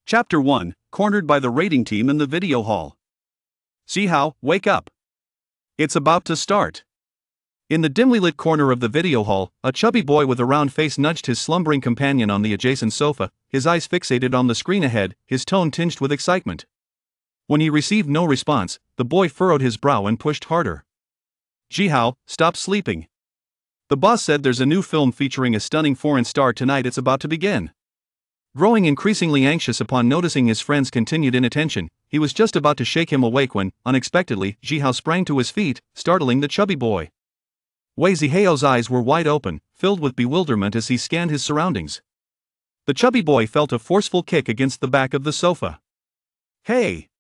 Chapter 1, Cornered by the Rating Team in the Video Hall. Zhihao, wake up. It's about to start. In the dimly lit corner of the video hall, a chubby boy with a round face nudged his slumbering companion on the adjacent sofa, his eyes fixated on the screen ahead, his tone tinged with excitement. When he received no response, the boy furrowed his brow and pushed harder. Zhihao, stop sleeping. The boss said there's a new film featuring a stunning foreign star tonight. It's about to begin. Growing increasingly anxious upon noticing his friend's continued inattention, he was just about to shake him awake when, unexpectedly, Zhihao sprang to his feet, startling the chubby boy. Wei Zihao's eyes were wide open, filled with bewilderment as he scanned his surroundings. The chubby boy felt a forceful kick against the back of the sofa. Hey!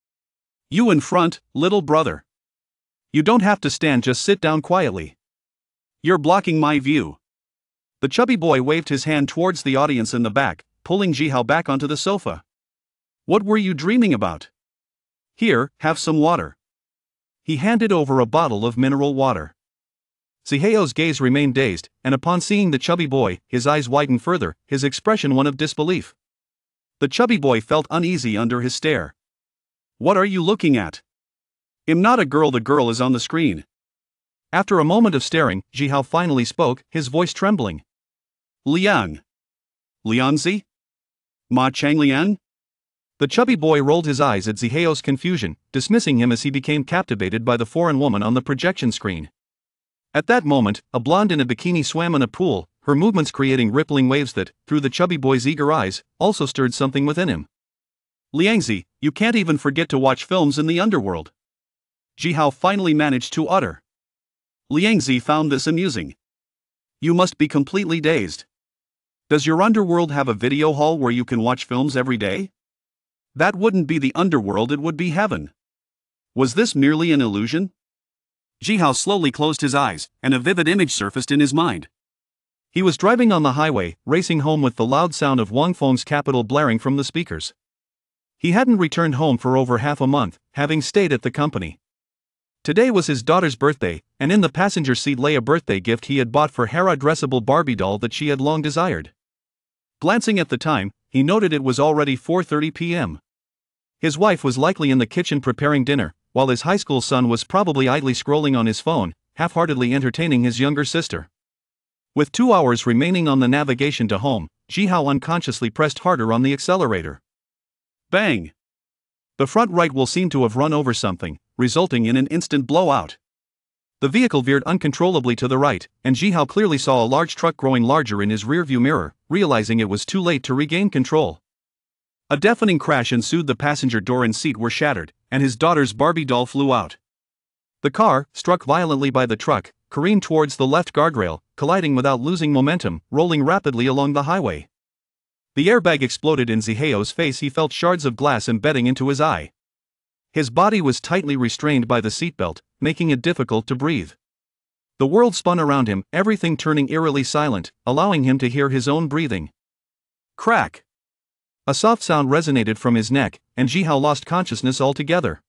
You in front, little brother. You don't have to stand, just sit down quietly. You're blocking my view. The chubby boy waved his hand towards the audience in the back, pulling Zhihao back onto the sofa. What were you dreaming about? Here, have some water. He handed over a bottle of mineral water. Zihao's gaze remained dazed, and upon seeing the chubby boy, his eyes widened further, his expression one of disbelief. The chubby boy felt uneasy under his stare. What are you looking at? I'm not a girl, the girl is on the screen. After a moment of staring, Zhihao finally spoke, his voice trembling. Liang. Lianzi? Ma Changlian? The chubby boy rolled his eyes at Zihao's confusion, dismissing him as he became captivated by the foreign woman on the projection screen. At that moment, a blonde in a bikini swam in a pool, her movements creating rippling waves that, through the chubby boy's eager eyes, also stirred something within him. Liangzi, you can't even forget to watch films in the underworld. Zhihao finally managed to utter. Liangzi found this amusing. You must be completely dazed. Does your underworld have a video hall where you can watch films every day? That wouldn't be the underworld, it would be heaven. Was this merely an illusion? Zhihao slowly closed his eyes, and a vivid image surfaced in his mind. He was driving on the highway, racing home with the loud sound of Wangfeng's capital blaring from the speakers. He hadn't returned home for over half a month, having stayed at the company. Today was his daughter's birthday, and in the passenger seat lay a birthday gift he had bought for Hera, dressable Barbie doll that she had long desired. Glancing at the time, he noted it was already 4:30 p.m. His wife was likely in the kitchen preparing dinner, while his high school son was probably idly scrolling on his phone, half-heartedly entertaining his younger sister. With 2 hours remaining on the navigation to home, Zhihao unconsciously pressed harder on the accelerator. Bang! The front right wheel seemed to have run over something, resulting in an instant blowout. The vehicle veered uncontrollably to the right, and Zhihao clearly saw a large truck growing larger in his rearview mirror, realizing it was too late to regain control. A deafening crash ensued. The passenger door and seat were shattered, and his daughter's Barbie doll flew out. The car, struck violently by the truck, careened towards the left guardrail, colliding without losing momentum, rolling rapidly along the highway. The airbag exploded in Zihao's face. He felt shards of glass embedding into his eye. His body was tightly restrained by the seatbelt, making it difficult to breathe. The world spun around him, everything turning eerily silent, allowing him to hear his own breathing. Crack! A soft sound resonated from his neck, and Zhihao lost consciousness altogether.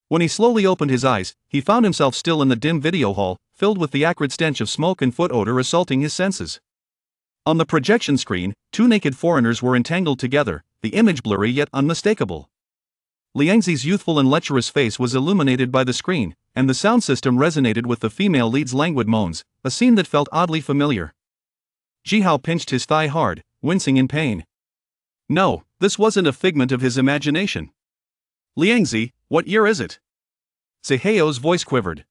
When he slowly opened his eyes, he found himself still in the dim video hall, filled with the acrid stench of smoke and foot odor assaulting his senses. On the projection screen, two naked foreigners were entangled together, the image blurry yet unmistakable. Liangzi's youthful and lecherous face was illuminated by the screen, and the sound system resonated with the female lead's languid moans, a scene that felt oddly familiar. Zhihao pinched his thigh hard, wincing in pain. No, this wasn't a figment of his imagination. Liangzi, what year is it? Zihao's voice quivered.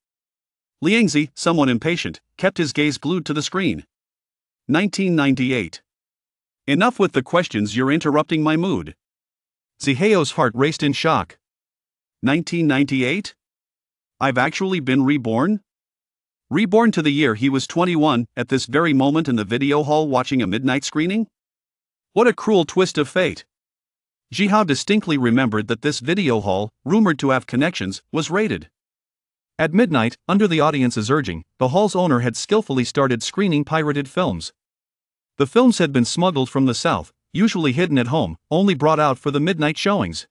Liangzi, somewhat impatient, kept his gaze glued to the screen. 1998. Enough with the questions, you're interrupting my mood. Zihao's heart raced in shock. 1998? I've actually been reborn? Reborn to the year he was 21, at this very moment in the video hall watching a midnight screening? What a cruel twist of fate. Zhihao distinctly remembered that this video hall, rumored to have connections, was raided. At midnight, under the audience's urging, the hall's owner had skillfully started screening pirated films. The films had been smuggled from the south, usually hidden at home, only brought out for the midnight showings.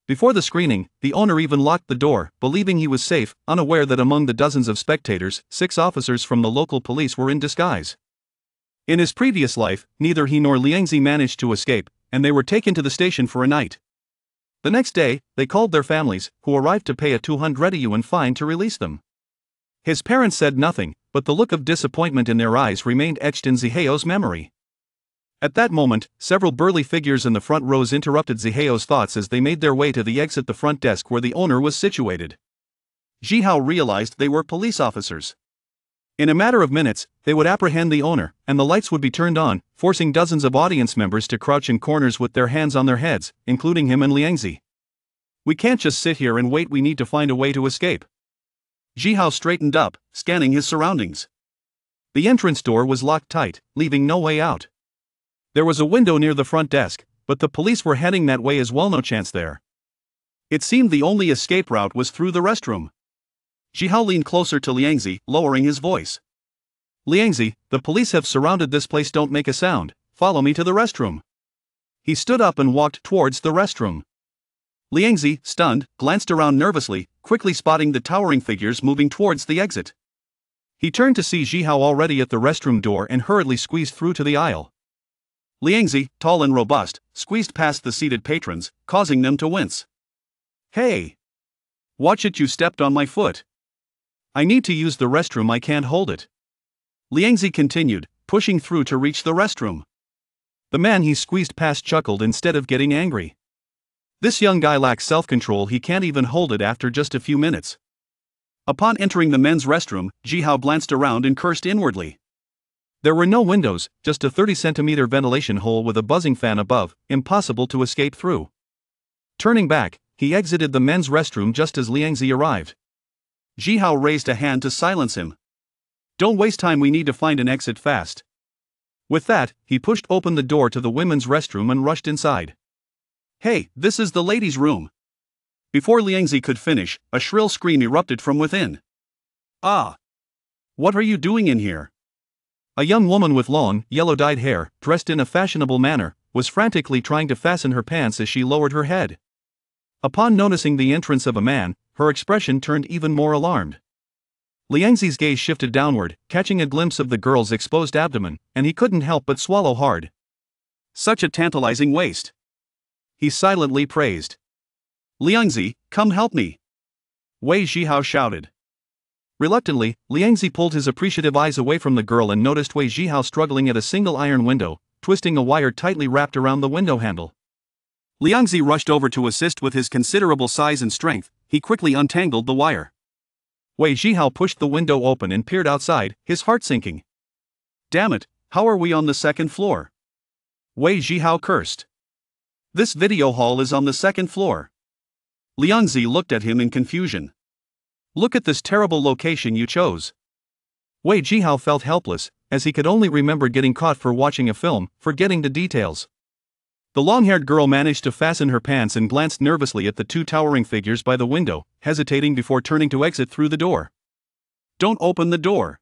Before the screening, the owner even locked the door, believing he was safe, unaware that among the dozens of spectators, 6 officers from the local police were in disguise. In his previous life, neither he nor Liangzi managed to escape, and they were taken to the station for a night. The next day, they called their families, who arrived to pay a 200 yuan fine to release them. His parents said nothing, but the look of disappointment in their eyes remained etched in Zihao's memory. At that moment, several burly figures in the front rows interrupted Zihao's thoughts as they made their way to the exit the front desk where the owner was situated. Zhihao realized they were police officers. In a matter of minutes, they would apprehend the owner, and the lights would be turned on, forcing dozens of audience members to crouch in corners with their hands on their heads, including him and Liangzi. We can't just sit here and wait, we need to find a way to escape. Zhihao straightened up, scanning his surroundings. The entrance door was locked tight, leaving no way out. There was a window near the front desk, but the police were heading that way as well, no chance there. It seemed the only escape route was through the restroom. Zhihao leaned closer to Liangzi, lowering his voice. Liangzi, the police have surrounded this place, don't make a sound, follow me to the restroom. He stood up and walked towards the restroom. Liangzi, stunned, glanced around nervously, quickly spotting the towering figures moving towards the exit. He turned to see Zhihao already at the restroom door and hurriedly squeezed through to the aisle. Liangzi, tall and robust, squeezed past the seated patrons, causing them to wince. Hey! Watch it, you stepped on my foot. I need to use the restroom, I can't hold it. Liangzi continued, pushing through to reach the restroom. The man he squeezed past chuckled instead of getting angry. This young guy lacks self-control, he can't even hold it after just a few minutes. Upon entering the men's restroom, Zhihao glanced around and cursed inwardly. There were no windows, just a 30-centimeter ventilation hole with a buzzing fan above, impossible to escape through. Turning back, he exited the men's restroom just as Liangzi arrived. Zhihao raised a hand to silence him. Don't waste time, we need to find an exit fast. With that, he pushed open the door to the women's restroom and rushed inside. Hey, this is the ladies' room. Before Liangzi could finish, a shrill scream erupted from within. Ah! What are you doing in here? A young woman with long, yellow-dyed hair, dressed in a fashionable manner, was frantically trying to fasten her pants as she lowered her head. Upon noticing the entrance of a man, her expression turned even more alarmed. Liangzi's gaze shifted downward, catching a glimpse of the girl's exposed abdomen, and he couldn't help but swallow hard. Such a tantalizing waist! He silently praised. Liangzi, come help me! Wei Zhihao shouted. Reluctantly, Liangzi pulled his appreciative eyes away from the girl and noticed Wei Zhihao struggling at a single iron window, twisting a wire tightly wrapped around the window handle. Liangzi rushed over to assist. With his considerable size and strength, he quickly untangled the wire. Wei Zhihao pushed the window open and peered outside, his heart sinking. Damn it, how are we on the second floor? Wei Zhihao cursed. This video hall is on the second floor. Liangzi looked at him in confusion. Look at this terrible location you chose. Wei Zhihao felt helpless, as he could only remember getting caught for watching a film, forgetting the details. The long-haired girl managed to fasten her pants and glanced nervously at the two towering figures by the window, hesitating before turning to exit through the door. Don't open the door.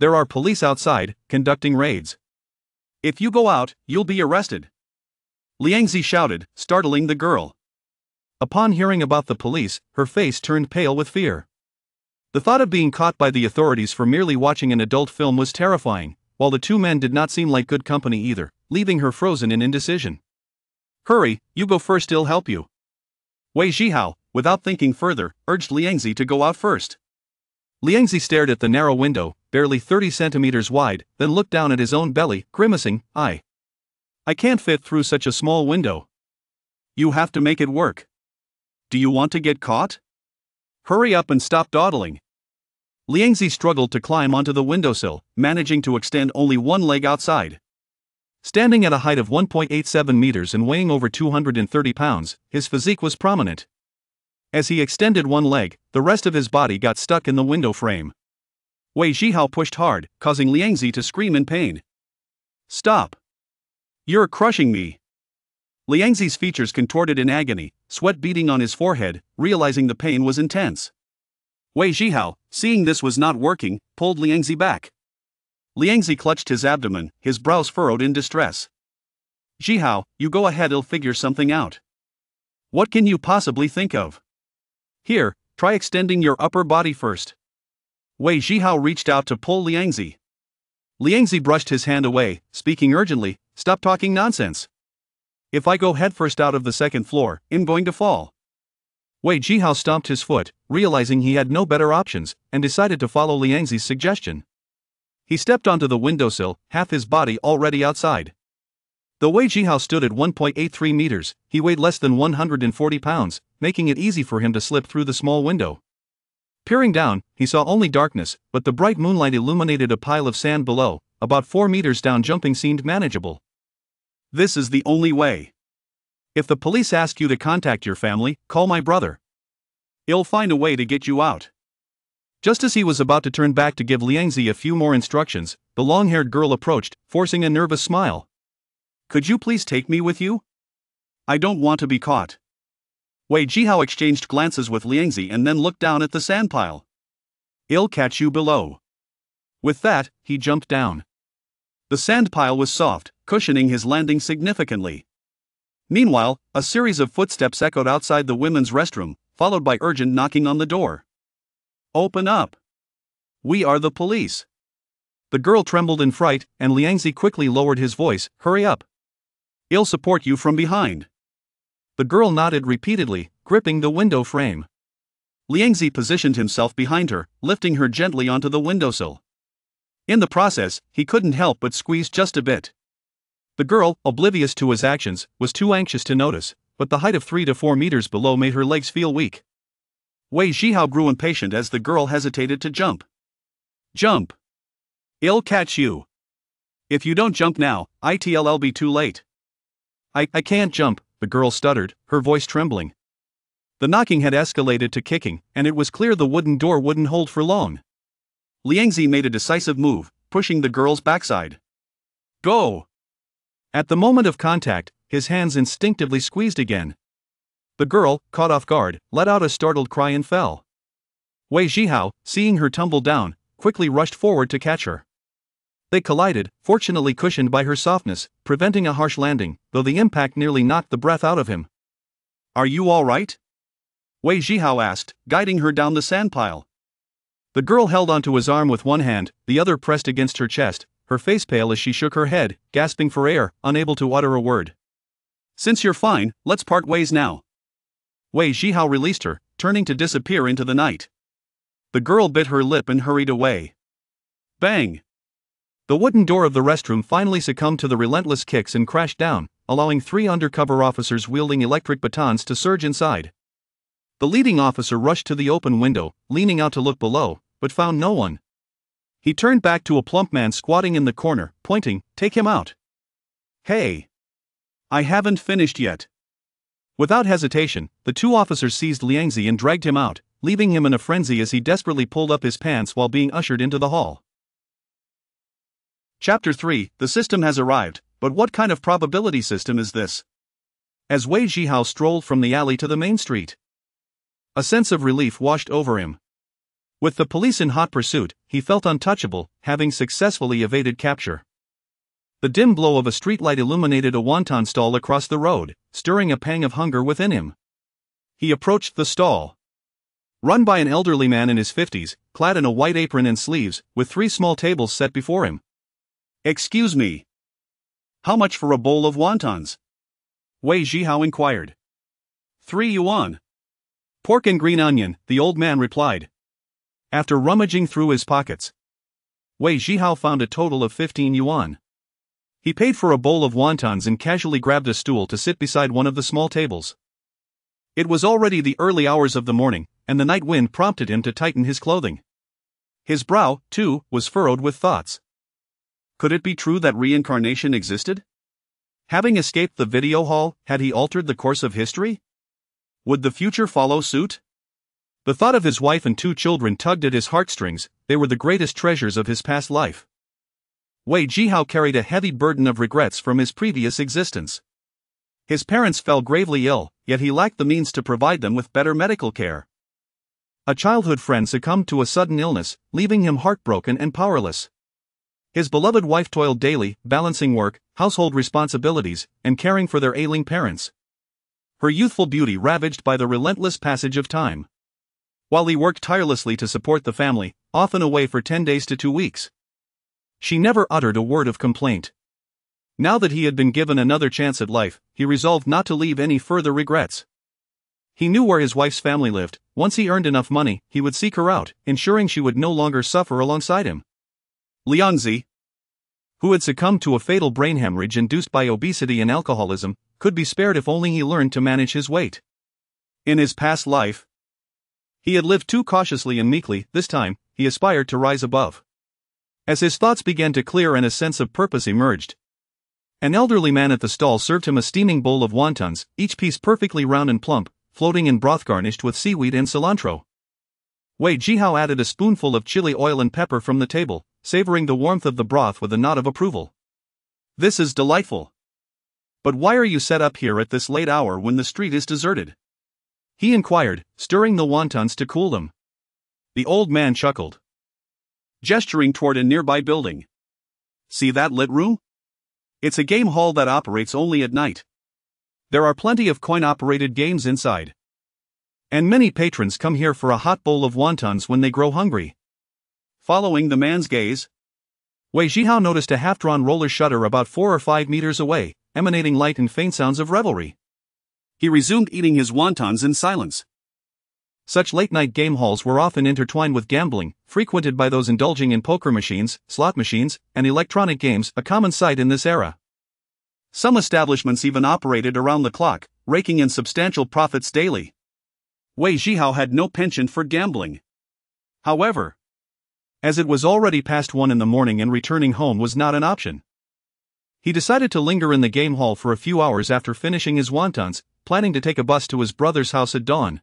There are police outside, conducting raids. If you go out, you'll be arrested. Liangzi shouted, startling the girl. Upon hearing about the police, her face turned pale with fear. The thought of being caught by the authorities for merely watching an adult film was terrifying, while the two men did not seem like good company either, leaving her frozen in indecision. Hurry, you go first, I'll help you. Wei Zhihao, without thinking further, urged Liangzi to go out first. Liangzi stared at the narrow window, barely 30 centimeters wide, then looked down at his own belly, grimacing. I can't fit through such a small window. You have to make it work. Do you want to get caught? Hurry up and stop dawdling. Liangzi struggled to climb onto the windowsill, managing to extend only one leg outside. Standing at a height of 1.87 meters and weighing over 230 pounds, his physique was prominent. As he extended one leg, the rest of his body got stuck in the window frame. Wei Zhihao pushed hard, causing Liangzi to scream in pain. Stop! You're crushing me! Liangzi's features contorted in agony, sweat beading on his forehead, realizing the pain was intense. Wei Zhihao, seeing this was not working, pulled Liangzi back. Liangzi clutched his abdomen, his brows furrowed in distress. Zhihao, you go ahead, I'll figure something out. What can you possibly think of? Here, try extending your upper body first. Wei Zhihao reached out to pull Liangzi. Liangzi brushed his hand away, speaking urgently, Stop talking nonsense. If I go headfirst out of the second floor, I'm going to fall. Wei Zhihao stomped his foot, realizing he had no better options, and decided to follow Liangzi's suggestion. He stepped onto the windowsill, half his body already outside. Though Wei Zhihao stood at 1.83 meters, he weighed less than 140 pounds, making it easy for him to slip through the small window. Peering down, he saw only darkness, but the bright moonlight illuminated a pile of sand below. About 4 meters down, jumping seemed manageable. This is the only way. If the police ask you to contact your family, call my brother. He'll find a way to get you out. Just as he was about to turn back to give Liangzi a few more instructions, the long-haired girl approached, forcing a nervous smile. Could you please take me with you? I don't want to be caught. Wei Zhihao exchanged glances with Liangzi and then looked down at the sand pile. I'll catch you below. With that, he jumped down. The sand pile was soft, cushioning his landing significantly. Meanwhile, a series of footsteps echoed outside the women's restroom, followed by urgent knocking on the door. Open up. We are the police. The girl trembled in fright, and Liangzi quickly lowered his voice. Hurry up. I'll support you from behind. The girl nodded repeatedly, gripping the window frame. Liangzi positioned himself behind her, lifting her gently onto the windowsill. In the process, he couldn't help but squeeze just a bit. The girl, oblivious to his actions, was too anxious to notice, but the height of 3 to 4 meters below made her legs feel weak. Wei Zhihao grew impatient as the girl hesitated to jump. Jump. I'll catch you. If you don't jump now, it'll be too late. I can't jump, the girl stuttered, her voice trembling. The knocking had escalated to kicking, and it was clear the wooden door wouldn't hold for long. Liangzi made a decisive move, pushing the girl's backside. Go! At the moment of contact, his hands instinctively squeezed again. The girl, caught off guard, let out a startled cry and fell. Wei Zhihao, seeing her tumble down, quickly rushed forward to catch her. They collided, fortunately cushioned by her softness, preventing a harsh landing, though the impact nearly knocked the breath out of him. Are you all right? Wei Zhihao asked, guiding her down the sand pile. The girl held onto his arm with one hand, the other pressed against her chest, her face pale as she shook her head, gasping for air, unable to utter a word. Since you're fine, let's part ways now. Wei Zhihao released her, turning to disappear into the night. The girl bit her lip and hurried away. Bang! The wooden door of the restroom finally succumbed to the relentless kicks and crashed down, allowing 3 undercover officers wielding electric batons to surge inside. The leading officer rushed to the open window, leaning out to look below, but found no one. He turned back to a plump man squatting in the corner, pointing, "Take him out." Hey! I haven't finished yet. Without hesitation, the 2 officers seized Liangzi and dragged him out, leaving him in a frenzy as he desperately pulled up his pants while being ushered into the hall. Chapter 3, The system has arrived, but what kind of probability system is this? As Wei Zhihao strolled from the alley to the main street, a sense of relief washed over him. With the police in hot pursuit, he felt untouchable, having successfully evaded capture. The dim glow of a streetlight illuminated a wonton stall across the road, stirring a pang of hunger within him. He approached the stall. Run by an elderly man in his 50s, clad in a white apron and sleeves, with 3 small tables set before him. Excuse me. How much for a bowl of wontons? Wei Zhihao inquired. 3 yuan. Pork and green onion, the old man replied. After rummaging through his pockets, Wei Zhihao found a total of 15 yuan. He paid for a bowl of wontons and casually grabbed a stool to sit beside one of the small tables. It was already the early hours of the morning, and the night wind prompted him to tighten his clothing. His brow, too, was furrowed with thoughts. Could it be true that reincarnation existed? Having escaped the video hall, had he altered the course of history? Would the future follow suit? The thought of his wife and 2 children tugged at his heartstrings. They were the greatest treasures of his past life. Wei Zhihao carried a heavy burden of regrets from his previous existence. His parents fell gravely ill, yet he lacked the means to provide them with better medical care. A childhood friend succumbed to a sudden illness, leaving him heartbroken and powerless. His beloved wife toiled daily, balancing work, household responsibilities, and caring for their ailing parents. Her youthful beauty ravaged by the relentless passage of time. While he worked tirelessly to support the family, often away for 10 days to 2 weeks, she never uttered a word of complaint. Now that he had been given another chance at life, he resolved not to leave any further regrets. He knew where his wife's family lived. Once he earned enough money, he would seek her out, ensuring she would no longer suffer alongside him. Liangzi, who had succumbed to a fatal brain hemorrhage induced by obesity and alcoholism, could be spared if only he learned to manage his weight. In his past life, he had lived too cautiously and meekly. This time, he aspired to rise above. As his thoughts began to clear and a sense of purpose emerged, an elderly man at the stall served him a steaming bowl of wontons, each piece perfectly round and plump, floating in broth garnished with seaweed and cilantro. Wei Zhihao added a spoonful of chili oil and pepper from the table, savoring the warmth of the broth with a nod of approval. "This is delightful. But why are you set up here at this late hour when the street is deserted?" he inquired, stirring the wontons to cool them. The old man chuckled, gesturing toward a nearby building. "See that lit room? It's a game hall that operates only at night. There are plenty of coin-operated games inside. And many patrons come here for a hot bowl of wontons when they grow hungry." Following the man's gaze, Wei Zhihao noticed a half-drawn roller shutter about 4 or 5 meters away, emanating light and faint sounds of revelry. He resumed eating his wontons in silence. Such late-night game halls were often intertwined with gambling, frequented by those indulging in poker machines, slot machines, and electronic games, a common sight in this era. Some establishments even operated around the clock, raking in substantial profits daily. Wei Zhihao had no penchant for gambling. However, as it was already past 1 in the morning and returning home was not an option, he decided to linger in the game hall for a few hours after finishing his wontons, planning to take a bus to his brother's house at dawn.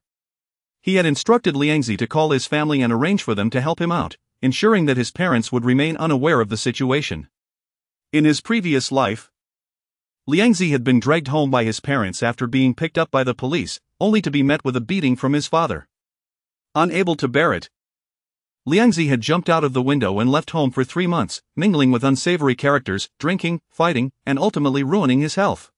He had instructed Liangzi to call his family and arrange for them to help him out, ensuring that his parents would remain unaware of the situation. In his previous life, Liangzi had been dragged home by his parents after being picked up by the police, only to be met with a beating from his father. Unable to bear it, Liangzi had jumped out of the window and left home for 3 months, mingling with unsavory characters, drinking, fighting, and ultimately ruining his health.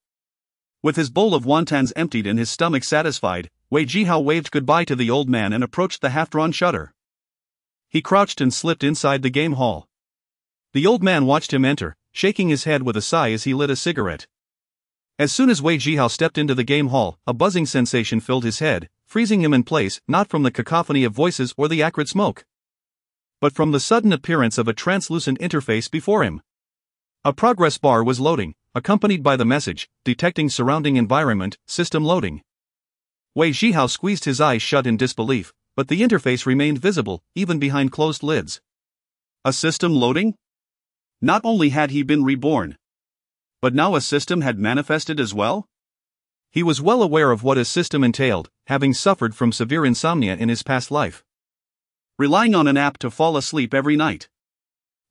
With his bowl of wontons emptied and his stomach satisfied, Wei Zhihao waved goodbye to the old man and approached the half-drawn shutter. He crouched and slipped inside the game hall. The old man watched him enter, shaking his head with a sigh as he lit a cigarette. As soon as Wei Zhihao stepped into the game hall, a buzzing sensation filled his head, freezing him in place, not from the cacophony of voices or the acrid smoke, but from the sudden appearance of a translucent interface before him. A progress bar was loading, accompanied by the message, "Detecting surrounding environment, system loading." Wei Zhihao squeezed his eyes shut in disbelief, but the interface remained visible, even behind closed lids. A system loading? Not only had he been reborn, but now a system had manifested as well? He was well aware of what a system entailed, having suffered from severe insomnia in his past life, relying on an app to fall asleep every night.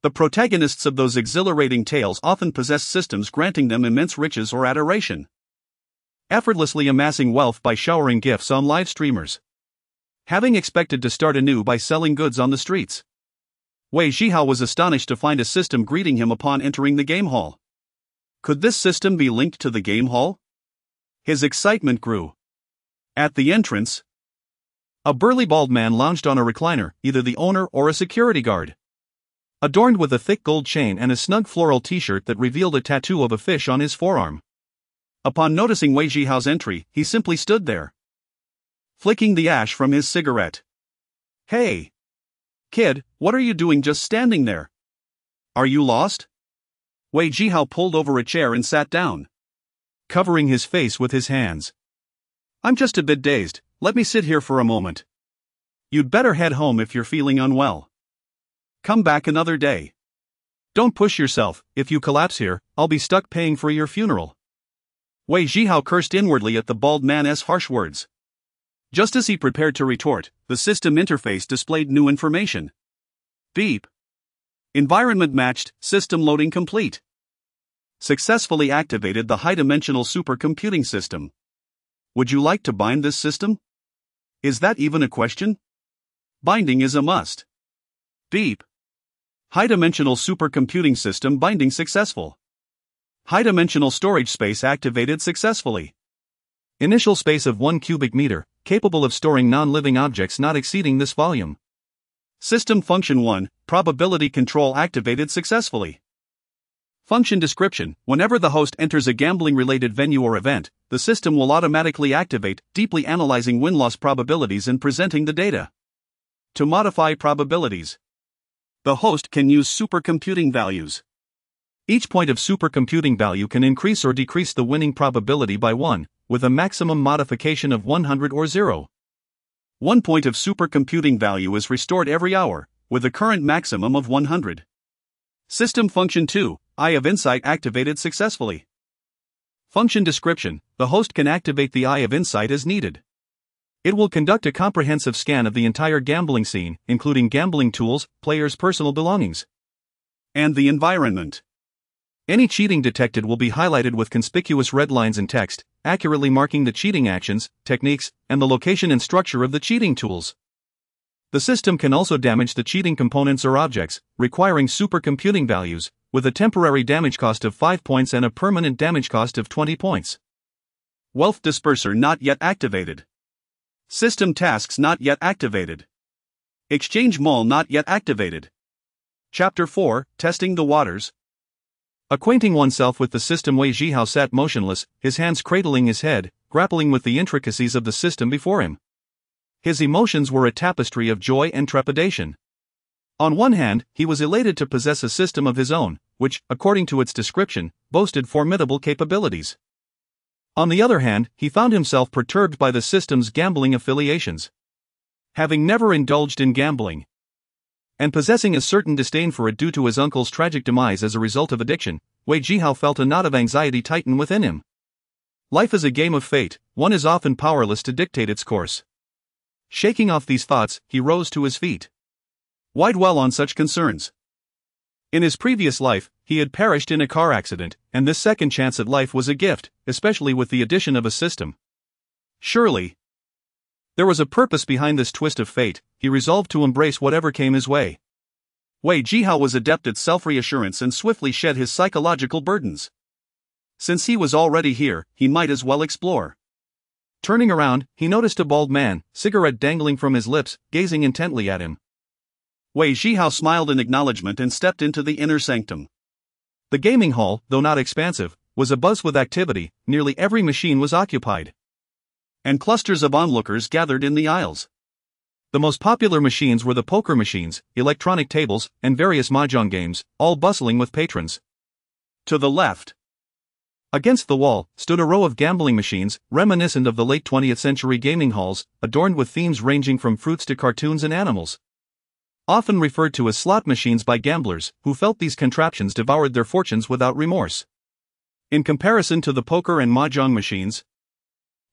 The protagonists of those exhilarating tales often possessed systems granting them immense riches or adoration, effortlessly amassing wealth by showering gifts on live streamers. Having expected to start anew by selling goods on the streets, Wei Zhihao was astonished to find a system greeting him upon entering the game hall. Could this system be linked to the game hall? His excitement grew. At the entrance, a burly bald man lounged on a recliner, either the owner or a security guard, adorned with a thick gold chain and a snug floral t-shirt that revealed a tattoo of a fish on his forearm. Upon noticing Wei Zhihao's entry, he simply stood there, flicking the ash from his cigarette. "Hey, kid, what are you doing just standing there? Are you lost?" Wei Zhihao pulled over a chair and sat down, covering his face with his hands. "I'm just a bit dazed, let me sit here for a moment. You'd better head home if you're feeling unwell. Come back another day. Don't push yourself, if you collapse here, I'll be stuck paying for your funeral." Wei Zhihao cursed inwardly at the bald man's harsh words. Just as he prepared to retort, the system interface displayed new information. Beep. Environment matched, system loading complete. Successfully activated the high-dimensional supercomputing system. Would you like to bind this system? Is that even a question? Binding is a must. Beep. High-dimensional supercomputing system binding successful. High-dimensional storage space activated successfully. Initial space of 1 cubic meter, capable of storing non-living objects not exceeding this volume. System function 1, probability control activated successfully. Function description: whenever the host enters a gambling-related venue or event, the system will automatically activate, deeply analyzing win-loss probabilities and presenting the data. To modify probabilities, the host can use supercomputing values. Each point of supercomputing value can increase or decrease the winning probability by 1, with a maximum modification of 100 or 0. 1 point of supercomputing value is restored every hour, with a current maximum of 100. System function 2, Eye of Insight activated successfully. Function description: the host can activate the Eye of Insight as needed. It will conduct a comprehensive scan of the entire gambling scene, including gambling tools, players' personal belongings, and the environment. Any cheating detected will be highlighted with conspicuous red lines in text, accurately marking the cheating actions, techniques, and the location and structure of the cheating tools. The system can also damage the cheating components or objects, requiring supercomputing values, with a temporary damage cost of 5 points and a permanent damage cost of 20 points. Wealth Disperser not yet activated. System tasks not yet activated. Exchange Mall not yet activated. Chapter 4, Testing the Waters. Acquainting oneself with the system, Wei Zhihao sat motionless, his hands cradling his head, grappling with the intricacies of the system before him. His emotions were a tapestry of joy and trepidation. On one hand, he was elated to possess a system of his own, which, according to its description, boasted formidable capabilities. On the other hand, he found himself perturbed by the system's gambling affiliations. Having never indulged in gambling, and possessing a certain disdain for it due to his uncle's tragic demise as a result of addiction, Wei Zhihao felt a knot of anxiety tighten within him. Life is a game of fate, one is often powerless to dictate its course. Shaking off these thoughts, he rose to his feet. Why dwell on such concerns? In his previous life, he had perished in a car accident, and this second chance at life was a gift, especially with the addition of a system. Surely there was a purpose behind this twist of fate. He resolved to embrace whatever came his way. Wei Zhihao was adept at self-reassurance and swiftly shed his psychological burdens. Since he was already here, he might as well explore. Turning around, he noticed a bald man, cigarette dangling from his lips, gazing intently at him. Wei Zhihao smiled in acknowledgement and stepped into the inner sanctum. The gaming hall, though not expansive, was abuzz with activity. Nearly every machine was occupied, and clusters of onlookers gathered in the aisles. The most popular machines were the poker machines, electronic tables, and various mahjong games, all bustling with patrons. To the left, against the wall, stood a row of gambling machines, reminiscent of the late 20th century gaming halls, adorned with themes ranging from fruits to cartoons and animals. Often referred to as slot machines by gamblers, who felt these contraptions devoured their fortunes without remorse. In comparison to the poker and mahjong machines,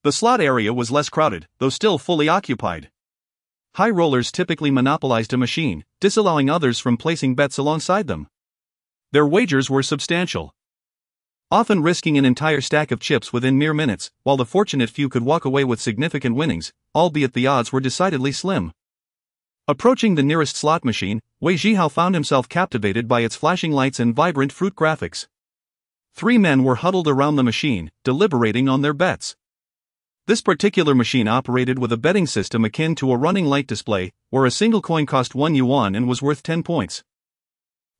the slot area was less crowded, though still fully occupied. High rollers typically monopolized a machine, disallowing others from placing bets alongside them. Their wagers were substantial, often risking an entire stack of chips within mere minutes, while the fortunate few could walk away with significant winnings, albeit the odds were decidedly slim. Approaching the nearest slot machine, Wei Zhihao found himself captivated by its flashing lights and vibrant fruit graphics. 3 men were huddled around the machine, deliberating on their bets. This particular machine operated with a betting system akin to a running light display, where a single coin cost 1 yuan and was worth 10 points.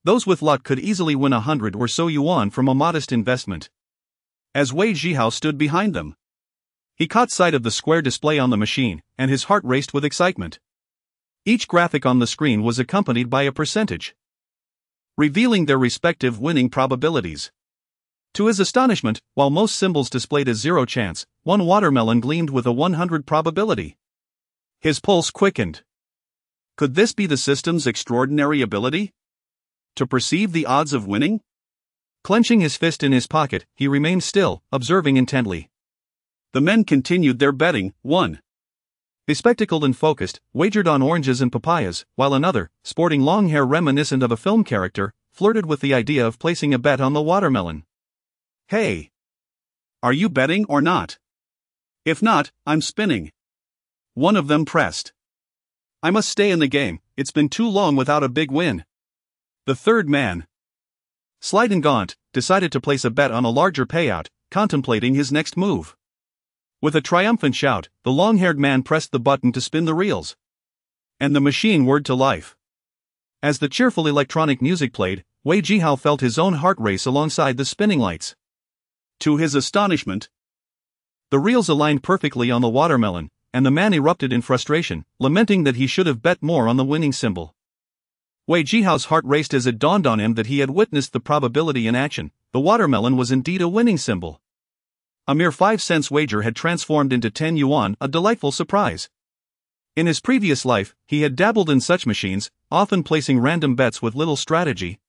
Those with luck could easily win 100 or so yuan from a modest investment. As Wei Zhihao stood behind them, he caught sight of the square display on the machine, and his heart raced with excitement. Each graphic on the screen was accompanied by a percentage, revealing their respective winning probabilities. To his astonishment, while most symbols displayed a 0 chance, one watermelon gleamed with a 100 probability. His pulse quickened. Could this be the system's extraordinary ability to perceive the odds of winning? Clenching his fist in his pocket, he remained still, observing intently. The men continued their betting. One, bespectacled and focused, wagered on oranges and papayas, while another, sporting long hair reminiscent of a film character, flirted with the idea of placing a bet on the watermelon. Hey! Are you betting or not? If not, I'm spinning. One of them pressed. I must stay in the game, it's been too long without a big win. The third man, slight and gaunt, decided to place a bet on a larger payout, contemplating his next move. With a triumphant shout, the long-haired man pressed the button to spin the reels, and the machine whirred to life. As the cheerful electronic music played, Wei Zhihao felt his own heart race alongside the spinning lights. To his astonishment, the reels aligned perfectly on the watermelon, and the man erupted in frustration, lamenting that he should have bet more on the winning symbol. Wei Zhihao's heart raced as it dawned on him that he had witnessed the probability in action. The watermelon was indeed a winning symbol. A mere 5-cent wager had transformed into 10 yuan, a delightful surprise. In his previous life, he had dabbled in such machines, often placing random bets with little strategy.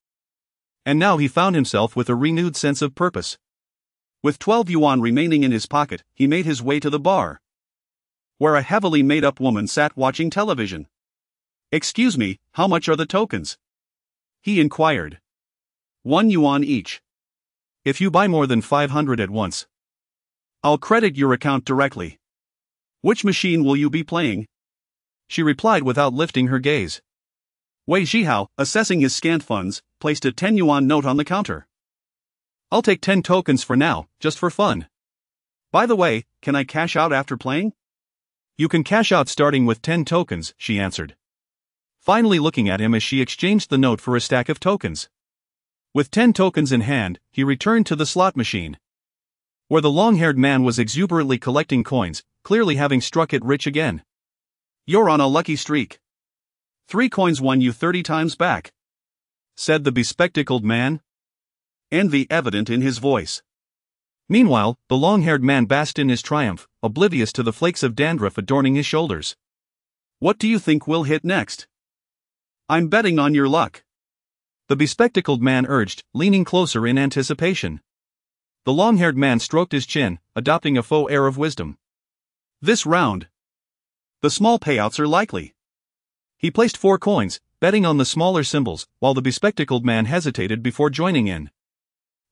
And now he found himself with a renewed sense of purpose. With 12 yuan remaining in his pocket, he made his way to the bar, where a heavily made-up woman sat watching television. "Excuse me, how much are the tokens?" he inquired. "1 yuan each. If you buy more than 500 at once, I'll credit your account directly." "Which machine will you be playing?" she replied without lifting her gaze. Wei Zhihao, assessing his scant funds, placed a 10 yuan note on the counter. "I'll take 10 tokens for now, just for fun. By the way, can I cash out after playing?" "You can cash out starting with 10 tokens, she answered, finally looking at him as she exchanged the note for a stack of tokens. With 10 tokens in hand, he returned to the slot machine, where the long-haired man was exuberantly collecting coins, clearly having struck it rich again. "You're on a lucky streak. 3 coins won you 30 times back," said the bespectacled man, envy evident in his voice. Meanwhile, the long-haired man basked in his triumph, oblivious to the flakes of dandruff adorning his shoulders. "What do you think will hit next?" "I'm betting on your luck," the bespectacled man urged, leaning closer in anticipation. The long-haired man stroked his chin, adopting a faux air of wisdom. "This round, the small payouts are likely." He placed 4 coins, betting on the smaller symbols, while the bespectacled man hesitated before joining in.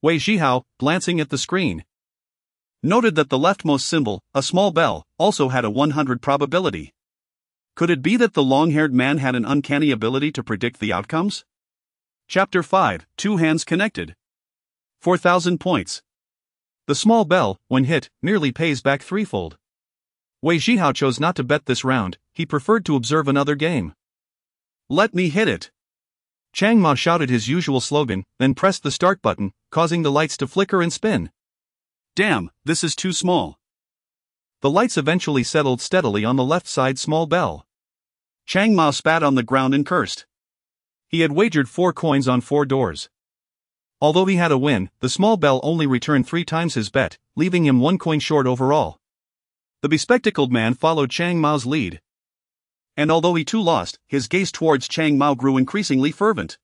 Wei Zhihao, glancing at the screen, noted that the leftmost symbol, a small bell, also had a 100 probability. Could it be that the long-haired man had an uncanny ability to predict the outcomes? Chapter 5, 2 Hands Connected. 4,000 points. The small bell, when hit, merely pays back threefold. Wei Zhihao chose not to bet this round, he preferred to observe another game. "Let me hit it!" Chang Ma shouted his usual slogan, then pressed the start button, causing the lights to flicker and spin. "Damn, this is too small." The lights eventually settled steadily on the left side small bell. Chang Ma spat on the ground and cursed. He had wagered 4 coins on 4 doors. Although he had a win, the small bell only returned 3 times his bet, leaving him 1 coin short overall. The bespectacled man followed Chang Mao's lead. And although he too lost, his gaze towards Chang Mao grew increasingly fervent.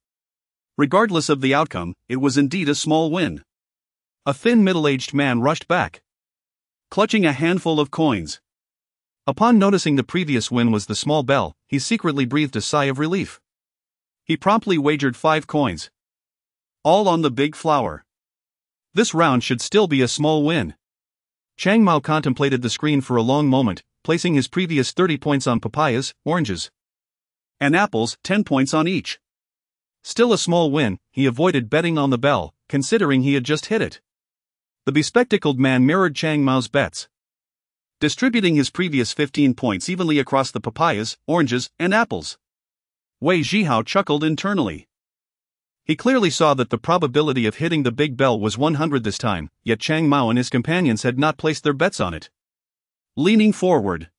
Regardless of the outcome, it was indeed a small win. A thin middle-aged man rushed back, clutching a handful of coins. Upon noticing the previous win was the small bell, he secretly breathed a sigh of relief. He promptly wagered 5 coins, all on the big flower. This round should still be a small win. Chang Mao contemplated the screen for a long moment, placing his previous 30 points on papayas, oranges, and apples, 10 points on each. Still a small win, he avoided betting on the bell, considering he had just hit it. The bespectacled man mirrored Chang Mao's bets, distributing his previous 15 points evenly across the papayas, oranges, and apples. Wei Zhihao chuckled internally. He clearly saw that the probability of hitting the big bell was 100 this time, yet Chang Mao and his companions had not placed their bets on it. Leaning forward,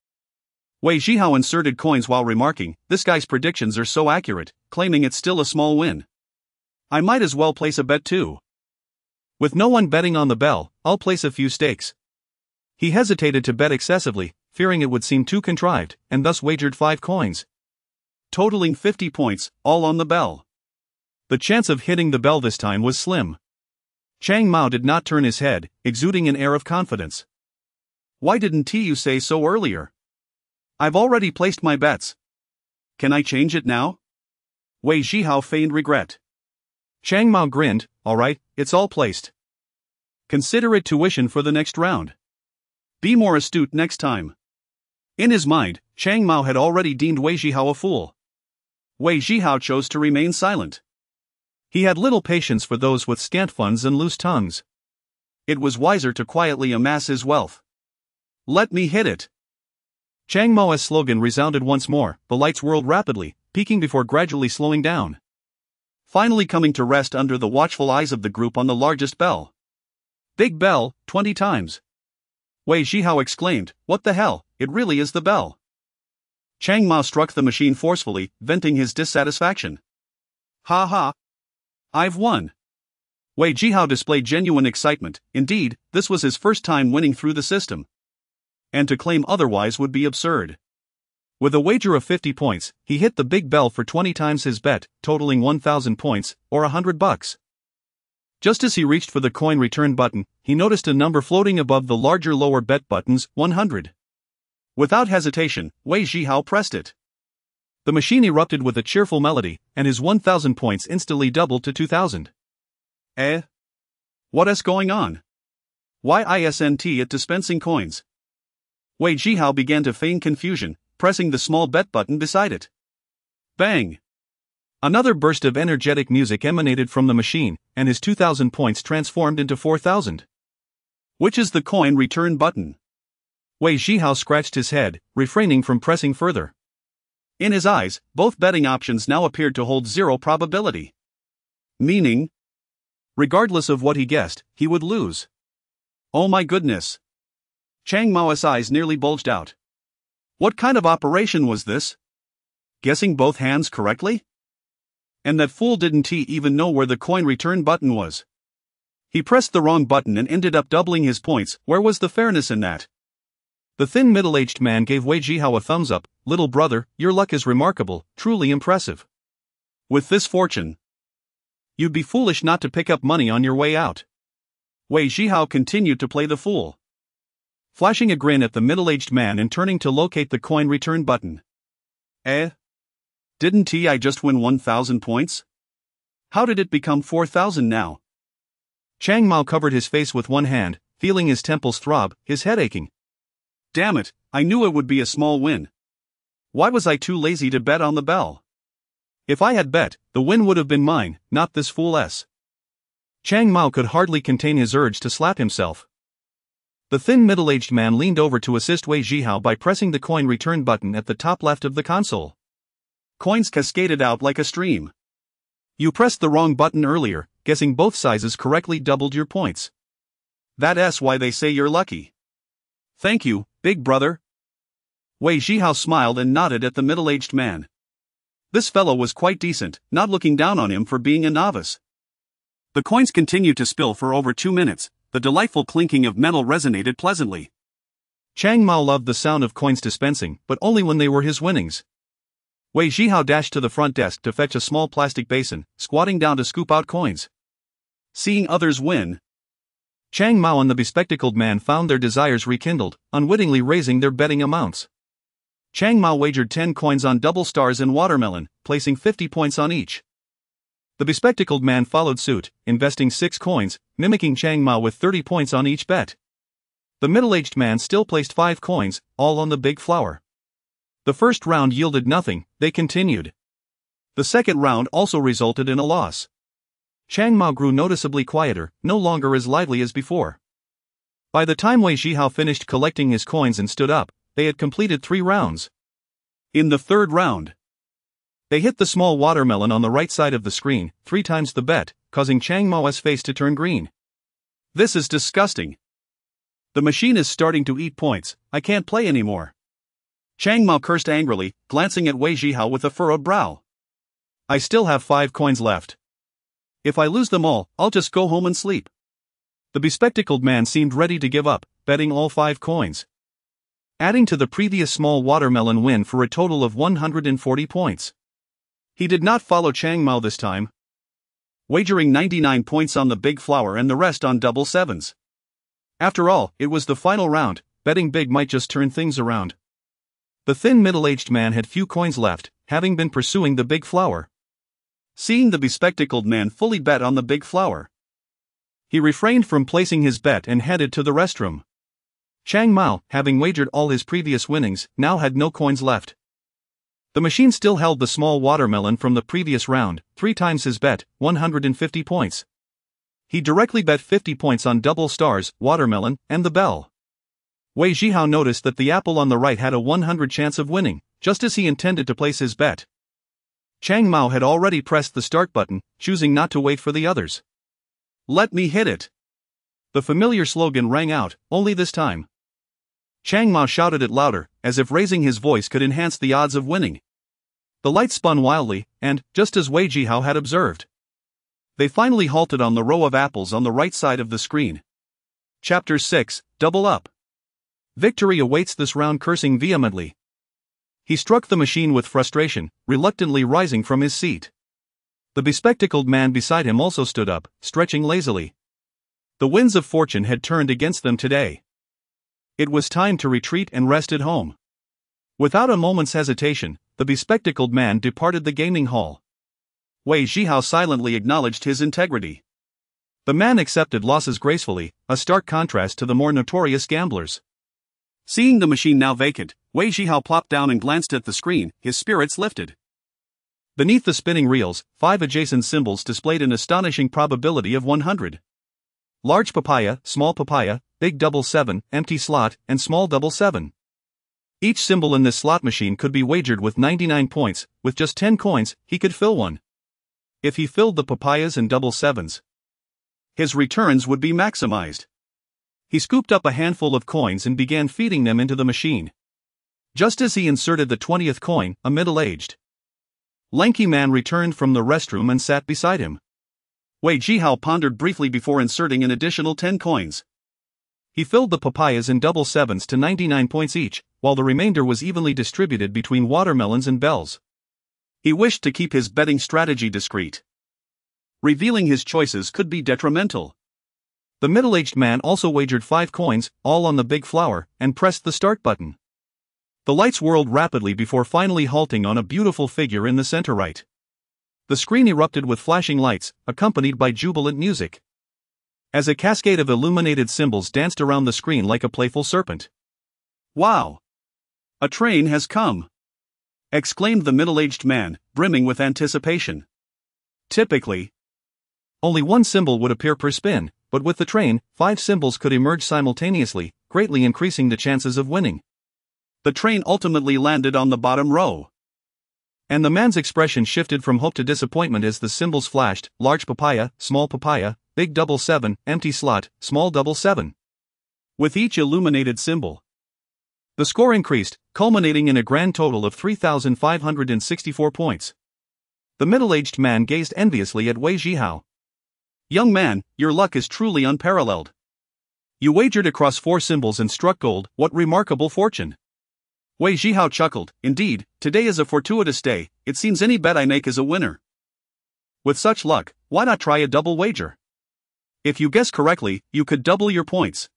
Wei Zhihao inserted coins while remarking, "This guy's predictions are so accurate," claiming it's still a small win. "I might as well place a bet too. With no one betting on the bell, I'll place a few stakes." He hesitated to bet excessively, fearing it would seem too contrived, and thus wagered 5 coins, totaling 50 points, all on the bell. The chance of hitting the bell this time was slim. Chang Mao did not turn his head, exuding an air of confidence. "Why didn't you say so earlier? I've already placed my bets. Can I change it now?" Wei Zhihao feigned regret. Chang Mao grinned, "All right, it's all placed. Consider it tuition for the next round. Be more astute next time." In his mind, Chang Mao had already deemed Wei Zhihao a fool. Wei Zhihao chose to remain silent. He had little patience for those with scant funds and loose tongues. It was wiser to quietly amass his wealth. "Let me hit it." Chang Mao's slogan resounded once more, the lights whirled rapidly, peaking before gradually slowing down. finally coming to rest under the watchful eyes of the group on the largest bell. Big bell, 20 times. Wei Zhihao exclaimed, "What the hell, it really is the bell." Chang Mao struck the machine forcefully, venting his dissatisfaction. "Ha ha! I've won." Wei Zhihao displayed genuine excitement. Indeed, this was his first time winning through the system. And to claim otherwise would be absurd. With a wager of 50 points, he hit the big bell for 20 times his bet, totaling 1,000 points, or $100. Just as he reached for the coin return button, he noticed a number floating above the larger lower bet buttons, 100. Without hesitation, Wei Zhihao pressed it. The machine erupted with a cheerful melody, and his 1,000 points instantly doubled to 2,000. What's going on? Why isn't it dispensing coins? Wei Zhihao began to feign confusion, pressing the small bet button beside it. Bang! Another burst of energetic music emanated from the machine, and his 2,000 points transformed into 4,000. Which is the coin return button? Wei Zhihao scratched his head, refraining from pressing further. In his eyes, both betting options now appeared to hold zero probability. Meaning, regardless of what he guessed, he would lose. Oh my goodness! Chang Mao's eyes nearly bulged out. What kind of operation was this? Guessing both hands correctly? And that fool didn't even know where the coin return button was. He pressed the wrong button and ended up doubling his points. Where was the fairness in that? The thin middle-aged man gave Wei Zhihao a thumbs up. "Little brother, your luck is remarkable, truly impressive. With this fortune, you'd be foolish not to pick up money on your way out." Wei Zhihao continued to play the fool, flashing a grin at the middle-aged man and turning to locate the coin return button. Didn't I just win 1,000 points? How did it become 4,000 now? Chang Mao covered his face with one hand, feeling his temples throb, his head aching. Damn it, I knew it would be a small win. Why was I too lazy to bet on the bell? If I had bet, the win would have been mine, not this fool's. Chang Mao could hardly contain his urge to slap himself. The thin middle-aged man leaned over to assist Wei Zhihao by pressing the coin return button at the top left of the console. Coins cascaded out like a stream. You pressed the wrong button earlier, guessing both sizes correctly doubled your points. That's why they say you're lucky. Thank you, big brother. Wei Zhihao smiled and nodded at the middle-aged man. This fellow was quite decent, not looking down on him for being a novice. The coins continued to spill for over 2 minutes. The delightful clinking of metal resonated pleasantly. Chang Mao loved the sound of coins dispensing, but only when they were his winnings. Wei Zhihao dashed to the front desk to fetch a small plastic basin, squatting down to scoop out coins. Seeing others win, Chang Mao and the bespectacled man found their desires rekindled, unwittingly raising their betting amounts. Chang Mao wagered 10 coins on double stars and watermelon, placing 50 points on each. The bespectacled man followed suit, investing 6 coins, mimicking Chang Mao with 30 points on each bet. The middle-aged man still placed 5 coins, all on the big flower. The first round yielded nothing, they continued. The second round also resulted in a loss. Chang Mao grew noticeably quieter, no longer as lively as before. By the time Wei Zhihao finished collecting his coins and stood up, they had completed 3 rounds. In the third round, they hit the small watermelon on the right side of the screen, 3 times the bet, causing Chang Mao's face to turn green. This is disgusting. The machine is starting to eat points, I can't play anymore. Chang Mao cursed angrily, glancing at Wei Zhihao with a furrowed brow. I still have 5 coins left. If I lose them all, I'll just go home and sleep. The bespectacled man seemed ready to give up, betting all 5 coins, adding to the previous small watermelon win for a total of 140 points. He did not follow Chang Mao this time, wagering 99 points on the big flower and the rest on double sevens. After all, it was the final round, betting big might just turn things around. The thin middle-aged man had few coins left, having been pursuing the big flower. Seeing the bespectacled man fully bet on the big flower, he refrained from placing his bet and headed to the restroom. Chang Mao, having wagered all his previous winnings, now had no coins left. The machine still held the small watermelon from the previous round, 3 times his bet, 150 points. He directly bet 50 points on double stars, watermelon, and the bell. Wei Zhihao noticed that the apple on the right had a 100 chance of winning, just as he intended to place his bet. Chang Mao had already pressed the start button, choosing not to wait for the others. "Let me hit it!" The familiar slogan rang out, only this time Chang Mao shouted it louder, as if raising his voice could enhance the odds of winning. The lights spun wildly, and, just as Wei Zhihao had observed, they finally halted on the row of apples on the right side of the screen. Chapter 6, Double Up. Victory awaits this round. Cursing vehemently, he struck the machine with frustration, reluctantly rising from his seat. The bespectacled man beside him also stood up, stretching lazily. The winds of fortune had turned against them today. It was time to retreat and rest at home. Without a moment's hesitation, the bespectacled man departed the gaming hall. Wei Zhihao silently acknowledged his integrity. The man accepted losses gracefully, a stark contrast to the more notorious gamblers. Seeing the machine now vacant, Wei Zhihao plopped down and glanced at the screen, his spirits lifted. Beneath the spinning reels, 5 adjacent symbols displayed an astonishing probability of 100. Large papaya, small papaya, big double 7, empty slot, and small double 7. Each symbol in this slot machine could be wagered with 99 points, with just 10 coins, he could fill one. If he filled the papayas and double 7s, his returns would be maximized. He scooped up a handful of coins and began feeding them into the machine. Just as he inserted the 20th coin, a middle-aged, lanky man returned from the restroom and sat beside him. Wei Zhihao pondered briefly before inserting an additional 10 coins. He filled the papayas and double 7s to 99 points each, while the remainder was evenly distributed between watermelons and bells. He wished to keep his betting strategy discreet. Revealing his choices could be detrimental. The middle-aged man also wagered 5 coins, all on the big flower, and pressed the start button. The lights whirled rapidly before finally halting on a beautiful figure in the center right. The screen erupted with flashing lights, accompanied by jubilant music, as a cascade of illuminated symbols danced around the screen like a playful serpent. "Wow! A train has come!" exclaimed the middle-aged man, brimming with anticipation. Typically, only one symbol would appear per spin, but with the train, 5 symbols could emerge simultaneously, greatly increasing the chances of winning. The train ultimately landed on the bottom row. And the man's expression shifted from hope to disappointment as the symbols flashed: large papaya, small papaya, big double 7, empty slot, small double 7. With each illuminated symbol, the score increased, culminating in a grand total of 3,564 points. The middle-aged man gazed enviously at Wei Zhihao. "Young man, your luck is truly unparalleled. You wagered across 4 symbols and struck gold. What remarkable fortune!" Wei Zhihao chuckled. "Indeed, today is a fortuitous day. It seems any bet I make is a winner. With such luck, why not try a double wager? If you guess correctly, you could double your points."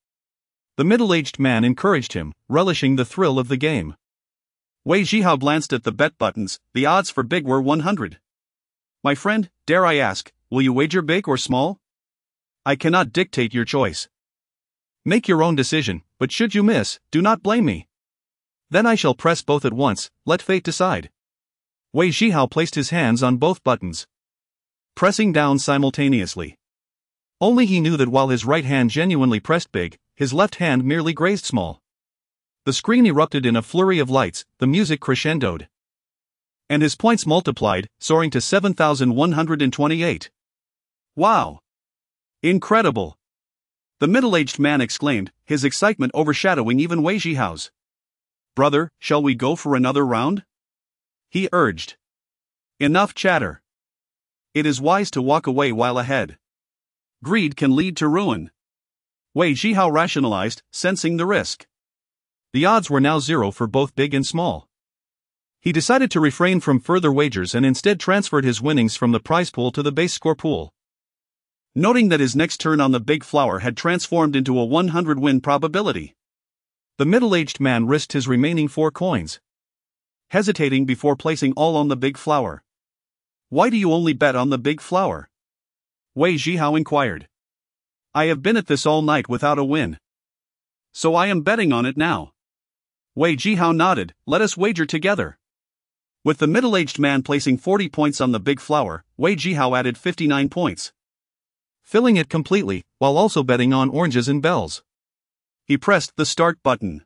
The middle-aged man encouraged him, relishing the thrill of the game. Wei Zhihao glanced at the bet buttons. The odds for big were 100. "My friend, dare I ask, will you wager big or small? I cannot dictate your choice. Make your own decision, but should you miss, do not blame me. Then I shall press both at once, let fate decide." Wei Zhihao placed his hands on both buttons, pressing down simultaneously. Only he knew that while his right hand genuinely pressed big, his left hand merely grazed small. The screen erupted in a flurry of lights, the music crescendoed, and his points multiplied, soaring to 7,128. "Wow! Incredible!" the middle-aged man exclaimed, his excitement overshadowing even Wei Zhihao's. "Brother, shall we go for another round?" he urged. "Enough chatter. It is wise to walk away while ahead. Greed can lead to ruin." Wei Zhihao rationalized, sensing the risk. The odds were now 0 for both big and small. He decided to refrain from further wagers and instead transferred his winnings from the prize pool to the base score pool. Noting that his next turn on the big flower had transformed into a 100 win probability, the middle-aged man risked his remaining 4 coins, hesitating before placing all on the big flower. "Why do you only bet on the big flower?" Wei Zhihao inquired. "I have been at this all night without a win, so I am betting on it now." Wei Zhihao nodded. "Let us wager together." With the middle-aged man placing 40 points on the big flower, Wei Zhihao added 59 points, filling it completely, while also betting on oranges and bells. He pressed the start button.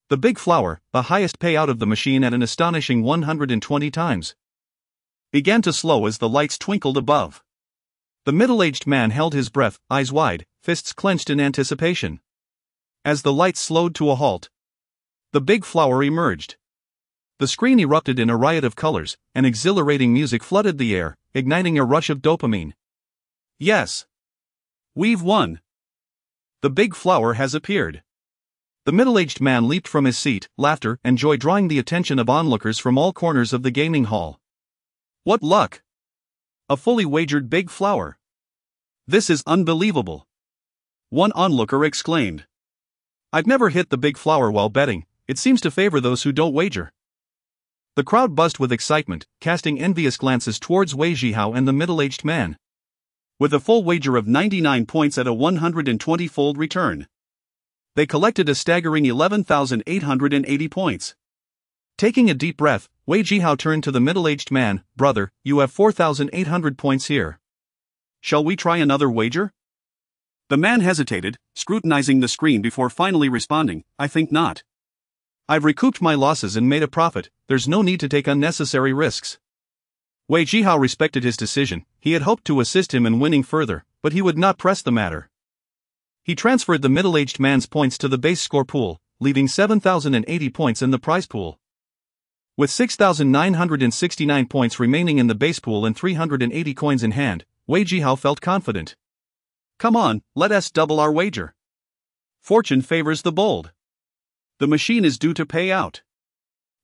The big flower, the highest payout of the machine at an astonishing 120 times, began to slow as the lights twinkled above. The middle-aged man held his breath, eyes wide, fists clenched in anticipation. As the lights slowed to a halt, the big flower emerged. The screen erupted in a riot of colors, and exhilarating music flooded the air, igniting a rush of dopamine. Yes! We've won! The big flower has appeared. The middle-aged man leaped from his seat, laughter and joy drawing the attention of onlookers from all corners of the gaming hall. What luck! A fully wagered big flower! This is unbelievable! One onlooker exclaimed. I've never hit the big flower while betting, it seems to favor those who don't wager. The crowd buzzed with excitement, casting envious glances towards Wei Zhihao and the middle-aged man. With a full wager of 99 points at a 120-fold return, they collected a staggering 11,880 points. Taking a deep breath, Wei Zhihao turned to the middle-aged man. Brother, you have 4,800 points here. Shall we try another wager? The man hesitated, scrutinizing the screen before finally responding, I think not. I've recouped my losses and made a profit, there's no need to take unnecessary risks. Wei Zhihao respected his decision. He had hoped to assist him in winning further, but he would not press the matter. He transferred the middle-aged man's points to the base score pool, leaving 7,080 points in the prize pool. With 6,969 points remaining in the base pool and 380 coins in hand, Wei Zhihao felt confident. Come on, let us double our wager. Fortune favors the bold. The machine is due to pay out.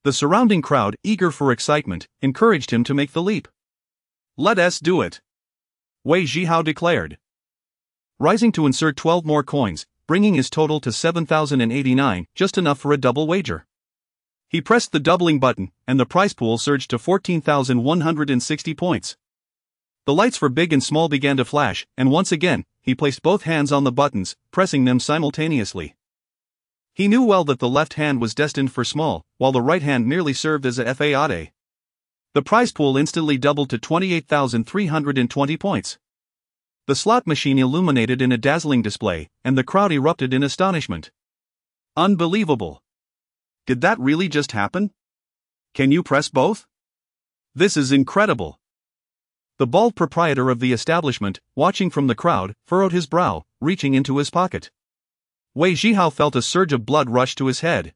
The surrounding crowd, eager for excitement, encouraged him to make the leap. Let us do it, Wei Zhihao declared. Rising to insert 12 more coins, bringing his total to 7,089, just enough for a double wager. He pressed the doubling button, and the prize pool surged to 14,160 points. The lights for big and small began to flash, and once again, he placed both hands on the buttons, pressing them simultaneously. He knew well that the left hand was destined for small, while the right hand merely served as a fade. The prize pool instantly doubled to 28,320 points. The slot machine illuminated in a dazzling display, and the crowd erupted in astonishment. Unbelievable! Did that really just happen? Can you press both? This is incredible! The bald proprietor of the establishment, watching from the crowd, furrowed his brow, reaching into his pocket. Wei Zhihao felt a surge of blood rush to his head.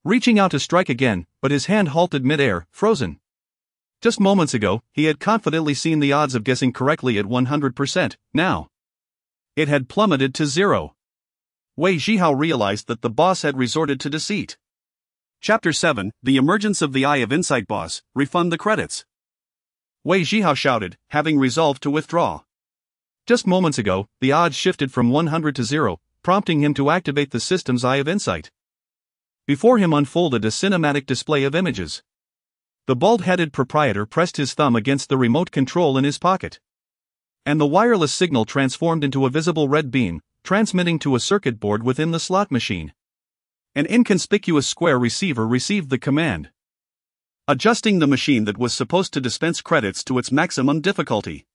Reaching out to strike again, but his hand halted mid-air, frozen. Just moments ago, he had confidently seen the odds of guessing correctly at 100%, now it had plummeted to 0. Wei Zhihao realized that the boss had resorted to deceit. Chapter 7, The Emergence of the Eye of Insight Boss, Refund the Credits. Wei Zhihao shouted, having resolved to withdraw. Just moments ago, the odds shifted from 100 to 0, prompting him to activate the system's Eye of Insight. Before him unfolded a cinematic display of images. The bald-headed proprietor pressed his thumb against the remote control in his pocket. And the wireless signal transformed into a visible red beam, transmitting to a circuit board within the slot machine. An inconspicuous square receiver received the command, adjusting the machine that was supposed to dispense credits to its maximum difficulty.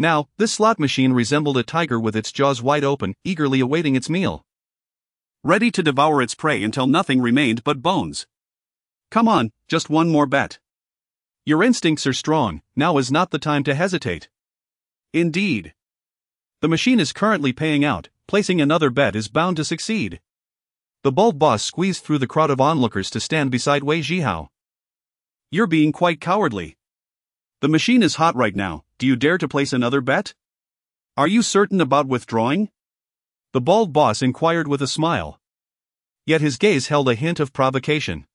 Now, this slot machine resembled a tiger with its jaws wide open, eagerly awaiting its meal. Ready to devour its prey until nothing remained but bones. Come on, just one more bet. Your instincts are strong, now is not the time to hesitate. Indeed. The machine is currently paying out, placing another bet is bound to succeed. The bald boss squeezed through the crowd of onlookers to stand beside Wei Zhihao. You're being quite cowardly. The machine is hot right now, do you dare to place another bet? Are you certain about withdrawing? The bald boss inquired with a smile. Yet his gaze held a hint of provocation.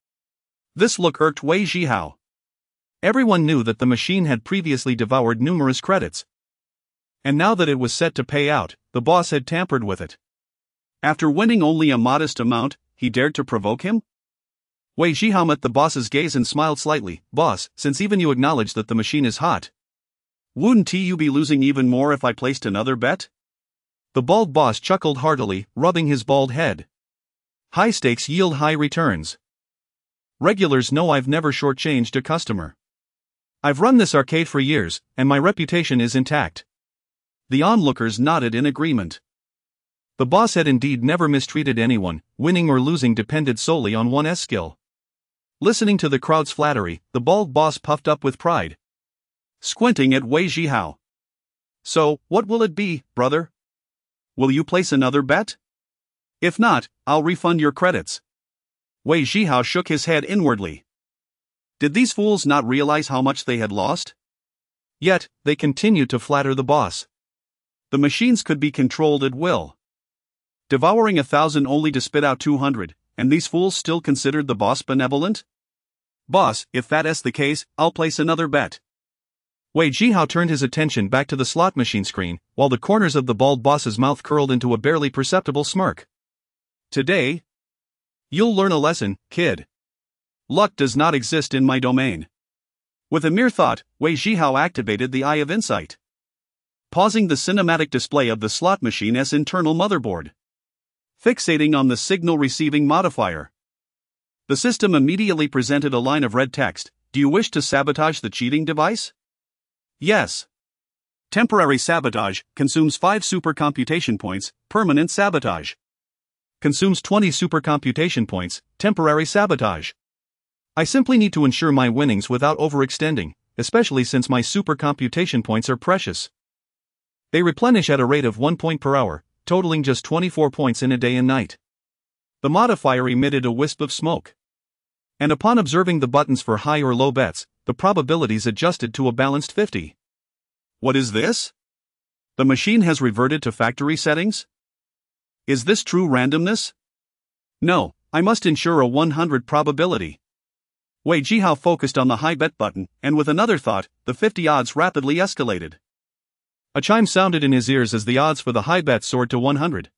This look irked Wei Zhihao. Everyone knew that the machine had previously devoured numerous credits. And now that it was set to pay out, the boss had tampered with it. After winning only a modest amount, he dared to provoke him? Wei Zhihao met the boss's gaze and smiled slightly. Boss, since even you acknowledge that the machine is hot, wouldn't you be losing even more if I placed another bet? The bald boss chuckled heartily, rubbing his bald head. High stakes yield high returns. Regulars know I've never shortchanged a customer. I've run this arcade for years, and my reputation is intact. The onlookers nodded in agreement. The boss had indeed never mistreated anyone, winning or losing depended solely on one's skill. Listening to the crowd's flattery, the bald boss puffed up with pride. squinting at Wei Zhihao. So, what will it be, brother? Will you place another bet? If not, I'll refund your credits. Wei Zhihao shook his head inwardly. Did these fools not realize how much they had lost? Yet, they continued to flatter the boss. The machines could be controlled at will. Devouring 1,000 only to spit out 200, and these fools still considered the boss benevolent? Boss, if that's the case, I'll place another bet. Wei Zhihao turned his attention back to the slot machine screen, while the corners of the bald boss's mouth curled into a barely perceptible smirk. Today, you'll learn a lesson, kid. Luck does not exist in my domain. With a mere thought, Wei Zhihao activated the Eye of Insight, pausing the cinematic display of the slot machine's internal motherboard. Fixating on the signal receiving modifier, the system immediately presented a line of red text. Do you wish to sabotage the cheating device? Yes. Temporary sabotage consumes 5 supercomputation points, permanent sabotage consumes 20 supercomputation points, temporary sabotage. I simply need to ensure my winnings without overextending, especially since my supercomputation points are precious. They replenish at a rate of 1 point per hour, totaling just 24 points in a day and night. The modifier emitted a wisp of smoke. And upon observing the buttons for high or low bets, the probabilities adjusted to a balanced 50. What is this? The machine has reverted to factory settings? Is this true randomness? No, I must ensure a 100 probability. Wei Zhihao focused on the high bet button, and with another thought, the 50 odds rapidly escalated. A chime sounded in his ears as the odds for the high bet soared to 100.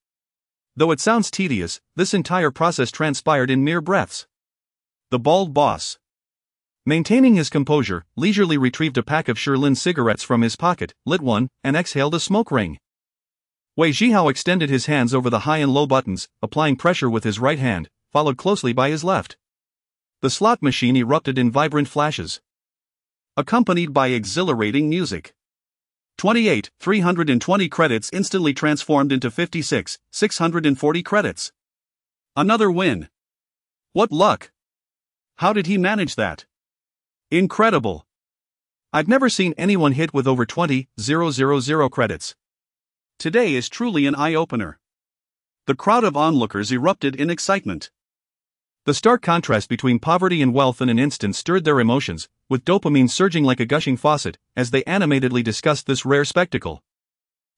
Though it sounds tedious, this entire process transpired in mere breaths. The bald boss, maintaining his composure, leisurely retrieved a pack of Sherlin cigarettes from his pocket, lit one, and exhaled a smoke ring. Wei Zhihao extended his hands over the high and low buttons, applying pressure with his right hand, followed closely by his left. The slot machine erupted in vibrant flashes, accompanied by exhilarating music. 28, 320 credits instantly transformed into 56, 640 credits. Another win. What luck! How did he manage that? Incredible. I've never seen anyone hit with over 20,000 credits. Today is truly an eye-opener. The crowd of onlookers erupted in excitement. The stark contrast between poverty and wealth in an instant stirred their emotions, with dopamine surging like a gushing faucet, as they animatedly discussed this rare spectacle.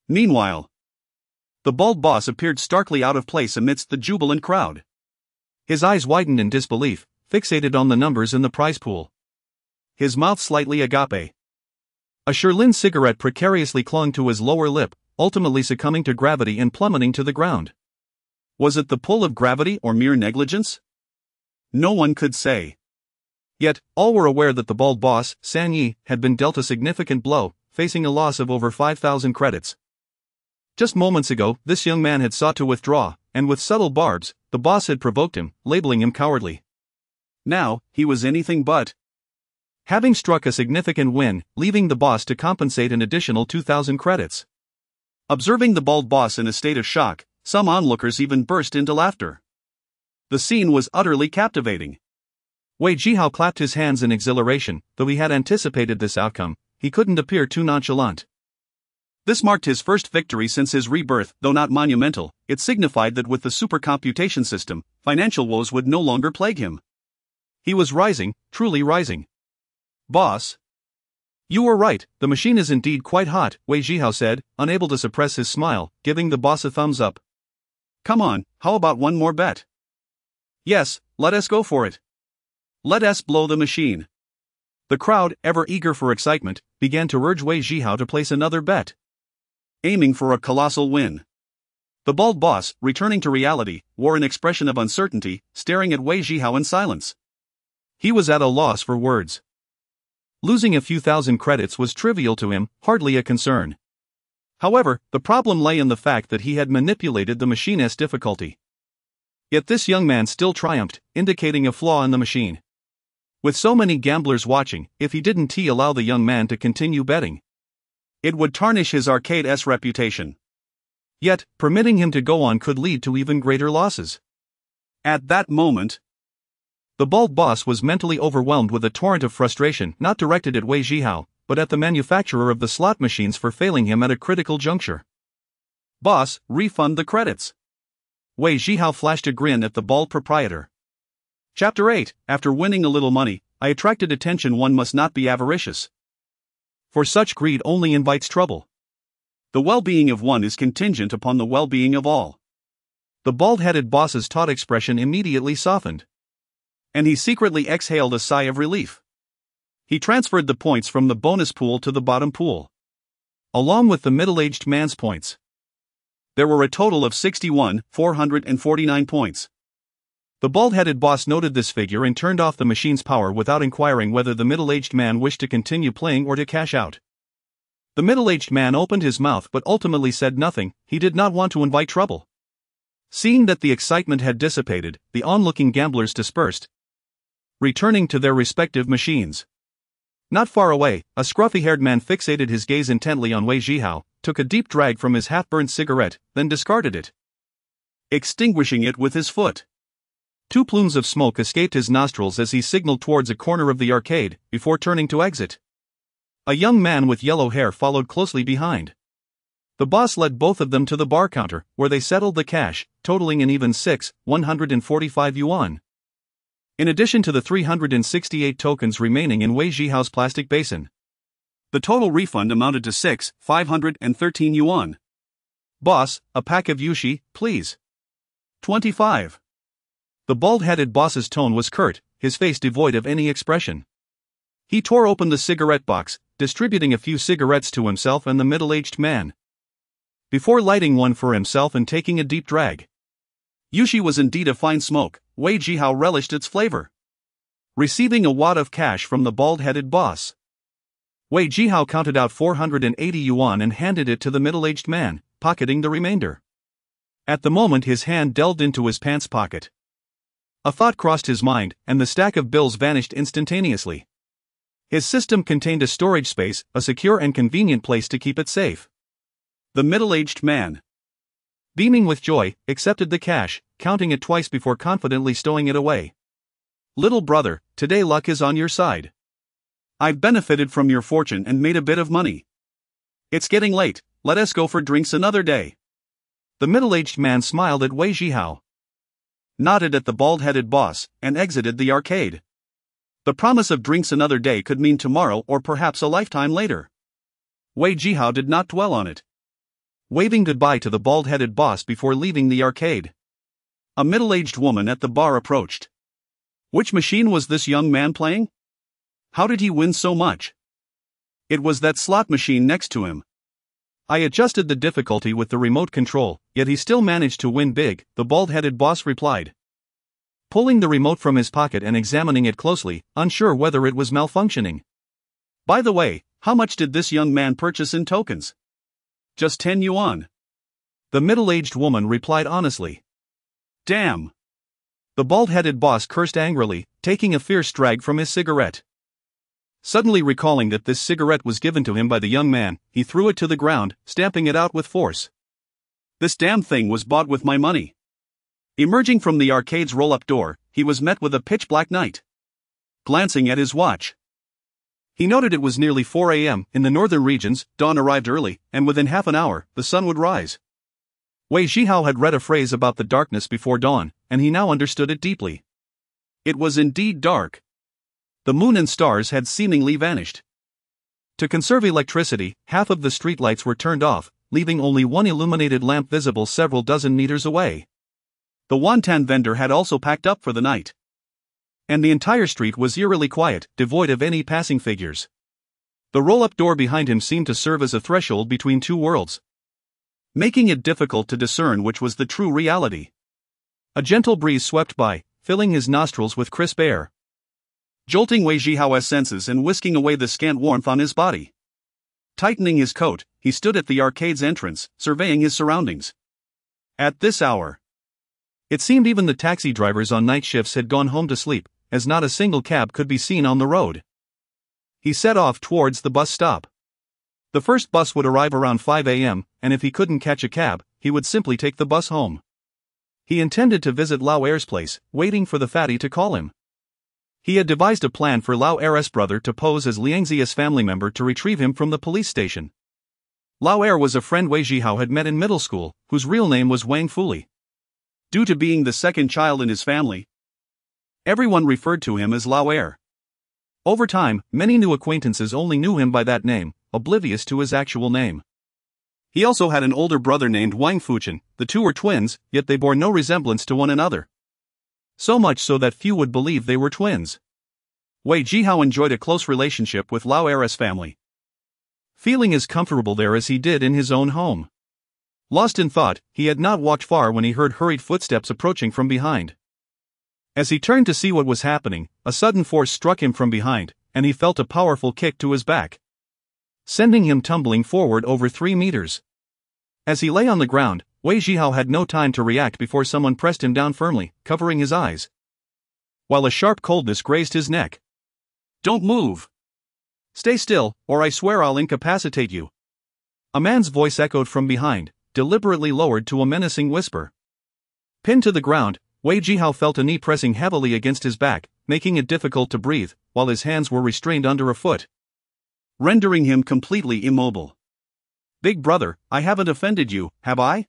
Meanwhile, the bald boss appeared starkly out of place amidst the jubilant crowd. His eyes widened in disbelief, fixated on the numbers in the prize pool. His mouth slightly agape. A Sherlin cigarette precariously clung to his lower lip, ultimately succumbing to gravity and plummeting to the ground. Was it the pull of gravity or mere negligence? No one could say. Yet, all were aware that the bald boss, San Yi, had been dealt a significant blow, facing a loss of over 5,000 credits. Just moments ago, this young man had sought to withdraw, and with subtle barbs, the boss had provoked him, labeling him cowardly. Now, he was anything but. Having struck a significant win, leaving the boss to compensate an additional 2,000 credits. Observing the bald boss in a state of shock, some onlookers even burst into laughter. The scene was utterly captivating. Wei Zhihao clapped his hands in exhilaration. Though he had anticipated this outcome, he couldn't appear too nonchalant. This marked his first victory since his rebirth. Though not monumental, it signified that with the supercomputation system, financial woes would no longer plague him. He was rising, truly rising. Boss? You were right, the machine is indeed quite hot, Wei Zhihao said, unable to suppress his smile, giving the boss a thumbs up. Come on, how about one more bet? Yes, let us go for it. Let us blow the machine. The crowd, ever eager for excitement, began to urge Wei Zhihao to place another bet, aiming for a colossal win. The bald boss, returning to reality, wore an expression of uncertainty, staring at Wei Zhihao in silence. He was at a loss for words. Losing a few thousand credits was trivial to him, hardly a concern. However, the problem lay in the fact that he had manipulated the machine's difficulty. Yet this young man still triumphed, indicating a flaw in the machine. With so many gamblers watching, if he didn't allow the young man to continue betting, it would tarnish his arcade's reputation. Yet, permitting him to go on could lead to even greater losses. At that moment, the bald boss was mentally overwhelmed with a torrent of frustration not directed at Wei Zhihao, but at the manufacturer of the slot machines for failing him at a critical juncture. "Boss, refund the credits." Wei Zhihao flashed a grin at the bald proprietor. Chapter 8. After winning a little money, I attracted attention. One must not be avaricious, for such greed only invites trouble. The well-being of one is contingent upon the well-being of all. The bald-headed boss's taut expression immediately softened, and he secretly exhaled a sigh of relief. He transferred the points from the bonus pool to the bottom pool, along with the middle-aged man's points. There were a total of 61,449 points. The bald-headed boss noted this figure and turned off the machine's power without inquiring whether the middle-aged man wished to continue playing or to cash out. The middle-aged man opened his mouth but ultimately said nothing. He did not want to invite trouble. Seeing that the excitement had dissipated, the onlooking gamblers dispersed, returning to their respective machines. Not far away, a scruffy-haired man fixated his gaze intently on Wei Zhihao, took a deep drag from his half-burned cigarette, then discarded it, extinguishing it with his foot. 2 plumes of smoke escaped his nostrils as he signaled towards a corner of the arcade, before turning to exit. A young man with yellow hair followed closely behind. The boss led both of them to the bar counter, where they settled the cash, totaling an even 6,145 yuan. In addition to the 368 tokens remaining in Wei Zhihao's plastic basin. The total refund amounted to 6,513 yuan. "Boss, a pack of yushi, please." 25. The bald-headed boss's tone was curt, his face devoid of any expression. He tore open the cigarette box, distributing a few cigarettes to himself and the middle-aged man, before lighting one for himself and taking a deep drag. Yushi was indeed a fine smoke. Wei Zhihao relished its flavor. Receiving a wad of cash from the bald-headed boss, Wei Zhihao counted out 480 yuan and handed it to the middle-aged man, pocketing the remainder. At the moment his hand delved into his pants pocket. A thought crossed his mind, and the stack of bills vanished instantaneously. His system contained a storage space, a secure and convenient place to keep it safe. The middle-aged man, beaming with joy, accepted the cash, counting it twice before confidently stowing it away. "Little brother, today luck is on your side. I've benefited from your fortune and made a bit of money. It's getting late, let us go for drinks another day." The middle-aged man smiled at Wei Zhihao, nodded at the bald-headed boss, and exited the arcade. The promise of drinks another day could mean tomorrow or perhaps a lifetime later. Wei Zhihao did not dwell on it, waving goodbye to the bald-headed boss before leaving the arcade. A middle-aged woman at the bar approached. Which machine was this young man playing? How did he win so much? It was that slot machine next to him. I adjusted the difficulty with the remote control, yet he still managed to win big, the bald-headed boss replied, pulling the remote from his pocket and examining it closely, unsure whether it was malfunctioning. "By the way, how much did this young man purchase in tokens?" "Just 10 yuan. The middle-aged woman replied honestly. "Damn." The bald-headed boss cursed angrily, taking a fierce drag from his cigarette. Suddenly recalling that this cigarette was given to him by the young man, he threw it to the ground, stamping it out with force. "This damn thing was bought with my money." Emerging from the arcade's roll-up door, he was met with a pitch-black night. Glancing at his watch, he noted it was nearly 4 a.m. In the northern regions, dawn arrived early, and within half an hour, the sun would rise. Wei Zhihao had read a phrase about the darkness before dawn, and he now understood it deeply. It was indeed dark. The moon and stars had seemingly vanished. To conserve electricity, half of the streetlights were turned off, leaving only one illuminated lamp visible several dozen meters away. The wonton vendor had also packed up for the night, and the entire street was eerily quiet, devoid of any passing figures. The roll-up door behind him seemed to serve as a threshold between two worlds, making it difficult to discern which was the true reality. A gentle breeze swept by, filling his nostrils with crisp air, jolting Wei Zhihao's senses and whisking away the scant warmth on his body. Tightening his coat, he stood at the arcade's entrance, surveying his surroundings. At this hour, it seemed even the taxi drivers on night shifts had gone home to sleep, as not a single cab could be seen on the road. He set off towards the bus stop. The first bus would arrive around 5 a.m., and if he couldn't catch a cab, he would simply take the bus home. He intended to visit Lao Air's place, waiting for the fatty to call him. He had devised a plan for Lao Er's brother to pose as Liang Zia's family member to retrieve him from the police station. Lao Er was a friend Wei Zhihao had met in middle school, whose real name was Wang Fuli. Due to being the second child in his family, everyone referred to him as Lao Er. Over time, many new acquaintances only knew him by that name, oblivious to his actual name. He also had an older brother named Wang Fuchen. The two were twins, yet they bore no resemblance to one another. So much so that few would believe they were twins. Wei Zhihao enjoyed a close relationship with Lao Er's family, feeling as comfortable there as he did in his own home. Lost in thought, he had not walked far when he heard hurried footsteps approaching from behind. As he turned to see what was happening, a sudden force struck him from behind, and he felt a powerful kick to his back, sending him tumbling forward over 3 meters. As he lay on the ground, Wei Zhihao had no time to react before someone pressed him down firmly, covering his eyes, while a sharp coldness grazed his neck. "Don't move! Stay still, or I swear I'll incapacitate you." A man's voice echoed from behind, deliberately lowered to a menacing whisper. Pinned to the ground, Wei Zhihao felt a knee pressing heavily against his back, making it difficult to breathe, while his hands were restrained under a foot, rendering him completely immobile. "Big brother, I haven't offended you, have I?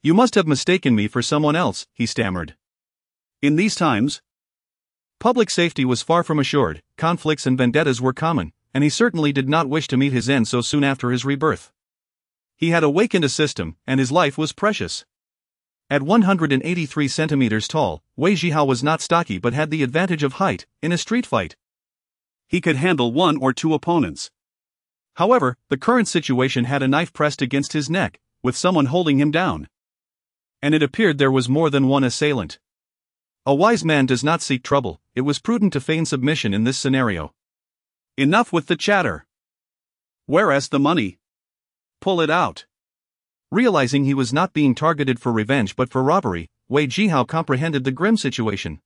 You must have mistaken me for someone else," he stammered. In these times, public safety was far from assured, conflicts and vendettas were common, and he certainly did not wish to meet his end so soon after his rebirth. He had awakened a system, and his life was precious. At 183 centimeters tall, Wei Zhihao was not stocky but had the advantage of height. In a street fight, he could handle 1 or 2 opponents. However, the current situation had a knife pressed against his neck, with someone holding him down. And it appeared there was more than one assailant. A wise man does not seek trouble. It was prudent to feign submission in this scenario. Enough with the chatter. Where's the money? Pull it out. Realizing he was not being targeted for revenge but for robbery, Wei Zhihao comprehended the grim situation.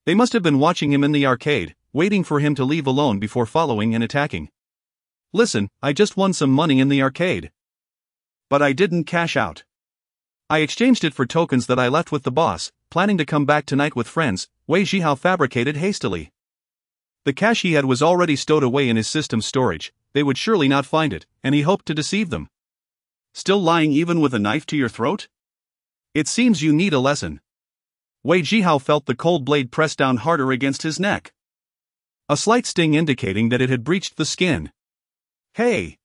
They must have been watching him in the arcade, waiting for him to leave alone before following and attacking. "Listen, I just won some money in the arcade. But I didn't cash out. I exchanged it for tokens that I left with the boss, planning to come back tonight with friends," Wei Zhihao fabricated hastily. The cash he had was already stowed away in his system's storage. They would surely not find it, and he hoped to deceive them. "Still lying even with a knife to your throat? It seems you need a lesson." Wei Zhihao felt the cold blade press down harder against his neck, a slight sting indicating that it had breached the skin. "Hey!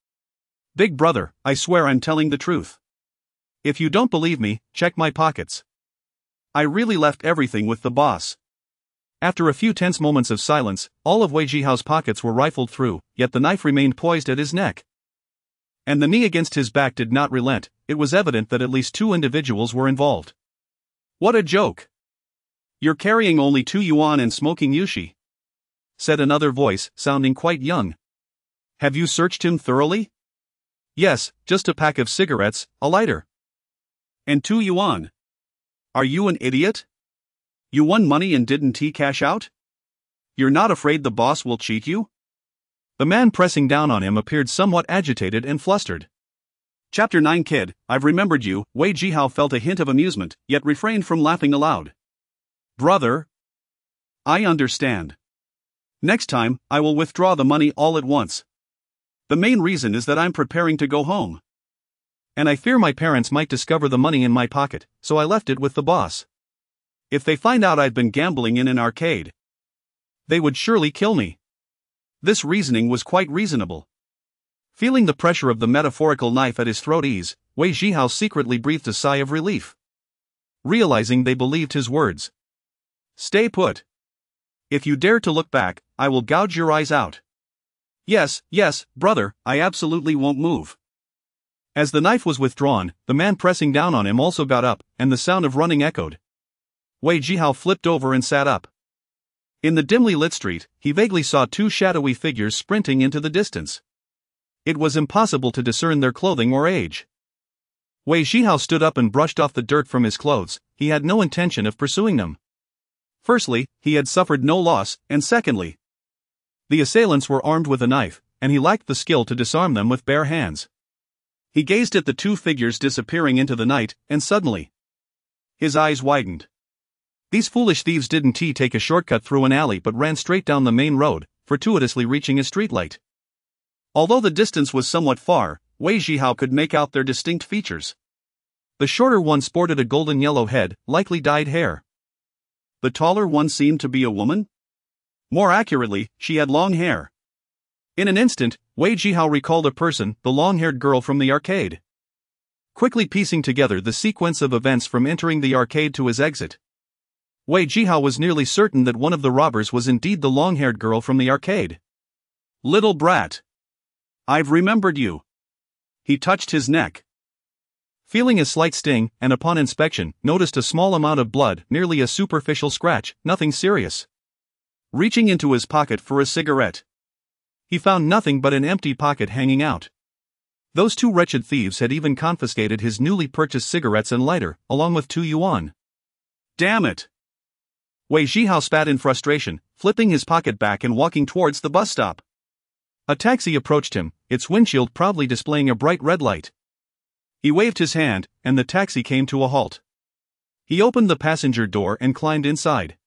Big brother, I swear I'm telling the truth. If you don't believe me, check my pockets. I really left everything with the boss." After a few tense moments of silence, all of Wei Zhihao's pockets were rifled through, yet the knife remained poised at his neck. And the knee against his back did not relent. It was evident that at least 2 individuals were involved. "What a joke! You're carrying only 2 yuan and smoking yushi," said another voice, sounding quite young. "Have you searched him thoroughly?" "Yes, just a pack of cigarettes, a lighter. And 2 yuan. Are you an idiot? You won money and didn't cash out? You're not afraid the boss will cheat you?" The man pressing down on him appeared somewhat agitated and flustered. Chapter 9 Kid, I've remembered you. Wei Zhihao felt a hint of amusement, yet refrained from laughing aloud. "Brother, I understand. Next time, I will withdraw the money all at once. The main reason is that I'm preparing to go home. And I fear my parents might discover the money in my pocket, so I left it with the boss. If they find out I've been gambling in an arcade, they would surely kill me." This reasoning was quite reasonable. Feeling the pressure of the metaphorical knife at his throat ease, Wei Zhihao secretly breathed a sigh of relief, realizing they believed his words. "Stay put. If you dare to look back, I will gouge your eyes out." Yes, brother, I absolutely won't move." As the knife was withdrawn, the man pressing down on him also got up, and the sound of running echoed. Wei Zhihao flipped over and sat up. In the dimly lit street, he vaguely saw 2 shadowy figures sprinting into the distance. It was impossible to discern their clothing or age. Wei Zhihao stood up and brushed off the dirt from his clothes. He had no intention of pursuing them. Firstly, he had suffered no loss, and secondly, the assailants were armed with a knife, and he lacked the skill to disarm them with bare hands. He gazed at the 2 figures disappearing into the night, and suddenly, his eyes widened. These foolish thieves didn't take a shortcut through an alley but ran straight down the main road, fortuitously reaching a streetlight. Although the distance was somewhat far, Wei Zhihao could make out their distinct features. The shorter one sported a golden yellow head, likely dyed hair. The taller one seemed to be a woman? More accurately, she had long hair. In an instant, Wei Zhihao recalled a person, the long-haired girl from the arcade. Quickly piecing together the sequence of events from entering the arcade to his exit, Wei Zhihao was nearly certain that one of the robbers was indeed the long-haired girl from the arcade. Little brat. I've remembered you. He touched his neck. Feeling a slight sting, and upon inspection, noticed a small amount of blood, merely a superficial scratch, nothing serious. Reaching into his pocket for a cigarette, he found nothing but an empty pocket hanging out. Those two wretched thieves had even confiscated his newly purchased cigarettes and lighter, along with 2 yuan. Damn it! Wei Zhihao spat in frustration, flipping his pocket back and walking towards the bus stop. A taxi approached him, its windshield proudly displaying a bright red light. He waved his hand, and the taxi came to a halt. He opened the passenger door and climbed inside.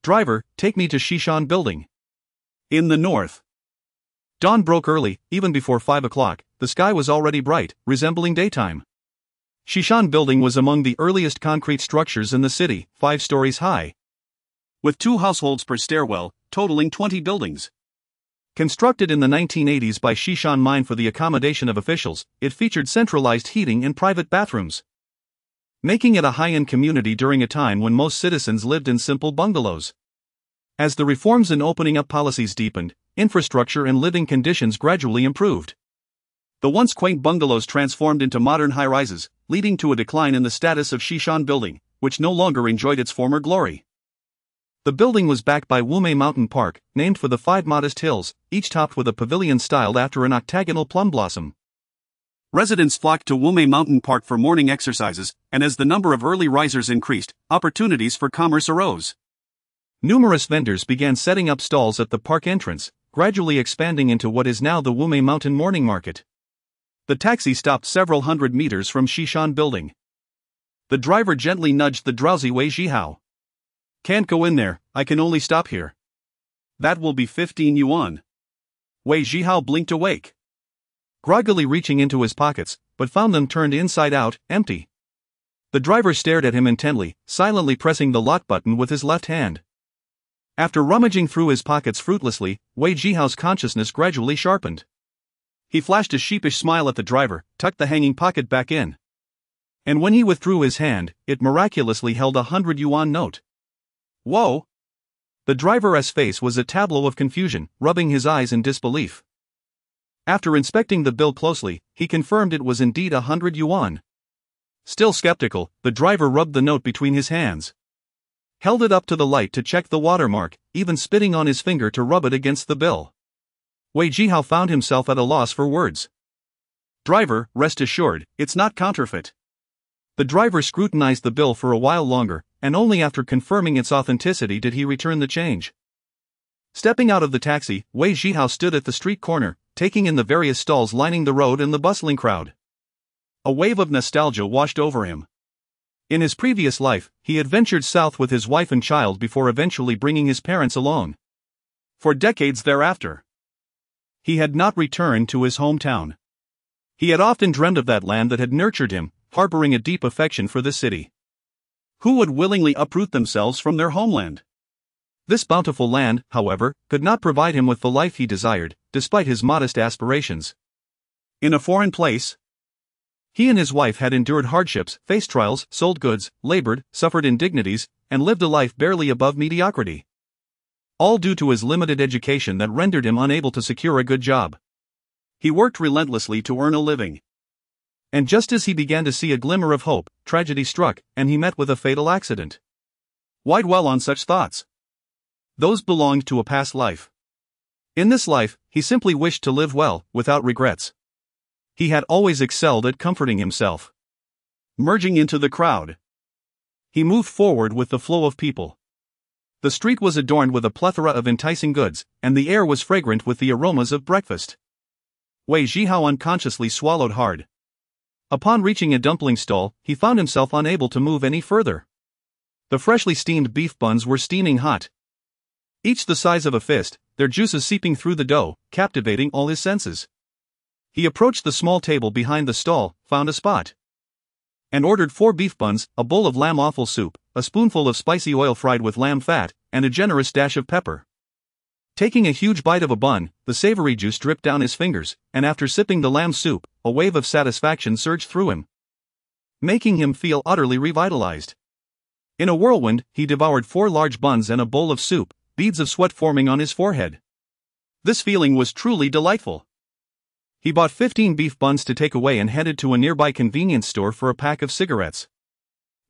Driver, take me to Shishan Building. In the north. Dawn broke early, even before 5 o'clock, the sky was already bright, resembling daytime. Shishan Building was among the earliest concrete structures in the city, 5 stories high. With 2 households per stairwell, totaling 20 buildings. Constructed in the 1980s by Shishan Mine for the accommodation of officials, it featured centralized heating and private bathrooms, making it a high-end community during a time when most citizens lived in simple bungalows. As the reforms and opening up policies deepened, infrastructure and living conditions gradually improved. The once quaint bungalows transformed into modern high-rises, leading to a decline in the status of Shishan Building, which no longer enjoyed its former glory. The building was backed by Wumei Mountain Park, named for the 5 modest hills, each topped with a pavilion styled after an octagonal plum blossom. Residents flocked to Wumei Mountain Park for morning exercises, and as the number of early risers increased, opportunities for commerce arose. Numerous vendors began setting up stalls at the park entrance, gradually expanding into what is now the Wumei Mountain Morning Market. The taxi stopped several hundred meters from Shishan Building. The driver gently nudged the drowsy Wei Zhihao. Can't go in there, I can only stop here. That will be 15 yuan. Wei Zhihao blinked awake, groggily reaching into his pockets, but found them turned inside out, empty. The driver stared at him intently, silently pressing the lot button with his left hand. After rummaging through his pockets fruitlessly, Wei Zhihao's consciousness gradually sharpened. He flashed a sheepish smile at the driver, tucked the hanging pocket back in. And when he withdrew his hand, it miraculously held a 100 yuan note. Whoa! The driver's face was a tableau of confusion, rubbing his eyes in disbelief. After inspecting the bill closely, he confirmed it was indeed 100 yuan. Still skeptical, the driver rubbed the note between his hands, held it up to the light to check the watermark, even spitting on his finger to rub it against the bill. Wei Zhihao found himself at a loss for words. Driver, rest assured, it's not counterfeit. The driver scrutinized the bill for a while longer, and only after confirming its authenticity did he return the change. Stepping out of the taxi, Wei Zhihao stood at the street corner, taking in the various stalls lining the road and the bustling crowd. A wave of nostalgia washed over him. In his previous life, he had ventured south with his wife and child before eventually bringing his parents along. For decades thereafter, he had not returned to his hometown. He had often dreamed of that land that had nurtured him, harboring a deep affection for the city. Who would willingly uproot themselves from their homeland? This bountiful land, however, could not provide him with the life he desired, despite his modest aspirations. In a foreign place, he and his wife had endured hardships, faced trials, sold goods, labored, suffered indignities, and lived a life barely above mediocrity. All due to his limited education that rendered him unable to secure a good job. He worked relentlessly to earn a living. And just as he began to see a glimmer of hope, tragedy struck, and he met with a fatal accident. Why dwell on such thoughts? Those belonged to a past life. In this life, he simply wished to live well, without regrets. He had always excelled at comforting himself. Merging into the crowd, he moved forward with the flow of people. The street was adorned with a plethora of enticing goods, and the air was fragrant with the aromas of breakfast. Wei Zhihao unconsciously swallowed hard. Upon reaching a dumpling stall, he found himself unable to move any further. The freshly steamed beef buns were steaming hot. Each the size of a fist, their juices seeping through the dough, captivating all his senses. He approached the small table behind the stall, found a spot, and ordered 4 beef buns, a bowl of lamb offal soup, a spoonful of spicy oil fried with lamb fat, and a generous dash of pepper. Taking a huge bite of a bun, the savory juice dripped down his fingers, and after sipping the lamb soup, a wave of satisfaction surged through him, making him feel utterly revitalized. In a whirlwind, he devoured 4 large buns and a bowl of soup, beads of sweat forming on his forehead. This feeling was truly delightful. He bought 15 beef buns to take away and headed to a nearby convenience store for a pack of cigarettes.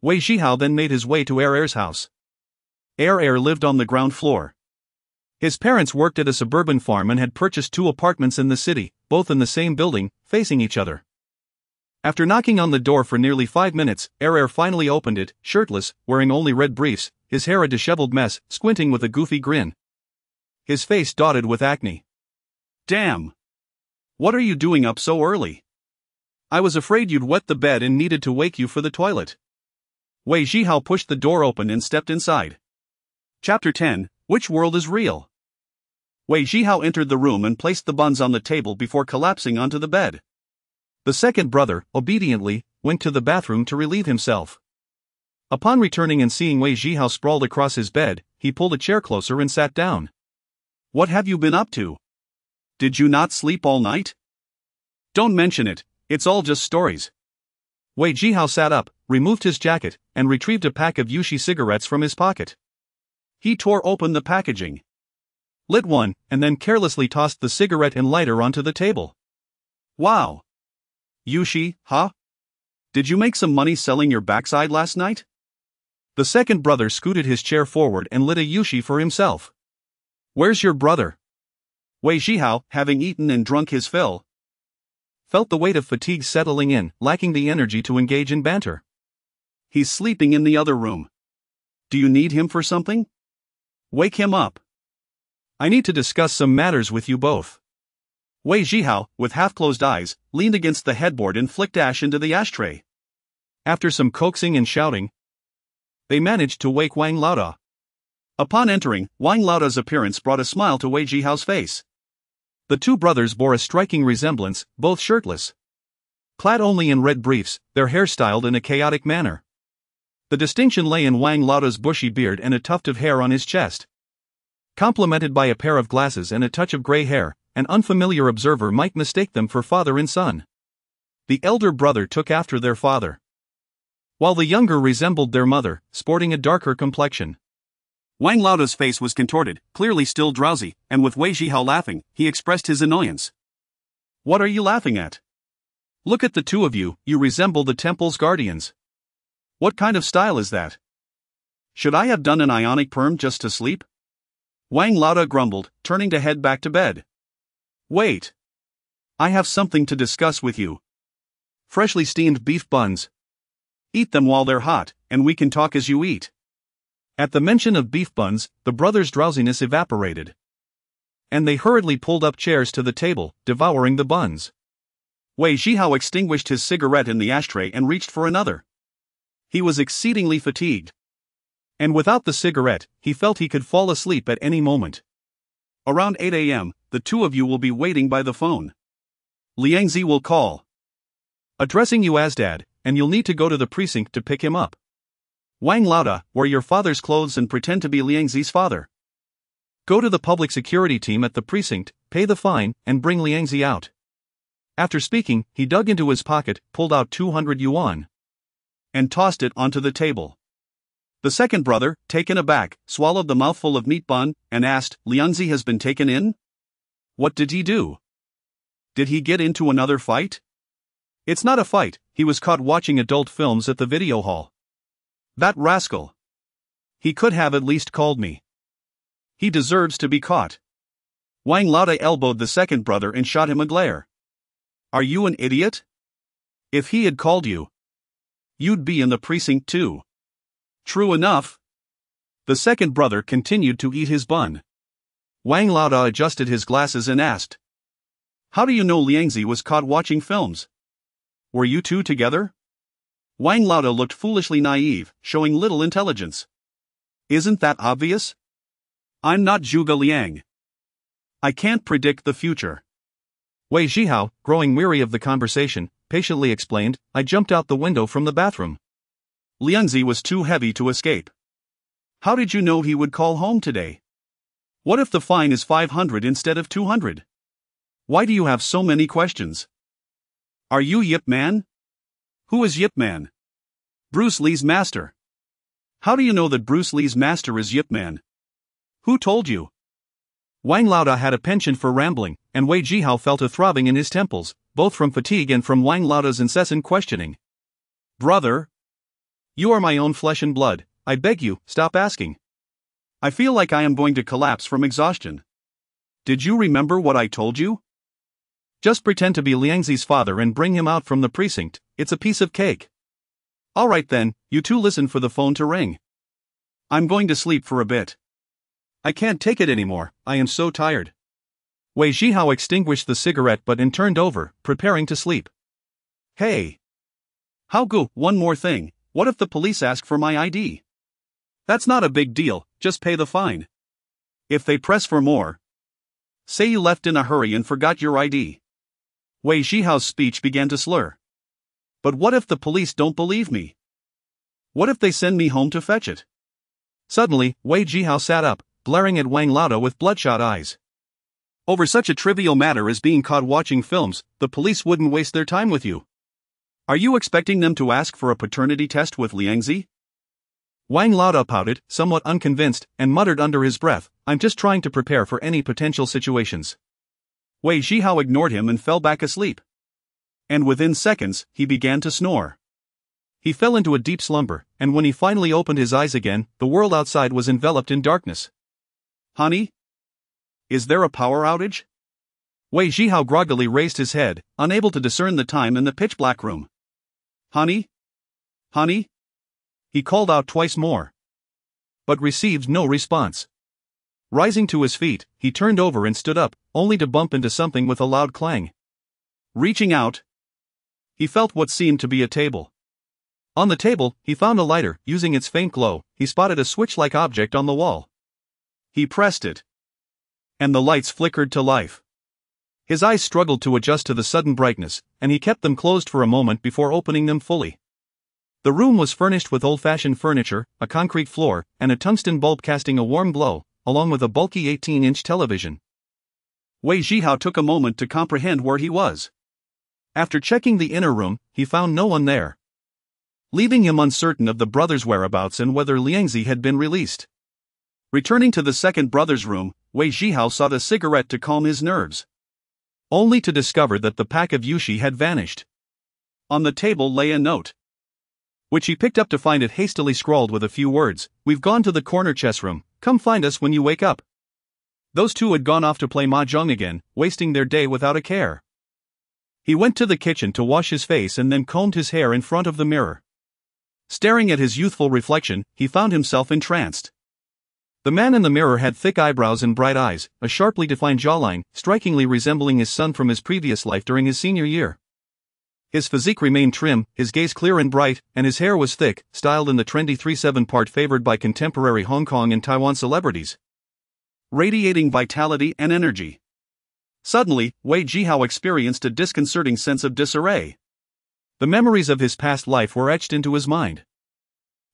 Wei Zhihao then made his way to Er's house. Er lived on the ground floor. His parents worked at a suburban farm and had purchased 2 apartments in the city, both in the same building, facing each other. After knocking on the door for nearly 5 minutes, Er finally opened it, shirtless, wearing only red briefs, his hair a disheveled mess, squinting with a goofy grin. His face dotted with acne. "Damn! What are you doing up so early? I was afraid you'd wet the bed and needed to wake you for the toilet." Wei Zhihao pushed the door open and stepped inside. Chapter 10, Which World is Real? Wei Zhihao entered the room and placed the buns on the table before collapsing onto the bed. The second brother, obediently, went to the bathroom to relieve himself. Upon returning and seeing Wei Zhihao sprawled across his bed, he pulled a chair closer and sat down. "What have you been up to? Did you not sleep all night?" "Don't mention it, it's all just stories." Wei Zhihao sat up, removed his jacket, and retrieved a pack of Yushi cigarettes from his pocket. He tore open the packaging, lit one, and then carelessly tossed the cigarette and lighter onto the table. "Wow! Yushi, huh? Did you make some money selling your backside last night?" The second brother scooted his chair forward and lit a Yushi for himself. "Where's your brother?" Wei Zhihao, having eaten and drunk his fill, felt the weight of fatigue settling in, lacking the energy to engage in banter. "He's sleeping in the other room. Do you need him for something? Wake him up. I need to discuss some matters with you both." Wei Zhihao, with half-closed eyes, leaned against the headboard and flicked ash into the ashtray. After some coaxing and shouting, they managed to wake Wang Laoda. Upon entering, Wang Laoda's appearance brought a smile to Wei Zhihao's face. The 2 brothers bore a striking resemblance, both shirtless. Clad only in red briefs, their hair styled in a chaotic manner. The distinction lay in Wang Laoda's bushy beard and a tuft of hair on his chest. Complemented by a pair of glasses and a touch of gray hair, an unfamiliar observer might mistake them for father and son. The elder brother took after their father, while the younger resembled their mother, sporting a darker complexion. Wang Laoda's face was contorted, clearly still drowsy, and with Wei Zhihao laughing, he expressed his annoyance. "What are you laughing at? Look at the 2 of you, you resemble the temple's guardians. What kind of style is that? Should I have done an ionic perm just to sleep?" Wang Laoda grumbled, turning to head back to bed. "Wait. I have something to discuss with you. Freshly steamed beef buns. Eat them while they're hot, and we can talk as you eat." At the mention of beef buns, the brothers' drowsiness evaporated, and they hurriedly pulled up chairs to the table, devouring the buns. Wei Zhihao extinguished his cigarette in the ashtray and reached for another. He was exceedingly fatigued, and without the cigarette, he felt he could fall asleep at any moment. "Around 8 a.m., the 2 of you will be waiting by the phone. Liangzi will call, addressing you as Dad, and you'll need to go to the precinct to pick him up. Wang Laoda, wear your father's clothes and pretend to be Liangzi's father. Go to the public security team at the precinct, pay the fine, and bring Liangzi out." After speaking, he dug into his pocket, pulled out 200 yuan, and tossed it onto the table. The second brother, taken aback, swallowed the mouthful of meat bun, and asked, "Liangzi has been taken in? What did he do? Did he get into another fight?" "It's not a fight, he was caught watching adult films at the video hall. That rascal. He could have at least called me. He deserves to be caught." Wang Laoda elbowed the second brother and shot him a glare. "Are you an idiot? If he had called you, you'd be in the precinct too." "True enough." The second brother continued to eat his bun. Wang Laoda adjusted his glasses and asked, "How do you know Liangzi was caught watching films? Were you 2 together?" Wang Laoda looked foolishly naive, showing little intelligence. Isn't that obvious? I'm not Zhuge Liang. I can't predict the future. Wei Zhihao, growing weary of the conversation, patiently explained, I jumped out the window from the bathroom. Liangzi was too heavy to escape. How did you know he would call home today? What if the fine is 500 instead of 200? Why do you have so many questions? Are you Yip Man? Who is Yip Man? Bruce Lee's master. How do you know that Bruce Lee's master is Yip Man? Who told you? Wang Laoda had a penchant for rambling, and Wei Zhihao felt a throbbing in his temples, both from fatigue and from Wang Laoda's incessant questioning. Brother! You are my own flesh and blood, I beg you, stop asking. I feel like I am going to collapse from exhaustion. Did you remember what I told you? Just pretend to be Liangzi's father and bring him out from the precinct, it's a piece of cake. Alright then, you two listen for the phone to ring. I'm going to sleep for a bit. I can't take it anymore, I am so tired. Wei Zhihao extinguished the cigarette butt and turned over, preparing to sleep. Hey! One more thing, what if the police ask for my ID? That's not a big deal, just pay the fine. If they press for more, say you left in a hurry and forgot your ID. Wei Zhihao's speech began to slur. But what if the police don't believe me? What if they send me home to fetch it? Suddenly, Wei Zhihao sat up, glaring at Wang Laoda with bloodshot eyes. Over such a trivial matter as being caught watching films, the police wouldn't waste their time with you. Are you expecting them to ask for a paternity test with Liangzi? Wang Laoda pouted, somewhat unconvinced, and muttered under his breath, I'm just trying to prepare for any potential situations. Wei Zhihao ignored him and fell back asleep. And within seconds, he began to snore. He fell into a deep slumber, and when he finally opened his eyes again, the world outside was enveloped in darkness. Honey? Is there a power outage? Wei Zhihao groggily raised his head, unable to discern the time in the pitch-black room. Honey? Honey? He called out twice more. But received no response. Rising to his feet, he turned over and stood up, only to bump into something with a loud clang. Reaching out, he felt what seemed to be a table. On the table, he found a lighter. Using its faint glow, he spotted a switch-like object on the wall. He pressed it, and the lights flickered to life. His eyes struggled to adjust to the sudden brightness, and he kept them closed for a moment before opening them fully. The room was furnished with old-fashioned furniture, a concrete floor, and a tungsten bulb casting a warm glow, along with a bulky 18-inch television. Wei Zhihao took a moment to comprehend where he was. After checking the inner room, he found no one there, leaving him uncertain of the brothers' whereabouts and whether Liangzi had been released. Returning to the second brother's room, Wei Zhihao sought a cigarette to calm his nerves, only to discover that the pack of yushi had vanished. On the table lay a note, which he picked up to find it hastily scrawled with a few words, We've gone to the corner chess room, come find us when you wake up. Those two had gone off to play mahjong again, wasting their day without a care. He went to the kitchen to wash his face and then combed his hair in front of the mirror. Staring at his youthful reflection, he found himself entranced. The man in the mirror had thick eyebrows and bright eyes, a sharply defined jawline, strikingly resembling his son from his previous life during his senior year. His physique remained trim, his gaze clear and bright, and his hair was thick, styled in the trendy 3/7 part favored by contemporary Hong Kong and Taiwan celebrities, radiating vitality and energy. Suddenly, Wei Zhihao experienced a disconcerting sense of disarray. The memories of his past life were etched into his mind,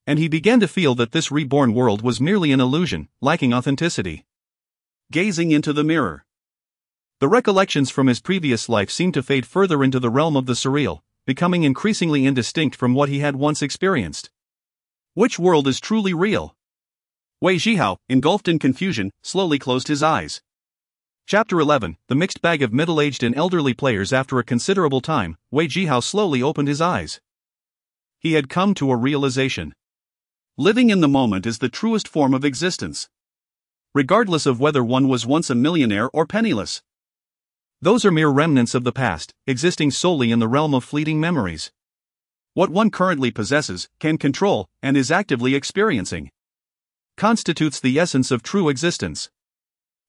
and he began to feel that this reborn world was merely an illusion, lacking authenticity. Gazing into the mirror, the recollections from his previous life seemed to fade further into the realm of the surreal, becoming increasingly indistinct from what he had once experienced. Which world is truly real? Wei Zhihao, engulfed in confusion, slowly closed his eyes. Chapter 11, The Mixed Bag of Middle-Aged and Elderly Players. After a considerable time, Wei Zhihao slowly opened his eyes. He had come to a realization. Living in the moment is the truest form of existence, regardless of whether one was once a millionaire or penniless. Those are mere remnants of the past, existing solely in the realm of fleeting memories. What one currently possesses, can control, and is actively experiencing, constitutes the essence of true existence.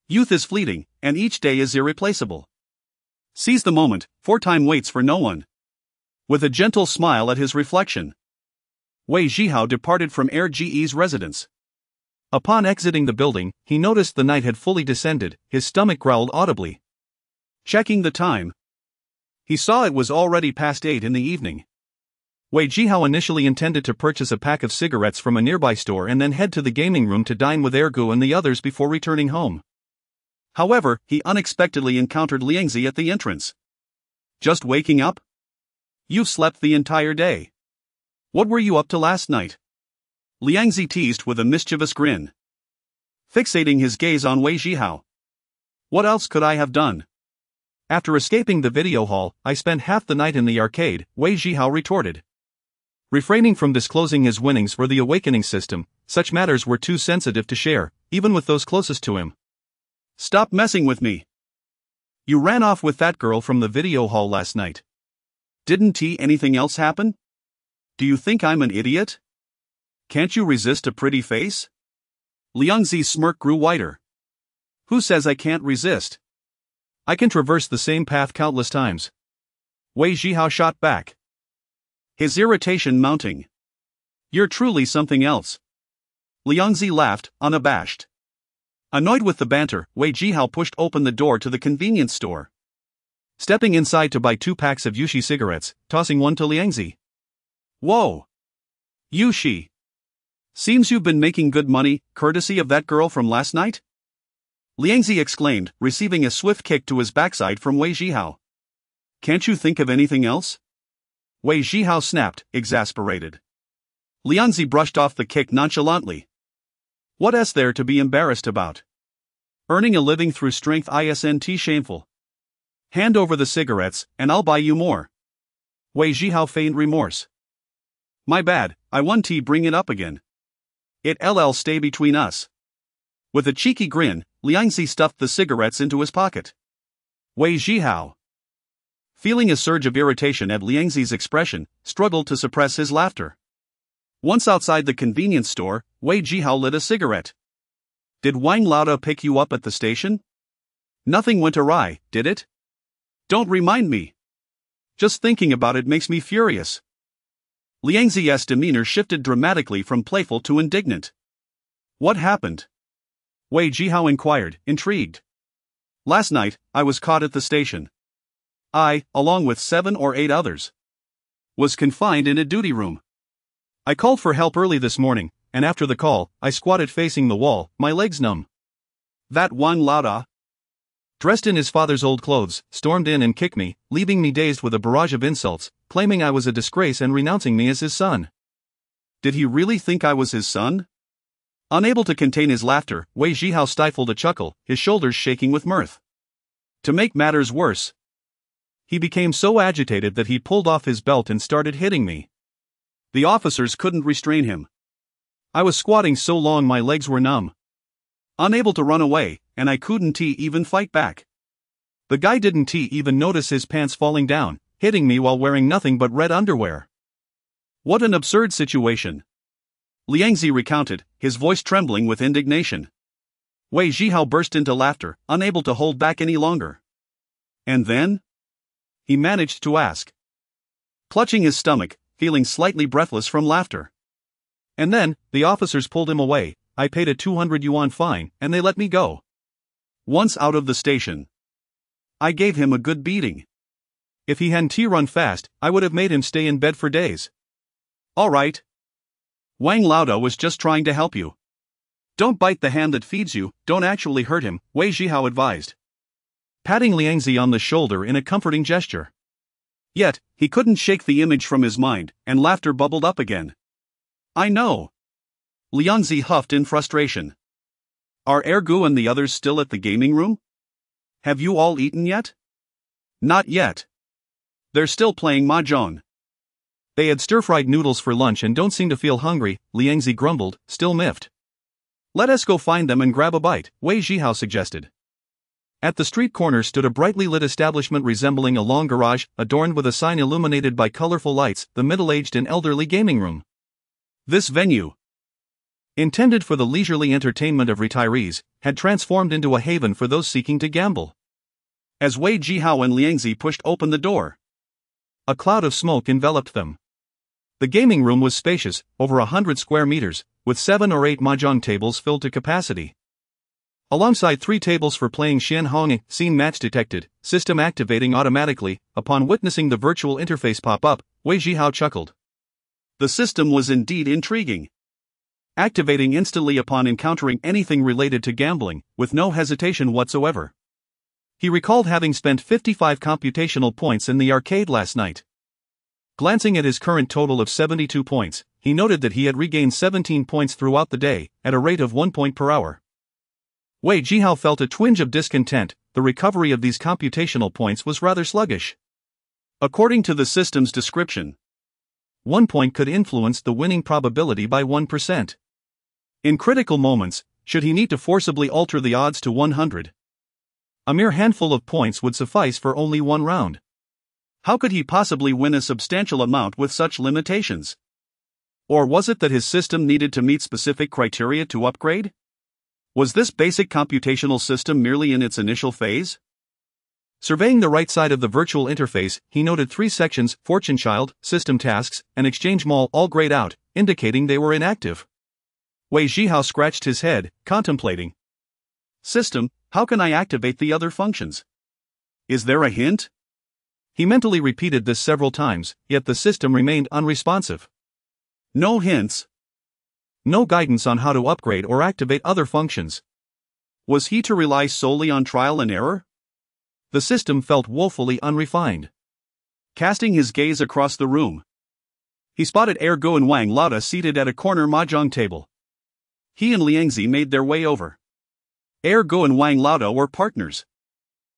Youth is fleeting, and each day is irreplaceable. Seize the moment, for time waits for no one. With a gentle smile at his reflection, Wei Zhihao departed from RGE's residence. Upon exiting the building, he noticed the night had fully descended, his stomach growled audibly. Checking the time, he saw it was already past 8 in the evening. Wei Zhihao initially intended to purchase a pack of cigarettes from a nearby store and then head to the gaming room to dine with Ergu and the others before returning home. However, he unexpectedly encountered Liangzi at the entrance. Just waking up? You've slept the entire day. What were you up to last night? Liangzi teased with a mischievous grin, fixating his gaze on Wei Zhihao. What else could I have done? After escaping the video hall, I spent half the night in the arcade, Wei Zhihao retorted. Refraining from disclosing his winnings for the awakening system, such matters were too sensitive to share, even with those closest to him. Stop messing with me. You ran off with that girl from the video hall last night. Didn't anything else happen? Do you think I'm an idiot? Can't you resist a pretty face? Liangzi's smirk grew wider. Who says I can't resist? I can traverse the same path countless times. Wei Zhihao shot back, his irritation mounting. You're truly something else. Liangzi laughed, unabashed. Annoyed with the banter, Wei Zhihao pushed open the door to the convenience store, stepping inside to buy 2 packs of Yushi cigarettes, tossing one to Liangzi. Whoa! Yushi! Seems you've been making good money, courtesy of that girl from last night? Liangzi exclaimed, receiving a swift kick to his backside from Wei Zhihao. Can't you think of anything else? Wei Zhihao snapped, exasperated. Liangzi brushed off the kick nonchalantly. What is there to be embarrassed about? Earning a living through strength isn't shameful. Hand over the cigarettes, and I'll buy you more. Wei Zhihao feigned remorse. My bad, I won't bring it up again. It'll stay between us. With a cheeky grin, Liangzi stuffed the cigarettes into his pocket. Wei Zhihao, feeling a surge of irritation at Liangzi's expression, struggled to suppress his laughter. Once outside the convenience store, Wei Zhihao lit a cigarette. Did Wang Lauda pick you up at the station? Nothing went awry, did it? Don't remind me. Just thinking about it makes me furious. Liangzi's demeanor shifted dramatically from playful to indignant. What happened? Wei Zhihao inquired, intrigued. Last night, I was caught at the station. I, along with 7 or 8 others, was confined in a duty room. I called for help early this morning, and after the call, I squatted facing the wall, my legs numb. That Wang Lauda, dressed in his father's old clothes, stormed in and kicked me, leaving me dazed with a barrage of insults, claiming I was a disgrace and renouncing me as his son. Did he really think I was his son? Unable to contain his laughter, Wei Zhihao stifled a chuckle, his shoulders shaking with mirth. To make matters worse, he became so agitated that he pulled off his belt and started hitting me. The officers couldn't restrain him. I was squatting so long my legs were numb, unable to run away, and I couldn't even fight back. The guy didn't even notice his pants falling down, hitting me while wearing nothing but red underwear. What an absurd situation. Liangzi recounted, his voice trembling with indignation. Wei Zhihao burst into laughter, unable to hold back any longer. And then? He managed to ask, clutching his stomach, feeling slightly breathless from laughter. And then, the officers pulled him away. I paid a 200 yuan fine, and they let me go. Once out of the station, I gave him a good beating. If he hadn't run fast, I would have made him stay in bed for days. All right. Wang Lauda was just trying to help you. Don't bite the hand that feeds you, don't actually hurt him, Wei Zhihao advised, patting Liangzi on the shoulder in a comforting gesture. Yet, he couldn't shake the image from his mind, and laughter bubbled up again. I know. Liangzi huffed in frustration. Are Ergu and the others still at the gaming room? Have you all eaten yet? Not yet. They're still playing mahjong. They had stir-fried noodles for lunch and don't seem to feel hungry, Liangzi grumbled, still miffed. Let us go find them and grab a bite, Wei Zhihao suggested. At the street corner stood a brightly lit establishment resembling a long garage, adorned with a sign illuminated by colorful lights, the middle-aged and elderly gaming room. This venue, intended for the leisurely entertainment of retirees, had transformed into a haven for those seeking to gamble. As Wei Zhihao and Liangzi pushed open the door, a cloud of smoke enveloped them. The gaming room was spacious, over 100 square meters, with 7 or 8 mahjong tables filled to capacity. Alongside 3 tables for playing Xian Hong, scene match detected, system activating automatically. Upon witnessing the virtual interface pop up, Wei Zhihao chuckled. The system was indeed intriguing. Activating instantly upon encountering anything related to gambling, with no hesitation whatsoever. He recalled having spent 55 computational points in the arcade last night. Glancing at his current total of 72 points, he noted that he had regained 17 points throughout the day, at a rate of 1 point per hour. Wei Zhihao felt a twinge of discontent. The recovery of these computational points was rather sluggish. According to the system's description, 1 point could influence the winning probability by 1%. In critical moments, should he need to forcibly alter the odds to 100, a mere handful of points would suffice for only 1 round. How could he possibly win a substantial amount with such limitations? Or was it that his system needed to meet specific criteria to upgrade? Was this basic computational system merely in its initial phase? Surveying the right side of the virtual interface, he noted 3 sections: Fortune Child, System Tasks, and Exchange Mall, all grayed out, indicating they were inactive. Wei Zhihao scratched his head, contemplating. System, how can I activate the other functions? Is there a hint? He mentally repeated this several times, yet the system remained unresponsive. No hints. No guidance on how to upgrade or activate other functions. Was he to rely solely on trial and error? The system felt woefully unrefined. Casting his gaze across the room, he spotted Ergo and Wang Lauda seated at a corner mahjong table. He and Liangzi made their way over. Ergo and Wang Lauda were partners,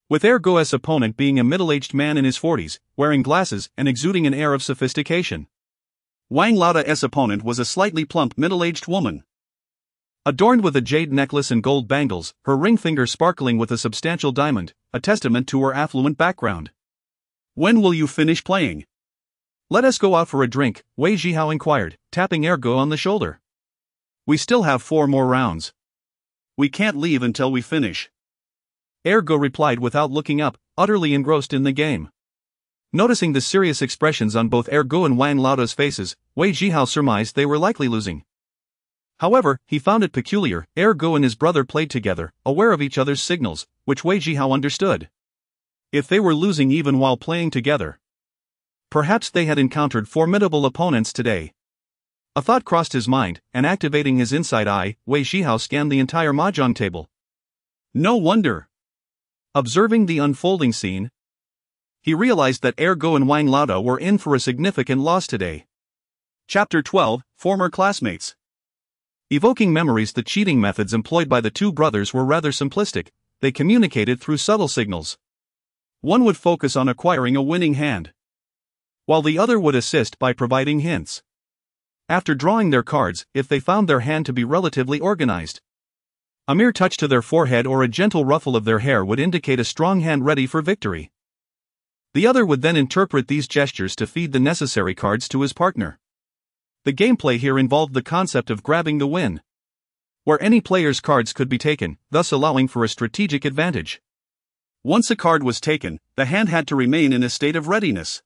with Ergo's opponent being a middle-aged man in his 40s, wearing glasses and exuding an air of sophistication. Wang Lauda's opponent was a slightly plump middle-aged woman, adorned with a jade necklace and gold bangles, her ring finger sparkling with a substantial diamond, a testament to her affluent background. When will you finish playing? Let us go out for a drink, Wei Zhihao inquired, tapping Ergo on the shoulder. We still have 4 more rounds. We can't leave until we finish. Ergo replied without looking up, utterly engrossed in the game. Noticing the serious expressions on both Ergo and Wang Lauda's faces, Wei Zhihao surmised they were likely losing. However, he found it peculiar. Ergo and his brother played together, aware of each other's signals, which Wei Zhihao understood. If they were losing even while playing together, perhaps they had encountered formidable opponents today. A thought crossed his mind, and activating his inside eye, Wei Zhihao scanned the entire mahjong table. No wonder. Observing the unfolding scene, he realized that Ergo and Wang Lauda were in for a significant loss today. Chapter 12, Former Classmates. Evoking memories. The cheating methods employed by the 2 brothers were rather simplistic. They communicated through subtle signals. One would focus on acquiring a winning hand, while the other would assist by providing hints. After drawing their cards, if they found their hand to be relatively organized, a mere touch to their forehead or a gentle ruffle of their hair would indicate a strong hand ready for victory. The other would then interpret these gestures to feed the necessary cards to his partner. The gameplay here involved the concept of grabbing the win, where any player's cards could be taken, thus allowing for a strategic advantage. Once a card was taken, the hand had to remain in a state of readiness,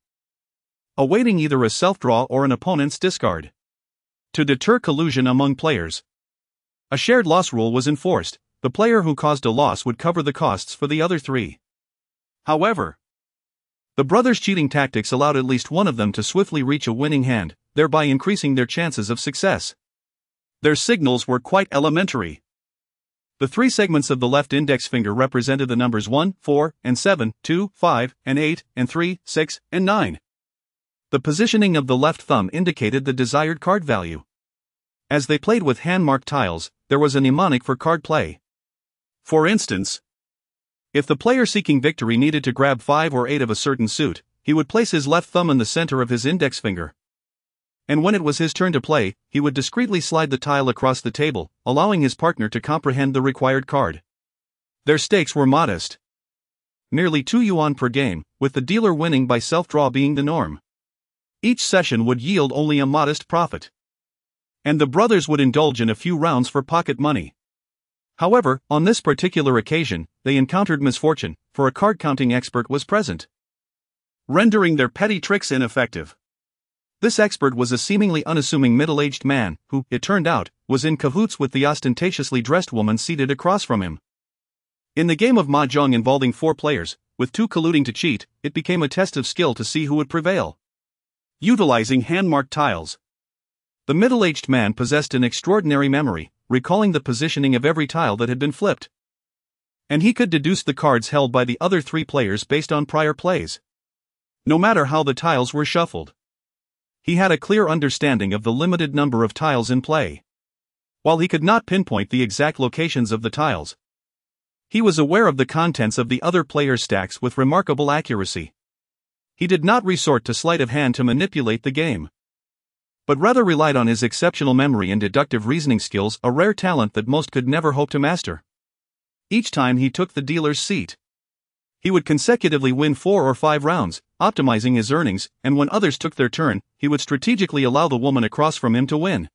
awaiting either a self-draw or an opponent's discard. To deter collusion among players, a shared loss rule was enforced. The player who caused a loss would cover the costs for the other 3. However, the brothers' cheating tactics allowed at least one of them to swiftly reach a winning hand, thereby increasing their chances of success. Their signals were quite elementary. The 3 segments of the left index finger represented the numbers 1, 4, and 7, 2, 5, and 8, and 3, 6, and 9. The positioning of the left thumb indicated the desired card value. As they played with hand-marked tiles, there was a mnemonic for card play. For instance, if the player seeking victory needed to grab 5 or 8 of a certain suit, he would place his left thumb in the center of his index finger. And when it was his turn to play, he would discreetly slide the tile across the table, allowing his partner to comprehend the required card. Their stakes were modest. Merely 2 yuan per game, with the dealer winning by self-draw being the norm. Each session would yield only a modest profit, and the brothers would indulge in a few rounds for pocket money. However, on this particular occasion, they encountered misfortune, for a card-counting expert was present, rendering their petty tricks ineffective. This expert was a seemingly unassuming middle-aged man who, it turned out, was in cahoots with the ostentatiously dressed woman seated across from him. In the game of mahjong involving 4 players, with 2 colluding to cheat, it became a test of skill to see who would prevail. Utilizing hand-marked tiles. The middle-aged man possessed an extraordinary memory, recalling the positioning of every tile that had been flipped. And he could deduce the cards held by the other 3 players based on prior plays. No matter how the tiles were shuffled. He had a clear understanding of the limited number of tiles in play. While he could not pinpoint the exact locations of the tiles, he was aware of the contents of the other players' stacks with remarkable accuracy. He did not resort to sleight of hand to manipulate the game, but rather relied on his exceptional memory and deductive reasoning skills, a rare talent that most could never hope to master. Each time he took the dealer's seat, he would consecutively win 4 or 5 rounds, optimizing his earnings, and when others took their turn, he would strategically allow the woman across from him to win,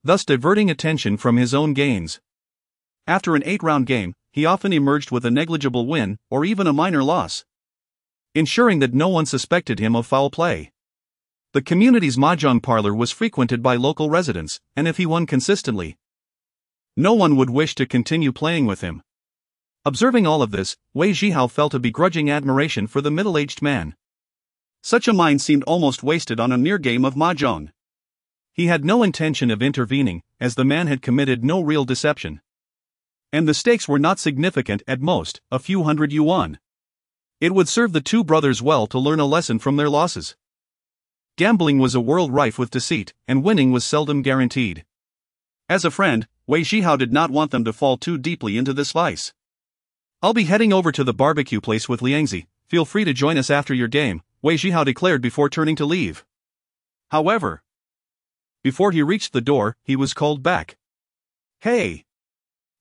thus diverting attention from his own gains. After an 8-round game, he often emerged with a negligible win, or even a minor loss, ensuring that no one suspected him of foul play. The community's mahjong parlor was frequented by local residents, and if he won consistently, no one would wish to continue playing with him. Observing all of this, Wei Zhihao felt a begrudging admiration for the middle-aged man. Such a mind seemed almost wasted on a mere game of mahjong. He had no intention of intervening, as the man had committed no real deception. And the stakes were not significant, at most, a few hundred yuan. It would serve the 2 brothers well to learn a lesson from their losses. Gambling was a world rife with deceit, and winning was seldom guaranteed. As a friend, Wei Zhihao did not want them to fall too deeply into this vice. "I'll be heading over to the barbecue place with Liangzi, feel free to join us after your game," Wei Zhihao declared before turning to leave. However, before he reached the door, he was called back. "Hey!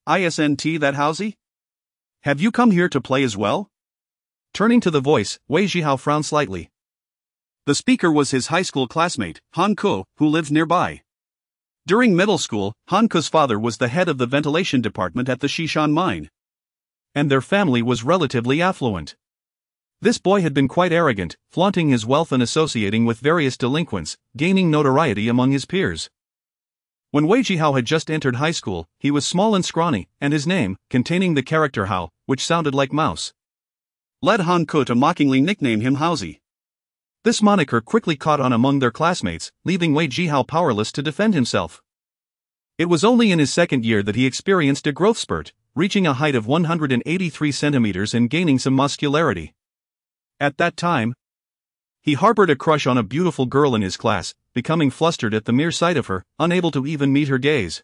Isn't that Housey? Have you come here to play as well?" Turning to the voice, Wei Zhihao frowned slightly. The speaker was his high school classmate, Han Kuo, who lived nearby. During middle school, Han Kuo's father was the head of the ventilation department at the Xishan mine, and their family was relatively affluent. This boy had been quite arrogant, flaunting his wealth and associating with various delinquents, gaining notoriety among his peers. When Wei Zhihao had just entered high school, he was small and scrawny, and his name, containing the character Hao, which sounded like mouse, led Han Kuo to mockingly nickname him Housey. This moniker quickly caught on among their classmates, leaving Wei Zhihao powerless to defend himself. It was only in his second year that he experienced a growth spurt, reaching a height of 183 centimeters and gaining some muscularity. At that time, he harbored a crush on a beautiful girl in his class, becoming flustered at the mere sight of her, unable to even meet her gaze.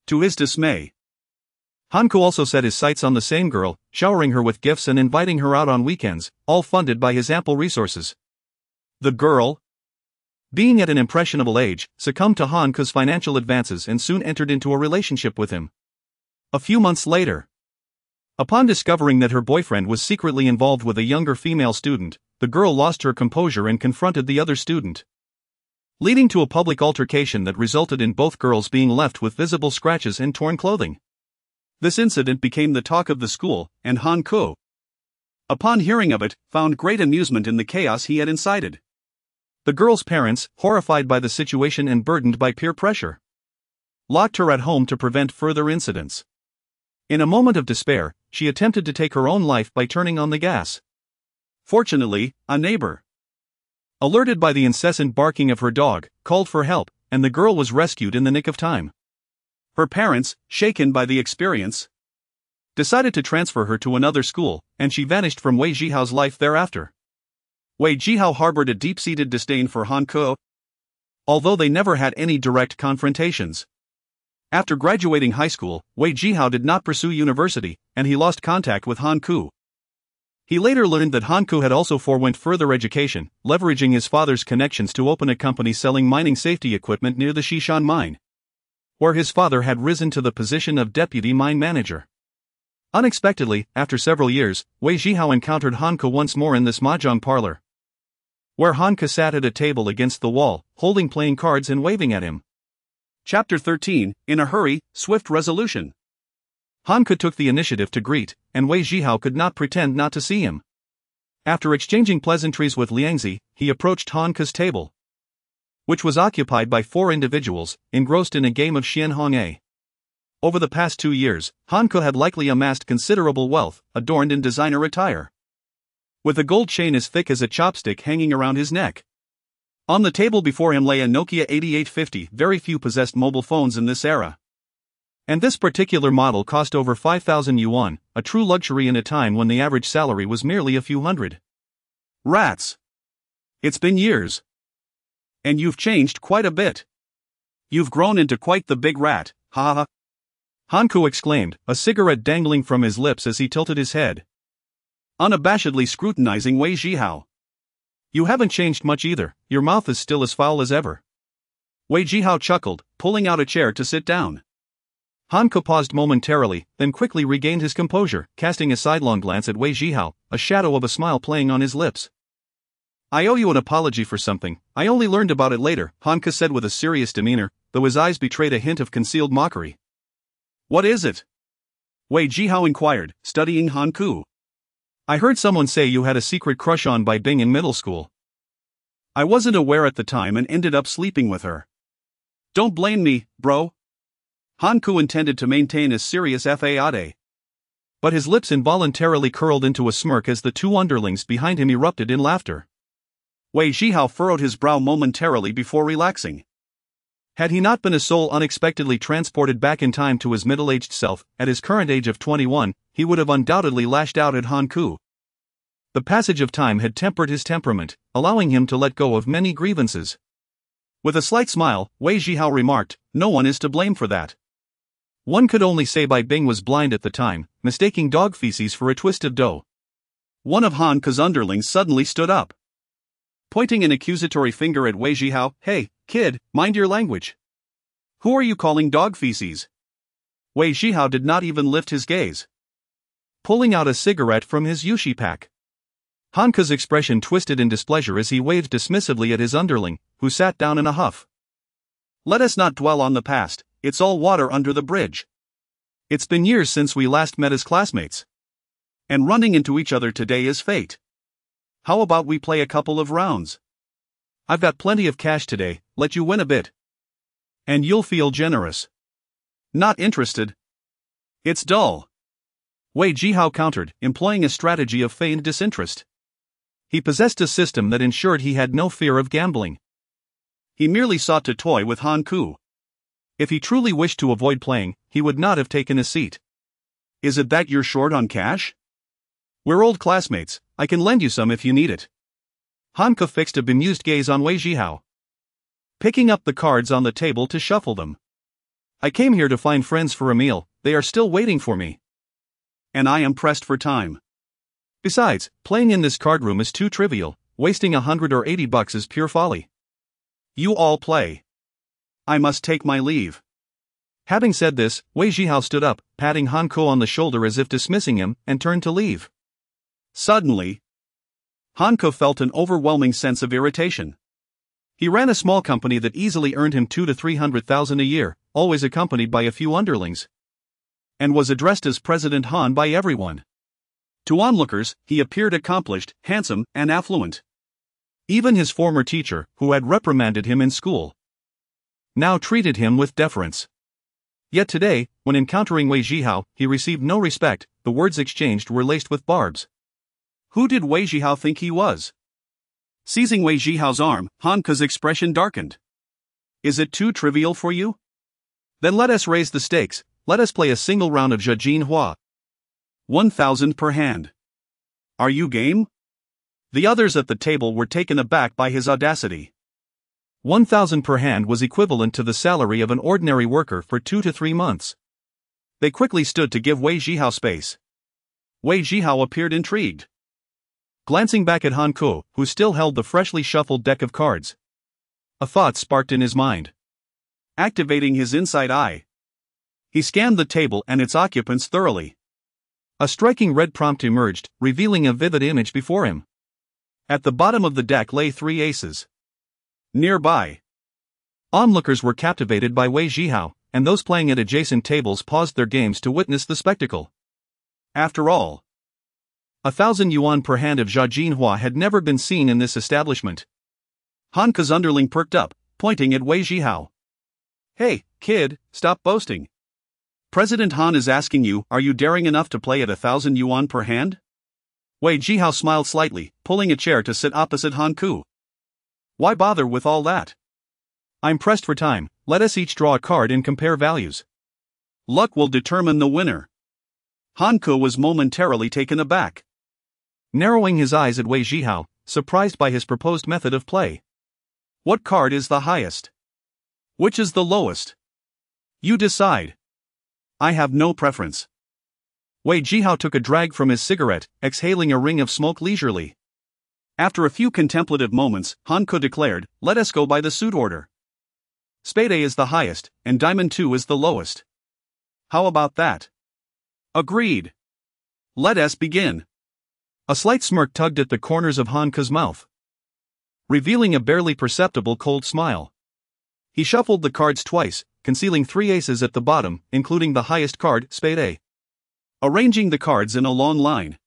To his dismay, Han Kuo also set his sights on the same girl, showering her with gifts and inviting her out on weekends, all funded by his ample resources. The girl, being at an impressionable age, succumbed to Han Kuo's financial advances and soon entered into a relationship with him. A few months later, upon discovering that her boyfriend was secretly involved with a younger female student, the girl lost her composure and confronted the other student, leading to a public altercation that resulted in both girls being left with visible scratches and torn clothing. This incident became the talk of the school, and Han Kuo, upon hearing of it, found great amusement in the chaos he had incited. The girl's parents, horrified by the situation and burdened by peer pressure, locked her at home to prevent further incidents. In a moment of despair, she attempted to take her own life by turning on the gas. Fortunately, a neighbor, alerted by the incessant barking of her dog, called for help, and the girl was rescued in the nick of time. Her parents, shaken by the experience, decided to transfer her to another school, and she vanished from Wei Zhihao's life thereafter. Wei Zhihao harbored a deep-seated disdain for Han Kuo, although they never had any direct confrontations. After graduating high school, Wei Zhihao did not pursue university, and he lost contact with Han Kuo. He later learned that Han Kuo had also forewent further education, leveraging his father's connections to open a company selling mining safety equipment near the Xishan mine, where his father had risen to the position of deputy mine manager. Unexpectedly, after several years, Wei Zhihao encountered Han Kuo once more in this mahjong parlor, where Han Kuo sat at a table against the wall, holding playing cards and waving at him. Chapter 13, In a Hurry, Swift Resolution. Han Kuo took the initiative to greet, and Wei Zhihao could not pretend not to see him. After exchanging pleasantries with Liangzi, he approached Han Kuo's table. which was occupied by 4 individuals, engrossed in a game of xianhong'e. Over the past 2 years, Hanko had likely amassed considerable wealth, adorned in designer attire, with a gold chain as thick as a chopstick hanging around his neck. On the table before him lay a Nokia 8850. Very few possessed mobile phones in this era. And this particular model cost over 5,000 yuan, a true luxury in a time when the average salary was merely a few hundred. Rats! It's been years. And you've changed quite a bit. You've grown into quite the big rat, ha ha. Hanko exclaimed, a cigarette dangling from his lips as he tilted his head, unabashedly scrutinizing Wei Zhihao. You haven't changed much either, your mouth is still as foul as ever. Wei Zhihao chuckled, pulling out a chair to sit down. Hanko paused momentarily, then quickly regained his composure, casting a sidelong glance at Wei Zhihao, a shadow of a smile playing on his lips. I owe you an apology for something, I only learned about it later, Hanko said with a serious demeanor, though his eyes betrayed a hint of concealed mockery. What is it? Wei Zhihao inquired, studying Hanko. I heard someone say you had a secret crush on Bai Bing in middle school. I wasn't aware at the time and ended up sleeping with her. Don't blame me, bro. Hanko intended to maintain a serious faade, but his lips involuntarily curled into a smirk as the 2 underlings behind him erupted in laughter. Wei Zhihao furrowed his brow momentarily before relaxing. Had he not been a soul unexpectedly transported back in time to his middle-aged self, at his current age of 21, he would have undoubtedly lashed out at Hanko. The passage of time had tempered his temperament, allowing him to let go of many grievances. With a slight smile, Wei Zhihao remarked, no one is to blame for that. One could only say Bai Bing was blind at the time, mistaking dog feces for a twisted dough. One of Hanko's underlings suddenly stood up, pointing an accusatory finger at Wei Zhihao. Hey, kid, mind your language. Who are you calling dog feces? Wei Zhihao did not even lift his gaze, pulling out a cigarette from his yushi pack. Hanko's expression twisted in displeasure as he waved dismissively at his underling, who sat down in a huff. Let us not dwell on the past, it's all water under the bridge. It's been years since we last met as classmates, and running into each other today is fate. How about we play a couple of rounds? I've got plenty of cash today, let you win a bit, and you'll feel generous. Not interested. It's dull. Wei Zhihao countered, employing a strategy of feigned disinterest. He possessed a system that ensured he had no fear of gambling. He merely sought to toy with Hanko. If he truly wished to avoid playing, he would not have taken a seat. Is it that you're short on cash? We're old classmates, I can lend you some if you need it. Hanko fixed a bemused gaze on Wei Zhihao, picking up the cards on the table to shuffle them. I came here to find friends for a meal, they are still waiting for me. And I am pressed for time. Besides, playing in this card room is too trivial, wasting $100 or $80 is pure folly. You all play. I must take my leave. Having said this, Wei Zhihao stood up, patting Hanko on the shoulder as if dismissing him, and turned to leave. Suddenly, Hanko felt an overwhelming sense of irritation. He ran a small company that easily earned him 200,000 to 300,000 a year, always accompanied by a few underlings, and was addressed as President Han by everyone. To onlookers, he appeared accomplished, handsome, and affluent. Even his former teacher, who had reprimanded him in school, now treated him with deference. Yet today, when encountering Wei Zhihao, he received no respect, the words exchanged were laced with barbs. Who did Wei Zhihao think he was? Seizing Wei Zhihao's arm, Hanko's expression darkened. Is it too trivial for you? Then let us raise the stakes, let us play a single round of Zhajin Hua. 1,000 per hand. Are you game? The others at the table were taken aback by his audacity. 1,000 per hand was equivalent to the salary of an ordinary worker for 2 to 3 months. They quickly stood to give Wei Zhihao space. Wei Zhihao appeared intrigued, glancing back at Hanko, who still held the freshly shuffled deck of cards. A thought sparked in his mind. Activating his inside eye, he scanned the table and its occupants thoroughly. A striking red prompt emerged, revealing a vivid image before him. At the bottom of the deck lay 3 aces. Nearby, onlookers were captivated by Wei Zhihao, and those playing at adjacent tables paused their games to witness the spectacle. After all, 1,000 yuan per hand of Zhajin Hua had never been seen in this establishment. Hanko's underling perked up, pointing at Wei Zhihao. "Hey, kid, stop boasting. President Han is asking you, are you daring enough to play at 1,000 yuan per hand?" Wei Zhihao smiled slightly, pulling a chair to sit opposite Han Ku. "Why bother with all that? I'm pressed for time, let us each draw a card and compare values. Luck will determine the winner." Han Ku was momentarily taken aback, narrowing his eyes at Wei Zhihao, surprised by his proposed method of play. "What card is the highest? Which is the lowest? You decide. I have no preference." Wei Zhihao took a drag from his cigarette, exhaling a ring of smoke leisurely. After a few contemplative moments, Han Ku declared, "Let us go by the suit order. Spade A is the highest, and Diamond 2 is the lowest. How about that?" "Agreed. Let us begin." A slight smirk tugged at the corners of Han Ku's mouth, revealing a barely perceptible cold smile. He shuffled the cards twice, concealing 3 aces at the bottom, including the highest card, Spade A. Arranging the cards in a long line,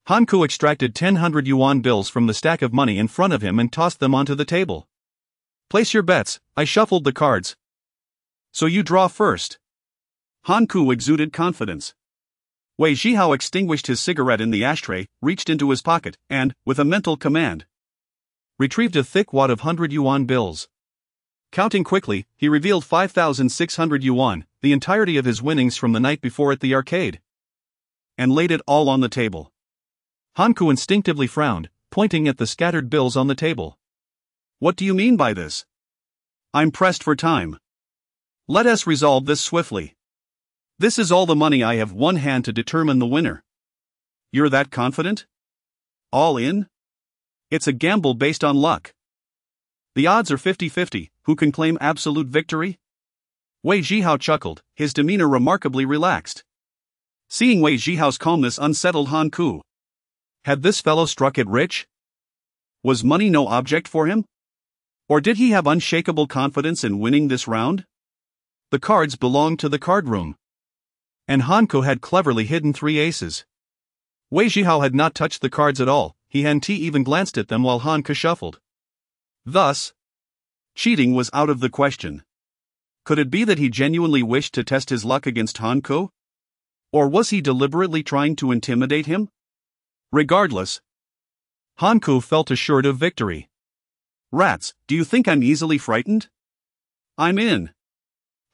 Han Ku extracted 100 yuan bills from the stack of money in front of him and tossed them onto the table. "Place your bets," I shuffled the cards. "So you draw first." Han Ku exuded confidence. Wei Zhihao extinguished his cigarette in the ashtray, reached into his pocket, and, with a mental command, retrieved a thick wad of 100 yuan bills. Counting quickly, he revealed 5,600 yuan, the entirety of his winnings from the night before at the arcade, and laid it all on the table. Han Ku instinctively frowned, pointing at the scattered bills on the table. "What do you mean by this? I'm pressed for time. Let us resolve this swiftly. This is all the money I have one hand to determine the winner." "You're that confident? All in? It's a gamble based on luck. The odds are 50-50, who can claim absolute victory?" Wei Zhihao chuckled, his demeanor remarkably relaxed. Seeing Wei Zhihao's calmness unsettled Han Ku. Had this fellow struck it rich? Was money no object for him? Or did he have unshakable confidence in winning this round? The cards belonged to the card room, and Han Ku had cleverly hidden 3 aces. Wei Zhihao had not touched the cards at all, he hadn't even glanced at them while Han Ku shuffled. Thus, cheating was out of the question. Could it be that he genuinely wished to test his luck against Han Ku? Or was he deliberately trying to intimidate him? Regardless, Han Ku felt assured of victory. "Rats, do you think I'm easily frightened? I'm in."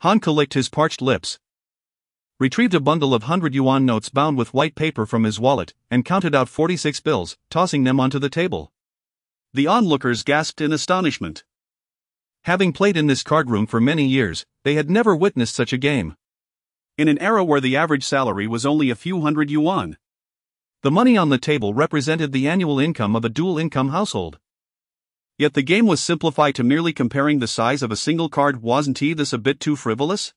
Han Ku licked his parched lips, retrieved a bundle of 100 yuan notes bound with white paper from his wallet, and counted out 46 bills, tossing them onto the table. The onlookers gasped in astonishment. Having played in this card room for many years, they had never witnessed such a game. In an era where the average salary was only a few hundred yuan, the money on the table represented the annual income of a dual-income household. Yet the game was simplified to merely comparing the size of a single card. Wasn't this a bit too frivolous?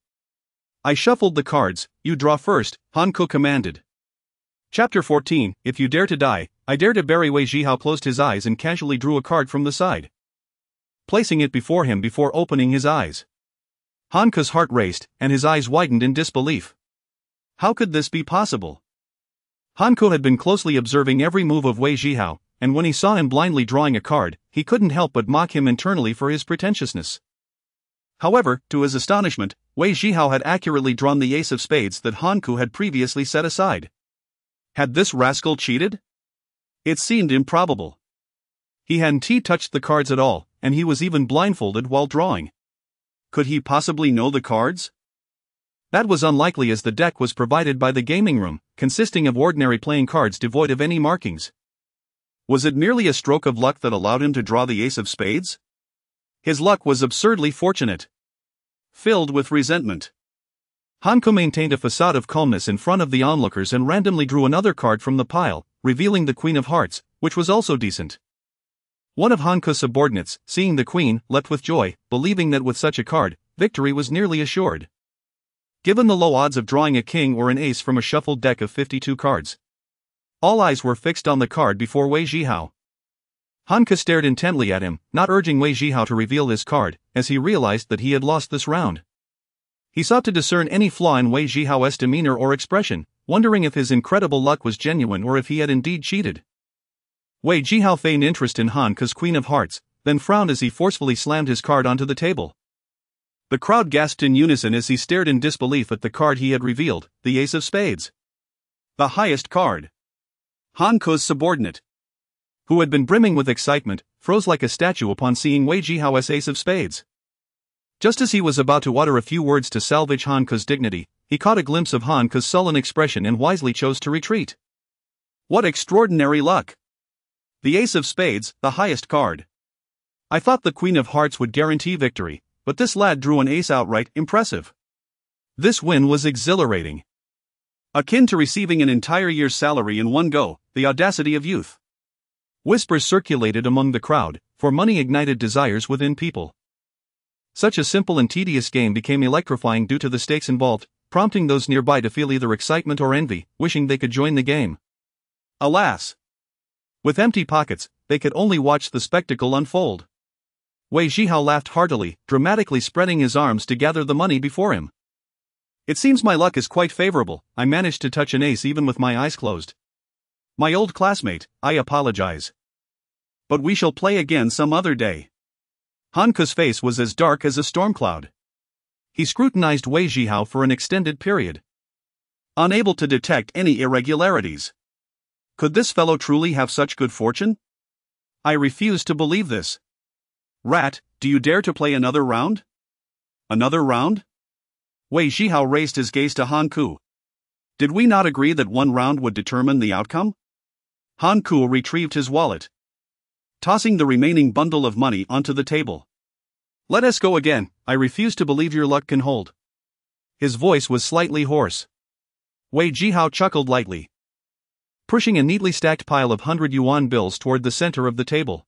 I shuffled the cards. "You draw first," Han Ku commanded. Chapter 14, If You Dare to Die, I Dare to Bury. Wei Zhihao closed his eyes and casually drew a card from the side, placing it before him before opening his eyes. Han Ku's heart raced, and his eyes widened in disbelief. How could this be possible? Han Ku had been closely observing every move of Wei Zhihao, and when he saw him blindly drawing a card, he couldn't help but mock him internally for his pretentiousness. However, to his astonishment, Wei Zhihao had accurately drawn the ace of spades that Han Ku had previously set aside. Had this rascal cheated? It seemed improbable. He hadn't touched the cards at all, and he was even blindfolded while drawing. Could he possibly know the cards? That was unlikely, as the deck was provided by the gaming room, consisting of ordinary playing cards devoid of any markings. Was it merely a stroke of luck that allowed him to draw the ace of spades? His luck was absurdly fortunate. Filled with resentment, Han Ku maintained a facade of calmness in front of the onlookers and randomly drew another card from the pile, revealing the Queen of Hearts, which was also decent. One of Han Ku's subordinates, seeing the Queen, leapt with joy, believing that with such a card, victory was nearly assured. Given the low odds of drawing a king or an ace from a shuffled deck of 52 cards, all eyes were fixed on the card before Wei Zhihao. Han Ku stared intently at him, not urging Wei Zhihao to reveal his card, as he realized that he had lost this round. He sought to discern any flaw in Wei Zhihao's demeanor or expression, wondering if his incredible luck was genuine or if he had indeed cheated. Wei Zhihao feigned interest in Han Ku's Queen of Hearts, then frowned as he forcefully slammed his card onto the table. The crowd gasped in unison as he stared in disbelief at the card he had revealed, the Ace of Spades. The highest card. Han Ku's subordinate, who had been brimming with excitement, froze like a statue upon seeing Wei Zhihao's Ace of Spades. Just as he was about to utter a few words to salvage Han Ku's dignity, he caught a glimpse of Han Ku's sullen expression and wisely chose to retreat. What extraordinary luck! The Ace of Spades, the highest card. I thought the Queen of Hearts would guarantee victory, but this lad drew an ace outright. Impressive. This win was exhilarating. Akin to receiving an entire year's salary in one go, the audacity of youth. Whispers circulated among the crowd, for money ignited desires within people. Such a simple and tedious game became electrifying due to the stakes involved, prompting those nearby to feel either excitement or envy, wishing they could join the game. Alas! With empty pockets, they could only watch the spectacle unfold. Wei Zhihao laughed heartily, dramatically spreading his arms to gather the money before him. It seems my luck is quite favorable. I managed to touch an ace even with my eyes closed. My old classmate, I apologize. But we shall play again some other day. Han Ku's face was as dark as a storm cloud. He scrutinized Wei Zhihao for an extended period, unable to detect any irregularities. Could this fellow truly have such good fortune? I refuse to believe this. Rat, do you dare to play another round? Another round? Wei Zhihao raised his gaze to Han Ku. Did we not agree that one round would determine the outcome? Han Ku retrieved his wallet, tossing the remaining bundle of money onto the table. Let us go again. I refuse to believe your luck can hold. His voice was slightly hoarse. Wei Zhihao chuckled lightly, pushing a neatly stacked pile of 100 yuan bills toward the center of the table.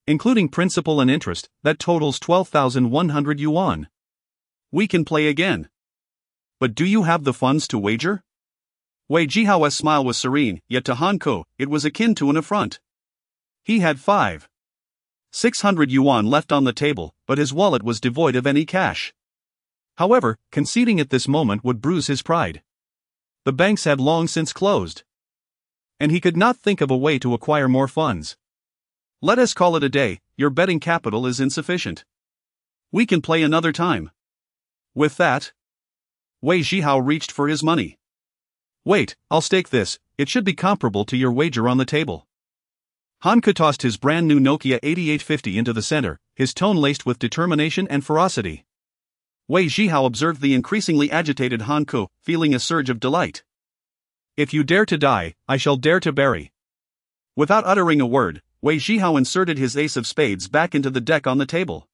Including principal and interest, that totals 12,100 yuan. We can play again. But do you have the funds to wager? Wei Zhihao's smile was serene, yet to Han Ku, it was akin to an affront. He had 600 yuan left on the table, but his wallet was devoid of any cash. However, conceding at this moment would bruise his pride. The banks had long since closed, and he could not think of a way to acquire more funds. Let us call it a day. Your betting capital is insufficient. We can play another time. With that, Wei Zhihao reached for his money. Wait, I'll stake this. It should be comparable to your wager on the table. Han Ku tossed his brand new Nokia 8850 into the center, his tone laced with determination and ferocity. Wei Zhihao observed the increasingly agitated Han Ku, feeling a surge of delight. If you dare to die, I shall dare to bury. Without uttering a word, Wei Zhihao inserted his Ace of Spades back into the deck on the table.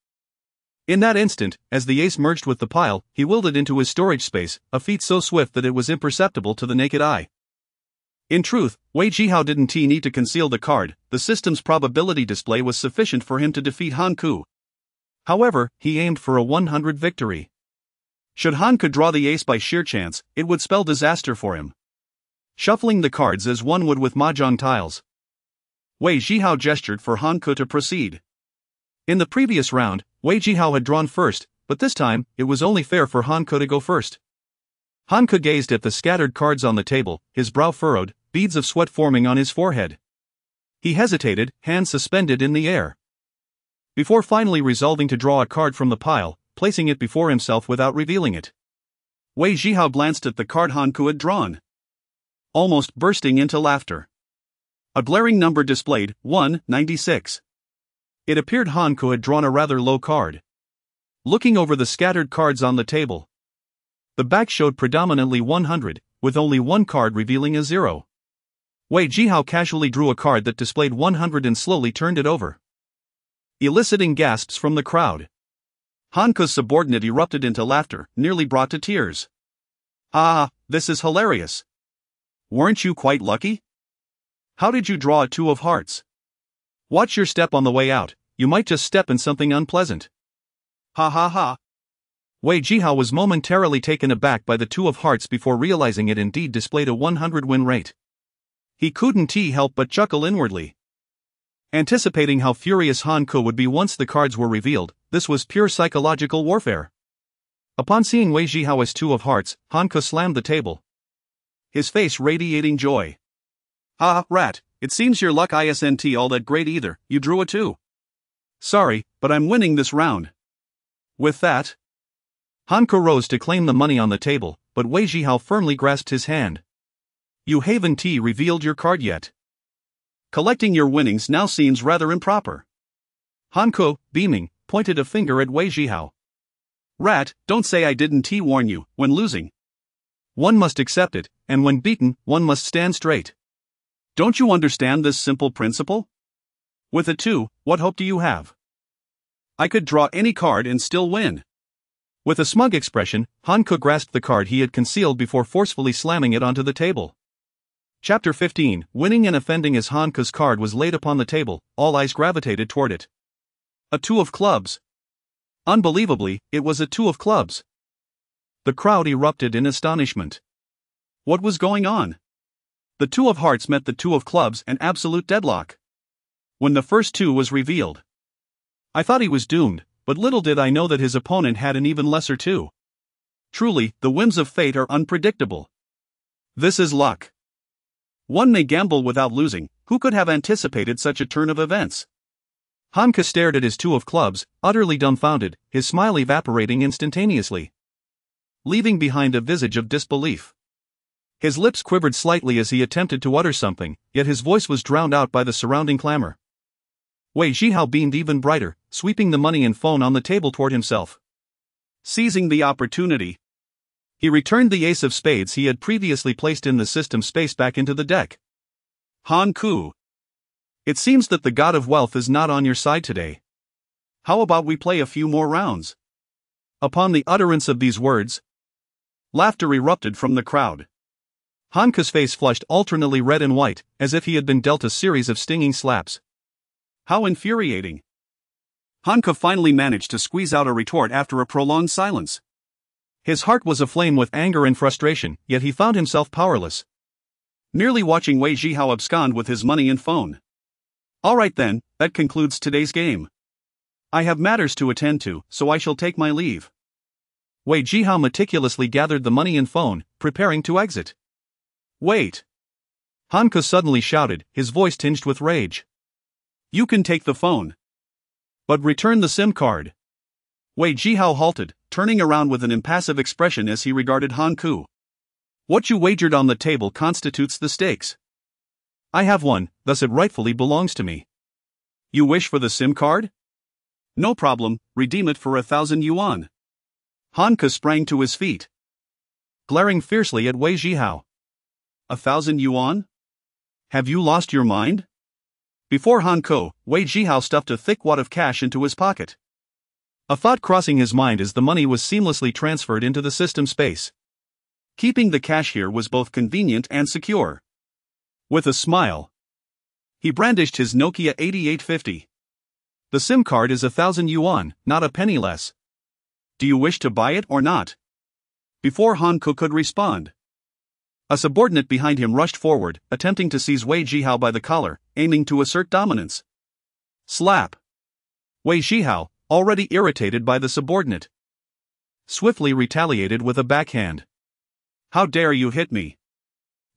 In that instant, as the ace merged with the pile, he willed it into his storage space, a feat so swift that it was imperceptible to the naked eye. In truth, Wei Zhihao didn't need to conceal the card. The system's probability display was sufficient for him to defeat Han Ku. However, he aimed for a 100 victory. Should Han Ku draw the ace by sheer chance, it would spell disaster for him. Shuffling the cards as one would with mahjong tiles, Wei Zhihao gestured for Han Ku to proceed. In the previous round, Wei Zhihao had drawn first, but this time, it was only fair for Han Ku to go first. Han Ku gazed at the scattered cards on the table, his brow furrowed, beads of sweat forming on his forehead. He hesitated, hands suspended in the air, before finally resolving to draw a card from the pile, placing it before himself without revealing it. Wei Zhihao glanced at the card Han Ku had drawn, almost bursting into laughter. A glaring number displayed, 196. It appeared Han Ku had drawn a rather low card. Looking over the scattered cards on the table, the back showed predominantly 100, with only one card revealing a 0. Wei Zhihao casually drew a card that displayed 100 and slowly turned it over, eliciting gasps from the crowd. Han Ku's subordinate erupted into laughter, nearly brought to tears. Ah, this is hilarious. Weren't you quite lucky? How did you draw a 2 of hearts? Watch your step on the way out, you might just step in something unpleasant. Ha ha ha. Wei Zhihao was momentarily taken aback by the 2 of hearts before realizing it indeed displayed a 100 win rate. He couldn't help but chuckle inwardly. Anticipating how furious Han Ku would be once the cards were revealed, this was pure psychological warfare. Upon seeing Wei Zhihao's 2 of hearts, Han Ku slammed the table, his face radiating joy. Ah, rat, it seems your luck isn't all that great either. You drew a 2. Sorry, but I'm winning this round. With that, Hanko rose to claim the money on the table, but Wei Zhihao firmly grasped his hand. You haven't revealed your card yet. Collecting your winnings now seems rather improper. Hanko, beaming, pointed a finger at Wei Zhihao. Rat, don't say I didn't warn you. When losing, one must accept it, and when beaten, one must stand straight. Don't you understand this simple principle? With a 2, what hope do you have? I could draw any card and still win. With a smug expression, Hanko grasped the card he had concealed before forcefully slamming it onto the table. Chapter 15, Winning and Offending. As Hanko's card was laid upon the table, all eyes gravitated toward it. A 2 of clubs. Unbelievably, it was a 2 of clubs. The crowd erupted in astonishment. What was going on? The 2 of hearts met the 2 of clubs, an absolute deadlock. When the first 2 was revealed, I thought he was doomed, but little did I know that his opponent had an even lesser 2. Truly, the whims of fate are unpredictable. This is luck. One may gamble without losing. Who could have anticipated such a turn of events? Hanko stared at his 2 of clubs, utterly dumbfounded, his smile evaporating instantaneously, leaving behind a visage of disbelief. His lips quivered slightly as he attempted to utter something, yet his voice was drowned out by the surrounding clamor. Wei Zhihao beamed even brighter, sweeping the money and phone on the table toward himself. Seizing the opportunity, he returned the ace of spades he had previously placed in the system space back into the deck. Hanko, it seems that the god of wealth is not on your side today. How about we play a few more rounds? Upon the utterance of these words, laughter erupted from the crowd. Hanko's face flushed alternately red and white, as if he had been dealt a series of stinging slaps. How infuriating. Hanko finally managed to squeeze out a retort after a prolonged silence. His heart was aflame with anger and frustration, yet he found himself powerless, merely watching Wei Zhihao abscond with his money and phone. Alright then, that concludes today's game. I have matters to attend to, so I shall take my leave. Wei Zhihao meticulously gathered the money and phone, preparing to exit. Wait! Hanko suddenly shouted, his voice tinged with rage. You can take the phone, but return the SIM card. Wei Zhihao halted, turning around with an impassive expression as he regarded Hanko. What you wagered on the table constitutes the stakes. I have won, thus it rightfully belongs to me. You wish for the SIM card? No problem, redeem it for 1,000 yuan. Hanko sprang to his feet, glaring fiercely at Wei Zhihao. 1,000 yuan? Have you lost your mind? Before Hanko, Wei Zhihao stuffed a thick wad of cash into his pocket. A thought crossing his mind as the money was seamlessly transferred into the system space. Keeping the cash here was both convenient and secure. With a smile, he brandished his Nokia 8850. The SIM card is 1,000 yuan, not a penny less. Do you wish to buy it or not? Before Hanko could respond, a subordinate behind him rushed forward, attempting to seize Wei Zhihao by the collar, aiming to assert dominance. Slap! Wei Zhihao, already irritated by the subordinate, swiftly retaliated with a backhand. How dare you hit me?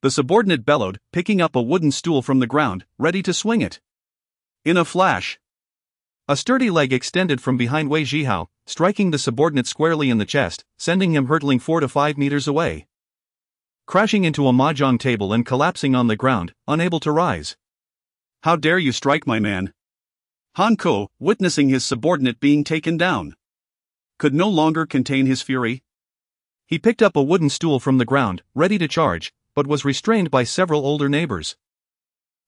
The subordinate bellowed, picking up a wooden stool from the ground, ready to swing it. In a flash, a sturdy leg extended from behind Wei Zhihao, striking the subordinate squarely in the chest, sending him hurtling 4 to 5 meters away, crashing into a mahjong table and collapsing on the ground, unable to rise. How dare you strike my man? Hanko, witnessing his subordinate being taken down, could no longer contain his fury. He picked up a wooden stool from the ground, ready to charge, but was restrained by several older neighbors.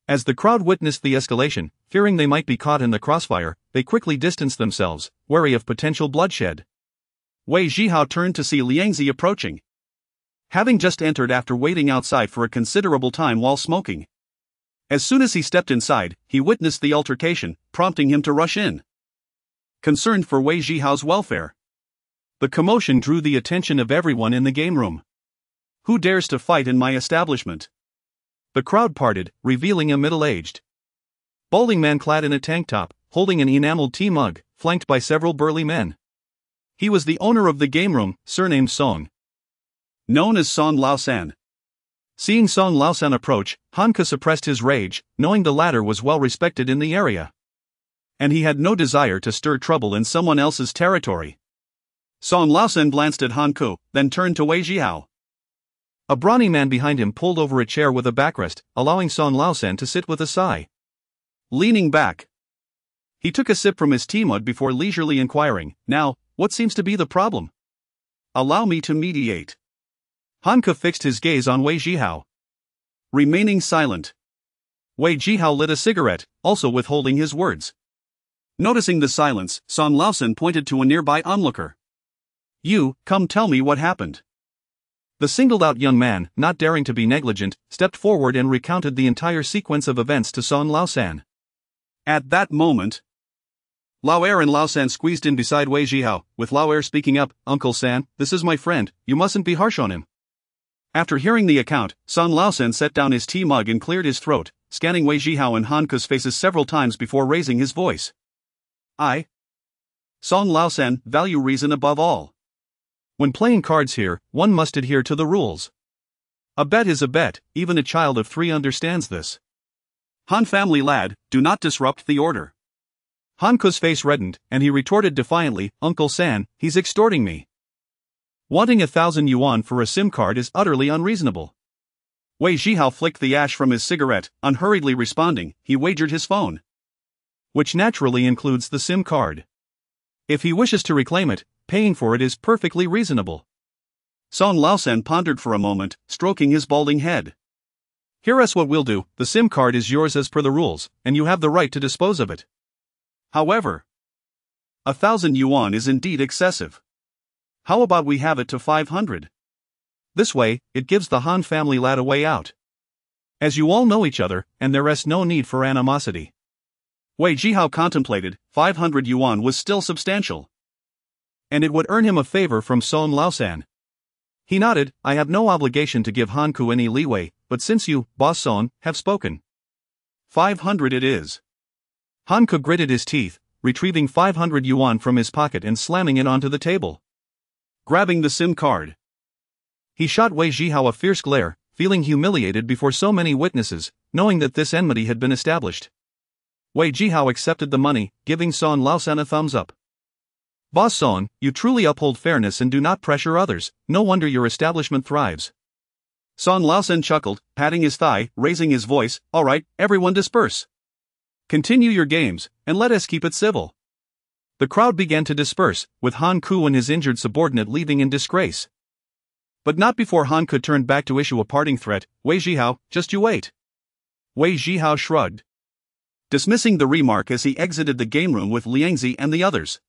As the crowd witnessed the escalation, fearing they might be caught in the crossfire, they quickly distanced themselves, wary of potential bloodshed. Wei Zhihao turned to see Liangzi approaching, having just entered after waiting outside for a considerable time while smoking. As soon as he stepped inside, he witnessed the altercation, prompting him to rush in. Concerned for Wei Zhihao's welfare, the commotion drew the attention of everyone in the game room. Who dares to fight in my establishment? The crowd parted, revealing a middle-aged, balding man clad in a tank top, holding an enameled tea mug, flanked by several burly men. He was the owner of the game room, surnamed Song, known as Song Laosan. Seeing Song Laosan approach, Hanko suppressed his rage, knowing the latter was well respected in the area. and he had no desire to stir trouble in someone else's territory. Song Laosen glanced at Han Ku, then turned to Wei Zhihao. A brawny man behind him pulled over a chair with a backrest, allowing Song Laosen to sit with a sigh. Leaning back, he took a sip from his tea mug before leisurely inquiring, "Now, what seems to be the problem? Allow me to mediate." Han Ku fixed his gaze on Wei Zhihao, remaining silent. Wei Zhihao lit a cigarette, also withholding his words. Noticing the silence, Song Laosen pointed to a nearby onlooker. "You, come tell me what happened." The singled-out young man, not daring to be negligent, stepped forward and recounted the entire sequence of events to Song Laosen. At that moment, Lao-Er and Lao-San squeezed in beside Wei Zhihao, with Lao-Er speaking up, "Uncle San, this is my friend, you mustn't be harsh on him." After hearing the account, Song Laosen set down his tea mug and cleared his throat, scanning Wei Zhihao and Han Ku's faces several times before raising his voice. Song Laosen, value reason above all. When playing cards here, one must adhere to the rules. A bet is a bet, even a child of 3 understands this. Han family lad, do not disrupt the order. Han Ku's face reddened, and he retorted defiantly, "Uncle San, he's extorting me. Wanting 1,000 yuan for a SIM card is utterly unreasonable." Wei Zhihao flicked the ash from his cigarette, unhurriedly responding, "He wagered his phone, which naturally includes the SIM card. If he wishes to reclaim it, paying for it is perfectly reasonable." Song Laosen pondered for a moment, stroking his balding head. "Here's what we'll do, the SIM card is yours as per the rules, and you have the right to dispose of it. However, 1,000 yuan is indeed excessive. How about we have it to 500? This way, it gives the Han family lad a way out. As you all know each other, and there is no need for animosity." Wei Zhihao contemplated, 500 yuan was still substantial. And it would earn him a favor from Song Laosen. He nodded, "I have no obligation to give Han Ku any leeway, but since you, Boss Song, have spoken, 500 it is." Han Ku gritted his teeth, retrieving 500 yuan from his pocket and slamming it onto the table. Grabbing the SIM card, he shot Wei Zhihao a fierce glare, feeling humiliated before so many witnesses, knowing that this enmity had been established. Wei Zhihao accepted the money, giving Song Laosen a thumbs up. "Boss Song, you truly uphold fairness and do not pressure others, no wonder your establishment thrives." Song Laosen chuckled, patting his thigh, raising his voice, "All right, everyone disperse. Continue your games, and let us keep it civil." The crowd began to disperse, with Han Ku and his injured subordinate leaving in disgrace. But not before Han Ku turned back to issue a parting threat, "Wei Zhihao, just you wait." Wei Zhihao shrugged, dismissing the remark as he exited the game room with Liangzi and the others.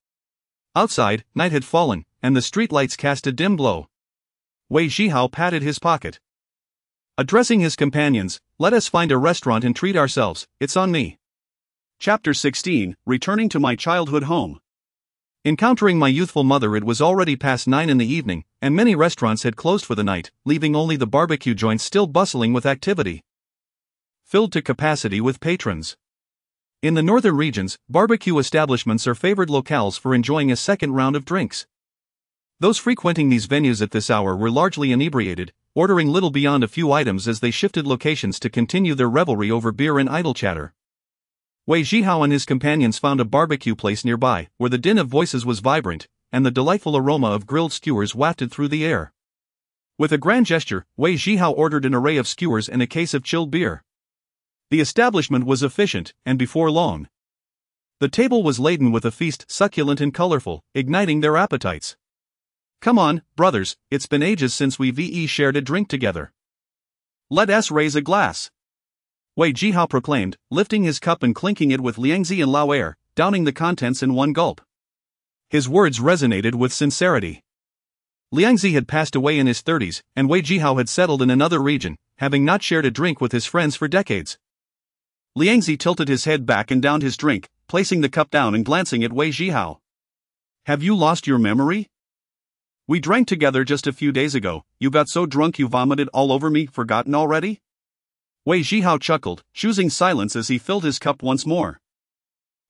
Outside, night had fallen, and the streetlights cast a dim glow. Wei Zhihao patted his pocket. Addressing his companions, "Let us find a restaurant and treat ourselves, it's on me." Chapter 16, Returning to my childhood home. Encountering my youthful mother, it was already past 9 in the evening, and many restaurants had closed for the night, leaving only the barbecue joints still bustling with activity, filled to capacity with patrons. In the northern regions, barbecue establishments are favored locales for enjoying a second round of drinks. Those frequenting these venues at this hour were largely inebriated, ordering little beyond a few items as they shifted locations to continue their revelry over beer and idle chatter. Wei Zhihao and his companions found a barbecue place nearby, where the din of voices was vibrant, and the delightful aroma of grilled skewers wafted through the air. With a grand gesture, Wei Zhihao ordered an array of skewers and a case of chilled beer. The establishment was efficient, and before long, the table was laden with a feast succulent and colorful, igniting their appetites. "Come on, brothers, it's been ages since we've shared a drink together. Let us raise a glass," Wei Zhihao proclaimed, lifting his cup and clinking it with Liangzi and Lao-Er, downing the contents in one gulp. His words resonated with sincerity. Liangzi had passed away in his 30s, and Wei Zhihao had settled in another region, having not shared a drink with his friends for decades. Liangzi tilted his head back and downed his drink, placing the cup down and glancing at Wei Zhihao. "Have you lost your memory? We drank together just a few days ago, you got so drunk you vomited all over me, forgotten already?" Wei Zhihao chuckled, choosing silence as he filled his cup once more.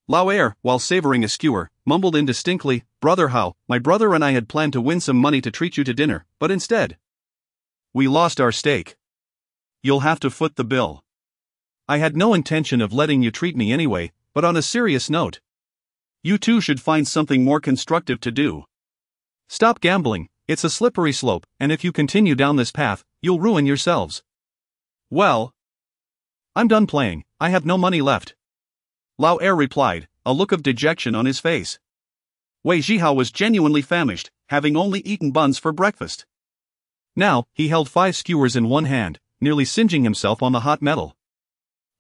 Lao-Er, while savoring a skewer, mumbled indistinctly, "Brother Hao, my brother and I had planned to win some money to treat you to dinner, but instead, we lost our stake. You'll have to foot the bill. I had no intention of letting you treat me anyway, but on a serious note, You two should find something more constructive to do. Stop gambling, it's a slippery slope, and if you continue down this path, you'll ruin yourselves. Well, I'm done playing, I have no money left. Lao Er replied, a look of dejection on his face. Wei Zhihao was genuinely famished, having only eaten buns for breakfast. Now, he held 5 skewers in one hand, nearly singeing himself on the hot metal.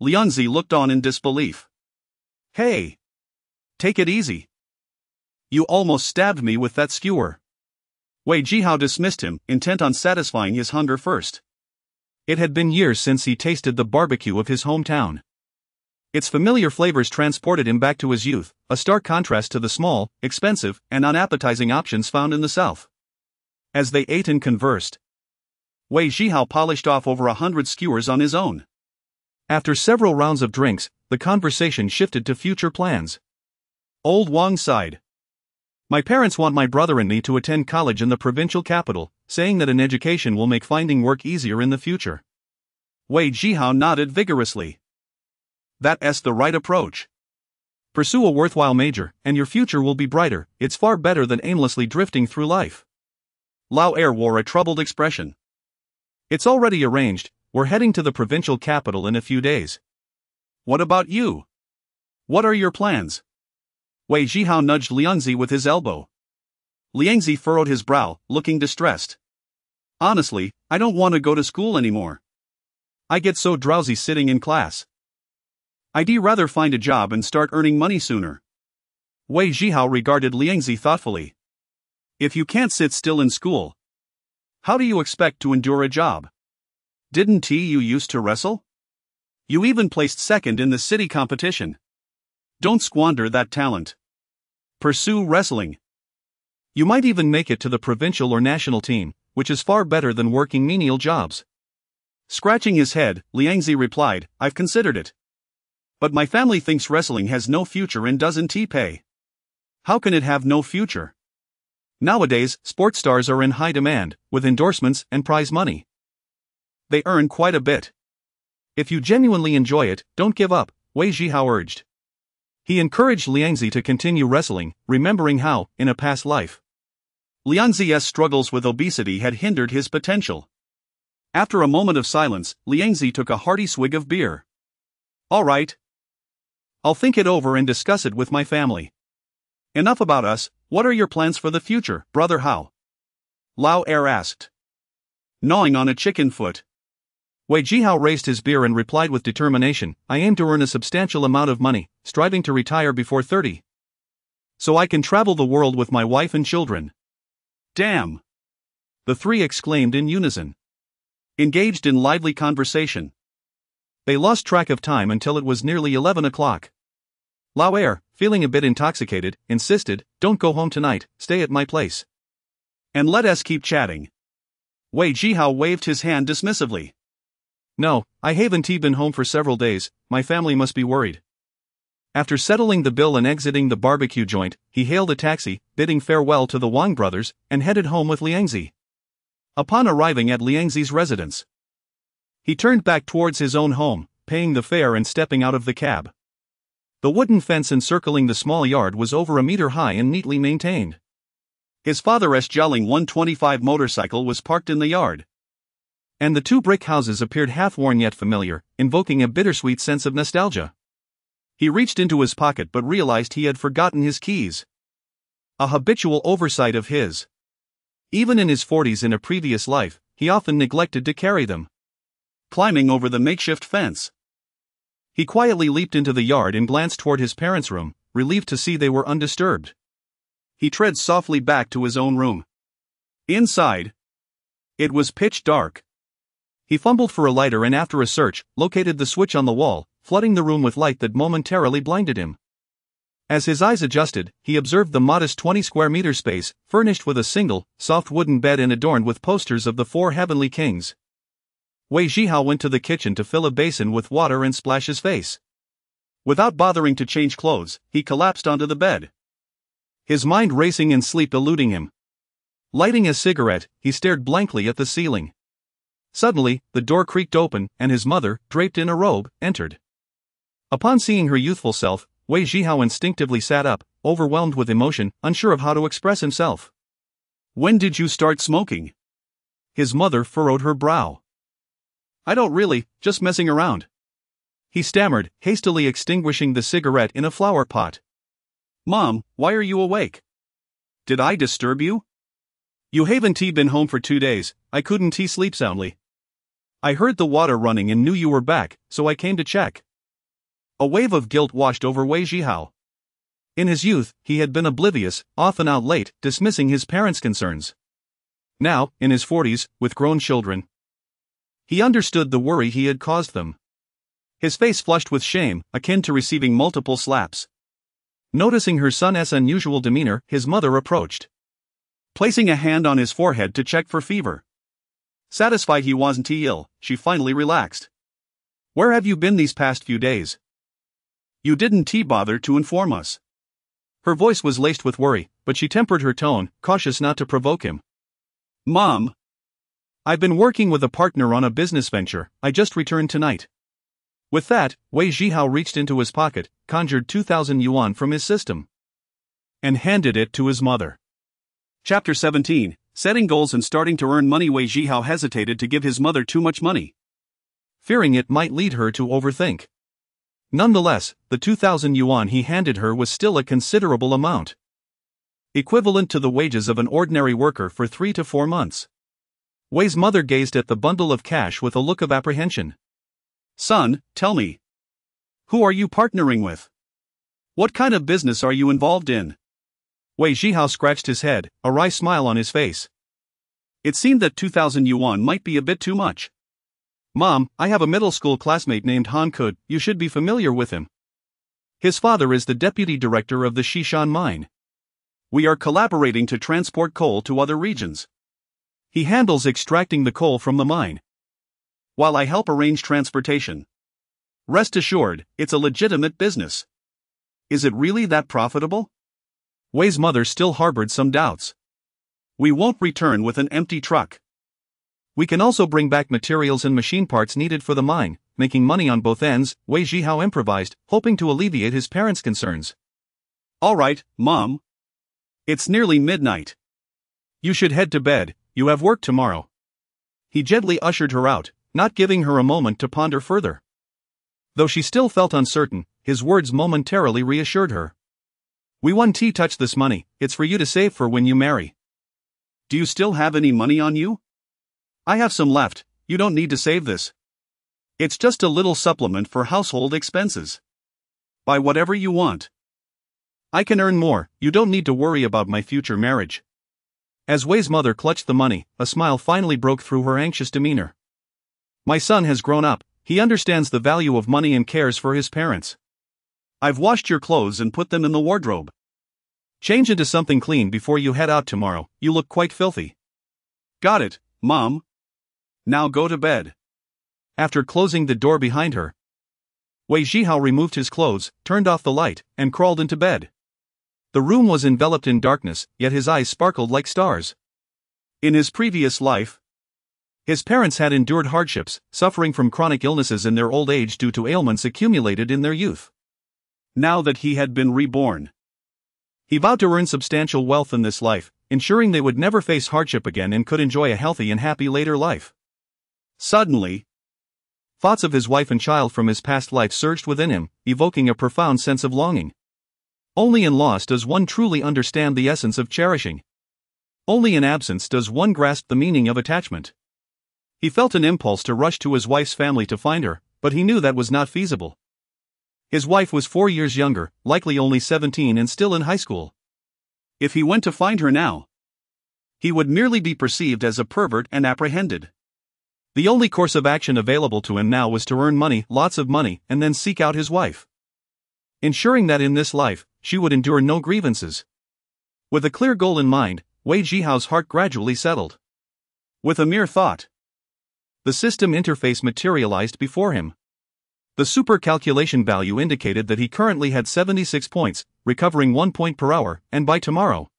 Lianzi looked on in disbelief. Hey! Take it easy. You almost stabbed me with that skewer. Wei Zhihao dismissed him, intent on satisfying his hunger first. It had been years since he tasted the barbecue of his hometown. Its familiar flavors transported him back to his youth, a stark contrast to the small, expensive, and unappetizing options found in the South. As they ate and conversed, Wei Zhihao polished off over 100 skewers on his own. After several rounds of drinks, the conversation shifted to future plans. Old Wang sighed. My parents want my brother and me to attend college in the provincial capital, saying that an education will make finding work easier in the future. Wei Zhihao nodded vigorously. That's the right approach. Pursue a worthwhile major, and your future will be brighter. It's far better than aimlessly drifting through life. Lao Er wore a troubled expression. It's already arranged, we're heading to the provincial capital in a few days. What about you? What are your plans? Wei Zhihao nudged Liangzi with his elbow. Liangzi furrowed his brow, looking distressed. Honestly, I don't want to go to school anymore. I get so drowsy sitting in class. I'd rather find a job and start earning money sooner. Wei Zhihao regarded Liangzi thoughtfully. If you can't sit still in school, how do you expect to endure a job? Didn't you used to wrestle? You even placed second in the city competition. Don't squander that talent. Pursue wrestling. You might even make it to the provincial or national team, which is far better than working menial jobs. Scratching his head, Liangzi replied, I've considered it. But my family thinks wrestling has no future and doesn't pay. How can it have no future? Nowadays, sports stars are in high demand, with endorsements and prize money. They earn quite a bit. If you genuinely enjoy it, don't give up, Wei Zhihao urged. He encouraged Liangzi to continue wrestling, remembering how, in a past life, Liangzi's struggles with obesity had hindered his potential. After a moment of silence, Liangzi took a hearty swig of beer. All right. I'll think it over and discuss it with my family. Enough about us, what are your plans for the future, Brother Hao? Lao Er asked. Gnawing on a chicken foot. Wei Zhihao raised his beer and replied with determination, I aim to earn a substantial amount of money, striving to retire before 30. So I can travel the world with my wife and children. Damn! The three exclaimed in unison. Engaged in lively conversation. They lost track of time until it was nearly 11 o'clock. Lao Er, feeling a bit intoxicated, insisted, don't go home tonight, stay at my place. And let us keep chatting. Wei Zhihao waved his hand dismissively. No, I haven't been home for several days, my family must be worried. After settling the bill and exiting the barbecue joint, he hailed a taxi, bidding farewell to the Wang brothers, and headed home with Liangzi. Upon arriving at Liangzi's residence, he turned back towards his own home, paying the fare and stepping out of the cab. The wooden fence encircling the small yard was over a meter high and neatly maintained. His father's Jialing 125 motorcycle was parked in the yard. And the 2 brick houses appeared half-worn yet familiar, invoking a bittersweet sense of nostalgia. He reached into his pocket but realized he had forgotten his keys. A habitual oversight of his. Even in his 40s in a previous life, he often neglected to carry them. Climbing over the makeshift fence, he quietly leaped into the yard and glanced toward his parents' room, relieved to see they were undisturbed. He tread softly back to his own room. Inside, it was pitch dark. He fumbled for a lighter and after a search, located the switch on the wall, flooding the room with light that momentarily blinded him. As his eyes adjusted, he observed the modest 20 square meter space, furnished with a single, soft wooden bed and adorned with posters of the 4 heavenly kings. Wei Zhihao went to the kitchen to fill a basin with water and splash his face. Without bothering to change clothes, he collapsed onto the bed. His mind racing and sleep eluding him. Lighting a cigarette, he stared blankly at the ceiling. Suddenly, the door creaked open, and his mother, draped in a robe, entered. Upon seeing her youthful self, Wei Zhihao instinctively sat up, overwhelmed with emotion, unsure of how to express himself. When did you start smoking? His mother furrowed her brow. I don't really, just messing around. He stammered, hastily extinguishing the cigarette in a flower pot. Mom, why are you awake? Did I disturb you? You haven't been home for 2 days, I couldn't sleep soundly. I heard the water running and knew you were back, so I came to check. A wave of guilt washed over Wei Zhihao. In his youth, he had been oblivious, often out late, dismissing his parents' concerns. Now, in his 40s, with grown children, he understood the worry he had caused them. His face flushed with shame, akin to receiving multiple slaps. Noticing her son's unusual demeanor, his mother approached, placing a hand on his forehead to check for fever. Satisfied he wasn't ill, she finally relaxed. Where have you been these past few days? You didn't bother to inform us. Her voice was laced with worry, but she tempered her tone, cautious not to provoke him. Mom! I've been working with a partner on a business venture, I just returned tonight. With that, Wei Zhihao reached into his pocket, conjured 2,000 yuan from his system, and handed it to his mother. Chapter 17, Setting Goals and Starting to Earn Money. Wei Zhihao hesitated to give his mother too much money, fearing it might lead her to overthink. Nonetheless, the 2,000 yuan he handed her was still a considerable amount, equivalent to the wages of an ordinary worker for 3 to 4 months. Wei's mother gazed at the bundle of cash with a look of apprehension. Son, tell me. Who are you partnering with? What kind of business are you involved in? Wei Zhihao scratched his head, a wry smile on his face. It seemed that 2,000 yuan might be a bit too much. Mom, I have a middle school classmate named Han Kud, you should be familiar with him. His father is the deputy director of the Xishan mine. We are collaborating to transport coal to other regions. He handles extracting the coal from the mine, while I help arrange transportation. Rest assured, it's a legitimate business. Is it really that profitable? Wei's mother still harbored some doubts. We won't return with an empty truck. We can also bring back materials and machine parts needed for the mine, making money on both ends, Wei Zhihao improvised, hoping to alleviate his parents' concerns. All right, Mom. It's nearly midnight. You should head to bed, you have work tomorrow. He gently ushered her out, not giving her a moment to ponder further. Though she still felt uncertain, his words momentarily reassured her. We won't touch this money, it's for you to save for when you marry. Do you still have any money on you? I have some left, you don't need to save this. It's just a little supplement for household expenses. Buy whatever you want. I can earn more, you don't need to worry about my future marriage. As Wei's mother clutched the money, a smile finally broke through her anxious demeanor. My son has grown up, he understands the value of money and cares for his parents. I've washed your clothes and put them in the wardrobe. Change into something clean before you head out tomorrow, you look quite filthy. Got it, Mom. Now go to bed. After closing the door behind her, Wei Zhihao removed his clothes, turned off the light, and crawled into bed. The room was enveloped in darkness, yet his eyes sparkled like stars. In his previous life, his parents had endured hardships, suffering from chronic illnesses in their old age due to ailments accumulated in their youth. Now that he had been reborn, he vowed to earn substantial wealth in this life, ensuring they would never face hardship again and could enjoy a healthy and happy later life. Suddenly, thoughts of his wife and child from his past life surged within him, evoking a profound sense of longing. Only in loss does one truly understand the essence of cherishing. Only in absence does one grasp the meaning of attachment. He felt an impulse to rush to his wife's family to find her, but he knew that was not feasible. His wife was 4 years younger, likely only 17 and still in high school. If he went to find her now, he would merely be perceived as a pervert and apprehended. The only course of action available to him now was to earn money, lots of money, and then seek out his wife, ensuring that in this life, she would endure no grievances. With a clear goal in mind, Wei Zhihao's heart gradually settled. With a mere thought, the system interface materialized before him. The super calculation value indicated that he currently had 76 points, recovering 1 point per hour, and by tomorrow,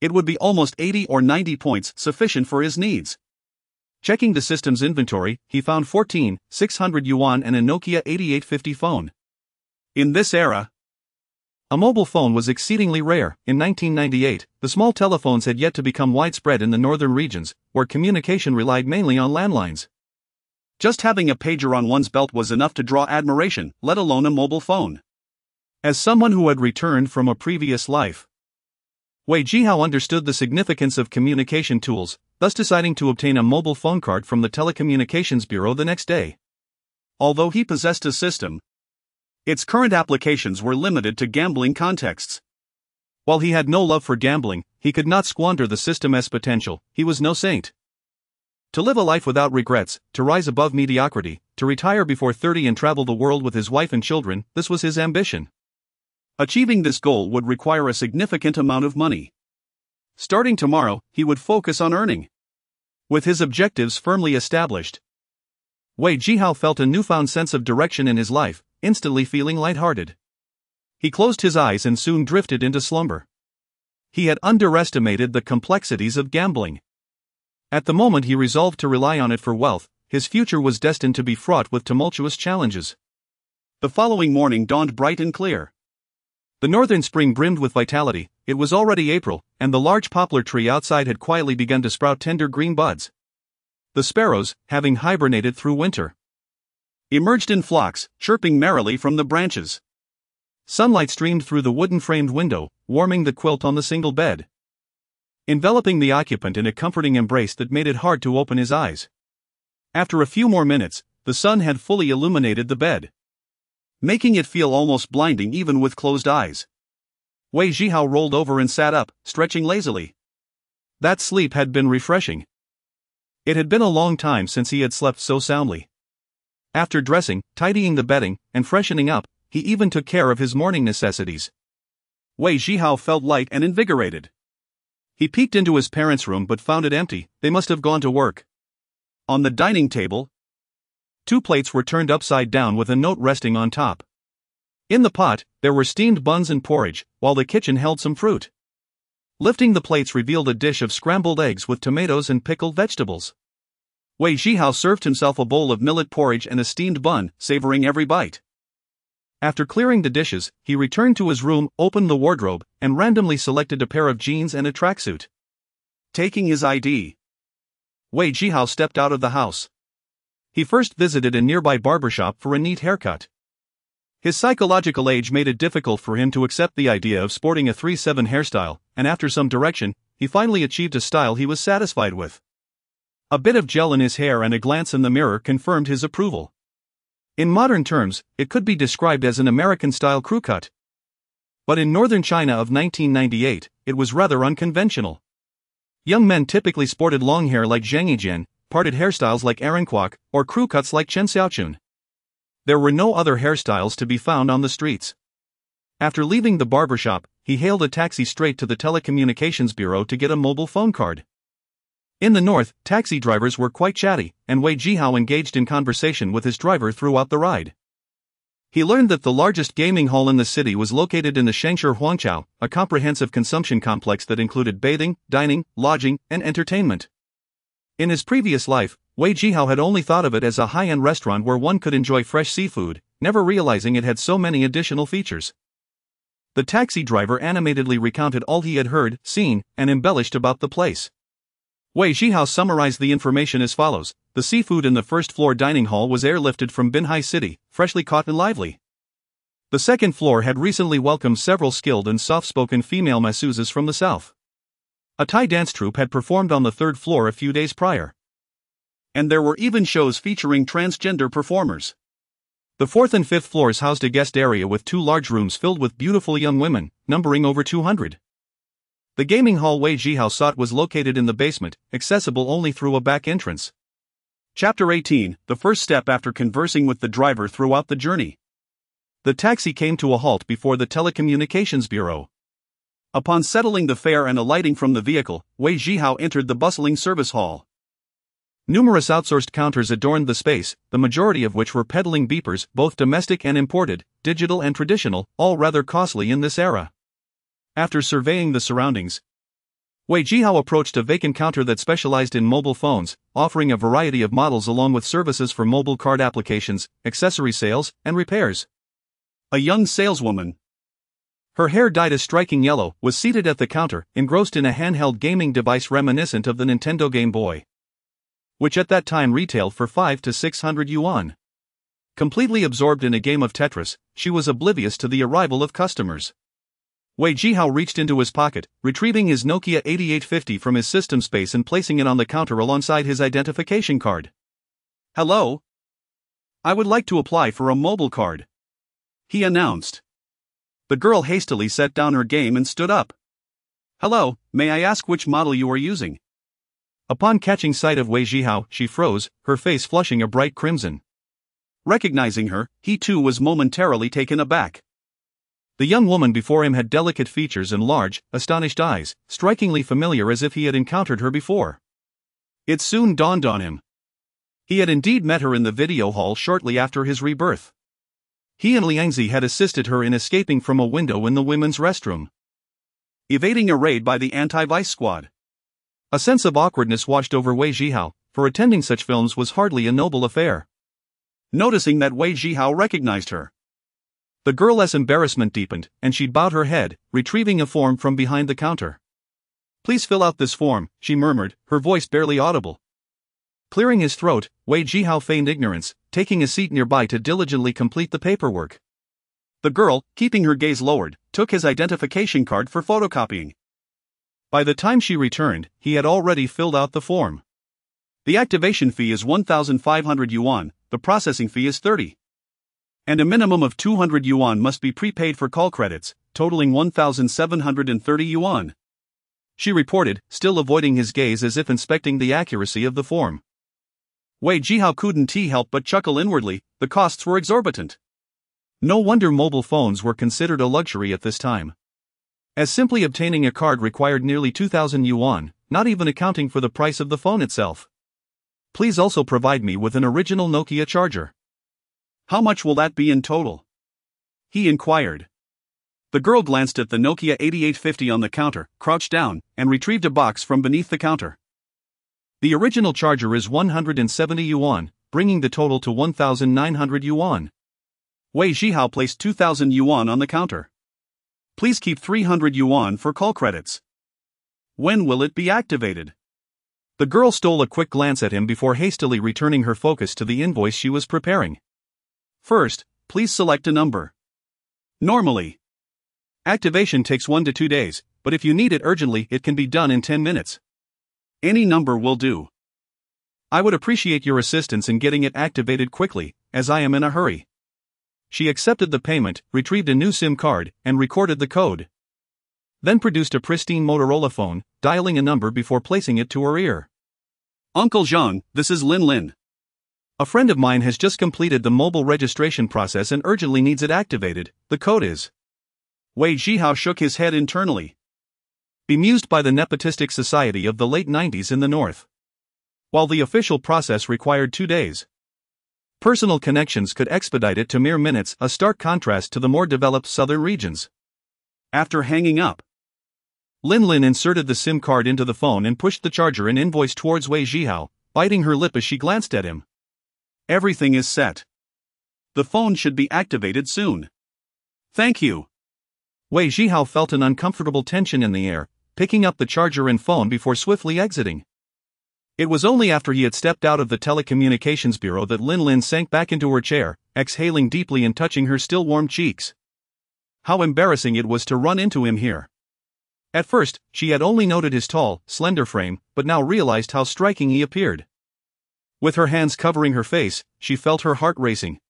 it would be almost 80 or 90 points, sufficient for his needs. Checking the system's inventory, he found 14,600 yuan and a Nokia 8850 phone. In this era, A mobile phone was exceedingly rare. In 1998, the small telephones had yet to become widespread in the northern regions, where communication relied mainly on landlines. Just having a pager on one's belt was enough to draw admiration, let alone a mobile phone. As someone who had returned from a previous life, Wei Zhihao understood the significance of communication tools, thus deciding to obtain a mobile phone card from the Telecommunications Bureau the next day. Although he possessed a system, its current applications were limited to gambling contexts. While he had no love for gambling, he could not squander the system's potential. He was no saint. To live a life without regrets, to rise above mediocrity, to retire before 30 and travel the world with his wife and children, this was his ambition. Achieving this goal would require a significant amount of money. Starting tomorrow, he would focus on earning. With his objectives firmly established, Wei Zhihao felt a newfound sense of direction in his life, instantly feeling lighthearted. He closed his eyes and soon drifted into slumber. He had underestimated the complexities of gambling. At the moment he resolved to rely on it for wealth, his future was destined to be fraught with tumultuous challenges. The following morning dawned bright and clear. The northern spring brimmed with vitality. It was already April, and the large poplar tree outside had quietly begun to sprout tender green buds. The sparrows, having hibernated through winter, emerged in flocks, chirping merrily from the branches. Sunlight streamed through the wooden-framed window, warming the quilt on the single bed, enveloping the occupant in a comforting embrace that made it hard to open his eyes. After a few more minutes, the sun had fully illuminated the bed, making it feel almost blinding even with closed eyes. Wei Zhihao rolled over and sat up, stretching lazily. That sleep had been refreshing. It had been a long time since he had slept so soundly. After dressing, tidying the bedding, and freshening up, he even took care of his morning necessities. Wei Zhihao felt light and invigorated. He peeked into his parents' room but found it empty. They must have gone to work. On the dining table, 2 plates were turned upside down with a note resting on top. In the pot, there were steamed buns and porridge, while the kitchen held some fruit. Lifting the plates revealed a dish of scrambled eggs with tomatoes and pickled vegetables. Wei Zhihao served himself a bowl of millet porridge and a steamed bun, savoring every bite. After clearing the dishes, he returned to his room, opened the wardrobe, and randomly selected a pair of jeans and a tracksuit. Taking his ID, Wei Zhihao stepped out of the house. He first visited a nearby barbershop for a neat haircut. His psychological age made it difficult for him to accept the idea of sporting a 3/7 hairstyle, and after some direction, he finally achieved a style he was satisfied with. A bit of gel in his hair and a glance in the mirror confirmed his approval. In modern terms, it could be described as an American-style crew cut. But in northern China of 1998, it was rather unconventional. Young men typically sported long hair like Zhang Yijian, parted hairstyles like Aaron Kwok, or crew cuts like Chen Xiaochun. There were no other hairstyles to be found on the streets. After leaving the barbershop, he hailed a taxi straight to the Telecommunications Bureau to get a mobile phone card. In the north, taxi drivers were quite chatty, and Wei Zhihao engaged in conversation with his driver throughout the ride. He learned that the largest gaming hall in the city was located in the Shengshi Huangqiao, a comprehensive consumption complex that included bathing, dining, lodging, and entertainment. In his previous life, Wei Zhihao had only thought of it as a high-end restaurant where one could enjoy fresh seafood, never realizing it had so many additional features. The taxi driver animatedly recounted all he had heard, seen, and embellished about the place. Wei Zhihao summarized the information as follows: the seafood in the first-floor dining hall was airlifted from Binhai City, freshly caught and lively. The second floor had recently welcomed several skilled and soft-spoken female masseuses from the south. A Thai dance troupe had performed on the third floor a few days prior. And there were even shows featuring transgender performers. The fourth and fifth floors housed a guest area with 2 large rooms filled with beautiful young women, numbering over 200. The gaming hall Wei Zhihao sought was located in the basement, accessible only through a back entrance. Chapter 18, the first step after conversing with the driver throughout the journey. The taxi came to a halt before the Telecommunications Bureau. Upon settling the fare and alighting from the vehicle, Wei Zhihao entered the bustling service hall. Numerous outsourced counters adorned the space, the majority of which were peddling beepers, both domestic and imported, digital and traditional, all rather costly in this era. After surveying the surroundings, Wei Zhihao approached a vacant counter that specialized in mobile phones, offering a variety of models along with services for mobile card applications, accessory sales, and repairs. A young saleswoman, Her hair dyed a striking yellow, was seated at the counter, engrossed in a handheld gaming device reminiscent of the Nintendo Game Boy, which at that time retailed for 5 to 600 yuan. Completely absorbed in a game of Tetris, she was oblivious to the arrival of customers. Wei Zhihao reached into his pocket, retrieving his Nokia 8850 from his system space and placing it on the counter alongside his identification card. "Hello? I would like to apply for a mobile card," he announced. The girl hastily set down her game and stood up. "Hello, may I ask which model you are using?" Upon catching sight of Wei Zhihao, she froze, her face flushing a bright crimson. Recognizing her, he too was momentarily taken aback. The young woman before him had delicate features and large, astonished eyes, strikingly familiar as if he had encountered her before. It soon dawned on him. He had indeed met her in the video hall shortly after his rebirth. He and Liangzi had assisted her in escaping from a window in the women's restroom, evading a raid by the anti-vice squad. A sense of awkwardness washed over Wei Zhihao, for attending such films was hardly a noble affair. Noticing that Wei Zhihao recognized her, the girl's embarrassment deepened, and she bowed her head, retrieving a form from behind the counter. "Please fill out this form," she murmured, her voice barely audible. Clearing his throat, Wei Zhihao feigned ignorance, taking a seat nearby to diligently complete the paperwork. The girl, keeping her gaze lowered, took his identification card for photocopying. By the time she returned, he had already filled out the form. The activation fee is 1,500 yuan, the processing fee is 30. And a minimum of 200 yuan must be prepaid for call credits, totaling 1,730 yuan. She reported, still avoiding his gaze as if inspecting the accuracy of the form. Wei Zhihao couldn't help but chuckle inwardly, the costs were exorbitant. No wonder mobile phones were considered a luxury at this time, as simply obtaining a card required nearly 2,000 yuan, not even accounting for the price of the phone itself. "Please also provide me with an original Nokia charger." "How much will that be in total?" he inquired. The girl glanced at the Nokia 8850 on the counter, crouched down, and retrieved a box from beneath the counter. "The original charger is 170 yuan, bringing the total to 1,900 yuan. Wei Zhihao placed 2,000 yuan on the counter. "Please keep 300 yuan for call credits. When will it be activated?" The girl stole a quick glance at him before hastily returning her focus to the invoice she was preparing. "First, please select a number. Normally, activation takes 1 to 2 days, but if you need it urgently, it can be done in 10 minutes. Any number will do. I would appreciate your assistance in getting it activated quickly, as I am in a hurry." She accepted the payment, retrieved a new SIM card, and recorded the code. Then produced a pristine Motorola phone, dialing a number before placing it to her ear. "Uncle Zhang, this is Lin Lin. A friend of mine has just completed the mobile registration process and urgently needs it activated. The code is..." Wei Zhihao shook his head internally, bemused by the nepotistic society of the late 90s in the north. While the official process required 2 days, personal connections could expedite it to mere minutes, a stark contrast to the more developed southern regions. After hanging up, Lin Lin inserted the SIM card into the phone and pushed the charger and invoice towards Wei Zhihao, biting her lip as she glanced at him. "Everything is set. The phone should be activated soon. Thank you." Wei Zhihao felt an uncomfortable tension in the air, picking up the charger and phone before swiftly exiting. It was only after he had stepped out of the telecommunications bureau that Lin Lin sank back into her chair, exhaling deeply and touching her still warm cheeks. How embarrassing it was to run into him here. At first, she had only noted his tall, slender frame, but now realized how striking he appeared. With her hands covering her face, she felt her heart racing.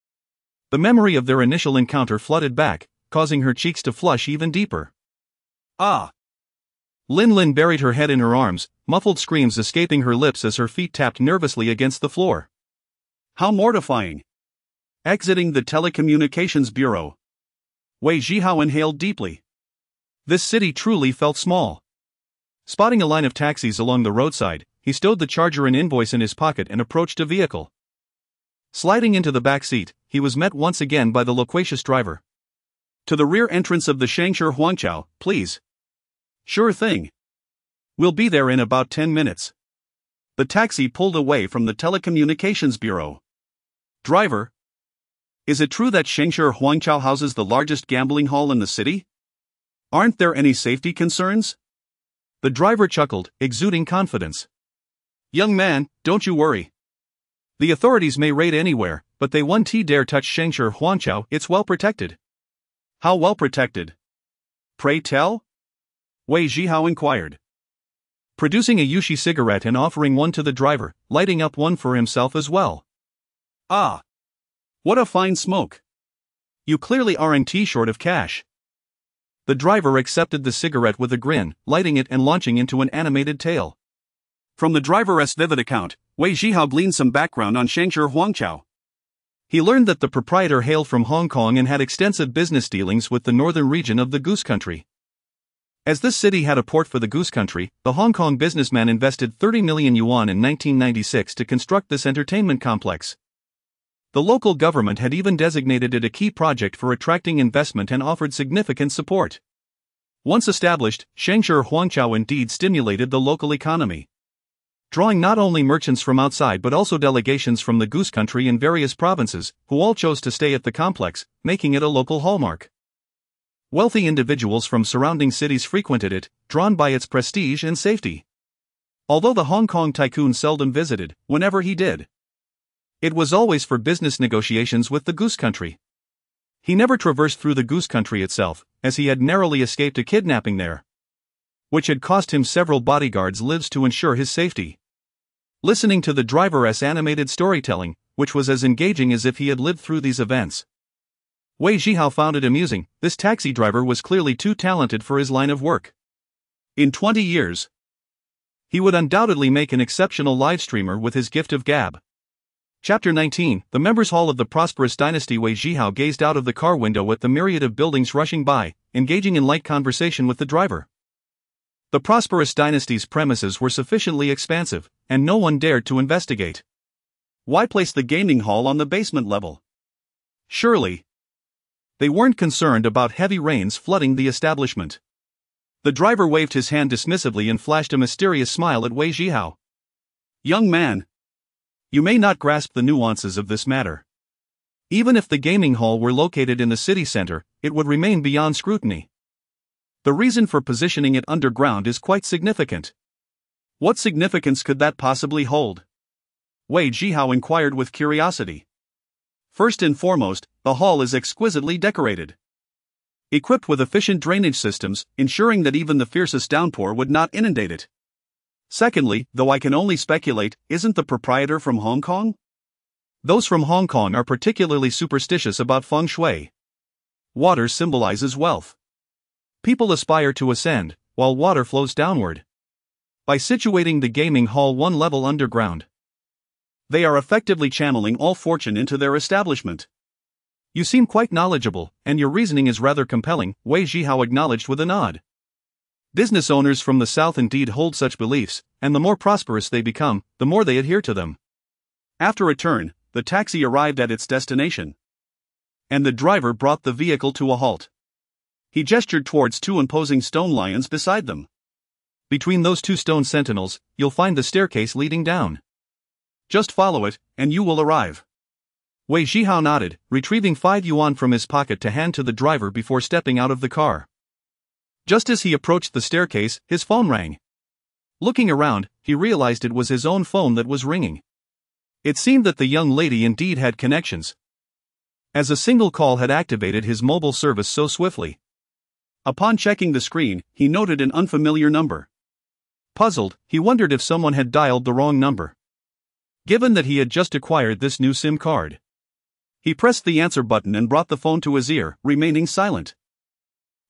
The memory of their initial encounter flooded back, causing her cheeks to flush even deeper. "Ah!" Lin Lin buried her head in her arms, muffled screams escaping her lips as her feet tapped nervously against the floor. "How mortifying!" Exiting the telecommunications bureau, Wei Zhihao inhaled deeply. This city truly felt small. Spotting a line of taxis along the roadside, he stowed the charger and invoice in his pocket and approached a vehicle. Sliding into the back seat, he was met once again by the loquacious driver. "To the rear entrance of the Shangshi Huangqiao, please." "Sure thing. We'll be there in about 10 minutes. The taxi pulled away from the telecommunications bureau. "Driver, is it true that Shangshi Huangqiao houses the largest gambling hall in the city?" Aren't there any safety concerns? The driver chuckled, exuding confidence. Young man, don't you worry. The authorities may raid anywhere, but they won't dare touch Shengshi Huangqiao. It's well protected. How well protected? Pray tell? Wei Zhihao inquired. Producing a Yushi cigarette and offering one to the driver, lighting up one for himself as well. Ah! What a fine smoke! You clearly aren't short of cash. The driver accepted the cigarette with a grin, lighting it and launching into an animated tale. From the driver's vivid account, Wei Zhihao gleaned some background on Shengshi Huangqiao. He learned that the proprietor hailed from Hong Kong and had extensive business dealings with the northern region of the Goose Country. As this city had a port for the Goose Country, the Hong Kong businessman invested 30 million yuan in 1996 to construct this entertainment complex. The local government had even designated it a key project for attracting investment and offered significant support. Once established, Shengshi Huangqiao indeed stimulated the local economy, drawing not only merchants from outside but also delegations from the Goose Country and various provinces, who all chose to stay at the complex, making it a local hallmark. Wealthy individuals from surrounding cities frequented it, drawn by its prestige and safety. Although the Hong Kong tycoon seldom visited, whenever he did, it was always for business negotiations with the Goose Country. He never traversed through the Goose Country itself, as he had narrowly escaped a kidnapping there, which had cost him several bodyguards' lives to ensure his safety. Listening to the driver's animated storytelling, which was as engaging as if he had lived through these events, Wei Zhihao found it amusing. This taxi driver was clearly too talented for his line of work. In 20 years, he would undoubtedly make an exceptional live streamer with his gift of gab. Chapter 19, The Members' Hall of the Prosperous Dynasty. Wei Zhihao gazed out of the car window at the myriad of buildings rushing by, engaging in light conversation with the driver. The Prosperous Dynasty's premises were sufficiently expansive, and no one dared to investigate. Why place the gaming hall on the basement level? Surely they weren't concerned about heavy rains flooding the establishment. The driver waved his hand dismissively and flashed a mysterious smile at Wei Zhihao. Young man, you may not grasp the nuances of this matter. Even if the gaming hall were located in the city center, it would remain beyond scrutiny. The reason for positioning it underground is quite significant. What significance could that possibly hold? Wei Zhihao inquired with curiosity. First and foremost, the hall is exquisitely decorated, equipped with efficient drainage systems, ensuring that even the fiercest downpour would not inundate it. Secondly, though I can only speculate, isn't the proprietor from Hong Kong? Those from Hong Kong are particularly superstitious about feng shui. Water symbolizes wealth. People aspire to ascend, while water flows downward. By situating the gaming hall one level underground, they are effectively channeling all fortune into their establishment. You seem quite knowledgeable, and your reasoning is rather compelling, Wei Zhihao acknowledged with a nod. Business owners from the south indeed hold such beliefs, and the more prosperous they become, the more they adhere to them. After a turn, the taxi arrived at its destination, and the driver brought the vehicle to a halt. He gestured towards two imposing stone lions beside them. Between those two stone sentinels, you'll find the staircase leading down. Just follow it, and you will arrive. Wei Zhihao nodded, retrieving 5 yuan from his pocket to hand to the driver before stepping out of the car. Just as he approached the staircase, his phone rang. Looking around, he realized it was his own phone that was ringing. It seemed that the young lady indeed had connections, as a single call had activated his mobile service so swiftly. Upon checking the screen, he noted an unfamiliar number. Puzzled, he wondered if someone had dialed the wrong number. Given that he had just acquired this new SIM card, he pressed the answer button and brought the phone to his ear, remaining silent.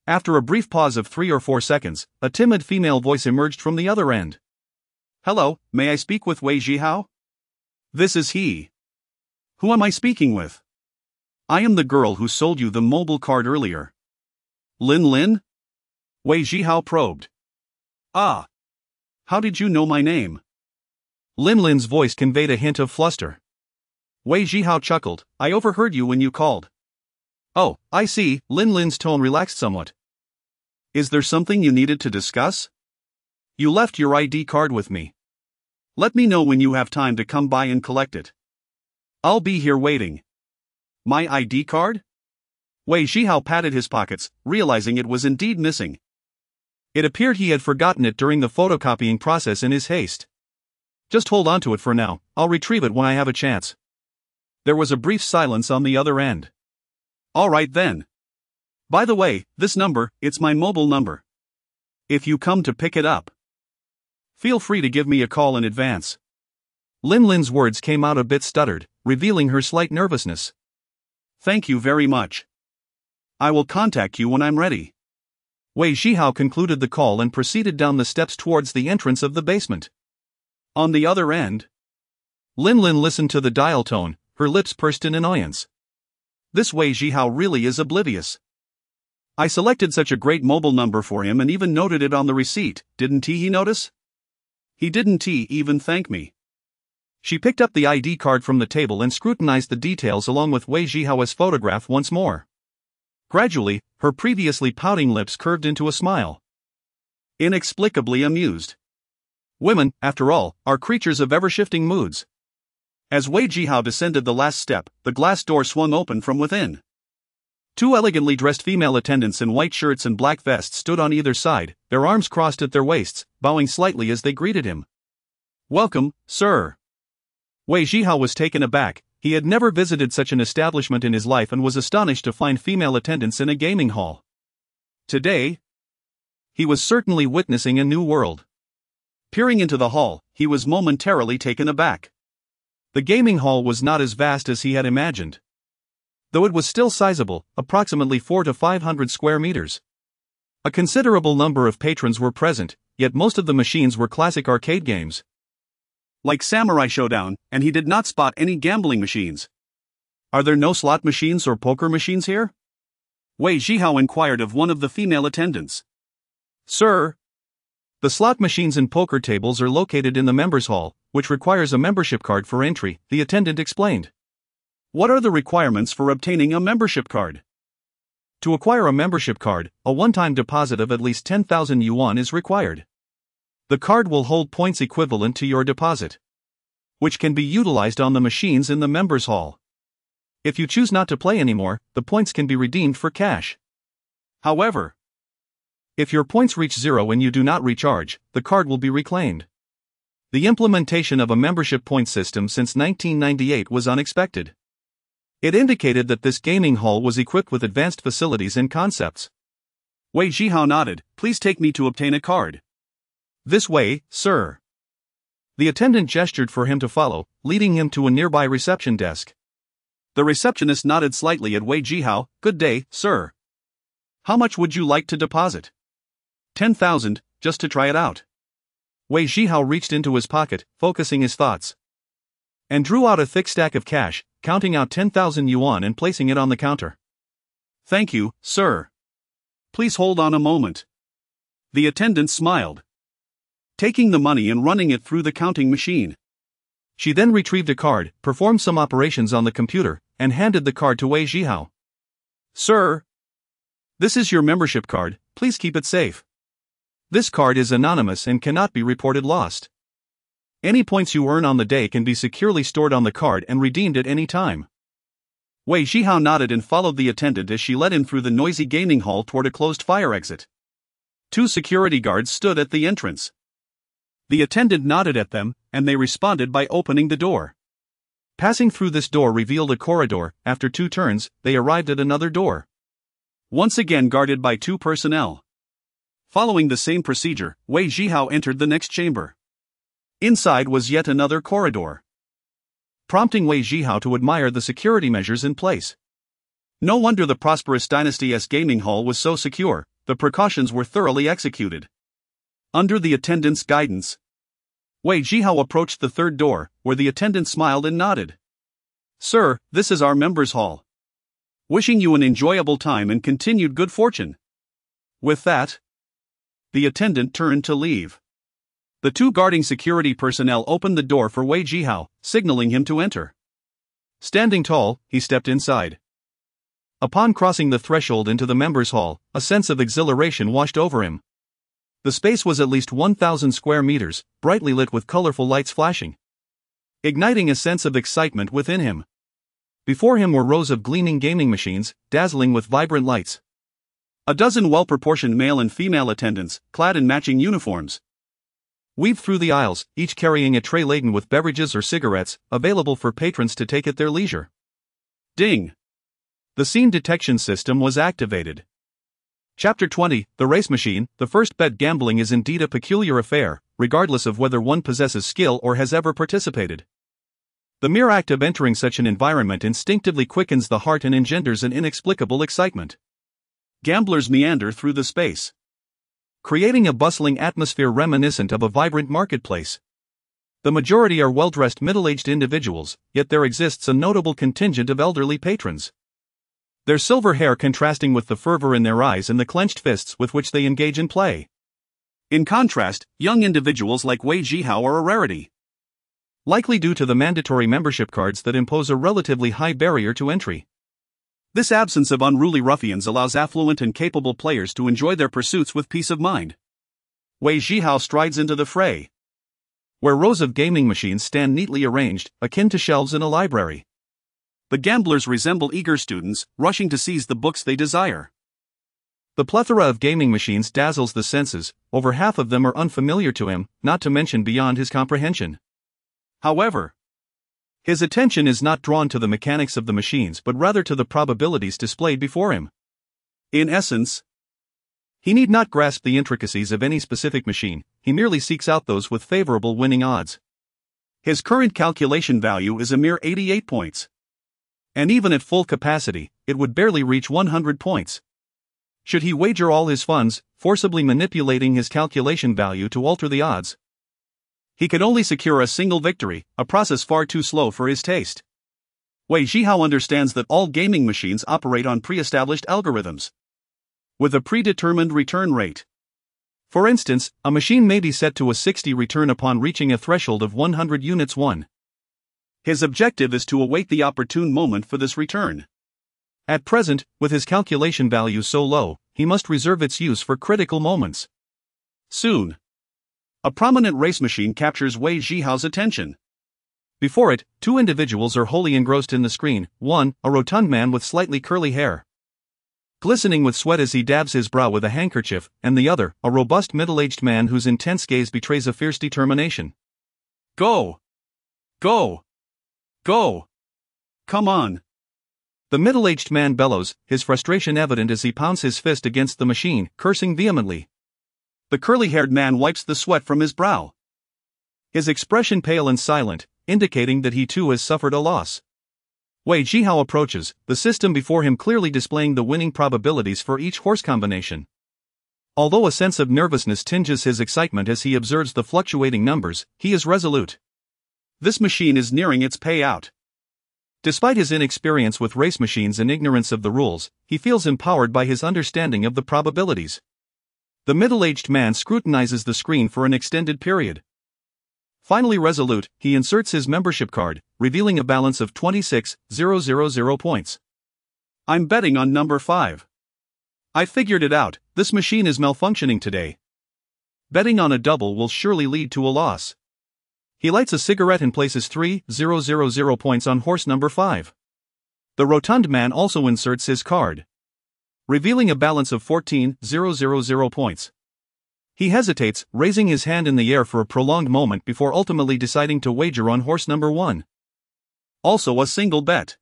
After a brief pause of 3 or 4 seconds, a timid female voice emerged from the other end. Hello, may I speak with Wei Zhihao? This is he. Who am I speaking with? I am the girl who sold you the mobile card earlier. Lin? Wei Zhihao probed. Ah. How did you know my name? Lin's voice conveyed a hint of fluster. Wei Zhihao chuckled. I overheard you when you called. Oh, I see. Lin's tone relaxed somewhat. Is there something you needed to discuss? You left your ID card with me. Let me know when you have time to come by and collect it. I'll be here waiting. My ID card? Wei Zhihao patted his pockets, realizing it was indeed missing. It appeared he had forgotten it during the photocopying process in his haste. Just hold on to it for now, I'll retrieve it when I have a chance. There was a brief silence on the other end. Alright then. By the way, this number, it's my mobile number. If you come to pick it up, feel free to give me a call in advance. Lin Lin's words came out a bit stuttered, revealing her slight nervousness. Thank you very much. I will contact you when I'm ready. Wei Zhihao concluded the call and proceeded down the steps towards the entrance of the basement. On the other end, Lin listened to the dial tone, her lips pursed in annoyance. This Wei Zhihao really is oblivious. I selected such a great mobile number for him and even noted it on the receipt, didn't he notice? He didn't even thank me. She picked up the ID card from the table and scrutinized the details along with Wei Zhihao's photograph once more. Gradually, her previously pouting lips curved into a smile. Inexplicably amused. Women, after all, are creatures of ever-shifting moods. As Wei Zhihao descended the last step, the glass door swung open from within. Two elegantly dressed female attendants in white shirts and black vests stood on either side, their arms crossed at their waists, bowing slightly as they greeted him. Welcome, sir. Wei Zhihao was taken aback. He had never visited such an establishment in his life and was astonished to find female attendants in a gaming hall. Today, he was certainly witnessing a new world. Peering into the hall, he was momentarily taken aback. The gaming hall was not as vast as he had imagined. Though it was still sizable, approximately 400 to 500 square meters. A considerable number of patrons were present, yet most of the machines were classic arcade games. Like Samurai Showdown, and he did not spot any gambling machines. Are there no slot machines or poker machines here? Wei Zhihao inquired of one of the female attendants. Sir, the slot machines and poker tables are located in the members' hall, which requires a membership card for entry, the attendant explained. What are the requirements for obtaining a membership card? To acquire a membership card, a one-time deposit of at least 10,000 yuan is required. The card will hold points equivalent to your deposit, which can be utilized on the machines in the members' hall. If you choose not to play anymore, the points can be redeemed for cash. However, if your points reach zero and you do not recharge, the card will be reclaimed. The implementation of a membership point system since 1998 was unexpected. It indicated that this gaming hall was equipped with advanced facilities and concepts. Wei Zhihao nodded. Please take me to obtain a card. This way, sir. The attendant gestured for him to follow, leading him to a nearby reception desk. The receptionist nodded slightly at Wei Zhihao. Good day, sir. How much would you like to deposit? 10,000, just to try it out. Wei Zhihao reached into his pocket, focusing his thoughts, and drew out a thick stack of cash, counting out 10,000 yuan and placing it on the counter. Thank you, sir. Please hold on a moment. The attendant smiled, taking the money and running it through the counting machine. She then retrieved a card, performed some operations on the computer, and handed the card to Wei Zhihao. Sir, this is your membership card, please keep it safe. This card is anonymous and cannot be reported lost. Any points you earn on the day can be securely stored on the card and redeemed at any time. Wei Zhihao nodded and followed the attendant as she led him through the noisy gaming hall toward a closed fire exit. Two security guards stood at the entrance. The attendant nodded at them, and they responded by opening the door. Passing through this door revealed a corridor. After 2 turns, they arrived at another door, once again guarded by 2 personnel. Following the same procedure, Wei Zhihao entered the next chamber. Inside was yet another corridor, prompting Wei Zhihao to admire the security measures in place. No wonder the prosperous Dynasty's gaming hall was so secure, the precautions were thoroughly executed. Under the attendant's guidance, Wei Zhihao approached the 3rd door, where the attendant smiled and nodded. Sir, this is our members' hall. Wishing you an enjoyable time and continued good fortune. With that, the attendant turned to leave. The 2 guarding security personnel opened the door for Wei Zhihao, signaling him to enter. Standing tall, he stepped inside. Upon crossing the threshold into the members' hall, a sense of exhilaration washed over him. The space was at least 1,000 square meters, brightly lit with colorful lights flashing, igniting a sense of excitement within him. Before him were rows of gleaming gaming machines, dazzling with vibrant lights. A dozen well-proportioned male and female attendants, clad in matching uniforms, weaved through the aisles, each carrying a tray laden with beverages or cigarettes, available for patrons to take at their leisure. Ding! The scene detection system was activated. Chapter 20, The Race Machine. The first bet. Gambling is indeed a peculiar affair, regardless of whether one possesses skill or has ever participated. The mere act of entering such an environment instinctively quickens the heart and engenders an inexplicable excitement. Gamblers meander through the space, creating a bustling atmosphere reminiscent of a vibrant marketplace. The majority are well-dressed middle-aged individuals, yet there exists a notable contingent of elderly patrons, their silver hair contrasting with the fervor in their eyes and the clenched fists with which they engage in play. In contrast, young individuals like Wei Zhihao are a rarity, likely due to the mandatory membership cards that impose a relatively high barrier to entry. This absence of unruly ruffians allows affluent and capable players to enjoy their pursuits with peace of mind. Wei Zhihao strides into the fray, where rows of gaming machines stand neatly arranged, akin to shelves in a library. The gamblers resemble eager students, rushing to seize the books they desire. The plethora of gaming machines dazzles the senses, over half of them are unfamiliar to him, not to mention beyond his comprehension. However, his attention is not drawn to the mechanics of the machines but rather to the probabilities displayed before him. In essence, he need not grasp the intricacies of any specific machine, he merely seeks out those with favorable winning odds. His current calculation value is a mere 88 points. And even at full capacity, it would barely reach 100 points. Should he wager all his funds, forcibly manipulating his calculation value to alter the odds, he could only secure a single victory, a process far too slow for his taste. Wei Zhihao understands that all gaming machines operate on pre-established algorithms, with a predetermined return rate. For instance, a machine may be set to a 60 return upon reaching a threshold of 100 units won. His objective is to await the opportune moment for this return. At present, with his calculation value so low, he must reserve its use for critical moments. Soon, a prominent race machine captures Wei Zhihao's attention. Before it, two individuals are wholly engrossed in the screen, one, a rotund man with slightly curly hair, glistening with sweat as he dabs his brow with a handkerchief, and the other, a robust middle-aged man whose intense gaze betrays a fierce determination. Go! Go! Go! Come on! The middle-aged man bellows, his frustration evident as he pounds his fist against the machine, cursing vehemently. The curly-haired man wipes the sweat from his brow, his expression pale and silent, indicating that he too has suffered a loss. Wei Zhihao approaches, the system before him clearly displaying the winning probabilities for each horse combination. Although a sense of nervousness tinges his excitement as he observes the fluctuating numbers, he is resolute. This machine is nearing its payout. Despite his inexperience with race machines and ignorance of the rules, he feels empowered by his understanding of the probabilities. The middle-aged man scrutinizes the screen for an extended period. Finally resolute, he inserts his membership card, revealing a balance of 26,000 points. I'm betting on number 5. I figured it out, this machine is malfunctioning today. Betting on a double will surely lead to a loss. He lights a cigarette and places 3,000 points on horse number 5. The rotund man also inserts his card, revealing a balance of 14,000 points. He hesitates, raising his hand in the air for a prolonged moment before ultimately deciding to wager on horse number 1. Also a single bet.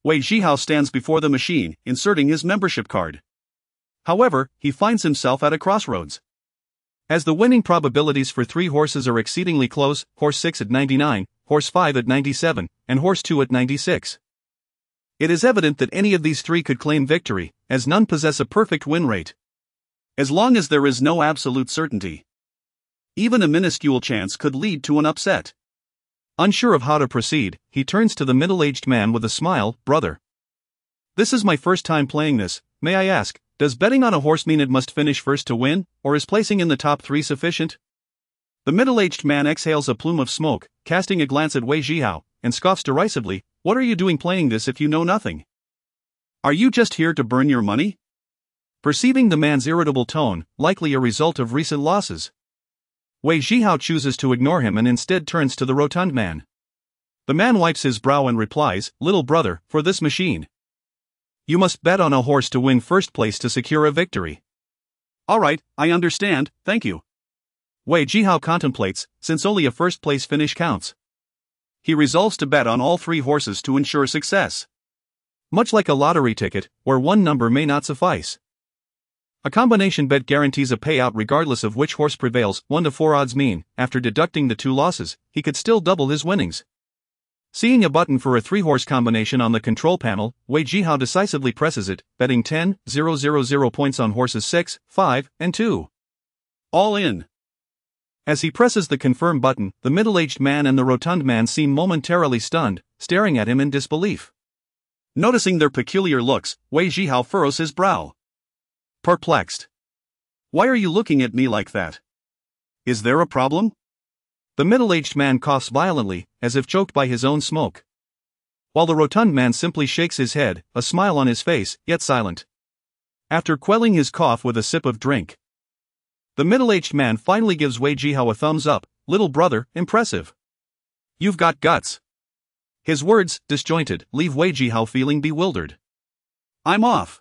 Wei Zhihao stands before the machine, inserting his membership card. However, he finds himself at a crossroads. As the winning probabilities for 3 horses are exceedingly close, horse 6 at 99, horse 5 at 97, and horse 2 at 96. It is evident that any of these 3 could claim victory, as none possess a perfect win rate. As long as there is no absolute certainty, even a minuscule chance could lead to an upset. Unsure of how to proceed, he turns to the middle-aged man with a smile. Brother, this is my first time playing this, may I ask, does betting on a horse mean it must finish first to win, or is placing in the top 3 sufficient? The middle-aged man exhales a plume of smoke, casting a glance at Wei Zhihao, and scoffs derisively. What are you doing playing this if you know nothing? Are you just here to burn your money? Perceiving the man's irritable tone, likely a result of recent losses, Wei Zhihao chooses to ignore him and instead turns to the rotund man. The man wipes his brow and replies, "Little brother, for this machine, you must bet on a horse to win first place to secure a victory." "Alright, I understand, thank you." Wei Zhihao contemplates, since only a first place finish counts. He resolves to bet on all 3 horses to ensure success. Much like a lottery ticket, where one number may not suffice. A combination bet guarantees a payout regardless of which horse prevails. 1 to 4 odds mean, after deducting the 2 losses, he could still double his winnings. Seeing a button for a 3-horse combination on the control panel, Wei Zhihao decisively presses it, betting 10,000 points on horses 6, 5, and 2. All in. As he presses the confirm button, the middle-aged man and the rotund man seem momentarily stunned, staring at him in disbelief. Noticing their peculiar looks, Wei Zhihao furrows his brow. Perplexed. "Why are you looking at me like that? Is there a problem?" The middle-aged man coughs violently, as if choked by his own smoke. While the rotund man simply shakes his head, a smile on his face, yet silent. After quelling his cough with a sip of drink, the middle-aged man finally gives Wei Zhihao a thumbs up. "Little brother, impressive. You've got guts." His words, disjointed, leave Wei Zhihao feeling bewildered. "I'm off."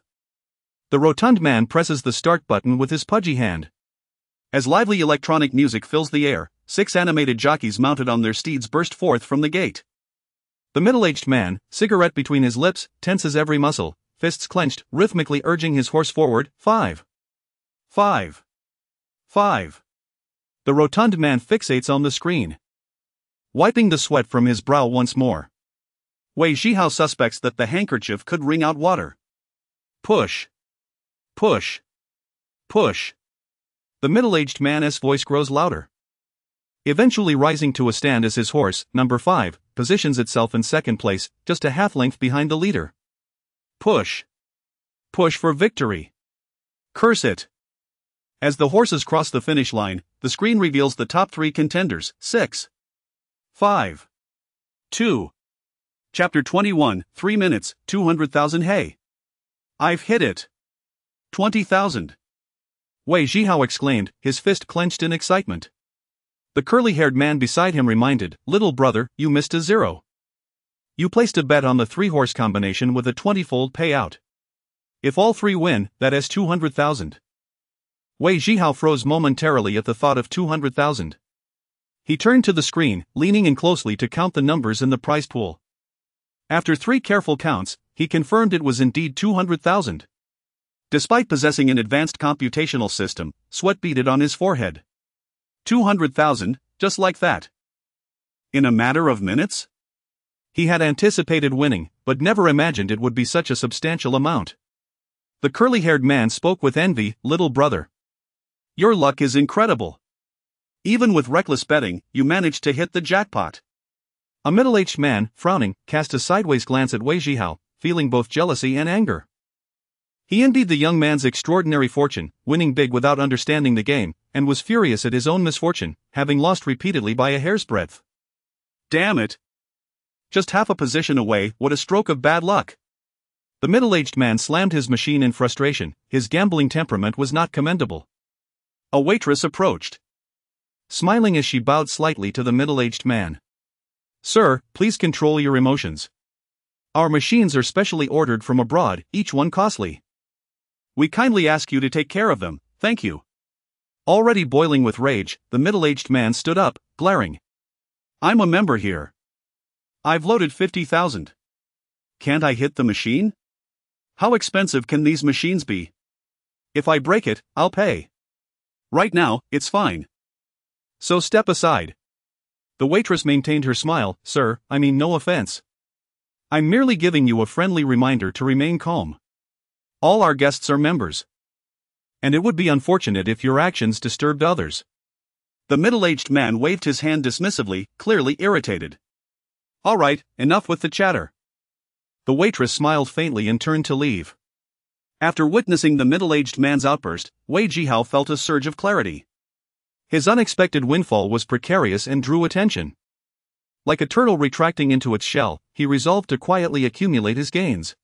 The rotund man presses the start button with his pudgy hand. As lively electronic music fills the air, 6 animated jockeys mounted on their steeds burst forth from the gate. The middle-aged man, cigarette between his lips, tenses every muscle, fists clenched, rhythmically urging his horse forward. 5. 5. 5. The rotund man fixates on the screen, wiping the sweat from his brow once more. Wei Zhihao suspects that the handkerchief could wring out water. Push. Push. Push. The middle-aged man's voice grows louder, eventually rising to a stand as his horse, number 5, positions itself in second place, just a half-length behind the leader. Push. Push for victory. Curse it. As the horses cross the finish line, the screen reveals the top 3 contenders. 6. 5. 2. Chapter 21, 3 minutes, 200,000. Hey! I've hit it! 20,000. Wei Zhihao exclaimed, his fist clenched in excitement. The curly-haired man beside him reminded, "Little brother, you missed a 0. You placed a bet on the 3-horse combination with a 20-fold payout. If all 3 win, that is 200,000. Wei Zhihao froze momentarily at the thought of 200,000. He turned to the screen, leaning in closely to count the numbers in the prize pool. After 3 careful counts, he confirmed it was indeed 200,000. Despite possessing an advanced computational system, sweat beaded on his forehead. 200,000, just like that. In a matter of minutes? He had anticipated winning, but never imagined it would be such a substantial amount. The curly-haired man spoke with envy, "Little brother, your luck is incredible. Even with reckless betting, you managed to hit the jackpot." A middle-aged man, frowning, cast a sideways glance at Wei Zhihao, feeling both jealousy and anger. He envied the young man's extraordinary fortune, winning big without understanding the game, and was furious at his own misfortune, having lost repeatedly by a hair's breadth. Damn it! Just half a position away, what a stroke of bad luck! The middle-aged man slammed his machine in frustration, his gambling temperament was not commendable. A waitress approached, smiling as she bowed slightly to the middle-aged man. "Sir, please control your emotions. Our machines are specially ordered from abroad, each one costly. We kindly ask you to take care of them, thank you." Already boiling with rage, the middle-aged man stood up, glaring. "I'm a member here. I've loaded 50,000. Can't I hit the machine? How expensive can these machines be? If I break it, I'll pay. Right now, it's fine. So step aside." The waitress maintained her smile. "Sir, I mean no offense. I'm merely giving you a friendly reminder to remain calm. All our guests are members, and it would be unfortunate if your actions disturbed others." The middle-aged man waved his hand dismissively, clearly irritated. "All right, enough with the chatter." The waitress smiled faintly and turned to leave. After witnessing the middle-aged man's outburst, Wei Zhihao felt a surge of clarity. His unexpected windfall was precarious and drew attention. Like a turtle retracting into its shell, he resolved to quietly accumulate his gains.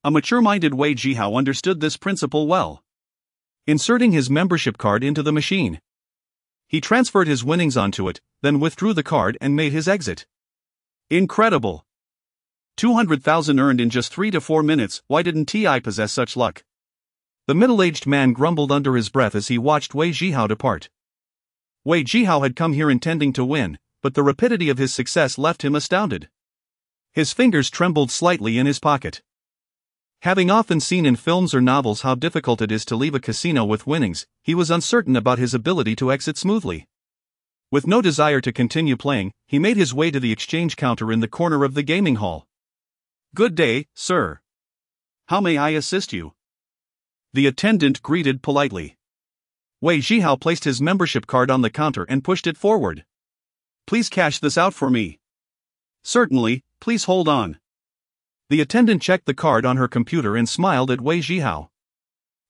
A mature-minded Wei Zhihao understood this principle well. Inserting his membership card into the machine, he transferred his winnings onto it, then withdrew the card and made his exit. Incredible! 200,000 earned in just 3 to 4 minutes. Why didn't I possess such luck? The middle-aged man grumbled under his breath as he watched Wei Zhihao depart. Wei Zhihao had come here intending to win, but the rapidity of his success left him astounded. His fingers trembled slightly in his pocket. Having often seen in films or novels how difficult it is to leave a casino with winnings, he was uncertain about his ability to exit smoothly. With no desire to continue playing, he made his way to the exchange counter in the corner of the gaming hall. "Good day, sir. How may I assist you?" The attendant greeted politely. Wei Zhihao placed his membership card on the counter and pushed it forward. "Please cash this out for me." "Certainly, please hold on." The attendant checked the card on her computer and smiled at Wei Zhihao.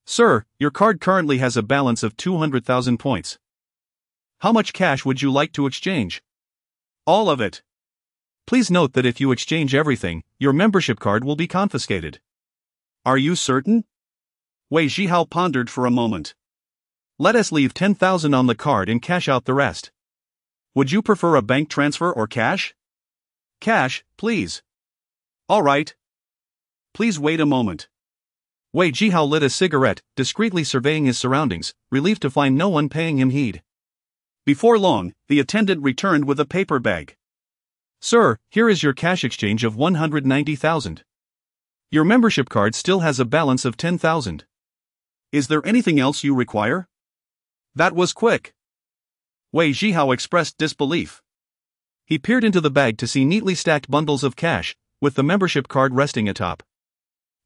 "Sir, your card currently has a balance of 200,000 points. How much cash would you like to exchange?" "All of it." "Please note that if you exchange everything, your membership card will be confiscated." "Are you certain?" Wei Zhihao pondered for a moment. "Let us leave 10,000 on the card and cash out the rest." "Would you prefer a bank transfer or cash?" "Cash, please." "All right. Please wait a moment." Wei Zhihao lit a cigarette, discreetly surveying his surroundings, relieved to find no one paying him heed. Before long, the attendant returned with a paper bag. "Sir, here is your cash exchange of 190,000. Your membership card still has a balance of 10,000. Is there anything else you require?" "That was quick." Wei Zhihao expressed disbelief. He peered into the bag to see neatly stacked bundles of cash, with the membership card resting atop.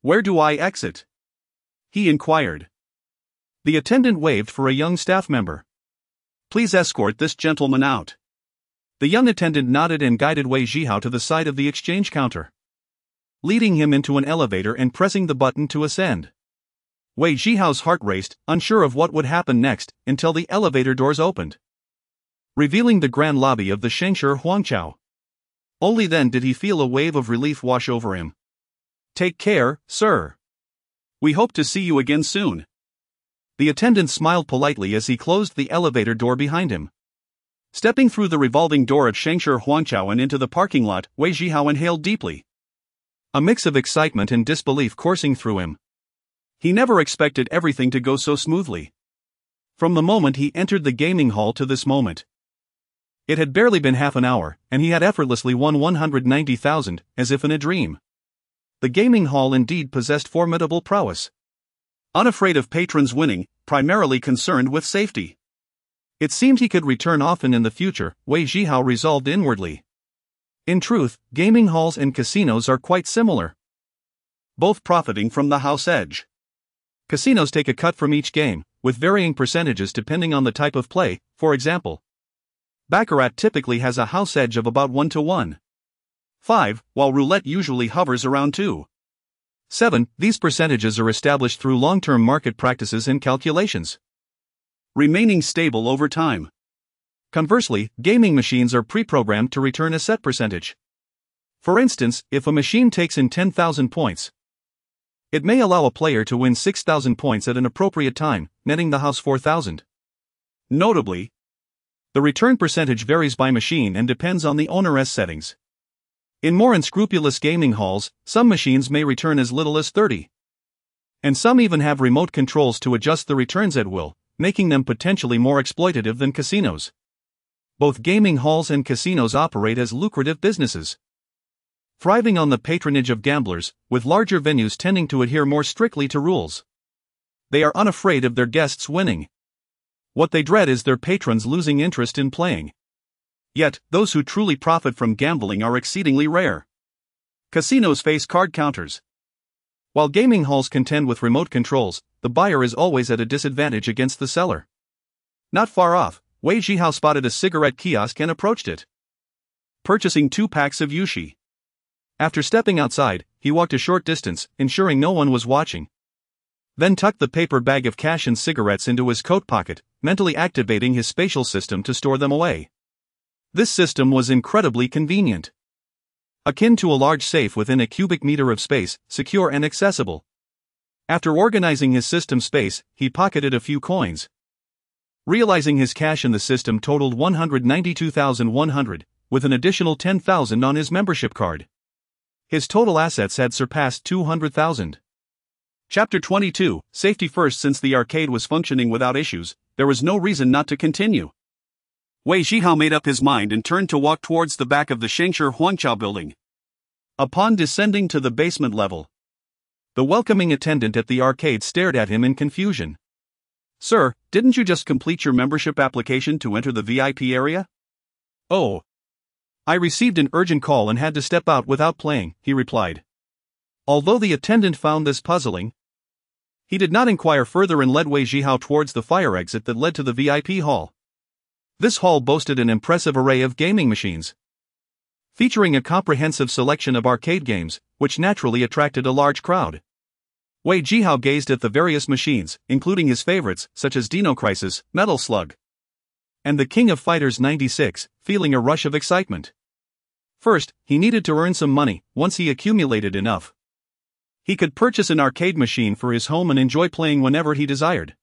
"Where do I exit?" he inquired. The attendant waved for a young staff member. "Please escort this gentleman out." The young attendant nodded and guided Wei Zhihao to the side of the exchange counter, leading him into an elevator and pressing the button to ascend. Wei Zhihao's heart raced, unsure of what would happen next, until the elevator doors opened, revealing the grand lobby of the Shengshi Huangqiao. Only then did he feel a wave of relief wash over him. "Take care, sir. We hope to see you again soon." The attendant smiled politely as he closed the elevator door behind him. Stepping through the revolving door of Shengshi Huangqiao and into the parking lot, Wei Zhihao inhaled deeply, a mix of excitement and disbelief coursing through him. He never expected everything to go so smoothly. From the moment he entered the gaming hall to this moment, it had barely been half an hour, and he had effortlessly won 190,000, as if in a dream. The gaming hall indeed possessed formidable prowess. Unafraid of patrons winning, primarily concerned with safety. It seemed he could return often in the future, Wei Zhihao resolved inwardly. In truth, gaming halls and casinos are quite similar, both profiting from the house edge. Casinos take a cut from each game, with varying percentages depending on the type of play. For example, baccarat typically has a house edge of about 1 to 1.5, while roulette usually hovers around 2.7. These percentages are established through long-term market practices and calculations, remaining stable over time. Conversely, gaming machines are pre-programmed to return a set percentage. For instance, if a machine takes in 10,000 points, it may allow a player to win 6,000 points at an appropriate time, netting the house 4,000. Notably, the return percentage varies by machine and depends on the owner's settings. In more unscrupulous gaming halls, some machines may return as little as 30. And some even have remote controls to adjust the returns at will, making them potentially more exploitative than casinos. Both gaming halls and casinos operate as lucrative businesses, thriving on the patronage of gamblers, with larger venues tending to adhere more strictly to rules. They are unafraid of their guests winning. What they dread is their patrons losing interest in playing. Yet, those who truly profit from gambling are exceedingly rare. Casinos face card counters, while gaming halls contend with remote controls. The buyer is always at a disadvantage against the seller. Not far off, Wei Zhihao spotted a cigarette kiosk and approached it, purchasing 2 packs of yushi. After stepping outside, he walked a short distance, ensuring no one was watching. Then tucked the paper bag of cash and cigarettes into his coat pocket, mentally activating his spatial system to store them away. This system was incredibly convenient, akin to a large safe within a cubic meter of space, secure and accessible. After organizing his system space, he pocketed a few coins. Realizing his cash in the system totaled 192,100, with an additional 10,000 on his membership card. His total assets had surpassed 200,000. Chapter 22, Safety First. Since the arcade was functioning without issues, there was no reason not to continue. Wei Zhihao made up his mind and turned to walk towards the back of the Shengshi Huangqiao building. Upon descending to the basement level, the welcoming attendant at the arcade stared at him in confusion. "Sir, didn't you just complete your membership application to enter the VIP area?" "Oh, I received an urgent call and had to step out without playing," he replied. Although the attendant found this puzzling, he did not inquire further and led Wei Zhihao towards the fire exit that led to the VIP hall. This hall boasted an impressive array of gaming machines, featuring a comprehensive selection of arcade games, which naturally attracted a large crowd. Wei Zhihao gazed at the various machines, including his favorites, such as Dino Crisis, Metal Slug, and the King of Fighters 96, feeling a rush of excitement. First, he needed to earn some money. Once he accumulated enough, he could purchase an arcade machine for his home and enjoy playing whenever he desired.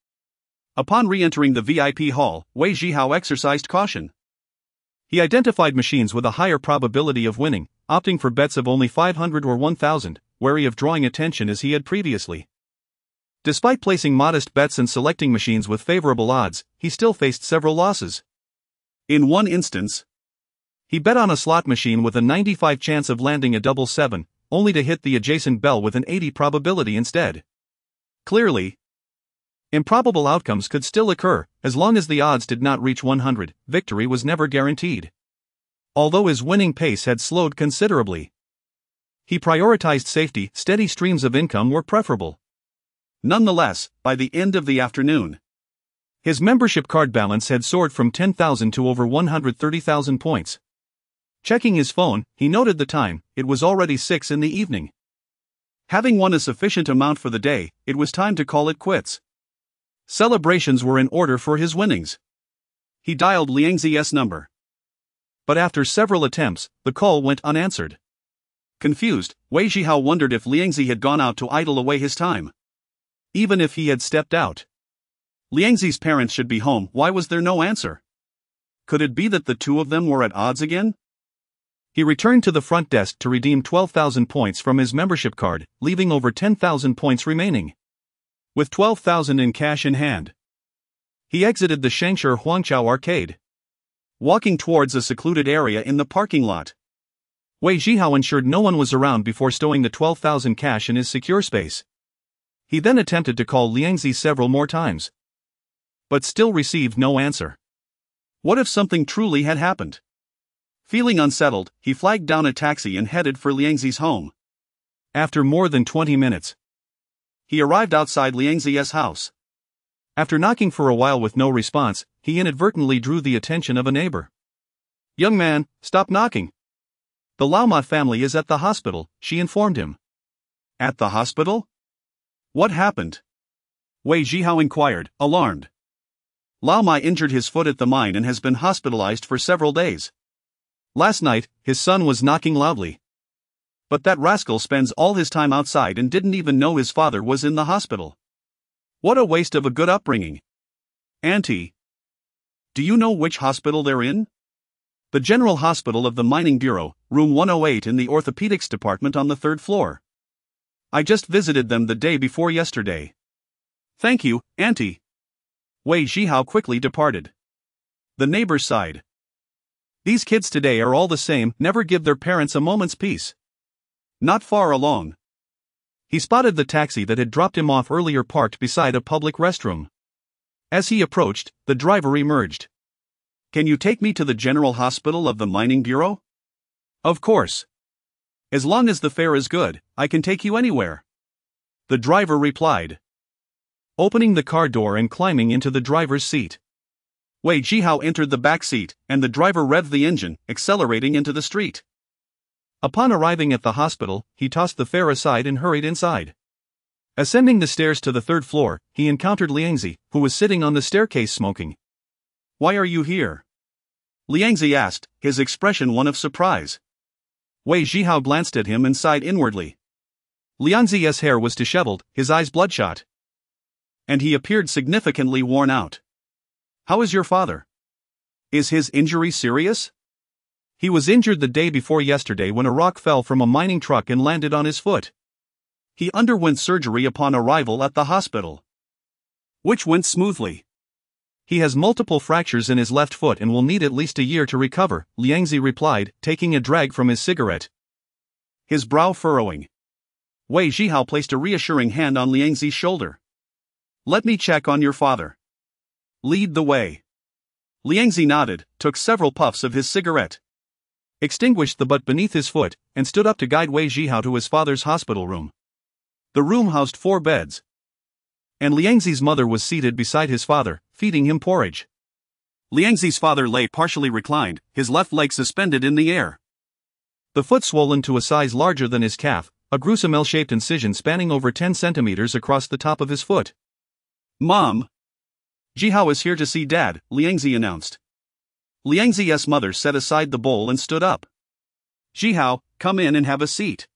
Upon re-entering the VIP hall, Wei Zhihao exercised caution. He identified machines with a higher probability of winning, opting for bets of only 500 or 1,000, wary of drawing attention as he had previously. Despite placing modest bets and selecting machines with favorable odds, he still faced several losses. In one instance, he bet on a slot machine with a 95 chance of landing a double 7, only to hit the adjacent bell with an 80 probability instead. Clearly, improbable outcomes could still occur. As long as the odds did not reach 100, victory was never guaranteed. Although his winning pace had slowed considerably, he prioritized safety. Steady streams of income were preferable. Nonetheless, by the end of the afternoon, his membership card balance had soared from 10,000 to over 130,000 points. Checking his phone, he noted the time. It was already 6 in the evening. Having won a sufficient amount for the day, it was time to call it quits. Celebrations were in order for his winnings. He dialed Liangzi's number, but after several attempts, the call went unanswered. Confused, Wei Zhihao wondered if Liangzi had gone out to idle away his time. Even if he had stepped out, Liangzi's parents should be home. Why was there no answer? Could it be that the two of them were at odds again? He returned to the front desk to redeem 12,000 points from his membership card, leaving over 10,000 points remaining. With 12,000 in cash in hand, he exited the Shengshi Huangqiao arcade, walking towards a secluded area in the parking lot. Wei Zhihao ensured no one was around before stowing the 12,000 cash in his secure space. He then attempted to call Liangzi several more times, but still received no answer. What if something truly had happened? Feeling unsettled, he flagged down a taxi and headed for Liangzi's home. After more than 20 minutes, he arrived outside Liangzi's house. After knocking for a while with no response, he inadvertently drew the attention of a neighbor. "Young man, stop knocking. The Laoma family is at the hospital," she informed him. "At the hospital? What happened?" Wei Zhihao inquired, alarmed. "Laoma injured his foot at the mine and has been hospitalized for several days. Last night, his son was knocking loudly. But that rascal spends all his time outside and didn't even know his father was in the hospital. What a waste of a good upbringing. Auntie, do you know which hospital they're in?" "The General Hospital of the Mining Bureau, room 108 in the orthopedics department on the 3rd floor. I just visited them the day before yesterday." "Thank you, Auntie." Wei Zhihao quickly departed. The neighbor sighed. These kids today are all the same, never give their parents a moment's peace. Not far along, he spotted the taxi that had dropped him off earlier parked beside a public restroom. As he approached, the driver emerged. "Can you take me to the General Hospital of the Mining Bureau?" "Of course. As long as the fare is good, I can take you anywhere," the driver replied, opening the car door and climbing into the driver's seat. Wei Zhihao entered the back seat, and the driver revved the engine, accelerating into the street. Upon arriving at the hospital, he tossed the fare aside and hurried inside. Ascending the stairs to the 3rd floor, he encountered Liangzi, who was sitting on the staircase smoking. "Why are you here?" Liangzi asked, his expression one of surprise. Wei Zhihao glanced at him and sighed inwardly. Liangzi's hair was disheveled, his eyes bloodshot, and he appeared significantly worn out. "How is your father? Is his injury serious?" He was injured the day before yesterday when a rock fell from a mining truck and landed on his foot. He underwent surgery upon arrival at the hospital, which went smoothly. He has multiple fractures in his left foot and will need at least a year to recover, Liangzi replied, taking a drag from his cigarette, his brow furrowing. Wei Zhihao placed a reassuring hand on Liangzi's shoulder. Let me check on your father. Lead the way. Liangzi nodded, took several puffs of his cigarette, extinguished the butt beneath his foot, and stood up to guide Wei Zhihao to his father's hospital room. The room housed 4 beds, and Liangzi's mother was seated beside his father, feeding him porridge. Liangzi's father lay partially reclined, his left leg suspended in the air. The foot swollen to a size larger than his calf, a gruesome L-shaped incision spanning over 10 centimeters across the top of his foot. Mom! Zhihao is here to see Dad, Liangzi announced. Liangzi's mother set aside the bowl and stood up. Zhihao, come in and have a seat.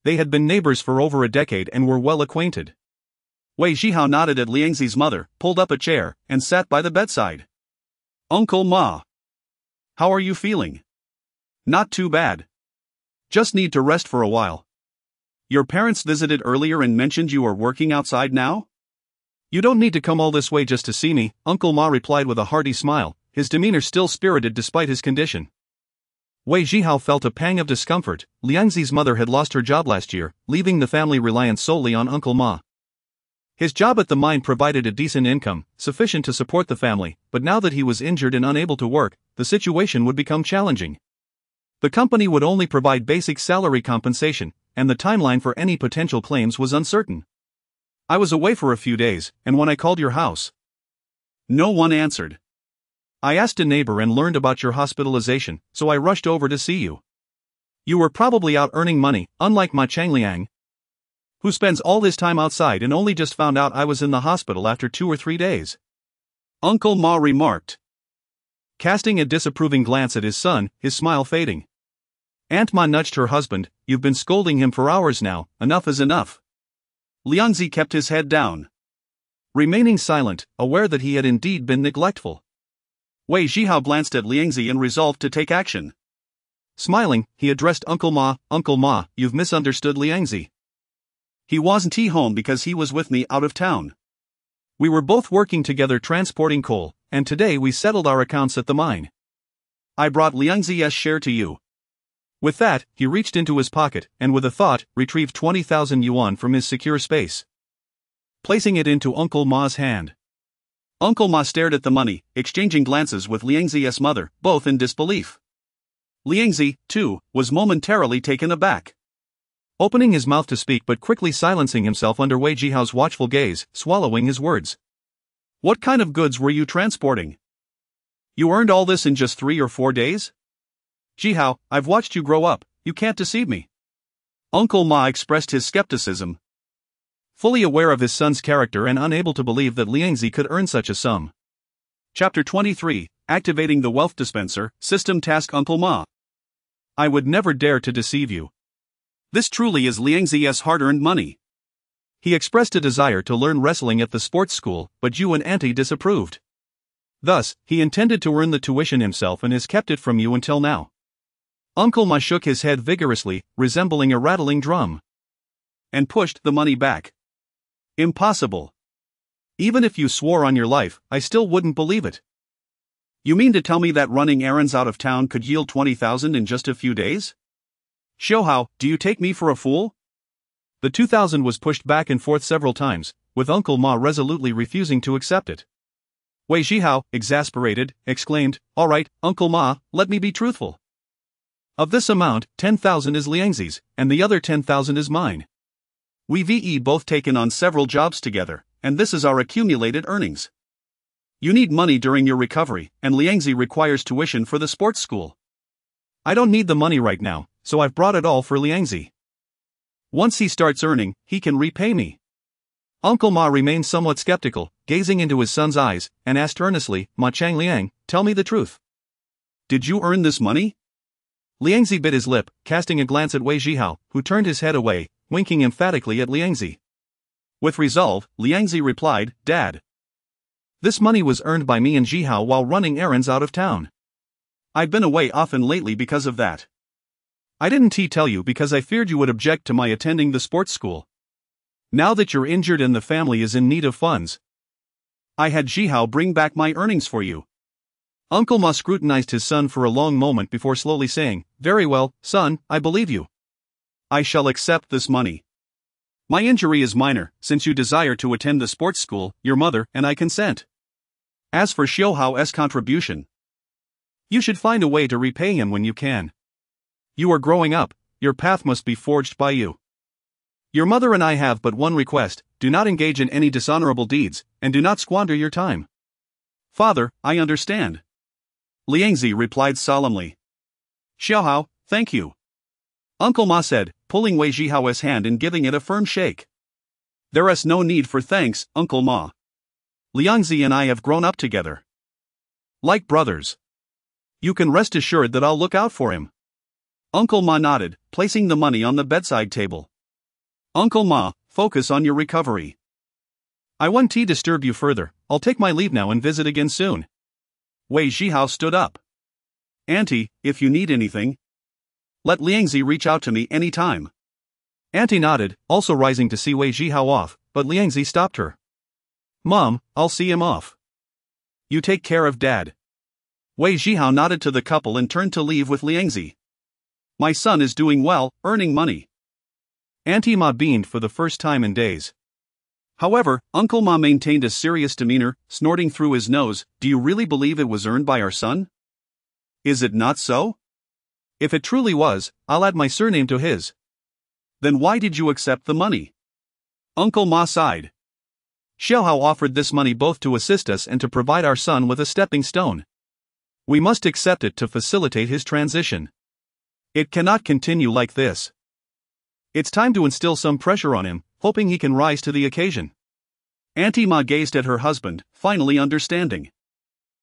They had been neighbors for over a decade and were well acquainted. Wei Zhihao nodded at Liangzi's mother, pulled up a chair, and sat by the bedside. Uncle Ma. How are you feeling? Not too bad. Just need to rest for a while. Your parents visited earlier and mentioned you are working outside now? You don't need to come all this way just to see me, Uncle Ma replied with a hearty smile, his demeanor still spirited despite his condition. Wei Zhihao felt a pang of discomfort. Liangzi's mother had lost her job last year, leaving the family reliant solely on Uncle Ma. His job at the mine provided a decent income, sufficient to support the family, but now that he was injured and unable to work, the situation would become challenging. The company would only provide basic salary compensation, and the timeline for any potential claims was uncertain. I was away for a few days, and when I called your house, no one answered. I asked a neighbor and learned about your hospitalization, so I rushed over to see you. You were probably out earning money, unlike Ma Changliang, who spends all his time outside and only just found out I was in the hospital after 2 or 3 days. Uncle Ma remarked, casting a disapproving glance at his son, his smile fading. Aunt Ma nudged her husband, you've been scolding him for hours now, enough is enough. Liangzi kept his head down, remaining silent, aware that he had indeed been neglectful. Wei Zhihao glanced at Liangzi and resolved to take action. Smiling, he addressed Uncle Ma, you've misunderstood Liangzi. He wasn't home because he was with me out of town. We were both working together transporting coal, and today we settled our accounts at the mine. I brought Liangzi's share to you. With that, he reached into his pocket, and with a thought, retrieved 20,000 yuan from his secure space, placing it into Uncle Ma's hand. Uncle Ma stared at the money, exchanging glances with Liangzi's mother, both in disbelief. Liangzi, too, was momentarily taken aback, opening his mouth to speak but quickly silencing himself under Wei Zhihao's watchful gaze, swallowing his words. What kind of goods were you transporting? You earned all this in just 3 or 4 days? Zhihao, I've watched you grow up, you can't deceive me. Uncle Ma expressed his skepticism, fully aware of his son's character and unable to believe that Liangzi could earn such a sum. Chapter 23, Activating the Wealth Dispenser, System Task. Uncle Ma, I would never dare to deceive you. This truly is Liangzi's hard-earned money. He expressed a desire to learn wrestling at the sports school, but you and Auntie disapproved. Thus, he intended to earn the tuition himself and has kept it from you until now. Uncle Ma shook his head vigorously, resembling a rattling drum, and pushed the money back. Impossible. Even if you swore on your life, I still wouldn't believe it. You mean to tell me that running errands out of town could yield 20,000 in just a few days? Zhihao, do you take me for a fool? The 2,000 was pushed back and forth several times, with Uncle Ma resolutely refusing to accept it. Wei Zhihao, exasperated, exclaimed, all right, Uncle Ma, let me be truthful. Of this amount, 10,000 is Liangzi's, and the other 10,000 is mine. We've both taken on several jobs together, and this is our accumulated earnings. You need money during your recovery, and Liangzi requires tuition for the sports school. I don't need the money right now, so I've brought it all for Liangzi. Once he starts earning, he can repay me. Uncle Ma remained somewhat skeptical, gazing into his son's eyes, and asked earnestly, Ma Changliang, tell me the truth. Did you earn this money? Liangzi bit his lip, casting a glance at Wei Zhihao, who turned his head away, winking emphatically at Liangzi. With resolve, Liangzi replied, Dad. This money was earned by me and Zhihao while running errands out of town. I've been away often lately because of that. I didn't tell you because I feared you would object to my attending the sports school. Now that you're injured and the family is in need of funds, I had Zhihao bring back my earnings for you. Uncle Ma scrutinized his son for a long moment before slowly saying, "Very well, son, I believe you. I shall accept this money. My injury is minor, since you desire to attend the sports school, your mother and I consent. As for Xiaohao's contribution, you should find a way to repay him when you can. You are growing up, your path must be forged by you. Your mother and I have but one request: do not engage in any dishonorable deeds, and do not squander your time." "Father, I understand," Liangzi replied solemnly. "Xiaohao, thank you," Uncle Ma said, pulling Wei Zhihao's hand and giving it a firm shake. "There is no need for thanks, Uncle Ma. Liangzi and I have grown up together, like brothers. You can rest assured that I'll look out for him." Uncle Ma nodded, placing the money on the bedside table. "Uncle Ma, focus on your recovery. I won't disturb you further. I'll take my leave now and visit again soon." Wei Zhihao stood up. "Auntie, if you need anything, let Liangzi reach out to me anytime." Auntie nodded, also rising to see Wei Zhihao off, but Liangzi stopped her. "Mom, I'll see him off. You take care of Dad." Wei Zhihao nodded to the couple and turned to leave with Liangzi. "My son is doing well, earning money." Auntie Ma beamed for the first time in days. However, Uncle Ma maintained a serious demeanor, snorting through his nose. "Do you really believe it was earned by our son? Is it not so? If it truly was, I'll add my surname to his." "Then why did you accept the money?" Uncle Ma sighed. "Xiaohao offered this money both to assist us and to provide our son with a stepping stone. We must accept it to facilitate his transition. It cannot continue like this. It's time to instill some pressure on him, hoping he can rise to the occasion." Auntie Ma gazed at her husband, finally understanding.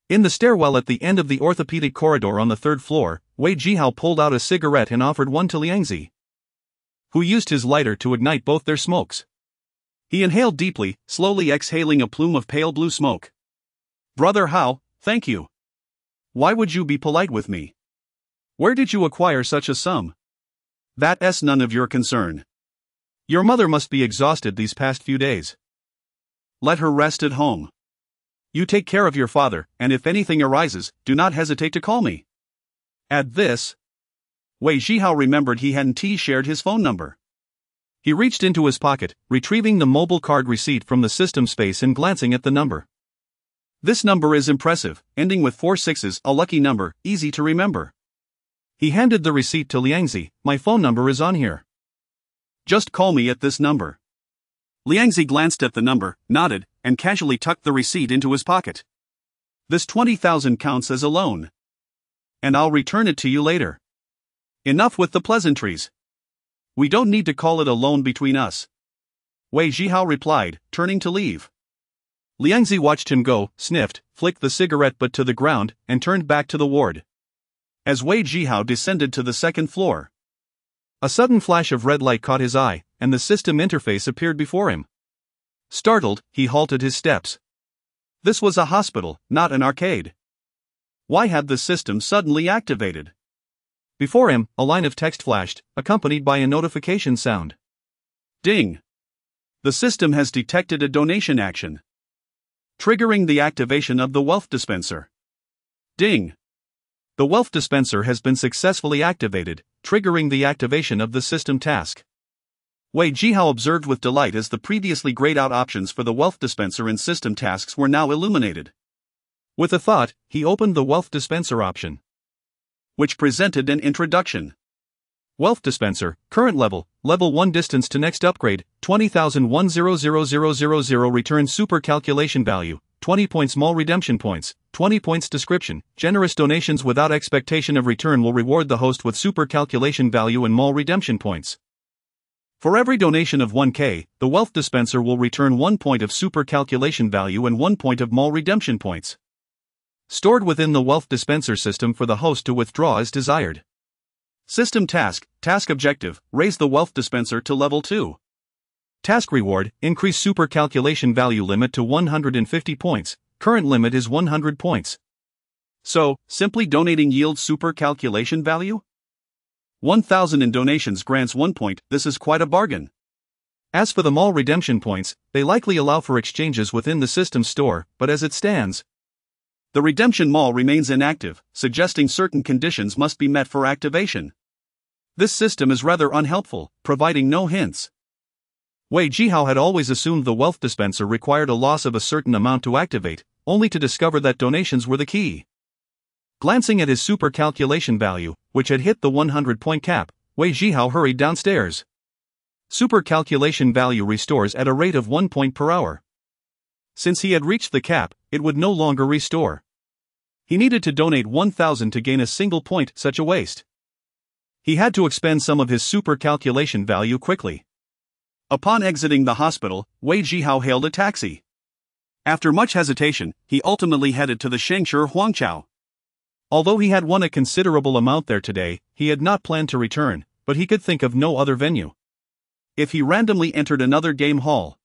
In the stairwell at the end of the orthopedic corridor on the third floor, Wei Zhihao pulled out a cigarette and offered one to Liangzi, who used his lighter to ignite both their smokes. He inhaled deeply, slowly exhaling a plume of pale blue smoke. "Brother Hao, thank you. Why would you be polite with me? Where did you acquire such a sum? That's none of your concern. Your mother must be exhausted these past few days. Let her rest at home. You take care of your father, and if anything arises, do not hesitate to call me." At this, Wei Zhihao remembered he hadn't shared his phone number. He reached into his pocket, retrieving the mobile card receipt from the system space and glancing at the number. "This number is impressive, ending with 4 sixes, a lucky number, easy to remember." He handed the receipt to Liangzi. "My phone number is on here. Just call me at this number." Liangzi glanced at the number, nodded, and casually tucked the receipt into his pocket. "This 20,000 counts as a loan. And I'll return it to you later. Enough with the pleasantries. We don't need to call it a loan between us," Wei Zhihao replied, turning to leave. Liangzi watched him go, sniffed, flicked the cigarette butt to the ground, and turned back to the ward. As Wei Zhihao descended to the second floor, a sudden flash of red light caught his eye, and the system interface appeared before him. Startled, he halted his steps. This was a hospital, not an arcade. Why had the system suddenly activated? Before him, a line of text flashed, accompanied by a notification sound. "Ding! The system has detected a donation action, triggering the activation of the wealth dispenser. Ding! The wealth dispenser has been successfully activated, triggering the activation of the system task." Wei Zhihao observed with delight as the previously grayed out options for the wealth dispenser in system tasks were now illuminated. With a thought, he opened the wealth dispenser option, which presented an introduction. Wealth dispenser, current level 1 distance to next upgrade, 20,000 return super calculation value, 20 points mall redemption points, 20 points description. Generous donations without expectation of return will reward the host with super calculation value and mall redemption points. For every donation of 1k, the wealth dispenser will return 1 point of super calculation value and 1 point of mall redemption points, stored within the wealth dispenser system for the host to withdraw as desired. System task, task objective, raise the wealth dispenser to level 2. Task reward, increase super calculation value limit to 150 points, current limit is 100 points. So, simply donating yields super calculation value? 1,000 in donations grants 1 point, this is quite a bargain. As for the mall redemption points, they likely allow for exchanges within the system store, but as it stands, the redemption mall remains inactive, suggesting certain conditions must be met for activation. This system is rather unhelpful, providing no hints. Wei Zhihao had always assumed the wealth dispenser required a loss of a certain amount to activate, only to discover that donations were the key. Glancing at his super calculation value, which had hit the 100-point cap, Wei Zhihao hurried downstairs. Super calculation value restores at a rate of 1 point per hour. Since he had reached the cap, it would no longer restore. He needed to donate 1,000 to gain a single point, such a waste. He had to expend some of his super calculation value quickly. Upon exiting the hospital, Wei Zhihao hailed a taxi. After much hesitation, he ultimately headed to the Shangshi Huangqiao. Although he had won a considerable amount there today, he had not planned to return, but he could think of no other venue. If he randomly entered another game hall,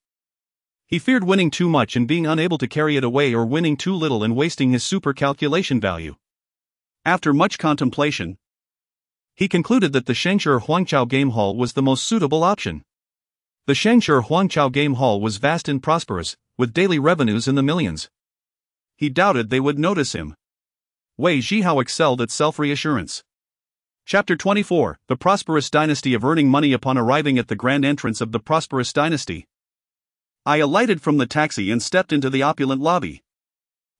he feared winning too much and being unable to carry it away, or winning too little and wasting his super calculation value. After much contemplation, he concluded that the Shangshi Huangqiao game hall was the most suitable option. The Shangshi Huangqiao game hall was vast and prosperous, with daily revenues in the millions. He doubted they would notice him. Wei Zhihao excelled at self-reassurance. Chapter 24, The Prosperous Dynasty of Earning Money. Upon arriving at the grand entrance of the Prosperous Dynasty, I alighted from the taxi and stepped into the opulent lobby.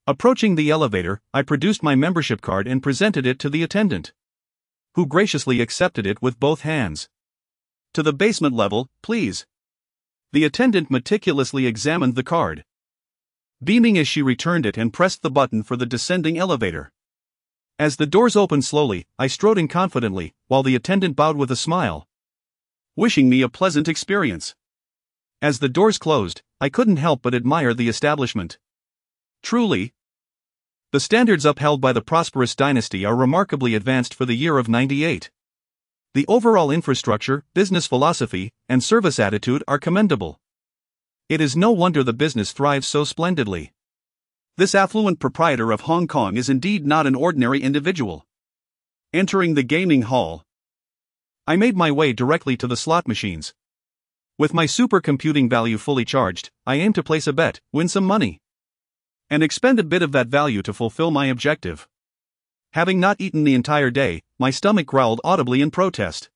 Approaching the elevator, I produced my membership card and presented it to the attendant, who graciously accepted it with both hands. To the basement level, please. The attendant meticulously examined the card, beaming as she returned it and pressed the button for the descending elevator. As the doors opened slowly, I strode in confidently, while the attendant bowed with a smile, wishing me a pleasant experience. As the doors closed, I couldn't help but admire the establishment. Truly, the standards upheld by the Prosperous Dynasty are remarkably advanced for the year of 98. The overall infrastructure, business philosophy, and service attitude are commendable. It is no wonder the business thrives so splendidly. This affluent proprietor of Hong Kong is indeed not an ordinary individual. Entering the gaming hall, I made my way directly to the slot machines. With my supercomputing value fully charged, I aimed to place a bet, win some money, and expend a bit of that value to fulfill my objective. Having not eaten the entire day, my stomach growled audibly in protest.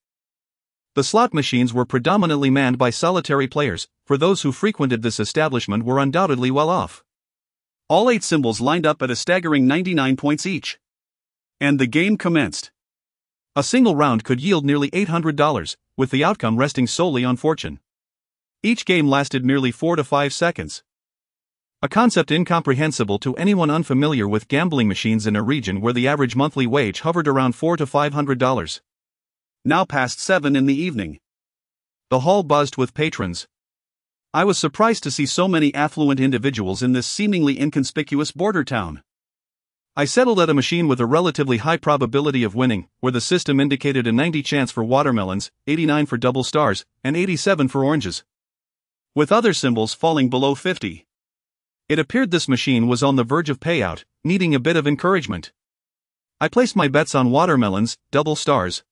The slot machines were predominantly manned by solitary players, for those who frequented this establishment were undoubtedly well off. All 8 symbols lined up at a staggering 99 points each. And the game commenced. A single round could yield nearly $800, with the outcome resting solely on fortune. Each game lasted merely 4 to 5 seconds. A concept incomprehensible to anyone unfamiliar with gambling machines in a region where the average monthly wage hovered around $400 to $500. Now past 7 in the evening. The hall buzzed with patrons. I was surprised to see so many affluent individuals in this seemingly inconspicuous border town. I settled at a machine with a relatively high probability of winning, where the system indicated a 90 chance for watermelons, 89 for double stars, and 87 for oranges, with other symbols falling below 50. It appeared this machine was on the verge of payout, needing a bit of encouragement. I placed my bets on watermelons, double stars,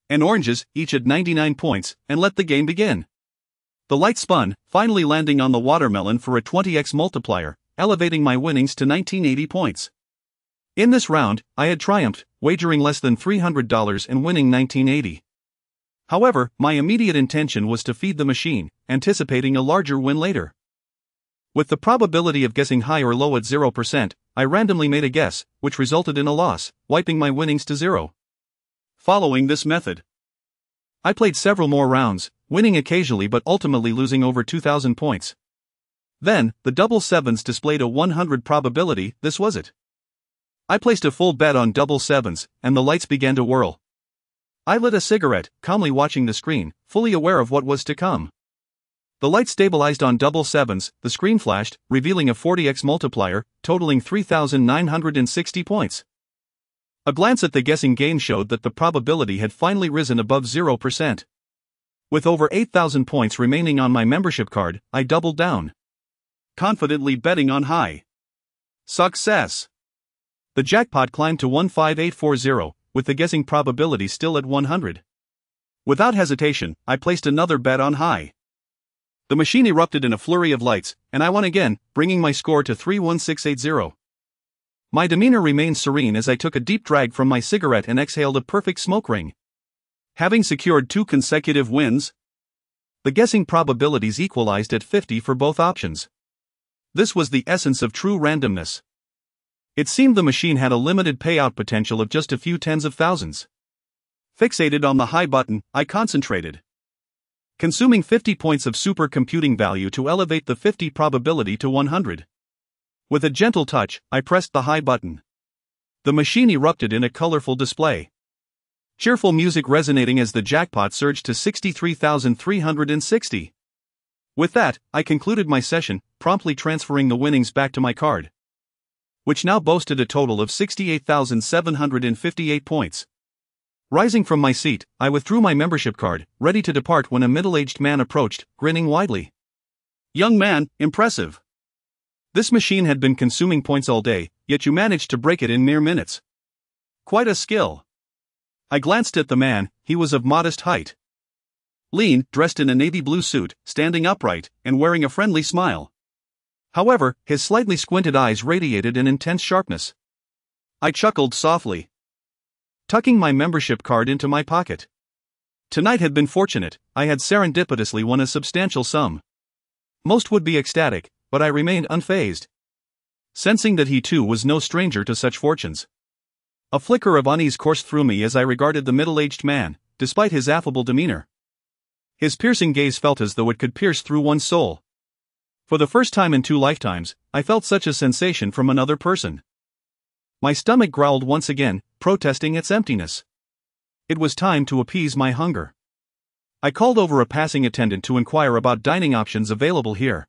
and oranges, each at 99 points, and let the game begin. The light spun, finally landing on the watermelon for a 20x multiplier, elevating my winnings to 1980 points. In this round, I had triumphed, wagering less than $300 and winning 1980. However, my immediate intention was to feed the machine, anticipating a larger win later. With the probability of guessing high or low at 0%, I randomly made a guess, which resulted in a loss, wiping my winnings to 0. Following this method, I played several more rounds, winning occasionally but ultimately losing over 2,000 points. Then, the double sevens displayed a 100 probability. This was it. I placed a full bet on double sevens, and the lights began to whirl. I lit a cigarette, calmly watching the screen, fully aware of what was to come. The light stabilized on double sevens, the screen flashed, revealing a 40x multiplier, totaling 3,960 points. A glance at the guessing game showed that the probability had finally risen above 0%. With over 8,000 points remaining on my membership card, I doubled down, confidently betting on high success. The jackpot climbed to 15840, with the guessing probability still at 100. Without hesitation, I placed another bet on high. The machine erupted in a flurry of lights, and I won again, bringing my score to 31680. My demeanor remained serene as I took a deep drag from my cigarette and exhaled a perfect smoke ring. Having secured 2 consecutive wins, the guessing probabilities equalized at 50 for both options. This was the essence of true randomness. It seemed the machine had a limited payout potential of just a few tens of thousands. Fixated on the high button, I concentrated. Consuming 50 points of supercomputing value to elevate the 50 probability to 100. With a gentle touch, I pressed the high button. The machine erupted in a colorful display. Cheerful music resonating as the jackpot surged to 63,360. With that, I concluded my session, promptly transferring the winnings back to my card, which now boasted a total of 68,758 points. Rising from my seat, I withdrew my membership card, ready to depart when a middle-aged man approached, grinning widely. "Young man, impressive. This machine had been consuming points all day, yet you managed to break it in mere minutes. Quite a skill." I glanced at the man. He was of modest height. Lean, dressed in a navy blue suit, standing upright, and wearing a friendly smile. However, his slightly squinted eyes radiated an intense sharpness. I chuckled softly, tucking my membership card into my pocket. Tonight had been fortunate. I had serendipitously won a substantial sum. Most would be ecstatic, but I remained unfazed, sensing that he too was no stranger to such fortunes. A flicker of unease coursed through me as I regarded the middle-aged man, despite his affable demeanor. His piercing gaze felt as though it could pierce through one's soul. For the first time in 2 lifetimes, I felt such a sensation from another person. My stomach growled once again, protesting its emptiness. It was time to appease my hunger. I called over a passing attendant to inquire about dining options available here.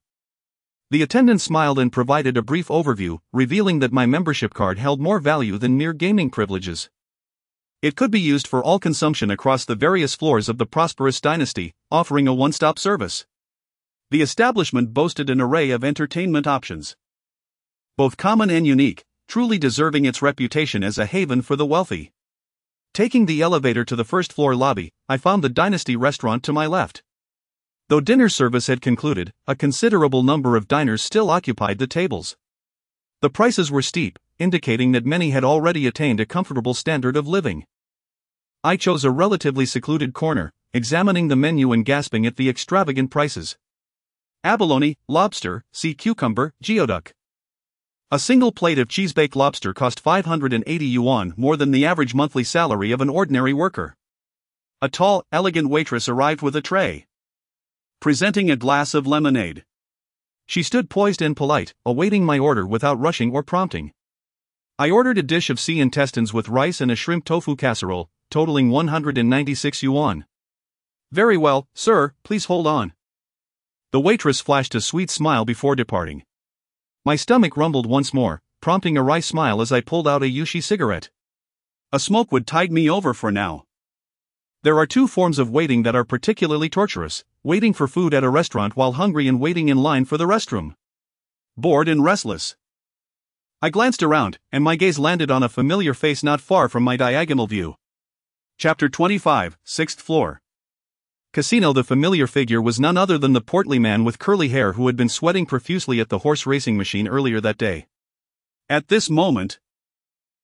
The attendant smiled and provided a brief overview, revealing that my membership card held more value than mere gaming privileges. It could be used for all consumption across the various floors of the prosperous dynasty, offering a one-stop service. The establishment boasted an array of entertainment options, both common and unique, truly deserving its reputation as a haven for the wealthy. Taking the elevator to the first-floor lobby, I found the Dynasty restaurant to my left. Though dinner service had concluded, a considerable number of diners still occupied the tables. The prices were steep, indicating that many had already attained a comfortable standard of living. I chose a relatively secluded corner, examining the menu and gasping at the extravagant prices. Abalone, lobster, sea cucumber, geoduck. A single plate of cheese-baked lobster cost 580 yuan, more than the average monthly salary of an ordinary worker. A tall, elegant waitress arrived with a tray, presenting a glass of lemonade. She stood poised and polite, awaiting my order without rushing or prompting. I ordered a dish of sea intestines with rice and a shrimp tofu casserole, totaling 196 yuan. "Very well, sir, please hold on." The waitress flashed a sweet smile before departing. My stomach rumbled once more, prompting a wry smile as I pulled out a Yushi cigarette. A smoke would tide me over for now. There are 2 forms of waiting that are particularly torturous: waiting for food at a restaurant while hungry and waiting in line for the restroom. Bored and restless. I glanced around, and my gaze landed on a familiar face not far from my diagonal view. Chapter 25, 6th floor. Casino. The familiar figure was none other than the portly man with curly hair who had been sweating profusely at the horse racing machine earlier that day. At this moment,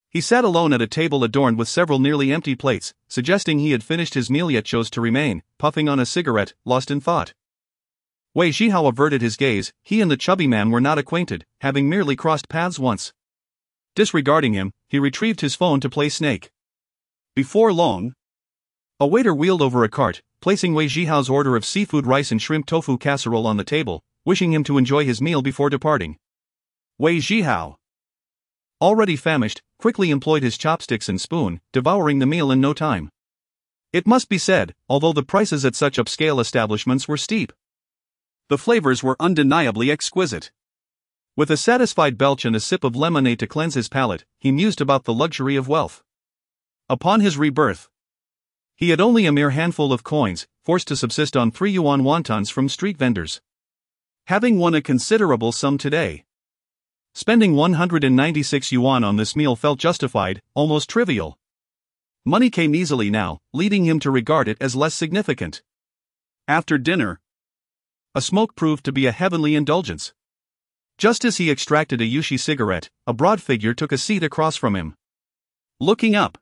he sat alone at a table adorned with several nearly empty plates, suggesting he had finished his meal yet chose to remain, puffing on a cigarette, lost in thought. Wei Zhihao averted his gaze. He and the chubby man were not acquainted, having merely crossed paths once. Disregarding him, he retrieved his phone to play Snake. Before long, a waiter wheeled over a cart, placing Wei Zhihao's order of seafood rice and shrimp tofu casserole on the table, wishing him to enjoy his meal before departing. Wei Zhihao, already famished, quickly employed his chopsticks and spoon, devouring the meal in no time. It must be said, although the prices at such upscale establishments were steep, the flavors were undeniably exquisite. With a satisfied belch and a sip of lemonade to cleanse his palate, he mused about the luxury of wealth. Upon his rebirth, he had only a mere handful of coins, forced to subsist on 3 yuan wontons from street vendors. Having won a considerable sum today, Spending 196 yuan on this meal felt justified, almost trivial. Money came easily now, leading him to regard it as less significant. After dinner, a smoke proved to be a heavenly indulgence. Just as he extracted a Yushi cigarette, a broad figure took a seat across from him. Looking up,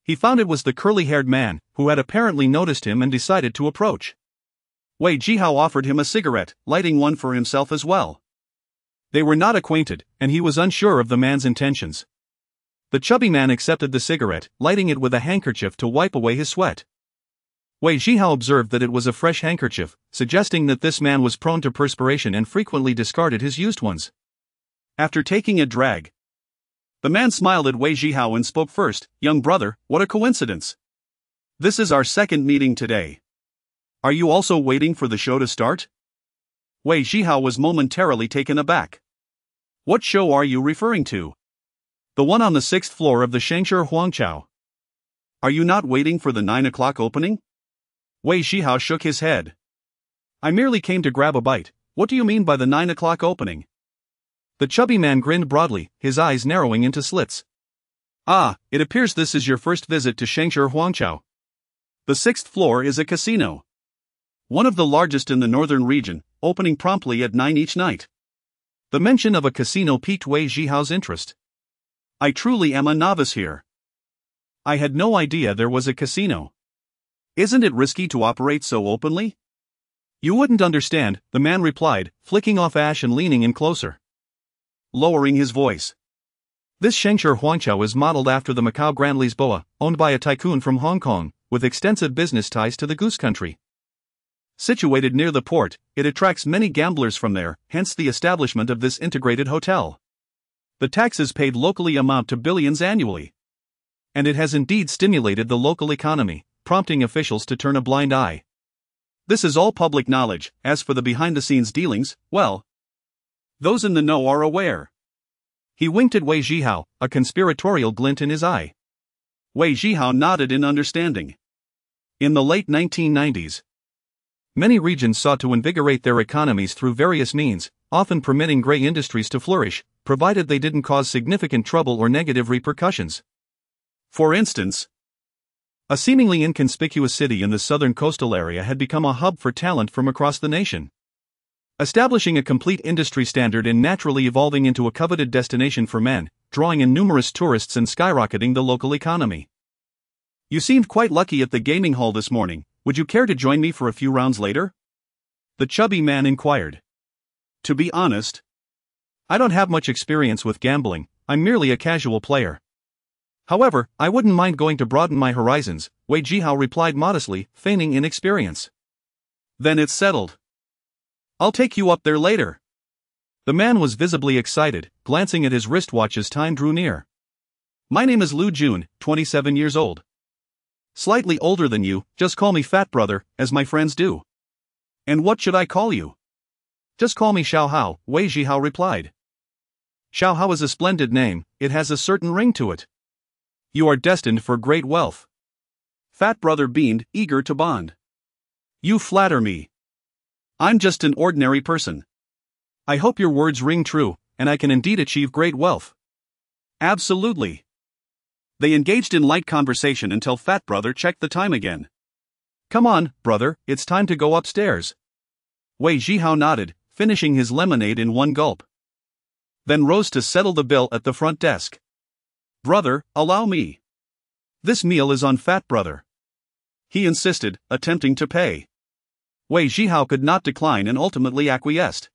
he found it was the curly-haired man, who had apparently noticed him and decided to approach. Wei Zhihao offered him a cigarette, lighting one for himself as well. They were not acquainted, and he was unsure of the man's intentions. The chubby man accepted the cigarette, lighting it with a handkerchief to wipe away his sweat. Wei Zhihao observed that it was a fresh handkerchief, suggesting that this man was prone to perspiration and frequently discarded his used ones. After taking a drag, the man smiled at Wei Zhihao and spoke first. "Young brother, what a coincidence. This is our second meeting today. Are you also waiting for the show to start?" Wei Zhihao was momentarily taken aback. "What show are you referring to?" "The one on the 6th floor of the Shangshi Huangqiao. Are you not waiting for the 9 o'clock opening?" Wei Zhihao shook his head. "I merely came to grab a bite. What do you mean by the 9 o'clock opening?" The chubby man grinned broadly, his eyes narrowing into slits. "Ah, it appears this is your first visit to Shangshi Huangqiao. The 6th floor is a casino. One of the largest in the northern region, opening promptly at 9 each night." The mention of a casino piqued Wei Zhihao's interest. "I truly am a novice here. I had no idea there was a casino. Isn't it risky to operate so openly?" "You wouldn't understand," the man replied, flicking off ash and leaning in closer, lowering his voice. "This Shangshi Huangqiao is modeled after the Macau Grand Lisboa, owned by a tycoon from Hong Kong, with extensive business ties to the Goose Country. Situated near the port, it attracts many gamblers from there, hence the establishment of this integrated hotel. The taxes paid locally amount to billions annually. And it has indeed stimulated the local economy, prompting officials to turn a blind eye. This is all public knowledge. As for the behind-the-scenes dealings, well, those in the know are aware." He winked at Wei Zhihao, a conspiratorial glint in his eye. Wei Zhihao nodded in understanding. In the late 1990s, many regions sought to invigorate their economies through various means, often permitting gray industries to flourish, provided they didn't cause significant trouble or negative repercussions. For instance, a seemingly inconspicuous city in the southern coastal area had become a hub for talent from across the nation, establishing a complete industry standard and naturally evolving into a coveted destination for men, drawing in numerous tourists and skyrocketing the local economy. "You seemed quite lucky at the gaming hall this morning. Would you care to join me for a few rounds later?" the chubby man inquired. "To be honest, I don't have much experience with gambling. I'm merely a casual player. However, I wouldn't mind going to broaden my horizons," Wei Zhihao replied modestly, feigning inexperience. "Then it's settled. I'll take you up there later." The man was visibly excited, glancing at his wristwatch as time drew near. "My name is Lu Jun, 27 years old. Slightly older than you, just call me Fat Brother, as my friends do." "And what should I call you?" "Just call me Xiao Hao," Wei Zhihao replied. "Xiao Hao is a splendid name, it has a certain ring to it. You are destined for great wealth." Fat Brother beamed, eager to bond. "You flatter me. I'm just an ordinary person. I hope your words ring true, and I can indeed achieve great wealth." "Absolutely." They engaged in light conversation until Fat Brother checked the time again. "Come on, brother, it's time to go upstairs." Wei Zhihao nodded, finishing his lemonade in one gulp, then rose to settle the bill at the front desk. "Brother, allow me. This meal is on Fat Brother," he insisted, attempting to pay. Wei Zhihao could not decline and ultimately acquiesced.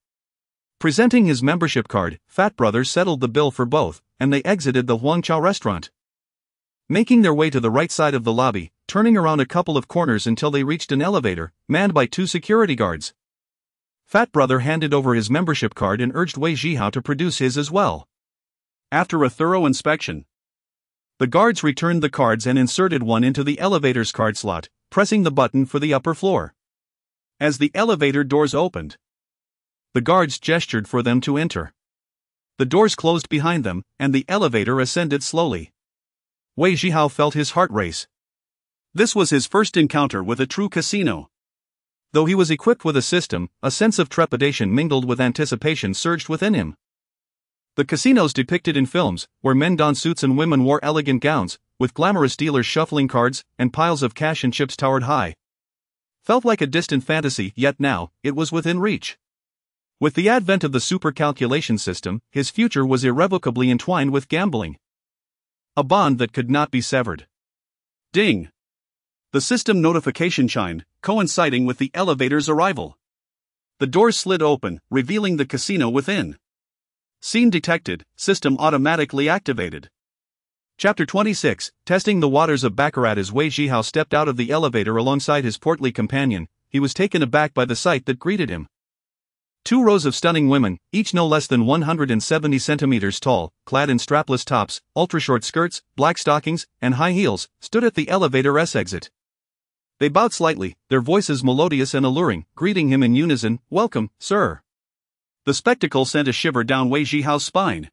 Presenting his membership card, Fat Brother settled the bill for both, and they exited the Huangqiao restaurant, making their way to the right side of the lobby, turning around a couple of corners until they reached an elevator, manned by 2 security guards. Fat Brother handed over his membership card and urged Wei Zhihao to produce his as well. After a thorough inspection, the guards returned the cards and inserted one into the elevator's card slot, pressing the button for the upper floor. As the elevator doors opened, the guards gestured for them to enter. The doors closed behind them, and the elevator ascended slowly. Wei Zhihao felt his heart race. This was his first encounter with a true casino. Though he was equipped with a system, a sense of trepidation mingled with anticipation surged within him. The casinos depicted in films, where men donned suits and women wore elegant gowns, with glamorous dealers shuffling cards, and piles of cash and chips towered high, felt like a distant fantasy, yet now, it was within reach. With the advent of the super calculation system, his future was irrevocably entwined with gambling. A bond that could not be severed. Ding! The system notification chimed, coinciding with the elevator's arrival. The doors slid open, revealing the casino within. Scene detected, system automatically activated. Chapter 26, Testing the Waters of Baccarat. As Wei Zhihao stepped out of the elevator alongside his portly companion, he was taken aback by the sight that greeted him. 2 rows of stunning women, each no less than 170 centimeters tall, clad in strapless tops, ultra-short skirts, black stockings, and high heels, stood at the elevator's exit. They bowed slightly, their voices melodious and alluring, greeting him in unison, "Welcome, sir." The spectacle sent a shiver down Wei Zhihao's spine.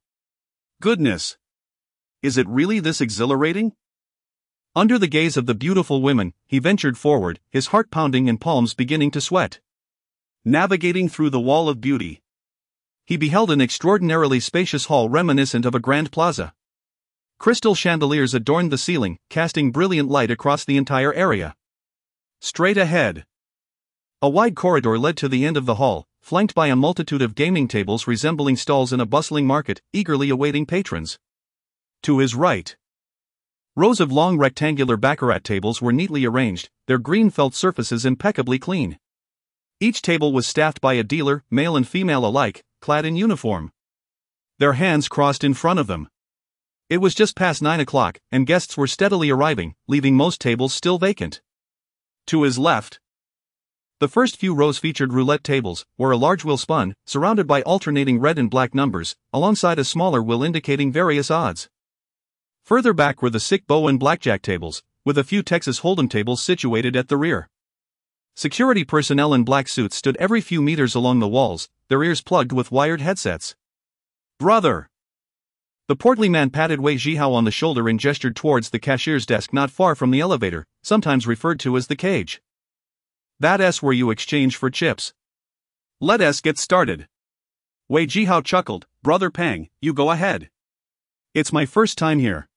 Goodness! Is it really this exhilarating? Under the gaze of the beautiful women, he ventured forward, his heart pounding and palms beginning to sweat. Navigating through the wall of beauty, he beheld an extraordinarily spacious hall reminiscent of a grand plaza. Crystal chandeliers adorned the ceiling, casting brilliant light across the entire area. Straight ahead, a wide corridor led to the end of the hall, flanked by a multitude of gaming tables resembling stalls in a bustling market, eagerly awaiting patrons. To his right, rows of long rectangular baccarat tables were neatly arranged, their green felt surfaces impeccably clean. Each table was staffed by a dealer, male and female alike, clad in uniform. Their hands crossed in front of them. It was just past 9 o'clock, and guests were steadily arriving, leaving most tables still vacant. To his left, the first few rows featured roulette tables, where a large wheel spun, surrounded by alternating red and black numbers, alongside a smaller wheel indicating various odds. Further back were the sick bow and blackjack tables, with a few Texas Hold'em tables situated at the rear. Security personnel in black suits stood every few meters along the walls, their ears plugged with wired headsets. "Brother!" The portly man patted Wei Zhihao on the shoulder and gestured towards the cashier's desk not far from the elevator, sometimes referred to as the cage. "That's where you exchange for chips. Let us get started." Wei Zhihao chuckled, "Brother Pang, you go ahead. It's my first time here.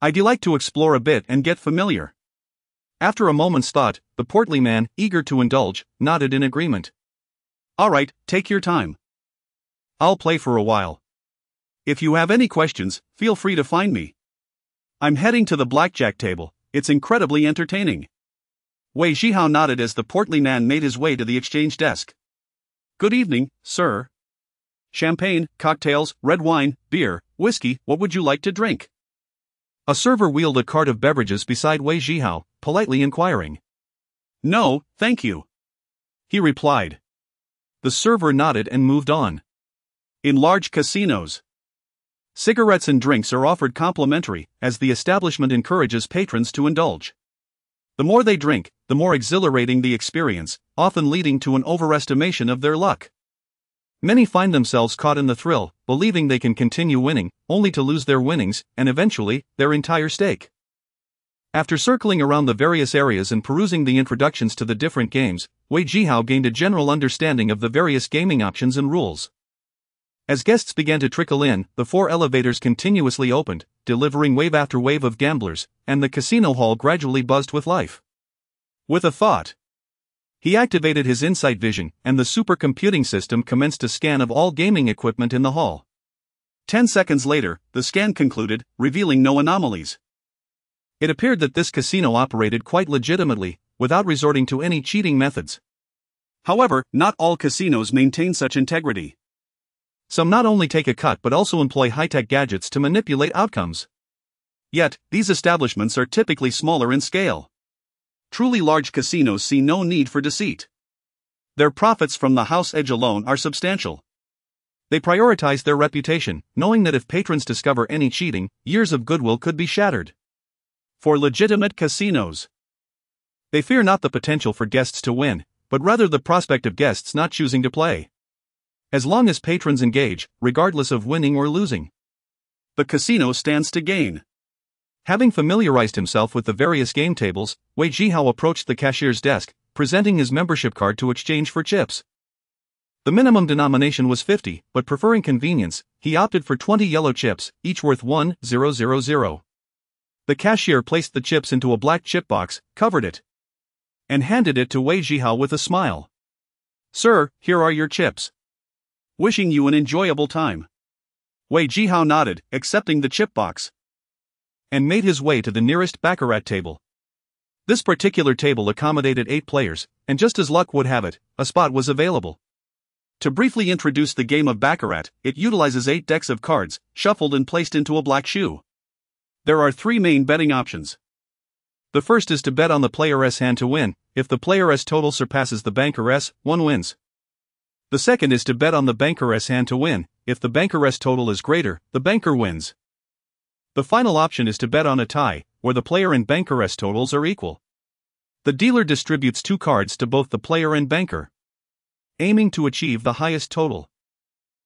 I'd like to explore a bit and get familiar." After a moment's thought, the portly man, eager to indulge, nodded in agreement. "All right, take your time. I'll play for a while. If you have any questions, feel free to find me. I'm heading to the blackjack table, it's incredibly entertaining." Wei Zhihao nodded as the portly man made his way to the exchange desk. "Good evening, sir. Champagne, cocktails, red wine, beer, whiskey, what would you like to drink?" A server wheeled a cart of beverages beside Wei Zhihao, politely inquiring. "No, thank you," he replied. The server nodded and moved on. In large casinos, cigarettes and drinks are offered complimentary, as the establishment encourages patrons to indulge. The more they drink, the more exhilarating the experience, often leading to an overestimation of their luck. Many find themselves caught in the thrill, believing they can continue winning, only to lose their winnings, and eventually, their entire stake. After circling around the various areas and perusing the introductions to the different games, Wei Zhihao gained a general understanding of the various gaming options and rules. As guests began to trickle in, the 4 elevators continuously opened, delivering wave after wave of gamblers, and the casino hall gradually buzzed with life. With a thought, he activated his insight vision, and the supercomputing system commenced a scan of all gaming equipment in the hall. 10 seconds later, the scan concluded, revealing no anomalies. It appeared that this casino operated quite legitimately, without resorting to any cheating methods. However, not all casinos maintain such integrity. Some not only take a cut but also employ high-tech gadgets to manipulate outcomes. Yet, these establishments are typically smaller in scale. Truly large casinos see no need for deceit. Their profits from the house edge alone are substantial. They prioritize their reputation, knowing that if patrons discover any cheating, years of goodwill could be shattered. For legitimate casinos, they fear not the potential for guests to win, but rather the prospect of guests not choosing to play. As long as patrons engage, regardless of winning or losing, the casino stands to gain. Having familiarized himself with the various game tables, Wei Zhihao approached the cashier's desk, presenting his membership card to exchange for chips. The minimum denomination was 50, but preferring convenience, he opted for 20 yellow chips, each worth 1,000. The cashier placed the chips into a black chip box, covered it, and handed it to Wei Zhihao with a smile. "Sir, here are your chips. Wishing you an enjoyable time." Wei Zhihao nodded, accepting the chip box, and made his way to the nearest baccarat table. This particular table accommodated 8 players, and just as luck would have it, a spot was available. To briefly introduce the game of baccarat, it utilizes 8 decks of cards, shuffled and placed into a black shoe. There are 3 main betting options. The first is to bet on the player S hand to win. If the player S total surpasses the banker S, one wins. The second is to bet on the banker S hand to win. If the banker S total is greater, the banker wins. The final option is to bet on a tie, where the player and banker S totals are equal. The dealer distributes 2 cards to both the player and banker, aiming to achieve the highest total.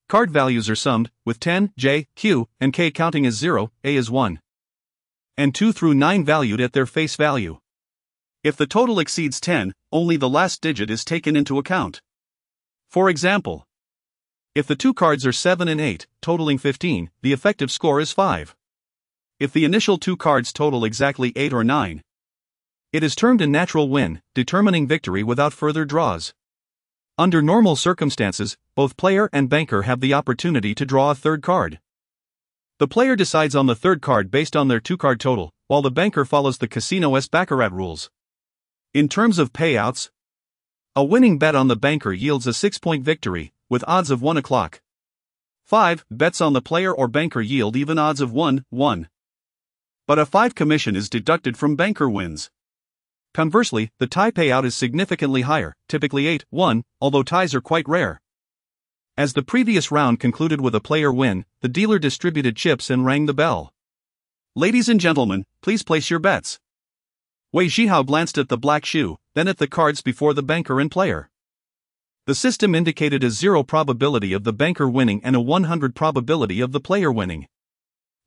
Card values are summed, with 10, J, Q, and K counting as 0, A is 1, and 2 through 9 valued at their face value. If the total exceeds 10, only the last digit is taken into account. For example, if the 2 cards are 7 and 8, totaling 15, the effective score is 5. If the initial 2 cards total exactly 8 or 9, it is termed a natural win, determining victory without further draws. Under normal circumstances, both player and banker have the opportunity to draw a third card. The player decides on the third card based on their 2-card total, while the banker follows the casino-esque baccarat rules. In terms of payouts, a winning bet on the banker yields a 6-point victory, with odds of 1 o'clock. 5 bets on the player or banker yield even odds of 1-1. But a 5 commission is deducted from banker wins. Conversely, the tie payout is significantly higher, typically 8-1, although ties are quite rare. As the previous round concluded with a player win, the dealer distributed chips and rang the bell. "Ladies and gentlemen, please place your bets." Wei Zhihao glanced at the black shoe, then at the cards before the banker and player. The system indicated a 0 probability of the banker winning and a 100 probability of the player winning.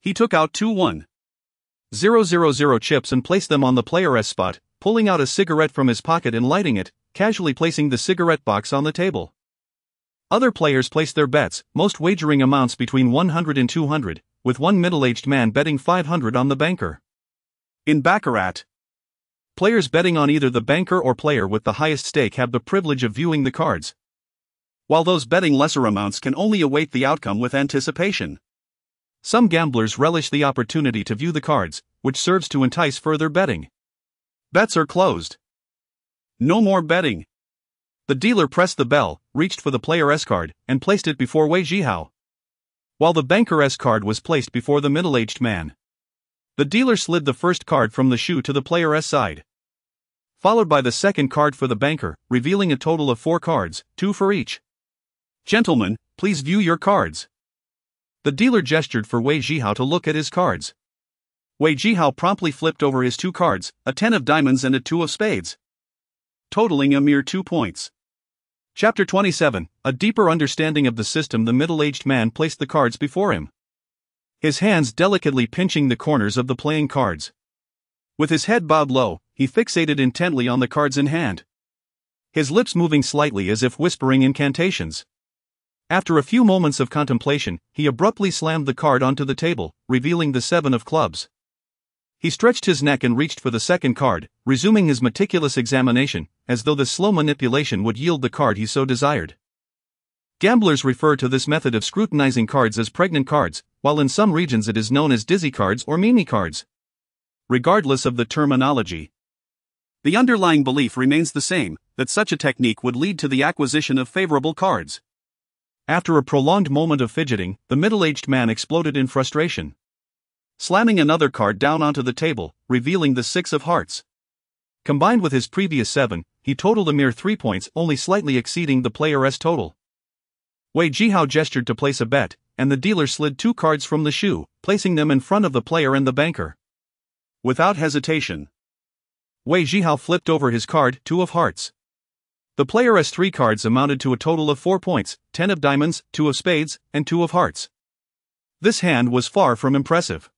He took out 2 1,000 chips and placed them on the player S spot, pulling out a cigarette from his pocket and lighting it, casually placing the cigarette box on the table. Other players placed their bets, most wagering amounts between 100 and 200, with one middle-aged man betting 500 on the banker. In baccarat, players betting on either the banker or player with the highest stake have the privilege of viewing the cards, while those betting lesser amounts can only await the outcome with anticipation. Some gamblers relish the opportunity to view the cards, which serves to entice further betting. Bets are closed. No more betting. The dealer pressed the bell, reached for the player S card, and placed it before Wei Zhihao, while the banker S card was placed before the middle-aged man. The dealer slid the first card from the shoe to the player S side, followed by the second card for the banker, revealing a total of 4 cards, 2 for each. "Gentlemen, please view your cards." The dealer gestured for Wei Zhihao to look at his cards. Wei Zhihao promptly flipped over his 2 cards, a 10 of diamonds and a 2 of spades, totaling a mere 2 points. Chapter 27, a deeper understanding of the system. The middle-aged man placed the cards before him, his hands delicately pinching the corners of the playing cards. With his head bowed low, he fixated intently on the cards in hand, his lips moving slightly as if whispering incantations. After a few moments of contemplation, he abruptly slammed the card onto the table, revealing the 7 of clubs. He stretched his neck and reached for the second card, resuming his meticulous examination, as though the slow manipulation would yield the card he so desired. Gamblers refer to this method of scrutinizing cards as pregnant cards, while in some regions it is known as dizzy cards or Mimi cards. Regardless of the terminology, the underlying belief remains the same, that such a technique would lead to the acquisition of favorable cards. After a prolonged moment of fidgeting, the middle-aged man exploded in frustration, slamming another card down onto the table, revealing the 6 of hearts. Combined with his previous 7, he totaled a mere 3 points, only slightly exceeding the player S total. Wei Zhihao gestured to place a bet, and the dealer slid 2 cards from the shoe, placing them in front of the player and the banker. Without hesitation, Wei Zhihao flipped over his card, 2 of hearts. The player S 3 cards amounted to a total of 4 points, 10 of diamonds, 2 of spades, and 2 of hearts. This hand was far from impressive.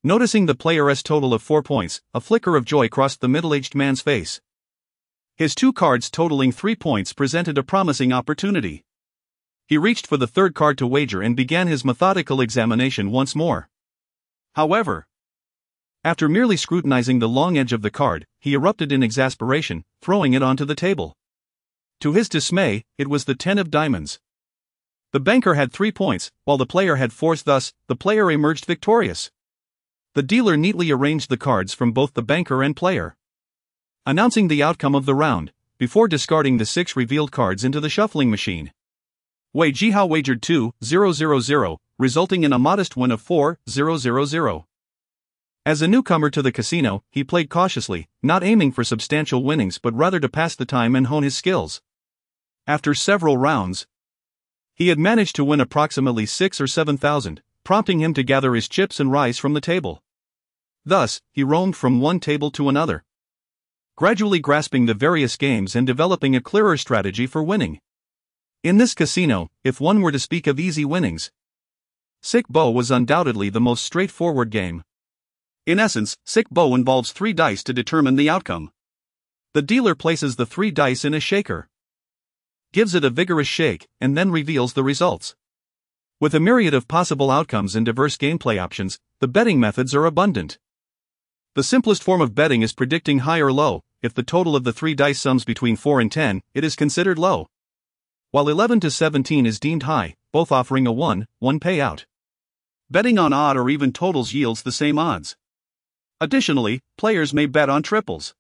Noticing the player S total of 4 points, a flicker of joy crossed the middle-aged man's face. His 2 cards totaling 3 points presented a promising opportunity. He reached for the third card to wager and began his methodical examination once more. However, after merely scrutinizing the long edge of the card, he erupted in exasperation, throwing it onto the table. To his dismay, it was the 10 of diamonds. The banker had 3 points, while the player had 4, thus, the player emerged victorious. The dealer neatly arranged the cards from both the banker and player, announcing the outcome of the round, before discarding the 6 revealed cards into the shuffling machine. Wei Zhihao wagered 2,000, resulting in a modest win of 4,000. As a newcomer to the casino, he played cautiously, not aiming for substantial winnings but rather to pass the time and hone his skills. After several rounds, he had managed to win approximately 6 or 7,000, prompting him to gather his chips and rise from the table. Thus, he roamed from one table to another, gradually grasping the various games and developing a clearer strategy for winning. In this casino, if one were to speak of easy winnings, Sic Bo was undoubtedly the most straightforward game. In essence, Sic Bo involves 3 dice to determine the outcome. The dealer places the 3 dice in a shaker, gives it a vigorous shake, and then reveals the results. With a myriad of possible outcomes and diverse gameplay options, the betting methods are abundant. The simplest form of betting is predicting high or low. If the total of the 3 dice sums between 4 and 10, it is considered low, while 11 to 17 is deemed high, both offering a 1-1 payout. Betting on odd or even totals yields the same odds. Additionally, players may bet on triples,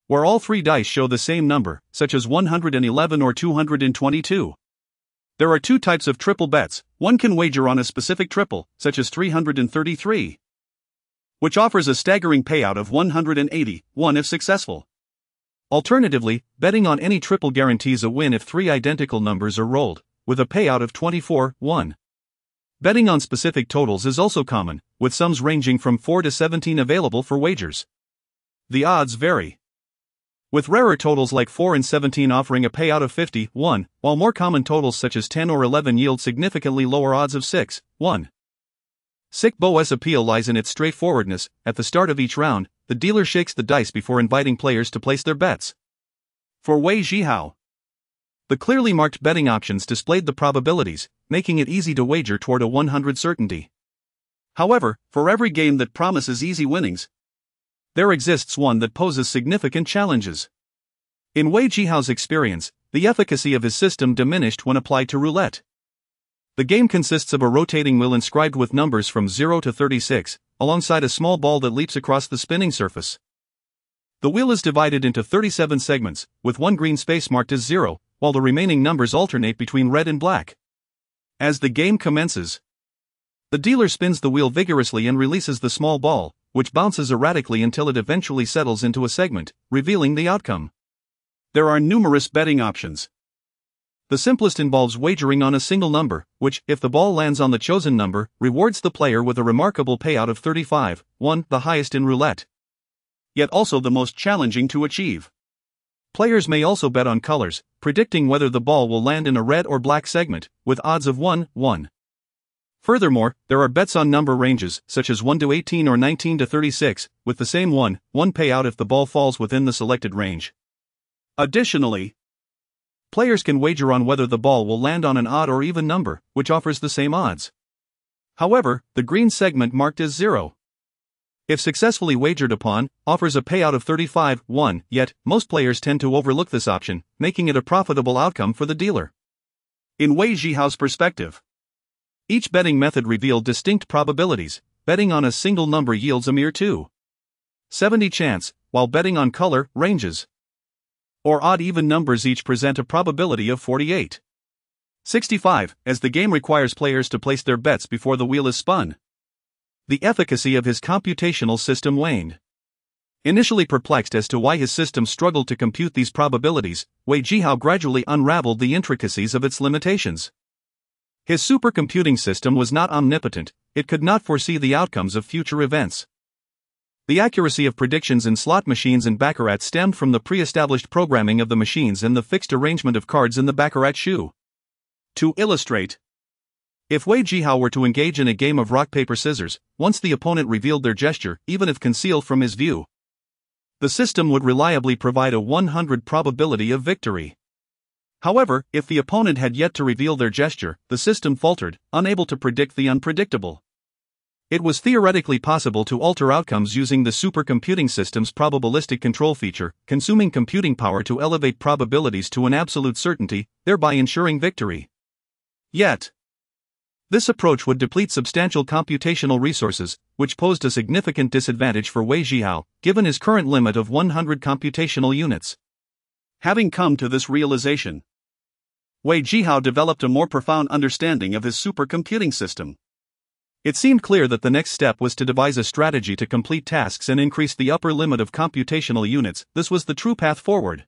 where all 3 dice show the same number, such as 111 or 222. There are 2 types of triple bets. One can wager on a specific triple, such as 333, which offers a staggering payout of 181 if successful. Alternatively, betting on any triple guarantees a win if 3 identical numbers are rolled, with a payout of 24-1. Betting on specific totals is also common, with sums ranging from 4 to 17 available for wagers. The odds vary, with rarer totals like 4 and 17 offering a payout of 50-1, while more common totals such as 10 or 11 yield significantly lower odds of 6-1. Sic Bo's appeal lies in its straightforwardness. At the start of each round, the dealer shakes the dice before inviting players to place their bets. For Wei Zhihao, the clearly marked betting options displayed the probabilities, making it easy to wager toward a 100 certainty. However, for every game that promises easy winnings, there exists one that poses significant challenges. In Wei Zhihao's experience, the efficacy of his system diminished when applied to roulette. The game consists of a rotating wheel inscribed with numbers from 0 to 36, alongside a small ball that leaps across the spinning surface. The wheel is divided into 37 segments, with one green space marked as 0, while the remaining numbers alternate between red and black. As the game commences, the dealer spins the wheel vigorously and releases the small ball, which bounces erratically until it eventually settles into a segment, revealing the outcome. There are numerous betting options. The simplest involves wagering on a single number, which, if the ball lands on the chosen number, rewards the player with a remarkable payout of 35-1, the highest in roulette, yet also the most challenging to achieve. Players may also bet on colors, predicting whether the ball will land in a red or black segment, with odds of 1-1. Furthermore, there are bets on number ranges, such as 1 to 18 or 19 to 36, with the same 1-1 payout if the ball falls within the selected range. Additionally, players can wager on whether the ball will land on an odd or even number, which offers the same odds. However, the green segment marked as 0, if successfully wagered upon, offers a payout of 35-1, yet, most players tend to overlook this option, making it a profitable outcome for the dealer. In Wei Zhihao's perspective, each betting method revealed distinct probabilities. Betting on a single number yields a mere 2.70 chance, while betting on color, ranges, or odd even numbers each present a probability of 48.65, as the game requires players to place their bets before the wheel is spun. The efficacy of his computational system waned. Initially perplexed as to why his system struggled to compute these probabilities, Wei Zhihao gradually unraveled the intricacies of its limitations. His supercomputing system was not omnipotent, it could not foresee the outcomes of future events. The accuracy of predictions in slot machines and baccarat stemmed from the pre-established programming of the machines and the fixed arrangement of cards in the baccarat shoe. To illustrate, if Wei Zhihao were to engage in a game of rock-paper-scissors, once the opponent revealed their gesture, even if concealed from his view, the system would reliably provide a 100 probability of victory. However, if the opponent had yet to reveal their gesture, the system faltered, unable to predict the unpredictable. It was theoretically possible to alter outcomes using the supercomputing system's probabilistic control feature, consuming computing power to elevate probabilities to an absolute certainty, thereby ensuring victory. Yet, this approach would deplete substantial computational resources, which posed a significant disadvantage for Wei Zhihao, given his current limit of 100 computational units. Having come to this realization, Wei Zhihao developed a more profound understanding of his supercomputing system. It seemed clear that the next step was to devise a strategy to complete tasks and increase the upper limit of computational units. This was the true path forward.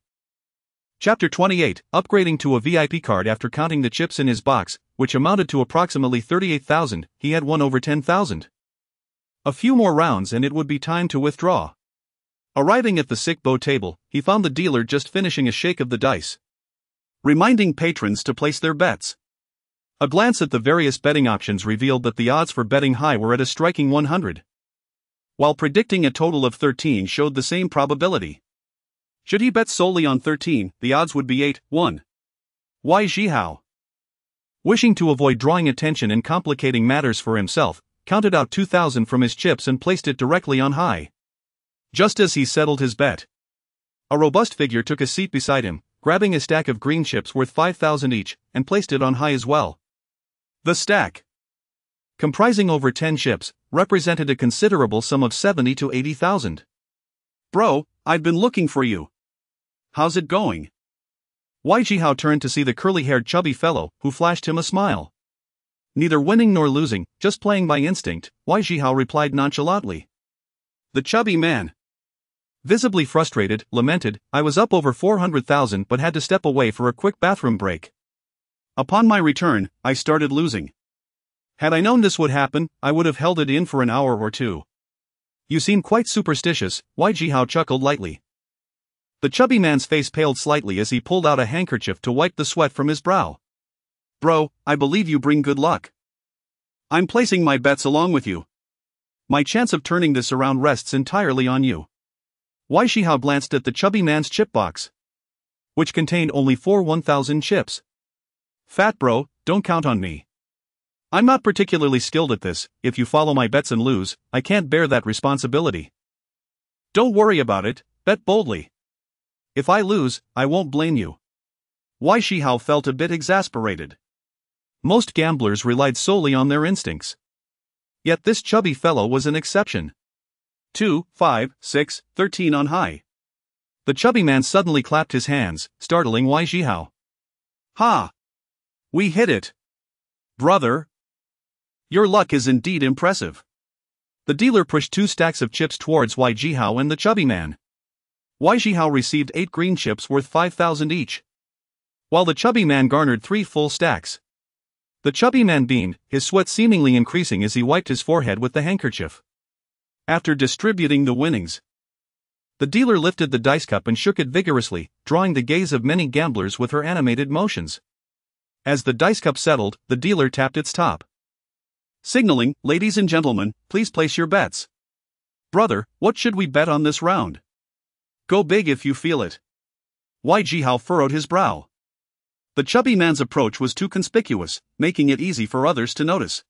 Chapter 28, Upgrading to a VIP card. After counting the chips in his box, which amounted to approximately 38,000, he had won over 10,000. A few more rounds and it would be time to withdraw. Arriving at the sick bow table, he found the dealer just finishing a shake of the dice, reminding patrons to place their bets. A glance at the various betting options revealed that the odds for betting high were at a striking 100. While predicting a total of 13 showed the same probability. Should he bet solely on 13, the odds would be 8-1. Wei Zhihao, wishing to avoid drawing attention and complicating matters for himself, counted out 2,000 from his chips and placed it directly on high. Just as he settled his bet, a robust figure took a seat beside him, grabbing a stack of green chips worth 5,000 each, and placed it on high as well. The stack, comprising over 10 chips, represented a considerable sum of 70 to 80,000. Bro, I've been looking for you. How's it going? Wei Zhihao turned to see the curly-haired chubby fellow, who flashed him a smile. Neither winning nor losing, just playing by instinct, Wei Zhihao replied nonchalantly. The chubby man, visibly frustrated, lamented, I was up over 400,000 but had to step away for a quick bathroom break. Upon my return, I started losing. Had I known this would happen, I would have held it in for an hour or two. You seem quite superstitious, Wei Zhihao chuckled lightly. The chubby man's face paled slightly as he pulled out a handkerchief to wipe the sweat from his brow. Bro, I believe you bring good luck. I'm placing my bets along with you. My chance of turning this around rests entirely on you. Wei Zhihao glanced at the chubby man's chip box, which contained only 4 1,000 chips. Fat bro, don't count on me. I'm not particularly skilled at this. If you follow my bets and lose, I can't bear that responsibility. Don't worry about it, bet boldly. If I lose, I won't blame you. Wei Zhihao felt a bit exasperated. Most gamblers relied solely on their instincts. Yet this chubby fellow was an exception. 2, 5, 6, 13 on high. The chubby man suddenly clapped his hands, startling Wei Zhihao. Ha! We hit it! Brother! Your luck is indeed impressive. The dealer pushed 2 stacks of chips towards Wei Zhihao and the chubby man. Wei Zhihao received 8 green chips worth 5,000 each, while the chubby man garnered 3 full stacks. The chubby man beamed, his sweat seemingly increasing as he wiped his forehead with the handkerchief. After distributing the winnings, the dealer lifted the dice cup and shook it vigorously, drawing the gaze of many gamblers with her animated motions. As the dice cup settled, the dealer tapped its top, signaling, ladies and gentlemen, please place your bets. Brother, what should we bet on this round? Go big if you feel it. Wei Zhihao furrowed his brow. The chubby man's approach was too conspicuous, making it easy for others to notice.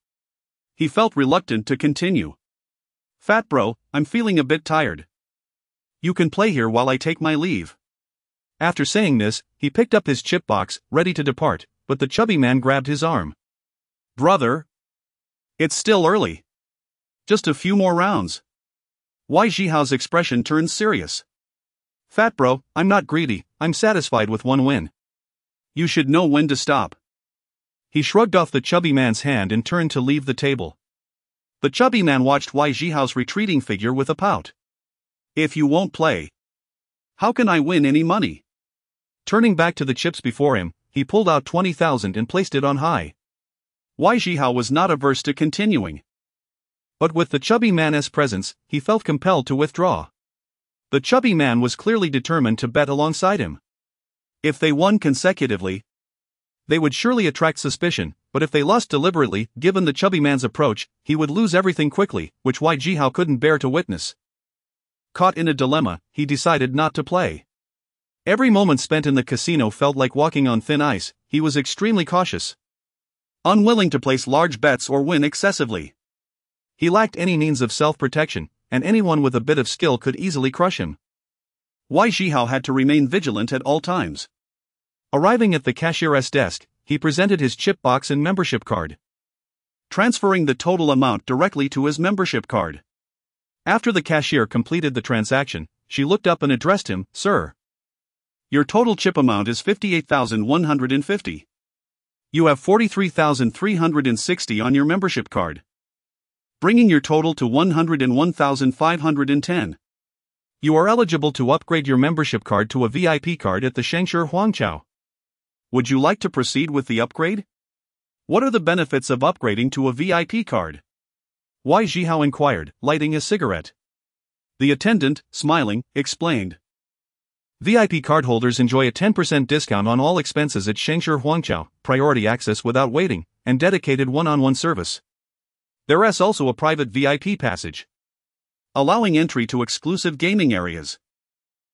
He felt reluctant to continue. Fat bro, I'm feeling a bit tired. You can play here while I take my leave. After saying this, he picked up his chip box, ready to depart, but the chubby man grabbed his arm. Brother! It's still early. Just a few more rounds. Wei Zhihao's expression turned serious. Fat bro, I'm not greedy, I'm satisfied with one win. You should know when to stop. He shrugged off the chubby man's hand and turned to leave the table. The chubby man watched Wei Zhihao's retreating figure with a pout. If you won't play, how can I win any money? Turning back to the chips before him, he pulled out 20,000 and placed it on high. Wei Zhihao was not averse to continuing. But with the chubby man's presence, he felt compelled to withdraw. The chubby man was clearly determined to bet alongside him. If they won consecutively, they would surely attract suspicion, but if they lost deliberately, given the chubby man's approach, he would lose everything quickly, which Wei Zhihao couldn't bear to witness. Caught in a dilemma, he decided not to play. Every moment spent in the casino felt like walking on thin ice. He was extremely cautious, unwilling to place large bets or win excessively. He lacked any means of self-protection, and anyone with a bit of skill could easily crush him. Wei Zhihao had to remain vigilant at all times. Arriving at the cashier's desk, he presented his chip box and membership card, transferring the total amount directly to his membership card. After the cashier completed the transaction, she looked up and addressed him, "Sir, your total chip amount is 58,150. You have 43,360 on your membership card, bringing your total to 101,510. You are eligible to upgrade your membership card to a VIP card at the Shengshi Huangqiao. Would you like to proceed with the upgrade? What are the benefits of upgrading to a VIP card?" Wei Zhihao inquired, lighting a cigarette. The attendant, smiling, explained. VIP cardholders enjoy a 10% discount on all expenses at Shengshi Huangqiao, priority access without waiting, and dedicated one-on-one service. There is also a private VIP passage, allowing entry to exclusive gaming areas.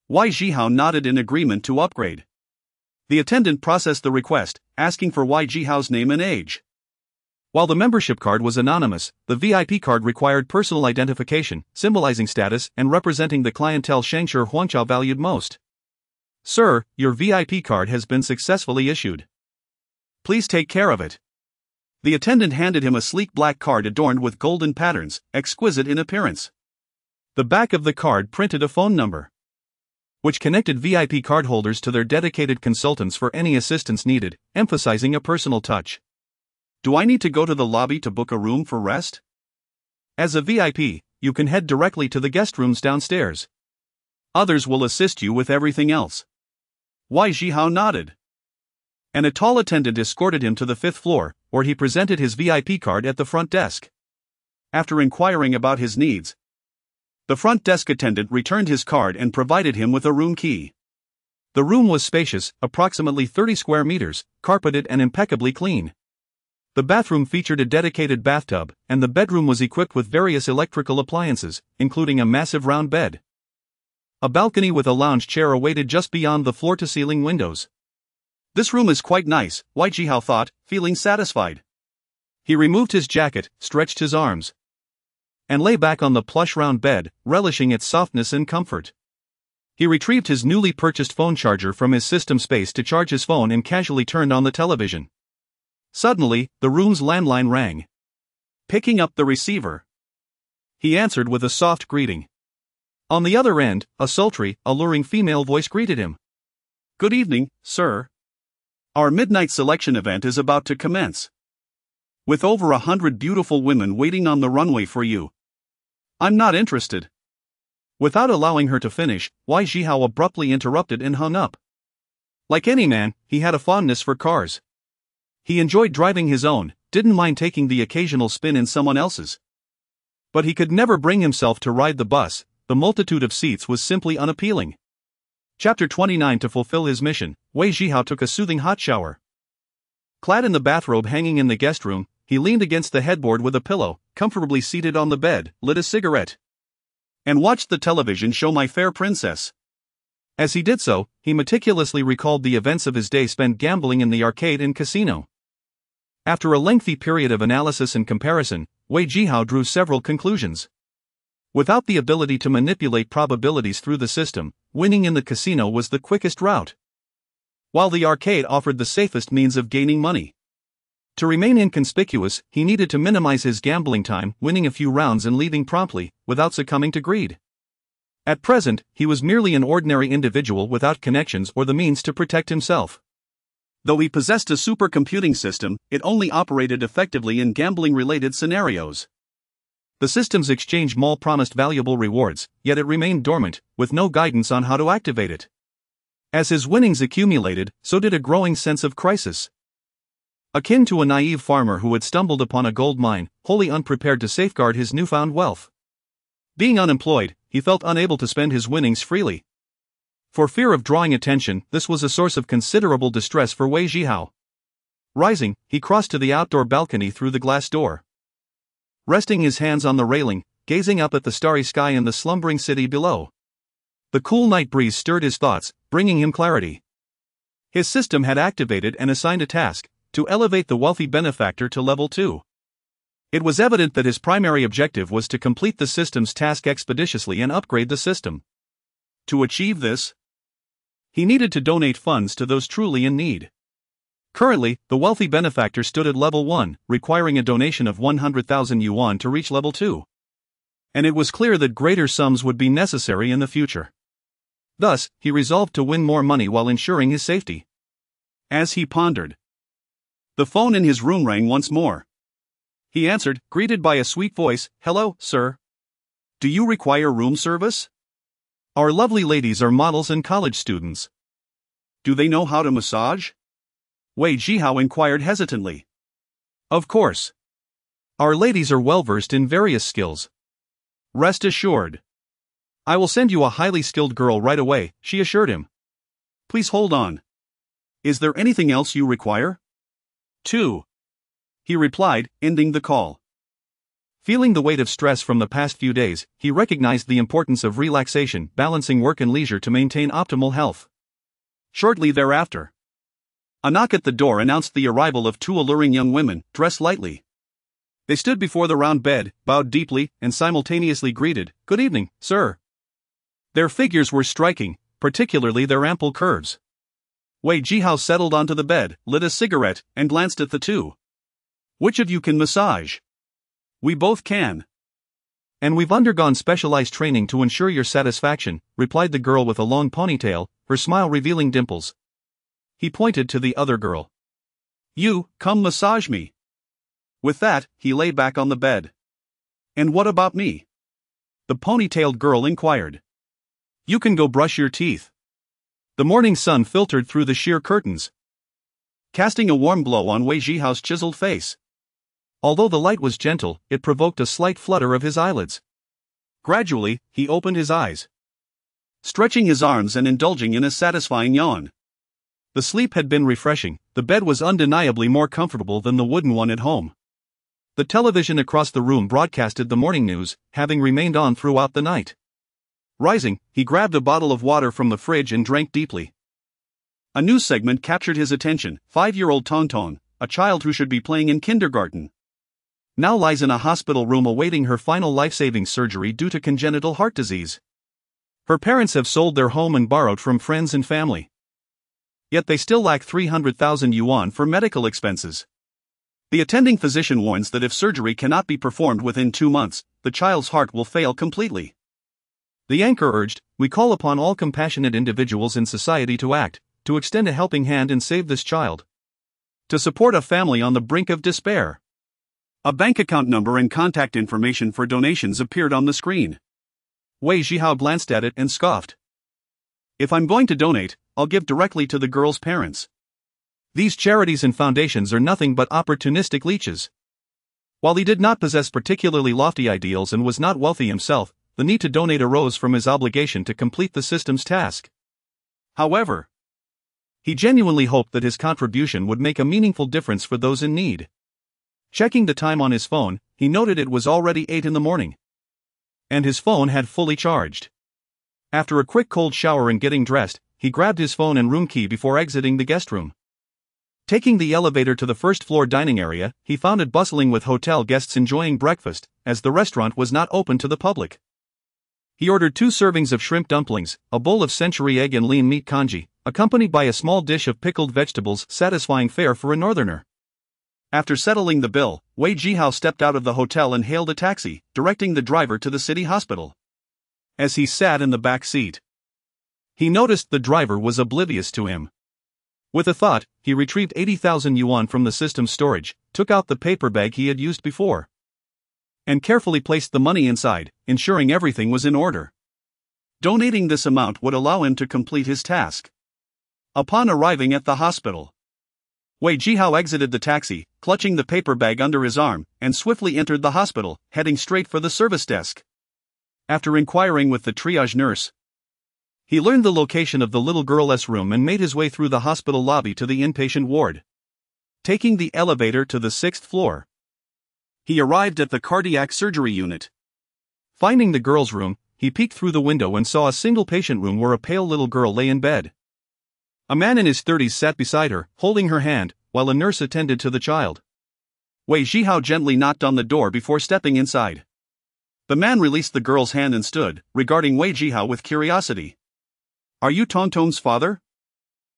Wei Zhihao nodded in agreement to upgrade. The attendant processed the request, asking for Wei Zhihao's name and age. While the membership card was anonymous, the VIP card required personal identification, symbolizing status and representing the clientele Shengshi Huangqiao valued most. "Sir, your VIP card has been successfully issued. Please take care of it." The attendant handed him a sleek black card adorned with golden patterns, exquisite in appearance. The back of the card printed a phone number, which connected VIP cardholders to their dedicated consultants for any assistance needed, emphasizing a personal touch. "Do I need to go to the lobby to book a room for rest? As a VIP, you can head directly to the guest rooms downstairs. Others will assist you with everything else." Wei Zhihao nodded, and a tall attendant escorted him to the 5th floor, where he presented his VIP card at the front desk. After inquiring about his needs, the front desk attendant returned his card and provided him with a room key. The room was spacious, approximately 30 square meters, carpeted and impeccably clean. The bathroom featured a dedicated bathtub, and the bedroom was equipped with various electrical appliances, including a massive round bed. A balcony with a lounge chair awaited just beyond the floor-to-ceiling windows. "This room is quite nice," Wei Zhihao thought, feeling satisfied. He removed his jacket, stretched his arms, and lay back on the plush round bed, relishing its softness and comfort. He retrieved his newly purchased phone charger from his system space to charge his phone and casually turned on the television. Suddenly, the room's landline rang. Picking up the receiver, he answered with a soft greeting. On the other end, a sultry, alluring female voice greeted him. "Good evening, sir. Our midnight selection event is about to commence, with over 100 beautiful women waiting on the runway for you. I'm not interested." Without allowing her to finish, Wei Zhihao abruptly interrupted and hung up. Like any man, he had a fondness for cars. He enjoyed driving his own, didn't mind taking the occasional spin in someone else's. But he could never bring himself to ride the bus. The multitude of seats was simply unappealing. Chapter 29. To fulfill his mission, Wei Zhihao took a soothing hot shower. Clad in the bathrobe hanging in the guest room, he leaned against the headboard with a pillow, comfortably seated on the bed, lit a cigarette, and watched the television show My Fair Princess. As he did so, he meticulously recalled the events of his day spent gambling in the arcade and casino. After a lengthy period of analysis and comparison, Wei Zhihao drew several conclusions. Without the ability to manipulate probabilities through the system, winning in the casino was the quickest route, while the arcade offered the safest means of gaining money. To remain inconspicuous, he needed to minimize his gambling time, winning a few rounds and leaving promptly, without succumbing to greed. At present, he was merely an ordinary individual without connections or the means to protect himself. Though he possessed a supercomputing system, it only operated effectively in gambling-related scenarios. The system's exchange mall promised valuable rewards, yet it remained dormant, with no guidance on how to activate it. As his winnings accumulated, so did a growing sense of crisis. Akin to a naive farmer who had stumbled upon a gold mine, wholly unprepared to safeguard his newfound wealth. Being unemployed, he felt unable to spend his winnings freely. For fear of drawing attention, this was a source of considerable distress for Wei Zhihao. Rising, he crossed to the outdoor balcony through the glass door. Resting his hands on the railing, gazing up at the starry sky and the slumbering city below, The cool night breeze stirred his thoughts, bringing him clarity. His system had activated and assigned a task to elevate the wealthy benefactor to level 2. It was evident that his primary objective was to complete the system's task expeditiously and upgrade the system. To achieve this, he needed to donate funds to those truly in need. Currently, the wealthy benefactor stood at level 1, requiring a donation of 100,000 yuan to reach level 2. And it was clear that greater sums would be necessary in the future. Thus, he resolved to win more money while ensuring his safety. As he pondered, the phone in his room rang once more. He answered, greeted by a sweet voice, "Hello, sir. Do you require room service? Our lovely ladies are models and college students. Do they know how to massage?" Wei Zhihao inquired hesitantly. "Of course. Our ladies are well versed in various skills. Rest assured. I will send you a highly skilled girl right away," she assured him. "Please hold on. Is there anything else you require?" "2. He replied, ending the call. Feeling the weight of stress from the past few days, he recognized the importance of relaxation, balancing work and leisure to maintain optimal health. Shortly thereafter, a knock at the door announced the arrival of 2 alluring young women, dressed lightly. They stood before the round bed, bowed deeply, and simultaneously greeted, "Good evening, sir." Their figures were striking, particularly their ample curves. Wei Zhihao settled onto the bed, lit a cigarette, and glanced at the two. "Which of you can massage?" "We both can. And we've undergone specialized training to ensure your satisfaction," replied the girl with a long ponytail, her smile revealing dimples. He pointed to the other girl. "You, come massage me." With that, he lay back on the bed. "And what about me?" the ponytailed girl inquired. "You can go brush your teeth." The morning sun filtered through the sheer curtains, casting a warm glow on Wei Zhihao's chiseled face. Although the light was gentle, it provoked a slight flutter of his eyelids. Gradually, he opened his eyes, stretching his arms and indulging in a satisfying yawn. The sleep had been refreshing, the bed was undeniably more comfortable than the wooden one at home. The television across the room broadcasted the morning news, having remained on throughout the night. Rising, he grabbed a bottle of water from the fridge and drank deeply. A news segment captured his attention. 5-year-old Tonton, a child who should be playing in kindergarten, now lies in a hospital room awaiting her final life-saving surgery due to congenital heart disease. Her parents have sold their home and borrowed from friends and family. Yet they still lack 300,000 yuan for medical expenses. The attending physician warns that if surgery cannot be performed within 2 months, the child's heart will fail completely. The anchor urged, "We call upon all compassionate individuals in society to act, to extend a helping hand and save this child. To support a family on the brink of despair." A bank account number and contact information for donations appeared on the screen. Wei Zhihao glanced at it and scoffed. "If I'm going to donate, I'll give directly to the girl's parents. These charities and foundations are nothing but opportunistic leeches." While he did not possess particularly lofty ideals and was not wealthy himself, the need to donate arose from his obligation to complete the system's task. However, he genuinely hoped that his contribution would make a meaningful difference for those in need. Checking the time on his phone, he noted it was already 8 in the morning. And his phone had fully charged. After a quick cold shower and getting dressed, he grabbed his phone and room key before exiting the guest room. Taking the elevator to the first-floor dining area, he found it bustling with hotel guests enjoying breakfast, as the restaurant was not open to the public. He ordered 2 servings of shrimp dumplings, a bowl of century egg and lean meat congee, accompanied by a small dish of pickled vegetables, satisfying fare for a northerner. After settling the bill, Wei Zhihao stepped out of the hotel and hailed a taxi, directing the driver to the city hospital. As he sat in the back seat, he noticed the driver was oblivious to him. With a thought, he retrieved 80,000 yuan from the system's storage, took out the paper bag he had used before, and carefully placed the money inside, ensuring everything was in order. Donating this amount would allow him to complete his task. Upon arriving at the hospital, Wei Zhihao exited the taxi, clutching the paper bag under his arm, and swiftly entered the hospital, heading straight for the service desk. After inquiring with the triage nurse, he learned the location of the little girl's room and made his way through the hospital lobby to the inpatient ward. Taking the elevator to the 6th floor, he arrived at the cardiac surgery unit. Finding the girl's room, he peeked through the window and saw a single patient room where a pale little girl lay in bed. A man in his 30s sat beside her, holding her hand, while a nurse attended to the child. Wei Zhihao gently knocked on the door before stepping inside. The man released the girl's hand and stood, regarding Wei Zhihao with curiosity. "Are you Tongtong's father?"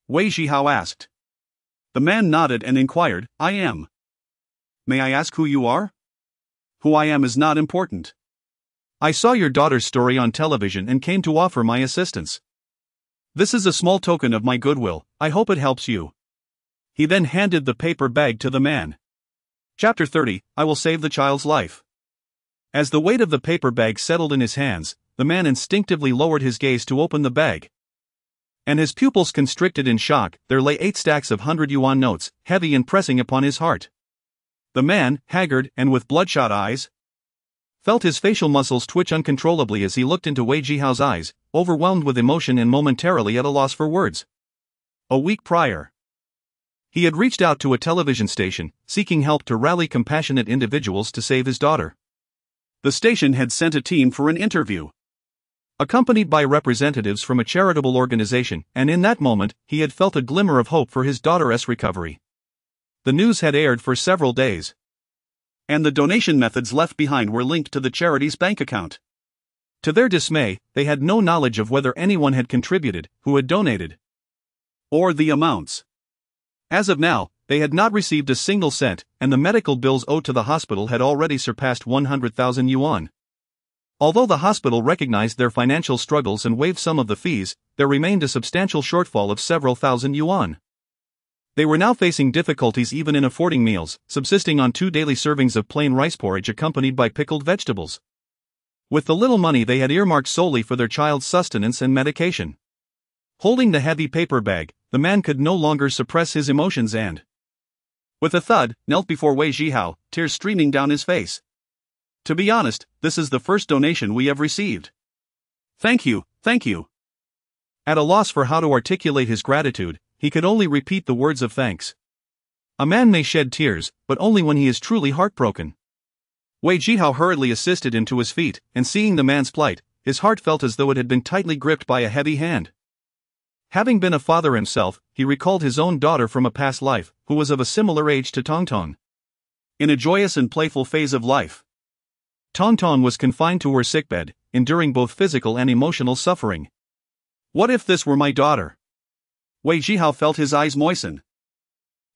Wei Zhihao asked. The man nodded and inquired, "I am." "May I ask who you are?" "Who I am is not important. I saw your daughter's story on television and came to offer my assistance. This is a small token of my goodwill, I hope it helps you." He then handed the paper bag to the man. Chapter 30, I will save the child's life. As the weight of the paper bag settled in his hands, the man instinctively lowered his gaze to open the bag. And his pupils constricted in shock. There lay 8 stacks of 100 yuan notes, heavy and pressing upon his heart. The man, haggard and with bloodshot eyes, felt his facial muscles twitch uncontrollably as he looked into Wei Zhihao's eyes, overwhelmed with emotion and momentarily at a loss for words. A week prior, he had reached out to a television station, seeking help to rally compassionate individuals to save his daughter. The station had sent a team for an interview, accompanied by representatives from a charitable organization, and in that moment, he had felt a glimmer of hope for his daughter's recovery. The news had aired for several days, and the donation methods left behind were linked to the charity's bank account. To their dismay, they had no knowledge of whether anyone had contributed, who had donated, or the amounts. As of now, they had not received a single cent, and the medical bills owed to the hospital had already surpassed 100,000 yuan. Although the hospital recognized their financial struggles and waived some of the fees, there remained a substantial shortfall of several thousand yuan. They were now facing difficulties even in affording meals, subsisting on 2 daily servings of plain rice porridge accompanied by pickled vegetables. With the little money they had earmarked solely for their child's sustenance and medication. Holding the heavy paper bag, the man could no longer suppress his emotions and, with a thud, knelt before Wei Zhihao, tears streaming down his face. "To be honest, this is the first donation we have received. Thank you, thank you." At a loss for how to articulate his gratitude, he could only repeat the words of thanks. A man may shed tears, but only when he is truly heartbroken. Wei Zhihao hurriedly assisted him to his feet, and seeing the man's plight, his heart felt as though it had been tightly gripped by a heavy hand. Having been a father himself, he recalled his own daughter from a past life, who was of a similar age to Tongtong. In a joyous and playful phase of life, Tongtong was confined to her sickbed, enduring both physical and emotional suffering. What if this were my daughter? Wei Zhihao felt his eyes moisten,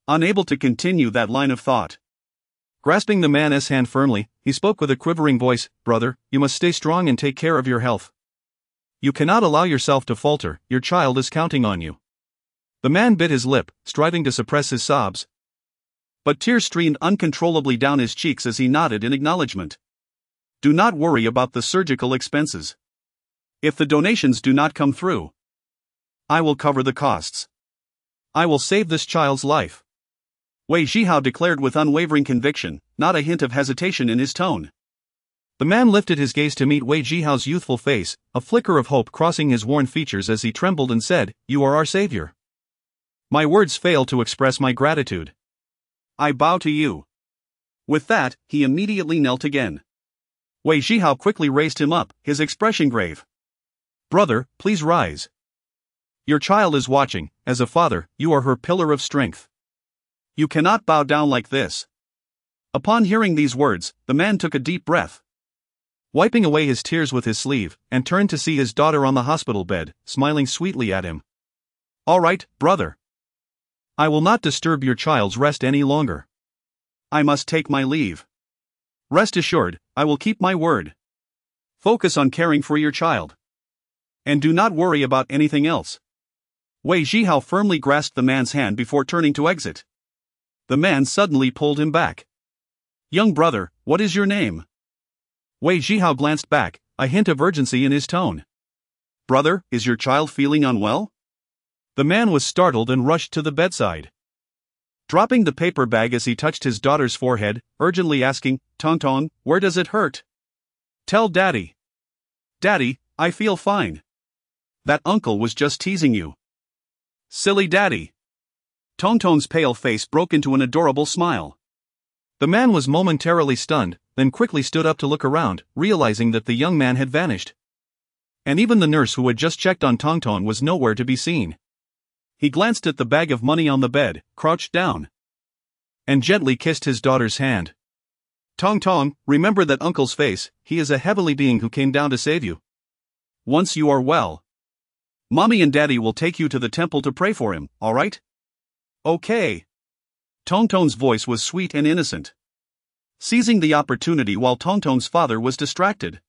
unable to continue that line of thought. Grasping the man's hand firmly, he spoke with a quivering voice, "Brother, you must stay strong and take care of your health. You cannot allow yourself to falter, your child is counting on you." The man bit his lip, striving to suppress his sobs. But tears streamed uncontrollably down his cheeks as he nodded in acknowledgement. "Do not worry about the surgical expenses. If the donations do not come through, I will cover the costs. I will save this child's life," Wei Zhihao declared with unwavering conviction, not a hint of hesitation in his tone. The man lifted his gaze to meet Wei Zhihao's youthful face, a flicker of hope crossing his worn features as he trembled and said, "You are our savior. My words fail to express my gratitude. I bow to you." With that, he immediately knelt again. Wei Zhihao quickly raised him up, his expression grave. "Brother, please rise. Your child is watching. As a father, you are her pillar of strength. You cannot bow down like this." Upon hearing these words, the man took a deep breath, wiping away his tears with his sleeve, and turned to see his daughter on the hospital bed, smiling sweetly at him. "All right, brother. I will not disturb your child's rest any longer. I must take my leave. Rest assured, I will keep my word. Focus on caring for your child. And do not worry about anything else." Wei Zhihao firmly grasped the man's hand before turning to exit. The man suddenly pulled him back. "Young brother, what is your name?" Wei Zhihao glanced back, a hint of urgency in his tone. "Brother, is your child feeling unwell?" The man was startled and rushed to the bedside, dropping the paper bag as he touched his daughter's forehead, urgently asking, "Tongtong, where does it hurt? Tell Daddy." "Daddy, I feel fine. That uncle was just teasing you." "Silly Daddy." Tongtong's pale face broke into an adorable smile. The man was momentarily stunned, then quickly stood up to look around, realizing that the young man had vanished. And even the nurse who had just checked on Tongtong was nowhere to be seen. He glanced at the bag of money on the bed, crouched down, and gently kissed his daughter's hand. Tongtong, remember that uncle's face, he is a heavenly being who came down to save you. Once you are well, mommy and daddy will take you to the temple to pray for him, alright? Okay. Tongtong's voice was sweet and innocent, seizing the opportunity while Tongtong's father was distracted.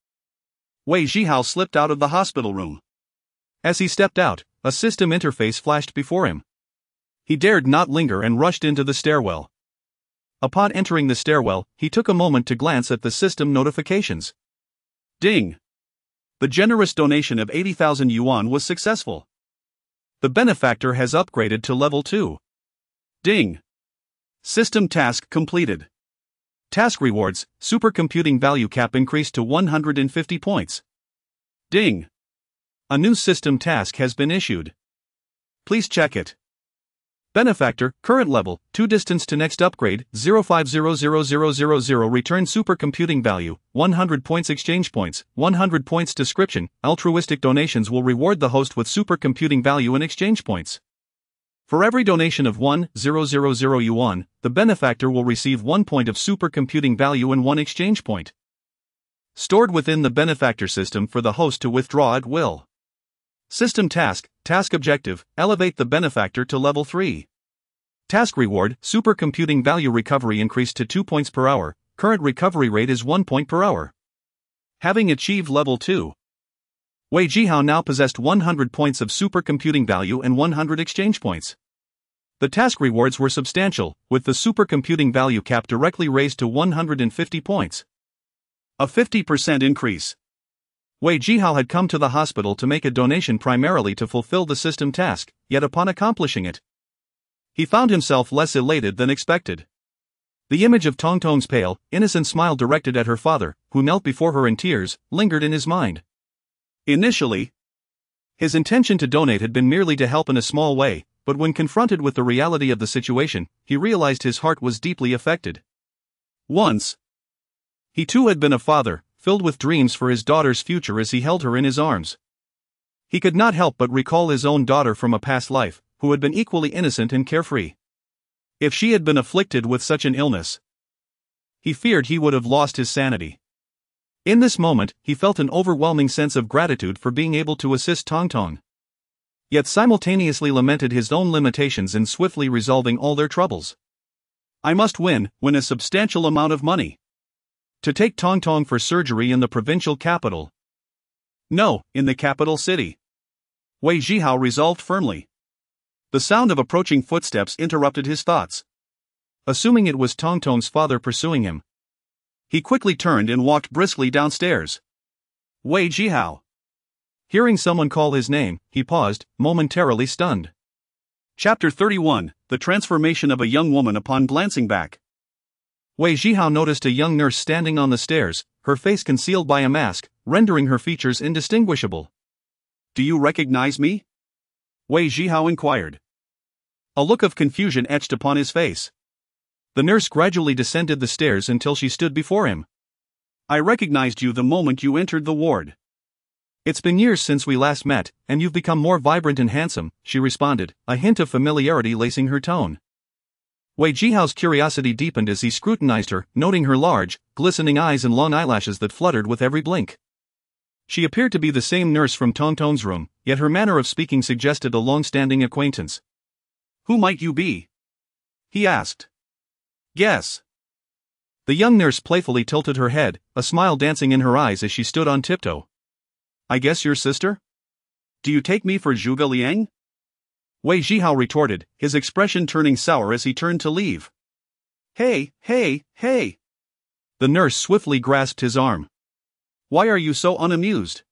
Wei Zhihao slipped out of the hospital room. As he stepped out, a system interface flashed before him. He dared not linger and rushed into the stairwell. Upon entering the stairwell, he took a moment to glance at the system notifications. Ding! The generous donation of 80,000 yuan was successful. The benefactor has upgraded to level 2. Ding! System task completed. Task rewards, supercomputing value cap increased to 150 points. Ding! A new system task has been issued. Please check it. Benefactor, current level, 2 distance to next upgrade, 0500000, return supercomputing value, 100 points exchange points, 100 points description, altruistic donations will reward the host with supercomputing value and exchange points. For every donation of 1,000 yuan, the benefactor will receive 1 point of supercomputing value and 1 exchange point, stored within the benefactor system for the host to withdraw at will. System task, task objective, elevate the benefactor to level 3. Task reward, supercomputing value recovery increased to 2 points per hour, current recovery rate is 1 point per hour. Having achieved level 2, Wei Zhihao now possessed 100 points of supercomputing value and 100 exchange points. The task rewards were substantial, with the supercomputing value cap directly raised to 150 points. A 50% increase. Wei Zhihao had come to the hospital to make a donation primarily to fulfill the system task, yet upon accomplishing it, he found himself less elated than expected. The image of Tongtong's pale, innocent smile directed at her father, who knelt before her in tears, lingered in his mind. Initially, his intention to donate had been merely to help in a small way, but when confronted with the reality of the situation, he realized his heart was deeply affected. Once, he too had been a father, filled with dreams for his daughter's future as he held her in his arms. He could not help but recall his own daughter from a past life, who had been equally innocent and carefree. If she had been afflicted with such an illness, he feared he would have lost his sanity. In this moment, he felt an overwhelming sense of gratitude for being able to assist Tongtong, yet simultaneously lamented his own limitations in swiftly resolving all their troubles. I must win a substantial amount of money to take Tongtong for surgery in the provincial capital. No, in the capital city. Wei Zhihao resolved firmly. The sound of approaching footsteps interrupted his thoughts. Assuming it was Tongtong's father pursuing him, he quickly turned and walked briskly downstairs. Wei Zhihao. Hearing someone call his name, he paused, momentarily stunned. Chapter 31, The Transformation of a Young Woman Upon Glancing Back. Wei Zhihao noticed a young nurse standing on the stairs, her face concealed by a mask, rendering her features indistinguishable. Do you recognize me? Wei Zhihao inquired. A look of confusion etched upon his face. The nurse gradually descended the stairs until she stood before him. I recognized you the moment you entered the ward. It's been years since we last met, and you've become more vibrant and handsome, she responded, a hint of familiarity lacing her tone. Wei Zhihao's curiosity deepened as he scrutinized her, noting her large, glistening eyes and long eyelashes that fluttered with every blink. She appeared to be the same nurse from Tongtong's room, yet her manner of speaking suggested a long-standing acquaintance. Who might you be? He asked. Guess. The young nurse playfully tilted her head, a smile dancing in her eyes as she stood on tiptoe. I guess your sister? Do you take me for Zhuge Liang? Wei Zhihao retorted, his expression turning sour as he turned to leave. Hey! The nurse swiftly grasped his arm. Why are you so unamused?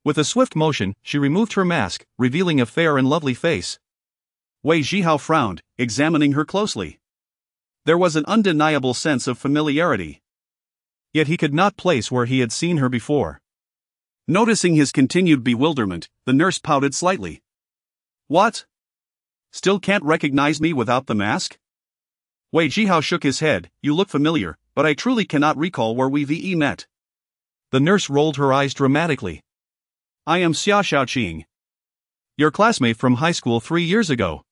With a swift motion, she removed her mask, revealing a fair and lovely face. Wei Zhihao frowned, examining her closely. There was an undeniable sense of familiarity. Yet he could not place where he had seen her before. Noticing his continued bewilderment, the nurse pouted slightly. What? Still can't recognize me without the mask? Wei Zhihao shook his head. You look familiar, but I truly cannot recall where we met. The nurse rolled her eyes dramatically. I am Xia Xiaoqing, your classmate from high school 3 years ago.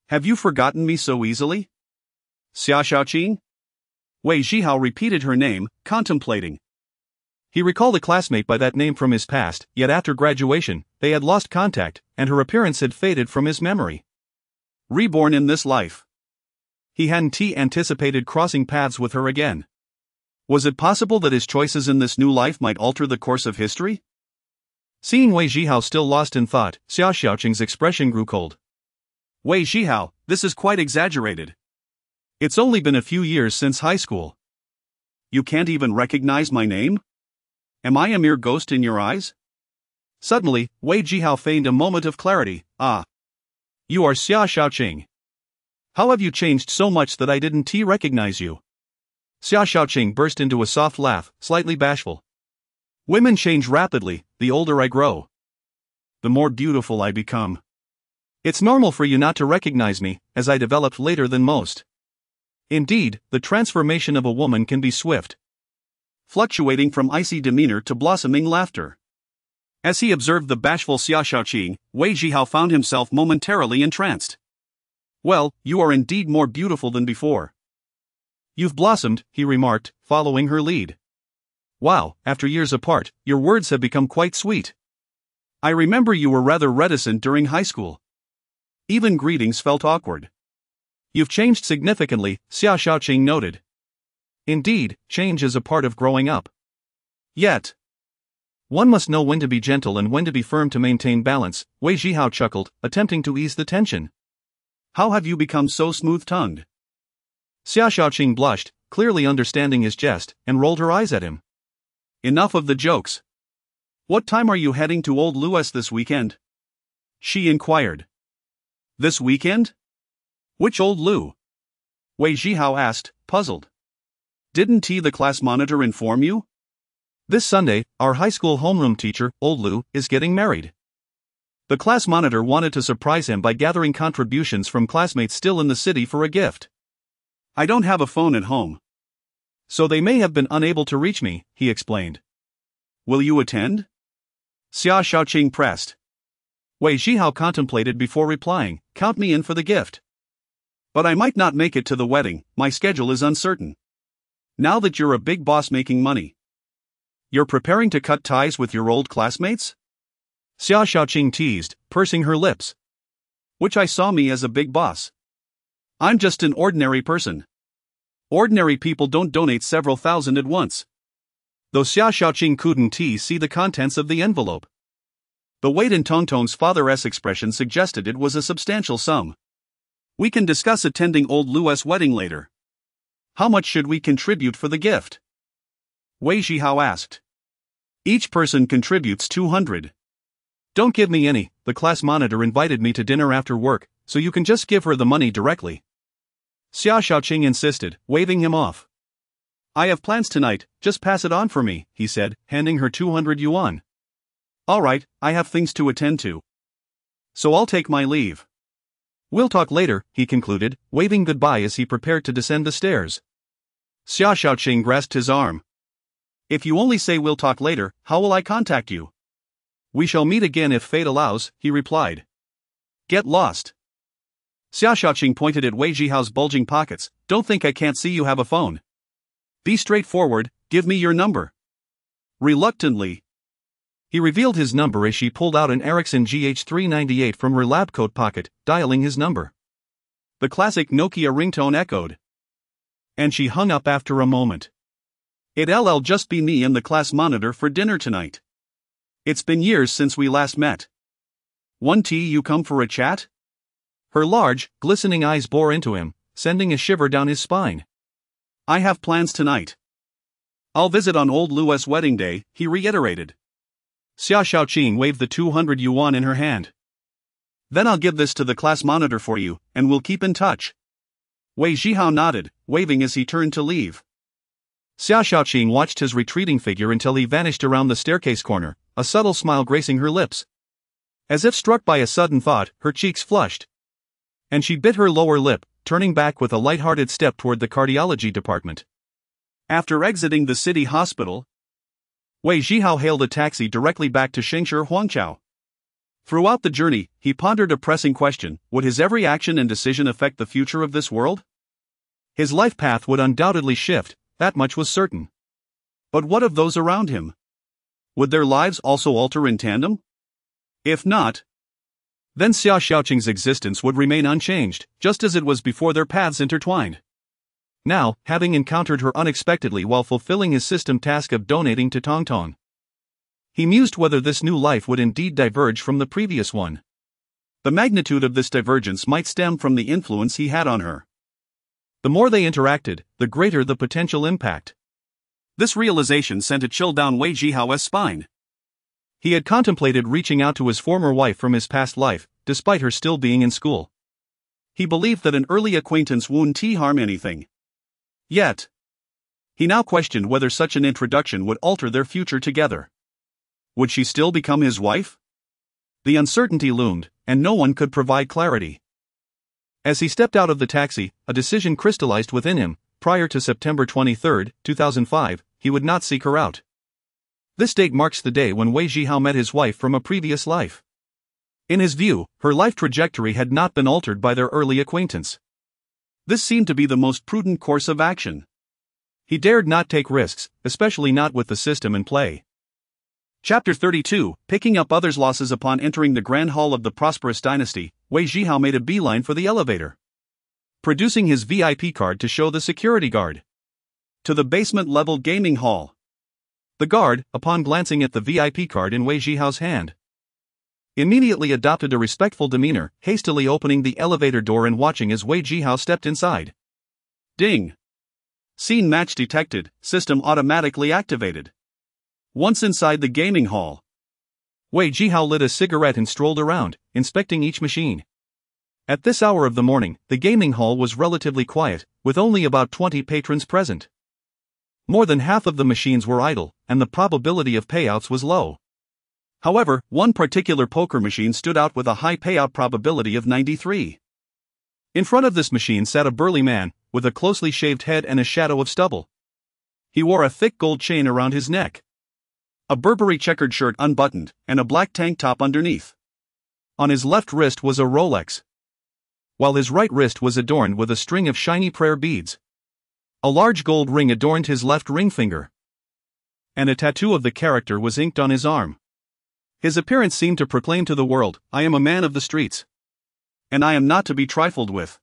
Have you forgotten me so easily? Xia Xiaoqing? Wei Zhihao repeated her name, contemplating. He recalled a classmate by that name from his past, yet after graduation, they had lost contact, and her appearance had faded from his memory. Reborn in this life. He hadn't anticipated crossing paths with her again. Was it possible that his choices in this new life might alter the course of history? Seeing Wei Zhihao still lost in thought, Xia Xiaoqing's expression grew cold. Wei Zhihao, this is quite exaggerated. It's only been a few years since high school. You can't even recognize my name? Am I a mere ghost in your eyes? Suddenly, Wei Zhihao feigned a moment of clarity. Ah. You are Xia Xiaoqing. How have you changed so much that I didn't recognize you? Xia Xiaoqing burst into a soft laugh, slightly bashful. Women change rapidly, the older I grow. The more beautiful I become. It's normal for you not to recognize me, as I developed later than most. Indeed, the transformation of a woman can be swift, fluctuating from icy demeanor to blossoming laughter. As he observed the bashful Xia Xiaoqing, Wei Zhihao found himself momentarily entranced. Well, you are indeed more beautiful than before. You've blossomed, he remarked, following her lead. Wow, after years apart, your words have become quite sweet. I remember you were rather reticent during high school. Even greetings felt awkward. You've changed significantly, Xia Xiaoqing noted. Indeed, change is a part of growing up. Yet, one must know when to be gentle and when to be firm to maintain balance, Wei Zhihao chuckled, attempting to ease the tension. How have you become so smooth-tongued? Xia Xiaoqing blushed, clearly understanding his jest, and rolled her eyes at him. Enough of the jokes. What time are you heading to Old Luos this weekend? She inquired. This weekend? Which Old Lu? Wei Zhihao asked, puzzled. Didn't the class monitor inform you? This Sunday, our high school homeroom teacher, Old Lu, is getting married. The class monitor wanted to surprise him by gathering contributions from classmates still in the city for a gift. I don't have a phone at home, so they may have been unable to reach me, he explained. Will you attend? Xia Xiaoqing pressed. Wei Zhihao contemplated before replying, count me in for the gift. But I might not make it to the wedding, my schedule is uncertain. Now that you're a big boss making money, you're preparing to cut ties with your old classmates? Xia Xiaoqing teased, pursing her lips. Which I saw me as a big boss. I'm just an ordinary person. Ordinary people don't donate several thousand at once. Though Xia Xiaoqing couldn't see the contents of the envelope. The weight in Tongtong's father's expression suggested it was a substantial sum. We can discuss attending Old Luos' wedding later. How much should we contribute for the gift? Wei Zhihao asked. Each person contributes 200. Don't give me any, the class monitor invited me to dinner after work, so you can just give her the money directly. Xia Xiaoqing insisted, waving him off. I have plans tonight, just pass it on for me, he said, handing her 200 yuan. Alright, I have things to attend to. So I'll take my leave. We'll talk later, he concluded, waving goodbye as he prepared to descend the stairs. Xia Xiaoqing grasped his arm. If you only say we'll talk later, how will I contact you? We shall meet again if fate allows, he replied. Get lost. Xia Xiaoqing pointed at Wei Zhihao's bulging pockets. Don't think I can't see you have a phone. Be straightforward, give me your number. Reluctantly, he revealed his number as she pulled out an Ericsson GH398 from her lab coat pocket, dialing his number. The classic Nokia ringtone echoed. And she hung up after a moment. It'll just be me and the class monitor for dinner tonight. It's been years since we last met. You come for a chat? Her large, glistening eyes bore into him, sending a shiver down his spine. I have plans tonight. I'll visit on Old Luos' wedding day, he reiterated. Xia Xiaoqing waved the 200 yuan in her hand. Then I'll give this to the class monitor for you, and we'll keep in touch. Wei Zhihao nodded, waving as he turned to leave. Xia Xiaoqing watched his retreating figure until he vanished around the staircase corner, a subtle smile gracing her lips. As if struck by a sudden thought, her cheeks flushed. And she bit her lower lip, turning back with a light-hearted step toward the cardiology department. After exiting the city hospital, Wei Zhihao hailed a taxi directly back to Shengshi Huangqiao. Throughout the journey, he pondered a pressing question: would his every action and decision affect the future of this world? His life path would undoubtedly shift, that much was certain. But what of those around him? Would their lives also alter in tandem? If not, then Xia Xiaoqing's existence would remain unchanged, just as it was before their paths intertwined. Now, having encountered her unexpectedly while fulfilling his system task of donating to Tongtong, he mused whether this new life would indeed diverge from the previous one. The magnitude of this divergence might stem from the influence he had on her. The more they interacted, the greater the potential impact. This realization sent a chill down Wei Zhihao's spine. He had contemplated reaching out to his former wife from his past life, despite her still being in school. He believed that an early acquaintance wouldn't harm anything. Yet, he now questioned whether such an introduction would alter their future together. Would she still become his wife? The uncertainty loomed, and no one could provide clarity. As he stepped out of the taxi, a decision crystallized within him. Prior to September 23, 2005, he would not seek her out. This date marks the day when Wei Zhihao met his wife from a previous life. In his view, her life trajectory had not been altered by their early acquaintance. This seemed to be the most prudent course of action. He dared not take risks, especially not with the system in play. Chapter 32, Picking up others' losses. Upon entering the Grand Hall of the prosperous dynasty, Wei Zhihao made a beeline for the elevator, producing his VIP card to show the security guard to the basement-level gaming hall. The guard, upon glancing at the VIP card in Wei Zhihao's hand, immediately adopted a respectful demeanor, hastily opening the elevator door and watching as Wei Zhihao stepped inside. Ding! Scene match detected, system automatically activated. Once inside the gaming hall, Wei Zhihao lit a cigarette and strolled around, inspecting each machine. At this hour of the morning, the gaming hall was relatively quiet, with only about 20 patrons present. More than half of the machines were idle, and the probability of payouts was low. However, one particular poker machine stood out with a high payout probability of 93. In front of this machine sat a burly man, with a closely shaved head and a shadow of stubble. He wore a thick gold chain around his neck, a Burberry checkered shirt unbuttoned, and a black tank top underneath. On his left wrist was a Rolex, while his right wrist was adorned with a string of shiny prayer beads. A large gold ring adorned his left ring finger, and a tattoo of the character was inked on his arm. His appearance seemed to proclaim to the world, "I am a man of the streets, and I am not to be trifled with."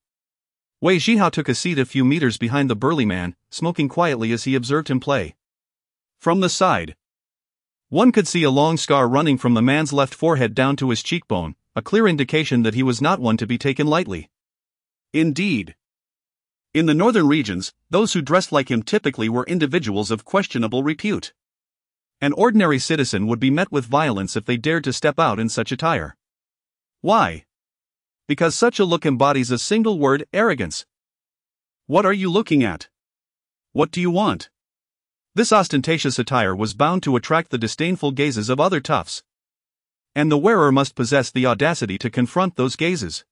Wei Zhihao took a seat a few meters behind the burly man, smoking quietly as he observed him play. From the side, one could see a long scar running from the man's left forehead down to his cheekbone, a clear indication that he was not one to be taken lightly. Indeed, in the northern regions, those who dressed like him typically were individuals of questionable repute. An ordinary citizen would be met with violence if they dared to step out in such attire. Why? Because such a look embodies a single word: arrogance. What are you looking at? What do you want? This ostentatious attire was bound to attract the disdainful gazes of other toughs, and the wearer must possess the audacity to confront those gazes.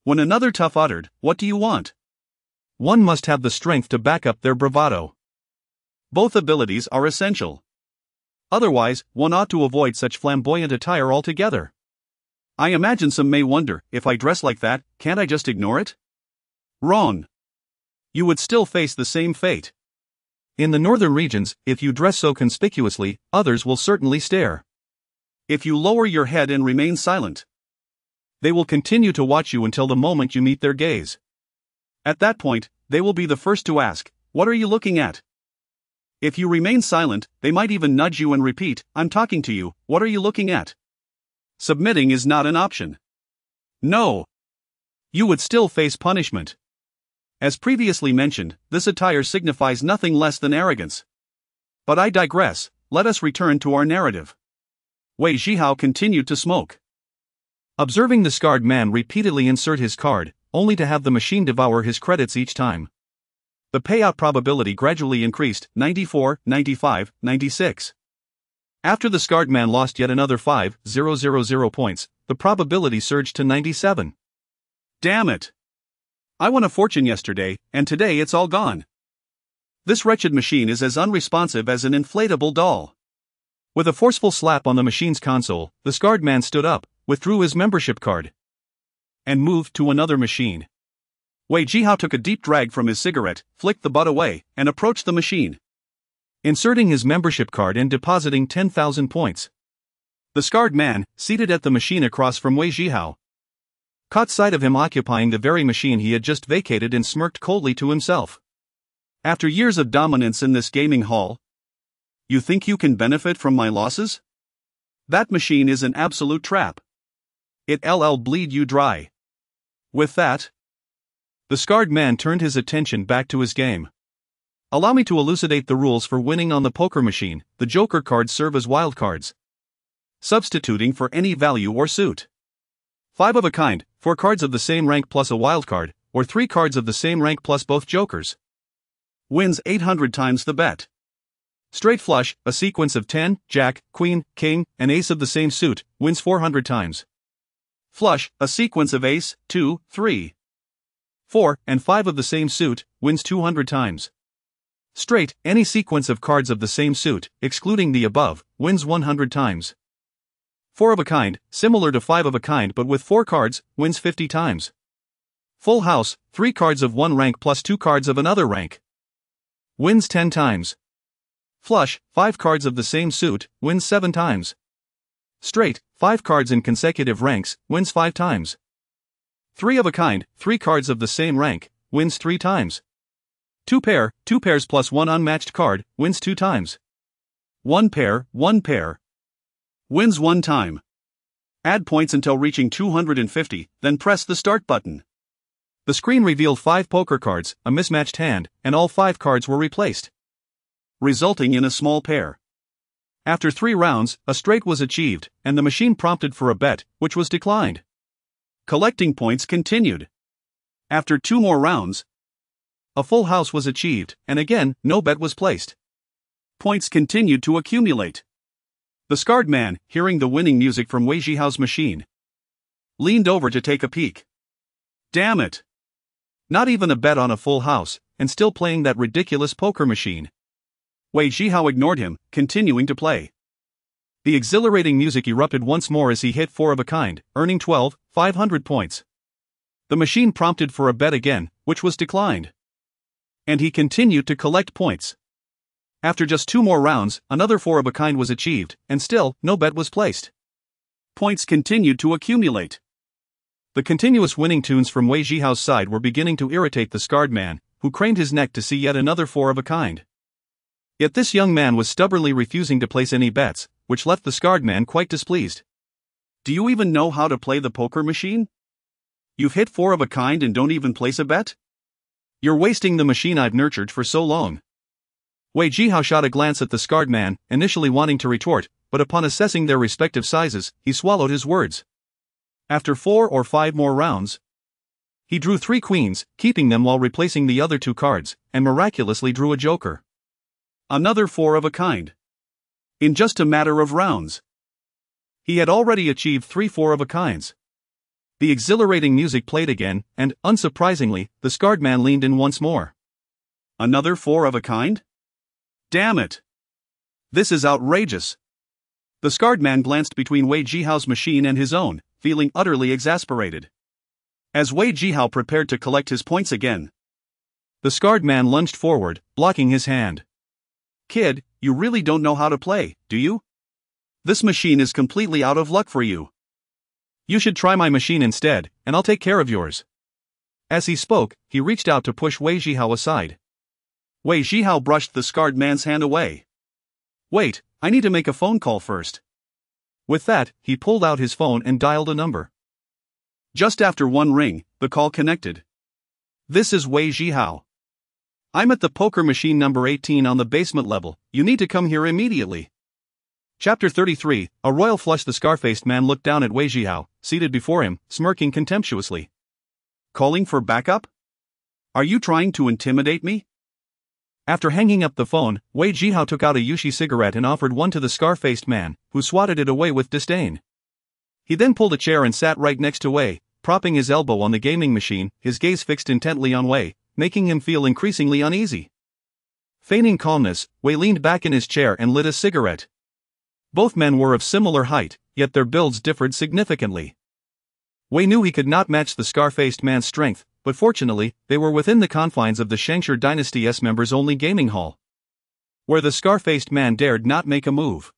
When another tough uttered, "What do you want?" one must have the strength to back up their bravado. Both abilities are essential. Otherwise, one ought to avoid such flamboyant attire altogether. I imagine some may wonder, if I dress like that, can't I just ignore it? Wrong. You would still face the same fate. In the northern regions, if you dress so conspicuously, others will certainly stare. If you lower your head and remain silent, they will continue to watch you until the moment you meet their gaze. At that point, they will be the first to ask, "What are you looking at?" If you remain silent, they might even nudge you and repeat, "I'm talking to you, what are you looking at?" Submitting is not an option. No. You would still face punishment. As previously mentioned, this attire signifies nothing less than arrogance. But I digress, let us return to our narrative. Wei Zhihao continued to smoke, observing the scarred man repeatedly insert his card, only to have the machine devour his credits each time. The payout probability gradually increased, 94, 95, 96. After the scarred man lost yet another 5,000 points, the probability surged to 97. Damn it! I won a fortune yesterday, and today it's all gone. This wretched machine is as unresponsive as an inflatable doll. With a forceful slap on the machine's console, the scarred man stood up, withdrew his membership card, and moved to another machine. Wei Zhihao took a deep drag from his cigarette, flicked the butt away, and approached the machine, inserting his membership card and depositing 10,000 points. The scarred man, seated at the machine across from Wei Zhihao, caught sight of him occupying the very machine he had just vacated and smirked coldly to himself. After years of dominance in this gaming hall, you think you can benefit from my losses? That machine is an absolute trap. It'll bleed you dry. With that, the scarred man turned his attention back to his game. Allow me to elucidate the rules for winning on the poker machine. The joker cards serve as wildcards, substituting for any value or suit. 5 of a kind, 4 cards of the same rank plus a wildcard, or 3 cards of the same rank plus both jokers, wins 800 times the bet. Straight flush, a sequence of 10, jack, queen, king, and ace of the same suit, wins 400 times. Flush, a sequence of ace, 2, 3, 4, and 5 of the same suit, wins 200 times. Straight, any sequence of cards of the same suit, excluding the above, wins 100 times. 4 of a kind, similar to 5 of a kind but with 4 cards, wins 50 times. Full house, 3 cards of one rank plus 2 cards of another rank, wins 10 times. Flush, 5 cards of the same suit, wins 7 times. Straight, 5 cards in consecutive ranks, wins 5 times. 3 of a kind, 3 cards of the same rank, wins 3 times. 2 pairs plus 1 unmatched card, wins 2 times. 1 pair, wins 1 time. Add points until reaching 250, then press the start button. The screen revealed 5 poker cards, a mismatched hand, and all 5 cards were replaced, resulting in a small pair. After 3 rounds, a straight was achieved, and the machine prompted for a bet, which was declined. Collecting points continued. After 2 more rounds, a full house was achieved, and again, no bet was placed. Points continued to accumulate. The scarred man, hearing the winning music from Wei Zhihao's machine, leaned over to take a peek. Damn it! Not even a bet on a full house, and still playing that ridiculous poker machine. Wei Zhihao ignored him, continuing to play. The exhilarating music erupted once more as he hit 4 of a kind, earning 500 points. The machine prompted for a bet again, which was declined, and he continued to collect points. After just 2 more rounds, another 4 of a kind was achieved, and still, no bet was placed. Points continued to accumulate. The continuous winning tunes from Wei Zhihao's side were beginning to irritate the scarred man, who craned his neck to see yet another 4 of a kind. Yet this young man was stubbornly refusing to place any bets, which left the scarred man quite displeased. Do you even know how to play the poker machine? You've hit 4 of a kind and don't even place a bet? You're wasting the machine I've nurtured for so long. Wei Zhihao shot a glance at the scarred man, initially wanting to retort, but upon assessing their respective sizes, he swallowed his words. After 4 or 5 more rounds, he drew 3 queens, keeping them while replacing the other 2 cards, and miraculously drew a joker. Another 4 of a kind. In just a matter of rounds, he had already achieved 3 4 of a kinds. The exhilarating music played again, and, unsurprisingly, the scarred man leaned in once more. Another 4 of a kind? Damn it! This is outrageous. The scarred man glanced between Wei Zhihao's machine and his own, feeling utterly exasperated. As Wei Zhihao prepared to collect his points again, the scarred man lunged forward, blocking his hand. Kid, you really don't know how to play, do you? This machine is completely out of luck for you. You should try my machine instead, and I'll take care of yours. As he spoke, he reached out to push Wei Zhihao aside. Wei Zhihao brushed the scarred man's hand away. Wait, I need to make a phone call first. With that, he pulled out his phone and dialed a number. Just after 1 ring, the call connected. This is Wei Zhihao. I'm at the poker machine number 18 on the basement level, you need to come here immediately. Chapter 33, a royal flush. The scar-faced man looked down at Wei Zhihao, seated before him, smirking contemptuously. Calling for backup? Are you trying to intimidate me? After hanging up the phone, Wei Zhihao took out a Yushi cigarette and offered one to the scar-faced man, who swatted it away with disdain. He then pulled a chair and sat right next to Wei, propping his elbow on the gaming machine, his gaze fixed intently on Wei, making him feel increasingly uneasy. Feigning calmness, Wei leaned back in his chair and lit a cigarette. Both men were of similar height, yet their builds differed significantly. Wei knew he could not match the scar-faced man's strength, but fortunately, they were within the confines of the Shangshi Dynasty's members-only gaming hall, where the scar-faced man dared not make a move.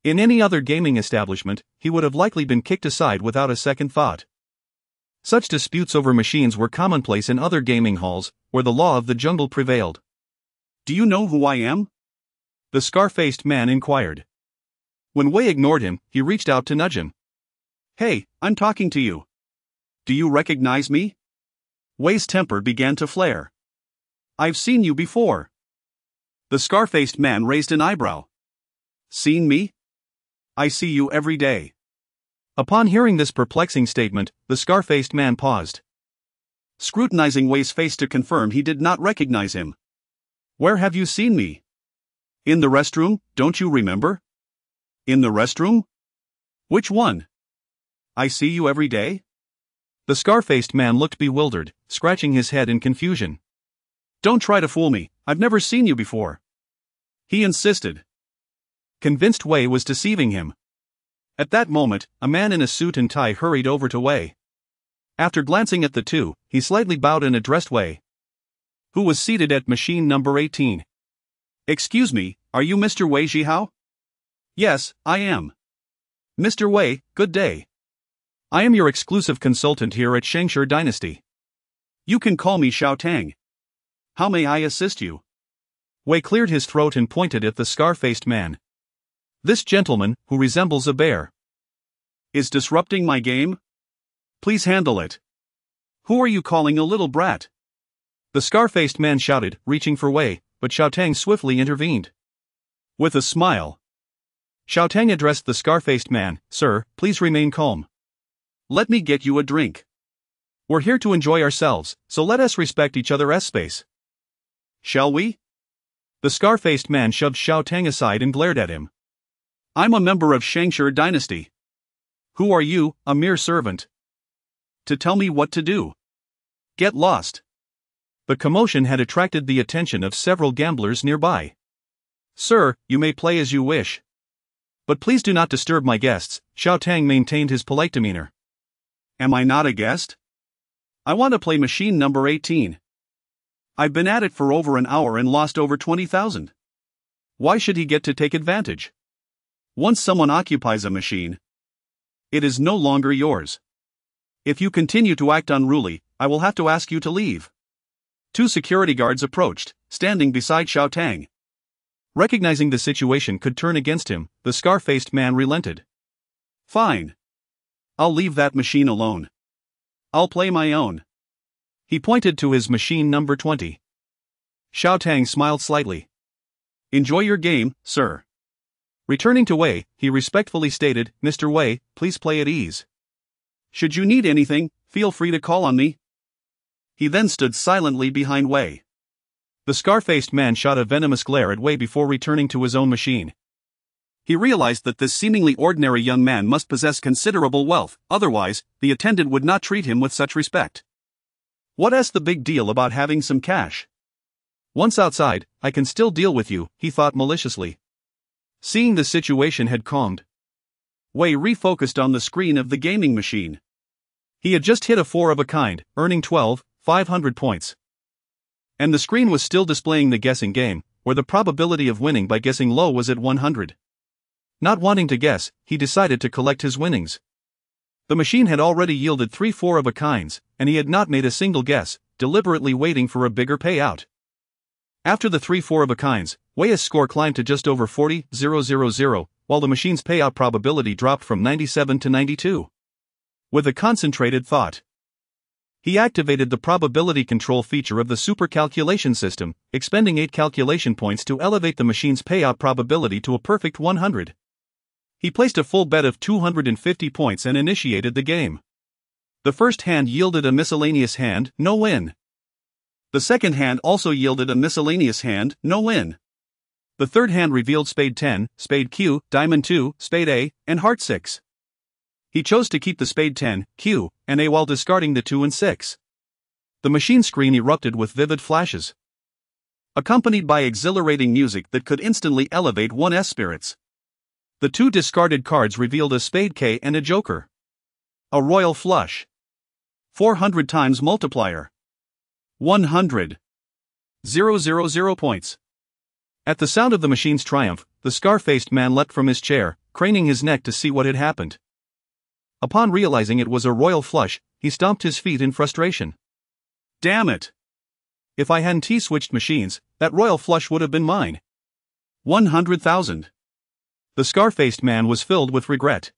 In any other gaming establishment, he would have likely been kicked aside without a second thought. Such disputes over machines were commonplace in other gaming halls, where the law of the jungle prevailed. "Do you know who I am?" the scar-faced man inquired. When Wei ignored him, he reached out to nudge him. "Hey, I'm talking to you. Do you recognize me?" Wei's temper began to flare. "I've seen you before." The scar-faced man raised an eyebrow. "Seen me? I see you every day." Upon hearing this perplexing statement, the scar-faced man paused, scrutinizing Wei's face to confirm he did not recognize him. "Where have you seen me?" "In the restroom, don't you remember?" "In the restroom? Which one?" "I see you every day?" The scar-faced man looked bewildered, scratching his head in confusion. "Don't try to fool me, I've never seen you before," he insisted, convinced Wei was deceiving him. At that moment, a man in a suit and tie hurried over to Wei. After glancing at the two, he slightly bowed and addressed Wei, who was seated at machine number 18. "Excuse me, are you Mr. Wei Zhihao?" "Yes, I am." "Mr. Wei, good day. I am your exclusive consultant here at Shangshi Dynasty. You can call me Xiao Tang. How may I assist you?" Wei cleared his throat and pointed at the scar-faced man. "This gentleman, who resembles a bear, is disrupting my game. Please handle it." "Who are you calling a little brat?" the scar-faced man shouted, reaching for Wei, but Xiao Tang swiftly intervened. With a smile, Xiao Tang addressed the scar-faced man. "Sir, please remain calm. Let me get you a drink. We're here to enjoy ourselves, so let us respect each other's space. Shall we?" The scar-faced man shoved Xiao Tang aside and glared at him. "I'm a member of Shangshi Dynasty. Who are you, a mere servant, to tell me what to do? Get lost." The commotion had attracted the attention of several gamblers nearby. "Sir, you may play as you wish, but please do not disturb my guests," Xiao Tang maintained his polite demeanor. "Am I not a guest? I want to play machine number 18. I've been at it for over an hour and lost over 20,000. Why should he get to take advantage? Once someone occupies a machine, it is no longer yours. If you continue to act unruly, I will have to ask you to leave." Two security guards approached, standing beside Xiao Tang. Recognizing the situation could turn against him, the scar-faced man relented. "Fine. I'll leave that machine alone. I'll play my own." He pointed to his machine number 20. Xiao Tang smiled slightly. "Enjoy your game, sir." Returning to Wei, he respectfully stated, "Mr. Wei, please play at ease. Should you need anything, feel free to call on me." He then stood silently behind Wei. The scar-faced man shot a venomous glare at Wei before returning to his own machine. He realized that this seemingly ordinary young man must possess considerable wealth, otherwise, the attendant would not treat him with such respect. What's the big deal about having some cash? Once outside, I can still deal with you, he thought maliciously. Seeing the situation had calmed, Wei refocused on the screen of the gaming machine. He had just hit a 4 of a kind, earning 12,500 points. And the screen was still displaying the guessing game, where the probability of winning by guessing low was at 100. Not wanting to guess, he decided to collect his winnings. The machine had already yielded 3 4 of a kinds, and he had not made a single guess, deliberately waiting for a bigger payout. After the 3 4 of a kinds, Wei's score climbed to just over 40,000, while the machine's payout probability dropped from 97 to 92. With a concentrated thought, he activated the probability control feature of the super calculation system, expending 8 calculation points to elevate the machine's payout probability to a perfect 100. He placed a full bet of 250 points and initiated the game. The first hand yielded a miscellaneous hand, no win. The second hand also yielded a miscellaneous hand, no win. The third hand revealed spade 10, spade Q, diamond 2, spade A, and heart 6. He chose to keep the spade 10, Q, and A while discarding the 2 and 6. The machine screen erupted with vivid flashes, accompanied by exhilarating music that could instantly elevate one's spirits. The two discarded cards revealed a spade K and a joker. A royal flush. 400 times multiplier. 100. 000 points. At the sound of the machine's triumph, the scar-faced man leapt from his chair, craning his neck to see what had happened. Upon realizing it was a royal flush, he stomped his feet in frustration. Damn it! If I hadn't T-switched machines, that royal flush would have been mine. 100,000. The scar-faced man was filled with regret.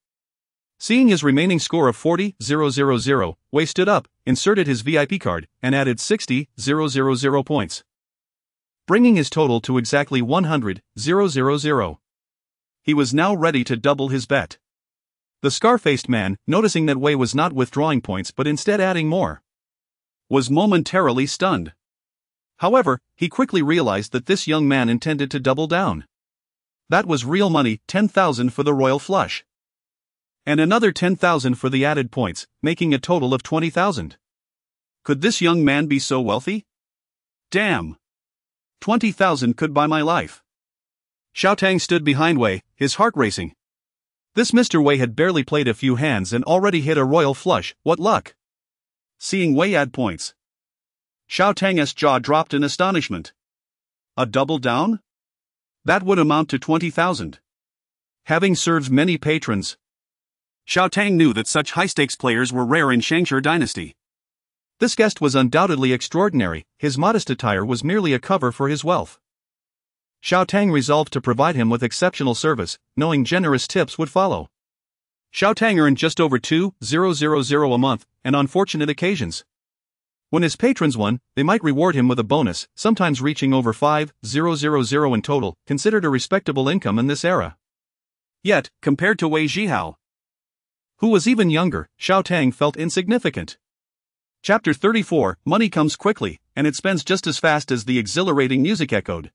Seeing his remaining score of 40,000, Wei stood up, inserted his VIP card, and added 60,000 points, bringing his total to exactly 100,000. He was now ready to double his bet. The scar-faced man, noticing that Wei was not withdrawing points but instead adding more, was momentarily stunned. However, he quickly realized that this young man intended to double down. That was real money, 10,000 for the royal flush. And another 10,000 for the added points, making a total of 20,000. Could this young man be so wealthy? Damn! 20,000 could buy my life. Xiaotang stood behind Wei, his heart racing. This Mr. Wei had barely played a few hands and already hit a royal flush, what luck! Seeing Wei add points, Xiaotang's jaw dropped in astonishment. A double down? That would amount to 20,000. Having served many patrons, Xiaotang knew that such high-stakes players were rare in Shangshi dynasty. This guest was undoubtedly extraordinary, his modest attire was merely a cover for his wealth. Xiaotang resolved to provide him with exceptional service, knowing generous tips would follow. Xiaotang earned just over 2,000 a month, and on fortunate occasions, when his patrons won, they might reward him with a bonus, sometimes reaching over 5,000 in total, considered a respectable income in this era. Yet, compared to Wei Zhihao, who was even younger, Xiaotang felt insignificant. Chapter 34, Money comes quickly, and it spends just as fast as the exhilarating music echoed.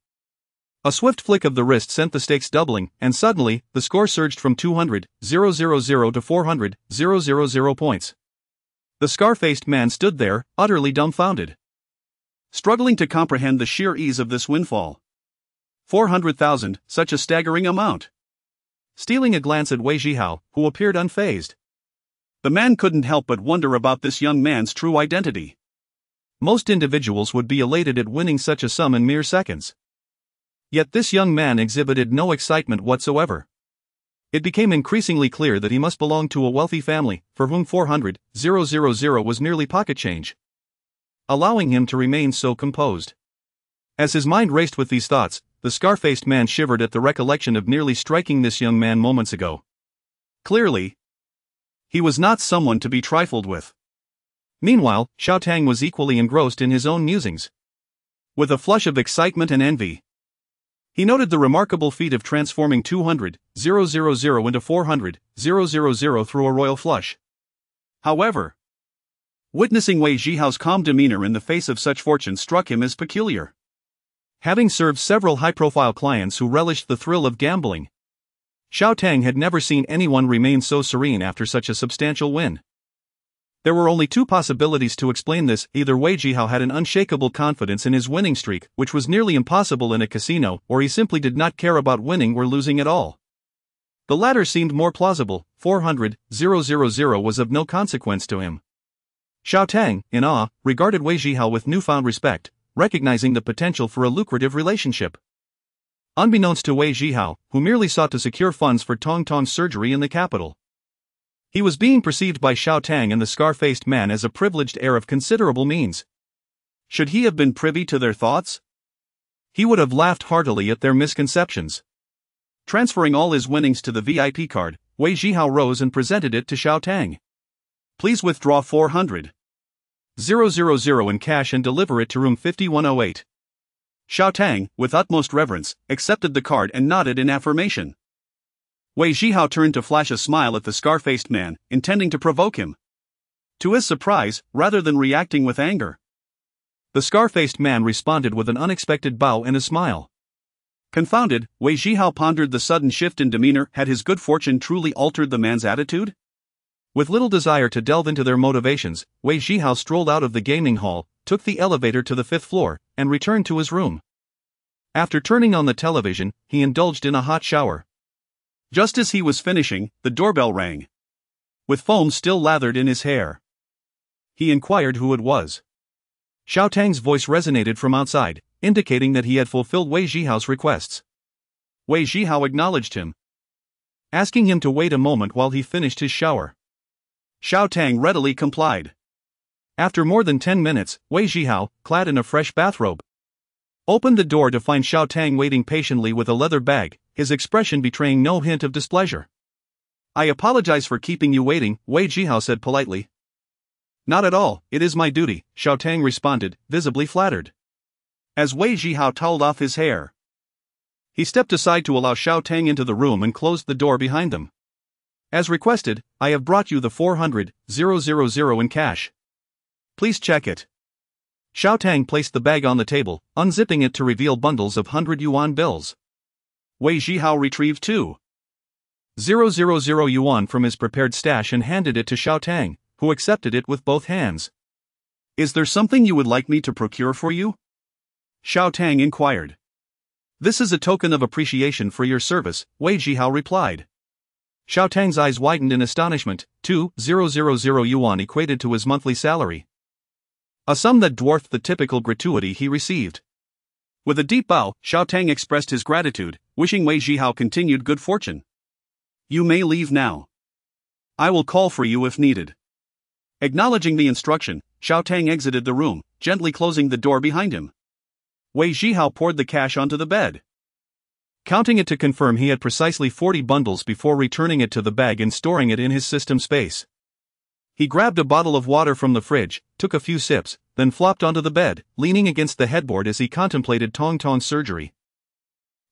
A swift flick of the wrist sent the stakes doubling, and suddenly, the score surged from 200,000 to 400,000 points. The scar-faced man stood there, utterly dumbfounded, struggling to comprehend the sheer ease of this windfall. 400,000, such a staggering amount. Stealing a glance at Wei Zhihao, who appeared unfazed, the man couldn't help but wonder about this young man's true identity. Most individuals would be elated at winning such a sum in mere seconds. Yet this young man exhibited no excitement whatsoever. It became increasingly clear that he must belong to a wealthy family, for whom 400,000 was merely pocket change, allowing him to remain so composed. As his mind raced with these thoughts, the scar-faced man shivered at the recollection of nearly striking this young man moments ago. Clearly, he was not someone to be trifled with. Meanwhile, Xiaotang was equally engrossed in his own musings. With a flush of excitement and envy, he noted the remarkable feat of transforming 200,000 into 400,000 through a royal flush. However, witnessing Wei Zhihao's calm demeanor in the face of such fortune struck him as peculiar. Having served several high-profile clients who relished the thrill of gambling, Xiaotang had never seen anyone remain so serene after such a substantial win. There were only two possibilities to explain this: either Wei Zhihao had an unshakable confidence in his winning streak, which was nearly impossible in a casino, or he simply did not care about winning or losing at all. The latter seemed more plausible. 400,000 was of no consequence to him. Xiaotang, in awe, regarded Wei Zhihao with newfound respect, recognizing the potential for a lucrative relationship. Unbeknownst to Wei Zhihao, who merely sought to secure funds for Tong Tong's surgery in the capital, he was being perceived by Xiaotang and the scar-faced man as a privileged heir of considerable means. Should he have been privy to their thoughts? He would have laughed heartily at their misconceptions. Transferring all his winnings to the VIP card, Wei Zhihao rose and presented it to Xiaotang. Please withdraw 400,000 in cash and deliver it to room 5108. Xiaotang, with utmost reverence, accepted the card and nodded in affirmation. Wei Zhihao turned to flash a smile at the scar-faced man, intending to provoke him. To his surprise, rather than reacting with anger, the scar-faced man responded with an unexpected bow and a smile. Confounded, Wei Zhihao pondered the sudden shift in demeanor. Had his good fortune truly altered the man's attitude? With little desire to delve into their motivations, Wei Zhihao strolled out of the gaming hall, took the elevator to the 5th floor, and returned to his room. After turning on the television, he indulged in a hot shower. Just as he was finishing, the doorbell rang. With foam still lathered in his hair, he inquired who it was. Xiao Tang's voice resonated from outside, indicating that he had fulfilled Wei Zhihao's requests. Wei Zhihao acknowledged him, asking him to wait a moment while he finished his shower. Xiao Tang readily complied. After more than 10 minutes, Wei Zhihao, clad in a fresh bathrobe, opened the door to find Xiao Tang waiting patiently with a leather bag, his expression betraying no hint of displeasure. "I apologize for keeping you waiting," Wei Zhihao said politely. "Not at all, it is my duty," Xiao Tang responded, visibly flattered. As Wei Zhihao toweled off his hair, he stepped aside to allow Xiao Tang into the room and closed the door behind them. "As requested, I have brought you the 400,000 in cash. Please check it." Xiao Tang placed the bag on the table, unzipping it to reveal bundles of 100 yuan bills. Wei Zhihao retrieved 2,000 yuan from his prepared stash and handed it to Xiao Tang, who accepted it with both hands. "Is there something you would like me to procure for you?" Xiao Tang inquired. "This is a token of appreciation for your service," Wei Zhihao replied. Xiao Tang's eyes widened in astonishment. 2,000 yuan equated to his monthly salary, a sum that dwarfed the typical gratuity he received. With a deep bow, Xiao Tang expressed his gratitude, wishing Wei Zhihao continued good fortune. "You may leave now. I will call for you if needed." Acknowledging the instruction, Xiao Tang exited the room, gently closing the door behind him. Wei Zhihao poured the cash onto the bed, counting it to confirm he had precisely 40 bundles before returning it to the bag and storing it in his system space. He grabbed a bottle of water from the fridge, took a few sips, then flopped onto the bed, leaning against the headboard as he contemplated Tong Tong's surgery.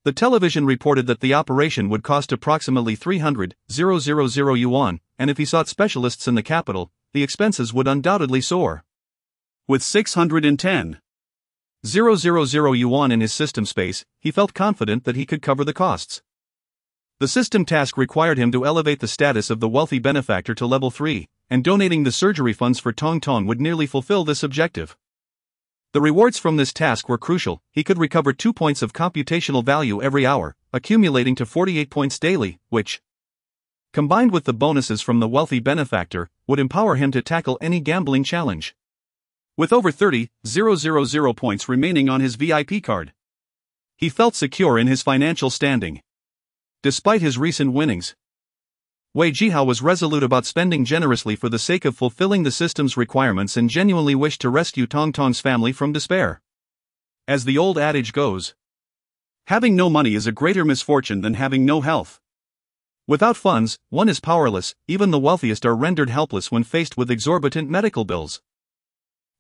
The television reported that the operation would cost approximately 300,000 yuan, and if he sought specialists in the capital, the expenses would undoubtedly soar. With 610,000 yuan in his system space, he felt confident that he could cover the costs. The system task required him to elevate the status of the wealthy benefactor to level 3, and donating the surgery funds for Tong Tong would nearly fulfill this objective. The rewards from this task were crucial. He could recover 2 points of computational value every hour, accumulating to 48 points daily, which, combined with the bonuses from the wealthy benefactor, would empower him to tackle any gambling challenge. With over 30,000 points remaining on his VIP card, he felt secure in his financial standing. Despite his recent winnings, Wei Zhihao was resolute about spending generously for the sake of fulfilling the system's requirements and genuinely wished to rescue Tong Tong's family from despair. As the old adage goes, having no money is a greater misfortune than having no health. Without funds, one is powerless. Even the wealthiest are rendered helpless when faced with exorbitant medical bills.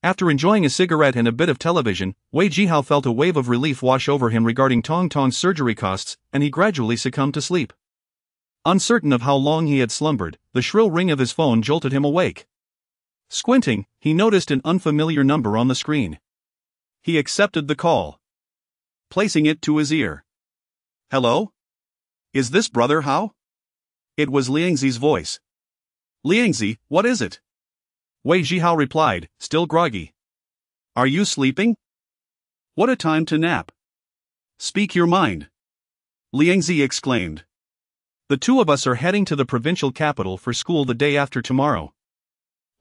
After enjoying a cigarette and a bit of television, Wei Zhihao felt a wave of relief wash over him regarding Tong Tong's surgery costs, and he gradually succumbed to sleep. Uncertain of how long he had slumbered, the shrill ring of his phone jolted him awake. Squinting, he noticed an unfamiliar number on the screen. He accepted the call, placing it to his ear. "Hello? Is this Brother Hao?" It was Liangzi's voice. "Liangzi, what is it?" Wei Zhihao replied, still groggy. "Are you sleeping? What a time to nap. Speak your mind," Liangzi exclaimed. "The two of us are heading to the provincial capital for school the day after tomorrow.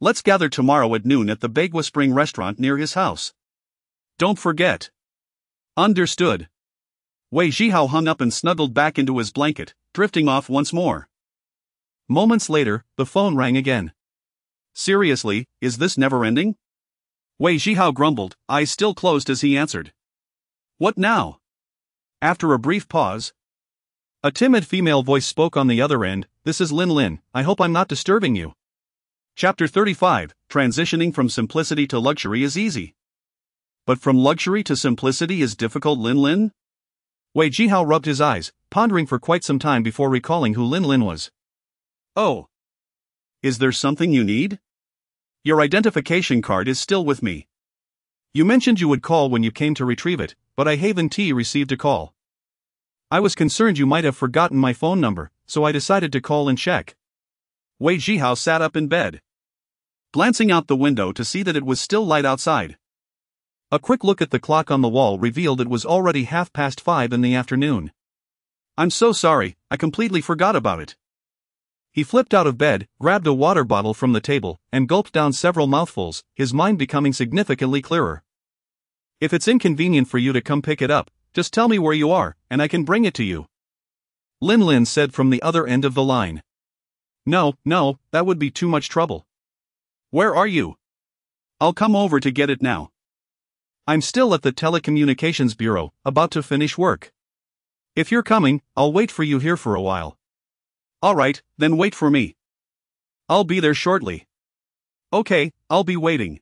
Let's gather tomorrow at noon at the Bagua Spring restaurant near his house. Don't forget." "Understood." Wei Zhihao hung up and snuggled back into his blanket, drifting off once more. Moments later, the phone rang again. "Seriously, is this never-ending?" Wei Zhihao grumbled, eyes still closed as he answered. "What now?" After a brief pause, a timid female voice spoke on the other end. "This is Lin Lin, I hope I'm not disturbing you." Chapter 35, Transitioning from Simplicity to Luxury is easy. But from luxury to simplicity is difficult, Lin Lin? Wei Zhihao rubbed his eyes, pondering for quite some time before recalling who Lin Lin was. "Oh. Is there something you need? Your identification card is still with me. You mentioned you would call when you came to retrieve it, but I haven't received a call. I was concerned you might have forgotten my phone number, so I decided to call and check." Wei Zhihao sat up in bed, glancing out the window to see that it was still light outside. A quick look at the clock on the wall revealed it was already 5:30 in the afternoon. I'm so sorry, I completely forgot about it. He flipped out of bed, grabbed a water bottle from the table, and gulped down several mouthfuls, his mind becoming significantly clearer. If it's inconvenient for you to come pick it up, just tell me where you are, and I can bring it to you. Lin Lin said from the other end of the line. No, that would be too much trouble. Where are you? I'll come over to get it now. I'm still at the telecommunications bureau, about to finish work. If you're coming, I'll wait for you here for a while. Alright, then wait for me. I'll be there shortly. Okay, I'll be waiting.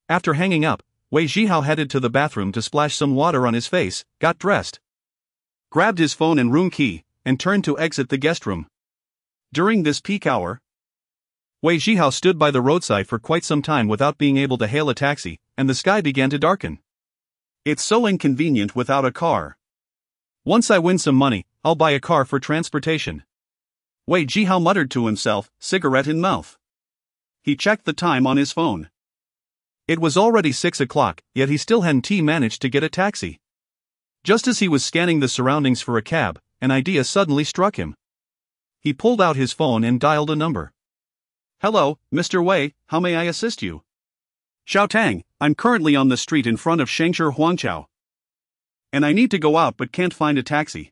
After hanging up, Wei Zhihao headed to the bathroom to splash some water on his face, got dressed, grabbed his phone and room key, and turned to exit the guest room. During this peak hour, Wei Zhihao stood by the roadside for quite some time without being able to hail a taxi, and the sky began to darken. It's so inconvenient without a car. Once I win some money, I'll buy a car for transportation. Wei Zhihao muttered to himself, cigarette in mouth. He checked the time on his phone. It was already 6 o'clock, yet he still hadn't managed to get a taxi. Just as he was scanning the surroundings for a cab, an idea suddenly struck him. He pulled out his phone and dialed a number. Hello, Mr. Wei, how may I assist you? Xiao Tang, I'm currently on the street in front of Shangshi Huangqiao. And I need to go out but can't find a taxi.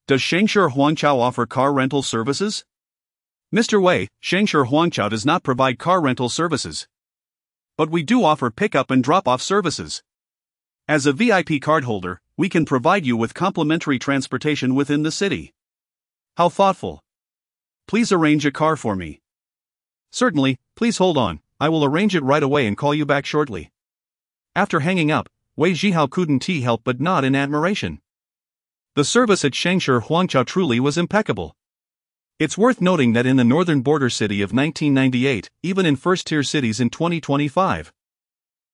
Does Shangshi Huangqiao offer car rental services? Mr. Wei, Shangshi Huangqiao does not provide car rental services. But we do offer pickup and drop-off services. As a VIP cardholder, we can provide you with complimentary transportation within the city. How thoughtful. Please arrange a car for me. Certainly, please hold on, I will arrange it right away and call you back shortly. After hanging up, Wei Zhihao couldn't help but nod in admiration. The service at Shangshi Huangqiao truly was impeccable. It's worth noting that in the northern border city of 1998, even in first-tier cities in 2025,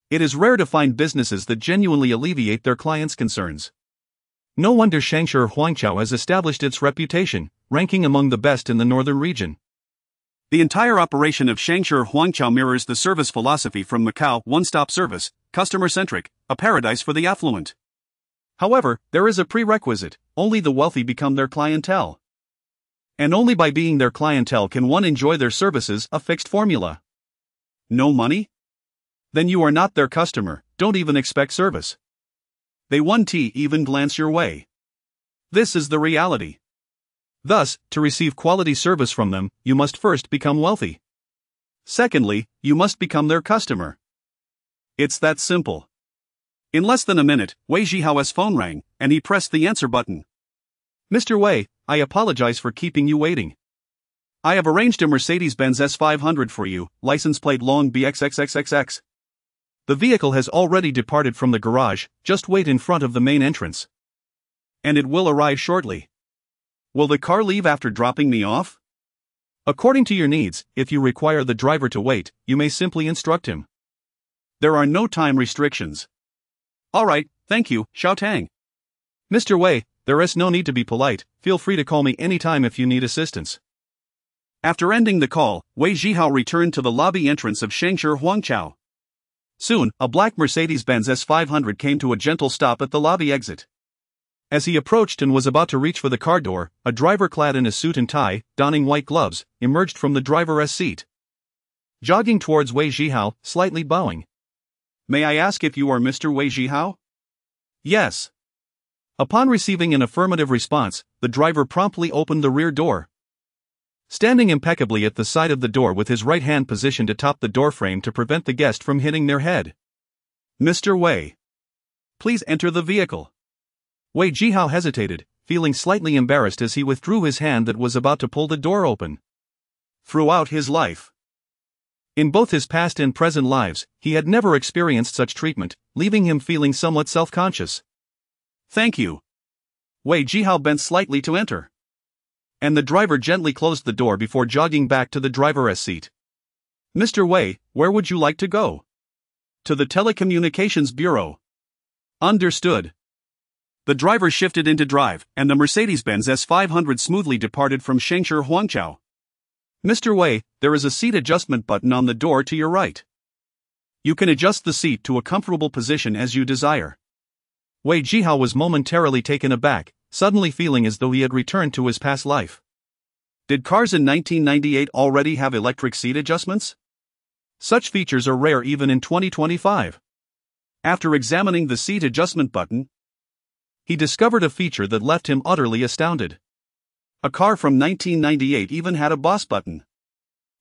it is rare to find businesses that genuinely alleviate their clients' concerns. No wonder Shangshi Huangqiao has established its reputation, ranking among the best in the northern region. The entire operation of Shangshi Huangqiao mirrors the service philosophy from Macau: one-stop service, customer-centric, a paradise for the affluent. However, there is a prerequisite: only the wealthy become their clientele. And only by being their clientele can one enjoy their services, a fixed formula. No money? Then you are not their customer, don't even expect service. They won't even glance your way. This is the reality. Thus, to receive quality service from them, you must first become wealthy. Secondly, you must become their customer. It's that simple. In less than a minute, Wei Zhihao's phone rang, and he pressed the answer button. Mr. Wei, I apologize for keeping you waiting. I have arranged a Mercedes-Benz S500 for you, license plate long BXXXXX. The vehicle has already departed from the garage, just wait in front of the main entrance. And it will arrive shortly. Will the car leave after dropping me off? According to your needs, if you require the driver to wait, you may simply instruct him. There are no time restrictions. Alright, thank you, Xiao Tang. Mr. Wei, there is no need to be polite, feel free to call me anytime if you need assistance. After ending the call, Wei Zhihao returned to the lobby entrance of Shangshi Huangqiao. Soon, a black Mercedes-Benz S500 came to a gentle stop at the lobby exit. As he approached and was about to reach for the car door, a driver clad in a suit and tie, donning white gloves, emerged from the driver's seat. Jogging towards Wei Zhihao, slightly bowing. May I ask if you are Mr. Wei Zhihao? Yes. Upon receiving an affirmative response, the driver promptly opened the rear door. Standing impeccably at the side of the door with his right hand positioned atop the doorframe to prevent the guest from hitting their head. Mr. Wei. Please enter the vehicle. Wei Zhihao hesitated, feeling slightly embarrassed as he withdrew his hand that was about to pull the door open. Throughout his life, in both his past and present lives, he had never experienced such treatment, leaving him feeling somewhat self-conscious. Thank you. Wei Zhihao bent slightly to enter. And the driver gently closed the door before jogging back to the driver's seat. Mr. Wei, where would you like to go? To the telecommunications bureau. Understood. The driver shifted into drive, and the Mercedes-Benz S500 smoothly departed from Shangshi Huangqiao. Mr. Wei, there is a seat adjustment button on the door to your right. You can adjust the seat to a comfortable position as you desire. Wei Zhihao was momentarily taken aback, suddenly feeling as though he had returned to his past life. Did cars in 1998 already have electric seat adjustments? Such features are rare even in 2025. After examining the seat adjustment button, he discovered a feature that left him utterly astounded. A car from 1998 even had a boss button.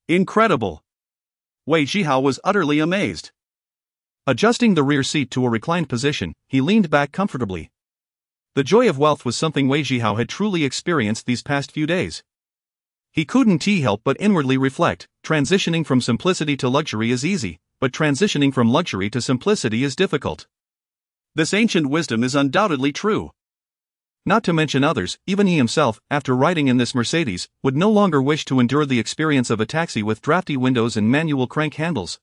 Incredible! Wei Zhihao was utterly amazed. Adjusting the rear seat to a reclined position, he leaned back comfortably. The joy of wealth was something Wei Zhihao had truly experienced these past few days. He couldn't help but inwardly reflect, transitioning from simplicity to luxury is easy, but transitioning from luxury to simplicity is difficult. This ancient wisdom is undoubtedly true. Not to mention others, even he himself, after riding in this Mercedes, would no longer wish to endure the experience of a taxi with drafty windows and manual crank handles.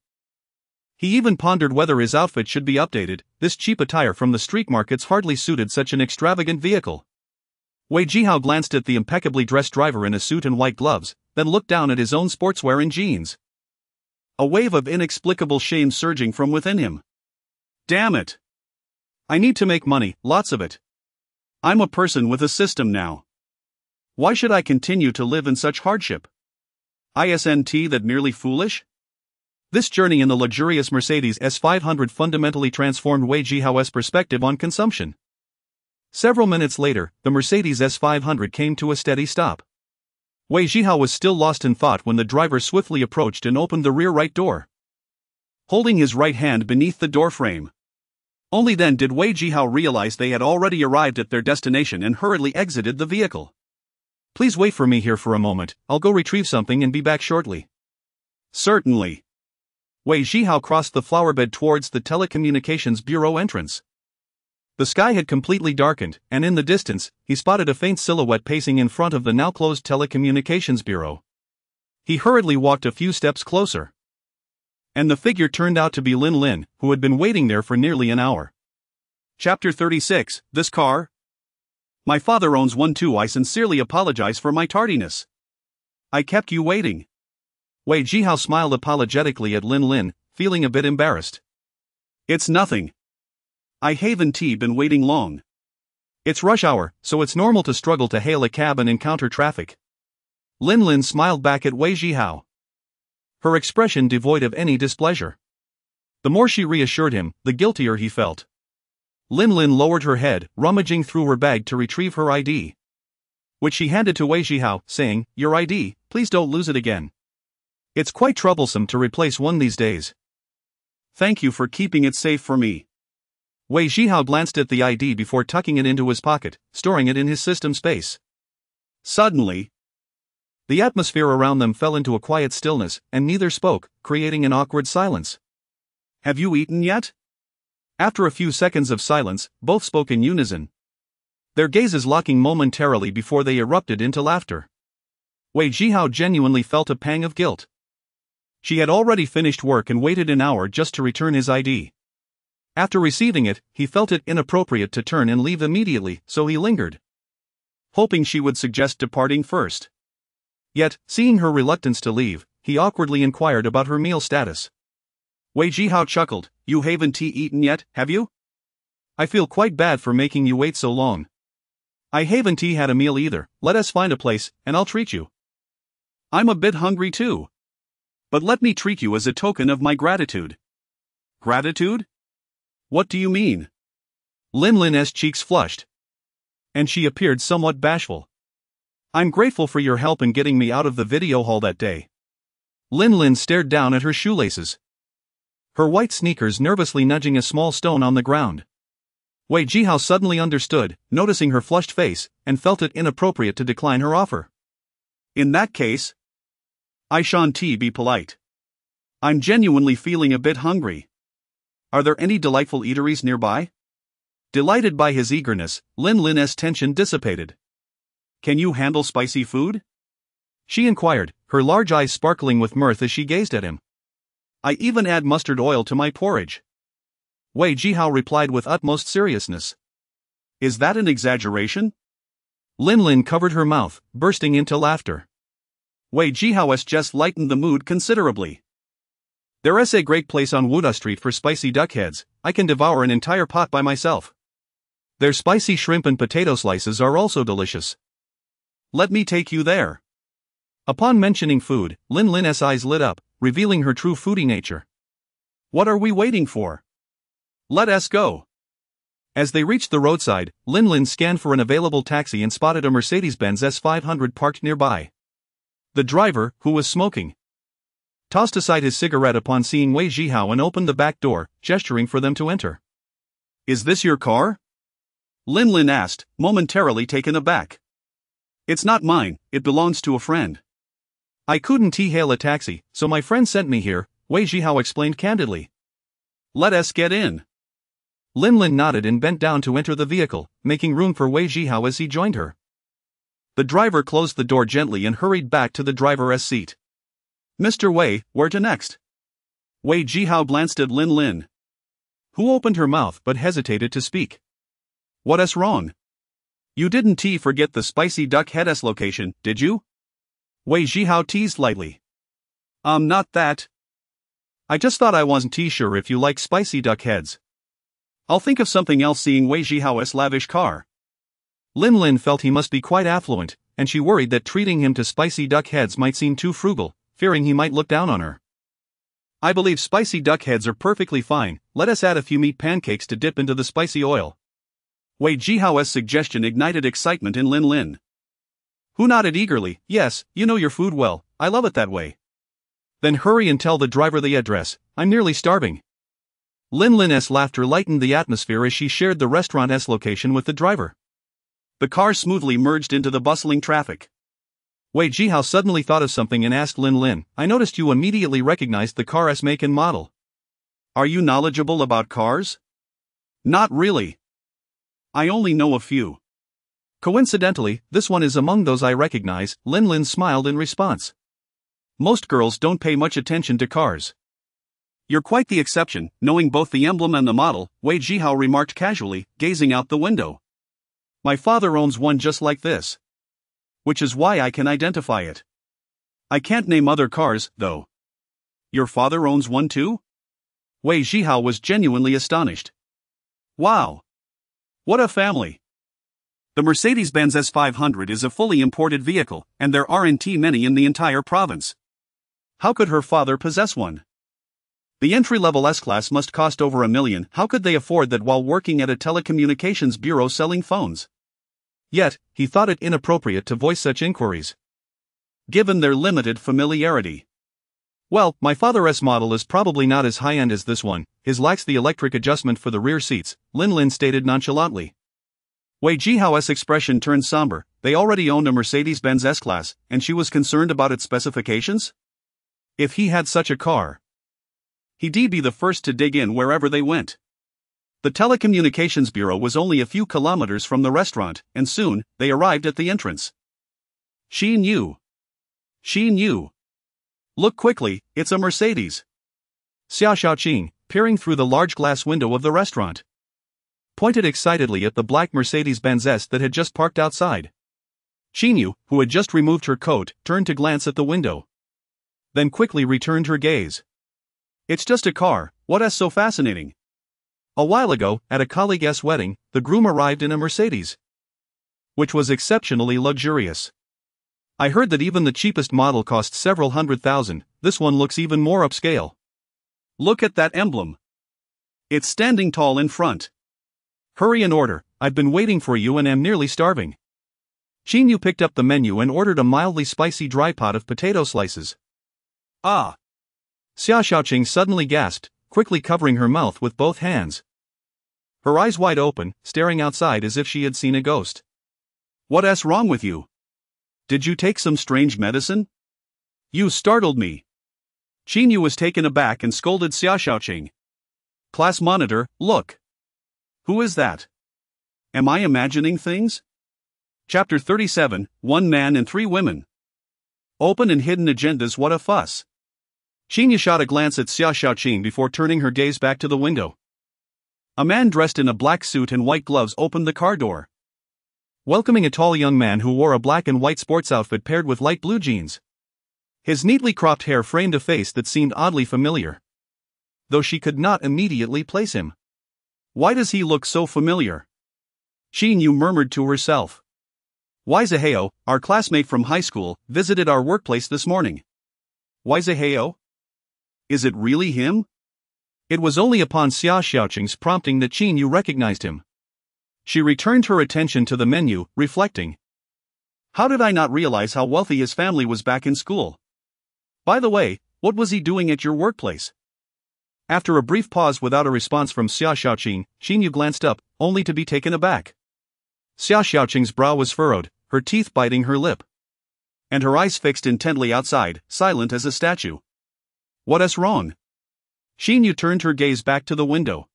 He even pondered whether his outfit should be updated. This cheap attire from the street markets hardly suited such an extravagant vehicle. Wei Zhihao glanced at the impeccably dressed driver in a suit and white gloves, then looked down at his own sportswear and jeans. A wave of inexplicable shame surging from within him. Damn it! I need to make money, lots of it. I'm a person with a system now. Why should I continue to live in such hardship? Isn't that merely foolish? This journey in the luxurious Mercedes S500 fundamentally transformed Wei Zhihao's perspective on consumption. Several minutes later, the Mercedes S500 came to a steady stop. Wei Zhihao was still lost in thought when the driver swiftly approached and opened the rear right door, holding his right hand beneath the doorframe. Only then did Wei Zhihao realize they had already arrived at their destination and hurriedly exited the vehicle. Please wait for me here for a moment, I'll go retrieve something and be back shortly. Certainly. Wei Zhihao crossed the flowerbed towards the telecommunications bureau entrance. The sky had completely darkened, and in the distance, he spotted a faint silhouette pacing in front of the now-closed telecommunications bureau. He hurriedly walked a few steps closer. And the figure turned out to be Lin Lin, who had been waiting there for nearly an hour. Chapter 36, This car? My father owns one too. I sincerely apologize for my tardiness. I kept you waiting. Wei Zhihao smiled apologetically at Lin Lin, feeling a bit embarrassed. It's nothing. I haven't been waiting long. It's rush hour, so it's normal to struggle to hail a cab and encounter traffic. Lin Lin smiled back at Wei Zhihao, her expression devoid of any displeasure. The more she reassured him, the guiltier he felt. Lin Lin lowered her head, rummaging through her bag to retrieve her ID, which she handed to Wei Zhihao, saying, Your ID, please don't lose it again. It's quite troublesome to replace one these days. Thank you for keeping it safe for me. Wei Zhihao glanced at the ID before tucking it into his pocket, storing it in his system space. Suddenly, the atmosphere around them fell into a quiet stillness, and neither spoke, creating an awkward silence. Have you eaten yet? After a few seconds of silence, both spoke in unison, their gazes locking momentarily before they erupted into laughter. Wei Zhihao genuinely felt a pang of guilt. She had already finished work and waited an hour just to return his ID. After receiving it, he felt it inappropriate to turn and leave immediately, so he lingered, hoping she would suggest departing first. Yet, seeing her reluctance to leave, he awkwardly inquired about her meal status. Wei Zhihao chuckled, You haven't eaten yet, have you? I feel quite bad for making you wait so long. I haven't had a meal either. Let us find a place, and I'll treat you. I'm a bit hungry too. But let me treat you as a token of my gratitude. Gratitude? What do you mean? Lin Lin's cheeks flushed, and she appeared somewhat bashful. I'm grateful for your help in getting me out of the video hall that day. Lin Lin stared down at her shoelaces, her white sneakers nervously nudging a small stone on the ground. Wei Zhihao suddenly understood, noticing her flushed face, and felt it inappropriate to decline her offer. In that case, I shan't be polite. I'm genuinely feeling a bit hungry. Are there any delightful eateries nearby? Delighted by his eagerness, Lin Lin's tension dissipated. Can you handle spicy food? She inquired, her large eyes sparkling with mirth as she gazed at him. I even add mustard oil to my porridge. Wei Zhihao replied with utmost seriousness. Is that an exaggeration? Lin Lin covered her mouth, bursting into laughter. Wei Zhihao's jest lightened the mood considerably. There's a great place on Wuda Street for spicy duck heads. I can devour an entire pot by myself. Their spicy shrimp and potato slices are also delicious. Let me take you there. Upon mentioning food, Lin Lin's eyes lit up, revealing her true foodie nature. What are we waiting for? Let us go. As they reached the roadside, Lin scanned for an available taxi and spotted a Mercedes-Benz S500 parked nearby. The driver, who was smoking, tossed aside his cigarette upon seeing Wei Zhihao and opened the back door, gesturing for them to enter. Is this your car? Lin asked, momentarily taken aback. It's not mine, it belongs to a friend. I couldn't hail a taxi, so my friend sent me here, Wei Zhihao explained candidly. Let us get in. Lin nodded and bent down to enter the vehicle, making room for Wei Zhihao as he joined her. The driver closed the door gently and hurried back to the driver's seat. Mr. Wei, where to next? Wei Zhihao glanced at Lin, who opened her mouth but hesitated to speak. What's wrong? You didn't forget the spicy duck head's location, did you? Wei Zhihao teased lightly. Not that. I just thought I wasn't sure if you like spicy duck heads. I'll think of something else seeing Wei Zhihao's lavish car. Lin felt he must be quite affluent, and she worried that treating him to spicy duck heads might seem too frugal, fearing he might look down on her. I believe spicy duck heads are perfectly fine, let us add a few meat pancakes to dip into the spicy oil. Wei Zhihao's suggestion ignited excitement in Lin, who nodded eagerly, yes, you know your food well, I love it that way. Then hurry and tell the driver the address, I'm nearly starving. Lin's laughter lightened the atmosphere as she shared the restaurant's location with the driver. The car smoothly merged into the bustling traffic. Wei Zhihao suddenly thought of something and asked Lin, I noticed you immediately recognized the car's make and model. Are you knowledgeable about cars? Not really. I only know a few. Coincidentally, this one is among those I recognize, Lin smiled in response. Most girls don't pay much attention to cars. You're quite the exception, knowing both the emblem and the model, Wei Zhihao remarked casually, gazing out the window. My father owns one just like this. Which is why I can identify it. I can't name other cars, though. Your father owns one too? Wei Zhihao was genuinely astonished. Wow! What a family! The Mercedes-Benz S500 is a fully imported vehicle, and there aren't many in the entire province. How could her father possess one? The entry-level S-Class must cost over $1 million. How could they afford that while working at a telecommunications bureau selling phones? Yet, he thought it inappropriate to voice such inquiries, given their limited familiarity. Well, my father's model is probably not as high-end as this one, his lacks the electric adjustment for the rear seats, Lin stated nonchalantly. Wei Zhihao's expression turned somber. They already owned a Mercedes-Benz S-Class, and she was concerned about its specifications? If he had such a car, he'd be the first to dig in wherever they went. The telecommunications bureau was only a few kilometers from the restaurant, and soon, they arrived at the entrance. She knew. Look quickly, it's a Mercedes. Xia Xiaoqing, peering through the large glass window of the restaurant, pointed excitedly at the black Mercedes-Benz S that had just parked outside. Xinyu, who had just removed her coat, turned to glance at the window, then quickly returned her gaze. It's just a car, what's so fascinating? A while ago, at a colleague's wedding, the groom arrived in a Mercedes, which was exceptionally luxurious. I heard that even the cheapest model cost several $100,000, this one looks even more upscale. Look at that emblem. It's standing tall in front. Hurry and order, I've been waiting for you and am nearly starving. Xinyu picked up the menu and ordered a mildly spicy dry pot of potato slices. Ah! Xia Xiaoqing suddenly gasped, quickly covering her mouth with both hands. Her eyes wide open, staring outside as if she had seen a ghost. What's wrong with you? Did you take some strange medicine? You startled me. Xinyu was taken aback and scolded Xia Xiaoqing. Class monitor, look. Who is that? Am I imagining things? Chapter 37, One Man and Three Women. Open and hidden agendas, what a fuss. Xinyu shot a glance at Xia Xiaoqing before turning her gaze back to the window. A man dressed in a black suit and white gloves opened the car door, welcoming a tall young man who wore a black and white sports outfit paired with light blue jeans. His neatly cropped hair framed a face that seemed oddly familiar, though she could not immediately place him. Why does he look so familiar? Xin Yu murmured to herself. Wei Zhihao, our classmate from high school, visited our workplace this morning. Wei Zhihao? Is it really him? It was only upon Xia Xiaoqing's prompting that Xin Yu recognized him. She returned her attention to the menu, reflecting. How did I not realize how wealthy his family was back in school? By the way, what was he doing at your workplace? After a brief pause without a response from Xia Xiaoqing, Xin Yu glanced up, only to be taken aback. Xia Xiaoqing's brow was furrowed, her teeth biting her lip. And her eyes fixed intently outside, silent as a statue. What's wrong? Xin Yu turned her gaze back to the window,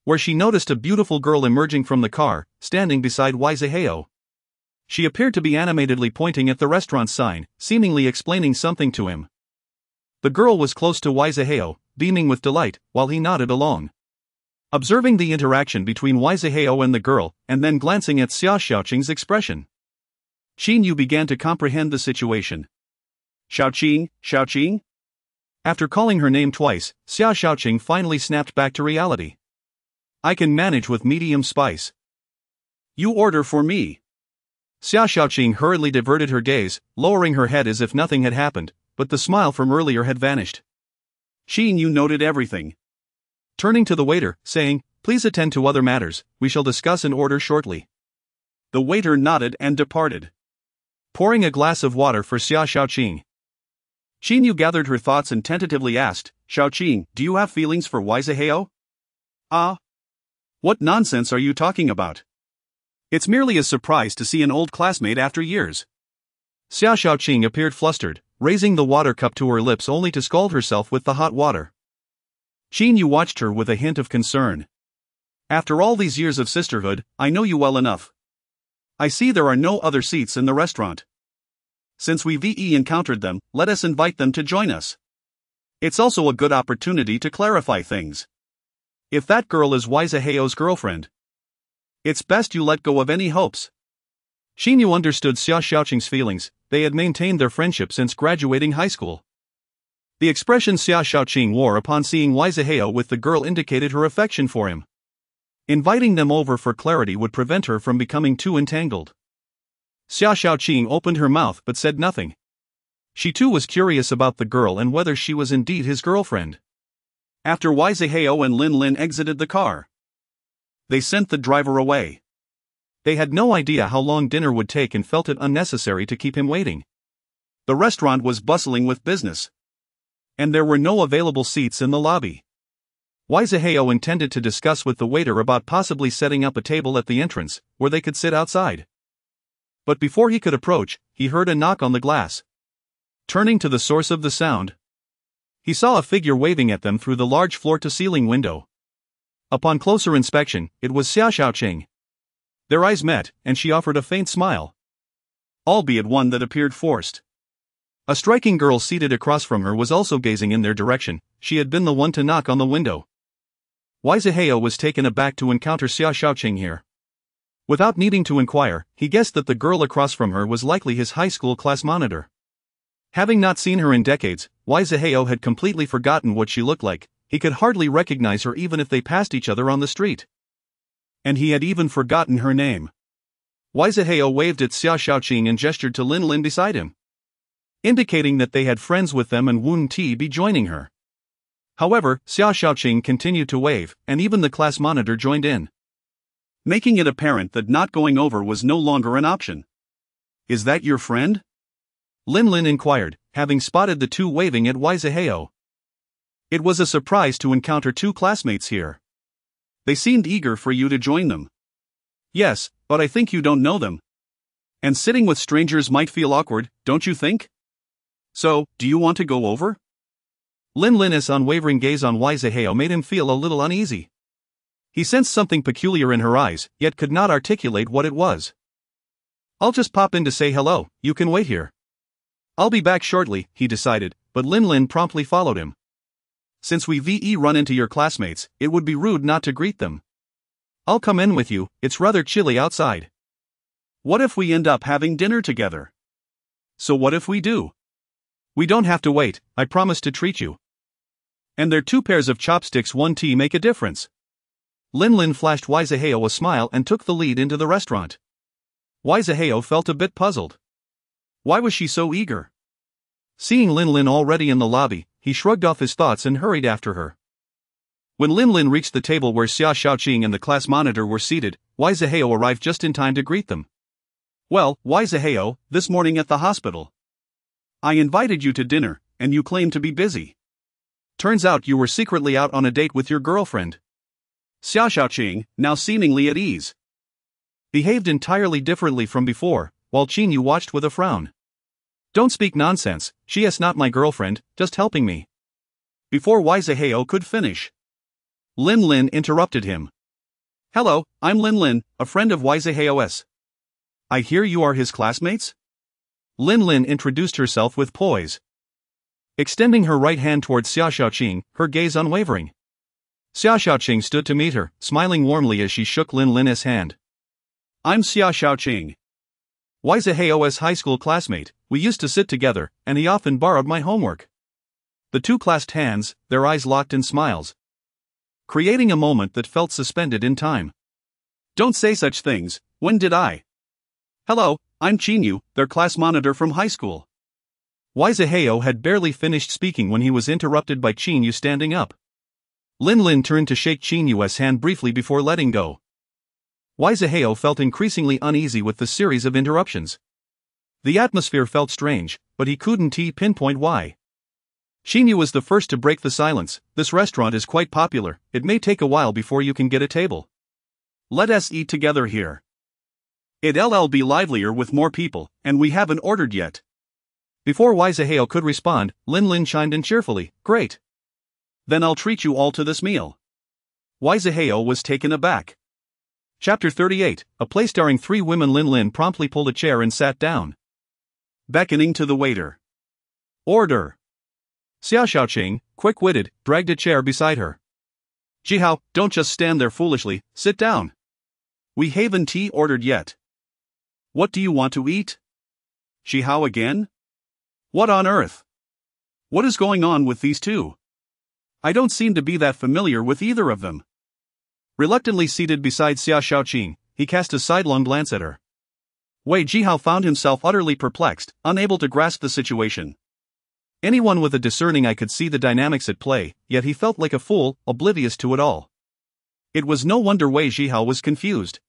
where she noticed a beautiful girl emerging from the car, standing beside Wei Zhihao. She appeared to be animatedly pointing at the restaurant sign, seemingly explaining something to him. The girl was close to Wei Zhihao, beaming with delight, while he nodded along. Observing the interaction between Wei Zhihao and the girl, and then glancing at Xia Xiaoqing's expression, Xin Yu began to comprehend the situation. Xiaoqing, Xiaoqing? After calling her name twice, Xia Xiaoqing finally snapped back to reality. I can manage with medium spice. You order for me. Xia Xiaoqing hurriedly diverted her gaze, lowering her head as if nothing had happened, but the smile from earlier had vanished. Xin Yu noted everything. Turning to the waiter, saying, Please attend to other matters, we shall discuss an order shortly. The waiter nodded and departed, pouring a glass of water for Xia Xiaoqing. Xin Yu gathered her thoughts and tentatively asked, Xiaoqing, do you have feelings for Wei Zhihao? Ah? What nonsense are you talking about? It's merely a surprise to see an old classmate after years. Xia Xiaoqing appeared flustered, raising the water cup to her lips only to scald herself with the hot water. Xin Yu watched her with a hint of concern. After all these years of sisterhood, I know you well enough. I see there are no other seats in the restaurant. Since we've encountered them, let us invite them to join us. It's also a good opportunity to clarify things. If that girl is Wei Zihao's girlfriend, it's best you let go of any hopes. Xin Yu understood Xia Xiaoqing's feelings. They had maintained their friendship since graduating high school. The expression Xia Xiaoqing wore upon seeing Wei Zhihao with the girl indicated her affection for him. Inviting them over for clarity would prevent her from becoming too entangled. Xia Xiaoqing opened her mouth but said nothing. She too was curious about the girl and whether she was indeed his girlfriend. After Wei Zhihao and Lin Lin exited the car, they sent the driver away. They had no idea how long dinner would take and felt it unnecessary to keep him waiting. The restaurant was bustling with business, and there were no available seats in the lobby. Wei Zhihao intended to discuss with the waiter about possibly setting up a table at the entrance, where they could sit outside. But before he could approach, he heard a knock on the glass. Turning to the source of the sound, he saw a figure waving at them through the large floor-to-ceiling window. Upon closer inspection, it was Xia Xiaoqing. Their eyes met, and she offered a faint smile, albeit one that appeared forced. A striking girl seated across from her was also gazing in their direction. She had been the one to knock on the window. Wei Zhihao was taken aback to encounter Xia Xiaoqing here. Without needing to inquire, he guessed that the girl across from her was likely his high school class monitor. Having not seen her in decades, Wei Zhihao had completely forgotten what she looked like. He could hardly recognize her even if they passed each other on the street. And he had even forgotten her name. Wei Zhihao waved at Xia Xiaoqing and gestured to Lin Lin beside him, indicating that they had friends with them and wouldn't be joining her. However, Xia Xiaoqing continued to wave, and even the class monitor joined in, making it apparent that not going over was no longer an option. Is that your friend? Lin Lin inquired, having spotted the two waving at Wei Zhihao. It was a surprise to encounter two classmates here. They seemed eager for you to join them. Yes, but I think you don't know them. And sitting with strangers might feel awkward, don't you think? So, do you want to go over? Lin Lin's unwavering gaze on Wei Zhihao made him feel a little uneasy. He sensed something peculiar in her eyes, yet could not articulate what it was. I'll just pop in to say hello, you can wait here. I'll be back shortly, he decided, but Lin Lin promptly followed him. Since we've run into your classmates, it would be rude not to greet them. I'll come in with you, it's rather chilly outside. What if we end up having dinner together? So what if we do? We don't have to wait, I promise to treat you. And their 2 pairs of chopsticks 1 tea make a difference. Lin Lin flashed Wei Zhihao a smile and took the lead into the restaurant. Wei Zhihao felt a bit puzzled. Why was she so eager? Seeing Lin Lin already in the lobby, he shrugged off his thoughts and hurried after her. When Lin Lin reached the table where Xia Xiaoqing and the class monitor were seated, Wei Zhihao arrived just in time to greet them. Well, Wei Zhihao, this morning at the hospital. I invited you to dinner, and you claimed to be busy. Turns out you were secretly out on a date with your girlfriend. Xia Xiaoqing, now seemingly at ease, behaved entirely differently from before, while Qinyu watched with a frown. Don't speak nonsense, she is not my girlfriend, just helping me. Before Wei Zhihao could finish, Lin Lin interrupted him. Hello, I'm Lin Lin, a friend of Wei Zhihao's. I hear you are his classmates? Lin Lin introduced herself with poise, extending her right hand towards Xia Xiaoqing, her gaze unwavering. Xia Xiaoqing stood to meet her, smiling warmly as she shook Lin Lin's hand. I'm Xia Xiaoqing, Wei Zhihao's high school classmate. We used to sit together, and he often borrowed my homework. The two clasped hands, their eyes locked in smiles, creating a moment that felt suspended in time. Don't say such things, when did I? Hello, I'm Qinyu, their class monitor from high school. Wei Zhihao had barely finished speaking when he was interrupted by Qinyu standing up. Lin Lin turned to shake Qinyu's hand briefly before letting go. Wei Zhihao felt increasingly uneasy with the series of interruptions. The atmosphere felt strange, but he couldn't pinpoint why. Qinyu was the first to break the silence. This restaurant is quite popular, it may take a while before you can get a table. Let us eat together here. It'll be livelier with more people, and we haven't ordered yet. Before Wei Zhihao could respond, Lin Lin chimed in cheerfully, great. Then I'll treat you all to this meal. Wei Zhihao was taken aback. Chapter 38, a play starring three women. Lin Lin promptly pulled a chair and sat down, beckoning to the waiter. Order. Xia Xiaoqing, quick-witted, dragged a chair beside her. Zhihao, don't just stand there foolishly, sit down. We haven't tea ordered yet. What do you want to eat? Zhihao again? What on earth? What is going on with these two? I don't seem to be that familiar with either of them. Reluctantly seated beside Xia Xiaoqing, he cast a sidelong glance at her. Wei Zhihao found himself utterly perplexed, unable to grasp the situation. Anyone with a discerning eye could see the dynamics at play, yet he felt like a fool, oblivious to it all. It was no wonder Wei Zhihao was confused.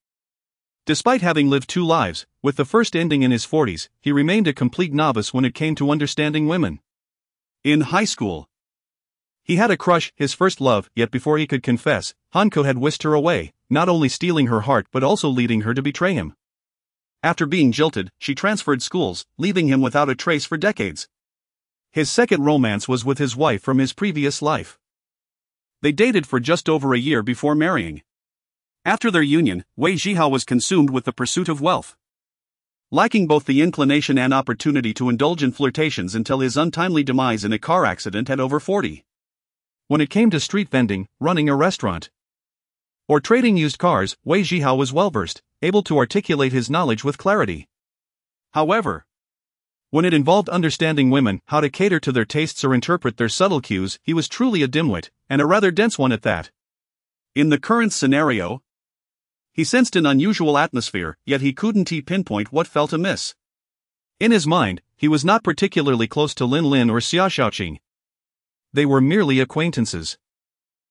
Despite having lived two lives, with the first ending in his 40s, he remained a complete novice when it came to understanding women. In high school, he had a crush, his first love, yet before he could confess, Hanko had whisked her away, not only stealing her heart but also leading her to betray him. After being jilted, she transferred schools, leaving him without a trace for decades. His second romance was with his wife from his previous life. They dated for just over a year before marrying. After their union, Wei Zhihao was consumed with the pursuit of wealth, lacking both the inclination and opportunity to indulge in flirtations until his untimely demise in a car accident at over 40. When it came to street vending, running a restaurant, or trading used cars, Wei Zhihao was well-versed, able to articulate his knowledge with clarity. However, when it involved understanding women, how to cater to their tastes or interpret their subtle cues, he was truly a dimwit, and a rather dense one at that. In the current scenario, he sensed an unusual atmosphere, yet he couldn't pinpoint what felt amiss. In his mind, he was not particularly close to Lin Lin or Xia Xiaoqing. They were merely acquaintances.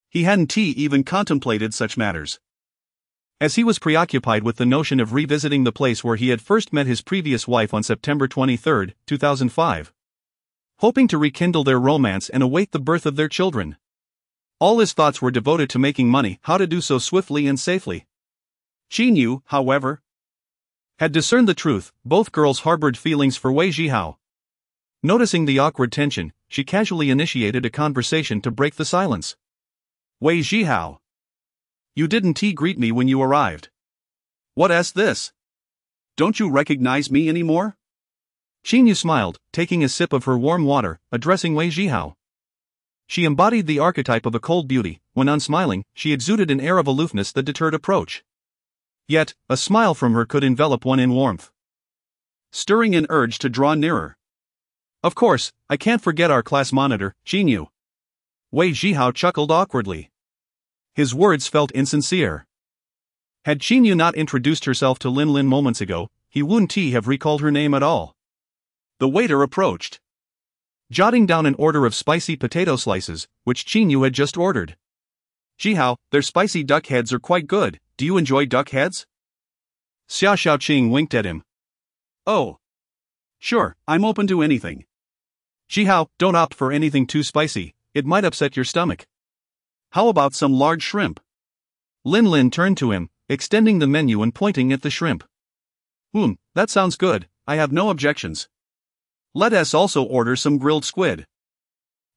He hadn't even contemplated such matters, as he was preoccupied with the notion of revisiting the place where he had first met his previous wife on September 23, 2005. Hoping to rekindle their romance and await the birth of their children. All his thoughts were devoted to making money, how to do so swiftly and safely. Qinyu, however, had discerned the truth. Both girls harbored feelings for Wei Zhihao. Noticing the awkward tension, she casually initiated a conversation to break the silence. Wei Zhihao, you didn't greet me when you arrived. What's this? Don't you recognize me anymore? Qinyu smiled, taking a sip of her warm water, addressing Wei Zhihao. She embodied the archetype of a cold beauty. When unsmiling, she exuded an air of aloofness that deterred approach. Yet, a smile from her could envelop one in warmth, stirring an urge to draw nearer. Of course, I can't forget our class monitor, Qinyu. Wei Zhihao chuckled awkwardly. His words felt insincere. Had Qinyu not introduced herself to Lin Lin moments ago, he wouldn't have recalled her name at all. The waiter approached, jotting down an order of spicy potato slices, which Qinyu had just ordered. Zhihao, their spicy duck heads are quite good. Do you enjoy duck heads? Xia Xiaoqing winked at him. Oh. Sure, I'm open to anything. Zhihao, don't opt for anything too spicy, it might upset your stomach. How about some large shrimp? Lin Lin turned to him, extending the menu and pointing at the shrimp. That sounds good, I have no objections. Let us also order some grilled squid.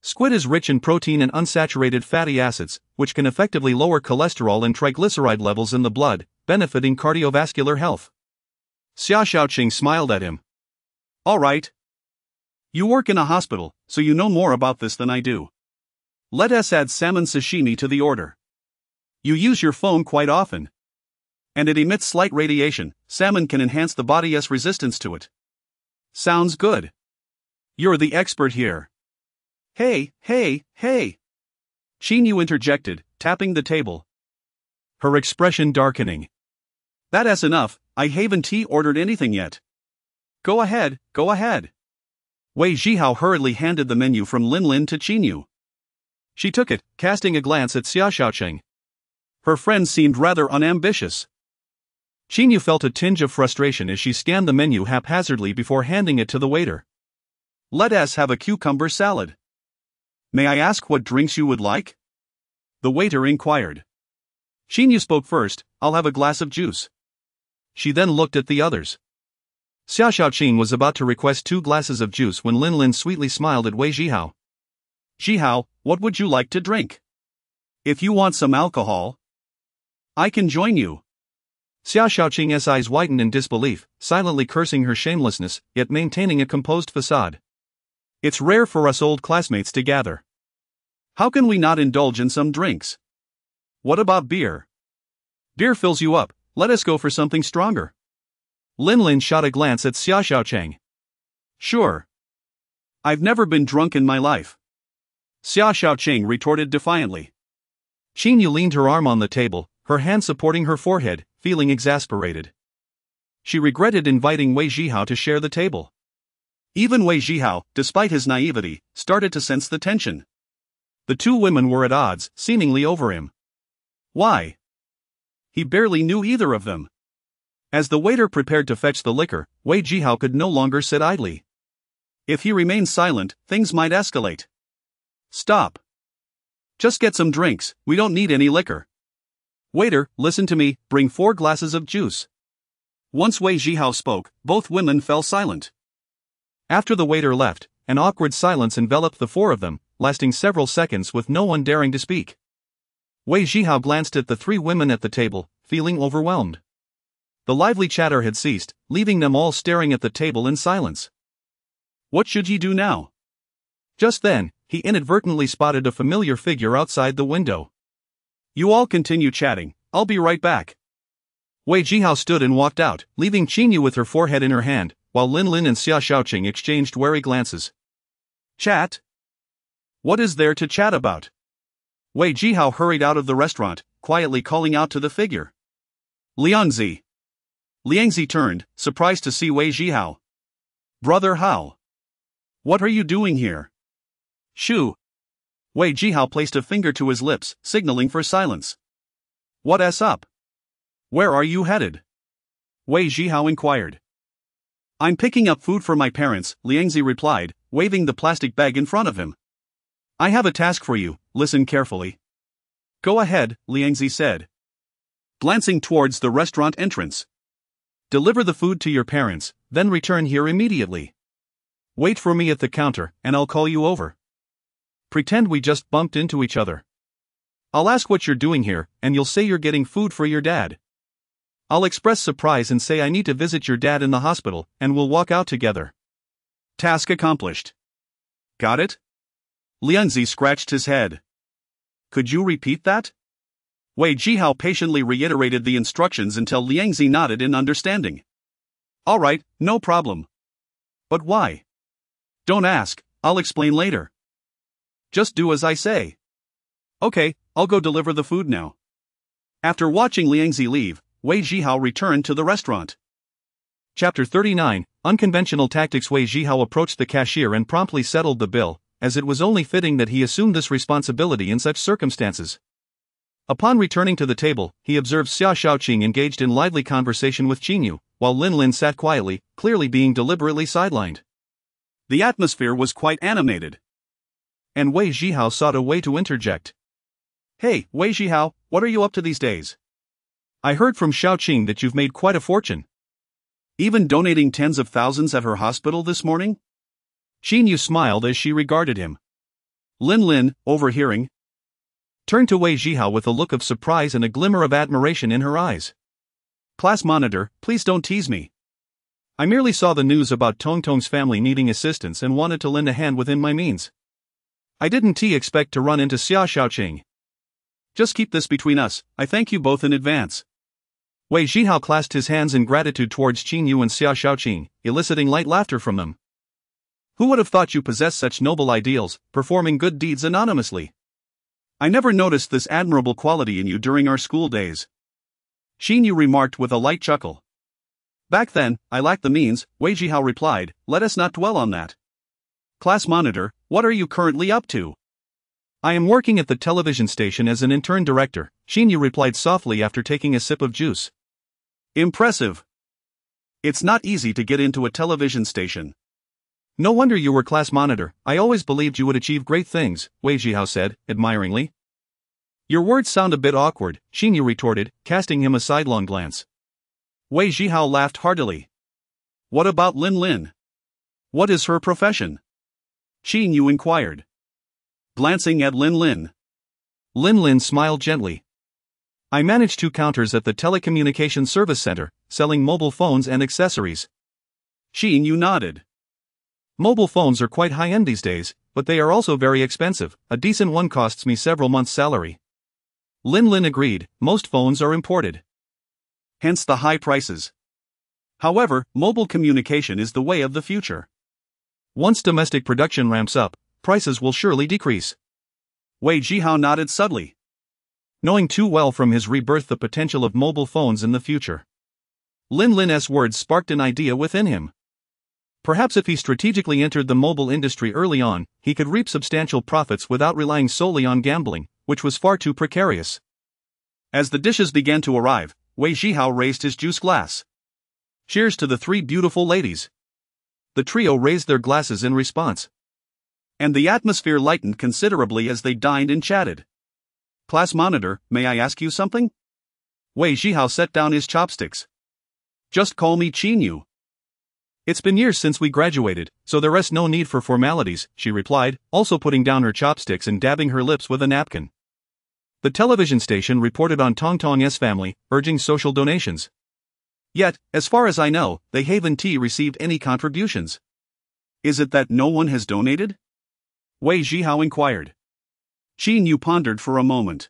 Squid is rich in protein and unsaturated fatty acids, which can effectively lower cholesterol and triglyceride levels in the blood, benefiting cardiovascular health. Xia Xiaoqing smiled at him. All right. You work in a hospital, so you know more about this than I do. Let us add salmon sashimi to the order. You use your phone quite often. And it emits slight radiation. Salmon can enhance the body's resistance to it. Sounds good. You're the expert here. Hey. Qinyu interjected, tapping the table, her expression darkening. That's enough, I haven't ordered anything yet. Go ahead. Wei Zhihao hurriedly handed the menu from Lin Lin to Qinyu. She took it, casting a glance at Xia Xiaoqing. Her friend seemed rather unambitious. Qinyu felt a tinge of frustration as she scanned the menu haphazardly before handing it to the waiter. Let us have a cucumber salad. May I ask what drinks you would like? The waiter inquired. Qinyu spoke first, I'll have a glass of juice. She then looked at the others. Xia Xiaoqing was about to request 2 glasses of juice when Lin Lin sweetly smiled at Wei Zhihao. Zhihao, what would you like to drink? If you want some alcohol, I can join you. Xia Xiaoqing's eyes widened in disbelief, silently cursing her shamelessness, yet maintaining a composed facade. It's rare for us old classmates to gather. How can we not indulge in some drinks? What about beer? Beer fills you up, let us go for something stronger. Lin Lin shot a glance at Xia Xiaoqing. Sure. I've never been drunk in my life. Xia Xiaoqing retorted defiantly. Qinyu leaned her arm on the table, her hand supporting her forehead, feeling exasperated. She regretted inviting Wei Zhihao to share the table. Even Wei Zhihao, despite his naivety, started to sense the tension. The 2 women were at odds, seemingly over him. Why? He barely knew either of them. As the waiter prepared to fetch the liquor, Wei Zhihao could no longer sit idly. If he remained silent, things might escalate. Stop. Just get some drinks, we don't need any liquor. Waiter, listen to me, bring 4 glasses of juice. Once Wei Zhihao spoke, both women fell silent. After the waiter left, an awkward silence enveloped the 4 of them, lasting several seconds with no one daring to speak. Wei Zhihao glanced at the 3 women at the table, feeling overwhelmed. The lively chatter had ceased, leaving them all staring at the table in silence. What should he do now? Just then, he inadvertently spotted a familiar figure outside the window. You all continue chatting, I'll be right back. Wei Zhihao stood and walked out, leaving Qinyu with her forehead in her hand, while Lin Lin and Xia Xiaoqing exchanged wary glances. Chat? What is there to chat about? Wei Zhihao hurried out of the restaurant, quietly calling out to the figure. Liangzi. Liangzi turned, surprised to see Wei Zhihao. Brother Hao. What are you doing here? Shoo. Wei Zhihao placed a finger to his lips, signaling for silence. What's up? Where are you headed? Wei Zhihao inquired. I'm picking up food for my parents, Liangzi replied, waving the plastic bag in front of him. I have a task for you, listen carefully. Go ahead, Liangzi said, glancing towards the restaurant entrance. Deliver the food to your parents, then return here immediately. Wait for me at the counter, and I'll call you over. Pretend we just bumped into each other. I'll ask what you're doing here, and you'll say you're getting food for your dad. I'll express surprise and say I need to visit your dad in the hospital, and we'll walk out together. Task accomplished. Got it? Liangzi scratched his head. Could you repeat that? Wei Zhihao patiently reiterated the instructions until Liangzi nodded in understanding. All right, no problem. But why? Don't ask, I'll explain later. Just do as I say. Okay, I'll go deliver the food now. After watching Liangzi leave, Wei Zhihao returned to the restaurant. Chapter 39, Unconventional Tactics. Wei Zhihao approached the cashier and promptly settled the bill, as it was only fitting that he assumed this responsibility in such circumstances. Upon returning to the table, he observed Xia Xiaoqing engaged in lively conversation with Qinyu, while Lin Lin sat quietly, clearly being deliberately sidelined. The atmosphere was quite animated. And Wei Zhihao sought a way to interject. "Hey, Wei Zhihao, what are you up to these days? I heard from Xiaoqing that you've made quite a fortune. Even donating tens of thousands at her hospital this morning?" Qinyu smiled as she regarded him. Lin Lin, overhearing, turned to Wei Zhihao with a look of surprise and a glimmer of admiration in her eyes. "Class monitor, please don't tease me. I merely saw the news about Tongtong's family needing assistance and wanted to lend a hand within my means. I didn't expect to run into Xia Xiaoqing. Just keep this between us, I thank you both in advance." Wei Zhihao clasped his hands in gratitude towards Qinyu and Xia Xiaoqing, eliciting light laughter from them. "Who would have thought you possessed such noble ideals, performing good deeds anonymously? I never noticed this admirable quality in you during our school days." Qinyu remarked with a light chuckle. "Back then, I lacked the means," Wei Zhihao replied, "let us not dwell on that. Class monitor, what are you currently up to?" "I am working at the television station as an intern director," Qinyu replied softly after taking a sip of juice. "Impressive. It's not easy to get into a television station." "No wonder you were class monitor, I always believed you would achieve great things," Wei Zhihao said, admiringly. "Your words sound a bit awkward," Qinyu retorted, casting him a sidelong glance. Wei Zhihao laughed heartily. "What about Lin Lin? What is her profession?" Qinyu inquired. Glancing at Lin Lin, Lin Lin smiled gently. "I manage 2 counters at the telecommunication service center, selling mobile phones and accessories." Qinyu nodded. "Mobile phones are quite high-end these days, but they are also very expensive. A decent one costs me several months' salary." Lin Lin agreed, most phones are imported. Hence the high prices. However, mobile communication is the way of the future. Once domestic production ramps up, prices will surely decrease. Wei Zhihao nodded subtly, knowing too well from his rebirth the potential of mobile phones in the future. Lin Lin's words sparked an idea within him. Perhaps if he strategically entered the mobile industry early on, he could reap substantial profits without relying solely on gambling, which was far too precarious. As the dishes began to arrive, Wei Zhihao raised his juice glass. "Cheers to the 3 beautiful ladies." The trio raised their glasses in response. And the atmosphere lightened considerably as they dined and chatted. "Class monitor, may I ask you something?" Wei Zhihao set down his chopsticks. "Just call me Qinyu." "It's been years since we graduated, so there rests no need for formalities," she replied, also putting down her chopsticks and dabbing her lips with a napkin. The television station reported on Tongtong's family, urging social donations. Yet, as far as I know, they haven't received any contributions. "Is it that no one has donated?" Wei Zhihao inquired. Qinyu pondered for a moment.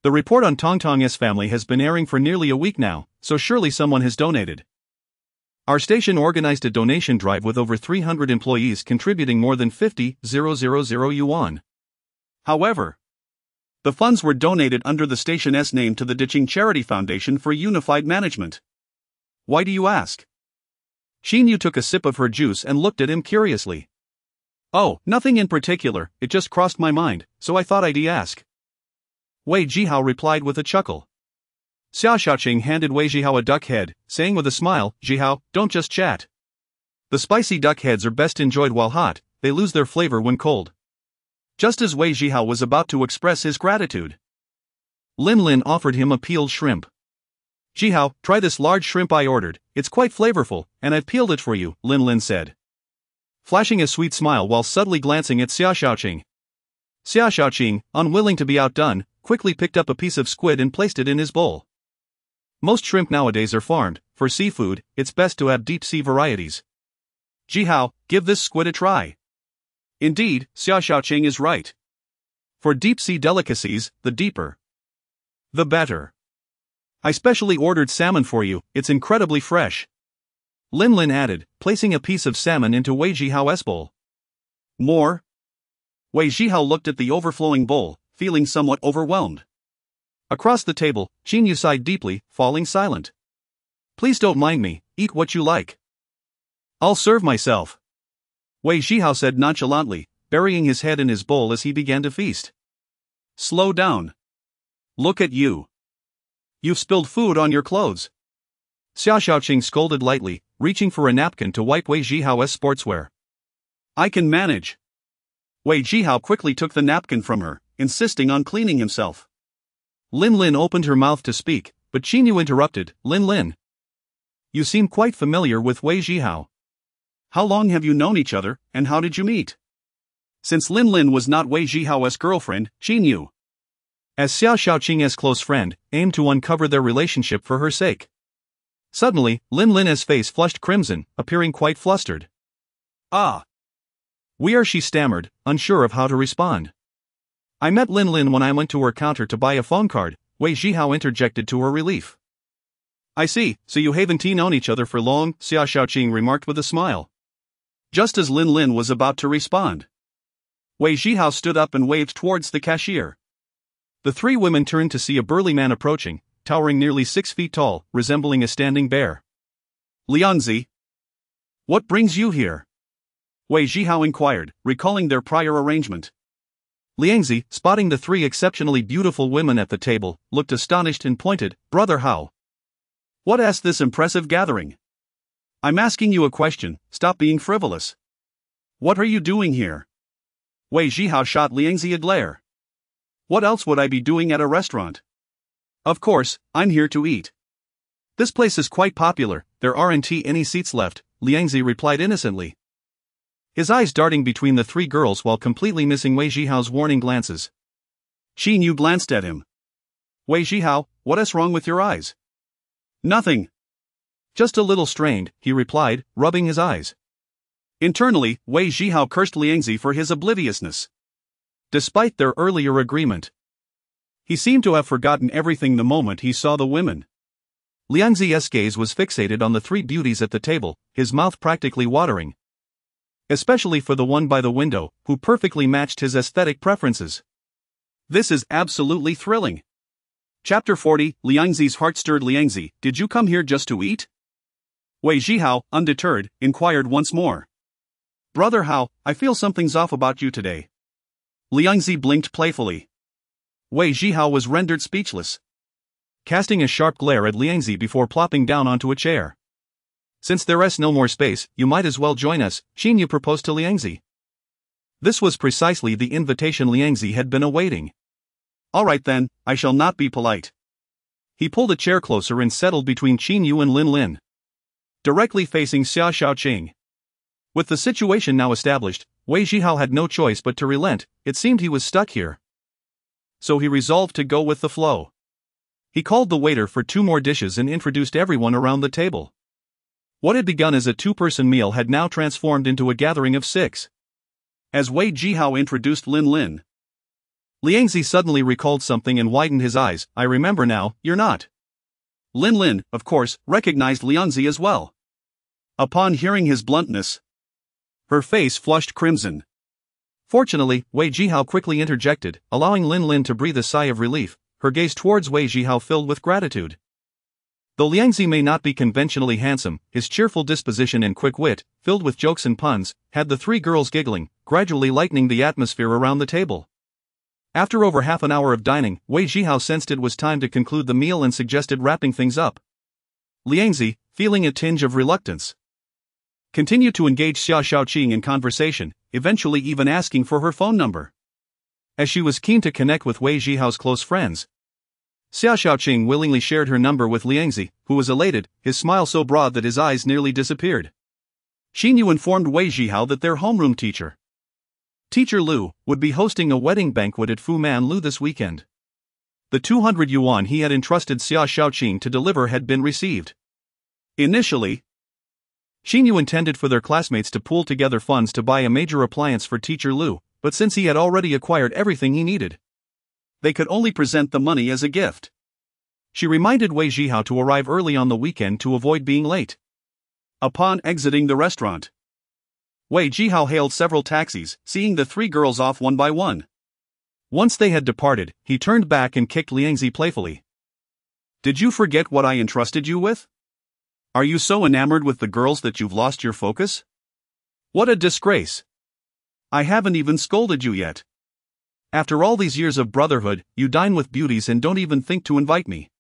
"The report on Tongtong's family has been airing for nearly a week now, so surely someone has donated. Our station organized a donation drive with over 300 employees contributing more than 50,000 yuan. However, the funds were donated under the station's name to the Diching Charity Foundation for Unified Management." "Why do you ask?" Qinyu took a sip of her juice and looked at him curiously. "Oh, nothing in particular, it just crossed my mind, so I thought I'd ask." Wei Zhihao replied with a chuckle. Xia Xiaoqing handed Wei Zhihao a duck head, saying with a smile, "Zhihao, don't just chat. The spicy duck heads are best enjoyed while hot, they lose their flavor when cold." Just as Wei Zhihao was about to express his gratitude, Lin Lin offered him a peeled shrimp. "Zhihao, try this large shrimp I ordered, it's quite flavorful, and I've peeled it for you," Lin Lin said, flashing a sweet smile while subtly glancing at Xia Xiaoqing. Xia Xiaoqing, unwilling to be outdone, quickly picked up a piece of squid and placed it in his bowl. Most shrimp nowadays are farmed. For seafood, it's best to have deep-sea varieties. "Zhihao, give this squid a try." Indeed, Xia Xiaoqing is right. For deep-sea delicacies, the deeper, the better. "I specially ordered salmon for you, it's incredibly fresh," Lin Lin added, placing a piece of salmon into Wei Zhihao's bowl. "More?" Wei Zhihao looked at the overflowing bowl, feeling somewhat overwhelmed. Across the table, Qin sighed deeply, falling silent. Please don't mind me, eat what you like. I'll serve myself. Wei Zhihao said nonchalantly, burying his head in his bowl as he began to feast. Slow down. Look at you. You've spilled food on your clothes. Xia Xiaoqing scolded lightly, reaching for a napkin to wipe Wei Zhihao's sportswear. I can manage. Wei Zhihao quickly took the napkin from her, insisting on cleaning himself. Lin Lin opened her mouth to speak, but Qin interrupted. Lin Lin. You seem quite familiar with Wei Zhihao. How long have you known each other, and how did you meet? Since Lin Lin was not Wei Zhihao's girlfriend, Qin, as Xia Xiaoqing's close friend, aimed to uncover their relationship for her sake. Suddenly, Lin Lin's face flushed crimson, appearing quite flustered. Ah. Where she stammered, unsure of how to respond. I met Lin Lin when I went to her counter to buy a phone card, Wei Zhihao interjected to her relief. I see, so you haven't known each other for long, Xia Xiaoqing remarked with a smile. Just as Lin Lin was about to respond, Wei Zhihao stood up and waved towards the cashier. The three women turned to see a burly man approaching, towering nearly 6 feet tall, resembling a standing bear. Liangzi. What brings you here? Wei Zhihao inquired, recalling their prior arrangement. Liangzi, spotting the three exceptionally beautiful women at the table, looked astonished and pointed, Brother Hao. What asks this impressive gathering? I'm asking you a question, stop being frivolous. What are you doing here? Wei Zhihao shot Liangzi a glare. What else would I be doing at a restaurant? Of course, I'm here to eat. This place is quite popular, there aren't any seats left, Liangzi replied innocently. His eyes darting between the three girls while completely missing Wei Zhihao's warning glances. Qin Yu glanced at him. Wei Zhihao, what is wrong with your eyes? Nothing. Just a little strained, he replied, rubbing his eyes. Internally, Wei Zhihao cursed Liangzi for his obliviousness. Despite their earlier agreement, he seemed to have forgotten everything the moment he saw the women. Liangzi's gaze was fixated on the three beauties at the table, his mouth practically watering. Especially for the one by the window, who perfectly matched his aesthetic preferences. This is absolutely thrilling. Chapter 40, Liangzi's heart stirred. Liangzi, did you come here just to eat? Wei Zhihao, undeterred, inquired once more. Brother Hao, I feel something's off about you today. Liangzi blinked playfully. Wei Zhihao was rendered speechless, casting a sharp glare at Liangzi before plopping down onto a chair. Since there is no more space, you might as well join us, Qin Yu proposed to Liangzi. This was precisely the invitation Liangzi had been awaiting. Alright then, I shall not be polite. He pulled a chair closer and settled between Qin Yu and Lin Lin, directly facing Xia Xiaoqing. With the situation now established, Wei Zhihao had no choice but to relent. It seemed he was stuck here. So he resolved to go with the flow. He called the waiter for 2 more dishes and introduced everyone around the table. What had begun as a 2-person meal had now transformed into a gathering of 6. As Wei Zhihao introduced Lin Lin, Liangzi suddenly recalled something and widened his eyes. I remember now, you're not. Lin Lin, of course, recognized Liangzi as well. Upon hearing his bluntness, her face flushed crimson. Fortunately, Wei Zhihao quickly interjected, allowing Lin Lin to breathe a sigh of relief, her gaze towards Wei Zhihao filled with gratitude. Though Liangzi may not be conventionally handsome, his cheerful disposition and quick wit, filled with jokes and puns, had the three girls giggling, gradually lightening the atmosphere around the table. After over half an hour of dining, Wei Zhihao sensed it was time to conclude the meal and suggested wrapping things up. Liangzi, feeling a tinge of reluctance, continued to engage Xia Xiaoqing in conversation, eventually even asking for her phone number, as she was keen to connect with Wei Zhihao's close friends. Xia Xiaoqing willingly shared her number with Liangzi, who was elated, his smile so broad that his eyes nearly disappeared. Qin Yu informed Wei Zhihao that their homeroom teacher, Teacher Lu, would be hosting a wedding banquet at Fu Man Lu this weekend. The 200 yuan he had entrusted Xia Xiaoqing to deliver had been received. Initially, Qin Yu intended for their classmates to pool together funds to buy a major appliance for Teacher Lu, but since he had already acquired everything he needed, they could only present the money as a gift. She reminded Wei Zhihao to arrive early on the weekend to avoid being late. Upon exiting the restaurant, Wei Zhihao hailed several taxis, seeing the three girls off one by one. Once they had departed, he turned back and kicked Liangzi playfully. Did you forget what I entrusted you with? Are you so enamored with the girls that you've lost your focus? What a disgrace. I haven't even scolded you yet. After all these years of brotherhood, you dine with beauties and don't even think to invite me.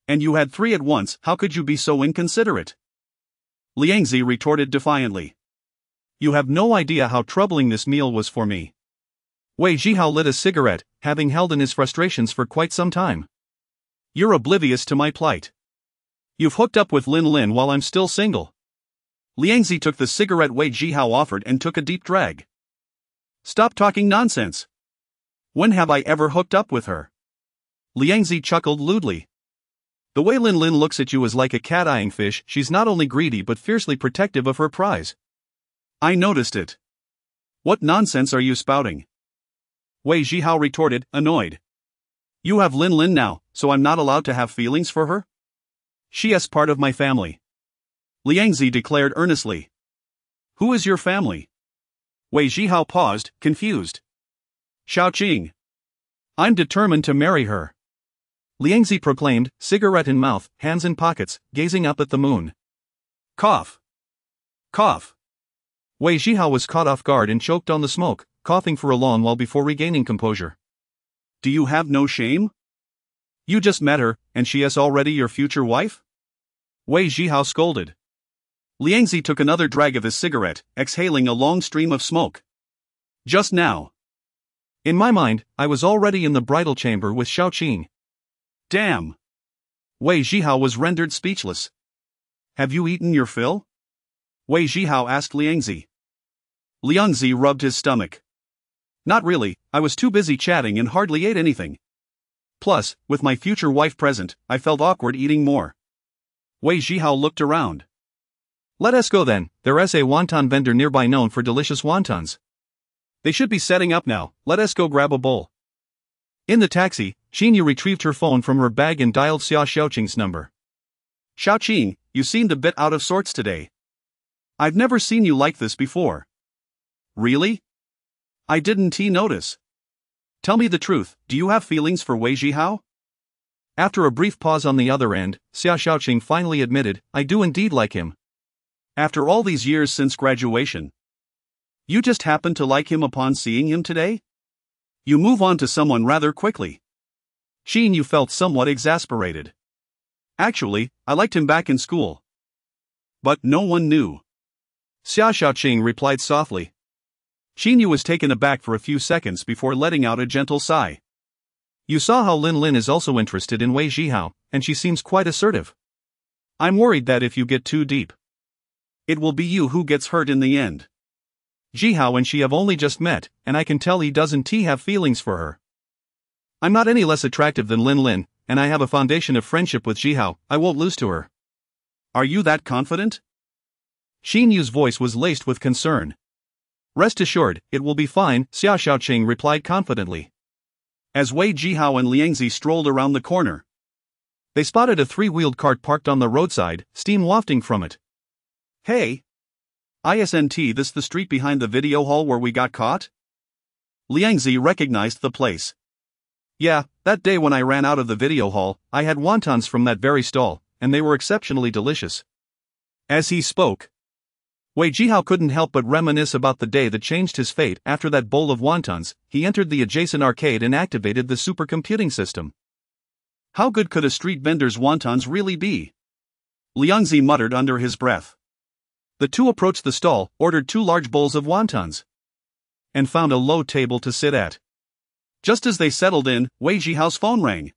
And you had 3 at once, how could you be so inconsiderate? Liangzi retorted defiantly. You have no idea how troubling this meal was for me. Wei Zhihao lit a cigarette, having held in his frustrations for quite some time. You're oblivious to my plight. You've hooked up with Lin Lin while I'm still single. Liangzi took the cigarette Wei Zhihao offered and took a deep drag. Stop talking nonsense. When have I ever hooked up with her? Liangzi chuckled lewdly. The way Lin Lin looks at you is like a cat eyeing fish. She's not only greedy but fiercely protective of her prize. I noticed it. What nonsense are you spouting? Wei Zhihao retorted, annoyed. You have Lin Lin now, so I'm not allowed to have feelings for her? She is part of my family. Liangzi declared earnestly. Who is your family? Wei Zhihao paused, confused. Xiaoqing. I'm determined to marry her. Liangzi proclaimed, cigarette in mouth, hands in pockets, gazing up at the moon. Cough. Cough. Wei Zhihao was caught off guard and choked on the smoke, coughing for a long while before regaining composure. Do you have no shame? You just met her, and she is already your future wife? Wei Zhihao scolded. Liangzi took another drag of his cigarette, exhaling a long stream of smoke. Just now. In my mind, I was already in the bridal chamber with Xiaoqing. Damn. Wei Zhihao was rendered speechless. Have you eaten your fill? Wei Zhihao asked Liangzi. Liangzi rubbed his stomach. Not really, I was too busy chatting and hardly ate anything. Plus, with my future wife present, I felt awkward eating more. Wei Zhihao looked around. Let us go then, there is a wonton vendor nearby known for delicious wontons. They should be setting up now, let us go grab a bowl. In the taxi, Xinyu retrieved her phone from her bag and dialed Xiaoqing's number. Xiaoqing, you seemed a bit out of sorts today. I've never seen you like this before. Really? I didn't notice. Tell me the truth, do you have feelings for Wei Zhihao? After a brief pause on the other end, Xiaoqing finally admitted, I do indeed like him. After all these years since graduation. You just happened to like him upon seeing him today? You move on to someone rather quickly. Xinyu felt somewhat exasperated. Actually, I liked him back in school. But no one knew. Xiaoqing replied softly. Xinyu was taken aback for a few seconds before letting out a gentle sigh. You saw how Lin Lin is also interested in Wei Zhihao, and she seems quite assertive. I'm worried that if you get too deep, it will be you who gets hurt in the end. Zhihao and she have only just met, and I can tell he doesn't have feelings for her. I'm not any less attractive than Lin Lin, and I have a foundation of friendship with Zhihao, I won't lose to her. Are you that confident? Xinyu's voice was laced with concern. Rest assured, it will be fine, Xiaoqing replied confidently. As Wei Zhihao and Liangzi strolled around the corner, they spotted a 3-wheeled cart parked on the roadside, steam wafting from it. Hey! Isn't this the street behind the video hall where we got caught? Liangzi recognized the place. Yeah, that day when I ran out of the video hall, I had wontons from that very stall, and they were exceptionally delicious. As he spoke, Wei Zhihao couldn't help but reminisce about the day that changed his fate. After that bowl of wontons, he entered the adjacent arcade and activated the supercomputing system. How good could a street vendor's wontons really be? Liangzi muttered under his breath. The two approached the stall, ordered 2 large bowls of wontons, and found a low table to sit at. Just as they settled in, Wei Zhihao's phone rang.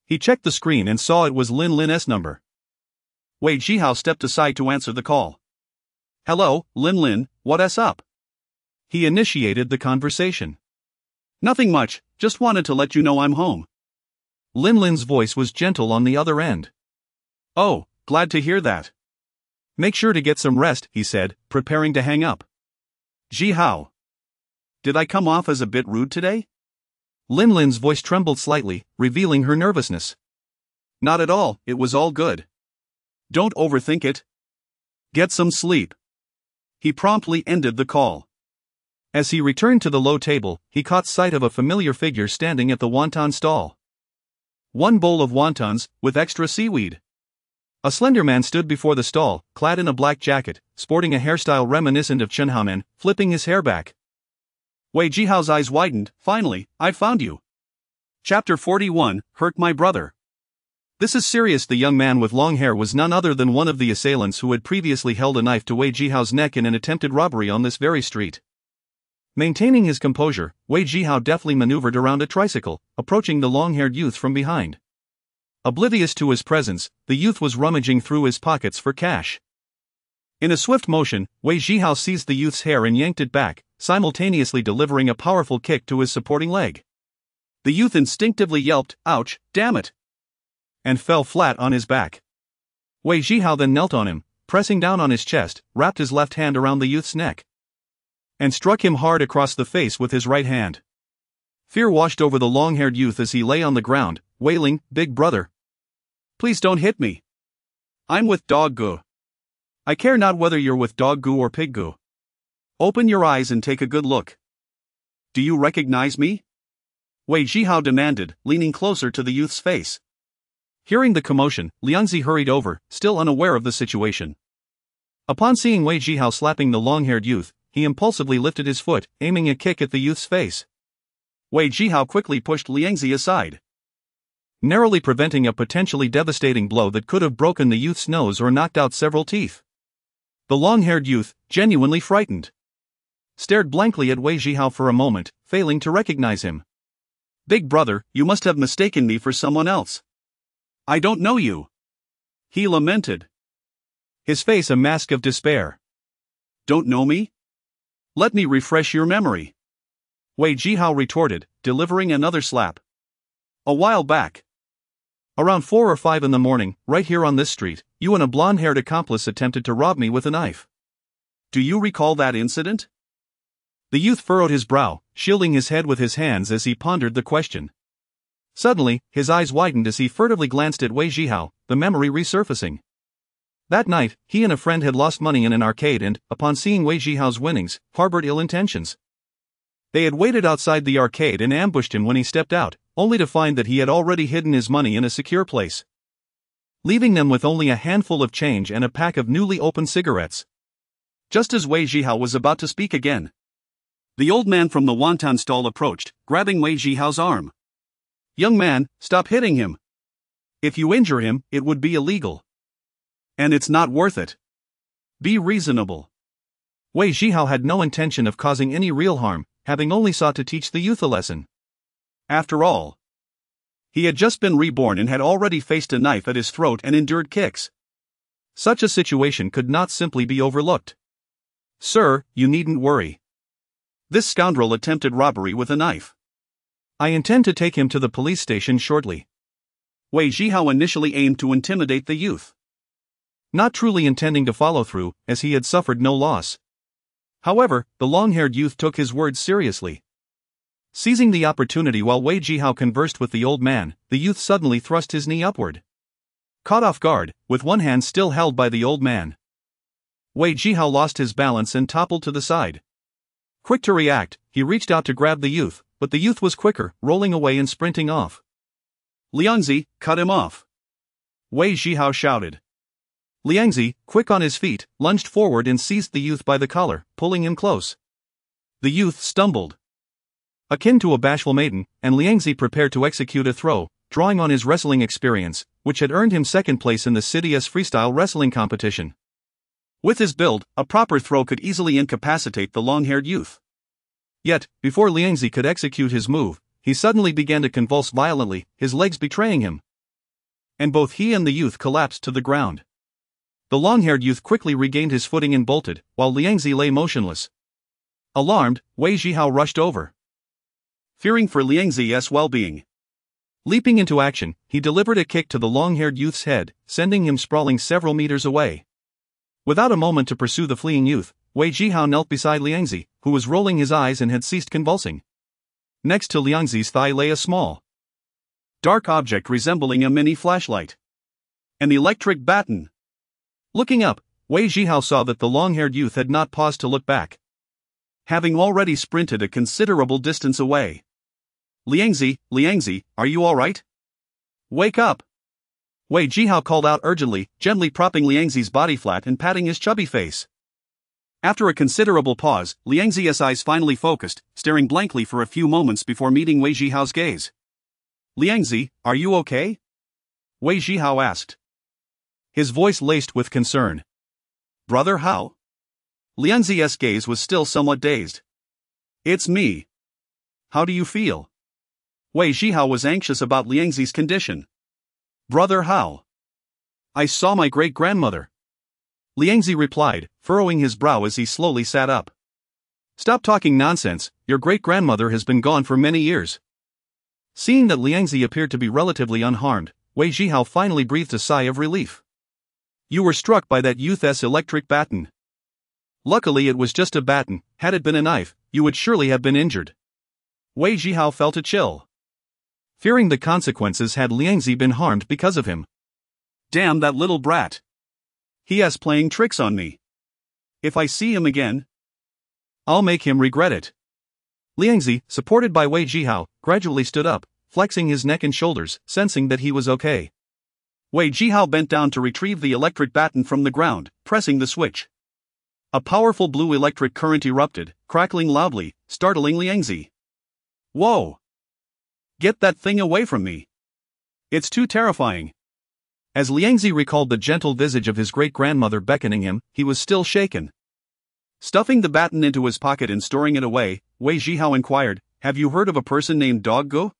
He checked the screen and saw it was Lin Lin's number. Wei Zhihao stepped aside to answer the call. Hello, Lin Lin, what's up? He initiated the conversation. Nothing much, just wanted to let you know I'm home. Lin Lin's voice was gentle on the other end. Oh, glad to hear that. Make sure to get some rest, he said, preparing to hang up. Zhihao. Did I come off as a bit rude today? Lin Lin's voice trembled slightly, revealing her nervousness. Not at all, it was all good. Don't overthink it. Get some sleep. He promptly ended the call. As he returned to the low table, he caught sight of a familiar figure standing at the wonton stall. One bowl of wontons, with extra seaweed. A slender man stood before the stall, clad in a black jacket, sporting a hairstyle reminiscent of Chenhaomen, flipping his hair back. Wei Zhihao's eyes widened. Finally, I've found you. Chapter 41, Hurt My Brother. This is serious. The young man with long hair was none other than one of the assailants who had previously held a knife to Wei Zhihao's neck in an attempted robbery on this very street. Maintaining his composure, Wei Zhihao deftly maneuvered around a tricycle, approaching the long-haired youth from behind. Oblivious to his presence, the youth was rummaging through his pockets for cash. In a swift motion, Wei Zhihao seized the youth's hair and yanked it back, simultaneously delivering a powerful kick to his supporting leg. The youth instinctively yelped, "Ouch, damn it!" and fell flat on his back. Wei Zhihao then knelt on him, pressing down on his chest, wrapped his left hand around the youth's neck, and struck him hard across the face with his right hand. Fear washed over the long-haired youth as he lay on the ground, wailing, "Big brother, please don't hit me. I'm with dog goo. I care not whether you're with dog goo or pig goo. Open your eyes and take a good look. Do you recognize me?" Wei Zhihao demanded, leaning closer to the youth's face. Hearing the commotion, Liangzi hurried over, still unaware of the situation. Upon seeing Wei Zhihao slapping the long-haired youth, he impulsively lifted his foot, aiming a kick at the youth's face. Wei Zhihao quickly pushed Liangzi aside, narrowly preventing a potentially devastating blow that could have broken the youth's nose or knocked out several teeth. The long-haired youth, genuinely frightened, stared blankly at Wei Zhihao for a moment, failing to recognize him. "Big brother, you must have mistaken me for someone else. I don't know you," he lamented, his face a mask of despair. "Don't know me? Let me refresh your memory," Wei Zhihao retorted, delivering another slap. "A while back, around 4 or 5 in the morning, right here on this street, you and a blonde-haired accomplice attempted to rob me with a knife. Do you recall that incident?" The youth furrowed his brow, shielding his head with his hands as he pondered the question. Suddenly, his eyes widened as he furtively glanced at Wei Zhihao, the memory resurfacing. That night, he and a friend had lost money in an arcade and, upon seeing Wei Zhihao's winnings, harbored ill intentions. They had waited outside the arcade and ambushed him when he stepped out, only to find that he had already hidden his money in a secure place, leaving them with only a handful of change and a pack of newly opened cigarettes. Just as Wei Zhihao was about to speak again, the old man from the wonton stall approached, grabbing Wei Zhihao's arm. "Young man, stop hitting him. If you injure him, it would be illegal. And it's not worth it. Be reasonable." Wei Zhihao had no intention of causing any real harm, having only sought to teach the youth a lesson. After all, he had just been reborn and had already faced a knife at his throat and endured kicks. Such a situation could not simply be overlooked. "Sir, you needn't worry. This scoundrel attempted robbery with a knife. I intend to take him to the police station shortly." Wei Zhihao initially aimed to intimidate the youth, not truly intending to follow through, as he had suffered no loss. However, the long-haired youth took his words seriously. Seizing the opportunity while Wei Zhihao conversed with the old man, the youth suddenly thrust his knee upward. Caught off guard, with one hand still held by the old man, Wei Zhihao lost his balance and toppled to the side. Quick to react, he reached out to grab the youth, but the youth was quicker, rolling away and sprinting off. "Liangzi, cut him off!" Wei Zhihao shouted. Liangzi, quick on his feet, lunged forward and seized the youth by the collar, pulling him close. The youth stumbled, akin to a bashful maiden, and Liangzi prepared to execute a throw, drawing on his wrestling experience, which had earned him second place in the city's freestyle wrestling competition. With his build, a proper throw could easily incapacitate the long-haired youth. Yet, before Liangzi could execute his move, he suddenly began to convulse violently, his legs betraying him, and both he and the youth collapsed to the ground. The long-haired youth quickly regained his footing and bolted, while Liangzi lay motionless. Alarmed, Wei Zhihao rushed over, fearing for Liangzi's well-being. Leaping into action, he delivered a kick to the long-haired youth's head, sending him sprawling several meters away. Without a moment to pursue the fleeing youth, Wei Zhihao knelt beside Liangzi, who was rolling his eyes and had ceased convulsing. Next to Liangzi's thigh lay a small, dark object resembling a mini flashlight. An electric baton. Looking up, Wei Zhihao saw that the long-haired youth had not paused to look back. having already sprinted a considerable distance away. Liangzi, are you alright? Wake up! Wei Zhihao called out urgently, gently propping Liangzi's body flat and patting his chubby face. After a considerable pause, Liangzi's eyes finally focused, staring blankly for a few moments before meeting Wei Zhihao's gaze. Liangzi, are you okay? Wei Zhihao asked, his voice laced with concern. Brother, how? Liangzi's gaze was still somewhat dazed. It's me. How do you feel? Wei Zhihao was anxious about Liangzi's condition. Brother, how? I saw my great-grandmother. Liangzi replied, furrowing his brow as he slowly sat up. Stop talking nonsense, your great-grandmother has been gone for many years. Seeing that Liangzi appeared to be relatively unharmed, Wei Zhihao finally breathed a sigh of relief. You were struck by that youth's electric baton. Luckily it was just a baton, had it been a knife, you would surely have been injured. Wei Zhihao felt a chill. Fearing the consequences had Liangzi been harmed because of him. Damn that little brat. He is playing tricks on me. If I see him again, I'll make him regret it. Liangzi, supported by Wei Zhihao, gradually stood up, flexing his neck and shoulders, sensing that he was okay. Wei Zhihao bent down to retrieve the electric baton from the ground, pressing the switch. A powerful blue electric current erupted, crackling loudly, startling Liangzi. Whoa! Get that thing away from me! It's too terrifying. As Liangzi recalled the gentle visage of his great-grandmother beckoning him, he was still shaken. Stuffing the baton into his pocket and storing it away, Wei Zhihao inquired, have you heard of a person named Dog Go?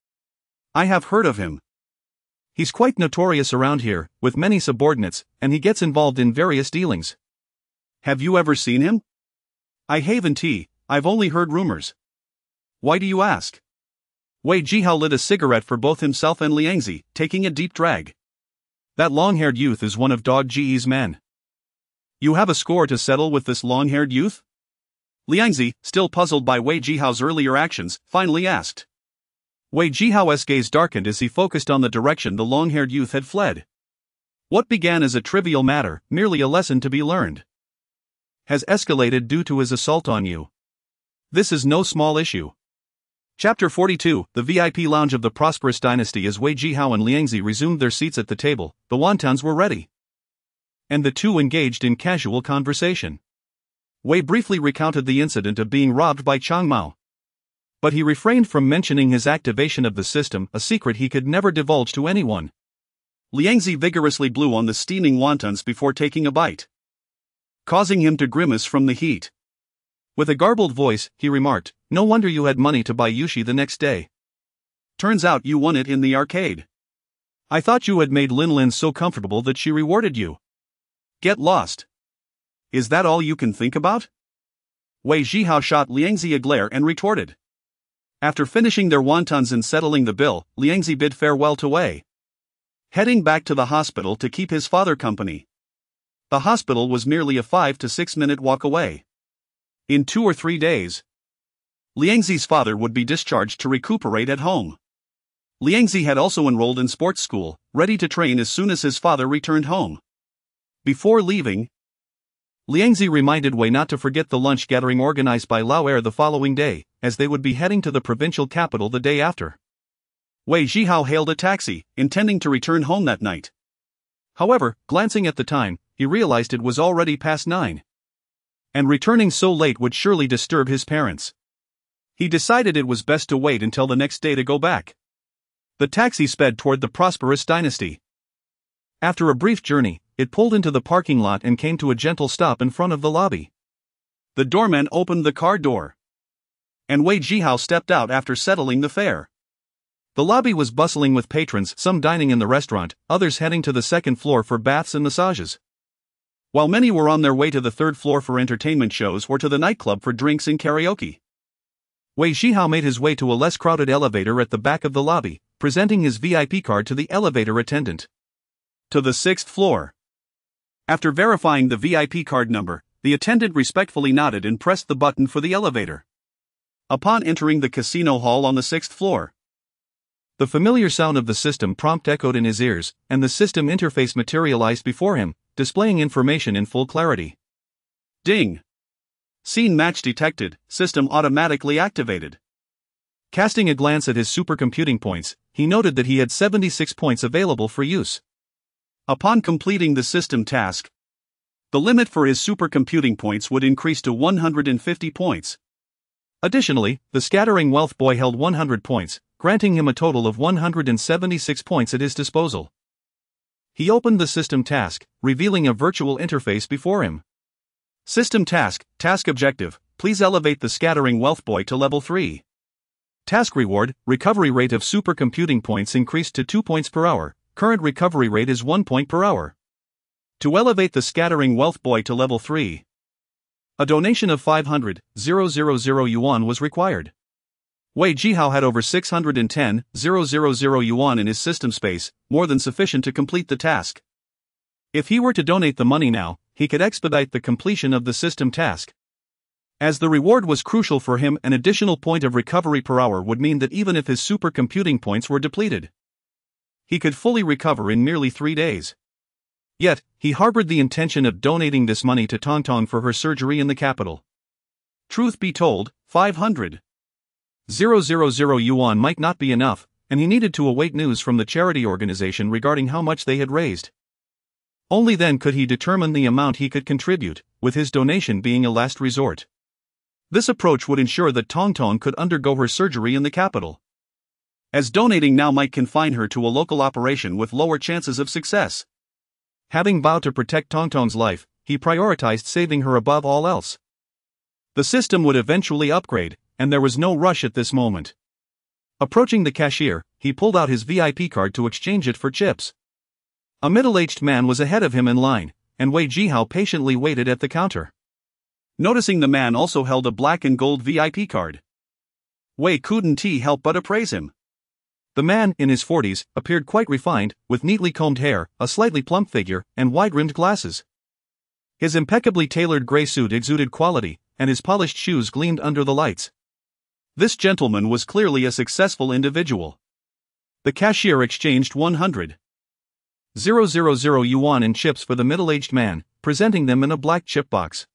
I have heard of him. He's quite notorious around here, with many subordinates, and he gets involved in various dealings. Have you ever seen him? I haven't. I've only heard rumors. Why do you ask? Wei Zhihao lit a cigarette for both himself and Liangzi, taking a deep drag. That long-haired youth is one of Dog Ji's men. You have a score to settle with this long-haired youth? Liangzi, still puzzled by Wei Zhihao's earlier actions, finally asked. Wei Zhihao's gaze darkened as he focused on the direction the long-haired youth had fled. What began as a trivial matter, merely a lesson to be learned, has escalated due to his assault on you. This is no small issue. Chapter 42, the VIP lounge of the prosperous dynasty. As Wei Zhihao and Liangzi resumed their seats at the table, the wontons were ready, and the two engaged in casual conversation. Wei briefly recounted the incident of being robbed by Changmao, but he refrained from mentioning his activation of the system, a secret he could never divulge to anyone. Liangzi vigorously blew on the steaming wontons before taking a bite, causing him to grimace from the heat. With a garbled voice, he remarked, no wonder you had money to buy Yushi the next day. Turns out you won it in the arcade. I thought you had made Lin Lin so comfortable that she rewarded you. Get lost. Is that all you can think about? Wei Zhihao shot Liangzi a glare and retorted. After finishing their wontons and settling the bill, Liangzi bid farewell to Wei, heading back to the hospital to keep his father company. The hospital was merely a 5 to 6 minute walk away. In 2 or 3 days, Liangzi's father would be discharged to recuperate at home. Liangzi had also enrolled in sports school, ready to train as soon as his father returned home. Before leaving, Liangzi reminded Wei not to forget the lunch gathering organized by Lao the following day, as they would be heading to the provincial capital the day after. Wei Zhihao hailed a taxi, intending to return home that night. However, glancing at the time, he realized it was already past 9. And returning so late would surely disturb his parents. He decided it was best to wait until the next day to go back. The taxi sped toward the prosperous dynasty. After a brief journey, it pulled into the parking lot and came to a gentle stop in front of the lobby. The doorman opened the car door, and Wei Zhihao stepped out after settling the fare. The lobby was bustling with patrons, some dining in the restaurant, others heading to the second floor for baths and massages, while many were on their way to the third floor for entertainment shows or to the nightclub for drinks and karaoke. Wei Zhihao made his way to a less crowded elevator at the back of the lobby, presenting his VIP card to the elevator attendant. To the 6th floor. After verifying the VIP card number, the attendant respectfully nodded and pressed the button for the elevator. Upon entering the casino hall on the 6th floor, the familiar sound of the system prompt echoed in his ears, and the system interface materialized before him, displaying information in full clarity. Ding! Scene match detected, system automatically activated. Casting a glance at his supercomputing points, he noted that he had 76 points available for use. Upon completing the system task, the limit for his supercomputing points would increase to 150 points. Additionally, the scattering wealth boy held 100 points, granting him a total of 176 points at his disposal. He opened the system task, revealing a virtual interface before him. System task, task objective, please elevate the scattering wealth boy to level 3. Task reward, recovery rate of supercomputing points increased to 2 points per hour, current recovery rate is 1 point per hour. To elevate the scattering wealth boy to level 3, a donation of 500,000 yuan was required. Wei Zhihao had over 610,000 yuan in his system space, more than sufficient to complete the task. If he were to donate the money now, he could expedite the completion of the system task. As the reward was crucial for him, an additional point of recovery per hour would mean that even if his supercomputing points were depleted, he could fully recover in merely 3 days. Yet, he harbored the intention of donating this money to Tongtong for her surgery in the capital. Truth be told, 500,000 yuan might not be enough, and he needed to await news from the charity organization regarding how much they had raised. Only then could he determine the amount he could contribute, with his donation being a last resort. This approach would ensure that Tongtong could undergo her surgery in the capital, as donating now might confine her to a local operation with lower chances of success. Having vowed to protect Tongtong's life, he prioritized saving her above all else. The system would eventually upgrade, and there was no rush at this moment. Approaching the cashier, he pulled out his VIP card to exchange it for chips. A middle-aged man was ahead of him in line, and Wei Zhihao patiently waited at the counter. Noticing the man also held a black and gold VIP card, Wei couldn't help but appraise him. The man, in his 40s, appeared quite refined, with neatly combed hair, a slightly plump figure, and wide-rimmed glasses. His impeccably tailored gray suit exuded quality, and his polished shoes gleamed under the lights. This gentleman was clearly a successful individual. The cashier exchanged 100,000 yuan in chips for the middle-aged man, presenting them in a black chip box.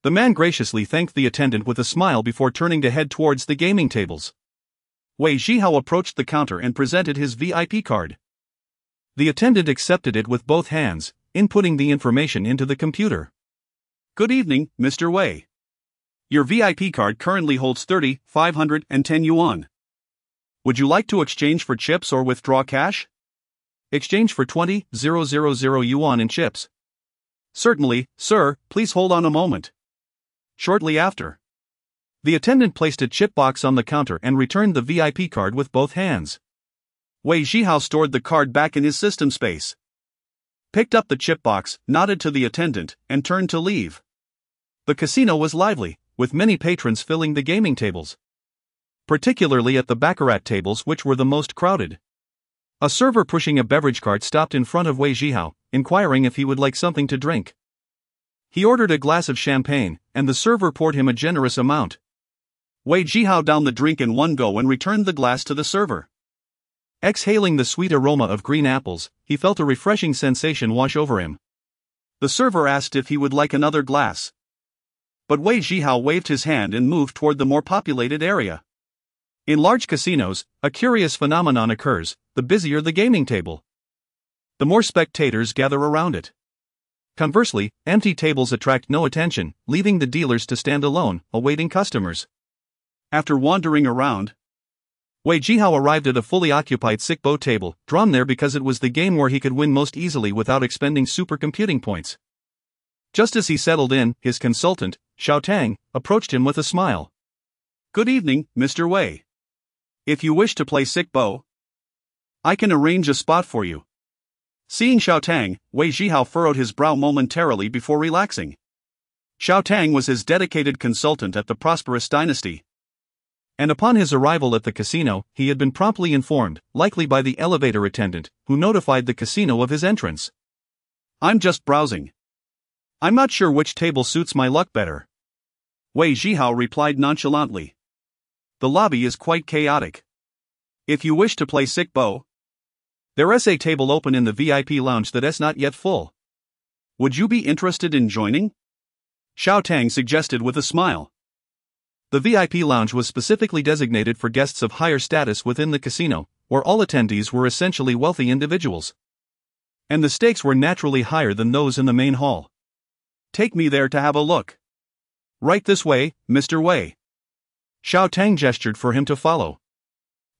The man graciously thanked the attendant with a smile before turning to head towards the gaming tables. Wei Zhihao approached the counter and presented his VIP card. The attendant accepted it with both hands, inputting the information into the computer. Good evening, Mr. Wei. Your VIP card currently holds 510 yuan. Would you like to exchange for chips or withdraw cash? Exchange for 20,000 yuan in chips. Certainly, sir, please hold on a moment. Shortly after, the attendant placed a chip box on the counter and returned the VIP card with both hands. Wei Zhihao stored the card back in his system space, picked up the chip box, nodded to the attendant, and turned to leave. The casino was lively, with many patrons filling the gaming tables, particularly at the baccarat tables, which were the most crowded. A server pushing a beverage cart stopped in front of Wei Zhihao, inquiring if he would like something to drink. He ordered a glass of champagne, and the server poured him a generous amount. Wei Zhihao downed the drink in one go and returned the glass to the server. Exhaling the sweet aroma of green apples, he felt a refreshing sensation wash over him. The server asked if he would like another glass, but Wei Zhihao waved his hand and moved toward the more populated area. In large casinos, a curious phenomenon occurs: the busier the gaming table, the more spectators gather around it. Conversely, empty tables attract no attention, leaving the dealers to stand alone, awaiting customers. After wandering around, Wei Zhihao arrived at a fully occupied sickbo table, drawn there because it was the game where he could win most easily without expending supercomputing points. Just as he settled in, his consultant, Xiao Tang, approached him with a smile. Good evening, Mr. Wei. If you wish to play sickbo, I can arrange a spot for you. Seeing Xiao Tang, Wei Zhihao furrowed his brow momentarily before relaxing. Xiao Tang was his dedicated consultant at the prosperous dynasty, and upon his arrival at the casino, he had been promptly informed, likely by the elevator attendant, who notified the casino of his entrance. I'm just browsing. I'm not sure which table suits my luck better, Wei Zhihao replied nonchalantly. The lobby is quite chaotic. If you wish to play sickbo, there is a table open in the VIP lounge that is not yet full. Would you be interested in joining? Xiao Tang suggested with a smile. The VIP lounge was specifically designated for guests of higher status within the casino, where all attendees were essentially wealthy individuals. And the stakes were naturally higher than those in the main hall. Take me there to have a look. Right this way, Mr. Wei. Xiao Tang gestured for him to follow.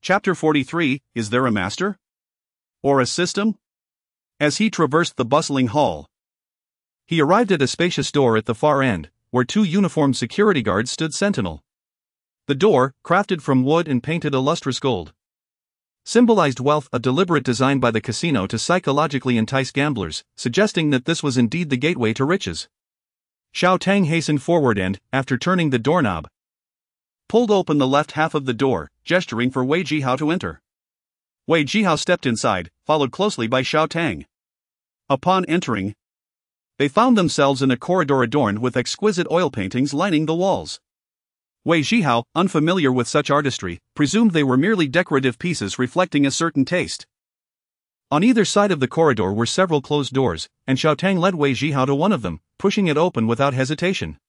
Chapter 43, Is there a master? Or a system? As he traversed the bustling hall, he arrived at a spacious door at the far end, where two uniformed security guards stood sentinel. The door, crafted from wood and painted a lustrous gold, symbolized wealth, a deliberate design by the casino to psychologically entice gamblers, suggesting that this was indeed the gateway to riches. Xiao Tang hastened forward and, after turning the doorknob, pulled open the left half of the door, gesturing for Wei Zhihao to enter. Wei Zhihao stepped inside, followed closely by Xiao Tang. Upon entering, they found themselves in a corridor adorned with exquisite oil paintings lining the walls. Wei Zhihao, unfamiliar with such artistry, presumed they were merely decorative pieces reflecting a certain taste. On either side of the corridor were several closed doors, and Xiao Tang led Wei Zhihao to one of them, pushing it open without hesitation.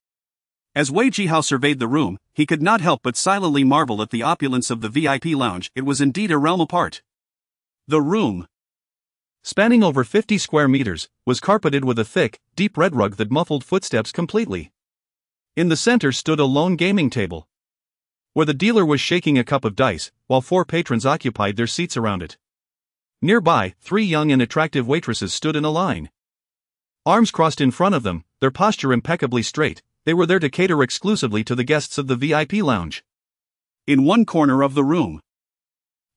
As Wei Zhihao surveyed the room, he could not help but silently marvel at the opulence of the VIP lounge. It was indeed a realm apart. The room, spanning over 50 square meters, was carpeted with a thick, deep red rug that muffled footsteps completely. In the center stood a lone gaming table, where the dealer was shaking a cup of dice, while 4 patrons occupied their seats around it. Nearby, 3 young and attractive waitresses stood in a line. Arms crossed in front of them, their posture impeccably straight, they were there to cater exclusively to the guests of the VIP lounge. In one corner of the room,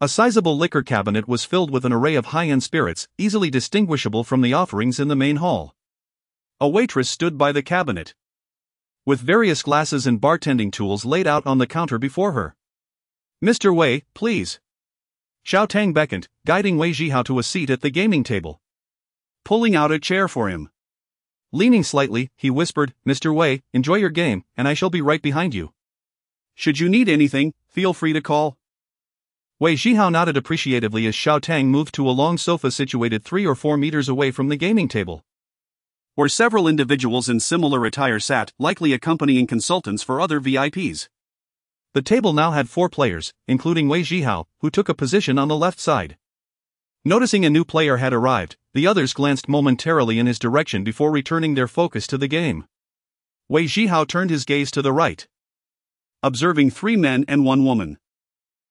a sizable liquor cabinet was filled with an array of high-end spirits, easily distinguishable from the offerings in the main hall. A waitress stood by the cabinet, with various glasses and bartending tools laid out on the counter before her. "Mr. Wei, please." Xiao Tang beckoned, guiding Wei Zhihao to a seat at the gaming table. Pulling out a chair for him. Leaning slightly, he whispered, "Mr. Wei, enjoy your game, and I shall be right behind you. Should you need anything, feel free to call." Wei Zhihao nodded appreciatively as Xiao Tang moved to a long sofa situated 3 or 4 meters away from the gaming table, where several individuals in similar attire sat, likely accompanying consultants for other VIPs. The table now had 4 players, including Wei Zhihao, who took a position on the left side. Noticing a new player had arrived, the others glanced momentarily in his direction before returning their focus to the game. Wei Zhihao turned his gaze to the right, observing 3 men and 1 woman.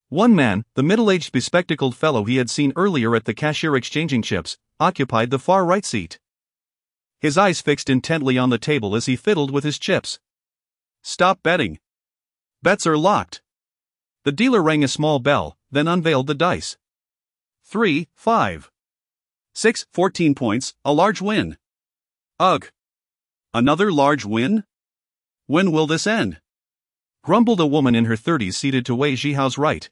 One man, the middle-aged bespectacled fellow he had seen earlier at the cashier exchanging chips, occupied the far right seat, his eyes fixed intently on the table as he fiddled with his chips. "Stop betting. Bets are locked." The dealer rang a small bell, then unveiled the dice. 3, 5, 6, 14 points, a large win. Ugh. Another large win? When will this end? Grumbled a woman in her 30s seated to Wei Zhihao's right.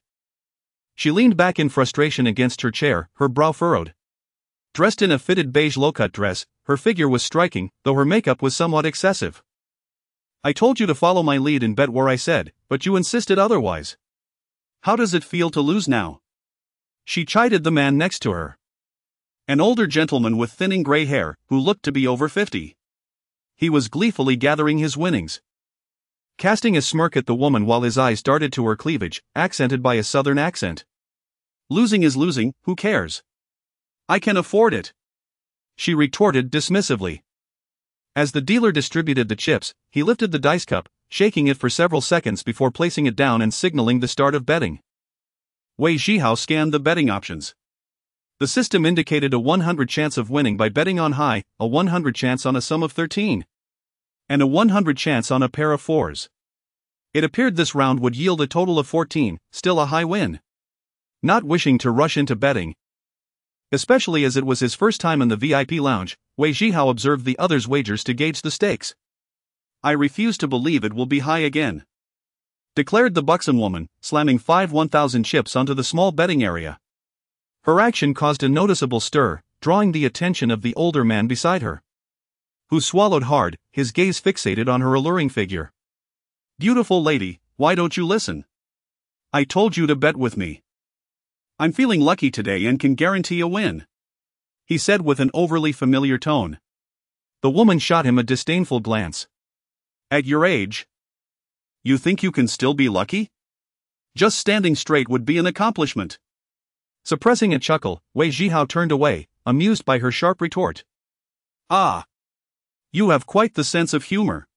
She leaned back in frustration against her chair, her brow furrowed. Dressed in a fitted beige low-cut dress, her figure was striking, though her makeup was somewhat excessive. "I told you to follow my lead and bet where I said, but you insisted otherwise. How does it feel to lose now?" She chided the man next to her, an older gentleman with thinning gray hair, who looked to be over 50. He was gleefully gathering his winnings, casting a smirk at the woman while his eyes darted to her cleavage, accented by a southern accent. "Losing is losing, who cares? I can afford it," she retorted dismissively. As the dealer distributed the chips, he lifted the dice cup, shaking it for several seconds before placing it down and signaling the start of betting. Wei Zhihao scanned the betting options. The system indicated a 100 chance of winning by betting on high, a 100 chance on a sum of 13, and a 100 chance on a pair of 4s. It appeared this round would yield a total of 14, still a high win. Not wishing to rush into betting, especially as it was his first time in the VIP lounge, Wei Zhihao observed the others' wagers to gauge the stakes. "I refuse to believe it will be high again," declared the buxom woman, slamming 5 1,000 chips onto the small betting area. Her action caused a noticeable stir, drawing the attention of the older man beside her, who swallowed hard, his gaze fixated on her alluring figure. "Beautiful lady, why don't you listen? I told you to bet with me. I'm feeling lucky today and can guarantee a win," he said with an overly familiar tone. The woman shot him a disdainful glance. At your age? You think you can still be lucky? Just standing straight would be an accomplishment. Suppressing a chuckle, Wei Zhihao turned away, amused by her sharp retort. Ah! You have quite the sense of humor.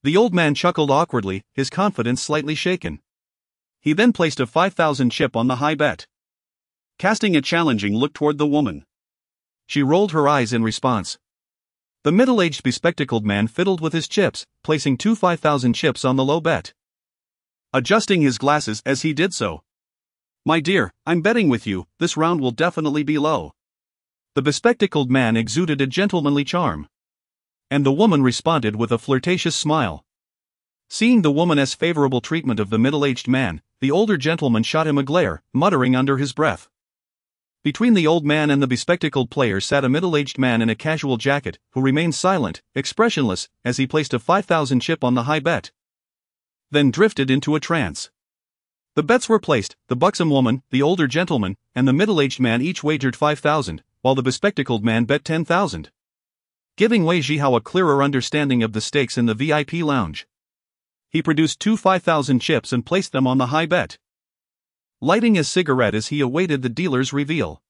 The old man chuckled awkwardly, his confidence slightly shaken. He then placed a 5,000 chip on the high bet. Casting a challenging look toward the woman. She rolled her eyes in response. The middle-aged bespectacled man fiddled with his chips, placing two 5,000 chips on the low bet. Adjusting his glasses as he did so. My dear, I'm betting with you, this round will definitely be low. The bespectacled man exuded a gentlemanly charm. And the woman responded with a flirtatious smile. Seeing the woman's favorable treatment of the middle-aged man, the older gentleman shot him a glare, muttering under his breath. Between the old man and the bespectacled player sat a middle-aged man in a casual jacket, who remained silent, expressionless, as he placed a 5,000 chip on the high bet. Then drifted into a trance. The bets were placed, the buxom woman, the older gentleman, and the middle-aged man each wagered 5,000, while the bespectacled man bet 10,000. Giving Wei Zhihao a clearer understanding of the stakes in the VIP lounge. He produced two 5,000 chips and placed them on the high bet. Lighting his cigarette as he awaited the dealer's reveal.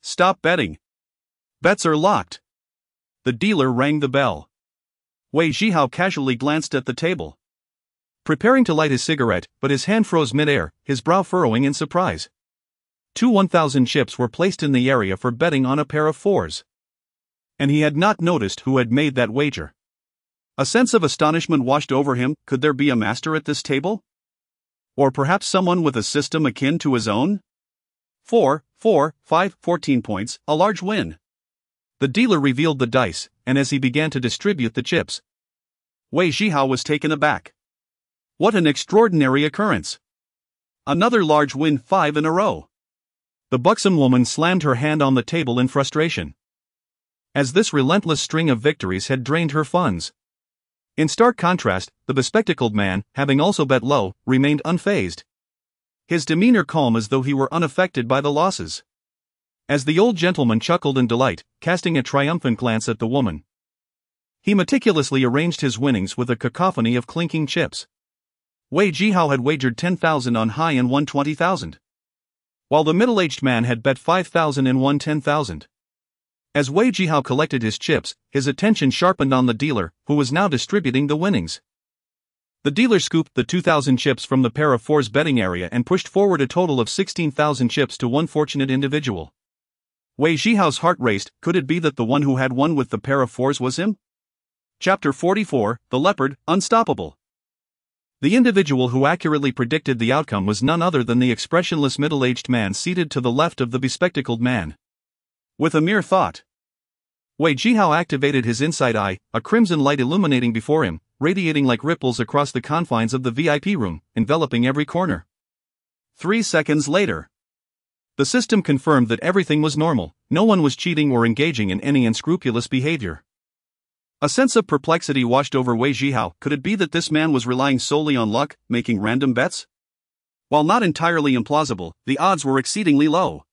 Stop betting. Bets are locked. The dealer rang the bell. Wei Zhihao casually glanced at the table. Preparing to light his cigarette, but his hand froze mid-air, his brow furrowing in surprise. Two 1,000 chips were placed in the area for betting on a pair of fours. And he had not noticed who had made that wager. A sense of astonishment washed over him. Could there be a master at this table? Or perhaps someone with a system akin to his own? 4, 4, 5, 14 points, a large win. The dealer revealed the dice, and as he began to distribute the chips, Wei Zhihao was taken aback. What an extraordinary occurrence! Another large win, 5 in a row. The buxom woman slammed her hand on the table in frustration, as this relentless string of victories had drained her funds. In stark contrast, the bespectacled man, having also bet low, remained unfazed. His demeanor calm as though he were unaffected by the losses. As the old gentleman chuckled in delight, casting a triumphant glance at the woman, he meticulously arranged his winnings with a cacophony of clinking chips. Wei Zhihao had wagered 10,000 on high and won 20,000. While the middle-aged man had bet 5,000 and won 10,000. As Wei Zhihao collected his chips, his attention sharpened on the dealer, who was now distributing the winnings. The dealer scooped the 2,000 chips from the pair of fours betting area and pushed forward a total of 16,000 chips to one fortunate individual. Wei Zhihao's heart raced. Could it be that the one who had won with the pair of fours was him? Chapter 44, The Leopard, Unstoppable. The individual who accurately predicted the outcome was none other than the expressionless middle-aged man seated to the left of the bespectacled man. With a mere thought, Wei Zhihao activated his inside eye, a crimson light illuminating before him, radiating like ripples across the confines of the VIP room, enveloping every corner. 3 seconds later, the system confirmed that everything was normal, no one was cheating or engaging in any unscrupulous behavior. A sense of perplexity washed over Wei Zhihao. Could it be that this man was relying solely on luck, making random bets? While not entirely implausible, the odds were exceedingly low.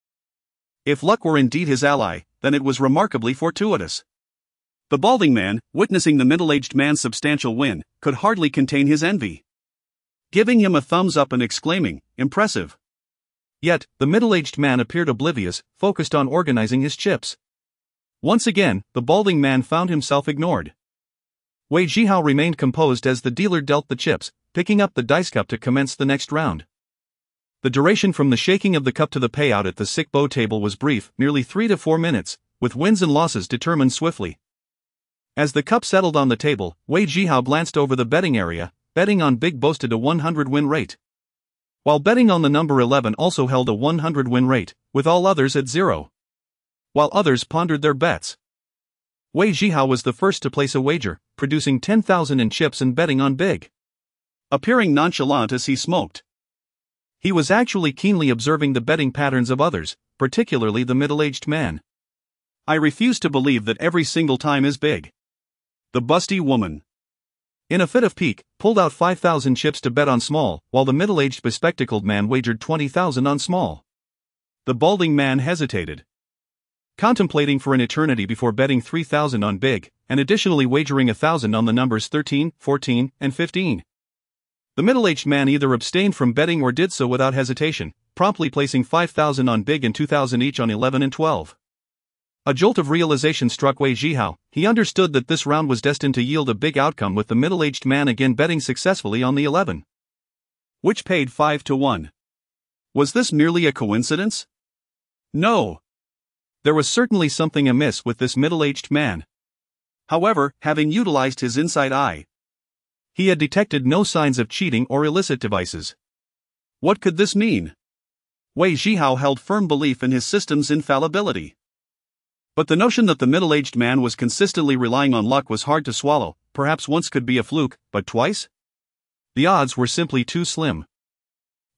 If luck were indeed his ally, then it was remarkably fortuitous. The balding man, witnessing the middle-aged man's substantial win, could hardly contain his envy. Giving him a thumbs up and exclaiming, "Impressive." Yet, the middle-aged man appeared oblivious, focused on organizing his chips. Once again, the balding man found himself ignored. Wei Zhihao remained composed as the dealer dealt the chips, picking up the dice cup to commence the next round. The duration from the shaking of the cup to the payout at the sick bow table was brief, merely 3 to 4 minutes, with wins and losses determined swiftly. As the cup settled on the table, Wei Zhihao glanced over the betting area. Betting on big boasted a 100 win rate, while betting on the number 11 also held a 100 win rate, with all others at 0. While others pondered their bets, Wei Zhihao was the first to place a wager, producing 10,000 in chips and betting on big. Appearing nonchalant as he smoked, he was actually keenly observing the betting patterns of others, particularly the middle-aged man. I refuse to believe that every single time is big. The busty woman, in a fit of pique, pulled out 5,000 chips to bet on small, while the middle-aged bespectacled man wagered 20,000 on small. The balding man hesitated. contemplating for an eternity before betting 3,000 on big, and additionally wagering 1,000 on the numbers 13, 14, and 15. The middle-aged man either abstained from betting or did so without hesitation, promptly placing 5,000 on big and 2,000 each on 11 and 12. A jolt of realization struck Wei Zhihao. He understood that this round was destined to yield a big outcome, with the middle-aged man again betting successfully on the 11, which paid 5 to 1. Was this merely a coincidence? No. There was certainly something amiss with this middle-aged man. However, having utilized his inside eye, he had detected no signs of cheating or illicit devices. What could this mean? Wei Zhihao held firm belief in his system's infallibility. But the notion that the middle-aged man was consistently relying on luck was hard to swallow. Perhaps once could be a fluke, but twice? The odds were simply too slim.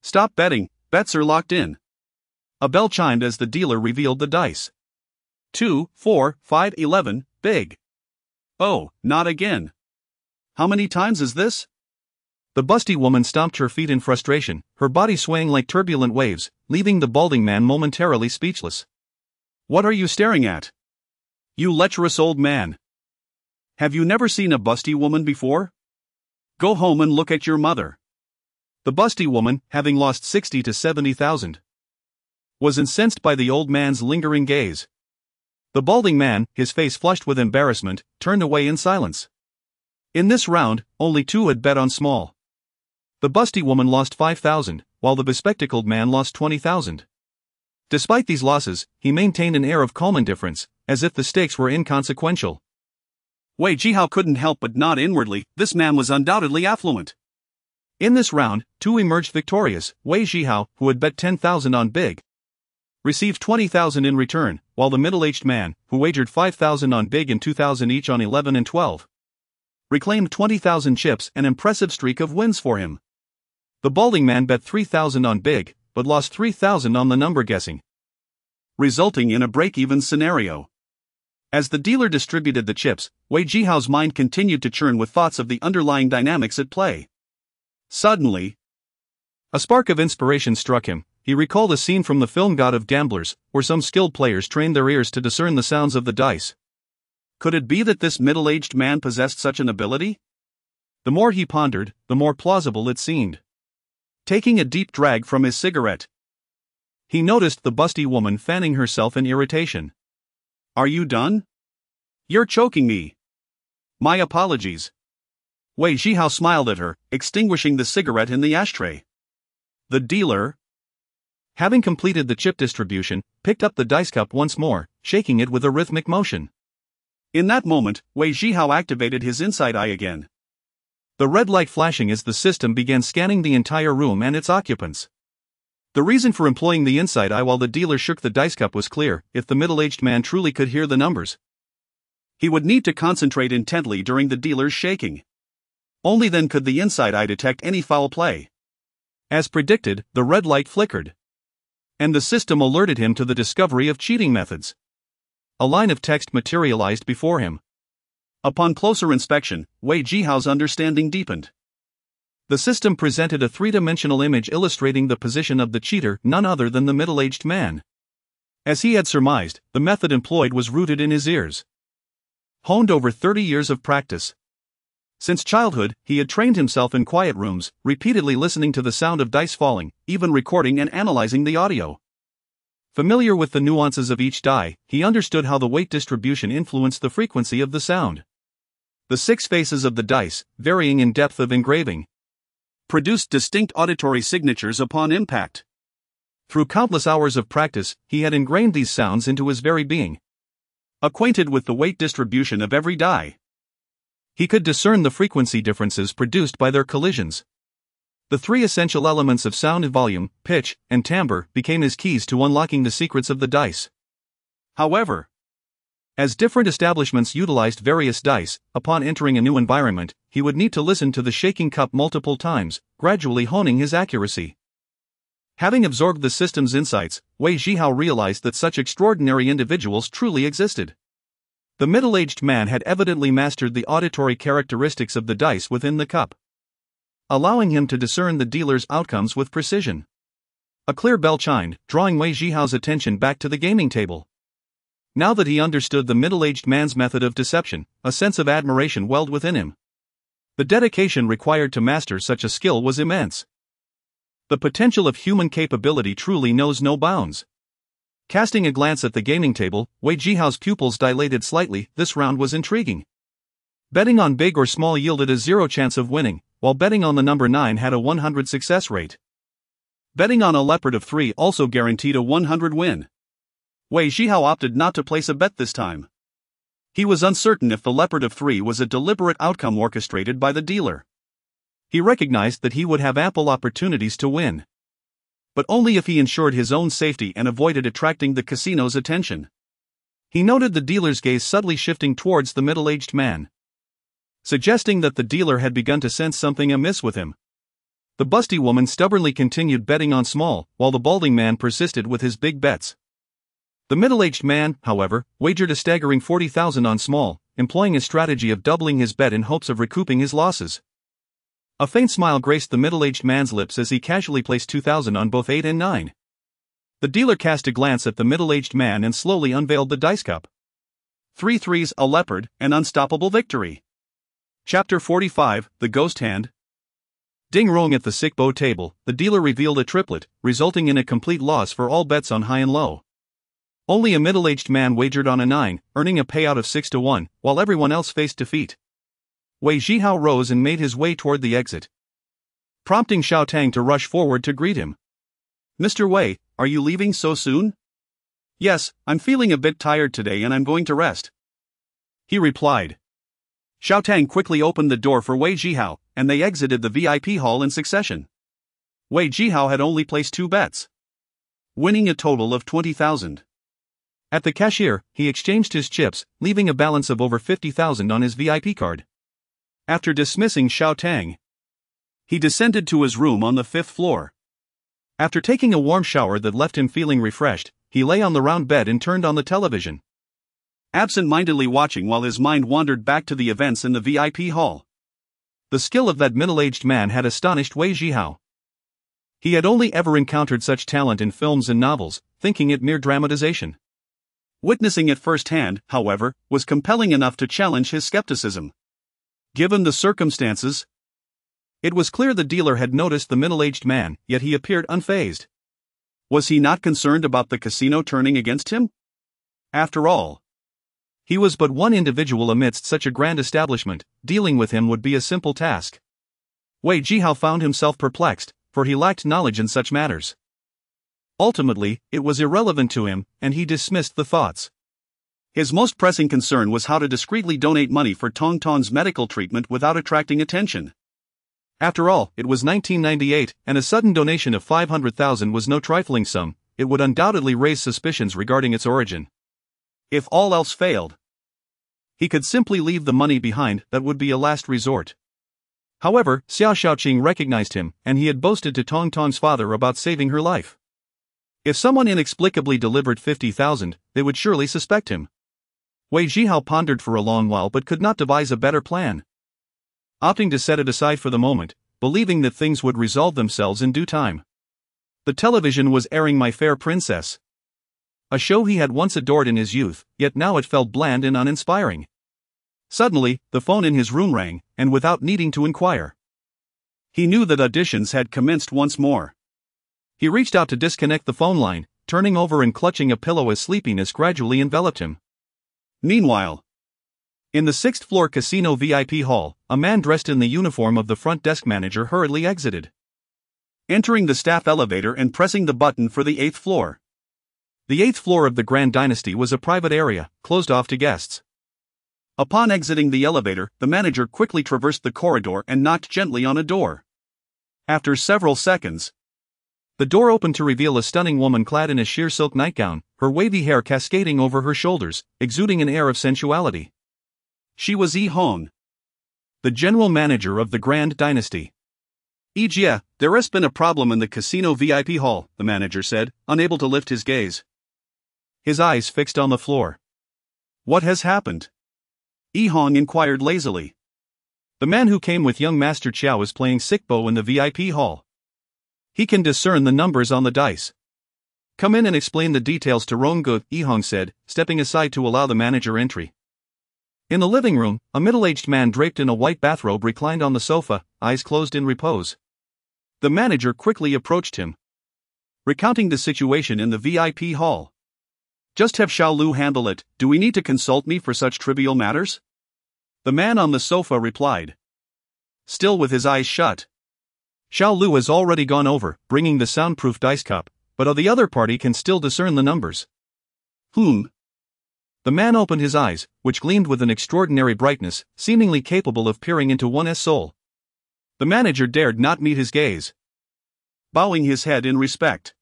Stop betting, bets are locked in. A bell chimed as the dealer revealed the dice. 2, 4, 5, 11, big. Oh, not again. How many times is this? The busty woman stomped her feet in frustration, her body swaying like turbulent waves, leaving the balding man momentarily speechless. What are you staring at? You lecherous old man. Have you never seen a busty woman before? Go home and look at your mother. The busty woman, having lost 60 to 70,000, was incensed by the old man's lingering gaze. The balding man, his face flushed with embarrassment, turned away in silence. In this round, only 2 had bet on small. The busty woman lost 5,000, while the bespectacled man lost 20,000. Despite these losses, he maintained an air of calm indifference, as if the stakes were inconsequential. Wei Zhihao couldn't help but nod inwardly. This man was undoubtedly affluent. In this round, 2 emerged victorious. Wei Zhihao, who had bet 10,000 on big, received 20,000 in return, while the middle-aged man, who wagered 5,000 on big and 2,000 each on 11 and 12, reclaimed 20,000 chips, an impressive streak of wins for him. The balding man bet 3,000 on big, but lost 3,000 on the number guessing, resulting in a break-even scenario. As the dealer distributed the chips, Wei Zhihao's mind continued to churn with thoughts of the underlying dynamics at play. Suddenly, a spark of inspiration struck him. He recalled a scene from the film God of Gamblers, where some skilled players trained their ears to discern the sounds of the dice. Could it be that this middle-aged man possessed such an ability? The more he pondered, the more plausible it seemed. Taking a deep drag from his cigarette, he noticed the busty woman fanning herself in irritation. Are you done? You're choking me. My apologies. Wei Zhihao smiled at her, extinguishing the cigarette in the ashtray. The dealer, having completed the chip distribution, picked up the dice cup once more, shaking it with a rhythmic motion. In that moment, Wei Zhihao activated his inside eye again. The red light flashing as the system began scanning the entire room and its occupants. The reason for employing the inside eye while the dealer shook the dice cup was clear. If the middle-aged man truly could hear the numbers, he would need to concentrate intently during the dealer's shaking. Only then could the inside eye detect any foul play. As predicted, the red light flickered, and the system alerted him to the discovery of cheating methods. A line of text materialized before him. Upon closer inspection, Wei Zhihao's understanding deepened. The system presented a three-dimensional image illustrating the position of the cheater, none other than the middle-aged man. As he had surmised, the method employed was rooted in his ears, honed over 30 years of practice. Since childhood, he had trained himself in quiet rooms, repeatedly listening to the sound of dice falling, even recording and analyzing the audio. Familiar with the nuances of each die, he understood how the weight distribution influenced the frequency of the sound. The 6 faces of the dice, varying in depth of engraving, produced distinct auditory signatures upon impact. Through countless hours of practice, he had ingrained these sounds into his very being. Acquainted with the weight distribution of every die, he could discern the frequency differences produced by their collisions. The 3 essential elements of sound: volume, pitch, and timbre became his keys to unlocking the secrets of the dice. However, as different establishments utilized various dice, upon entering a new environment, he would need to listen to the shaking cup multiple times, gradually honing his accuracy. Having absorbed the system's insights, Wei Zhihao realized that such extraordinary individuals truly existed. The middle-aged man had evidently mastered the auditory characteristics of the dice within the cup, allowing him to discern the dealer's outcomes with precision. A clear bell chimed, drawing Wei Zhihao's attention back to the gaming table. Now that he understood the middle-aged man's method of deception, a sense of admiration welled within him. The dedication required to master such a skill was immense. The potential of human capability truly knows no bounds. Casting a glance at the gaming table, Wei Zhihao's pupils dilated slightly. This round was intriguing. Betting on big or small yielded a 0 chance of winning, while betting on the number 9 had a 100 success rate. Betting on a leopard of 3 also guaranteed a 100 win. Wei Zhihao opted not to place a bet this time. He was uncertain if the leopard of 3 was a deliberate outcome orchestrated by the dealer. He recognized that he would have ample opportunities to win, but only if he ensured his own safety and avoided attracting the casino's attention. He noted the dealer's gaze subtly shifting towards the middle-aged man, suggesting that the dealer had begun to sense something amiss with him. The busty woman stubbornly continued betting on small, while the balding man persisted with his big bets. The middle-aged man, however, wagered a staggering 40,000 on small, employing a strategy of doubling his bet in hopes of recouping his losses. A faint smile graced the middle-aged man's lips as he casually placed 2,000 on both 8 and 9. The dealer cast a glance at the middle-aged man and slowly unveiled the dice cup. 3 threes, a leopard, an unstoppable victory. Chapter 45, The Ghost Hand. Ding rong at the sick bow table, the dealer revealed a triplet, resulting in a complete loss for all bets on high and low. Only a middle-aged man wagered on a 9, earning a payout of 6 to 1, while everyone else faced defeat. Wei Zhihao rose and made his way toward the exit, prompting Xiao Tang to rush forward to greet him. "Mr. Wei, are you leaving so soon?" "Yes, I'm feeling a bit tired today and I'm going to rest," he replied. Xiao Tang quickly opened the door for Wei Zhihao, and they exited the VIP hall in succession. Wei Zhihao had only placed 2 bets, winning a total of 20,000. At the cashier, he exchanged his chips, leaving a balance of over 50,000 on his VIP card. After dismissing Xiao Tang, he descended to his room on the 5th floor. After taking a warm shower that left him feeling refreshed, he lay on the round bed and turned on the television, absent-mindedly watching while his mind wandered back to the events in the VIP hall. The skill of that middle-aged man had astonished Wei Zhihao. He had only ever encountered such talent in films and novels, thinking it mere dramatization. Witnessing it firsthand, however, was compelling enough to challenge his skepticism. Given the circumstances, it was clear the dealer had noticed the middle-aged man, yet he appeared unfazed. Was he not concerned about the casino turning against him? After all, he was but one individual amidst such a grand establishment. Dealing with him would be a simple task. Wei Zhihao found himself perplexed, for he lacked knowledge in such matters. Ultimately, it was irrelevant to him, and he dismissed the thoughts. His most pressing concern was how to discreetly donate money for Tong Tong's medical treatment without attracting attention. After all, it was 1998, and a sudden donation of 500,000 was no trifling sum. It would undoubtedly raise suspicions regarding its origin. If all else failed, he could simply leave the money behind. That would be a last resort. However, Xiao Shaoqing recognized him, and he had boasted to Tong Tong's father about saving her life. If someone inexplicably delivered 50,000, they would surely suspect him. Wei Zhihao pondered for a long while but could not devise a better plan. Opting to set it aside for the moment, believing that things would resolve themselves in due time. The television was airing My Fair Princess, a show he had once adored in his youth, yet now it felt bland and uninspiring. Suddenly, the phone in his room rang, and without needing to inquire, he knew that auditions had commenced once more. He reached out to disconnect the phone line, turning over and clutching a pillow as sleepiness gradually enveloped him. Meanwhile, in the 6th floor casino VIP hall, a man dressed in the uniform of the front desk manager hurriedly exited, entering the staff elevator and pressing the button for the 8th floor. The 8th floor of the Grand Dynasty was a private area, closed off to guests. Upon exiting the elevator, the manager quickly traversed the corridor and knocked gently on a door. After several seconds, the door opened to reveal a stunning woman clad in a sheer silk nightgown, her wavy hair cascading over her shoulders, exuding an air of sensuality. She was Yi Hong, the general manager of the Grand Dynasty. "Jia, there has been a problem in the casino VIP hall," the manager said, unable to lift his gaze. His eyes fixed on the floor. "What has happened?" Yi Hong inquired lazily. "The man who came with young Master Chiao is playing sickbo in the VIP hall. He can discern the numbers on the dice. Come in and explain the details to Ronggu, Yihong said, stepping aside to allow the manager entry. In the living room, a middle-aged man draped in a white bathrobe reclined on the sofa, eyes closed in repose. The manager quickly approached him, recounting the situation in the VIP hall. Just have Xiaolu handle it. Do we need to consult me for such trivial matters? The man on the sofa replied, still with his eyes shut. Xiaolu has already gone over, bringing the soundproof dice cup, but the other party can still discern the numbers. The man opened his eyes, which gleamed with an extraordinary brightness, seemingly capable of peering into one's soul. The manager dared not meet his gaze, bowing his head in respect.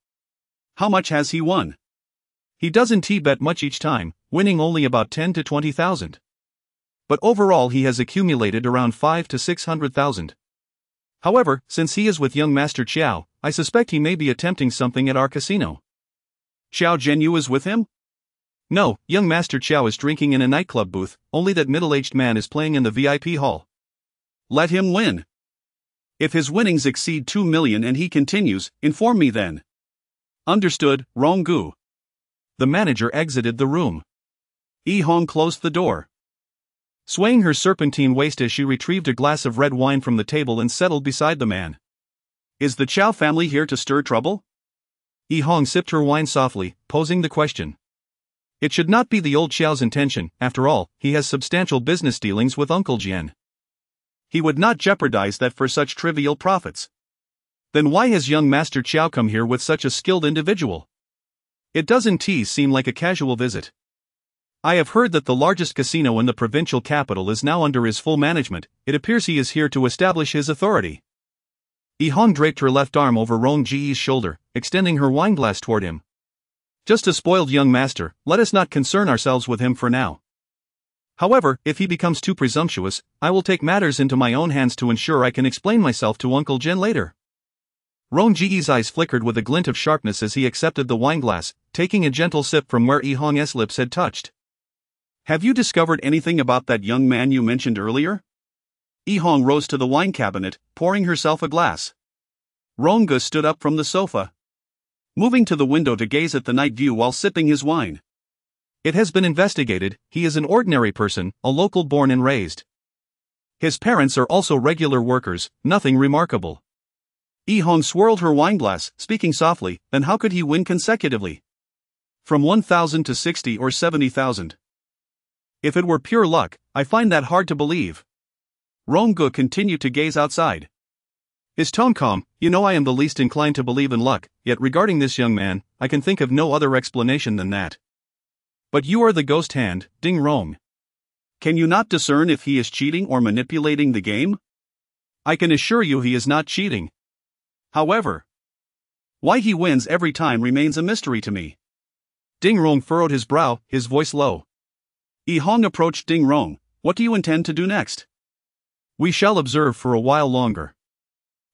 How much has he won? He doesn't bet much each time, winning only about 10 to 20,000. But overall he has accumulated around 5 to 600,000. However, since he is with young Master Qiao, I suspect he may be attempting something at our casino. Xiao Zhenyu is with him? No, young Master Qiao is drinking in a nightclub booth, only that middle-aged man is playing in the VIP hall. Let him win. If his winnings exceed 2 million and he continues, inform me then. Understood, Ronggu. The manager exited the room. Yihong closed the door, swaying her serpentine waist as she retrieved a glass of red wine from the table and settled beside the man. Is the Qiao family here to stir trouble? Yihong sipped her wine softly, posing the question. It should not be the old Qiao's intention. After all, he has substantial business dealings with Uncle Jian. He would not jeopardize that for such trivial profits. Then why has young Master Qiao come here with such a skilled individual? It doesn't seem like a casual visit. I have heard that the largest casino in the provincial capital is now under his full management. It appears he is here to establish his authority. Yihong draped her left arm over Rong Ji's shoulder, extending her wineglass toward him. Just a spoiled young master, let us not concern ourselves with him for now. However, if he becomes too presumptuous, I will take matters into my own hands to ensure I can explain myself to Uncle Jian later. Rong Ji's eyes flickered with a glint of sharpness as he accepted the wineglass, taking a gentle sip from where Yihong's lips had touched. Have you discovered anything about that young man you mentioned earlier? Yihong rose to the wine cabinet, pouring herself a glass. Ronggu stood up from the sofa, moving to the window to gaze at the night view while sipping his wine. It has been investigated, he is an ordinary person, a local born and raised. His parents are also regular workers, nothing remarkable. Yihong swirled her wineglass, speaking softly. Then how could he win consecutively? From 1,000 to 60 or 70,000. If it were pure luck, I find that hard to believe. Ronggu continued to gaze outside, his tone calm. You know, I am the least inclined to believe in luck, yet regarding this young man, I can think of no other explanation than that. But you are the ghost hand, Ding Rong. Can you not discern if he is cheating or manipulating the game? I can assure you he is not cheating. However, why he wins every time remains a mystery to me. Ding Rong furrowed his brow, his voice low. Yihong approached Ding Rong. What do you intend to do next? We shall observe for a while longer.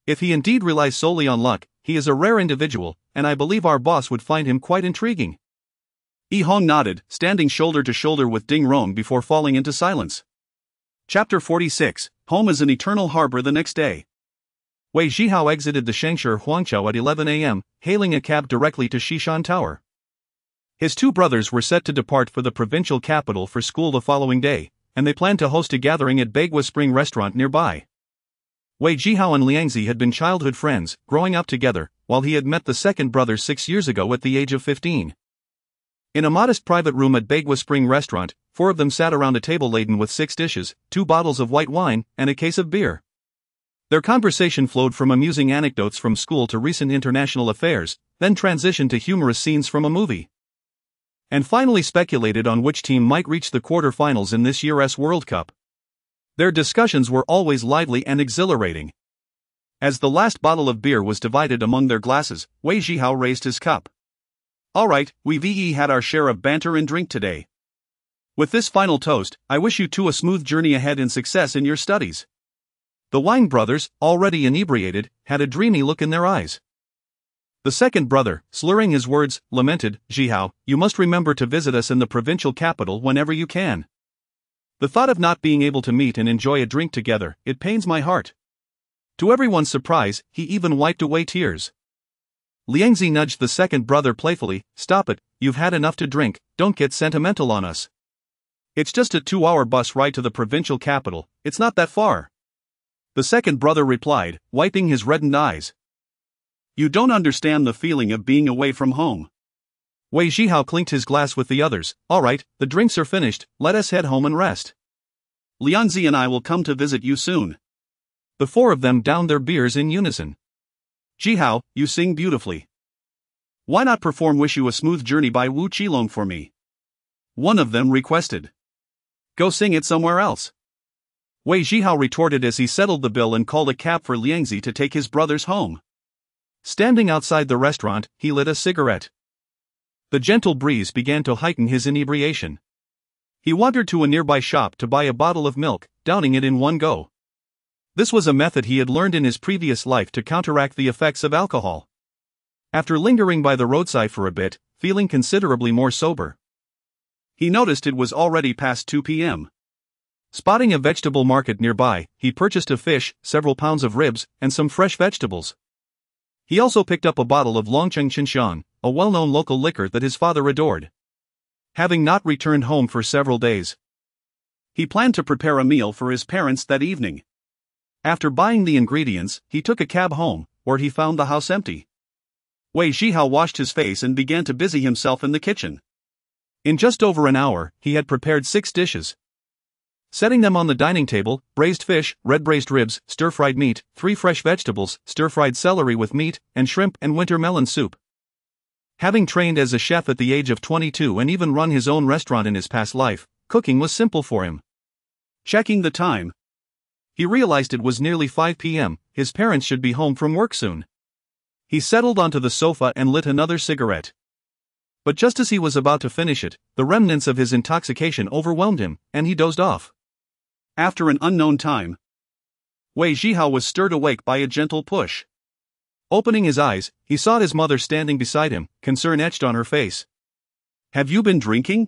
If he indeed relies solely on luck, he is a rare individual, and I believe our boss would find him quite intriguing. Yihong nodded, standing shoulder to shoulder with Ding Rong before falling into silence. Chapter 46. Home is an eternal harbor. The next day, Wei Zhihao exited the Shengshi Huangqiao at 11 a.m., hailing a cab directly to Xishan Tower. His two brothers were set to depart for the provincial capital for school the following day, and they planned to host a gathering at Bagua Spring restaurant nearby. Wei Zhihao and Liangzi had been childhood friends, growing up together, while he had met the second brother 6 years ago at the age of 15. In a modest private room at Bagua Spring restaurant, 4 of them sat around a table laden with 6 dishes, 2 bottles of white wine, and a case of beer. Their conversation flowed from amusing anecdotes from school to recent international affairs, then transitioned to humorous scenes from a movie, and finally speculated on which team might reach the quarter-finals in this year's World Cup. Their discussions were always lively and exhilarating. As the last bottle of beer was divided among their glasses, Wei Zhihao raised his cup. All right, we've had our share of banter and drink today. With this final toast, I wish you two a smooth journey ahead and success in your studies. The Wang brothers, already inebriated, had a dreamy look in their eyes. The second brother, slurring his words, lamented, Zhihao, you must remember to visit us in the provincial capital whenever you can. The thought of not being able to meet and enjoy a drink together, it pains my heart. To everyone's surprise, he even wiped away tears. Liangzi nudged the second brother playfully. Stop it, you've had enough to drink, don't get sentimental on us. It's just a 2-hour bus ride to the provincial capital, it's not that far. The second brother replied, wiping his reddened eyes. You don't understand the feeling of being away from home. Wei Zhihao clinked his glass with the others. Alright, the drinks are finished, let us head home and rest. Liangzi and I will come to visit you soon. The four of them downed their beers in unison. Zhihao, you sing beautifully. Why not perform Wish You a Smooth Journey by Wu Qilong for me? One of them requested. Go sing it somewhere else. Wei Zhihao retorted as he settled the bill and called a cab for Liangzi to take his brothers home. Standing outside the restaurant, he lit a cigarette. The gentle breeze began to heighten his inebriation. He wandered to a nearby shop to buy a bottle of milk, downing it in one go. This was a method he had learned in his previous life to counteract the effects of alcohol. After lingering by the roadside for a bit, feeling considerably more sober, he noticed it was already past 2 p.m. Spotting a vegetable market nearby, he purchased a fish, several pounds of ribs, and some fresh vegetables. He also picked up a bottle of Longcheng Qinshan, a well-known local liquor that his father adored. Having not returned home for several days, he planned to prepare a meal for his parents that evening. After buying the ingredients, he took a cab home, where he found the house empty. Wei Zhihao washed his face and began to busy himself in the kitchen. In just over an hour, he had prepared 6 dishes. Setting them on the dining table: braised fish, red braised ribs, stir-fried meat, 3 fresh vegetables, stir-fried celery with meat, and shrimp and winter melon soup. Having trained as a chef at the age of 22 and even run his own restaurant in his past life, cooking was simple for him. Checking the time, he realized it was nearly 5 p.m., his parents should be home from work soon. He settled onto the sofa and lit another cigarette. But just as he was about to finish it, the remnants of his intoxication overwhelmed him, and he dozed off. After an unknown time, Wei Zhihao was stirred awake by a gentle push. Opening his eyes, he saw his mother standing beside him, concern etched on her face. Have you been drinking?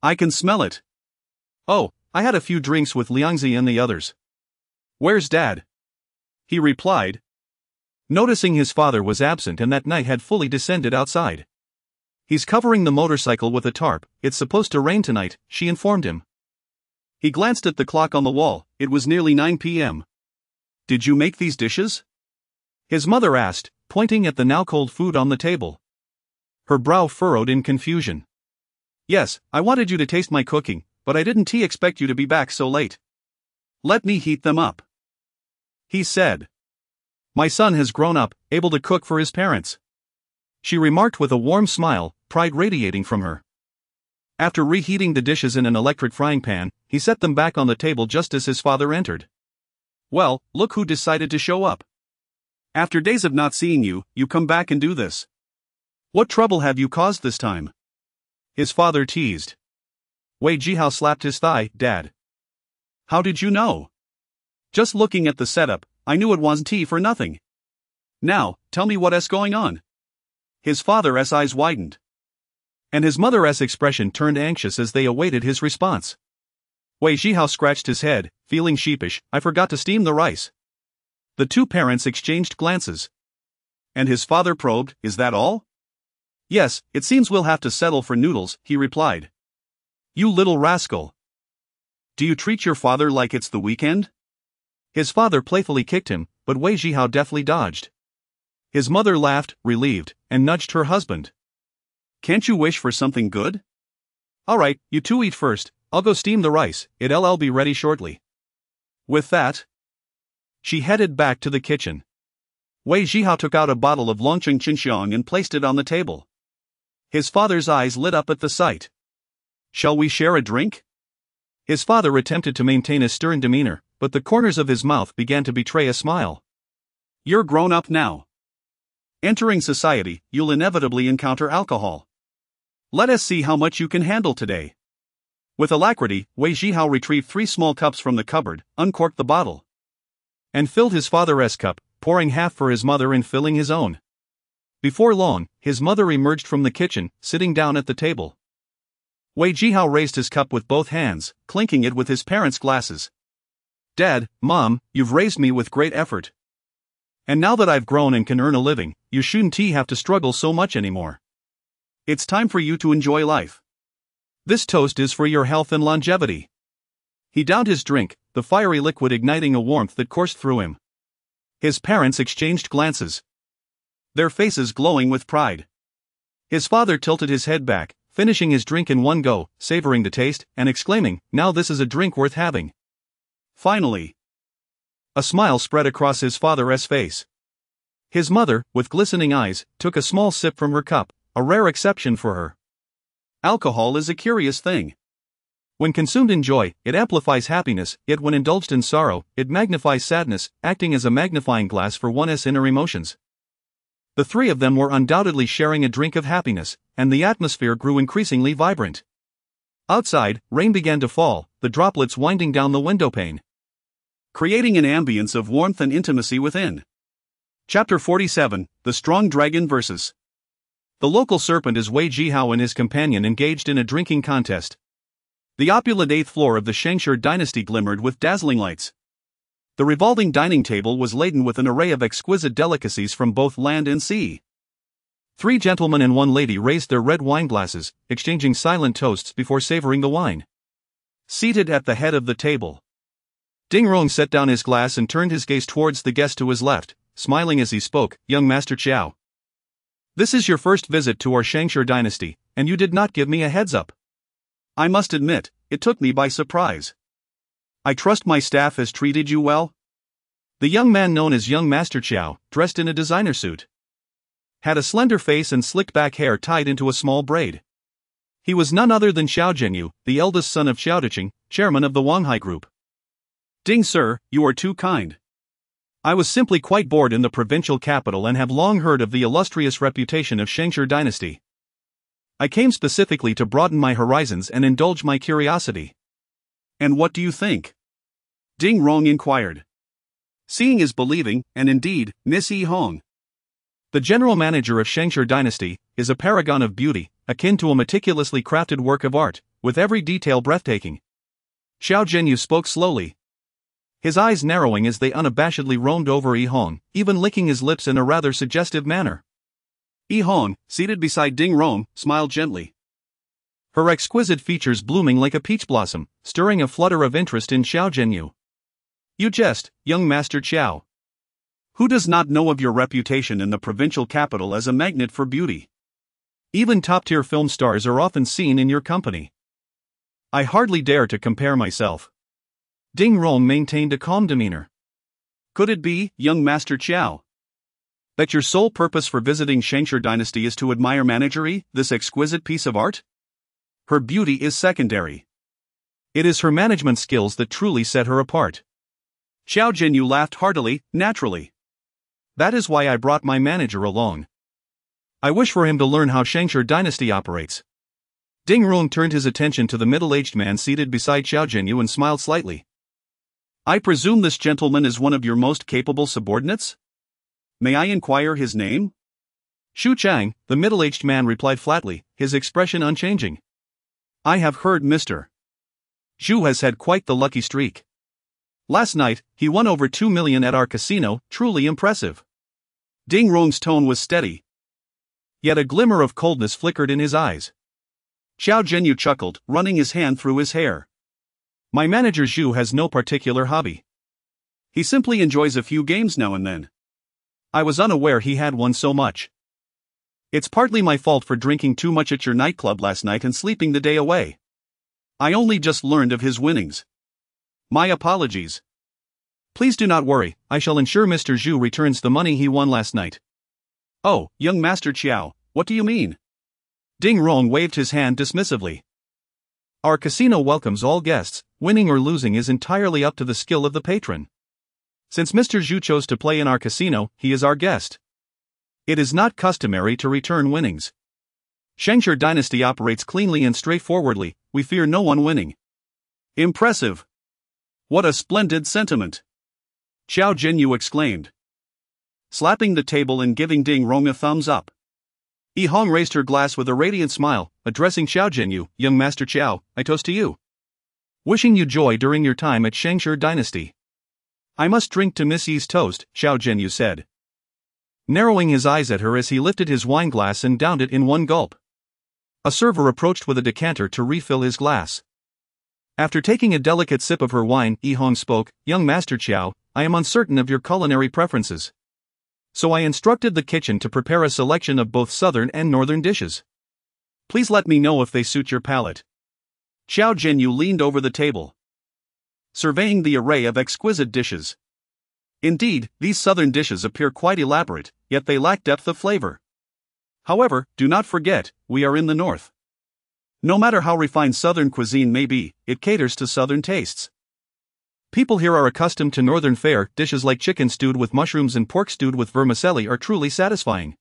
I can smell it. Oh, I had a few drinks with Liangzi and the others. Where's Dad? He replied, noticing his father was absent and that night had fully descended outside. He's covering the motorcycle with a tarp, it's supposed to rain tonight, she informed him. He glanced at the clock on the wall, it was nearly 9 p.m. Did you make these dishes? His mother asked, pointing at the now cold food on the table. Her brow furrowed in confusion. Yes, I wanted you to taste my cooking, but I didn't expect you to be back so late. Let me heat them up, he said. My son has grown up, able to cook for his parents, she remarked with a warm smile, pride radiating from her. After reheating the dishes in an electric frying pan, he set them back on the table just as his father entered. Well, look who decided to show up. After days of not seeing you, you come back and do this. What trouble have you caused this time? His father teased. Wei Zhihao slapped his thigh. Dad. How did you know? Just looking at the setup, I knew it wasn't tea for nothing. Now, tell me what's going on. His father's eyes widened, and his mother's expression turned anxious as they awaited his response. Wei Zhihao scratched his head, feeling sheepish. I forgot to steam the rice. The two parents exchanged glances. And his father probed, is that all? Yes, it seems we'll have to settle for noodles, he replied. You little rascal. Do you treat your father like it's the weekend? His father playfully kicked him, but Wei Zhihao deftly dodged. His mother laughed, relieved, and nudged her husband. Can't you wish for something good? Alright, you two eat first, I'll go steam the rice, it'll be ready shortly. With that, she headed back to the kitchen. Wei Zhihao took out a bottle of Longcheng Qinshan and placed it on the table. His father's eyes lit up at the sight. Shall we share a drink? His father attempted to maintain a stern demeanor, but the corners of his mouth began to betray a smile. You're grown up now. Entering society, you'll inevitably encounter alcohol. Let us see how much you can handle today. With alacrity, Wei Zhihao retrieved 3 small cups from the cupboard, uncorked the bottle, and filled his father's cup, pouring half for his mother and filling his own. Before long, his mother emerged from the kitchen, sitting down at the table. Wei Zhihao raised his cup with both hands, clinking it with his parents' glasses. Dad, Mom, you've raised me with great effort. And now that I've grown and can earn a living, you shouldn't have to struggle so much anymore. It's time for you to enjoy life. This toast is for your health and longevity." He downed his drink, the fiery liquid igniting a warmth that coursed through him. His parents exchanged glances, their faces glowing with pride. His father tilted his head back, finishing his drink in one go, savoring the taste, and exclaiming, "Now this is a drink worth having." Finally, a smile spread across his father's face. His mother, with glistening eyes, took a small sip from her cup, a rare exception for her. Alcohol is a curious thing. When consumed in joy, it amplifies happiness, yet when indulged in sorrow, it magnifies sadness, acting as a magnifying glass for one's inner emotions. The three of them were undoubtedly sharing a drink of happiness, and the atmosphere grew increasingly vibrant. Outside, rain began to fall, the droplets winding down the windowpane, creating an ambience of warmth and intimacy within. Chapter 47, The Strong Dragon Versus. The local serpent is Wei Zhihao and his companion engaged in a drinking contest. The opulent 8th floor of the Shangshi dynasty glimmered with dazzling lights. The revolving dining table was laden with an array of exquisite delicacies from both land and sea. 3 gentlemen and 1 lady raised their red wine glasses, exchanging silent toasts before savoring the wine. Seated at the head of the table, Ding Rong set down his glass and turned his gaze towards the guest to his left, smiling as he spoke, "Young Master Qiao. This is your first visit to our Shangshi dynasty, and you did not give me a heads up. I must admit, it took me by surprise. I trust my staff has treated you well?" The young man known as Young Master Qiao, dressed in a designer suit, had a slender face and slicked back hair tied into a small braid. He was none other than Xiao Zhenyu, the eldest son of Xiao Diqing, chairman of the Wanghai Group. "Ding sir, you are too kind. I was simply quite bored in the provincial capital and have long heard of the illustrious reputation of Shangshi dynasty. I came specifically to broaden my horizons and indulge my curiosity." "And what do you think?" Ding Rong inquired. Seeing is believing, and indeed, Miss Yi Hong, the general manager of Shangshi dynasty, is a paragon of beauty, akin to a meticulously crafted work of art, with every detail breathtaking. Xiao Zhenyu spoke slowly, his eyes narrowing as they unabashedly roamed over Yi Hong, even licking his lips in a rather suggestive manner. Yi Hong, seated beside Ding Rong, smiled gently, her exquisite features blooming like a peach blossom, stirring a flutter of interest in Xiao Zhenyu. "You jest, young Master Qiao. Who does not know of your reputation in the provincial capital as a magnet for beauty? Even top-tier film stars are often seen in your company." "I hardly dare to compare myself." Ding Rong maintained a calm demeanor. "Could it be, young Master Qiao, that your sole purpose for visiting Shangshi dynasty is to admire Managerie, this exquisite piece of art? Her beauty is secondary. It is her management skills that truly set her apart." Xiao Zhenyu laughed heartily, naturally. "That is why I brought my manager along. I wish for him to learn how Shangshi dynasty operates." Ding Rong turned his attention to the middle-aged man seated beside Xiao Zhenyu and smiled slightly. "I presume this gentleman is one of your most capable subordinates? May I inquire his name?" Xu Chang, the middle-aged man replied flatly, his expression unchanging. "I have heard Mr. Zhu has had quite the lucky streak. Last night, he won over 2 million at our casino, truly impressive." Ding Rong's tone was steady, yet a glimmer of coldness flickered in his eyes. Xiao Zhenyu chuckled, running his hand through his hair. "My manager Zhu has no particular hobby. He simply enjoys a few games now and then. I was unaware he had one so much. It's partly my fault for drinking too much at your nightclub last night and sleeping the day away. I only just learned of his winnings. My apologies. Please do not worry, I shall ensure Mr. Zhu returns the money he won last night." "Oh, young Master Qiao, what do you mean?" Ding Rong waved his hand dismissively. "Our casino welcomes all guests, winning or losing is entirely up to the skill of the patron. Since Mr. Zhu chose to play in our casino, he is our guest. It is not customary to return winnings. Shangshi dynasty operates cleanly and straightforwardly, we fear no one winning." "Impressive. What a splendid sentiment!" Xiao Zhenyu exclaimed, slapping the table and giving Ding Rong a thumbs up. Yi Hong raised her glass with a radiant smile, addressing Xiao Zhenyu, "Young Master Qiao, I toast to you. Wishing you joy during your time at Shangshi dynasty." "I must drink to Miss Yi's toast," Xiao Zhenyu said, narrowing his eyes at her as he lifted his wineglass and downed it in one gulp. A server approached with a decanter to refill his glass. After taking a delicate sip of her wine, Yihong spoke, "Young Master Qiao, I am uncertain of your culinary preferences. So I instructed the kitchen to prepare a selection of both southern and northern dishes. Please let me know if they suit your palate." Xiao Zhenyu leaned over the table, surveying the array of exquisite dishes. Indeed, these southern dishes appear quite elaborate, yet they lack depth of flavor. However, do not forget, we are in the north. No matter how refined southern cuisine may be, it caters to southern tastes. People here are accustomed to northern fare. Dishes like chicken stewed with mushrooms and pork stewed with vermicelli are truly satisfying.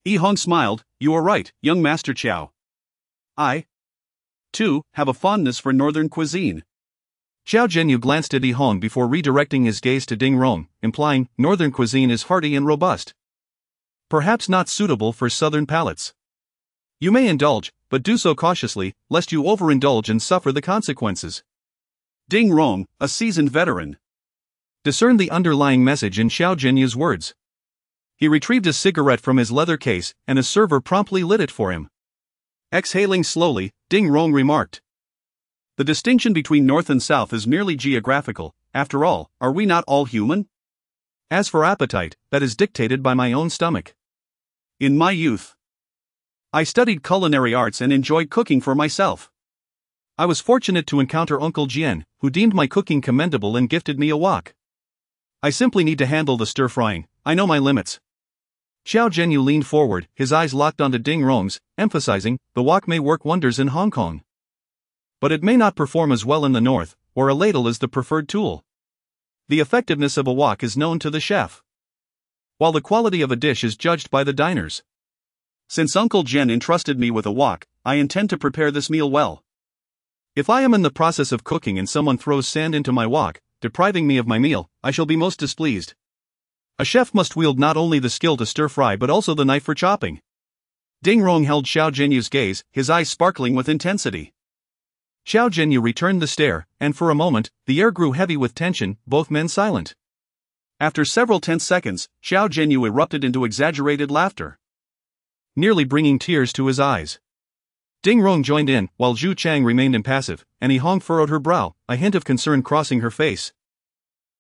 Yihong smiled, "You are right, young Master Qiao. I, too, have a fondness for northern cuisine." Xiao Zhenyu glanced at Yihong before redirecting his gaze to Ding Rong, implying, "Northern cuisine is hearty and robust. Perhaps not suitable for southern palates. You may indulge, but do so cautiously, lest you overindulge and suffer the consequences." Ding Rong, a seasoned veteran, discerned the underlying message in Xiao Zhenyu's words. He retrieved a cigarette from his leather case, and a server promptly lit it for him. Exhaling slowly, Ding Rong remarked, "The distinction between north and south is merely geographical. After all, are we not all human? As for appetite, that is dictated by my own stomach. In my youth, I studied culinary arts and enjoyed cooking for myself. I was fortunate to encounter Uncle Jian, who deemed my cooking commendable and gifted me a wok. I simply need to handle the stir-frying. I know my limits." Xiao Zhenyu leaned forward, his eyes locked onto Ding Rong's, emphasizing, "The wok may work wonders in Hong Kong, but it may not perform as well in the north, or a ladle is the preferred tool. The effectiveness of a wok is known to the chef, while the quality of a dish is judged by the diners. Since Uncle Jian entrusted me with a wok, I intend to prepare this meal well. If I am in the process of cooking and someone throws sand into my wok, depriving me of my meal, I shall be most displeased. A chef must wield not only the skill to stir-fry but also the knife for chopping." Ding Rong held Xiao Zhenyu's gaze, his eyes sparkling with intensity. Xiao Zhenyu returned the stare, and for a moment, the air grew heavy with tension, both men silent. After several tense seconds, Xiao Zhenyu erupted into exaggerated laughter, nearly bringing tears to his eyes. Ding Rong joined in, while Zhu Chang remained impassive, and Yihong furrowed her brow, a hint of concern crossing her face.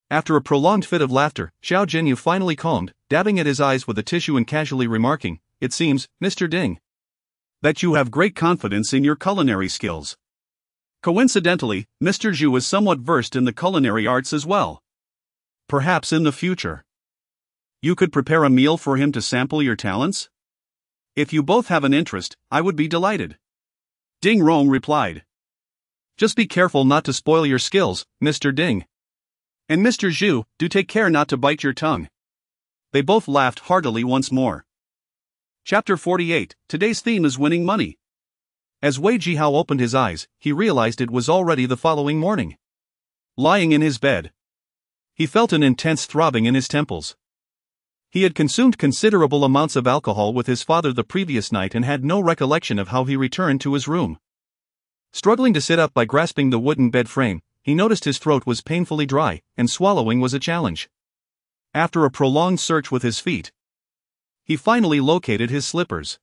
After a prolonged fit of laughter, Xiao Zhenyu finally calmed, dabbing at his eyes with a tissue and casually remarking, "It seems, Mr. Ding, that you have great confidence in your culinary skills. Coincidentally, Mr. Zhu is somewhat versed in the culinary arts as well. Perhaps in the future, you could prepare a meal for him to sample your talents? If you both have an interest, I would be delighted." Ding Rong replied, "Just be careful not to spoil your skills, Mr. Ding. And Mr. Zhu, do take care not to bite your tongue." They both laughed heartily once more. Chapter 48, today's theme is winning money. As Wei Zhihao opened his eyes, he realized it was already the following morning. Lying in his bed, he felt an intense throbbing in his temples. He had consumed considerable amounts of alcohol with his father the previous night and had no recollection of how he returned to his room. Struggling to sit up by grasping the wooden bed frame, he noticed his throat was painfully dry, and swallowing was a challenge. After a prolonged search with his feet, he finally located his slippers.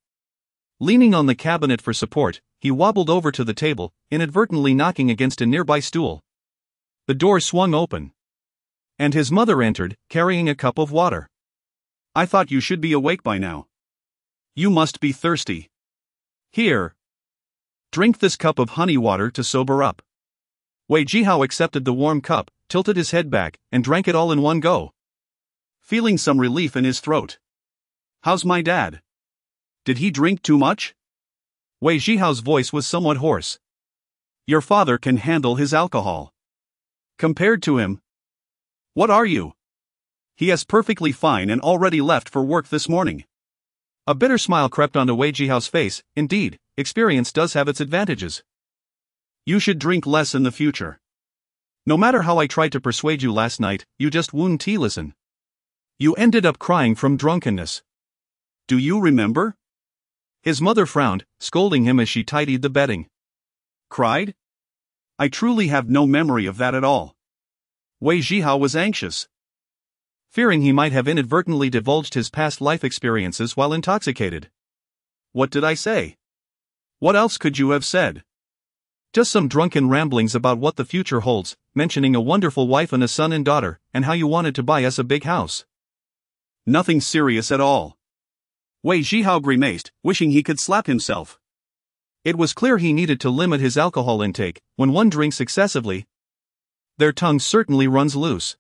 Leaning on the cabinet for support, he wobbled over to the table, inadvertently knocking against a nearby stool. The door swung open, and his mother entered, carrying a cup of water. "I thought you should be awake by now. You must be thirsty. Here, drink this cup of honey water to sober up." Wei Zhihao accepted the warm cup, tilted his head back, and drank it all in one go, feeling some relief in his throat. "How's my dad? Did he drink too much?" Wei Zhihao's voice was somewhat hoarse. "Your father can handle his alcohol. Compared to him, what are you? He is perfectly fine and already left for work this morning." A bitter smile crept onto Wei Zhihao's face. Indeed, experience does have its advantages. "You should drink less in the future. No matter how I tried to persuade you last night, you just wouldn't listen. You ended up crying from drunkenness. Do you remember?" His mother frowned, scolding him as she tidied the bedding. "Cried? I truly have no memory of that at all." Wei Zhihao was anxious. fearing he might have inadvertently divulged his past life experiences while intoxicated. What did I say? What else could you have said? Just some drunken ramblings about what the future holds, mentioning a wonderful wife and a son and daughter, and how you wanted to buy us a big house. Nothing serious at all. Wei Zhihao grimaced, wishing he could slap himself. It was clear he needed to limit his alcohol intake. When one drinks excessively, their tongue certainly runs loose.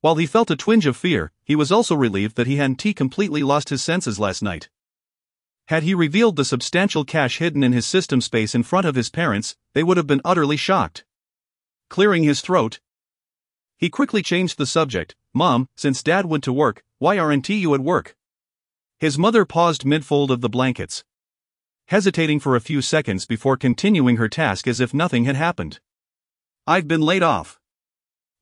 While he felt a twinge of fear, he was also relieved that he hadn't completely lost his senses last night. Had he revealed the substantial cash hidden in his system space in front of his parents, they would have been utterly shocked. Clearing his throat, he quickly changed the subject. Mom, since Dad went to work, why aren't you at work? His mother paused mid-fold of the blankets, hesitating for a few seconds before continuing her task as if nothing had happened. I've been laid off.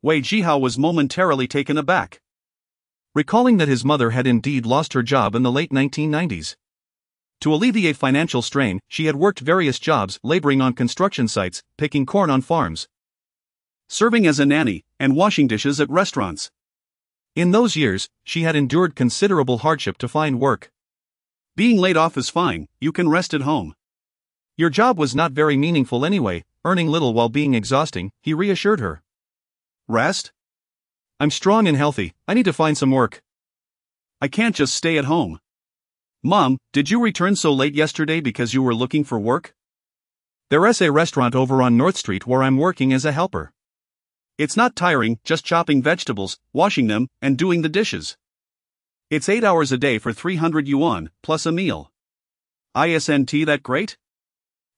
Wei Zhihao was momentarily taken aback, recalling that his mother had indeed lost her job in the late 1990s. To alleviate financial strain, she had worked various jobs, laboring on construction sites, picking corn on farms, serving as a nanny, and washing dishes at restaurants. In those years, she had endured considerable hardship to find work. Being laid off is fine, you can rest at home. Your job was not very meaningful anyway, earning little while being exhausting, he reassured her. Rest? I'm strong and healthy, I need to find some work. I can't just stay at home. Mom, did you return so late yesterday because you were looking for work? There's a restaurant over on North Street where I'm working as a helper. It's not tiring, just chopping vegetables, washing them, and doing the dishes. It's 8 hours a day for 300 yuan, plus a meal. Isn't that great?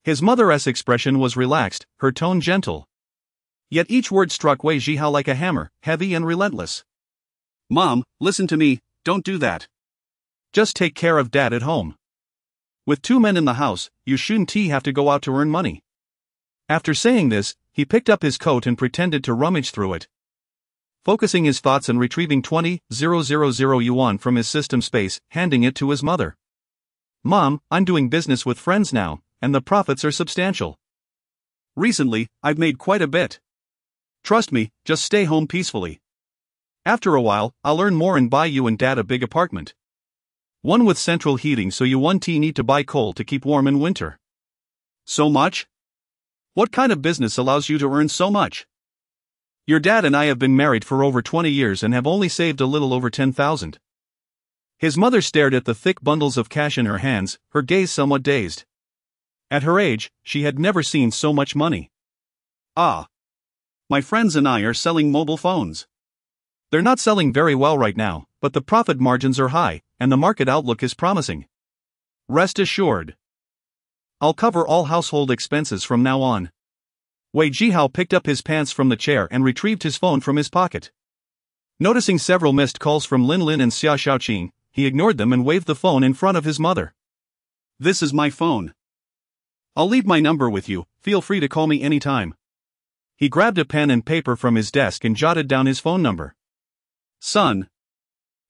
His mother's expression was relaxed, her tone gentle. Yet each word struck Wei Zhihao like a hammer, heavy and relentless. Mom, listen to me, don't do that. Just take care of Dad at home. With 2 men in the house, you shouldn't have to go out to earn money. After saying this, he picked up his coat and pretended to rummage through it, focusing his thoughts and retrieving 20,000 yuan from his system space, handing it to his mother. Mom, I'm doing business with friends now, and the profits are substantial. Recently, I've made quite a bit. Trust me, just stay home peacefully. After a while, I'll earn more and buy you and Dad a big apartment. One with central heating so you won't need to buy coal to keep warm in winter. So much? What kind of business allows you to earn so much? Your dad and I have been married for over 20 years and have only saved a little over 10,000. His mother stared at the thick bundles of cash in her hands, her gaze somewhat dazed. At her age, she had never seen so much money. Ah. My friends and I are selling mobile phones. They're not selling very well right now, but the profit margins are high, and the market outlook is promising. Rest assured. I'll cover all household expenses from now on. Wei Zhihao picked up his pants from the chair and retrieved his phone from his pocket. Noticing several missed calls from Lin Lin and Xia Xiaoqing, he ignored them and waved the phone in front of his mother. This is my phone. I'll leave my number with you, feel free to call me anytime. He grabbed a pen and paper from his desk and jotted down his phone number. Son.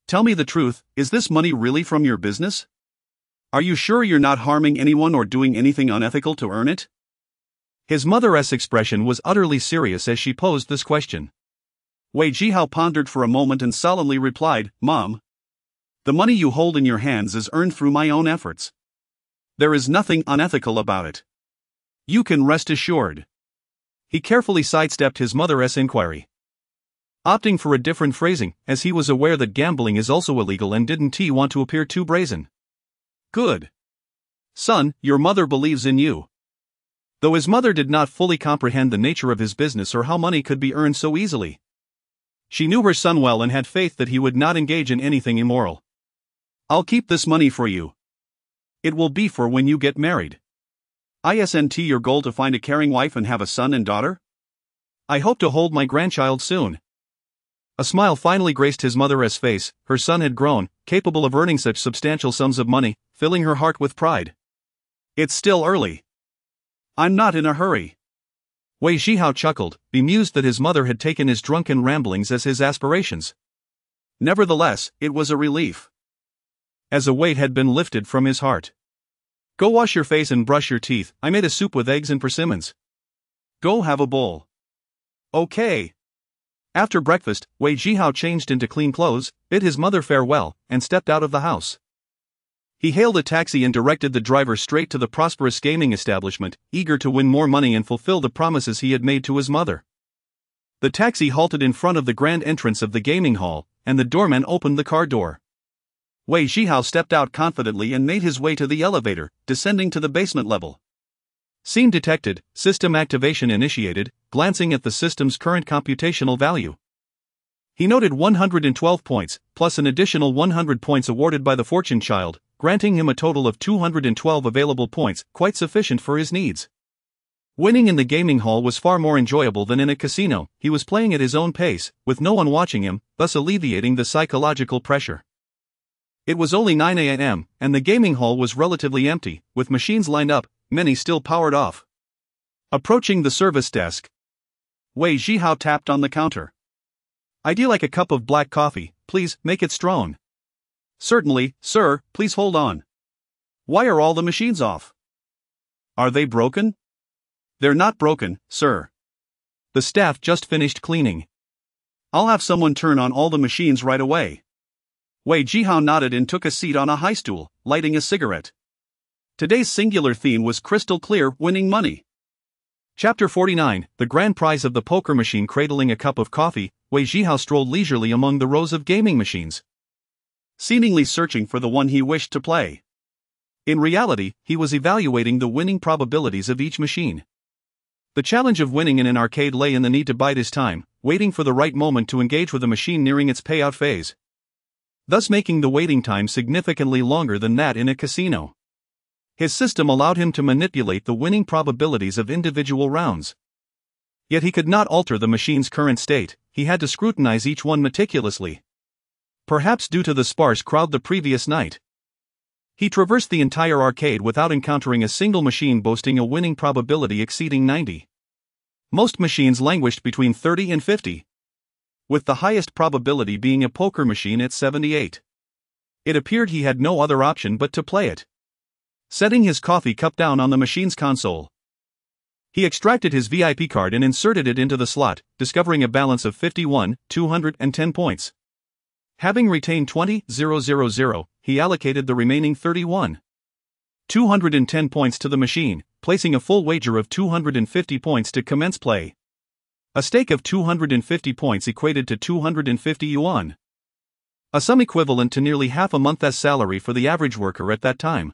Tell me the truth, is this money really from your business? Are you sure you're not harming anyone or doing anything unethical to earn it? His mother's expression was utterly serious as she posed this question. Wei Zhihao pondered for a moment and solemnly replied, Mom. The money you hold in your hands is earned through my own efforts. There is nothing unethical about it. You can rest assured. He carefully sidestepped his mother's inquiry, opting for a different phrasing, as he was aware that gambling is also illegal and didn't want to appear too brazen. Good. Son, your mother believes in you. Though his mother did not fully comprehend the nature of his business or how money could be earned so easily, she knew her son well and had faith that he would not engage in anything immoral. I'll keep this money for you. It will be for when you get married. Isn't your goal to find a caring wife and have a son and daughter? I hope to hold my grandchild soon. A smile finally graced his mother's face. Her son had grown, capable of earning such substantial sums of money, filling her heart with pride. It's still early. I'm not in a hurry. Wei Zhihao chuckled, bemused that his mother had taken his drunken ramblings as his aspirations. Nevertheless, it was a relief, as a weight had been lifted from his heart. Go wash your face and brush your teeth, I made a soup with eggs and persimmons. Go have a bowl. Okay. After breakfast, Wei Zhihao changed into clean clothes, bid his mother farewell, and stepped out of the house. He hailed a taxi and directed the driver straight to the prosperous gaming establishment, eager to win more money and fulfill the promises he had made to his mother. The taxi halted in front of the grand entrance of the gaming hall, and the doorman opened the car door. Wei Zhihao stepped out confidently and made his way to the elevator, descending to the basement level. Scene detected, system activation initiated, glancing at the system's current computational value. He noted 112 points, plus an additional 100 points awarded by the fortune child, granting him a total of 212 available points, quite sufficient for his needs. Winning in the gaming hall was far more enjoyable than in a casino. He was playing at his own pace, with no one watching him, thus alleviating the psychological pressure. It was only 9 a.m., and the gaming hall was relatively empty, with machines lined up, many still powered off. Approaching the service desk, Wei Zhihao tapped on the counter. "I'd like a cup of black coffee, please, make it strong." "Certainly, sir, please hold on. Why are all the machines off? Are they broken?" "They're not broken, sir. The staff just finished cleaning. I'll have someone turn on all the machines right away." Wei Zhihao nodded and took a seat on a high stool, lighting a cigarette. Today's singular theme was crystal clear winning money. Chapter 49, the grand prize of the poker machine. Cradling a cup of coffee, Wei Zhihao strolled leisurely among the rows of gaming machines, seemingly searching for the one he wished to play. In reality, he was evaluating the winning probabilities of each machine. The challenge of winning in an arcade lay in the need to bide his time, waiting for the right moment to engage with a machine nearing its payout phase, thus making the waiting time significantly longer than that in a casino. His system allowed him to manipulate the winning probabilities of individual rounds. Yet he could not alter the machine's current state. He had to scrutinize each one meticulously. Perhaps due to the sparse crowd the previous night, he traversed the entire arcade without encountering a single machine boasting a winning probability exceeding 90. Most machines languished between 30 and 50, with the highest probability being a poker machine at 78. It appeared he had no other option but to play it. Setting his coffee cup down on the machine's console, he extracted his VIP card and inserted it into the slot, discovering a balance of 51,210 points. Having retained 20,000, he allocated the remaining 31,210 points to the machine, placing a full wager of 250 points to commence play. A stake of 250 points equated to 250 yuan, a sum equivalent to nearly half a month's salary for the average worker at that time.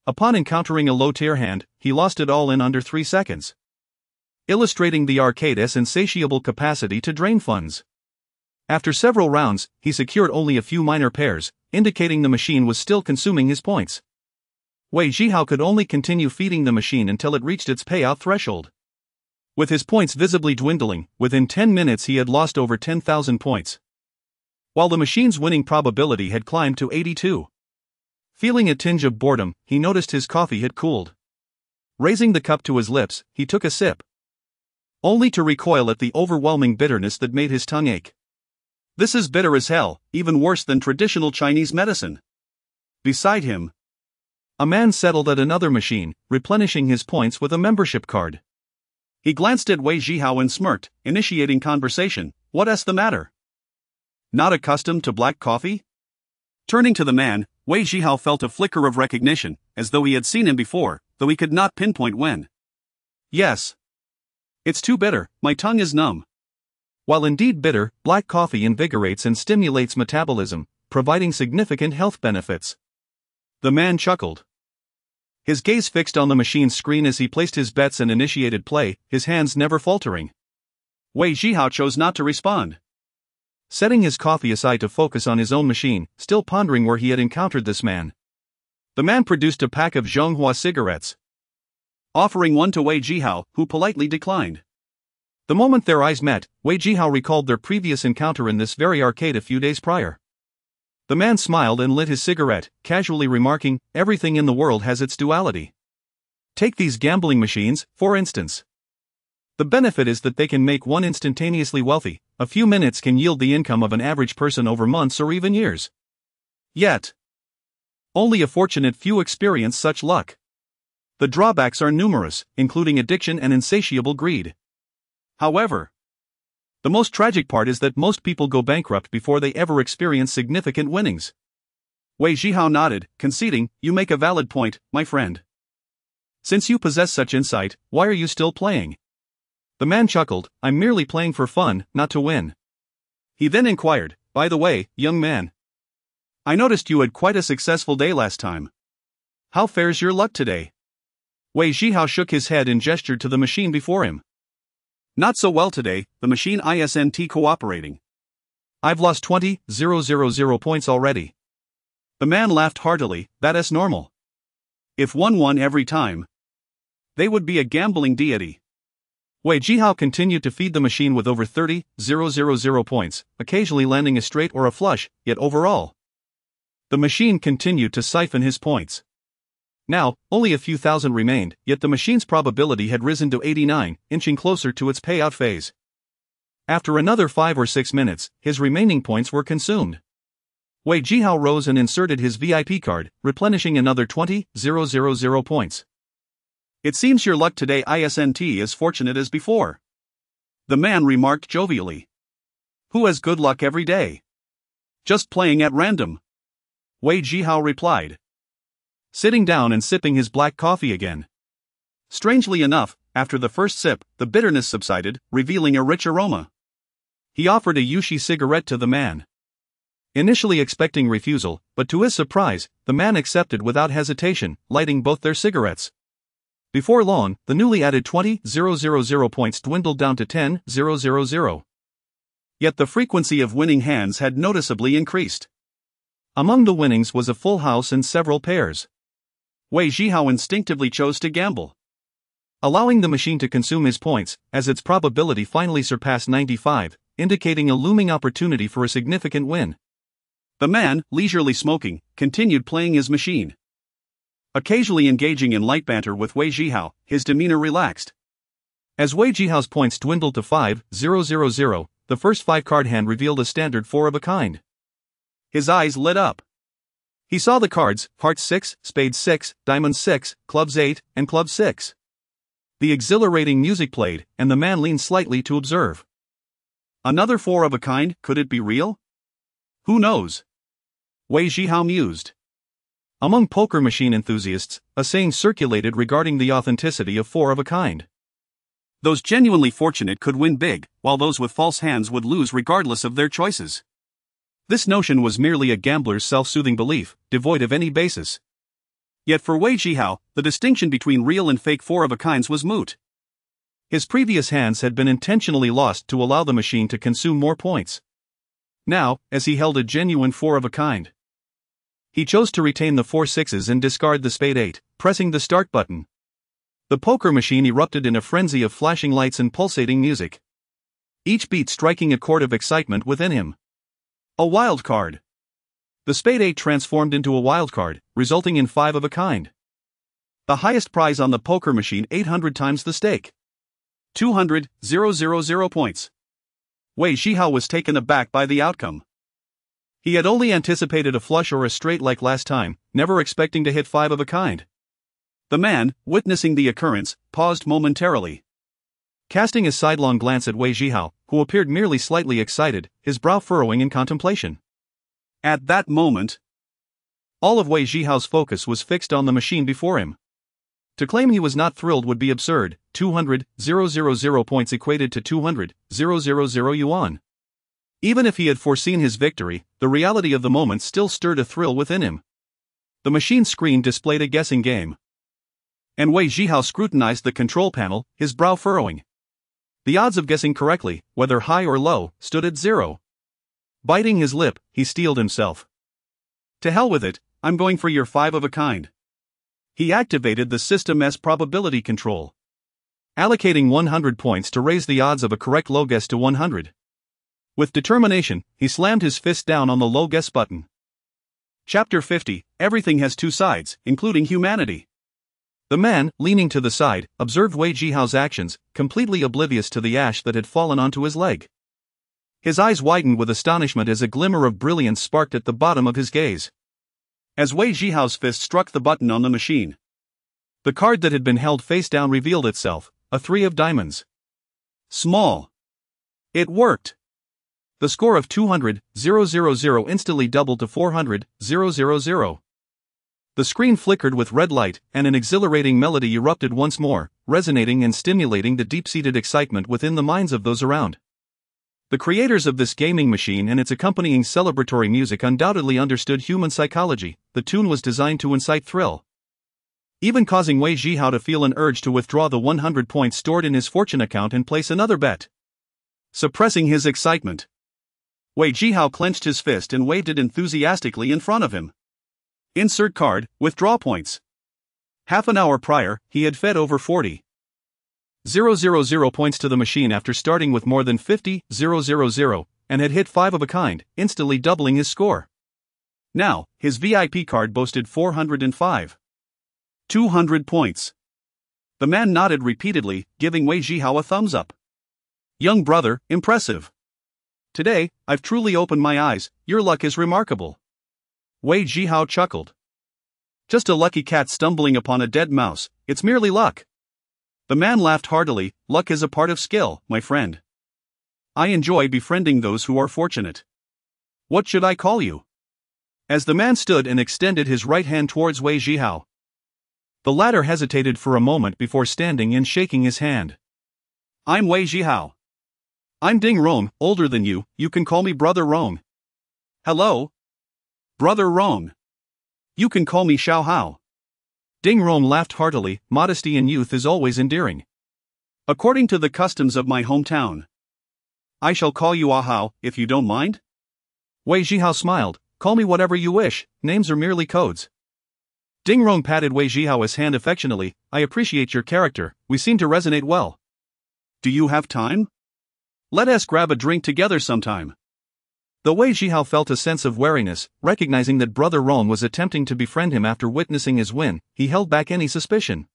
Upon encountering a low-tier hand, he lost it all in under 3 seconds, illustrating the arcade's insatiable capacity to drain funds. After several rounds, he secured only a few minor pairs, indicating the machine was still consuming his points. Wei Zhihao could only continue feeding the machine until it reached its payout threshold. With his points visibly dwindling, within 10 minutes he had lost over 10,000 points, while the machine's winning probability had climbed to 82. Feeling a tinge of boredom, he noticed his coffee had cooled. Raising the cup to his lips, he took a sip, only to recoil at the overwhelming bitterness that made his tongue ache. "This is bitter as hell, even worse than traditional Chinese medicine." Beside him, a man settled at another machine, replenishing his points with a membership card. He glanced at Wei Zhihao and smirked, initiating conversation. "What's the matter? Not accustomed to black coffee?" Turning to the man, Wei Zhihao felt a flicker of recognition, as though he had seen him before, though he could not pinpoint when. "Yes. It's too bitter, my tongue is numb." While indeed bitter, black coffee invigorates and stimulates metabolism, providing significant health benefits. The man chuckled, his gaze fixed on the machine's screen as he placed his bets and initiated play, his hands never faltering. Wei Zhihao chose not to respond. Setting his coffee aside to focus on his own machine, still pondering where he had encountered this man, the man produced a pack of Zhonghua cigarettes, offering one to Wei Zhihao, who politely declined. The moment their eyes met, Wei Zhihao recalled their previous encounter in this very arcade a few days prior. The man smiled and lit his cigarette, casually remarking, "Everything in the world has its duality. Take these gambling machines, for instance. The benefit is that they can make one instantaneously wealthy. A few minutes can yield the income of an average person over months or even years. Yet, only a fortunate few experience such luck. The drawbacks are numerous, including addiction and insatiable greed. However, The most tragic part is that most people go bankrupt before they ever experience significant winnings. Wei Zhihao nodded, conceding, "You make a valid point, my friend. Since you possess such insight, why are you still playing?" The man chuckled, "I'm merely playing for fun, not to win." He then inquired, "By the way, young man, I noticed you had quite a successful day last time. How fares your luck today?" Wei Zhihao shook his head and gestured to the machine before him. "Not so well today, the machine isn't cooperating. I've lost 20,000 points already." The man laughed heartily, "That's normal. If one won every time, they would be a gambling deity." Wei Zhihao continued to feed the machine with over 30,000 points, occasionally landing a straight or a flush, yet overall, the machine continued to siphon his points. Now, only a few thousand remained, yet the machine's probability had risen to 89, inching closer to its payout phase. After another 5 or 6 minutes, his remaining points were consumed. Wei Zhihao rose and inserted his VIP card, replenishing another 20,000 points. "It seems your luck today isn't as fortunate as before," the man remarked jovially. "Who has good luck every day?" "Just playing at random," Wei Zhihao replied, sitting down and sipping his black coffee again. Strangely enough, after the first sip, the bitterness subsided, revealing a rich aroma. He offered a Yushi cigarette to the man, initially expecting refusal, but to his surprise, the man accepted without hesitation, lighting both their cigarettes. Before long, the newly added 20,000 points dwindled down to 10,000. Yet the frequency of winning hands had noticeably increased. Among the winnings was a full house and several pairs. Wei Zhihao instinctively chose to gamble, allowing the machine to consume his points, as its probability finally surpassed 95, indicating a looming opportunity for a significant win. The man, leisurely smoking, continued playing his machine. Occasionally engaging in light banter with Wei Zhihao, his demeanor relaxed. As Wei Zhihao's points dwindled to 5,000, the first 5-card hand revealed a standard 4 of a kind. His eyes lit up. He saw the cards, Hearts 6, Spades 6, Diamonds 6, Clubs 8, and Club 6. The exhilarating music played, and the man leaned slightly to observe. Another 4 of a kind, could it be real? Who knows? Wei Zhihao mused. Among poker machine enthusiasts, a saying circulated regarding the authenticity of 4 of a kind. Those genuinely fortunate could win big, while those with false hands would lose regardless of their choices. This notion was merely a gambler's self-soothing belief, devoid of any basis. Yet for Wei Zhihao, the distinction between real and fake 4 of a kinds was moot. His previous hands had been intentionally lost to allow the machine to consume more points. Now, as he held a genuine 4 of a kind, he chose to retain the 4 sixes and discard the Spade 8, pressing the start button. The poker machine erupted in a frenzy of flashing lights and pulsating music, each beat striking a chord of excitement within him. A wild card. The Spade 8 transformed into a wild card, resulting in 5 of a kind. The highest prize on the poker machine, 800 times the stake. 200,000 points. Wei Zhihao was taken aback by the outcome. He had only anticipated a flush or a straight like last time, never expecting to hit 5 of a kind. The man, witnessing the occurrence, paused momentarily. Casting a sidelong glance at Wei Zhihao, who appeared merely slightly excited, his brow furrowing in contemplation. At that moment, all of Wei Zhihao's focus was fixed on the machine before him. To claim he was not thrilled would be absurd. 200,000 points equated to 200,000 yuan. Even if he had foreseen his victory, the reality of the moment still stirred a thrill within him. The machine screen displayed a guessing game, and Wei Zhihao scrutinized the control panel, his brow furrowing. The odds of guessing correctly, whether high or low, stood at 0. Biting his lip, he steeled himself. To hell with it, I'm going for your 5 of a kind. He activated the system's probability control, allocating 100 points to raise the odds of a correct low guess to 100. With determination, he slammed his fist down on the low guess button. Chapter 50, Everything has 2 sides, including humanity. The man, leaning to the side, observed Wei Zhihao's actions, completely oblivious to the ash that had fallen onto his leg. His eyes widened with astonishment as a glimmer of brilliance sparked at the bottom of his gaze. As Wei Zhihao's fist struck the button on the machine, the card that had been held face down revealed itself, a 3 of diamonds. Small. It worked! The score of 200,000 instantly doubled to 400,000. The screen flickered with red light, and an exhilarating melody erupted once more, resonating and stimulating the deep-seated excitement within the minds of those around. The creators of this gaming machine and its accompanying celebratory music undoubtedly understood human psychology. The tune was designed to incite thrill, even causing Wei Zhihao to feel an urge to withdraw the 100 points stored in his fortune account and place another bet. Suppressing his excitement, Wei Zhihao clenched his fist and waved it enthusiastically in front of him. Insert card, withdraw points. Half an hour prior, he had fed over 40,000 points to the machine after starting with more than 50,000, and had hit 5 of a kind, instantly doubling his score. Now, his VIP card boasted 405,200 points. The man nodded repeatedly, giving Wei Zhihao a thumbs up. Young brother, impressive. Today, I've truly opened my eyes. Your luck is remarkable. Wei Zhihao chuckled. Just a lucky cat stumbling upon a dead mouse, it's merely luck. The man laughed heartily. Luck is a part of skill, my friend. I enjoy befriending those who are fortunate. What should I call you? As the man stood and extended his right hand towards Wei Zhihao, the latter hesitated for a moment before standing and shaking his hand. I'm Wei Zhihao. I'm Ding Rong, older than you. You can call me Brother Rong. Hello? Brother Rong. You can call me Xiao Hao. Ding Rong laughed heartily. Modesty in youth is always endearing. According to the customs of my hometown, I shall call you Ahao, if you don't mind. Wei Zhihao smiled. Call me whatever you wish, names are merely codes. Ding Rong patted Wei Zhihao's hand affectionately. I appreciate your character, we seem to resonate well. Do you have time? Let us grab a drink together sometime. Though Wei Zhihao felt a sense of wariness, recognizing that Brother Rong was attempting to befriend him after witnessing his win, he held back any suspicion.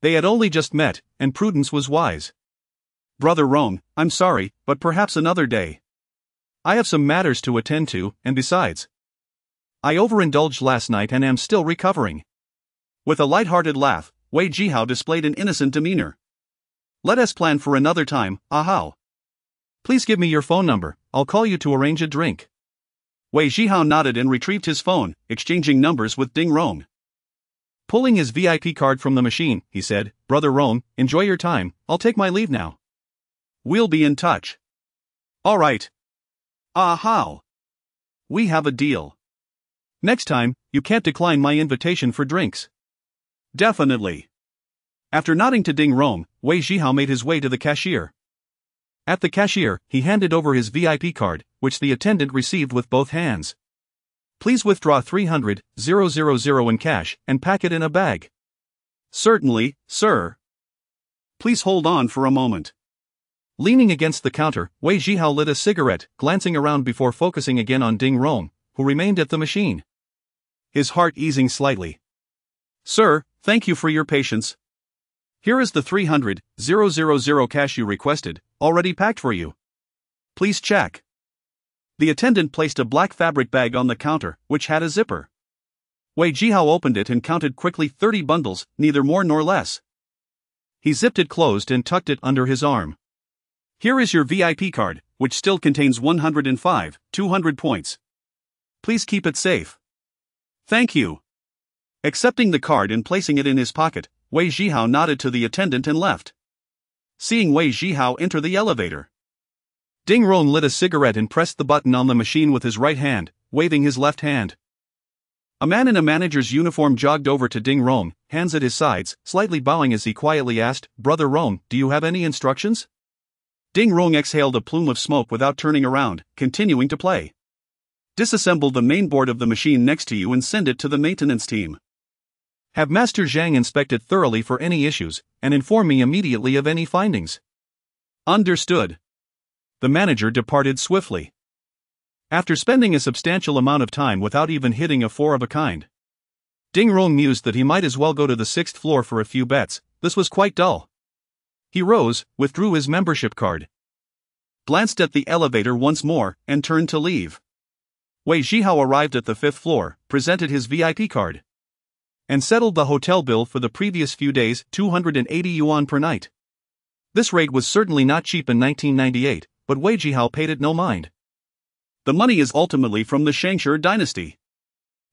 They had only just met, and prudence was wise. Brother Rong, I'm sorry, but perhaps another day. I have some matters to attend to, and besides, I overindulged last night and am still recovering. With a light-hearted laugh, Wei Zhihao displayed an innocent demeanor. Let us plan for another time, Ahao. Please give me your phone number, I'll call you to arrange a drink. Wei Zhihao nodded and retrieved his phone, exchanging numbers with Ding Rong. Pulling his VIP card from the machine, he said, Brother Rong, enjoy your time, I'll take my leave now. We'll be in touch. Alright. Ahao. We have a deal. Next time, you can't decline my invitation for drinks. Definitely. After nodding to Ding Rong, Wei Zhihao made his way to the cashier. At the cashier, he handed over his VIP card, which the attendant received with both hands. Please withdraw 300,000 in cash and pack it in a bag. Certainly, sir. Please hold on for a moment. Leaning against the counter, Wei Zhihao lit a cigarette, glancing around before focusing again on Ding Rong, who remained at the machine. His heart easing slightly. Sir, thank you for your patience. Here is the 300,000 cash you requested, already packed for you. Please check. The attendant placed a black fabric bag on the counter, which had a zipper. Wei Zhihao opened it and counted quickly 30 bundles, neither more nor less. He zipped it closed and tucked it under his arm. Here is your VIP card, which still contains 105,200 points. Please keep it safe. Thank you. Accepting the card and placing it in his pocket, Wei Zhihao nodded to the attendant and left. Seeing Wei Zhihao enter the elevator, Ding Rong lit a cigarette and pressed the button on the machine with his right hand, waving his left hand. A man in a manager's uniform jogged over to Ding Rong, hands at his sides, slightly bowing as he quietly asked, Brother Rong, do you have any instructions? Ding Rong exhaled a plume of smoke without turning around, continuing to play. Disassemble the main board of the machine next to you and send it to the maintenance team. Have Master Zhang inspect it thoroughly for any issues, and inform me immediately of any findings. Understood. The manager departed swiftly. After spending a substantial amount of time without even hitting a 4 of a kind, Ding Rong mused that he might as well go to the 6th floor for a few bets. This was quite dull. He rose, withdrew his membership card, glanced at the elevator once more, and turned to leave. Wei Zhihao arrived at the 5th floor, presented his VIP card, and settled the hotel bill for the previous few days, 280 yuan per night. This rate was certainly not cheap in 1998, but Wei Zhihao paid it no mind. The money is ultimately from the Shangshi dynasty.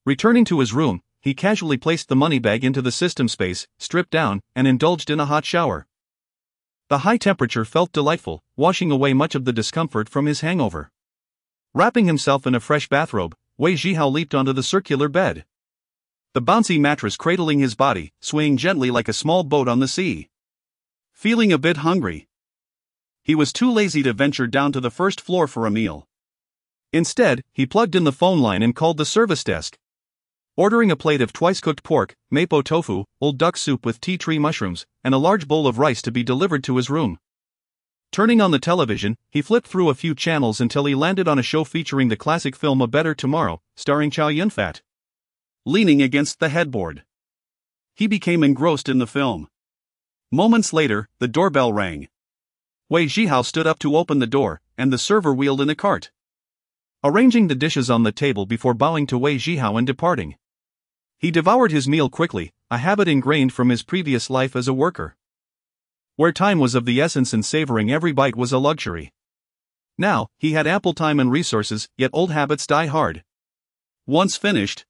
Returning to his room, he casually placed the money bag into the system space, stripped down, and indulged in a hot shower. The high temperature felt delightful, washing away much of the discomfort from his hangover. Wrapping himself in a fresh bathrobe, Wei Zhihao leaped onto the circular bed. The bouncy mattress cradling his body, swaying gently like a small boat on the sea. Feeling a bit hungry, he was too lazy to venture down to the first floor for a meal. Instead, he plugged in the phone line and called the service desk. Ordering a plate of twice-cooked pork, mapo tofu, old duck soup with tea tree mushrooms, and a large bowl of rice to be delivered to his room. Turning on the television, he flipped through a few channels until he landed on a show featuring the classic film A Better Tomorrow, starring Chow Yun-fat. Leaning against the headboard, he became engrossed in the film. Moments later, the doorbell rang. Wei Zhihao stood up to open the door, and the server wheeled in a cart, arranging the dishes on the table before bowing to Wei Zhihao and departing. He devoured his meal quickly, a habit ingrained from his previous life as a worker, where time was of the essence and savoring every bite was a luxury. Now, he had ample time and resources, yet old habits die hard. Once finished,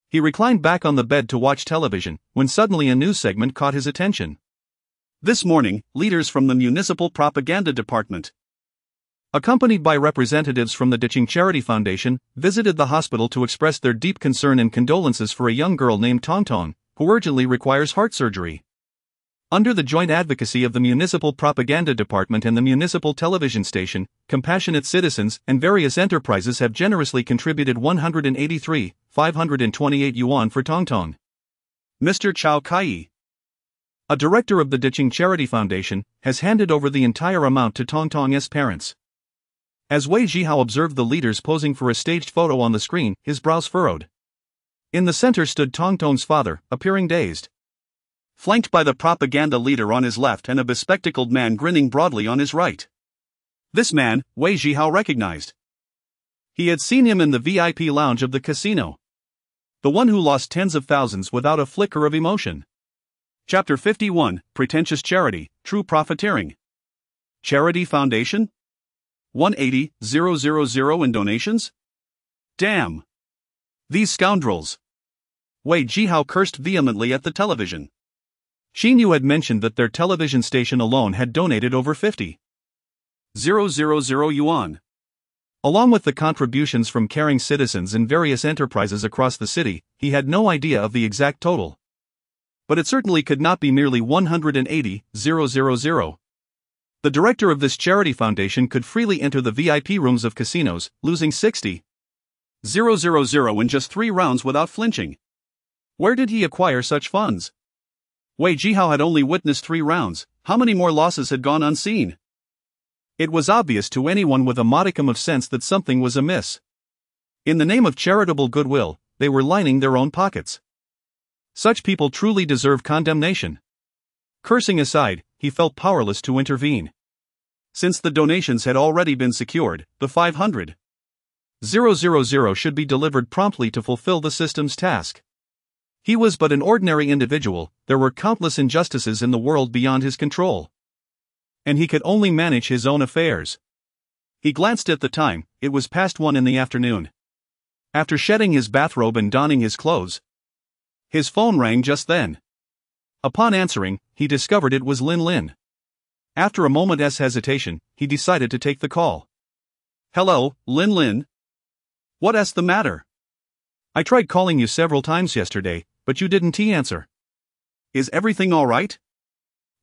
he reclined back on the bed to watch television, when suddenly a news segment caught his attention. This morning, leaders from the Municipal Propaganda Department, accompanied by representatives from the Diversification Charity Foundation, visited the hospital to express their deep concern and condolences for a young girl named Tong Tong, who urgently requires heart surgery. Under the joint advocacy of the Municipal Propaganda Department and the Municipal Television Station, compassionate citizens and various enterprises have generously contributed 183,528 yuan for Tong Tong. Mr. Chao Kai, a director of the Diversification Charity Foundation, has handed over the entire amount to Tong Tong's parents. As Wei Zhihao observed the leaders posing for a staged photo on the screen, his brows furrowed. In the center stood Tong Tong's father, appearing dazed, flanked by the propaganda leader on his left and a bespectacled man grinning broadly on his right. This man, Wei Zhihao recognized. He had seen him in the VIP lounge of the casino. The one who lost tens of thousands without a flicker of emotion. Chapter 51, Pretentious Charity, True Profiteering. Charity Foundation? 180,000 in donations? Damn! These scoundrels! Wei Zhihao cursed vehemently at the television. Xinyu had mentioned that their television station alone had donated over 50,000 yuan. Along with the contributions from caring citizens and various enterprises across the city, he had no idea of the exact total. But it certainly could not be merely 180,000. The director of this charity foundation could freely enter the VIP rooms of casinos, losing 60,000 in just 3 rounds without flinching. Where did he acquire such funds? Wei Zhihao had only witnessed 3 rounds, how many more losses had gone unseen? It was obvious to anyone with a modicum of sense that something was amiss. In the name of charitable goodwill, they were lining their own pockets. Such people truly deserve condemnation. Cursing aside, he felt powerless to intervene. Since the donations had already been secured, the 500,000 should be delivered promptly to fulfill the system's task. He was but an ordinary individual, there were countless injustices in the world beyond his control. And he could only manage his own affairs. He glanced at the time, it was past 1 in the afternoon. After shedding his bathrobe and donning his clothes, his phone rang just then. Upon answering, he discovered it was Lin Lin. After a moment's hesitation, he decided to take the call. Hello, Lin Lin. What's the matter? I tried calling you several times yesterday, but you didn't answer. Is everything alright?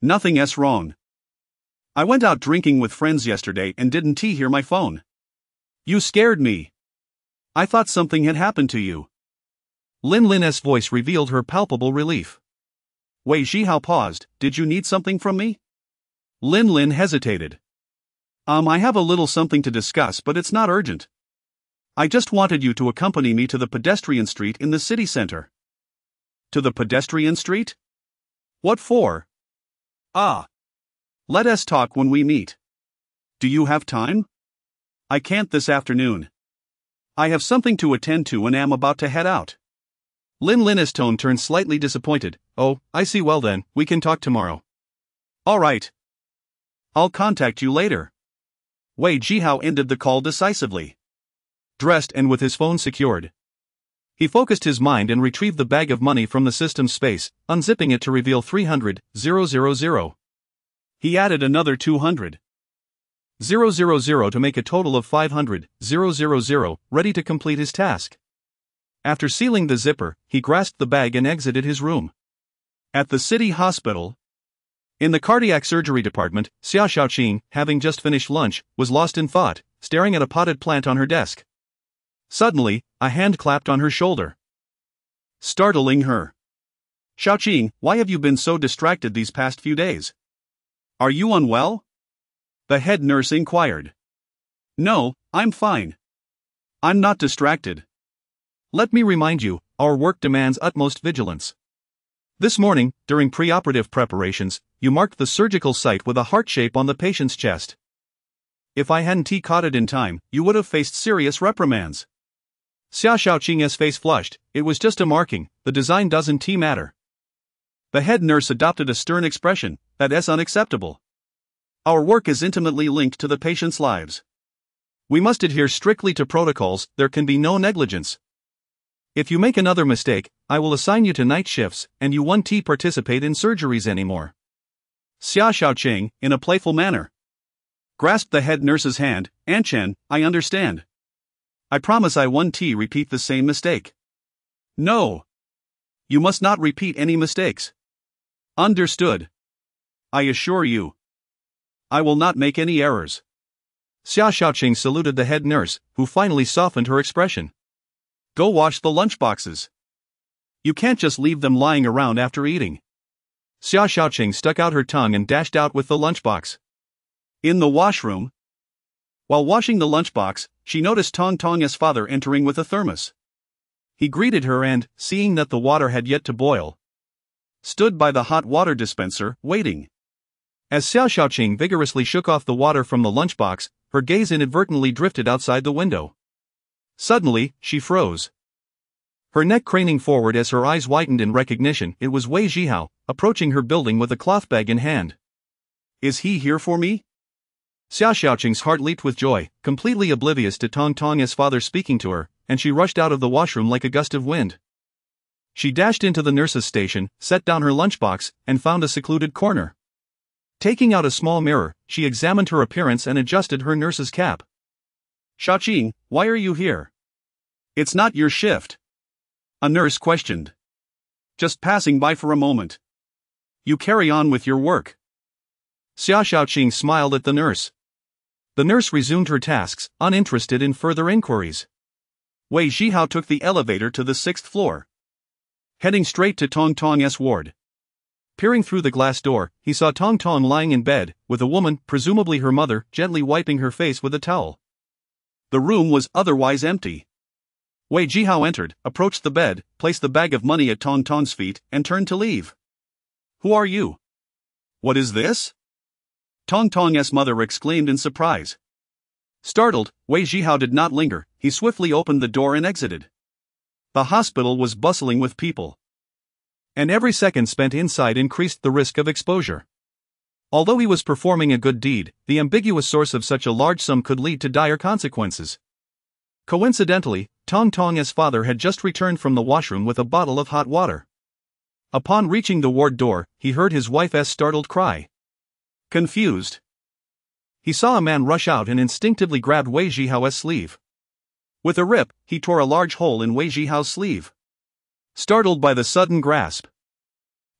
Nothing's wrong. I went out drinking with friends yesterday and didn't hear my phone. You scared me. I thought something had happened to you. Lin Lin's voice revealed her palpable relief. Wei Zhihao paused. Did you need something from me? Lin Lin hesitated. I have a little something to discuss, but it's not urgent. I just wanted you to accompany me to the pedestrian street in the city center. To the pedestrian street? What for? Let us talk when we meet. Do you have time? I can't this afternoon. I have something to attend to and am about to head out. Lin Lin's tone turned slightly disappointed. Oh, I see. Well then, we can talk tomorrow. Alright. I'll contact you later. Wei Zhihao ended the call decisively. Dressed and with his phone secured, he focused his mind and retrieved the bag of money from the system's space, unzipping it to reveal 300,000. He added another 200,000 to make a total of 500,000, ready to complete his task. After sealing the zipper, he grasped the bag and exited his room. At the city hospital, in the cardiac surgery department, Xia Xiaoqing, having just finished lunch, was lost in thought, staring at a potted plant on her desk. Suddenly, a hand clapped on her shoulder, startling her. "Xiaoqing, why have you been so distracted these past few days? Are you unwell?" the head nurse inquired. "No, I'm fine. I'm not distracted. Let me remind you, our work demands utmost vigilance. This morning, during preoperative preparations, you marked the surgical site with a heart shape on the patient's chest. If I hadn't caught it in time, you would have faced serious reprimands." Xia Xiaoqing's face flushed. It was just a marking, the design doesn't matter. The head nurse adopted a stern expression. "That is unacceptable. Our work is intimately linked to the patient's lives. We must adhere strictly to protocols, there can be no negligence. If you make another mistake, I will assign you to night shifts, and you won't participate in surgeries anymore." Xia Xiaoqing, in a playful manner, grasped the head nurse's hand. "Anchen, I understand. I promise I won't repeat the same mistake." "No. You must not repeat any mistakes." "Understood. I assure you. I will not make any errors." Xia Xiaoqing saluted the head nurse, who finally softened her expression. "Go wash the lunchboxes. You can't just leave them lying around after eating." Xia Xiaoqing stuck out her tongue and dashed out with the lunchbox. In the washroom, while washing the lunchbox, she noticed Tong's father entering with a thermos. He greeted her and, seeing that the water had yet to boil, stood by the hot water dispenser, waiting. As Xia Xiaoqing vigorously shook off the water from the lunchbox, her gaze inadvertently drifted outside the window. Suddenly, she froze, her neck craning forward as her eyes widened in recognition. It was Wei Zhihao, approaching her building with a cloth bag in hand. "Is he here for me?" Xia Xiaoqing's heart leaped with joy, completely oblivious to Tong's father speaking to her, and she rushed out of the washroom like a gust of wind. She dashed into the nurse's station, set down her lunchbox, and found a secluded corner. Taking out a small mirror, she examined her appearance and adjusted her nurse's cap. "Xiaoqing, why are you here? It's not your shift," a nurse questioned. "Just passing by for a moment. You carry on with your work." Xia Xiaoqing smiled at the nurse. The nurse resumed her tasks, uninterested in further inquiries. Wei Zhihao took the elevator to the 6th floor, heading straight to Tong's ward. Peering through the glass door, he saw Tong lying in bed, with a woman, presumably her mother, gently wiping her face with a towel. The room was otherwise empty. Wei Zhihao entered, approached the bed, placed the bag of money at Tong's feet, and turned to leave. "Who are you? What is this?" Tong's mother exclaimed in surprise. Startled, Wei Zhihao did not linger. He swiftly opened the door and exited. The hospital was bustling with people, and every second spent inside increased the risk of exposure. Although he was performing a good deed, the ambiguous source of such a large sum could lead to dire consequences. Coincidentally, Tong's father had just returned from the washroom with a bottle of hot water. Upon reaching the ward door, he heard his wife's startled cry. Confused, he saw a man rush out and instinctively grabbed Wei Zhihao's sleeve. With a rip, he tore a large hole in Wei Zhihao's sleeve. Startled by the sudden grasp,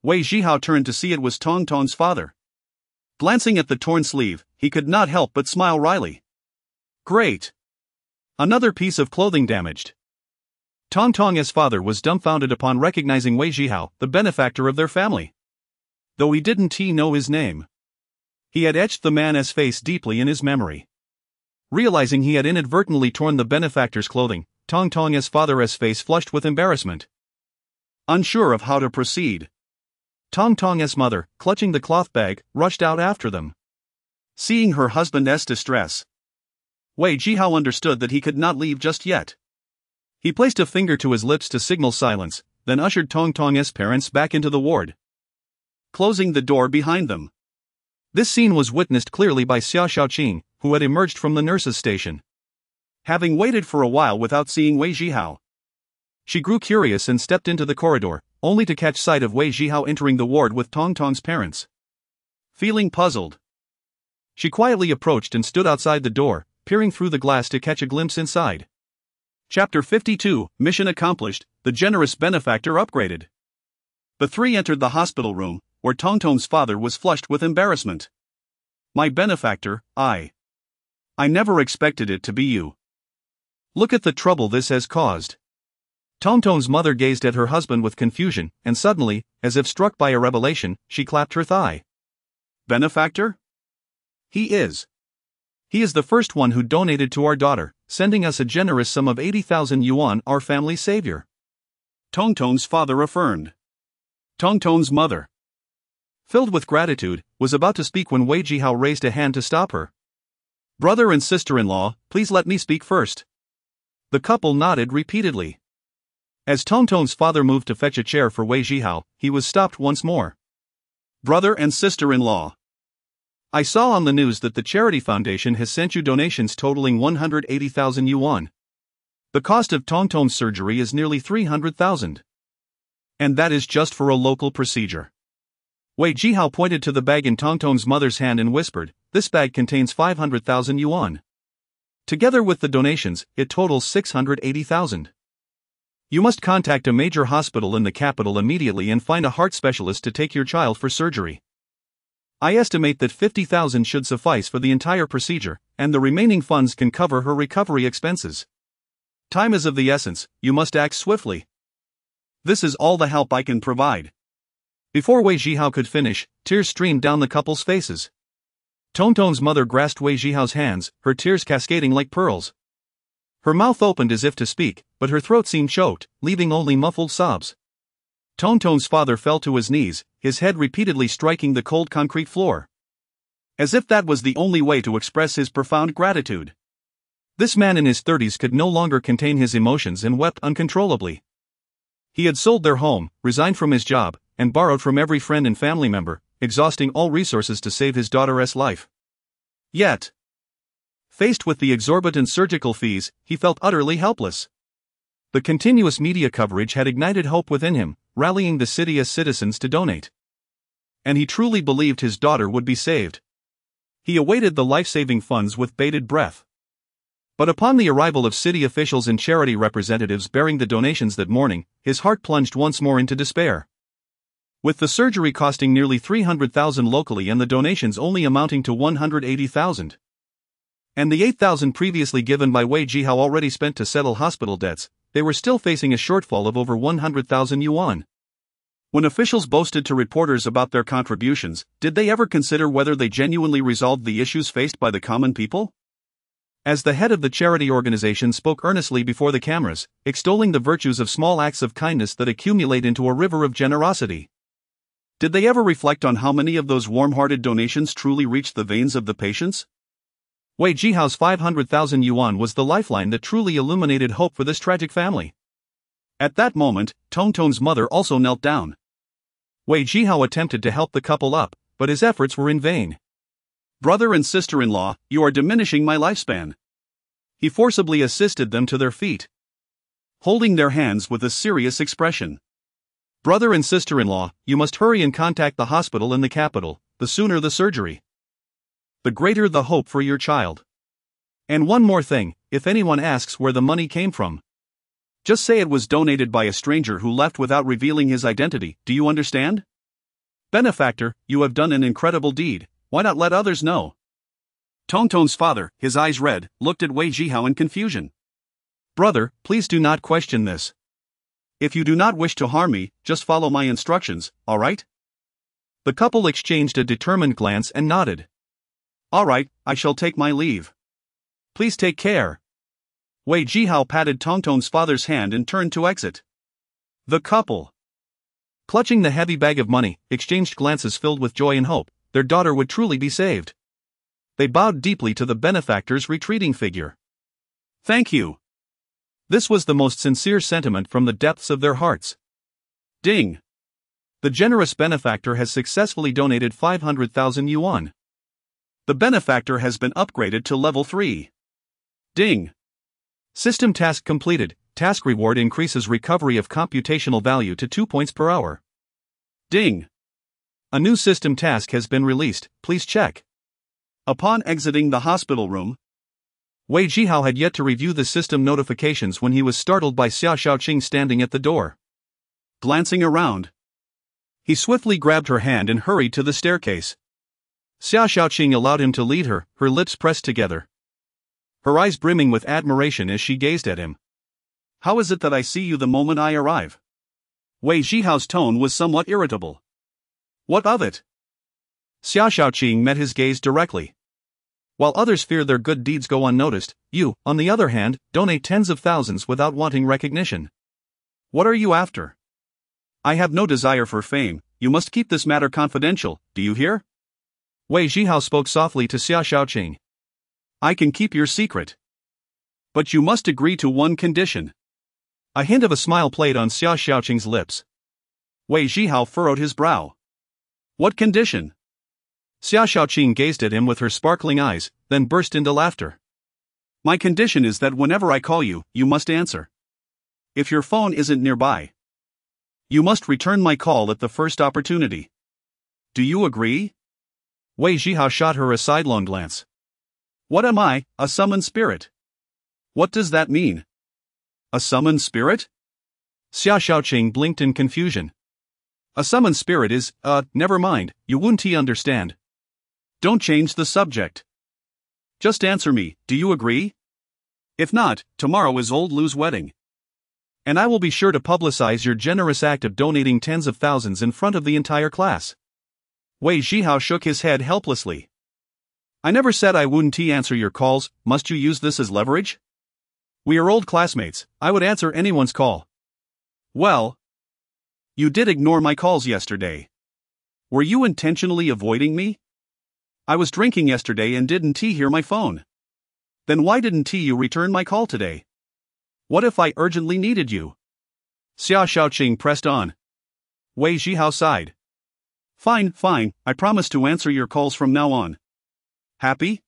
Wei Zhihao turned to see it was Tong's father. Glancing at the torn sleeve, he could not help but smile wryly. Great! Another piece of clothing damaged. Tong's father was dumbfounded upon recognizing Wei Zhihao, the benefactor of their family. Though he didn't know his name, he had etched the man's face deeply in his memory. Realizing he had inadvertently torn the benefactor's clothing, Tong's father's face flushed with embarrassment. Unsure of how to proceed, Tong's mother, clutching the cloth bag, rushed out after them. Seeing her husband's distress, Wei Zhihao understood that he could not leave just yet. He placed a finger to his lips to signal silence, then ushered Tong's parents back into the ward, closing the door behind them. This scene was witnessed clearly by Xia Xiaoqing, who had emerged from the nurse's station. Having waited for a while without seeing Wei Zhihao, she grew curious and stepped into the corridor, only to catch sight of Wei Zhihao entering the ward with Tong Tong's parents. Feeling puzzled, she quietly approached and stood outside the door, peering through the glass to catch a glimpse inside. Chapter 52, Mission Accomplished, the Generous Benefactor Upgraded. The three entered the hospital room, where Tong Tong's father was flushed with embarrassment. My benefactor, I never expected it to be you. Look at the trouble this has caused. Tong Tong's mother gazed at her husband with confusion, and suddenly, as if struck by a revelation, she clapped her thigh. Benefactor? He is the first one who donated to our daughter, sending us a generous sum of 80,000 yuan, our family's savior. Tong Tong's father affirmed. Tong Tong's mother, filled with gratitude, was about to speak when Wei Zhihao raised a hand to stop her. Brother and sister-in-law, please let me speak first. The couple nodded repeatedly. As Tong Tong's father moved to fetch a chair for Wei Zhihao, he was stopped once more. Brother and sister-in-law, I saw on the news that the charity foundation has sent you donations totaling 180,000 yuan. The cost of Tong Tong's surgery is nearly 300,000. And that is just for a local procedure. Wei Zhihao pointed to the bag in Tong Tong's mother's hand and whispered, this bag contains 500,000 yuan. Together with the donations, it totals 680,000. You must contact a major hospital in the capital immediately and find a heart specialist to take your child for surgery. I estimate that 50,000 should suffice for the entire procedure, and the remaining funds can cover her recovery expenses. Time is of the essence, you must act swiftly. This is all the help I can provide. Before Wei Zhihao could finish, tears streamed down the couple's faces. Tong Tong's mother grasped Wei Zhihao's hands, her tears cascading like pearls. Her mouth opened as if to speak, but her throat seemed choked, leaving only muffled sobs. Tong Tong's father fell to his knees, his head repeatedly striking the cold concrete floor. As if that was the only way to express his profound gratitude. This man in his 30s could no longer contain his emotions and wept uncontrollably. He had sold their home, resigned from his job, and borrowed from every friend and family member, exhausting all resources to save his daughter's life. Yet, faced with the exorbitant surgical fees, he felt utterly helpless. The continuous media coverage had ignited hope within him, rallying the city's citizens to donate. And he truly believed his daughter would be saved. He awaited the life-saving funds with bated breath. But upon the arrival of city officials and charity representatives bearing the donations that morning, his heart plunged once more into despair. With the surgery costing nearly 300,000 locally and the donations only amounting to 180,000. And the 8,000 previously given by Wei Zhihao already spent to settle hospital debts, they were still facing a shortfall of over 100,000 yuan. When officials boasted to reporters about their contributions, did they ever consider whether they genuinely resolved the issues faced by the common people? As the head of the charity organization spoke earnestly before the cameras, extolling the virtues of small acts of kindness that accumulate into a river of generosity, did they ever reflect on how many of those warm-hearted donations truly reached the veins of the patients? Wei Zhihao's 500,000 yuan was the lifeline that truly illuminated hope for this tragic family. At that moment, Tong Tong's mother also knelt down. Wei Zhihao attempted to help the couple up, but his efforts were in vain. Brother and sister-in-law, you are diminishing my lifespan. He forcibly assisted them to their feet, holding their hands with a serious expression. Brother and sister-in-law, you must hurry and contact the hospital in the capital, the sooner the surgery, the greater the hope for your child. And one more thing, if anyone asks where the money came from, just say it was donated by a stranger who left without revealing his identity, do you understand? Benefactor, you have done an incredible deed, why not let others know? Tong Tong's father, his eyes red, looked at Wei Zhihao in confusion. Brother, please do not question this. If you do not wish to harm me, just follow my instructions, alright? The couple exchanged a determined glance and nodded. Alright, I shall take my leave. Please take care. Wei Zhihao patted Tong Tong's father's hand and turned to exit. The couple, clutching the heavy bag of money, exchanged glances filled with joy and hope. Their daughter would truly be saved. They bowed deeply to the benefactor's retreating figure. Thank you. This was the most sincere sentiment from the depths of their hearts. Ding! The generous benefactor has successfully donated 500,000 yuan. The benefactor has been upgraded to level 3. Ding. System task completed. Task reward increases recovery of computational value to 2 points per hour. Ding. A new system task has been released, please check. Upon exiting the hospital room, Wei Zhihao had yet to review the system notifications when he was startled by Xia Xiaoqing standing at the door. Glancing around, he swiftly grabbed her hand and hurried to the staircase. Xia Xiaoqing allowed him to lead her, her lips pressed together, her eyes brimming with admiration as she gazed at him. How is it that I see you the moment I arrive? Wei Zhihao's tone was somewhat irritable. What of it? Xia Xiaoqing met his gaze directly. While others fear their good deeds go unnoticed, you, on the other hand, donate tens of thousands without wanting recognition. What are you after? I have no desire for fame, you must keep this matter confidential, do you hear? Wei Zhihao spoke softly to Xia Xiaoqing. I can keep your secret. But you must agree to one condition. A hint of a smile played on Xia Xiaoqing's lips. Wei Zhihao furrowed his brow. What condition? Xia Xiaoqing gazed at him with her sparkling eyes, then burst into laughter. My condition is that whenever I call you, you must answer. If your phone isn't nearby, you must return my call at the first opportunity. Do you agree? Wei Zhihao shot her a sidelong glance. What am I, a summoned spirit? What does that mean? A summoned spirit? Xia Xiaoqing blinked in confusion. A summoned spirit is, never mind, you won't understand. Don't change the subject. Just answer me, do you agree? If not, tomorrow is old Lu's wedding. And I will be sure to publicize your generous act of donating tens of thousands in front of the entire class. Wei Zhihao shook his head helplessly. I never said I wouldn't answer your calls, must you use this as leverage? We are old classmates, I would answer anyone's call. Well, you did ignore my calls yesterday. Were you intentionally avoiding me? I was drinking yesterday and didn't hear my phone. Then why didn't you return my call today? What if I urgently needed you? Xia Xiaoqing pressed on. Wei Zhihao sighed. Fine, I promise to answer your calls from now on. Happy?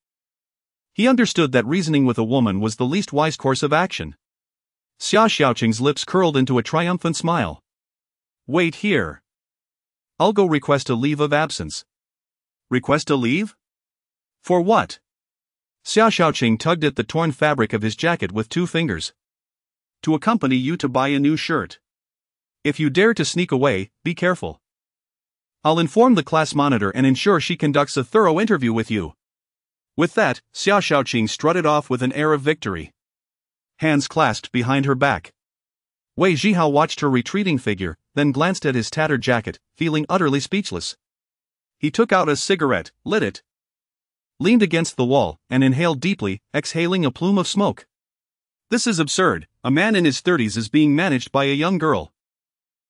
He understood that reasoning with a woman was the least wise course of action. Xia Xiaoqing's lips curled into a triumphant smile. Wait here. I'll go request a leave of absence. Request a leave? For what? Xia Xiaoqing tugged at the torn fabric of his jacket with 2 fingers. To accompany you to buy a new shirt. If you dare to sneak away, be careful. I'll inform the class monitor and ensure she conducts a thorough interview with you. With that, Xia Xiaoqing strutted off with an air of victory. Hands clasped behind her back. Wei Zhihao watched her retreating figure, then glanced at his tattered jacket, feeling utterly speechless. He took out a cigarette, lit it, leaned against the wall, and inhaled deeply, exhaling a plume of smoke. This is absurd, a man in his 30s is being managed by a young girl.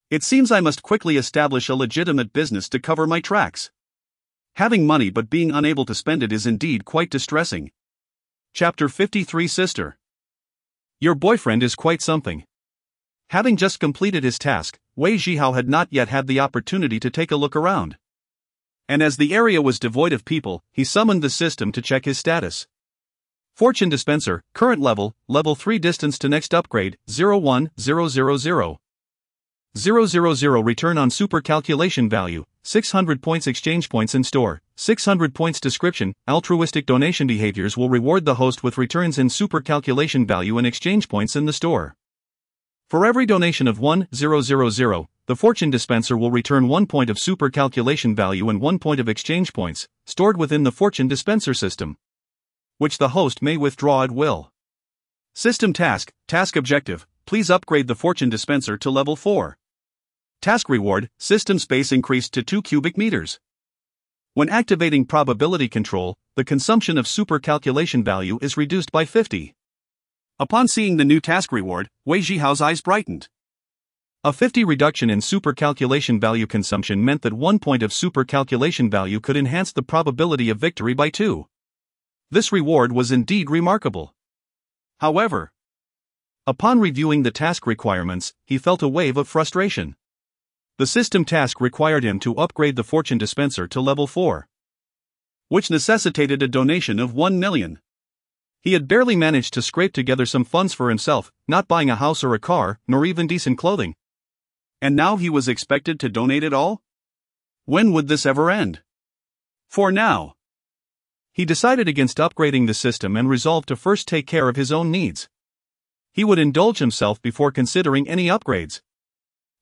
It seems I must quickly establish a legitimate business to cover my tracks. Having money but being unable to spend it is indeed quite distressing. Chapter 53 Sister. Your boyfriend is quite something. Having just completed his task, Wei Zhihao had not yet had the opportunity to take a look around. And as the area was devoid of people, he summoned the system to check his status. Fortune dispenser, current level, level 3 distance to next upgrade, 01000. 000 return on super calculation value, 600 points exchange points in store, 600 points description, altruistic donation behaviors will reward the host with returns in super calculation value and exchange points in the store. For every donation of 1000, the fortune dispenser will return 1 point of super calculation value and 1 point of exchange points, stored within the fortune dispenser system, which the host may withdraw at will. System task objective, please upgrade the fortune dispenser to level 4. Task reward, system space increased to 2 cubic meters. When activating probability control, the consumption of super calculation value is reduced by 50. Upon seeing the new task reward, Wei Zhihao's eyes brightened. A 50 reduction in super calculation value consumption meant that 1 point of super calculation value could enhance the probability of victory by 2. This reward was indeed remarkable. However, upon reviewing the task requirements, he felt a wave of frustration. The system task required him to upgrade the fortune dispenser to level 4. which necessitated a donation of 1 million. He had barely managed to scrape together some funds for himself, not buying a house or a car, nor even decent clothing. And now he was expected to donate it all? When would this ever end? For now. He decided against upgrading the system and resolved to first take care of his own needs. He would indulge himself before considering any upgrades.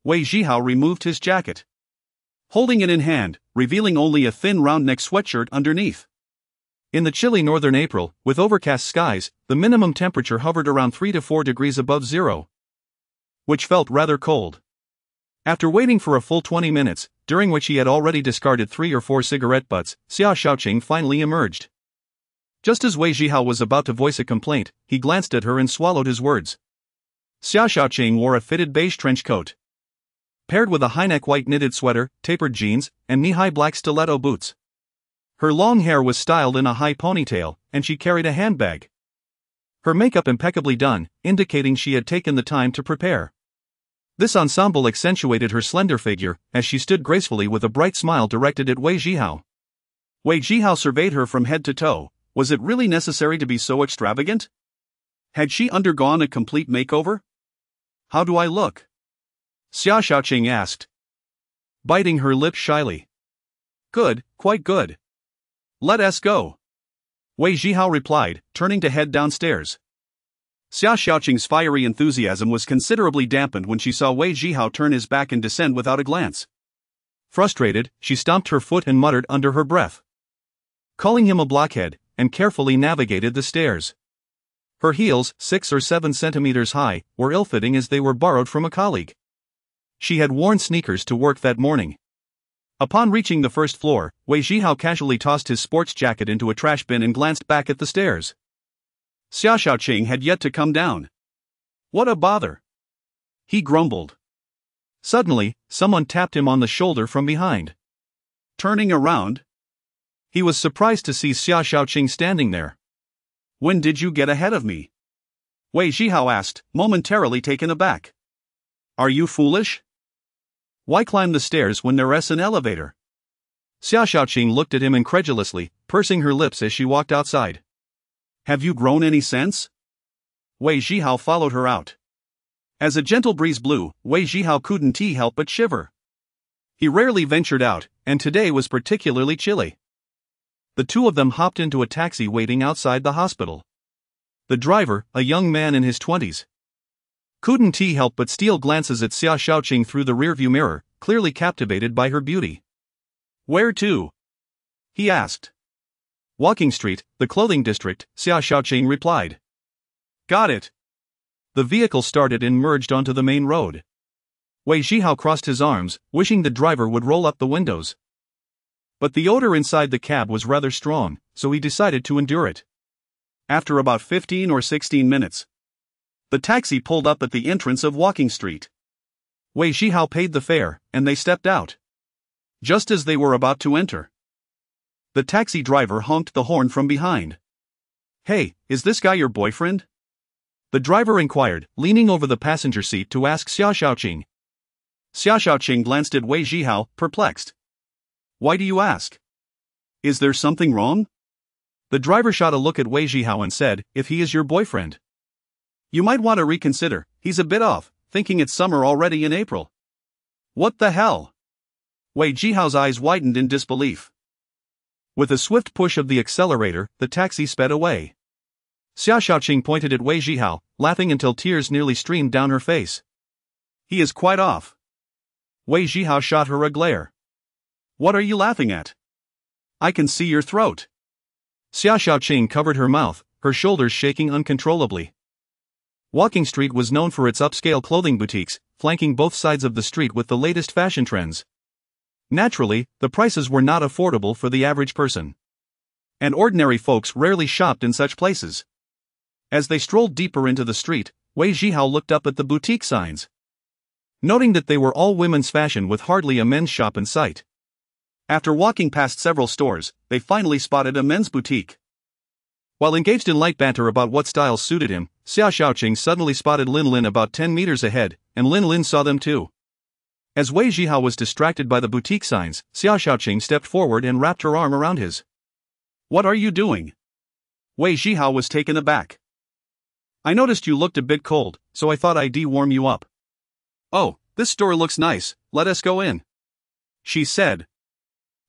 Wei Zhihao removed his jacket, holding it in hand, revealing only a thin round-neck sweatshirt underneath. In the chilly northern April, with overcast skies, the minimum temperature hovered around 3 to 4 degrees above zero, which felt rather cold. After waiting for a full 20 minutes, during which he had already discarded 3 or 4 cigarette butts, Xia Xiaoqing finally emerged. Just as Wei Zhihao was about to voice a complaint, he glanced at her and swallowed his words. Xia Xiaoqing wore a fitted beige trench coat, paired with a high-neck white knitted sweater, tapered jeans, and knee-high black stiletto boots. Her long hair was styled in a high ponytail, and she carried a handbag. Her makeup impeccably done, indicating she had taken the time to prepare. This ensemble accentuated her slender figure, as she stood gracefully with a bright smile directed at Wei Zhihao. Wei Zhihao surveyed her from head to toe. Was it really necessary to be so extravagant? Had she undergone a complete makeover? How do I look? Xia Xiaoqing asked, biting her lip shyly. Good, quite good. Let us go. Wei Zhihao replied, turning to head downstairs. Xia Xiaoqing's fiery enthusiasm was considerably dampened when she saw Wei Zhihao turn his back and descend without a glance. Frustrated, she stomped her foot and muttered under her breath, calling him a blockhead, and carefully navigated the stairs. Her heels, 6 or 7 centimeters high, were ill-fitting as they were borrowed from a colleague. She had worn sneakers to work that morning. Upon reaching the first floor, Wei Zhihao casually tossed his sports jacket into a trash bin and glanced back at the stairs. Xia Xiaoqing had yet to come down. What a bother! He grumbled. Suddenly, someone tapped him on the shoulder from behind. Turning around, he was surprised to see Xia Xiaoqing standing there. When did you get ahead of me? Wei Zhihao asked, momentarily taken aback. Are you foolish? Why climb the stairs when there's an elevator? Xia Xiaoqing looked at him incredulously, pursing her lips as she walked outside. Have you grown any sense? Wei Zhihao followed her out. As a gentle breeze blew, Wei Zhihao couldn't help but shiver. He rarely ventured out, and today was particularly chilly. The two of them hopped into a taxi waiting outside the hospital. The driver, a young man in his 20s, couldn't help but steal glances at Xia Xiaoqing through the rearview mirror, clearly captivated by her beauty. Where to? He asked. Walking Street, the clothing district, Xia Xiaoqing replied. Got it. The vehicle started and merged onto the main road. Wei Zhihao crossed his arms, wishing the driver would roll up the windows. But the odor inside the cab was rather strong, so he decided to endure it. After about 15 or 16 minutes, the taxi pulled up at the entrance of Walking Street. Wei Zhihao paid the fare, and they stepped out. Just as they were about to enter, the taxi driver honked the horn from behind. Hey, is this guy your boyfriend? The driver inquired, leaning over the passenger seat to ask Xia Xiaoqing. Xia Xiaoqing glanced at Wei Zhihao, perplexed. Why do you ask? Is there something wrong? The driver shot a look at Wei Zhihao and said, if he is your boyfriend, you might want to reconsider. He's a bit off, thinking it's summer already in April. What the hell? Wei Zhihao's eyes widened in disbelief. With a swift push of the accelerator, the taxi sped away. Xia Xiaoqing pointed at Wei Zhihao, laughing until tears nearly streamed down her face. He is quite off. Wei Zhihao shot her a glare. What are you laughing at? I can see your throat. Xia Xiaoqing covered her mouth, her shoulders shaking uncontrollably. Walking Street was known for its upscale clothing boutiques, flanking both sides of the street with the latest fashion trends. Naturally, the prices were not affordable for the average person, and ordinary folks rarely shopped in such places. As they strolled deeper into the street, Wei Zhihao looked up at the boutique signs, noting that they were all women's fashion with hardly a men's shop in sight. After walking past several stores, they finally spotted a men's boutique. While engaged in light banter about what styles suited him, Xia Xiaoqing suddenly spotted Lin Lin about 10 meters ahead, and Lin Lin saw them too. As Wei Zhihao was distracted by the boutique signs, Xia Xiaoqing stepped forward and wrapped her arm around his. What are you doing? Wei Zhihao was taken aback. I noticed you looked a bit cold, so I thought I'd de-warm you up. Oh, this store looks nice, let us go in, she said,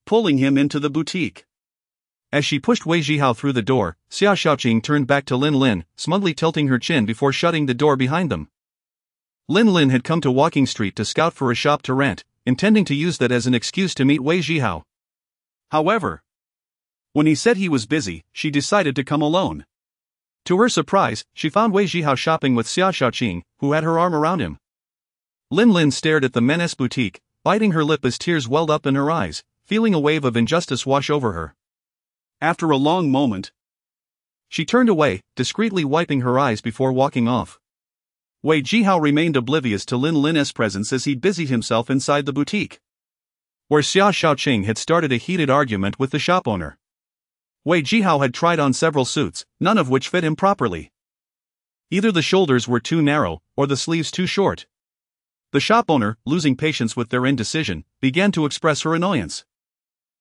pulling him into the boutique. As she pushed Wei Zhihao through the door, Xia Xiaoqing turned back to Lin Lin, smugly tilting her chin before shutting the door behind them. Lin Lin had come to Walking Street to scout for a shop to rent, intending to use that as an excuse to meet Wei Zhihao. However, when he said he was busy, she decided to come alone. To her surprise, she found Wei Zhihao shopping with Xia Xiaoqing, who had her arm around him. Lin Lin stared at the menace boutique, biting her lip as tears welled up in her eyes, feeling a wave of injustice wash over her. After a long moment, she turned away, discreetly wiping her eyes before walking off. Wei Zhihao remained oblivious to Lin Lin's presence as he busied himself inside the boutique, where Xia Xiaoqing had started a heated argument with the shop owner. Wei Zhihao had tried on several suits, none of which fit him properly. Either the shoulders were too narrow, or the sleeves too short. The shop owner, losing patience with their indecision, began to express her annoyance.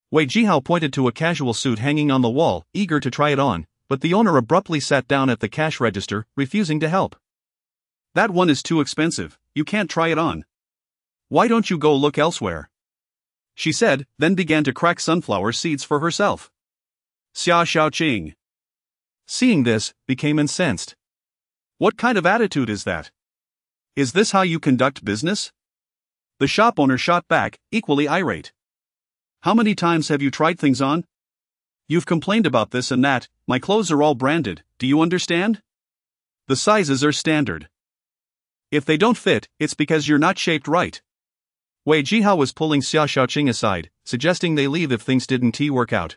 Wei Zhihao pointed to a casual suit hanging on the wall, eager to try it on, but the owner abruptly sat down at the cash register, refusing to help. That one is too expensive, you can't try it on. Why don't you go look elsewhere? She said, then began to crack sunflower seeds for herself. Xia Xiaoqing, seeing this, became incensed. What kind of attitude is that? Is this how you conduct business? The shop owner shot back, equally irate. How many times have you tried things on? You've complained about this and that, my clothes are all branded, do you understand? The sizes are standard. If they don't fit, it's because you're not shaped right. Wei Zhihao was pulling Xia Xiaoqing aside, suggesting they leave if things didn't work out.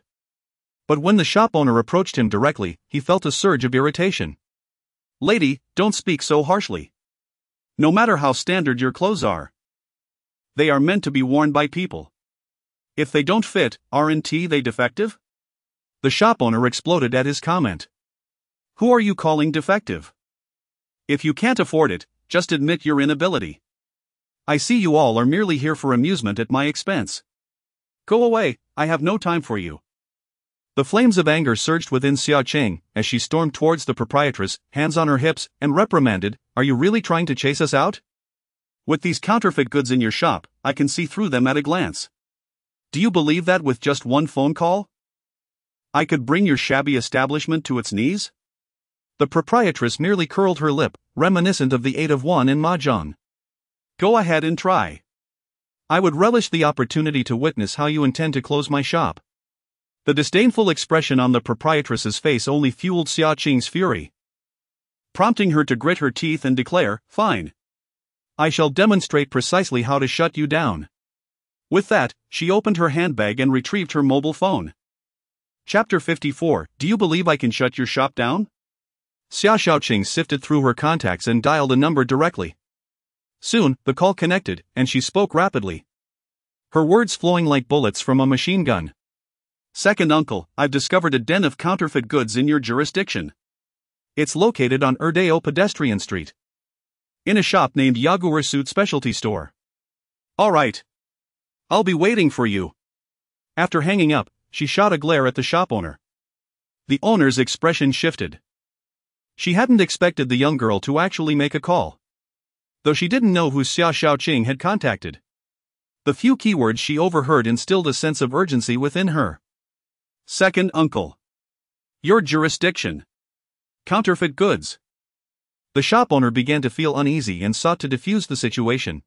But when the shop owner approached him directly, he felt a surge of irritation. Lady, don't speak so harshly. No matter how standard your clothes are, they are meant to be worn by people. If they don't fit, aren't they defective? The shop owner exploded at his comment. Who are you calling defective? If you can't afford it, just admit your inability. I see you all are merely here for amusement at my expense. Go away, I have no time for you. The flames of anger surged within Xia Qiang as she stormed towards the proprietress, hands on her hips, and reprimanded, Are you really trying to chase us out? With these counterfeit goods in your shop, I can see through them at a glance. Do you believe that with just one phone call? I could bring your shabby establishment to its knees? The proprietress merely curled her lip, reminiscent of the 8 of 1 in Mahjong. Go ahead and try. I would relish the opportunity to witness how you intend to close my shop. The disdainful expression on the proprietress's face only fueled Xia Qing's fury, prompting her to grit her teeth and declare, Fine. I shall demonstrate precisely how to shut you down. With that, she opened her handbag and retrieved her mobile phone. Chapter 54, Do you believe I can shut your shop down? Xia Xiaoqing sifted through her contacts and dialed a number directly. Soon, the call connected, and she spoke rapidly, her words flowing like bullets from a machine gun. Second uncle, I've discovered a den of counterfeit goods in your jurisdiction. It's located on Erdeo Pedestrian Street, in a shop named Yaguer Suit Specialty Store. All right. I'll be waiting for you. After hanging up, she shot a glare at the shop owner. The owner's expression shifted. She hadn't expected the young girl to actually make a call, though she didn't know who Xia Xiaoqing had contacted. The few keywords she overheard instilled a sense of urgency within her. Second uncle. Your jurisdiction. Counterfeit goods. The shop owner began to feel uneasy and sought to defuse the situation.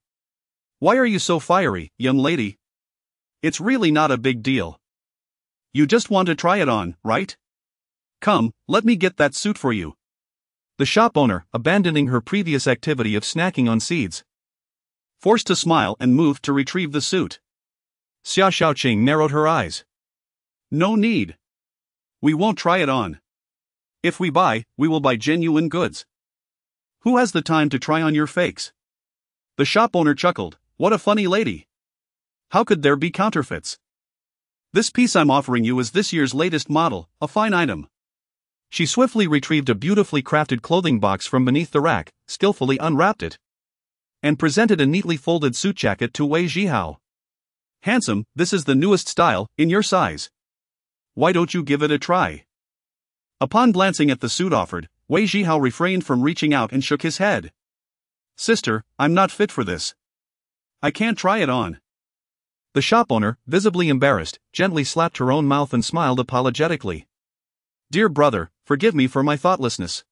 Why are you so fiery, young lady? It's really not a big deal. You just want to try it on, right? Come, let me get that suit for you. The shop owner, abandoning her previous activity of snacking on seeds, forced to smile and moved to retrieve the suit. Xia Xiaoqing narrowed her eyes. No need. We won't try it on. If we buy, we will buy genuine goods. Who has the time to try on your fakes? The shop owner chuckled. What a funny lady. How could there be counterfeits? This piece I'm offering you is this year's latest model, a fine item. She swiftly retrieved a beautifully crafted clothing box from beneath the rack, skillfully unwrapped it, and presented a neatly folded suit jacket to Wei Zhihao. Handsome, this is the newest style, in your size. why don't you give it a try? Upon glancing at the suit offered, Wei Zhihao refrained from reaching out and shook his head. Sister, I'm not fit for this. I can't try it on. The shop owner, visibly embarrassed, gently slapped her own mouth and smiled apologetically. Dear brother, forgive me for my thoughtlessness.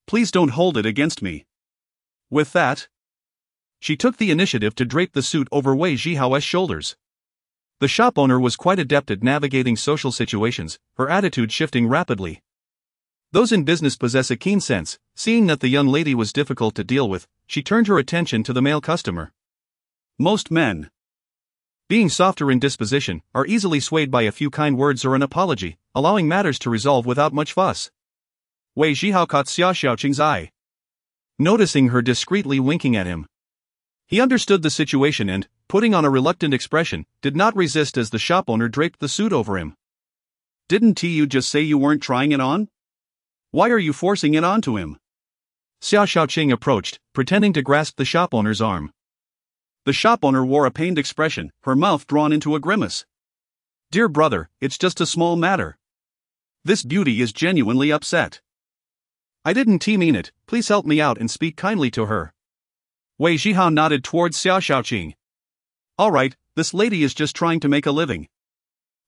Please don't hold it against me. With that, she took the initiative to drape the suit over Wei Zhihao's shoulders. The shop owner was quite adept at navigating social situations, her attitude shifting rapidly. Those in business possess a keen sense. Seeing that the young lady was difficult to deal with, she turned her attention to the male customer. Most men, being softer in disposition, are easily swayed by a few kind words or an apology, allowing matters to resolve without much fuss. Wei Zhihao caught Xia Xiaoqing's eye, noticing her discreetly winking at him. He understood the situation and, putting on a reluctant expression, did not resist as the shop owner draped the suit over him. Didn't you just say you weren't trying it on? Why are you forcing it onto him? Xia Xiaoqing approached, pretending to grasp the shop owner's arm. The shop owner wore a pained expression, her mouth drawn into a grimace. Dear brother, it's just a small matter. This beauty is genuinely upset. I didn't mean it, please help me out and speak kindly to her. Wei Zhihao nodded towards Xia Xiaoqing. Alright, this lady is just trying to make a living.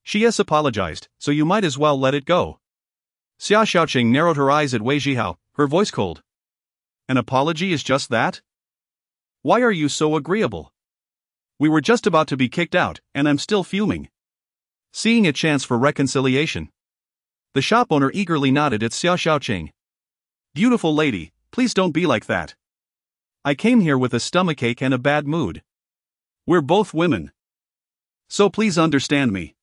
She has apologized, so you might as well let it go. Xia Xiaoqing narrowed her eyes at Wei Zhihao, her voice cold. An apology is just that? Why are you so agreeable? We were just about to be kicked out, and I'm still fuming. Seeing a chance for reconciliation, the shop owner eagerly nodded at Xia Xiaoqing. Beautiful lady, please don't be like that. I came here with a stomachache and a bad mood. We're both women, so please understand me.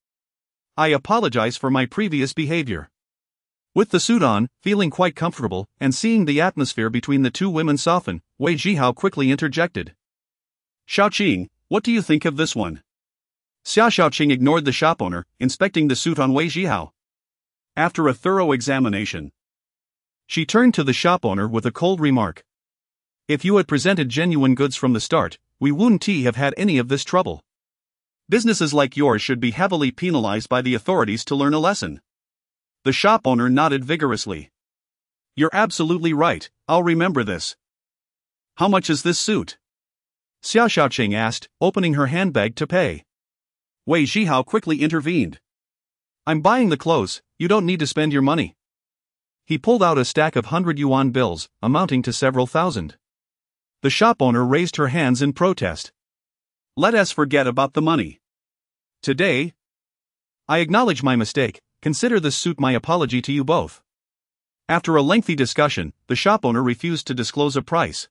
I apologize for my previous behavior. With the suit on, feeling quite comfortable, and seeing the atmosphere between the two women soften, Wei Zhihao quickly interjected. Xiaoqing, what do you think of this one? Xia Xiaoqing ignored the shop owner, inspecting the suit on Wei Zhihao. After a thorough examination, she turned to the shop owner with a cold remark. If you had presented genuine goods from the start, we wouldn't have had any of this trouble. Businesses like yours should be heavily penalized by the authorities to learn a lesson. The shop owner nodded vigorously. You're absolutely right, I'll remember this. How much is this suit? Xia Xiaoqing asked, opening her handbag to pay. Wei Zhihao quickly intervened. I'm buying the clothes, you don't need to spend your money. He pulled out a stack of 100 yuan bills, amounting to several thousand. The shop owner raised her hands in protest. Let us forget about the money. Today, I acknowledge my mistake. Consider this suit my apology to you both. After a lengthy discussion, the shop owner refused to disclose a price,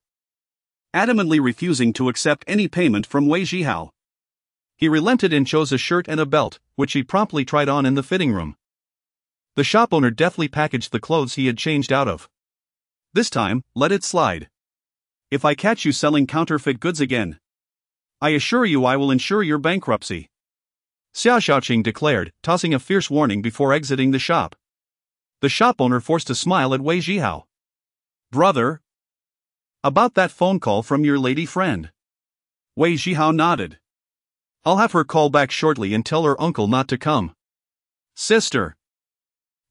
adamantly refusing to accept any payment from Wei Zhihao. He relented and chose a shirt and a belt, which he promptly tried on in the fitting room. The shop owner deftly packaged the clothes he had changed out of. This time, let it slide. If I catch you selling counterfeit goods again, I assure you I will ensure your bankruptcy. Xia Xiaoqing declared, tossing a fierce warning before exiting the shop. The shop owner forced a smile at Wei Zhihao. Brother? About that phone call from your lady friend. Wei Zhihao nodded. I'll have her call back shortly and tell her uncle not to come. Sister.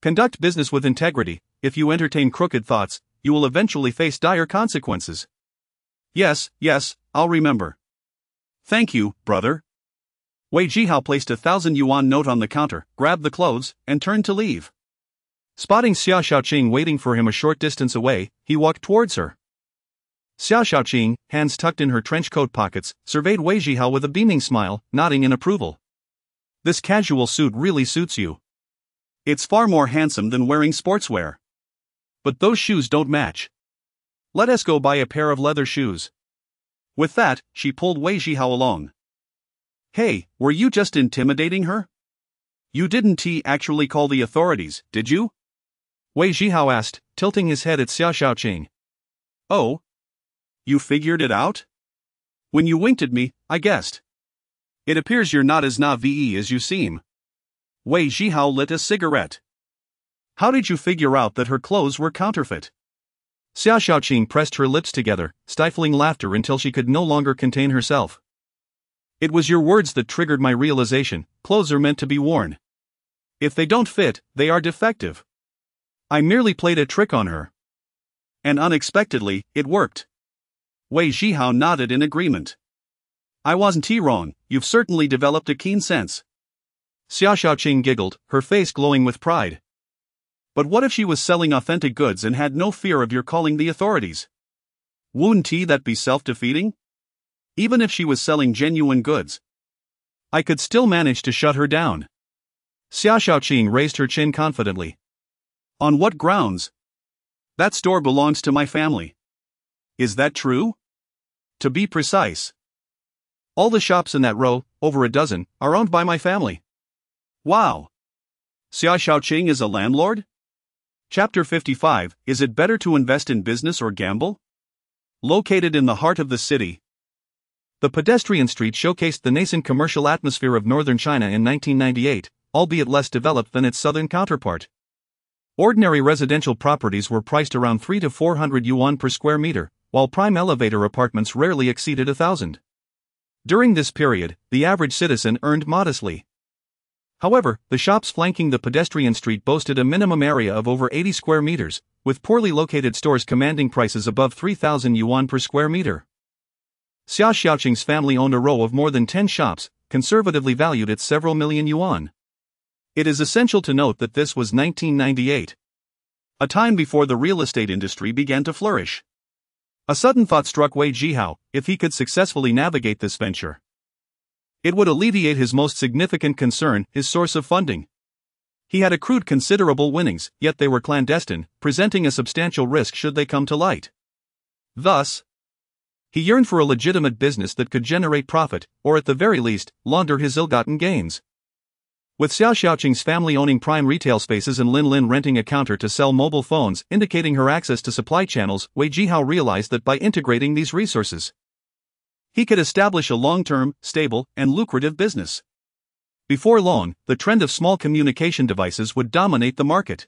Conduct business with integrity. If you entertain crooked thoughts, you will eventually face dire consequences. Yes, I'll remember. Thank you, brother. Wei Zhihao placed a 1,000 yuan note on the counter, grabbed the clothes, and turned to leave. Spotting Xia Xiaoqing waiting for him a short distance away, he walked towards her. Xia Xiaoqing, hands tucked in her trench coat pockets, surveyed Wei Zhihao with a beaming smile, nodding in approval. This casual suit really suits you. It's far more handsome than wearing sportswear. But those shoes don't match. Let us go buy a pair of leather shoes. With that, she pulled Wei Zhihao along. Hey, were you just intimidating her? You didn't actually call the authorities, did you? Wei Zhihao asked, tilting his head at Xia Xiaoqing. Oh? You figured it out? When you winked at me, I guessed. It appears you're not as naive as you seem. Wei Zhihao lit a cigarette. How did you figure out that her clothes were counterfeit? Xia Xiaoqing pressed her lips together, stifling laughter until she could no longer contain herself. It was your words that triggered my realization. Clothes are meant to be worn. If they don't fit, they are defective. I merely played a trick on her. And unexpectedly, it worked. Wei Zhihao nodded in agreement. I wasn't wrong, you've certainly developed a keen sense. Xia Xiaoqing giggled, her face glowing with pride. But what if she was selling authentic goods and had no fear of your calling the authorities? Wouldn't that be self-defeating? Even if she was selling genuine goods, I could still manage to shut her down. Xia Xiaoqing raised her chin confidently. On what grounds? That store belongs to my family. Is that true? To be precise, all the shops in that row, over a dozen, are owned by my family. Wow. Xia Xiaoqing is a landlord? Chapter 55, Is it better to invest in business or gamble? Located in the heart of the city, the pedestrian street showcased the nascent commercial atmosphere of northern China in 1998, albeit less developed than its southern counterpart. Ordinary residential properties were priced around 300 to 400 yuan per square meter, while prime elevator apartments rarely exceeded 1,000. During this period, the average citizen earned modestly. However, the shops flanking the pedestrian street boasted a minimum area of over 80 square meters, with poorly located stores commanding prices above 3,000 yuan per square meter. Xia Xiaoqing's family owned a row of more than 10 shops, conservatively valued at several million yuan. It is essential to note that this was 1998. A time before the real estate industry began to flourish. A sudden thought struck Wei Zhihao: if he could successfully navigate this venture, it would alleviate his most significant concern, his source of funding. He had accrued considerable winnings, yet they were clandestine, presenting a substantial risk should they come to light. Thus, he yearned for a legitimate business that could generate profit, or at the very least, launder his ill-gotten gains. With Xia Xiaoqing's family owning prime retail spaces and Lin Lin renting a counter to sell mobile phones, indicating her access to supply channels, Wei Zhihao realized that by integrating these resources, he could establish a long-term, stable, and lucrative business. Before long, the trend of small communication devices would dominate the market.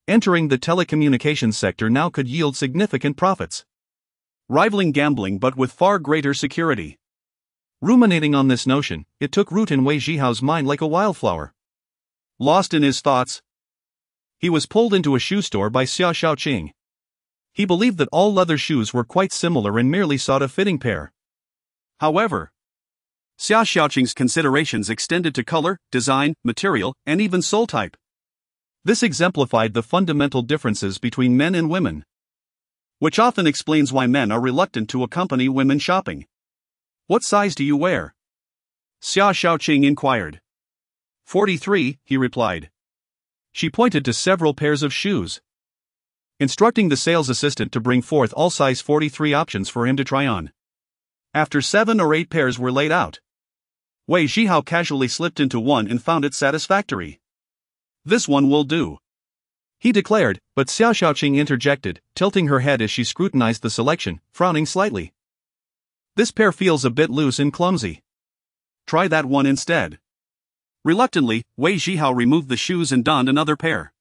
Entering the telecommunications sector now could yield significant profits, rivaling gambling but with far greater security. Ruminating on this notion, it took root in Wei Zhihao's mind like a wildflower. Lost in his thoughts, he was pulled into a shoe store by Xia Xiaoqing. He believed that all leather shoes were quite similar and merely sought a fitting pair. However, Xia Xiaoqing's considerations extended to color, design, material, and even sole type. This exemplified the fundamental differences between men and women, which often explains why men are reluctant to accompany women shopping. What size do you wear? Xia Xiaoqing inquired. 43, he replied. She pointed to several pairs of shoes, instructing the sales assistant to bring forth all size 43 options for him to try on. After 7 or 8 pairs were laid out, Wei Zhihao casually slipped into one and found it satisfactory. This one will do, he declared, but Xia Xiaoqing interjected, tilting her head as she scrutinized the selection, frowning slightly. This pair feels a bit loose and clumsy. Try that one instead. Reluctantly, Wei Zhihao removed the shoes and donned another pair.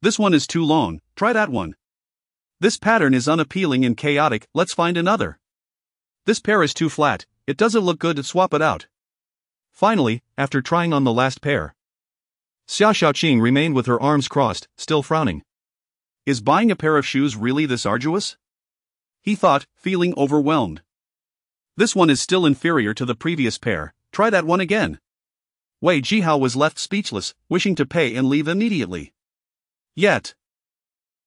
This one is too long, try that one. This pattern is unappealing and chaotic, let's find another. This pair is too flat, it doesn't look good, swap it out. Finally, after trying on the last pair, Xia Xiaoqing remained with her arms crossed, still frowning. Is buying a pair of shoes really this arduous? He thought, feeling overwhelmed. This one is still inferior to the previous pair, try that one again. Wei Zhihao was left speechless, wishing to pay and leave immediately. Yet,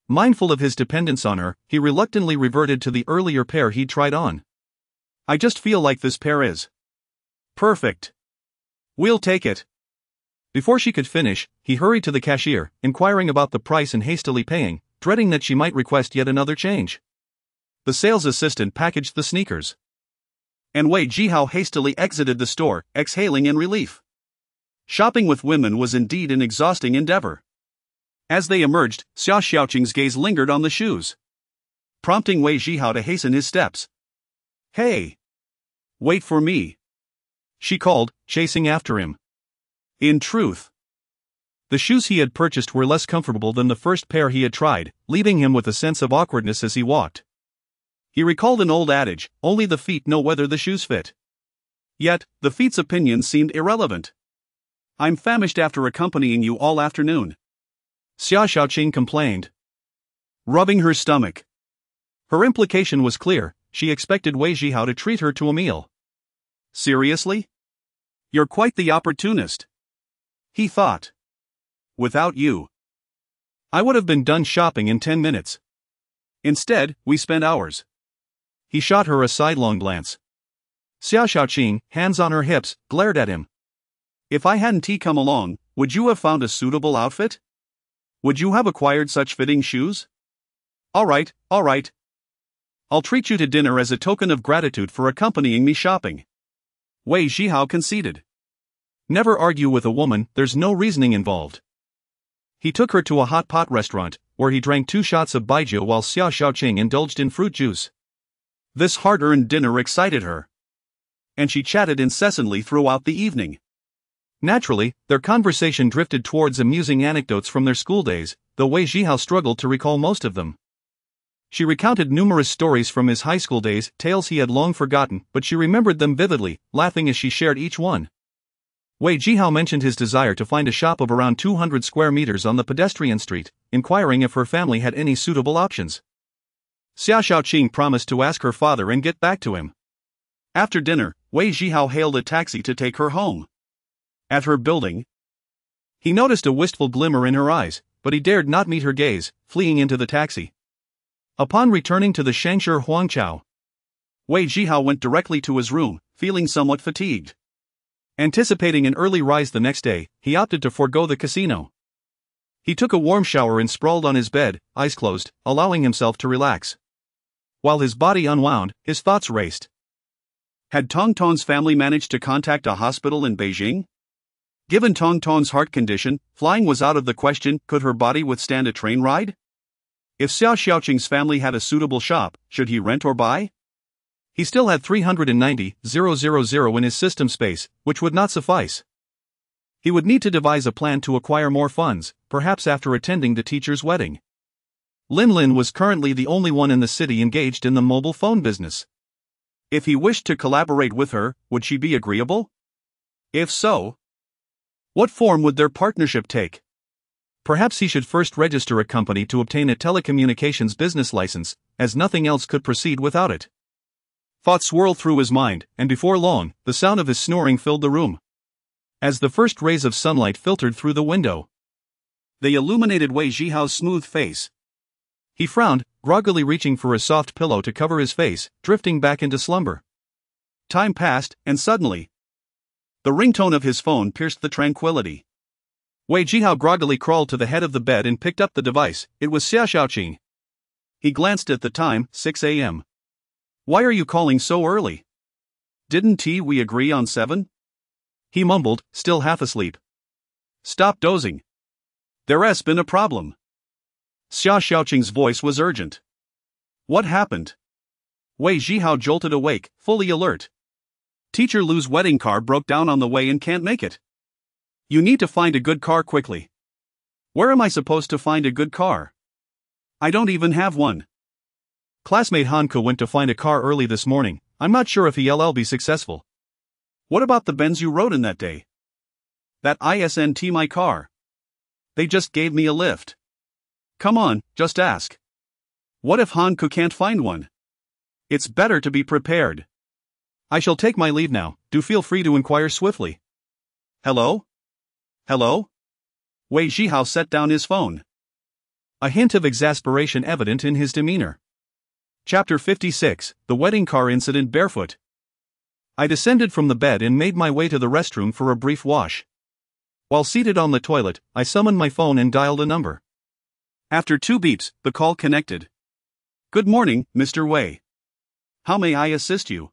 mindful of his dependence on her, he reluctantly reverted to the earlier pair he'd tried on. I just feel like this pair is perfect. We'll take it. Before she could finish, he hurried to the cashier, inquiring about the price and hastily paying, dreading that she might request yet another change. The sales assistant packaged the sneakers, and Wei Zhihao hastily exited the store, exhaling in relief. Shopping with women was indeed an exhausting endeavor. As they emerged, Xia Xiaoqing's gaze lingered on the shoes, prompting Wei Zhihao to hasten his steps. Hey! Wait for me! She called, chasing after him. In truth, the shoes he had purchased were less comfortable than the first pair he had tried, leaving him with a sense of awkwardness as he walked. He recalled an old adage, only the feet know whether the shoes fit. Yet, the feet's opinion seemed irrelevant. I'm famished after accompanying you all afternoon, Xia Xiaoqing complained, rubbing her stomach. Her implication was clear, she expected Wei Zhihao to treat her to a meal. Seriously? You're quite the opportunist, he thought. Without you, I would have been done shopping in 10 minutes. Instead, we spent hours. He shot her a sidelong glance. Xia Xiaoqing, hands on her hips, glared at him. If I hadn't come along, would you have found a suitable outfit? Would you have acquired such fitting shoes? All right. I'll treat you to dinner as a token of gratitude for accompanying me shopping, Wei Zhihao conceded. Never argue with a woman, there's no reasoning involved. He took her to a hot pot restaurant, where he drank 2 shots of baijiu while Xia Xiaoqing indulged in fruit juice. This hard-earned dinner excited her, and she chatted incessantly throughout the evening. Naturally, their conversation drifted towards amusing anecdotes from their school days, though Wei Zhihao struggled to recall most of them. She recounted numerous stories from his high school days, tales he had long forgotten, but she remembered them vividly, laughing as she shared each one. Wei Zhihao mentioned his desire to find a shop of around 200 square meters on the pedestrian street, inquiring if her family had any suitable options. Xia Xiaoqing promised to ask her father and get back to him. After dinner, Wei Zhihao hailed a taxi to take her home. At her building, he noticed a wistful glimmer in her eyes, but he dared not meet her gaze, fleeing into the taxi. Upon returning to the Shangshi Huangqiao, Wei Zhihao went directly to his room, feeling somewhat fatigued. Anticipating an early rise the next day, he opted to forego the casino. He took a warm shower and sprawled on his bed, eyes closed, allowing himself to relax. While his body unwound, his thoughts raced. Had Tong Tong's family managed to contact a hospital in Beijing? Given Tong Tong's heart condition, flying was out of the question. Could her body withstand a train ride? If Xia Xiaoqing's family had a suitable shop, should he rent or buy? He still had 390,000 in his system space, which would not suffice. He would need to devise a plan to acquire more funds, perhaps after attending the teacher's wedding. Lin Lin was currently the only one in the city engaged in the mobile phone business. If he wished to collaborate with her, would she be agreeable? If so, what form would their partnership take? Perhaps he should first register a company to obtain a telecommunications business license, as nothing else could proceed without it. Thoughts swirled through his mind, and before long, the sound of his snoring filled the room. As the first rays of sunlight filtered through the window, they illuminated Wei Zhihao's smooth face. He frowned, groggily reaching for a soft pillow to cover his face, drifting back into slumber. Time passed, and suddenly, the ringtone of his phone pierced the tranquility. Wei Zhihao groggily crawled to the head of the bed and picked up the device. It was Xia Xiaoqing. He glanced at the time, 6 a.m. Why are you calling so early? Didn't we agree on 7? He mumbled, still half asleep. Stop dozing. There's been a problem. Xia Xiaoqing's voice was urgent. What happened? Wei Zhihao jolted awake, fully alert. Teacher Lu's wedding car broke down on the way and can't make it. You need to find a good car quickly. Where am I supposed to find a good car? I don't even have one. Classmate Hanko went to find a car early this morning. I'm not sure if he'll be successful. What about the Benz you rode in that day? That isn't my car. They just gave me a lift. Come on, just ask. What if Hanko can't find one? It's better to be prepared. I shall take my leave now. Do feel free to inquire swiftly. Hello? Hello? Wei Zhihao set down his phone. A hint of exasperation evident in his demeanor. Chapter 56, The Wedding Car Incident. Barefoot. I descended from the bed and made my way to the restroom for a brief wash. While seated on the toilet, I summoned my phone and dialed a number. After 2 beeps, the call connected. Good morning, Mr. Wei. How may I assist you?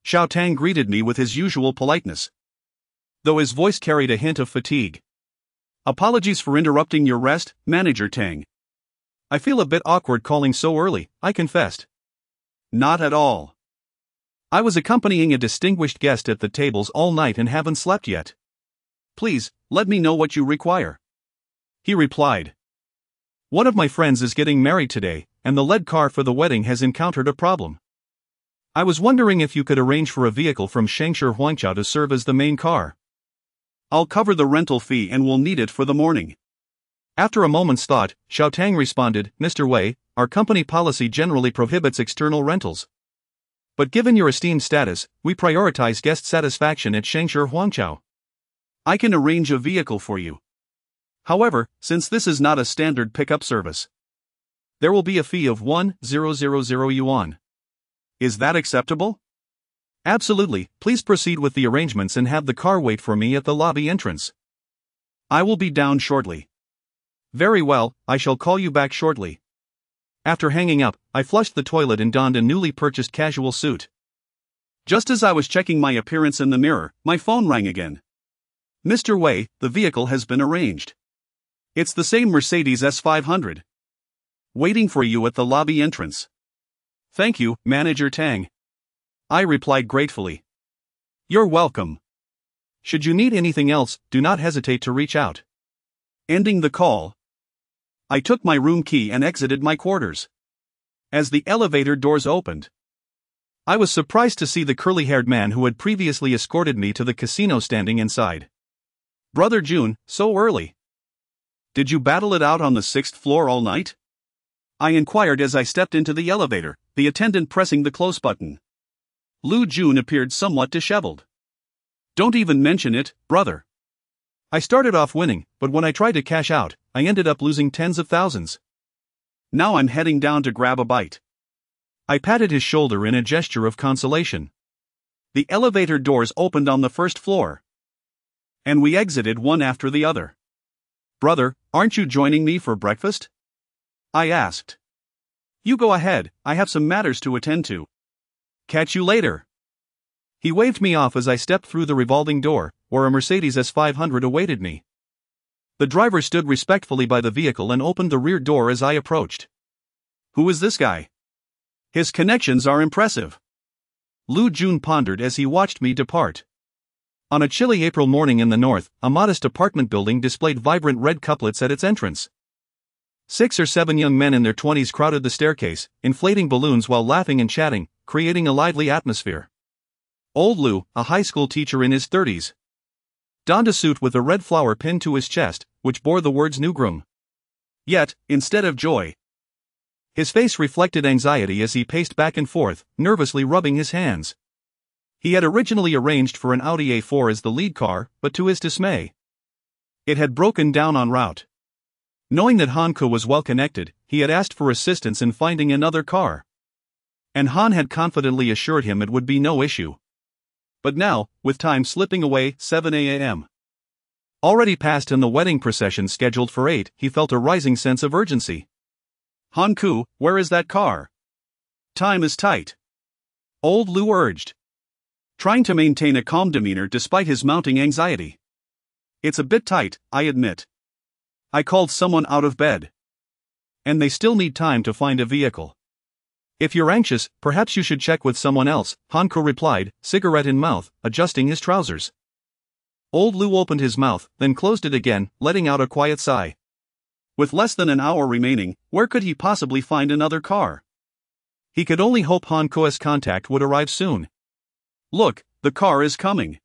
Xiao Tang greeted me with his usual politeness, though his voice carried a hint of fatigue. Apologies for interrupting your rest, Manager Tang. I feel a bit awkward calling so early, I confessed. Not at all. I was accompanying a distinguished guest at the tables all night and haven't slept yet. Please, let me know what you require. He replied. One of my friends is getting married today, and the lead car for the wedding has encountered a problem. I was wondering if you could arrange for a vehicle from Shangshi Huangqiao to serve as the main car. I'll cover the rental fee and will need it for the morning. After a moment's thought, Xiao Tang responded, Mr. Wei, our company policy generally prohibits external rentals. But given your esteemed status, we prioritize guest satisfaction at Shengshi Huangqiao. I can arrange a vehicle for you. However, since this is not a standard pickup service, there will be a fee of 1,000 yuan. Is that acceptable? Absolutely, please proceed with the arrangements and have the car wait for me at the lobby entrance. I will be down shortly. Very well, I shall call you back shortly. After hanging up, I flushed the toilet and donned a newly purchased casual suit. Just as I was checking my appearance in the mirror, my phone rang again. Mr. Wei, the vehicle has been arranged. It's the same Mercedes S500. Waiting for you at the lobby entrance. Thank you, Manager Tang. I replied gratefully. You're welcome. Should you need anything else, do not hesitate to reach out. Ending the call, I took my room key and exited my quarters. As the elevator doors opened, I was surprised to see the curly-haired man who had previously escorted me to the casino standing inside. Brother Jun, so early. Did you battle it out on the 6th floor all night? I inquired as I stepped into the elevator, the attendant pressing the close button. Lu Jun appeared somewhat disheveled. Don't even mention it, brother. I started off winning, but when I tried to cash out, I ended up losing tens of thousands. Now I'm heading down to grab a bite. I patted his shoulder in a gesture of consolation. The elevator doors opened on the 1st floor, and we exited one after the other. Brother, aren't you joining me for breakfast? I asked. You go ahead, I have some matters to attend to. Catch you later. He waved me off as I stepped through the revolving door, where a Mercedes S500 awaited me. The driver stood respectfully by the vehicle and opened the rear door as I approached. Who is this guy? His connections are impressive. Lu Jun pondered as he watched me depart. On a chilly April morning in the north, a modest apartment building displayed vibrant red couplets at its entrance. 6 or 7 young men in their 20s crowded the staircase, inflating balloons while laughing and chatting, creating a lively atmosphere. Old Lu, a high school teacher in his 30s, donned a suit with a red flower pinned to his chest, which bore the words new groom. Yet, instead of joy, his face reflected anxiety as he paced back and forth, nervously rubbing his hands. He had originally arranged for an Audi A4 as the lead car, but to his dismay, it had broken down en route. Knowing that Hanko was well connected, he had asked for assistance in finding another car. And Han had confidently assured him it would be no issue. But now, with time slipping away, 7 a.m. already passed and the wedding procession scheduled for 8, he felt a rising sense of urgency. Hanku, where is that car? Time is tight. Old Lu urged, trying to maintain a calm demeanor despite his mounting anxiety. It's a bit tight, I admit. I called someone out of bed. And they still need time to find a vehicle. If you're anxious, perhaps you should check with someone else, Hanko replied, cigarette in mouth, adjusting his trousers. Old Lu opened his mouth, then closed it again, letting out a quiet sigh. With less than an hour remaining, where could he possibly find another car? He could only hope Hanko's contact would arrive soon. Look, the car is coming.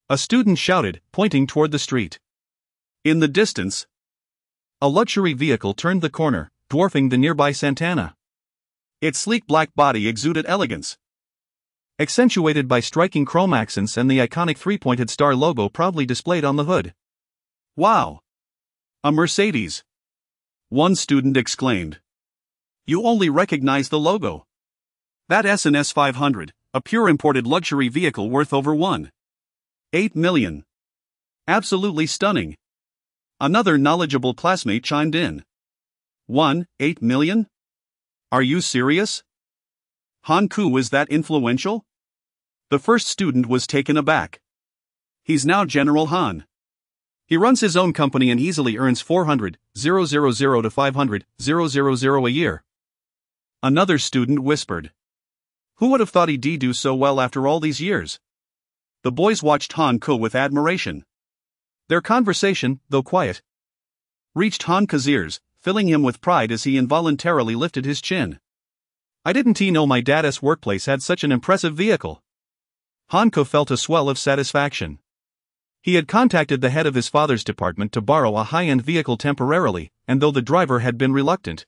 A student shouted, pointing toward the street. In the distance, a luxury vehicle turned the corner, dwarfing the nearby Santana. Its sleek black body exuded elegance, accentuated by striking chrome accents and the iconic three-pointed star logo proudly displayed on the hood. Wow! A Mercedes! One student exclaimed. You only recognize the logo. That S&S 500, a pure imported luxury vehicle worth over 1.8 million. Absolutely stunning. Another knowledgeable classmate chimed in. 1.8 million? Are you serious? Hanku is that influential? The first student was taken aback. He's now General Han. He runs his own company and easily earns 400,000 to 500,000 a year. Another student whispered. Who would have thought he'd do so well after all these years? The boys watched Hanko with admiration. Their conversation, though quiet, reached Hanko's ears, filling him with pride as he involuntarily lifted his chin. I didn't know my dad's workplace had such an impressive vehicle. Hanko felt a swell of satisfaction. He had contacted the head of his father's department to borrow a high-end vehicle temporarily, and though the driver had been reluctant,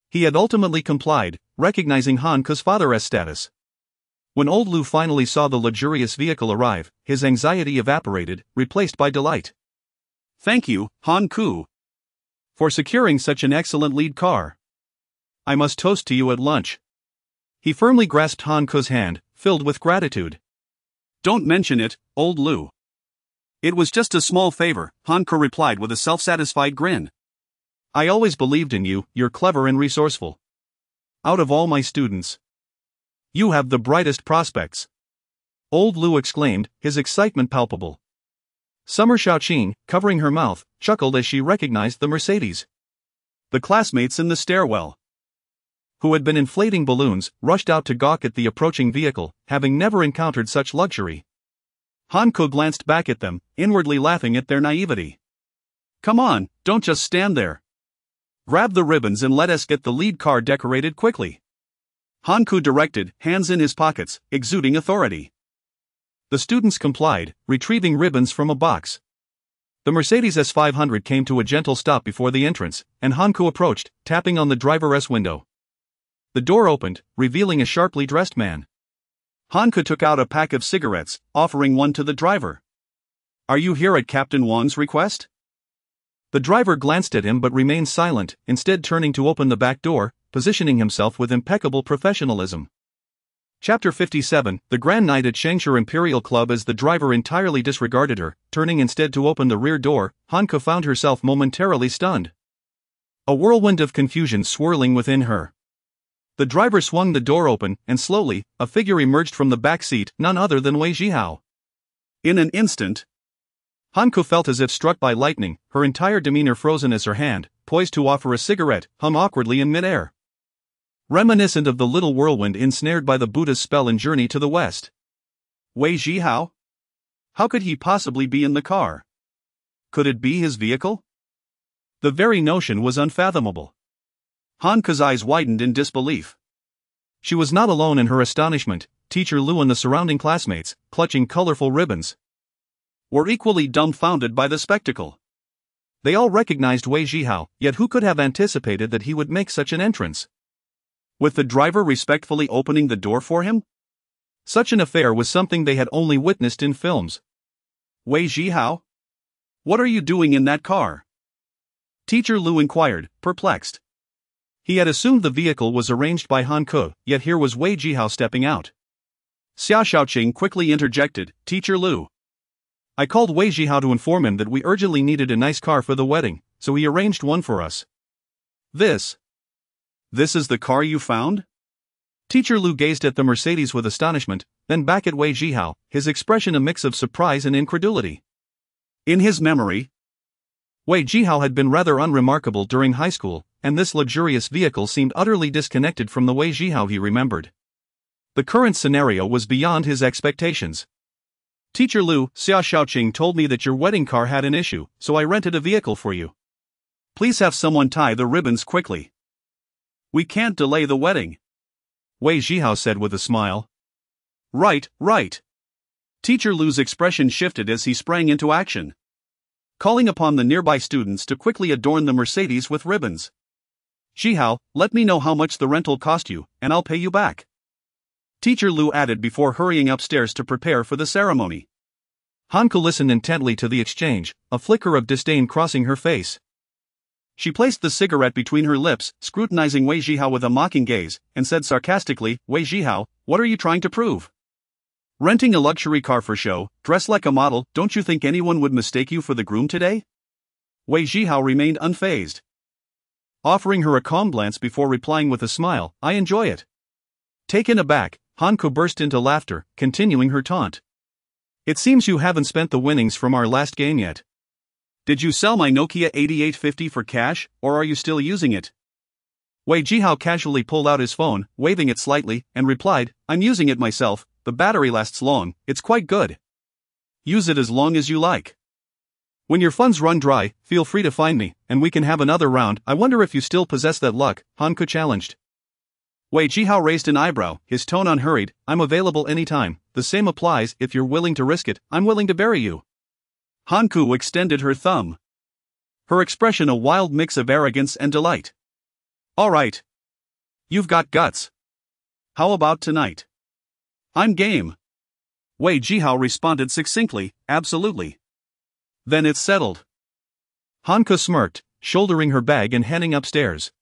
he had ultimately complied, recognizing Han Ku's father's status. When old Lu finally saw the luxurious vehicle arrive, his anxiety evaporated, replaced by delight. "Thank you, Han Ku, for securing such an excellent lead car. I must toast to you at lunch." He firmly grasped Han Ku's hand, filled with gratitude. "Don't mention it, old Lu. It was just a small favor," Han Ku replied with a self-satisfied grin. "I always believed in you, you're clever and resourceful. Out of all my students, you have the brightest prospects." Old Lu exclaimed, his excitement palpable. Summer Xiaoqing, covering her mouth, chuckled as she recognized the Mercedes. The classmates in the stairwell, who had been inflating balloons, rushed out to gawk at the approaching vehicle, having never encountered such luxury. Han Ku glanced back at them, inwardly laughing at their naivety. "Come on, don't just stand there. Grab the ribbons and let us get the lead car decorated quickly." Han Ku directed, hands in his pockets, exuding authority. The students complied, retrieving ribbons from a box. The Mercedes S500 came to a gentle stop before the entrance, and Han Ku approached, tapping on the driver's window. The door opened, revealing a sharply dressed man. Han Ku took out a pack of cigarettes, offering one to the driver. "Are you here at Captain Wang's request?" The driver glanced at him but remained silent, instead turning to open the back door, positioning himself with impeccable professionalism. Chapter 57, The Grand Night at Shangshi Imperial Club. As the driver entirely disregarded her, turning instead to open the rear door, Han Ku found herself momentarily stunned. A whirlwind of confusion swirling within her. The driver swung the door open, and slowly, a figure emerged from the back seat, none other than Wei Zhihao. In an instant, Han Ku felt as if struck by lightning, her entire demeanor frozen as her hand, poised to offer a cigarette, hung awkwardly in midair. Reminiscent of the little whirlwind ensnared by the Buddha's spell in Journey to the West. Wei Zhihao? How could he possibly be in the car? Could it be his vehicle? The very notion was unfathomable. Han Ku's eyes widened in disbelief. She was not alone in her astonishment. Teacher Lu and the surrounding classmates, clutching colorful ribbons, were equally dumbfounded by the spectacle. They all recognized Wei Zhihao, yet who could have anticipated that he would make such an entrance? With the driver respectfully opening the door for him? Such an affair was something they had only witnessed in films. "Wei Zhihao? What are you doing in that car?" Teacher Lu inquired, perplexed. He had assumed the vehicle was arranged by Han Ku, yet here was Wei Zhihao stepping out. Xia Xiaoqing quickly interjected, "Teacher Lu. I called Wei Zhihao to inform him that we urgently needed a nice car for the wedding, so he arranged one for us." This is the car you found?" Teacher Lu gazed at the Mercedes with astonishment, then back at Wei Zhihao, his expression a mix of surprise and incredulity. In his memory, Wei Zhihao had been rather unremarkable during high school, and this luxurious vehicle seemed utterly disconnected from the Wei Zhihao he remembered. The current scenario was beyond his expectations. "Teacher Lu, Xia Xiaoqing told me that your wedding car had an issue, so I rented a vehicle for you. Please have someone tie the ribbons quickly. We can't delay the wedding," Wei Zhihao said with a smile. Right. Teacher Lu's expression shifted as he sprang into action, calling upon the nearby students to quickly adorn the Mercedes with ribbons. "Zhihao, let me know how much the rental cost you, and I'll pay you back," Teacher Lu added before hurrying upstairs to prepare for the ceremony. Han Ku listened intently to the exchange, a flicker of disdain crossing her face. She placed the cigarette between her lips, scrutinizing Wei Zhihao with a mocking gaze, and said sarcastically, "Wei Zhihao, what are you trying to prove? Renting a luxury car for show, dressed like a model, don't you think anyone would mistake you for the groom today?" Wei Zhihao remained unfazed, offering her a calm glance before replying with a smile, "I enjoy it." Taken aback, Han Ku burst into laughter, continuing her taunt. "It seems you haven't spent the winnings from our last game yet. Did you sell my Nokia 8850 for cash, or are you still using it?" Wei Zhihao casually pulled out his phone, waving it slightly, and replied, "I'm using it myself, the battery lasts long, it's quite good. Use it as long as you like. When your funds run dry, feel free to find me, and we can have another round. I wonder if you still possess that luck," Han Ku challenged. Wei Zhihao raised an eyebrow, his tone unhurried, "I'm available anytime, the same applies, if you're willing to risk it, I'm willing to bury you." Hanku extended her thumb, her expression a wild mix of arrogance and delight. All right. You've got guts. How about tonight? I'm game. Wei Zhihao responded succinctly, absolutely. Then it's settled. Hanku smirked, shouldering her bag and heading upstairs.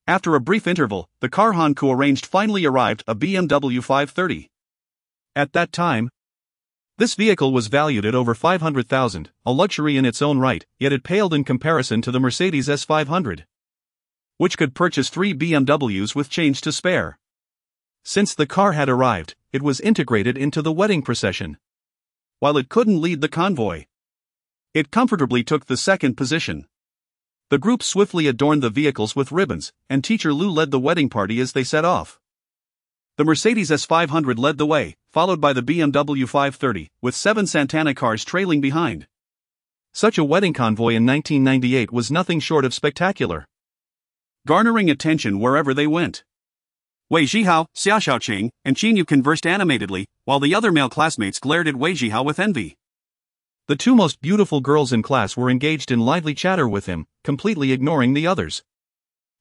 After a brief interval, the car Hanku arranged finally arrived, a BMW 530. At that time, this vehicle was valued at over 500,000, a luxury in its own right, yet it paled in comparison to the Mercedes S500, which could purchase 3 BMWs with change to spare. Since the car had arrived, it was integrated into the wedding procession. While it couldn't lead the convoy, it comfortably took the second position. The group swiftly adorned the vehicles with ribbons, and Teacher Lu led the wedding party as they set off. The Mercedes S500 led the way, followed by the BMW 530, with 7 Santana cars trailing behind. Such a wedding convoy in 1998 was nothing short of spectacular, garnering attention wherever they went. Wei Zhihao, Xia Shaoqing, and Qin Yu conversed animatedly, while the other male classmates glared at Wei Zhihao with envy. The 2 most beautiful girls in class were engaged in lively chatter with him, completely ignoring the others.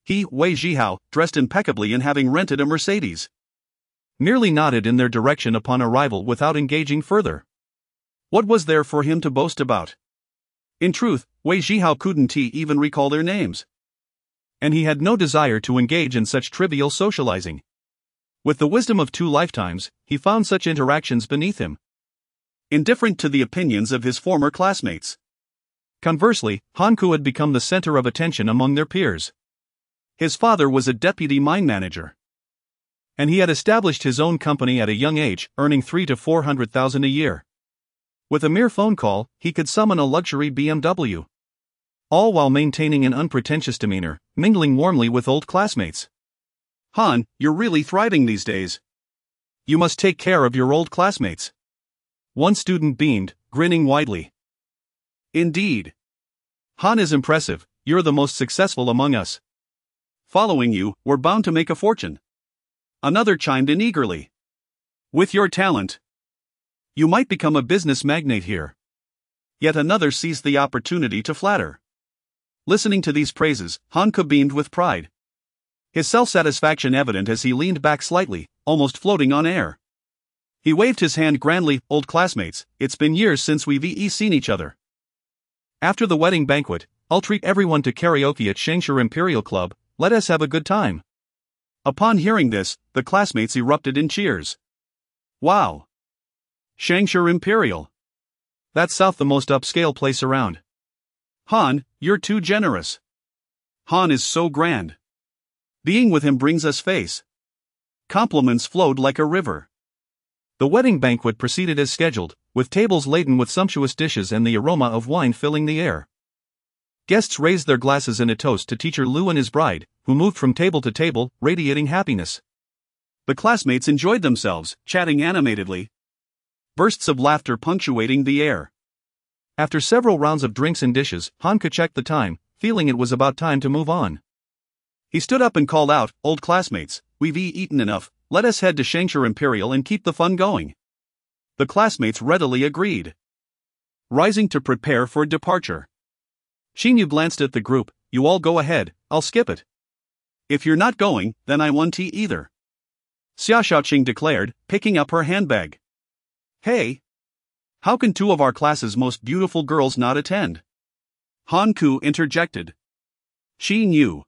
He, Wei Zhihao, dressed impeccably and having rented a Mercedes, merely nodded in their direction upon arrival without engaging further. What was there for him to boast about? In truth, Wei Zhihao couldn't even recall their names, and he had no desire to engage in such trivial socializing. With the wisdom of 2 lifetimes, he found such interactions beneath him, indifferent to the opinions of his former classmates. Conversely, Hanku had become the center of attention among their peers. His father was a deputy mine manager, and he had established his own company at a young age, earning 300,000 to 400,000 a year. With a mere phone call, he could summon a luxury BMW, all while maintaining an unpretentious demeanor, mingling warmly with old classmates. Han, you're really thriving these days. You must take care of your old classmates. One student beamed, grinning widely. Indeed. Han is impressive, you're the most successful among us. Following you, we're bound to make a fortune. Another chimed in eagerly. With your talent, you might become a business magnate here. Yet another seized the opportunity to flatter. Listening to these praises, Hanku beamed with pride, his self-satisfaction evident as he leaned back slightly, almost floating on air. He waved his hand grandly. Old classmates, it's been years since we've seen each other. After the wedding banquet, I'll treat everyone to karaoke at Shangshi Imperial Club. Let us have a good time. Upon hearing this, the classmates erupted in cheers. Wow! Shangshi Imperial. That's South, the most upscale place around. Han, you're too generous. Han is so grand. Being with him brings us face. Compliments flowed like a river. The wedding banquet proceeded as scheduled, with tables laden with sumptuous dishes and the aroma of wine filling the air. Guests raised their glasses in a toast to Teacher Lu and his bride, who moved from table to table, radiating happiness. The classmates enjoyed themselves, chatting animatedly, bursts of laughter punctuating the air. After several rounds of drinks and dishes, Hanku checked the time, feeling it was about time to move on. He stood up and called out, "Old classmates, we've eaten enough, let us head to Shangshi Imperial and keep the fun going." The classmates readily agreed, rising to prepare for departure. Xinyu glanced at the group. "You all go ahead, I'll skip it." "If you're not going, then I won't either," Xia Shaoqing declared, picking up her handbag. "Hey! How can 2 of our class's most beautiful girls not attend?" Hanku interjected. Xinyu.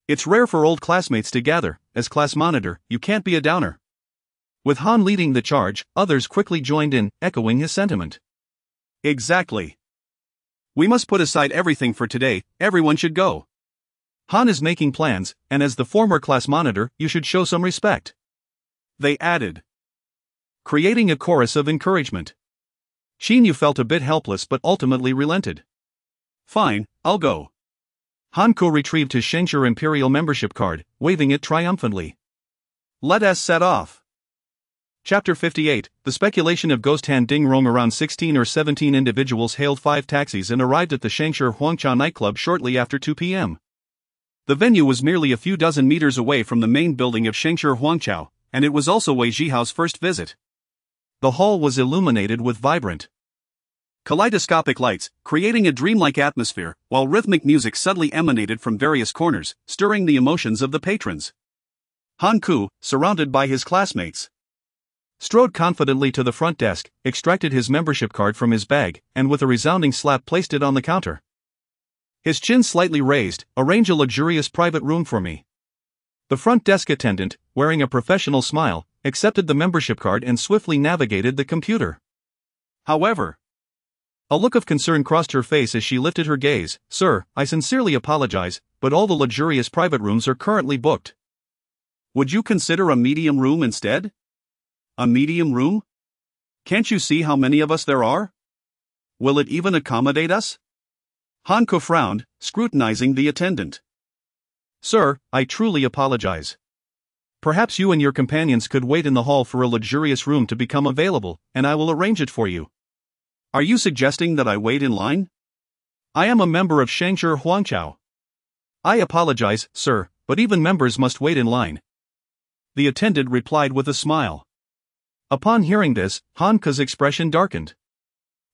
"It's rare for old classmates to gather. As class monitor, you can't be a downer." With Han leading the charge, others quickly joined in, echoing his sentiment. "Exactly. We must put aside everything for today, everyone should go. Han is making plans, and as the former class monitor, you should show some respect," they added, creating a chorus of encouragement. Xinyu felt a bit helpless but ultimately relented. "Fine, I'll go." Hanku retrieved his Shangshi Imperial membership card, waving it triumphantly. Let us set off. Chapter 58, the speculation of ghost hand ding rong. Around 16 or 17 individuals hailed 5 taxis and arrived at the Shangshi Huangchao nightclub shortly after 2 p.m. The venue was merely a few dozen meters away from the main building of Shangshi Huangchao, and it was also Wei Zhihao's first visit. The hall was illuminated with vibrant Kaleidoscopic lights, creating a dreamlike atmosphere, while rhythmic music subtly emanated from various corners, stirring the emotions of the patrons. Han Ku, surrounded by his classmates, strode confidently to the front desk, extracted his membership card from his bag, and with a resounding slap placed it on the counter. His chin slightly raised, "Arrange a luxurious private room for me." The front desk attendant, wearing a professional smile, accepted the membership card and swiftly navigated the computer. However, a look of concern crossed her face as she lifted her gaze. "Sir, I sincerely apologize, but all the luxurious private rooms are currently booked. Would you consider a medium room instead?" "A medium room? Can't you see how many of us there are? Will it even accommodate us?" Hanko frowned, scrutinizing the attendant. "Sir, I truly apologize. Perhaps you and your companions could wait in the hall for a luxurious room to become available, and I will arrange it for you." "Are you suggesting that I wait in line? I am a member of Shangshi Huangqiao." "I apologize, sir, but even members must wait in line," the attendant replied with a smile. Upon hearing this, Hanka's expression darkened.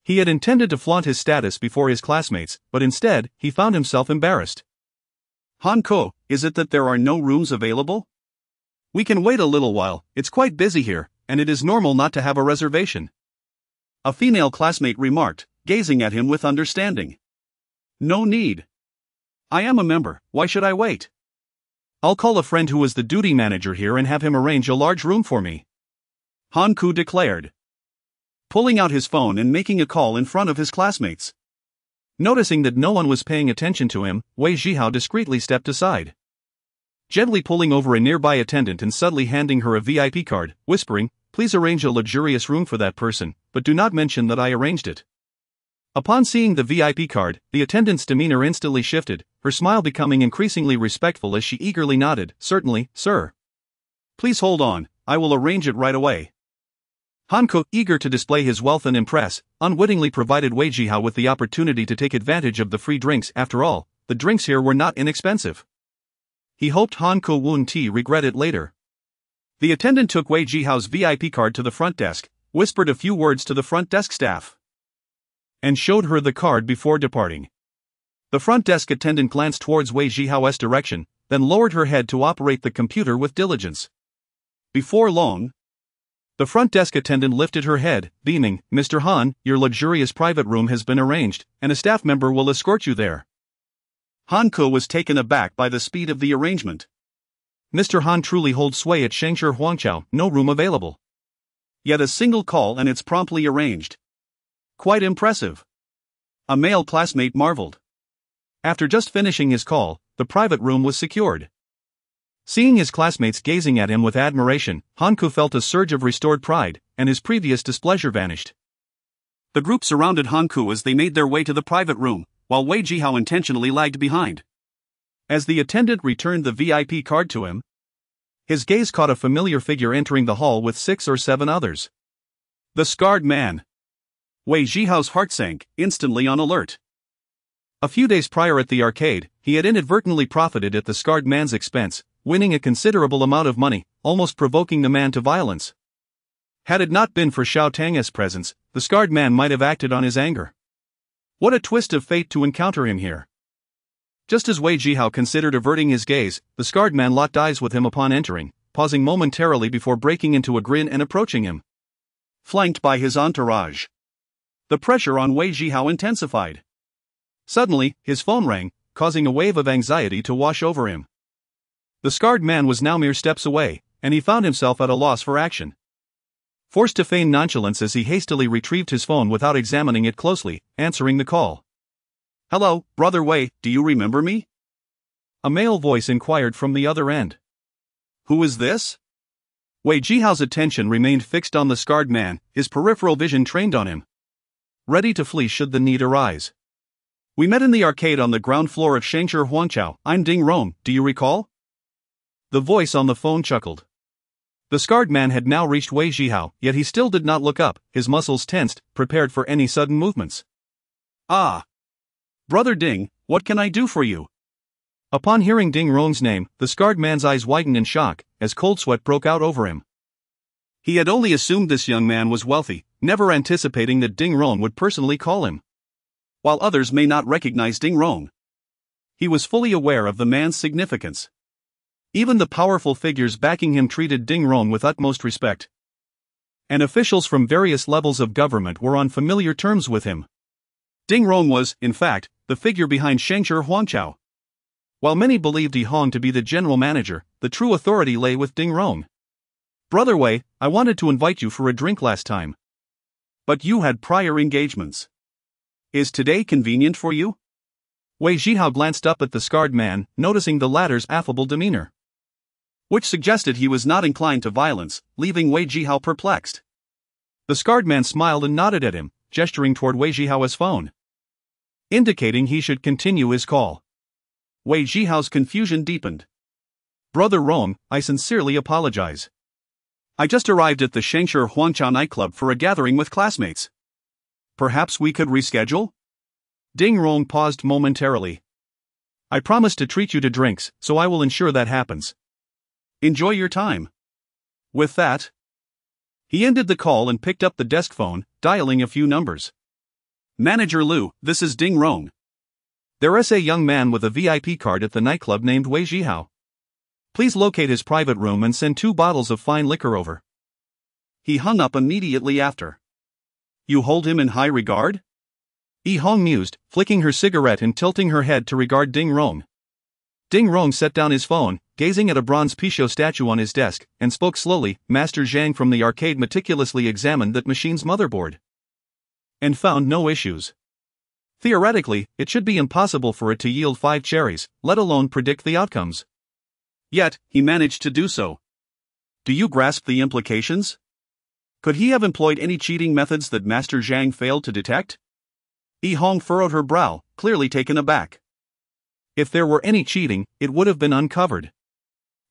He had intended to flaunt his status before his classmates, but instead, he found himself embarrassed. "Hanko, is it that there are no rooms available? We can wait a little while, it's quite busy here, and it is normal not to have a reservation," a female classmate remarked, gazing at him with understanding. "No need. I am a member, why should I wait? I'll call a friend who is the duty manager here and have him arrange a large room for me," Hanku declared, pulling out his phone and making a call in front of his classmates. Noticing that no one was paying attention to him, Wei Zhihao discreetly stepped aside, gently pulling over a nearby attendant and subtly handing her a VIP card, whispering, "Please arrange a luxurious room for that person, but do not mention that I arranged it." Upon seeing the VIP card, the attendant's demeanor instantly shifted, her smile becoming increasingly respectful as she eagerly nodded, "Certainly, sir. Please hold on, I will arrange it right away." Hanko, eager to display his wealth and impress, unwittingly provided Wei Zhihao with the opportunity to take advantage of the free drinks. After all, the drinks here were not inexpensive. He hoped Hanko wouldn't regret it later. The attendant took Wei Zhihao's VIP card to the front desk, whispered a few words to the front desk staff, and showed her the card before departing. The front desk attendant glanced towards Wei Zhihao's direction, then lowered her head to operate the computer with diligence. Before long, the front desk attendant lifted her head, beaming, "Mr. Han, your luxurious private room has been arranged, and a staff member will escort you there." Hanko was taken aback by the speed of the arrangement. Mr. Han truly holds sway at Shangshi Huangqiao, no room available. Yet a single call and it's promptly arranged. Quite impressive, a male classmate marveled. After just finishing his call, the private room was secured. Seeing his classmates gazing at him with admiration, Hanku felt a surge of restored pride, and his previous displeasure vanished. The group surrounded Hanku as they made their way to the private room, while Wei Zhihao intentionally lagged behind. As the attendant returned the VIP card to him, his gaze caught a familiar figure entering the hall with 6 or 7 others. The scarred man. Wei Zhihao's heart sank, instantly on alert. A few days prior at the arcade, he had inadvertently profited at the scarred man's expense, winning a considerable amount of money, almost provoking the man to violence. Had it not been for Xiao Tang's presence, the scarred man might have acted on his anger. What a twist of fate to encounter him here. Just as Wei Zhihao considered averting his gaze, the scarred man locked eyes with him upon entering, pausing momentarily before breaking into a grin and approaching him. Flanked by his entourage, the pressure on Wei Zhihao intensified. Suddenly, his phone rang, causing a wave of anxiety to wash over him. The scarred man was now mere steps away, and he found himself at a loss for action. Forced to feign nonchalance as he hastily retrieved his phone without examining it closely, answering the call. "Hello, Brother Wei, do you remember me?" a male voice inquired from the other end. "Who is this?" Wei Zhihao's attention remained fixed on the scarred man, his peripheral vision trained on him, ready to flee should the need arise. "We met in the arcade on the ground floor of Shangshi Huangqiao. I'm Ding Rong, do you recall?" The voice on the phone chuckled. The scarred man had now reached Wei Zhihao, yet he still did not look up, his muscles tensed, prepared for any sudden movements. "Ah! Brother Ding, what can I do for you?" Upon hearing Ding Rong's name, the scarred man's eyes widened in shock, as cold sweat broke out over him. He had only assumed this young man was wealthy, never anticipating that Ding Rong would personally call him. While others may not recognize Ding Rong, he was fully aware of the man's significance. Even the powerful figures backing him treated Ding Rong with utmost respect, and officials from various levels of government were on familiar terms with him. Ding Rong was, in fact, the figure behind Shengshi Huangqiao. While many believed Yi Hong to be the general manager, the true authority lay with Ding Rong. "Brother Wei, I wanted to invite you for a drink last time, but you had prior engagements. Is today convenient for you?" Wei Zhihao glanced up at the scarred man, noticing the latter's affable demeanor, which suggested he was not inclined to violence, leaving Wei Zhihao perplexed. The scarred man smiled and nodded at him, gesturing toward Wei Zhihao's phone, indicating he should continue his call. Wei Zhihao's confusion deepened. "Brother Rong, I sincerely apologize. I just arrived at the Shengshi Huangqiao nightclub for a gathering with classmates. Perhaps we could reschedule?" Ding Rong paused momentarily. "I promised to treat you to drinks, so I will ensure that happens. Enjoy your time." With that, he ended the call and picked up the desk phone, dialing a few numbers. "Manager Liu, this is Ding Rong. There's a young man with a VIP card at the nightclub named Wei Zhihao. Please locate his private room and send 2 bottles of fine liquor over." He hung up immediately after. "You hold him in high regard?" Yi Hong mused, flicking her cigarette and tilting her head to regard Ding Rong. Ding Rong set down his phone, gazing at a bronze Pichot statue on his desk, and spoke slowly. "Master Zhang from the arcade meticulously examined that machine's motherboard and found no issues. Theoretically, it should be impossible for it to yield 5 cherries, let alone predict the outcomes. Yet, he managed to do so. Do you grasp the implications? Could he have employed any cheating methods that Master Zhang failed to detect?" Yi Hong furrowed her brow, clearly taken aback. "If there were any cheating, it would have been uncovered.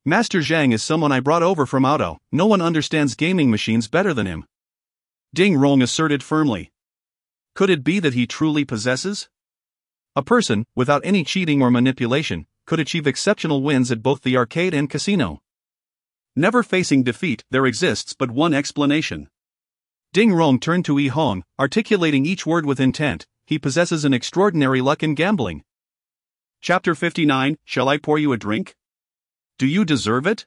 Master Zhang is someone I brought over from Auto, no one understands gaming machines better than him," Ding Rong asserted firmly. "Could it be that he truly possesses?" A person, without any cheating or manipulation, could achieve exceptional wins at both the arcade and casino. Never facing defeat, there exists but one explanation. Ding Rong turned to Yi Hong, articulating each word with intent. "He possesses an extraordinary luck in gambling." Chapter 59, Shall I pour you a drink? Do you deserve it?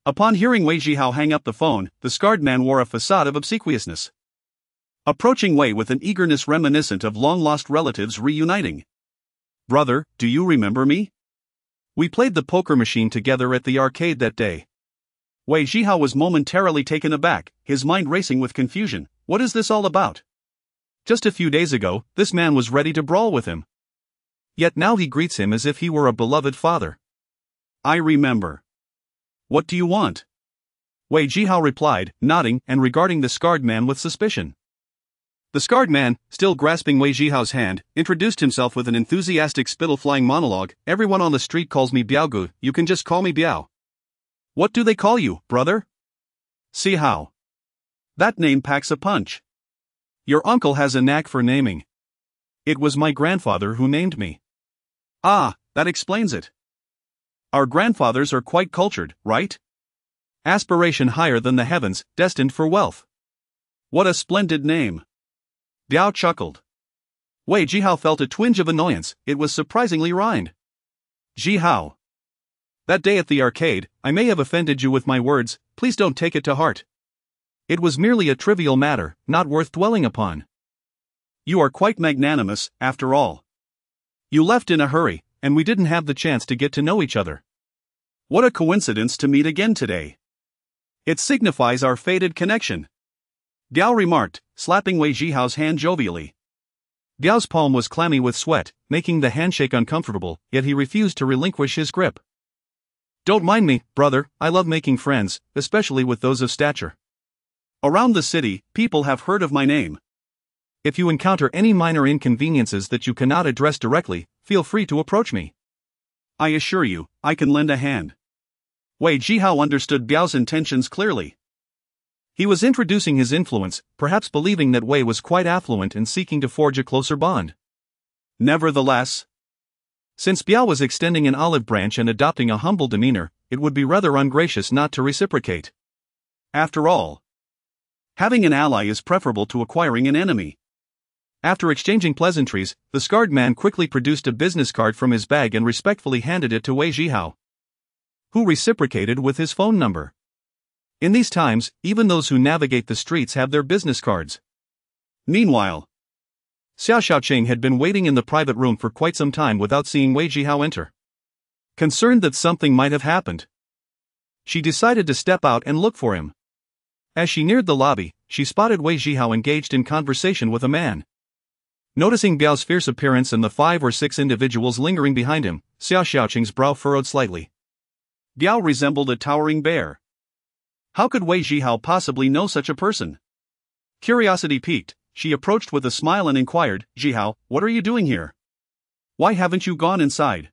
Upon hearing Wei Zhihao hang up the phone, the scarred man wore a facade of obsequiousness, approaching Wei with an eagerness reminiscent of long-lost relatives reuniting. "Brother, do you remember me? We played the poker machine together at the arcade that day." Wei Zhihao was momentarily taken aback, his mind racing with confusion. What is this all about? Just a few days ago, this man was ready to brawl with him. Yet now he greets him as if he were a beloved father. "I remember. What do you want?" Wei Zhihao replied, nodding and regarding the scarred man with suspicion. The scarred man, still grasping Wei Zhihao's hand, introduced himself with an enthusiastic spittle-flying monologue. "Everyone on the street calls me Biaogu, you can just call me Biao." "What do they call you, brother?" "See how. That name packs a punch. Your uncle has a knack for naming. It was my grandfather who named me." "Ah, that explains it. Our grandfathers are quite cultured, right? Aspiration higher than the heavens, destined for wealth. What a splendid name." Biao chuckled. Wei Zhihao felt a twinge of annoyance, it was surprisingly rhymed. "Zhihao. That day at the arcade, I may have offended you with my words, please don't take it to heart. It was merely a trivial matter, not worth dwelling upon. You are quite magnanimous, after all. You left in a hurry, and we didn't have the chance to get to know each other. What a coincidence to meet again today. It signifies our fated connection," Biao remarked, slapping Wei Zhihao's hand jovially. Biao's palm was clammy with sweat, making the handshake uncomfortable, yet he refused to relinquish his grip. "Don't mind me, brother, I love making friends, especially with those of stature. Around the city, people have heard of my name. If you encounter any minor inconveniences that you cannot address directly, feel free to approach me. I assure you, I can lend a hand." Wei Zhihao understood Biao's intentions clearly. He was introducing his influence, perhaps believing that Wei was quite affluent and seeking to forge a closer bond. Nevertheless, since Biao was extending an olive branch and adopting a humble demeanor, it would be rather ungracious not to reciprocate. After all, Having an ally is preferable to acquiring an enemy. After exchanging pleasantries, the scarred man quickly produced a business card from his bag and respectfully handed it to Wei Zhihao, who reciprocated with his phone number. In these times, even those who navigate the streets have their business cards. Meanwhile, Xiao Xiaoqing had been waiting in the private room for quite some time without seeing Wei Zhihao enter. Concerned that something might have happened, she decided to step out and look for him. As she neared the lobby, she spotted Wei Zhihao engaged in conversation with a man. Noticing Biao's fierce appearance and the 5 or 6 individuals lingering behind him, Xiao Xiaoqing's brow furrowed slightly. Biao resembled a towering bear. How could Wei Zhihao possibly know such a person? Curiosity piqued, she approached with a smile and inquired, "Zhihao, what are you doing here? Why haven't you gone inside?"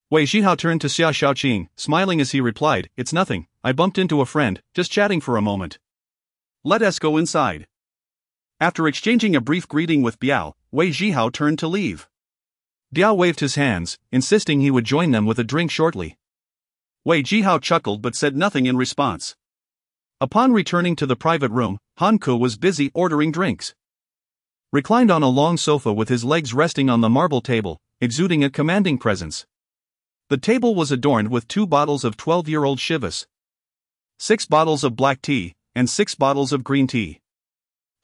Wei Zhihao turned to Xiao Xiaoqing, smiling as he replied, "It's nothing, I bumped into a friend, just chatting for a moment. Let us go inside." After exchanging a brief greeting with Biao, Wei Zhihao turned to leave. Biao waved his hands, insisting he would join them with a drink shortly. Wei Zhihao chuckled but said nothing in response. Upon returning to the private room, Han Ke was busy ordering drinks. Reclined on a long sofa with his legs resting on the marble table, exuding a commanding presence. The table was adorned with 2 bottles of 12-year-old Chivas, 6 bottles of black tea, and 6 bottles of green tea.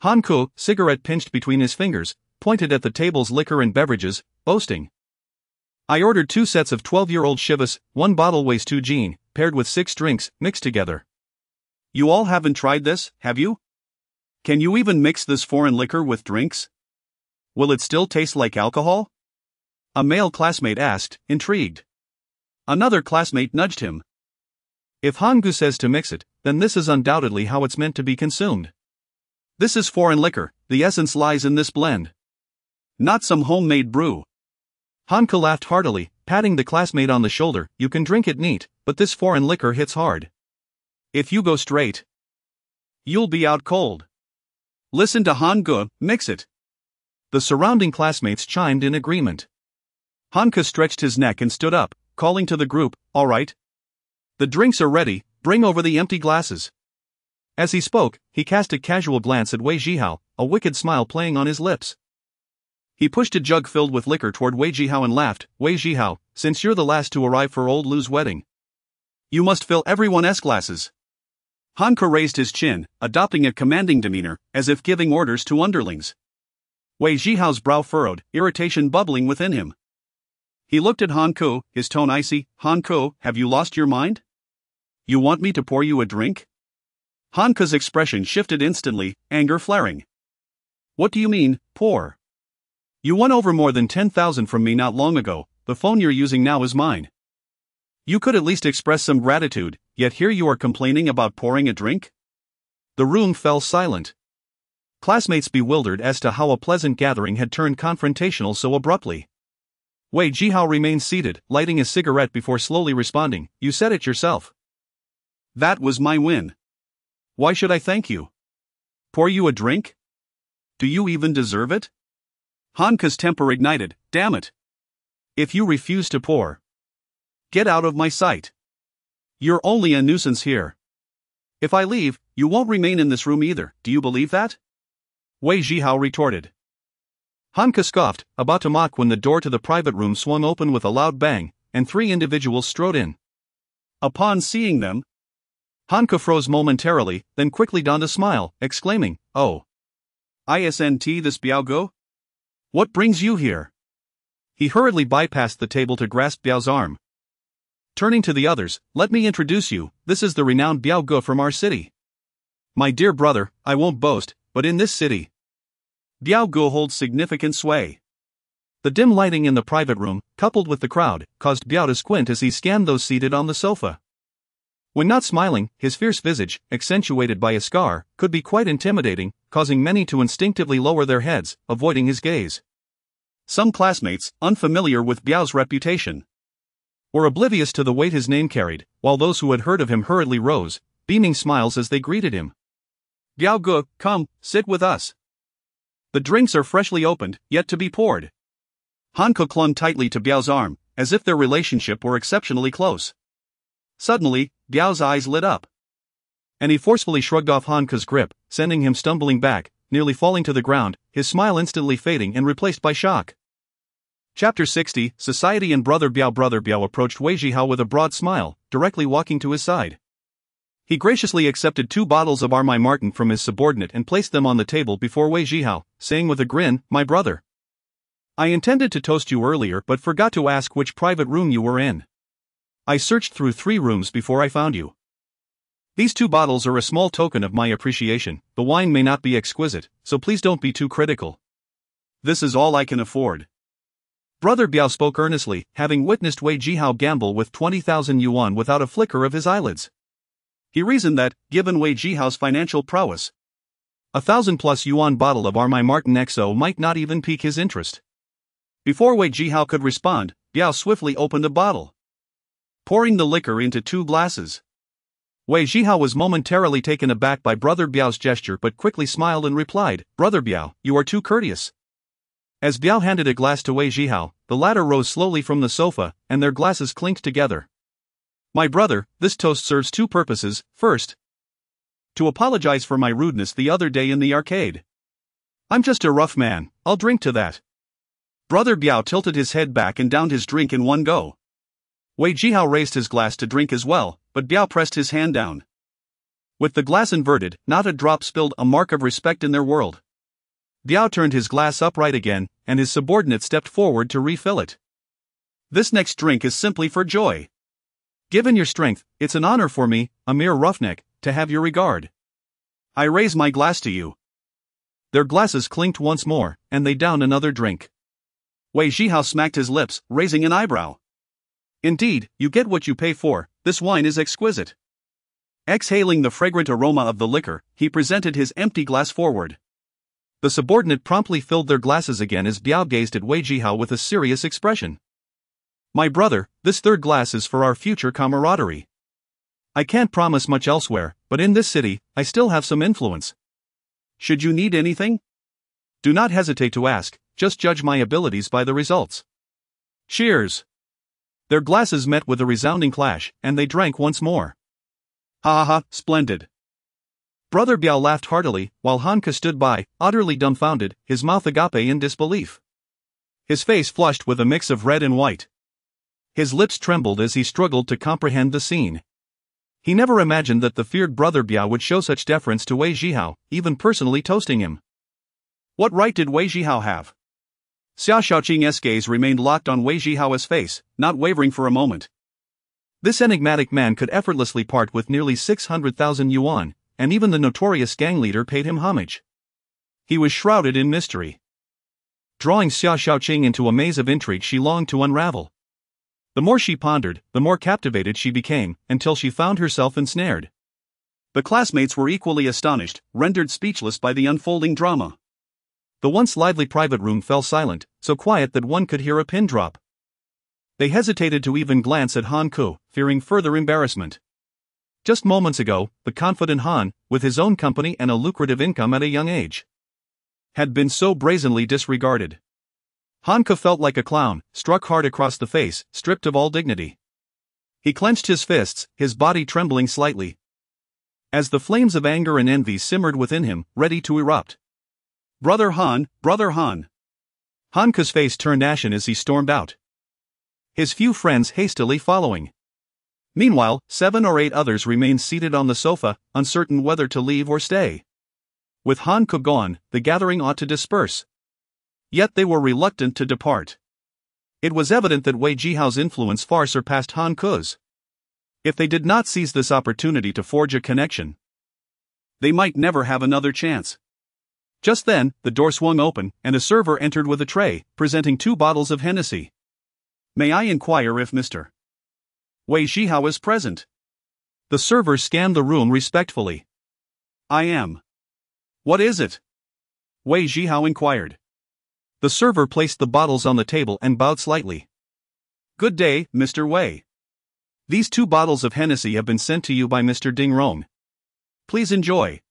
Han Ke, cigarette pinched between his fingers, pointed at the table's liquor and beverages, boasting, "I ordered 2 sets of 12-year-old Chivas, 1 bottle weighs 2 jin, paired with 6 drinks, mixed together. You all haven't tried this, have you? Can you even mix this foreign liquor with drinks? Will it still taste like alcohol?" A male classmate asked, intrigued. Another classmate nudged him. "If Han Ke says to mix it, then this is undoubtedly how it's meant to be consumed. This is foreign liquor, the essence lies in this blend. Not some homemade brew." Han Ke laughed heartily, patting the classmate on the shoulder, "You can drink it neat, but this foreign liquor hits hard. If you go straight, you'll be out cold. Listen to Han Ke, mix it." The surrounding classmates chimed in agreement. Han Ke stretched his neck and stood up, calling to the group, "All right. The drinks are ready, bring over the empty glasses." As he spoke, he cast a casual glance at Wei Zhihao, a wicked smile playing on his lips. He pushed a jug filled with liquor toward Wei Zhihao and laughed, "Wei Zhihao, since you're the last to arrive for old Lu's wedding, you must fill everyone's glasses." Han Ke raised his chin, adopting a commanding demeanor, as if giving orders to underlings. Wei Zhihao's brow furrowed, irritation bubbling within him. He looked at Han Ke, his tone icy. "Han Ke, have you lost your mind? You want me to pour you a drink?" Han Ke's expression shifted instantly, anger flaring. "What do you mean, pour? You won over more than 10,000 from me not long ago, the phone you're using now is mine. You could at least express some gratitude, yet here you are complaining about pouring a drink?" The room fell silent. Classmates bewildered as to how a pleasant gathering had turned confrontational so abruptly. Wei Zhihao remained seated, lighting a cigarette before slowly responding, "You said it yourself. That was my win. Why should I thank you? Pour you a drink? Do you even deserve it?" Han Ke's temper ignited, "Damn it. If you refuse to pour, get out of my sight. You're only a nuisance here. If I leave, you won't remain in this room either, do you believe that?" Wei Zhihao retorted. Han Ke scoffed, about to mock when the door to the private room swung open with a loud bang, and 3 individuals strode in. Upon seeing them, Han Ke froze momentarily, then quickly donned a smile, exclaiming, "Oh. Isn't this Biao Ge? What brings you here?" He hurriedly bypassed the table to grasp Biao's arm. Turning to the others, "Let me introduce you, this is the renowned Biao Ge from our city. My dear brother, I won't boast, but in this city, Biao Ge holds significant sway." The dim lighting in the private room, coupled with the crowd, caused Biao to squint as he scanned those seated on the sofa. When not smiling, his fierce visage, accentuated by a scar, could be quite intimidating, causing many to instinctively lower their heads, avoiding his gaze. Some classmates, unfamiliar with Biao's reputation, were oblivious to the weight his name carried, while those who had heard of him hurriedly rose, beaming smiles as they greeted him. "Biao Ge, come, sit with us. The drinks are freshly opened, yet to be poured." Han Ke clung tightly to Biao's arm, as if their relationship were exceptionally close. Suddenly, Biao's eyes lit up, and he forcefully shrugged off Han Ke's grip, sending him stumbling back, nearly falling to the ground, his smile instantly fading and replaced by shock. Chapter 60, Society and Brother Biao approached Wei Zhihao with a broad smile, directly walking to his side. He graciously accepted 2 bottles of Armai Martin from his subordinate and placed them on the table before Wei Zhihao, saying with a grin, "My brother. I intended to toast you earlier but forgot to ask which private room you were in. I searched through 3 rooms before I found you. These 2 bottles are a small token of my appreciation. The wine may not be exquisite, so please don't be too critical. This is all I can afford." Brother Biao spoke earnestly, having witnessed Wei Zhihao gamble with 20,000 yuan without a flicker of his eyelids. He reasoned that, given Wei Zhihao's financial prowess, a 1,000+ yuan bottle of Armai Martin XO might not even pique his interest. Before Wei Zhihao could respond, Biao swiftly opened a bottle, pouring the liquor into 2 glasses. Wei Zhihao was momentarily taken aback by Brother Biao's gesture but quickly smiled and replied, "Brother Biao, you are too courteous." As Biao handed a glass to Wei Zhihao, the latter rose slowly from the sofa, and their glasses clinked together. "My brother, this toast serves 2 purposes. First, to apologize for my rudeness the other day in the arcade. I'm just a rough man, I'll drink to that." Brother Biao tilted his head back and downed his drink in one go. Wei Zhihao raised his glass to drink as well, but Biao pressed his hand down. With the glass inverted, not a drop spilled, a mark of respect in their world. Biao turned his glass upright again, and his subordinate stepped forward to refill it. "This next drink is simply for joy. Given your strength, it's an honor for me, a mere roughneck, to have your regard. I raise my glass to you." Their glasses clinked once more, and they downed another drink. Wei Zhihao smacked his lips, raising an eyebrow. "Indeed, you get what you pay for. This wine is exquisite." Exhaling the fragrant aroma of the liquor, he presented his empty glass forward. The subordinate promptly filled their glasses again as Biao gazed at Wei Zhihao with a serious expression. "My brother, this 3rd glass is for our future camaraderie. I can't promise much elsewhere, but in this city, I still have some influence. Should you need anything? Do not hesitate to ask, just judge my abilities by the results. Cheers." Their glasses met with a resounding clash, and they drank once more. "Ha ha ha, splendid." Brother Biao laughed heartily, while Hanke stood by, utterly dumbfounded, his mouth agape in disbelief. His face flushed with a mix of red and white. His lips trembled as he struggled to comprehend the scene. He never imagined that the feared Brother Biao would show such deference to Wei Zhihao, even personally toasting him. What right did Wei Zhihao have? Xia Shaoqing's gaze remained locked on Wei Zhihao's face, not wavering for a moment. This enigmatic man could effortlessly part with nearly 600,000 yuan, and even the notorious gang leader paid him homage. He was shrouded in mystery. Drawing Xia Shaoqing into a maze of intrigue she longed to unravel. The more she pondered, the more captivated she became, until she found herself ensnared. The classmates were equally astonished, rendered speechless by the unfolding drama. The once lively private room fell silent, so quiet that one could hear a pin drop. They hesitated to even glance at Han Ku, fearing further embarrassment. Just moments ago, the confident Han, with his own company and a lucrative income at a young age, had been so brazenly disregarded. Han Ku felt like a clown, struck hard across the face, stripped of all dignity. He clenched his fists, his body trembling slightly, as the flames of anger and envy simmered within him, ready to erupt. "Brother Han, Brother Han." Han Ku's face turned ashen as he stormed out, his few friends hastily following. Meanwhile, 7 or 8 others remained seated on the sofa, uncertain whether to leave or stay. With Han Ku gone, the gathering ought to disperse. Yet they were reluctant to depart. It was evident that Wei Zhihao's influence far surpassed Han Ku's. If they did not seize this opportunity to forge a connection, they might never have another chance. Just then, the door swung open, and a server entered with a tray, presenting 2 bottles of Hennessy. "May I inquire if Mr. Wei Zhihao is present?" The server scanned the room respectfully. "I am." "What is it?" Wei Zhihao inquired. The server placed the bottles on the table and bowed slightly. "Good day, Mr. Wei. These 2 bottles of Hennessy have been sent to you by Mr. Ding Rong. Please enjoy."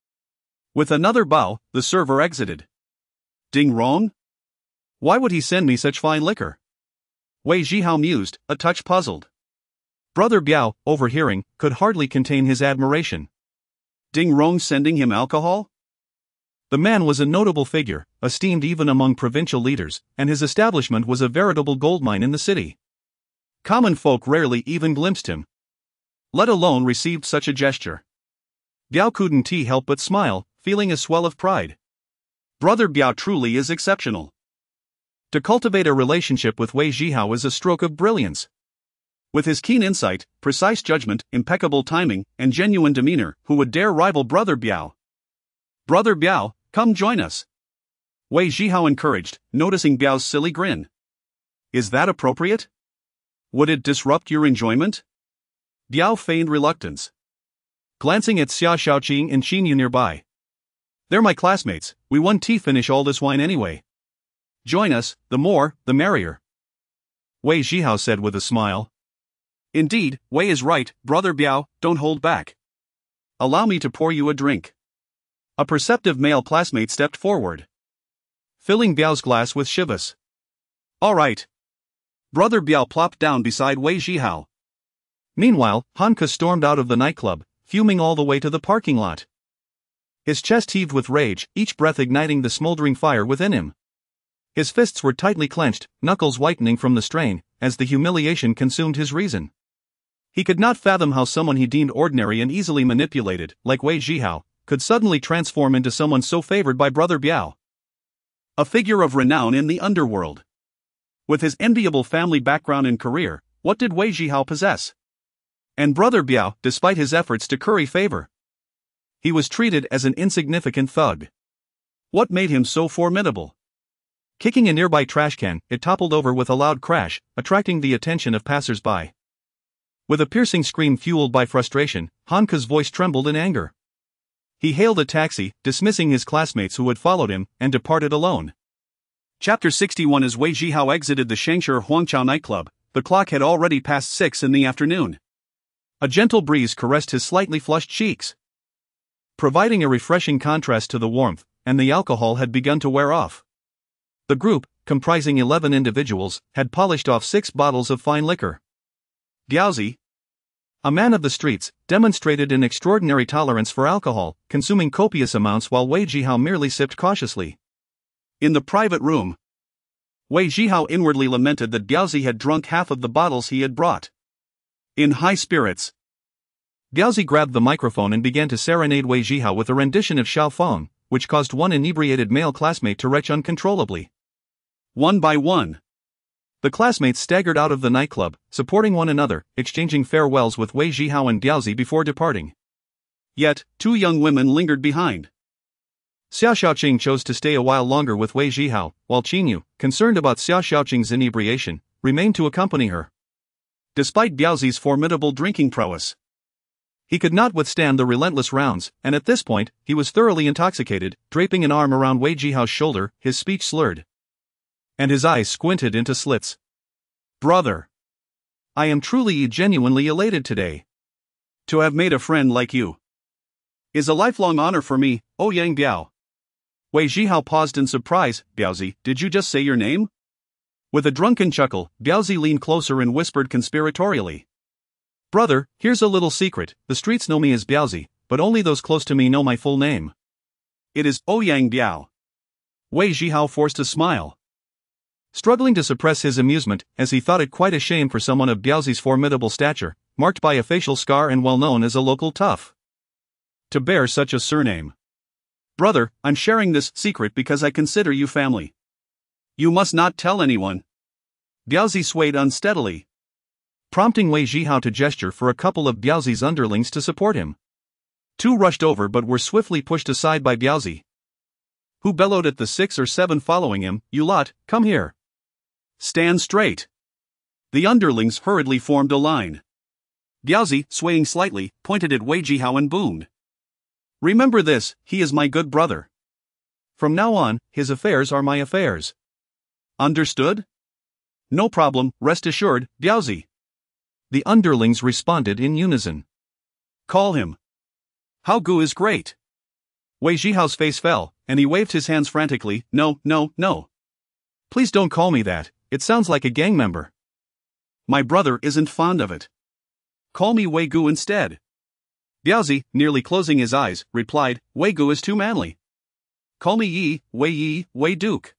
With another bow, the server exited. "Ding Rong? Why would he send me such fine liquor?" Wei Zhihao mused, a touch puzzled. Brother Biao, overhearing, could hardly contain his admiration. "Ding Rong sending him alcohol? The man was a notable figure, esteemed even among provincial leaders, and his establishment was a veritable goldmine in the city. Common folk rarely even glimpsed him, let alone received such a gesture. Biao couldn't help but smile, feeling a swell of pride. Brother Biao truly is exceptional. To cultivate a relationship with Wei Zhihao is a stroke of brilliance. With his keen insight, precise judgment, impeccable timing, and genuine demeanor, who would dare rival Brother Biao? Brother Biao, come join us. Wei Zhihao encouraged, noticing Biao's silly grin. Is that appropriate? Would it disrupt your enjoyment? Biao feigned reluctance, glancing at Xia Xiaoqing and Qin Yu nearby. They're my classmates, we won't finish all this wine anyway. Join us, the more, the merrier. Wei Zhihao said with a smile. Indeed, Wei is right, Brother Biao, don't hold back. Allow me to pour you a drink. A perceptive male classmate stepped forward, filling Biao's glass with Chivas. All right. Brother Biao plopped down beside Wei Zhihao. Meanwhile, Hanke stormed out of the nightclub, fuming all the way to the parking lot. His chest heaved with rage, each breath igniting the smoldering fire within him. His fists were tightly clenched, knuckles whitening from the strain, as the humiliation consumed his reason. He could not fathom how someone he deemed ordinary and easily manipulated, like Wei Zhihao, could suddenly transform into someone so favored by Brother Biao. A figure of renown in the underworld. With his enviable family background and career, what did Wei Zhihao possess? And Brother Biao, despite his efforts to curry favor, he was treated as an insignificant thug. What made him so formidable? Kicking a nearby trash can, it toppled over with a loud crash, attracting the attention of passers-by. With a piercing scream fueled by frustration, Hanke's voice trembled in anger. He hailed a taxi, dismissing his classmates who had followed him, and departed alone. Chapter 61. As Wei Zhihao exited the Shangshi Huangqiao nightclub, the clock had already passed 6 in the afternoon. A gentle breeze caressed his slightly flushed cheeks, providing a refreshing contrast to the warmth, and the alcohol had begun to wear off. The group, comprising 11 individuals, had polished off 6 bottles of fine liquor. Biaozi, a man of the streets, demonstrated an extraordinary tolerance for alcohol, consuming copious amounts while Wei Zhihao merely sipped cautiously. In the private room, Wei Zhihao inwardly lamented that Biaozi had drunk half of the bottles he had brought. In high spirits, Biaozi grabbed the microphone and began to serenade Wei Zhihao with a rendition of Xiao Feng, which caused one inebriated male classmate to retch uncontrollably. One by one, the classmates staggered out of the nightclub, supporting one another, exchanging farewells with Wei Zhihao and Biaozi before departing. Yet, 2 young women lingered behind. Xia Xiaoqing chose to stay a while longer with Wei Zhihao, while Qin Yu, concerned about Xia Xiaoqing's inebriation, remained to accompany her. Despite Biaozi's formidable drinking prowess, he could not withstand the relentless rounds, and at this point, he was thoroughly intoxicated, draping an arm around Wei Zhihao's shoulder, his speech slurred, and his eyes squinted into slits. Brother, I am truly genuinely elated today. To have made a friend like you is a lifelong honor for me, Ouyang Biao. Wei Zhihao paused in surprise. Biaozi, did you just say your name? With a drunken chuckle, Biaozi leaned closer and whispered conspiratorially. Brother, here's a little secret, the streets know me as Biaozi, but only those close to me know my full name. It is Ouyang Biao. Wei Zhihao forced a smile, struggling to suppress his amusement, as he thought it quite a shame for someone of Biaozi's formidable stature, marked by a facial scar and well known as a local tough, to bear such a surname. Brother, I'm sharing this secret because I consider you family. You must not tell anyone. Biaozi swayed unsteadily, prompting Wei Zhihao to gesture for a couple of Biaozi's underlings to support him. 2 rushed over but were swiftly pushed aside by Biaozi, who bellowed at the 6 or 7 following him, "You lot, come here. Stand straight." The underlings hurriedly formed a line. Biaozi, swaying slightly, pointed at Wei Zhihao and boomed. Remember this, he is my good brother. From now on, his affairs are my affairs. Understood? No problem, rest assured, Biaozi. The underlings responded in unison. Call him. Hao Gu is great. Wei Zhihao's face fell, and he waved his hands frantically. No, no, no. Please don't call me that, it sounds like a gang member. My brother isn't fond of it. Call me Wei Gu instead. Biaozi, nearly closing his eyes, replied, Wei Gu is too manly. Call me Wei Duke.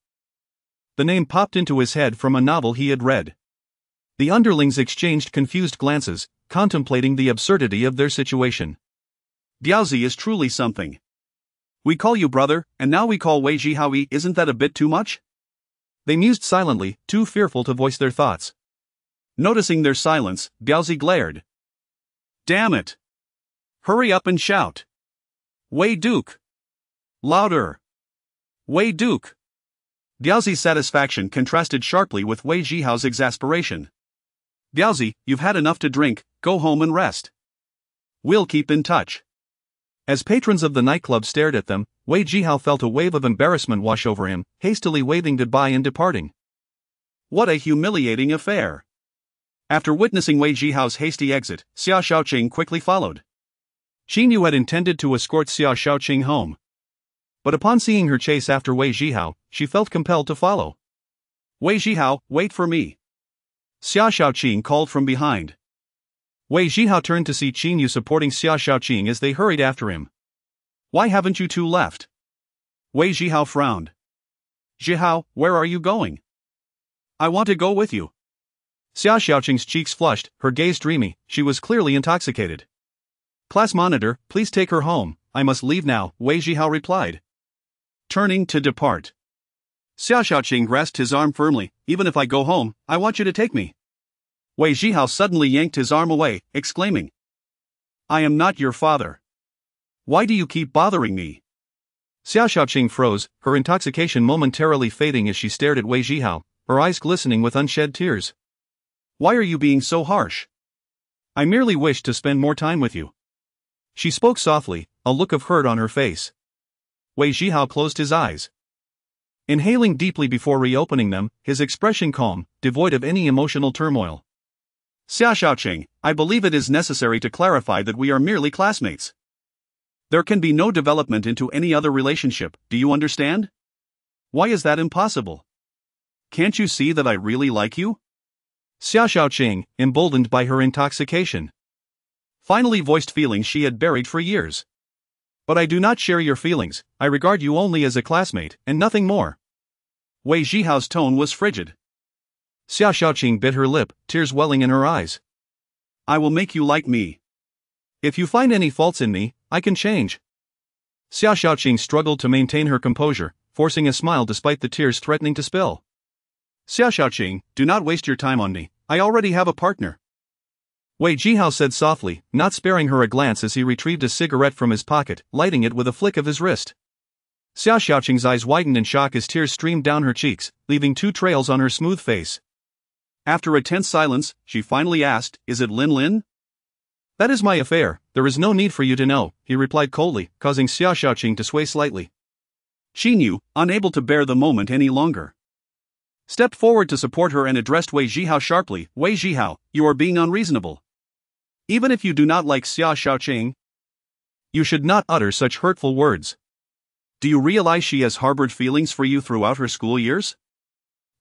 The name popped into his head from a novel he had read. The underlings exchanged confused glances, contemplating the absurdity of their situation. Diaozi is truly something. We call you brother, and now we call Wei Zhihao. Isn't that a bit too much? They mused silently, too fearful to voice their thoughts. Noticing their silence, Diaozi glared. Damn it! Hurry up and shout. Wei Duke! Louder! Wei Duke! Diaozi's satisfaction contrasted sharply with Wei Zhihao's exasperation. Diaozi, you've had enough to drink, go home and rest. We'll keep in touch. As patrons of the nightclub stared at them, Wei Zhihao felt a wave of embarrassment wash over him, hastily waving goodbye and departing. What a humiliating affair! After witnessing Wei Zhihao's hasty exit, Xia Shaoqing quickly followed. Qin Yu had intended to escort Xia Shaoqing home. But upon seeing her chase after Wei Zhihao, she felt compelled to follow. Wei Zhihao, wait for me. Xia Shaoqing called from behind. Wei Zhihao turned to see Qin Yu supporting Xia Shaoqing as they hurried after him. Why haven't you two left? Wei Zhihao frowned. Zhihao, where are you going? I want to go with you. Xia Shaoqing's cheeks flushed, her gaze dreamy, she was clearly intoxicated. Class monitor, please take her home, I must leave now, Wei Zhihao replied. Turning to depart. Xia Shaoqing grasped his arm firmly, even if I go home, I want you to take me. Wei Zhihao suddenly yanked his arm away, exclaiming. I am not your father. Why do you keep bothering me? Xia Shaoqing froze, her intoxication momentarily fading as she stared at Wei Zhihao, her eyes glistening with unshed tears. Why are you being so harsh? I merely wish to spend more time with you. She spoke softly, a look of hurt on her face. Wei Zhihao closed his eyes. Inhaling deeply before reopening them, his expression calm, devoid of any emotional turmoil. Xia Shaoqing, I believe it is necessary to clarify that we are merely classmates. There can be no development into any other relationship, do you understand? Why is that impossible? Can't you see that I really like you? Xia Shaoqing, emboldened by her intoxication, finally voiced feelings she had buried for years. But I do not share your feelings, I regard you only as a classmate, and nothing more. Wei Zhihao's tone was frigid. Xia Shaoqing bit her lip, tears welling in her eyes. I will make you like me. If you find any faults in me, I can change. Xia Shaoqing struggled to maintain her composure, forcing a smile despite the tears threatening to spill. Xia Shaoqing, do not waste your time on me, I already have a partner. Wei Zhihao said softly, not sparing her a glance as he retrieved a cigarette from his pocket, lighting it with a flick of his wrist. Xia Shaoqing's eyes widened in shock as tears streamed down her cheeks, leaving two trails on her smooth face. After a tense silence, she finally asked, Is it Lin Lin? That is my affair, there is no need for you to know, he replied coldly, causing Xia Shaoqing to sway slightly. Qin Yu, unable to bear the moment any longer, stepped forward to support her and addressed Wei Zhihao sharply. Wei Zhihao, you are being unreasonable. Even if you do not like Xia Shaoqing, you should not utter such hurtful words. Do you realize she has harbored feelings for you throughout her school years?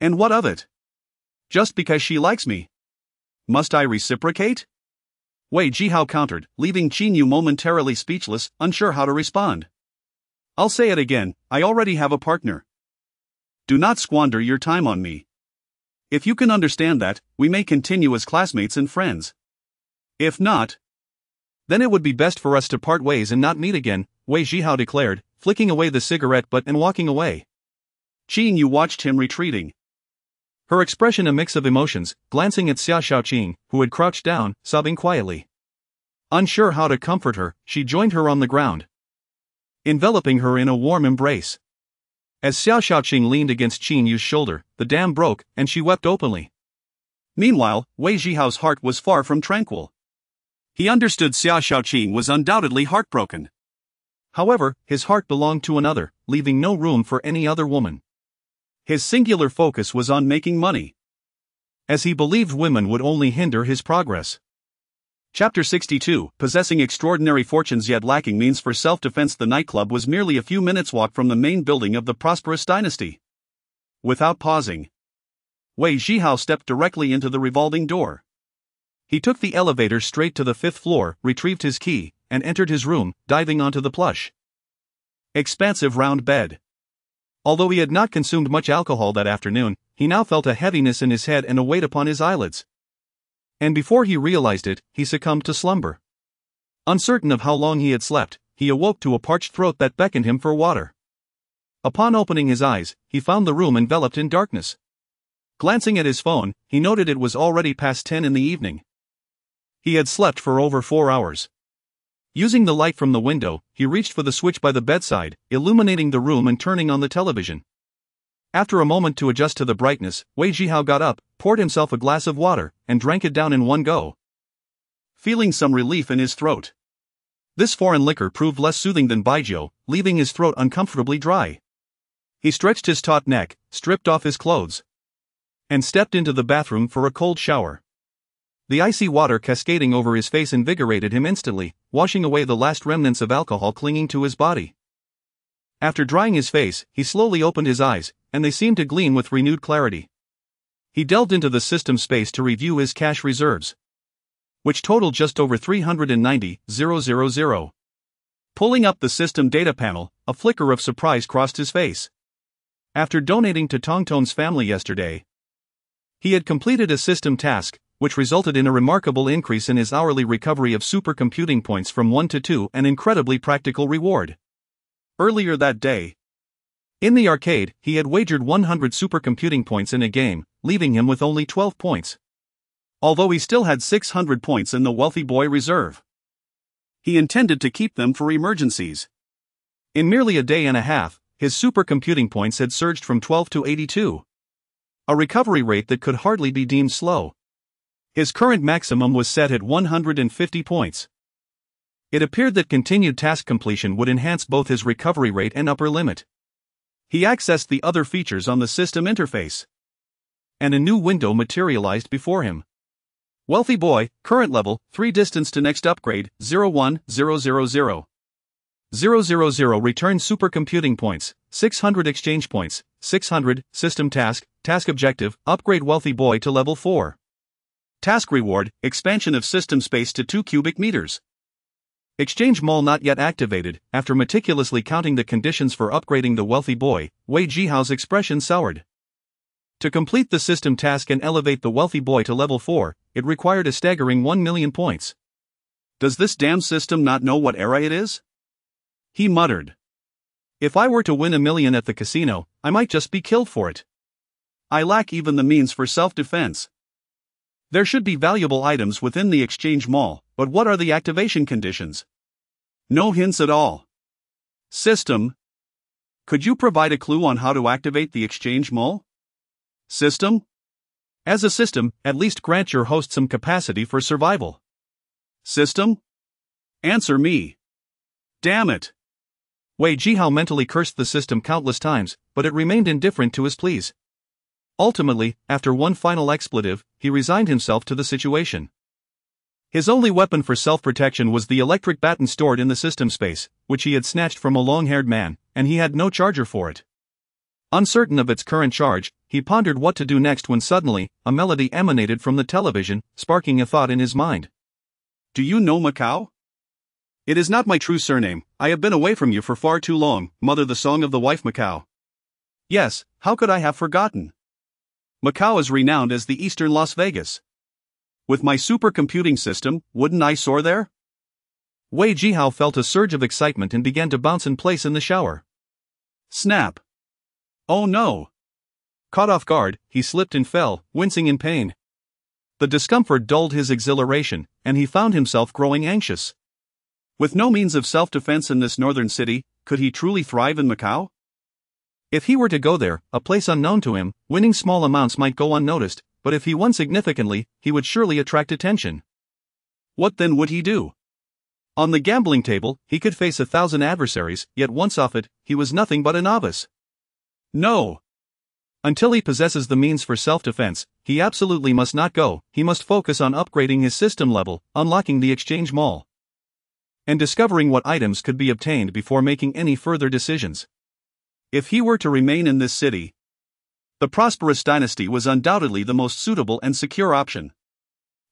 And what of it? Just because she likes me, must I reciprocate? Wei Zhihao countered, leaving Qin Yu momentarily speechless, unsure how to respond. I'll say it again, I already have a partner. Do not squander your time on me. If you can understand that, we may continue as classmates and friends. If not, then it would be best for us to part ways and not meet again, Wei Zhihao declared, flicking away the cigarette butt and walking away. Qin Yu watched him retreating, her expression a mix of emotions, glancing at Xia Shaoqing, who had crouched down, sobbing quietly. Unsure how to comfort her, she joined her on the ground, enveloping her in a warm embrace. As Xia Shaoqing leaned against Qin Yu's shoulder, the dam broke, and she wept openly. Meanwhile, Wei Zhihao's heart was far from tranquil. He understood Xia Shaoqing was undoubtedly heartbroken. However, his heart belonged to another, leaving no room for any other woman. His singular focus was on making money, as he believed women would only hinder his progress. Chapter 62, Possessing extraordinary fortunes yet lacking means for self-defense. The nightclub was merely a few minutes' walk from the main building of the prosperous dynasty. Without pausing, Wei Zhihao stepped directly into the revolving door. He took the elevator straight to the 5th floor, retrieved his key, and entered his room, diving onto the plush, expansive round bed. Although he had not consumed much alcohol that afternoon, he now felt a heaviness in his head and a weight upon his eyelids. And before he realized it, he succumbed to slumber. Uncertain of how long he had slept, he awoke to a parched throat that beckoned him for water. Upon opening his eyes, he found the room enveloped in darkness. Glancing at his phone, he noted it was already past 10 in the evening. He had slept for over 4 hours. Using the light from the window, he reached for the switch by the bedside, illuminating the room and turning on the television. After a moment to adjust to the brightness, Wei Zhihao got up, poured himself a glass of water, and drank it down in one go, feeling some relief in his throat. This foreign liquor proved less soothing than baijiu, leaving his throat uncomfortably dry. He stretched his taut neck, stripped off his clothes, and stepped into the bathroom for a cold shower. The icy water cascading over his face invigorated him instantly, washing away the last remnants of alcohol clinging to his body. After drying his face, he slowly opened his eyes, and they seemed to gleam with renewed clarity. He delved into the system space to review his cash reserves, which totaled just over 390,000. Pulling up the system data panel, a flicker of surprise crossed his face. After donating to Tongton's family yesterday, he had completed a system task, which resulted in a remarkable increase in his hourly recovery of supercomputing points from 1 to 2, an incredibly practical reward. Earlier that day, in the arcade, he had wagered 100 supercomputing points in a game, leaving him with only 12 points. Although he still had 600 points in the Wealthy Boy Reserve, he intended to keep them for emergencies. In merely a day and a half, his supercomputing points had surged from 12 to 82. A recovery rate that could hardly be deemed slow. His current maximum was set at 150 points. It appeared that continued task completion would enhance both his recovery rate and upper limit. He accessed the other features on the system interface, and a new window materialized before him. Wealthy Boy, current level, 3 distance to next upgrade, 01000. 000 return supercomputing points, 600 exchange points, 600, system task objective, upgrade Wealthy Boy to level 4. Task reward, expansion of system space to 2 cubic meters. Exchange mall not yet activated. After meticulously counting the conditions for upgrading the Wealthy Boy, Wei Zhihao's expression soured. To complete the system task and elevate the Wealthy Boy to level 4, it required a staggering 1 million points. Does this damn system not know what era it is? He muttered. If I were to win 1 million at the casino, I might just be killed for it. I lack even the means for self-defense. There should be valuable items within the exchange mall, but what are the activation conditions? No hints at all. System. Could you provide a clue on how to activate the exchange mall? System. As a system, at least grant your host some capacity for survival. System. Answer me. Damn it. Wei Zhihao mentally cursed the system countless times, but it remained indifferent to his pleas. Ultimately, after one final expletive, he resigned himself to the situation. His only weapon for self-protection was the electric baton stored in the system space, which he had snatched from a long-haired man, and he had no charger for it. Uncertain of its current charge, he pondered what to do next when suddenly, a melody emanated from the television, sparking a thought in his mind. Do you know Macau? It is not my true surname. I have been away from you for far too long, mother, the song of the wife Macau. Yes, how could I have forgotten? Macau is renowned as the Eastern Las Vegas. With my supercomputing system, wouldn't I soar there? Wei Zhihao felt a surge of excitement and began to bounce in place in the shower. Snap. Oh no. Caught off guard, he slipped and fell, wincing in pain. The discomfort dulled his exhilaration, and he found himself growing anxious. With no means of self-defense in this northern city, could he truly thrive in Macau? If he were to go there, a place unknown to him, winning small amounts might go unnoticed, but if he won significantly, he would surely attract attention. What then would he do? On the gambling table, he could face 1,000 adversaries, yet once off it, he was nothing but a novice. No. Until he possesses the means for self-defense, he absolutely must not go. He must focus on upgrading his system level, unlocking the exchange mall, and discovering what items could be obtained before making any further decisions. If he were to remain in this city, the prosperous dynasty was undoubtedly the most suitable and secure option.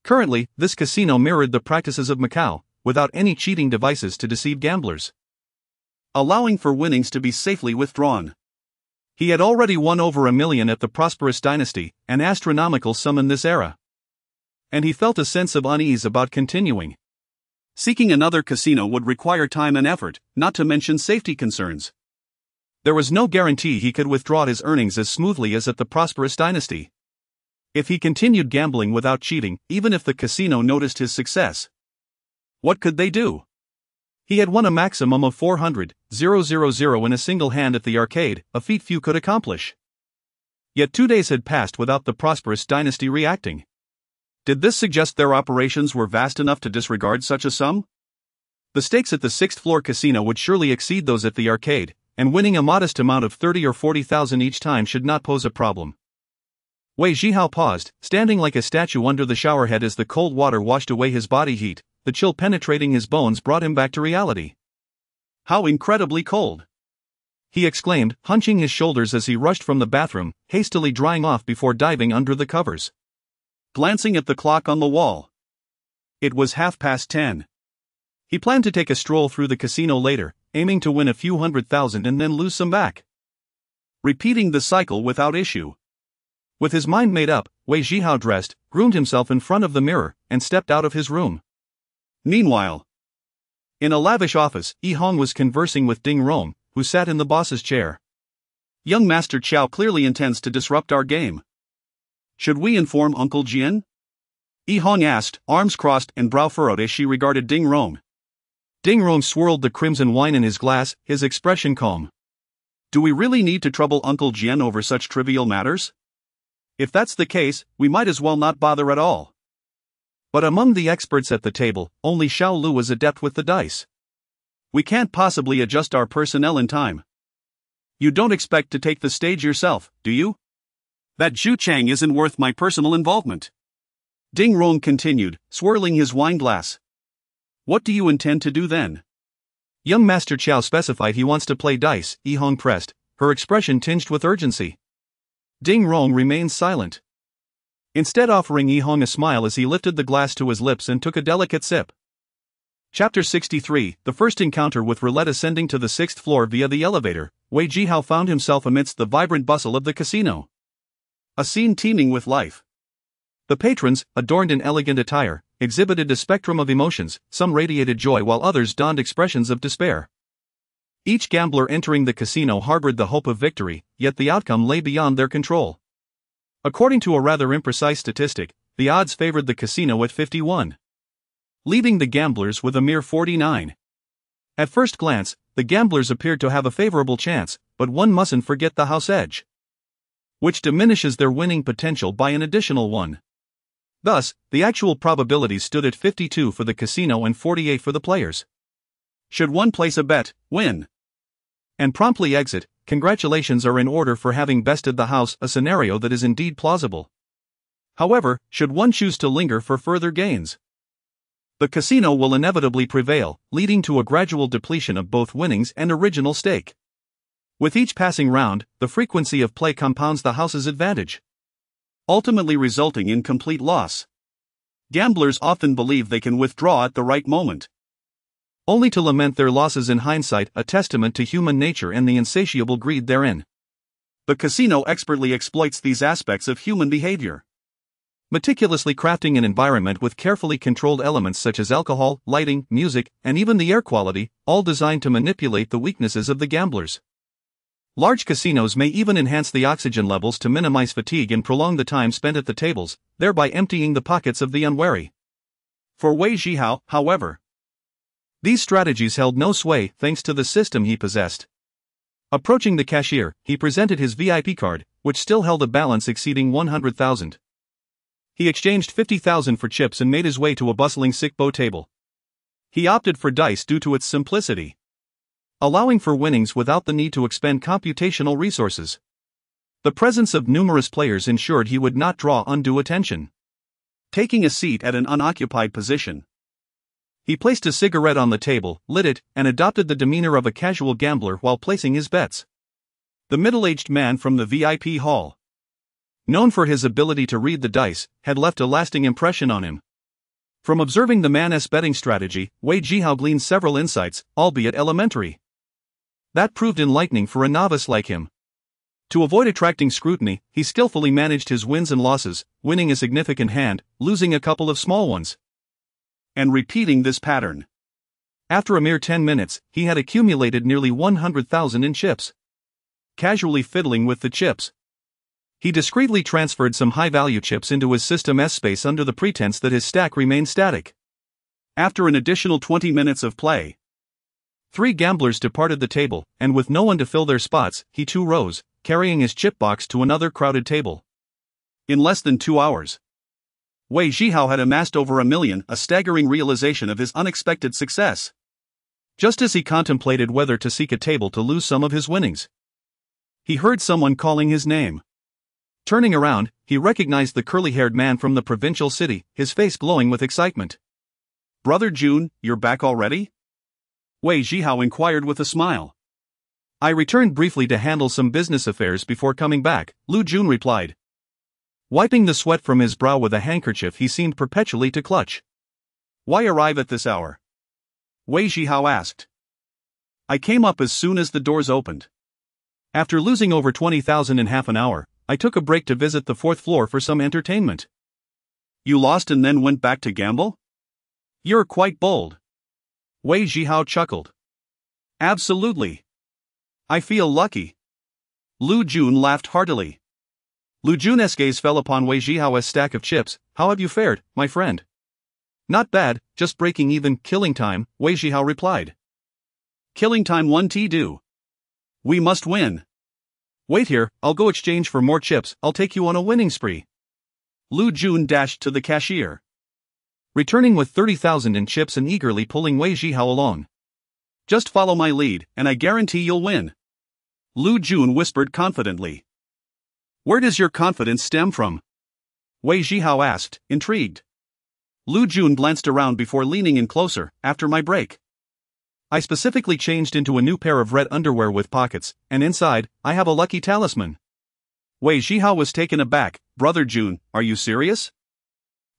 Currently, this casino mirrored the practices of Macau, without any cheating devices to deceive gamblers, allowing for winnings to be safely withdrawn. He had already won over $1 million at the prosperous dynasty, an astronomical sum in this era. And he felt a sense of unease about continuing. Seeking another casino would require time and effort, not to mention safety concerns. There was no guarantee he could withdraw his earnings as smoothly as at the prosperous dynasty. If he continued gambling without cheating, even if the casino noticed his success, what could they do? He had won a maximum of 400,000 in a single hand at the arcade, a feat few could accomplish. Yet 2 days had passed without the prosperous dynasty reacting. Did this suggest their operations were vast enough to disregard such a sum? The stakes at the 6th floor casino would surely exceed those at the arcade, and winning a modest amount of 30 or 40,000 each time should not pose a problem. Wei Zhihao paused, standing like a statue under the showerhead as the cold water washed away his body heat. The chill penetrating his bones brought him back to reality. How incredibly cold! He exclaimed, hunching his shoulders as he rushed from the bathroom, hastily drying off before diving under the covers. Glancing at the clock on the wall, it was 10:30. He planned to take a stroll through the casino later, aiming to win a few 100,000 and then lose some back. Repeating the cycle without issue. With his mind made up, Wei Zhihao dressed, groomed himself in front of the mirror, and stepped out of his room. Meanwhile, in a lavish office, Yi Hong was conversing with Ding Rong, who sat in the boss's chair. Young Master Chow clearly intends to disrupt our game. Should we inform Uncle Jian? Yi Hong asked, arms crossed and brow furrowed as she regarded Ding Rong. Ding Rong swirled the crimson wine in his glass, his expression calm. Do we really need to trouble Uncle Jian over such trivial matters? If that's the case, we might as well not bother at all. But among the experts at the table, only Xiao Lu was adept with the dice. We can't possibly adjust our personnel in time. You don't expect to take the stage yourself, do you? That Zhu Chang isn't worth my personal involvement. Ding Rong continued, swirling his wine glass. What do you intend to do then? Young Master Chow specified he wants to play dice, Yi Hong pressed, her expression tinged with urgency. Ding Rong remained silent, instead offering Yi Hong a smile as he lifted the glass to his lips and took a delicate sip. Chapter 63, the first encounter with roulette. Ascending to the 6th floor via the elevator, Wei Zhihao found himself amidst the vibrant bustle of the casino. A scene teeming with life. The patrons, adorned in elegant attire, exhibited a spectrum of emotions, some radiated joy while others donned expressions of despair. Each gambler entering the casino harbored the hope of victory, yet the outcome lay beyond their control. According to a rather imprecise statistic, the odds favored the casino at 51, leaving the gamblers with a mere 49. At first glance, the gamblers appeared to have a favorable chance, but one mustn't forget the house edge, which diminishes their winning potential by an additional 1. Thus, the actual probabilities stood at 52 for the casino and 48 for the players. Should one place a bet, win, and promptly exit, congratulations are in order for having bested the house, a scenario that is indeed plausible. However, should one choose to linger for further gains, the casino will inevitably prevail, leading to a gradual depletion of both winnings and original stake. With each passing round, the frequency of play compounds the house's advantage, ultimately resulting in complete loss. Gamblers often believe they can withdraw at the right moment, only to lament their losses in hindsight, a testament to human nature and the insatiable greed therein. The casino expertly exploits these aspects of human behavior, meticulously crafting an environment with carefully controlled elements such as alcohol, lighting, music, and even the air quality, all designed to manipulate the weaknesses of the gamblers. Large casinos may even enhance the oxygen levels to minimize fatigue and prolong the time spent at the tables, thereby emptying the pockets of the unwary. For Wei Zhihao, however, these strategies held no sway thanks to the system he possessed. Approaching the cashier, he presented his VIP card, which still held a balance exceeding 100,000. He exchanged 50,000 for chips and made his way to a bustling sick-bow table. He opted for dice due to its simplicity, allowing for winnings without the need to expend computational resources. The presence of numerous players ensured he would not draw undue attention. Taking a seat at an unoccupied position, he placed a cigarette on the table, lit it, and adopted the demeanor of a casual gambler while placing his bets. The middle-aged man from the VIP hall, known for his ability to read the dice, had left a lasting impression on him. From observing the man's betting strategy, Wei Zhihao gleaned several insights, albeit elementary, that proved enlightening for a novice like him. To avoid attracting scrutiny, he skillfully managed his wins and losses, winning a significant hand, losing a couple of small ones, and repeating this pattern. After a mere 10 minutes, he had accumulated nearly 100,000 in chips. Casually fiddling with the chips, he discreetly transferred some high-value chips into his system S space under the pretense that his stack remained static. After an additional 20 minutes of play, 3 gamblers departed the table, and with no one to fill their spots, he too rose, carrying his chip box to another crowded table. In less than 2 hours, Wei Zhihao had amassed over 1 million, a staggering realization of his unexpected success. Just as he contemplated whether to seek a table to lose some of his winnings, he heard someone calling his name. Turning around, he recognized the curly-haired man from the provincial city, his face glowing with excitement. "Brother Jun, you're back already?" Wei Zhihao inquired with a smile. "I returned briefly to handle some business affairs before coming back," Lu Jun replied, wiping the sweat from his brow with a handkerchief he seemed perpetually to clutch. "Why arrive at this hour?" Wei Zhihao asked. "I came up as soon as the doors opened. After losing over 20,000 in half an hour, I took a break to visit the 4th floor for some entertainment." "You lost and then went back to gamble? You're quite bold." Wei Zhihao chuckled. "Absolutely. I feel lucky." Lu Jun laughed heartily. Lu Jun's gaze fell upon Wei Zhihao's stack of chips. "How have you fared, my friend?" "Not bad, just breaking even, killing time," Wei Zhihao replied. "Killing time 1T do. We must win. Wait here, I'll go exchange for more chips, I'll take you on a winning spree." Lu Jun dashed to the cashier, returning with 30,000 in chips and eagerly pulling Wei Zhihao along. "Just follow my lead, and I guarantee you'll win," Lu Jun whispered confidently. "Where does your confidence stem from?" Wei Zhihao asked, intrigued. Lu Jun glanced around before leaning in closer. "After my break, I specifically changed into a new pair of red underwear with pockets, and inside, I have a lucky talisman." Wei Zhihao was taken aback. "Brother Jun, are you serious?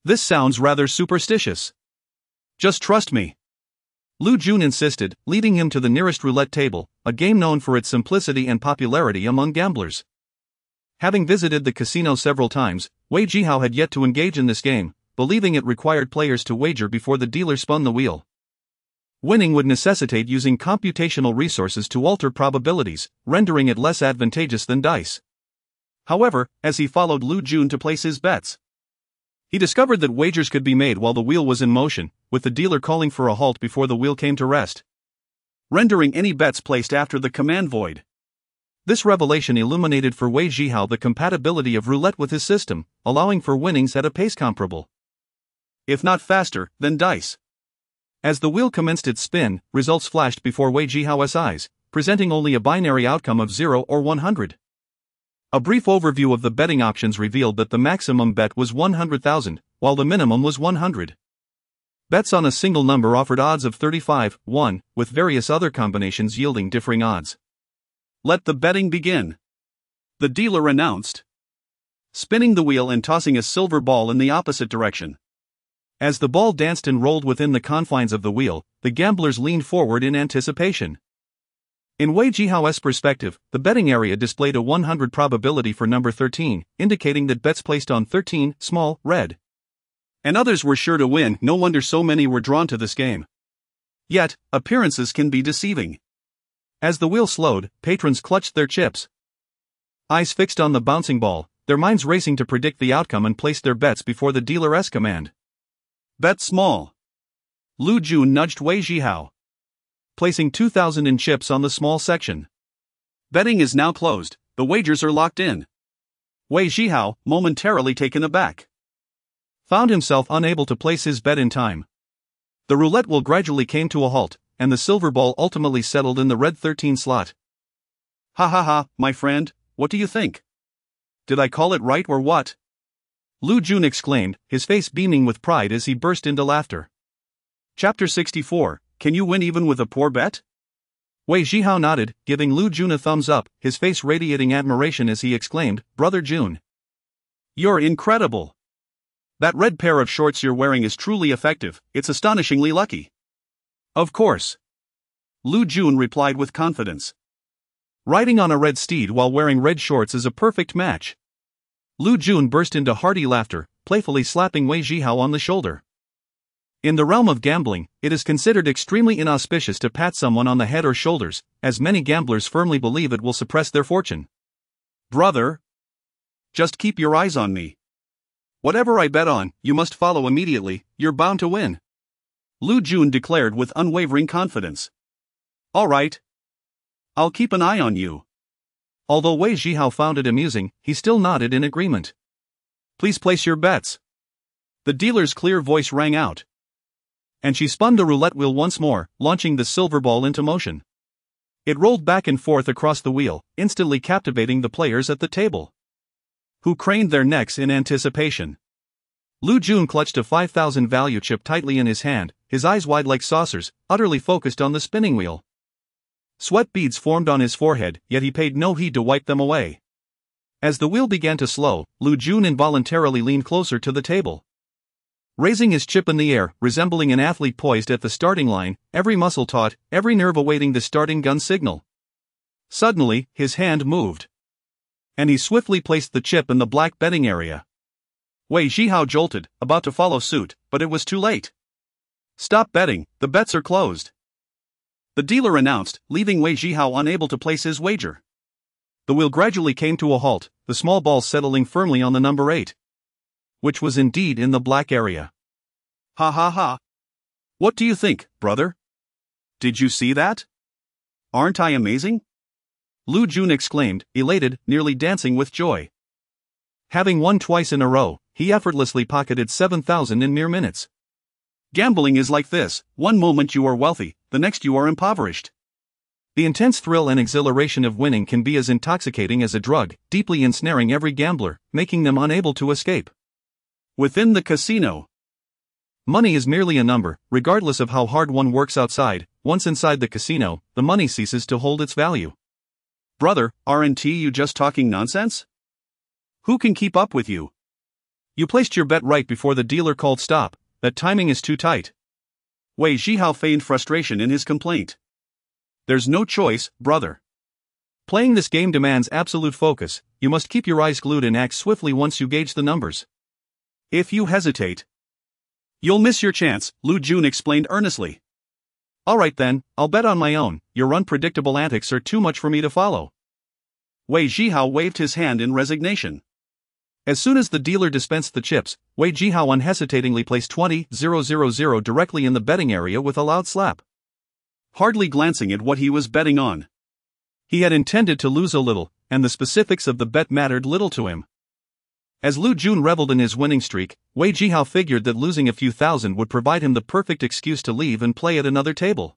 This sounds rather superstitious." "Just trust me," Lu Jun insisted, leading him to the nearest roulette table, a game known for its simplicity and popularity among gamblers. Having visited the casino several times, Wei Zhihao had yet to engage in this game, believing it required players to wager before the dealer spun the wheel. Winning would necessitate using computational resources to alter probabilities, rendering it less advantageous than dice. However, as he followed Lu Jun to place his bets, he discovered that wagers could be made while the wheel was in motion, with the dealer calling for a halt before the wheel came to rest, rendering any bets placed after the command void. This revelation illuminated for Wei Zhihao the compatibility of roulette with his system, allowing for winnings at a pace comparable, if not faster, than dice. As the wheel commenced its spin, results flashed before Wei Zhihao's eyes, presenting only a binary outcome of 0 or 100. A brief overview of the betting options revealed that the maximum bet was 100,000, while the minimum was 100. Bets on a single number offered odds of 35, 1, with various other combinations yielding differing odds. "Let the betting begin," the dealer announced, spinning the wheel and tossing a silver ball in the opposite direction. As the ball danced and rolled within the confines of the wheel, the gamblers leaned forward in anticipation. In Wei Zhihao's perspective, the betting area displayed a 100 probability for number 13, indicating that bets placed on 13, small, red, and others were sure to win. No wonder so many were drawn to this game. Yet, appearances can be deceiving. As the wheel slowed, patrons clutched their chips, eyes fixed on the bouncing ball, their minds racing to predict the outcome and placed their bets before the dealer's command. "Bet small." Lu Jun nudged Wei Zhihao, placing 2,000 in chips on the small section. "Betting is now closed, the wagers are locked in." Wei Zhihao, momentarily taken aback, found himself unable to place his bet in time. The roulette wheel gradually came to a halt, and the silver ball ultimately settled in the red 13 slot. "Ha ha ha, my friend, what do you think? Did I call it right or what?" Lu Jun exclaimed, his face beaming with pride as he burst into laughter. Chapter 64, Can You Win Even With a Poor Bet? Wei Zhihao nodded, giving Lu Jun a thumbs up, his face radiating admiration as he exclaimed, "Brother Jun, you're incredible. That red pair of shorts you're wearing is truly effective, it's astonishingly lucky." "Of course," Lu Jun replied with confidence. Riding on a red steed while wearing red shorts is a perfect match. Lu Jun burst into hearty laughter, playfully slapping Wei Zhihao on the shoulder. In the realm of gambling, it is considered extremely inauspicious to pat someone on the head or shoulders, as many gamblers firmly believe it will suppress their fortune. Brother, just keep your eyes on me. Whatever I bet on, you must follow immediately, you're bound to win. Lu Jun declared with unwavering confidence. All right. I'll keep an eye on you. Although Wei Zhihao found it amusing, he still nodded in agreement. Please place your bets. The dealer's clear voice rang out. And she spun the roulette wheel once more, launching the silver ball into motion. It rolled back and forth across the wheel, instantly captivating the players at the table, who craned their necks in anticipation. Lu Jun clutched a 5,000 value chip tightly in his hand, his eyes wide like saucers, utterly focused on the spinning wheel. Sweat beads formed on his forehead, yet he paid no heed to wipe them away. As the wheel began to slow, Lu Jun involuntarily leaned closer to the table. Raising his chip in the air, resembling an athlete poised at the starting line, every muscle taut, every nerve awaiting the starting gun signal. Suddenly, his hand moved, and he swiftly placed the chip in the black betting area. Wei Zhihao jolted, about to follow suit, but it was too late. Stop betting, the bets are closed, the dealer announced, leaving Wei Zhihao unable to place his wager. The wheel gradually came to a halt, the small ball settling firmly on the number 8. Which was indeed in the black area. Ha ha ha. What do you think, brother? Did you see that? Aren't I amazing? Lu Jun exclaimed, elated, nearly dancing with joy. Having won twice in a row, he effortlessly pocketed 7,000 in mere minutes. Gambling is like this, one moment you are wealthy, the next you are impoverished. The intense thrill and exhilaration of winning can be as intoxicating as a drug, deeply ensnaring every gambler, making them unable to escape. Within the casino, money is merely a number, regardless of how hard one works outside. Once inside the casino, the money ceases to hold its value. Brother, aren't you just talking nonsense? Who can keep up with you? You placed your bet right before the dealer called stop, that timing is too tight. Wei Zhihao feigned frustration in his complaint. There's no choice, brother. Playing this game demands absolute focus, you must keep your eyes glued and act swiftly once you gauge the numbers. If you hesitate, you'll miss your chance, Lu Jun explained earnestly. Alright then, I'll bet on my own, your unpredictable antics are too much for me to follow. Wei Zhihao waved his hand in resignation. As soon as the dealer dispensed the chips, Wei Zhihao unhesitatingly placed 20,000 directly in the betting area with a loud slap. Hardly glancing at what he was betting on. He had intended to lose a little, and the specifics of the bet mattered little to him. As Lu Jun reveled in his winning streak, Wei Zhihao figured that losing a few thousand would provide him the perfect excuse to leave and play at another table.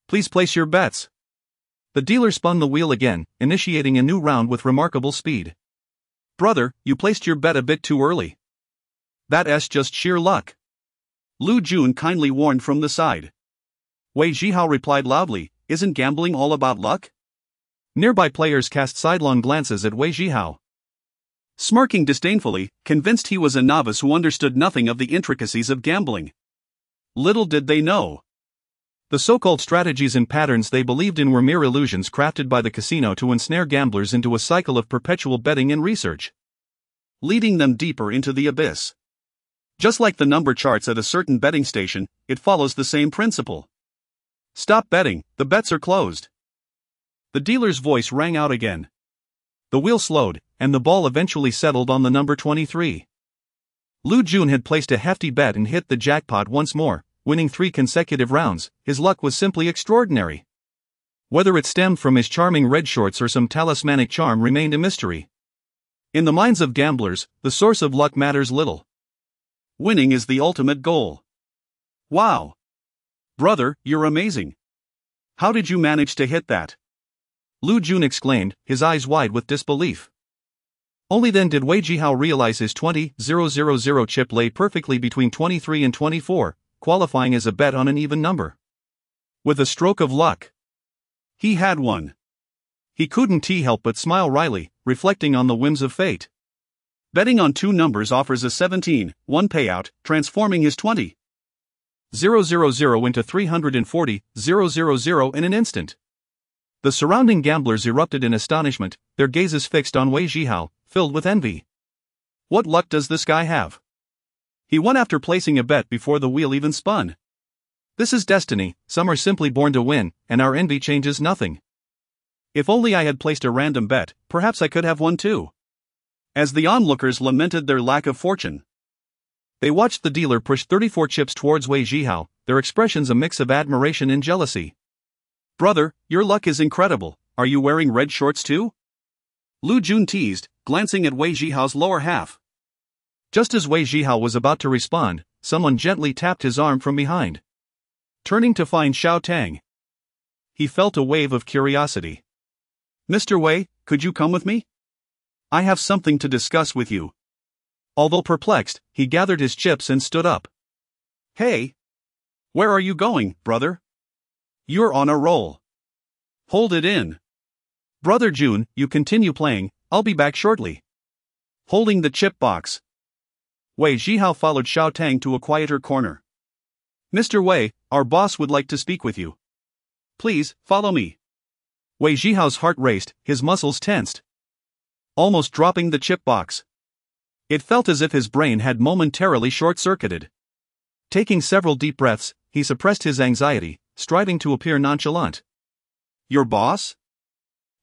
Please place your bets. The dealer spun the wheel again, initiating a new round with remarkable speed. Brother, you placed your bet a bit too early. That's just sheer luck. Lu Jun kindly warned from the side. Wei Zhihao replied loudly, isn't gambling all about luck? Nearby players cast sidelong glances at Wei Zhihao, smirking disdainfully, convinced he was a novice who understood nothing of the intricacies of gambling. Little did they know. The so-called strategies and patterns they believed in were mere illusions crafted by the casino to ensnare gamblers into a cycle of perpetual betting and research, leading them deeper into the abyss. Just like the number charts at a certain betting station, it follows the same principle. Stop betting, the bets are closed. The dealer's voice rang out again. The wheel slowed, and the ball eventually settled on the number 23. Lu Jun had placed a hefty bet and hit the jackpot once more, winning 3 consecutive rounds. His luck was simply extraordinary. Whether it stemmed from his charming red shorts or some talismanic charm remained a mystery. In the minds of gamblers, the source of luck matters little. Winning is the ultimate goal. Wow! Brother, you're amazing. How did you manage to hit that? Lu Jun exclaimed, his eyes wide with disbelief. Only then did Wei Zhihao realize his 20,000 chip lay perfectly between 23 and 24, qualifying as a bet on an even number. With a stroke of luck, he had won. He couldn't help but smile wryly, reflecting on the whims of fate. Betting on 2 numbers offers a 17-1 payout, transforming his 20,000 into 340,000 in an instant. The surrounding gamblers erupted in astonishment, their gazes fixed on Wei Zhihao, filled with envy. What luck does this guy have? He won after placing a bet before the wheel even spun. This is destiny, some are simply born to win, and our envy changes nothing. If only I had placed a random bet, perhaps I could have won too. As the onlookers lamented their lack of fortune, they watched the dealer push 34 chips towards Wei Zhihao, their expressions a mix of admiration and jealousy. Brother, your luck is incredible, are you wearing red shorts too? Lu Jun teased, glancing at Wei Zhihao's lower half. Just as Wei Zhihao was about to respond, someone gently tapped his arm from behind. Turning to find Xiao Tang, he felt a wave of curiosity. Mr. Wei, could you come with me? I have something to discuss with you. Although perplexed, he gathered his chips and stood up. Hey! Where are you going, brother? You're on a roll. Hold it in. Brother Jun, you continue playing, I'll be back shortly. Holding the chip box, Wei Zhihao followed Xiao Tang to a quieter corner. Mr. Wei, our boss would like to speak with you. Please, follow me. Wei Zhihao's heart raced, his muscles tensed, almost dropping the chip box. It felt as if his brain had momentarily short-circuited. Taking several deep breaths, he suppressed his anxiety, striving to appear nonchalant. Your boss?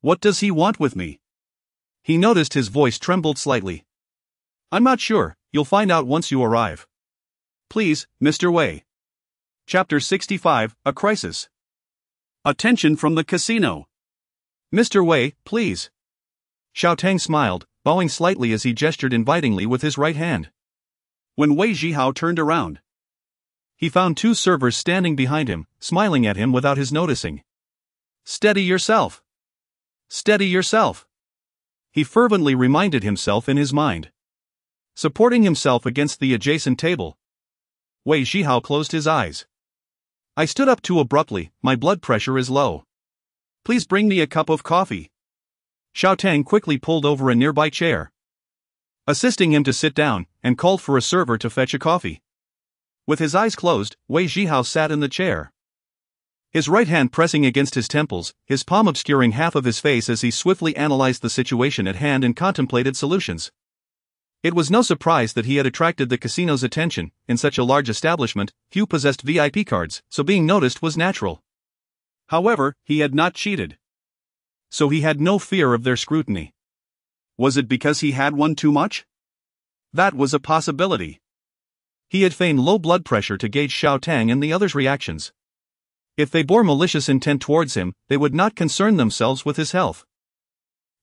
What does he want with me? He noticed his voice trembled slightly. I'm not sure, you'll find out once you arrive. Please, Mr. Wei. Chapter 65, A Crisis. Attention from the casino. Mr. Wei, please. Xiao Tang smiled, bowing slightly as he gestured invitingly with his right hand. When Wei Zhihao turned around, he found two servers standing behind him, smiling at him without his noticing. Steady yourself. Steady yourself. He fervently reminded himself in his mind. Supporting himself against the adjacent table, Wei Zhihao closed his eyes. I stood up too abruptly, my blood pressure is low. Please bring me a cup of coffee. Xiao Tang quickly pulled over a nearby chair, assisting him to sit down, and called for a server to fetch a coffee. With his eyes closed, Wei Zhihao sat in the chair, his right hand pressing against his temples, his palm obscuring half of his face as he swiftly analyzed the situation at hand and contemplated solutions. It was no surprise that he had attracted the casino's attention. In such a large establishment, few possessed VIP cards, so being noticed was natural. However, he had not cheated, so he had no fear of their scrutiny. Was it because he had won too much? That was a possibility. He had feigned low blood pressure to gauge Xiao Tang and the others' reactions. If they bore malicious intent towards him, they would not concern themselves with his health,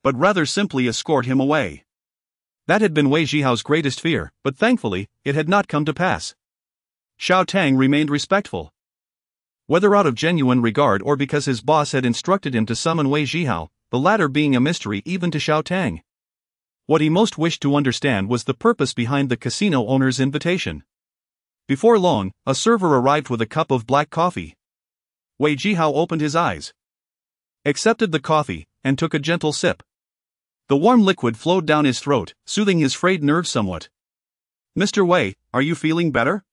but rather simply escort him away. That had been Wei Zhihao's greatest fear, but thankfully, it had not come to pass. Xiao Tang remained respectful. Whether out of genuine regard or because his boss had instructed him to summon Wei Zhihao, the latter being a mystery even to Xiao Tang. What he most wished to understand was the purpose behind the casino owner's invitation. Before long, a server arrived with a cup of black coffee. Wei Zhihao opened his eyes, accepted the coffee, and took a gentle sip. The warm liquid flowed down his throat, soothing his frayed nerves somewhat. Mr. Wei, are you feeling better?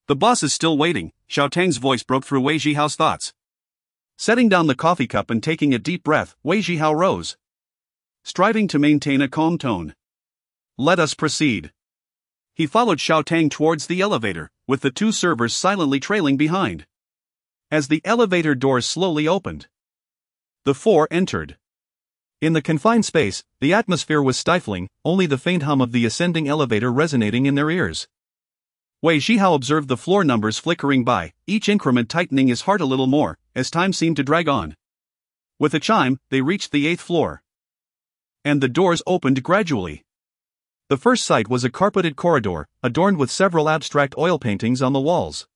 The boss is still waiting, Xiao Tang's voice broke through Wei Zhihao's thoughts. Setting down the coffee cup and taking a deep breath, Wei Zhihao rose, striving to maintain a calm tone. Let us proceed. He followed Xiao Tang towards the elevator, with the two servers silently trailing behind. As the elevator doors slowly opened, the four entered. In the confined space, the atmosphere was stifling, only the faint hum of the ascending elevator resonating in their ears. Wei Zhihao observed the floor numbers flickering by, each increment tightening his heart a little more, as time seemed to drag on. With a chime, they reached the 8th floor, and the doors opened gradually. The first sight was a carpeted corridor, adorned with several abstract oil paintings on the walls.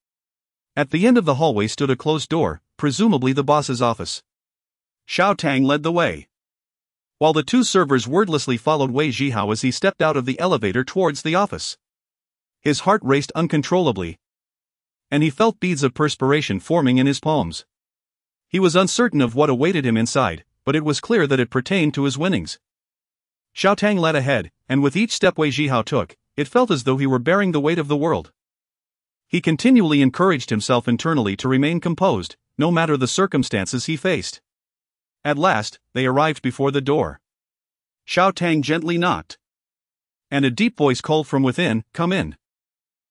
At the end of the hallway stood a closed door, presumably the boss's office. Xiao Tang led the way, while the two servers wordlessly followed Wei Zhihao as he stepped out of the elevator towards the office. His heart raced uncontrollably, and he felt beads of perspiration forming in his palms. He was uncertain of what awaited him inside, but it was clear that it pertained to his winnings. Xiao Tang led ahead, and with each step Wei Zhihao took, it felt as though he were bearing the weight of the world. He continually encouraged himself internally to remain composed, no matter the circumstances he faced. At last, they arrived before the door. Xiao Tang gently knocked. And a deep voice called from within, "Come in."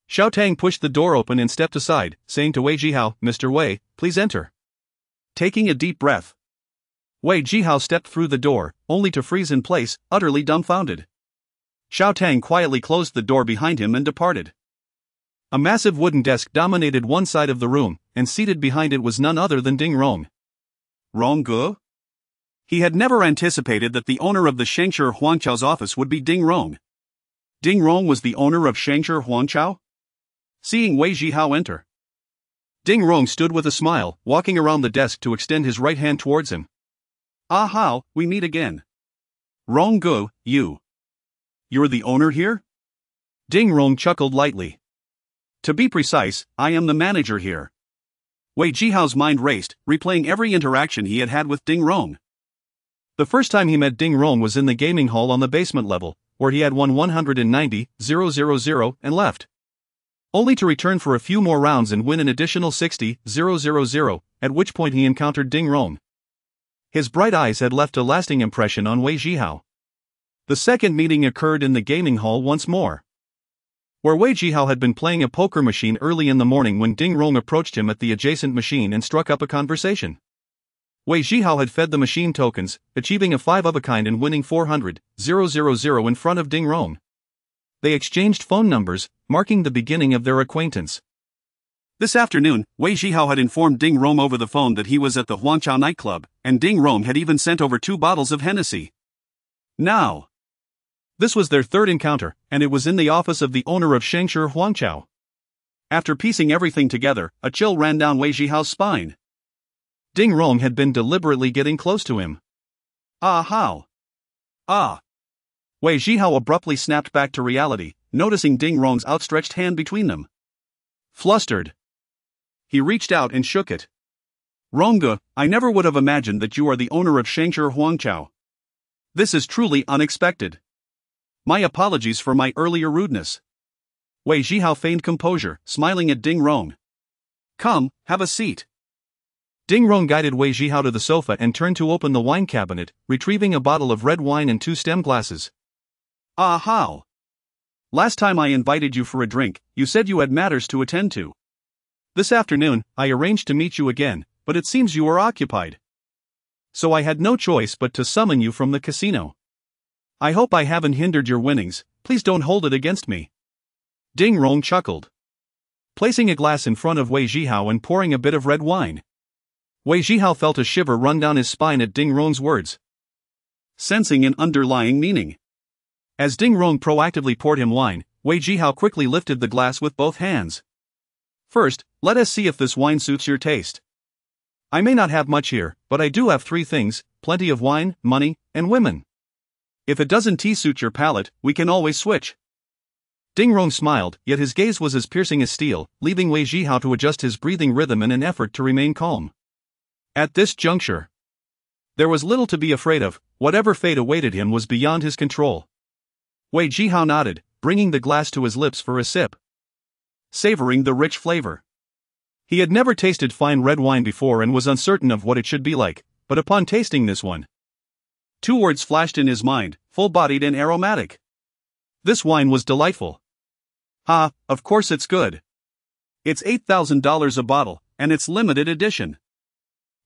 Xiao Tang pushed the door open and stepped aside, saying to Wei Zhihao, "Mr. Wei, please enter." Taking a deep breath, Wei Zhihao stepped through the door, only to freeze in place, utterly dumbfounded. Xiao Tang quietly closed the door behind him and departed. A massive wooden desk dominated one side of the room, and seated behind it was none other than Ding Rong. Rong Ge? He had never anticipated that the owner of the Shengshi Huangqiao's office would be Ding Rong. Ding Rong was the owner of Shengshi Huangqiao? Seeing Wei Zhihao enter, Ding Rong stood with a smile, walking around the desk to extend his right hand towards him. "Ah Hao, we meet again. Rong Ge, You're the owner here?" Ding Rong chuckled lightly. "To be precise, I am the manager here." Wei Zhihao's mind raced, replaying every interaction he had had with Ding Rong. The first time he met Ding Rong was in the gaming hall on the basement level, where he had won 190,000 and left, only to return for a few more rounds and win an additional 60,000, at which point he encountered Ding Rong. His bright eyes had left a lasting impression on Wei Zhihao. The second meeting occurred in the gaming hall once more, where Wei Zhihao had been playing a poker machine early in the morning when Ding Rong approached him at the adjacent machine and struck up a conversation. Wei Zhihao had fed the machine tokens, achieving a 5 of a kind and winning 400,000 in front of Ding Rong. They exchanged phone numbers, marking the beginning of their acquaintance. This afternoon, Wei Zhihao had informed Ding Rong over the phone that he was at the Huangqiao nightclub, and Ding Rong had even sent over 2 bottles of Hennessy. Now, this was their third encounter, and it was in the office of the owner of Shengshi Huangqiao. After piecing everything together, a chill ran down Wei Zhihao's spine. Ding Rong had been deliberately getting close to him. "Ah Hao. Ah." Wei Zhihao abruptly snapped back to reality, noticing Ding Rong's outstretched hand between them. Flustered, he reached out and shook it. "Rongge, I never would have imagined that you are the owner of Shengshi Huangqiao. This is truly unexpected. My apologies for my earlier rudeness." Wei Zhihao feigned composure, smiling at Ding Rong. "Come, have a seat." Ding Rong guided Wei Zhihao to the sofa and turned to open the wine cabinet, retrieving a bottle of red wine and 2 stem glasses. "Ah Hao. Last time I invited you for a drink, you said you had matters to attend to. This afternoon, I arranged to meet you again, but it seems you are occupied. So I had no choice but to summon you from the casino. I hope I haven't hindered your winnings, please don't hold it against me." Ding Rong chuckled, placing a glass in front of Wei Zhihao and pouring a bit of red wine. Wei Zhihao felt a shiver run down his spine at Ding Rong's words, sensing an underlying meaning. As Ding Rong proactively poured him wine, Wei Zhihao quickly lifted the glass with both hands. "First, let us see if this wine suits your taste. I may not have much here, but I do have 3 things, plenty of wine, money, and women. If it doesn't suit your palate, we can always switch." Ding Rong smiled, yet his gaze was as piercing as steel, leaving Wei Zhihao to adjust his breathing rhythm in an effort to remain calm. At this juncture, there was little to be afraid of. Whatever fate awaited him was beyond his control. Wei Zhihao nodded, bringing the glass to his lips for a sip, savoring the rich flavor. He had never tasted fine red wine before and was uncertain of what it should be like, but upon tasting this one, 2 words flashed in his mind: full-bodied and aromatic. This wine was delightful. "Ha, of course it's good. It's $8,000 a bottle, and it's limited edition."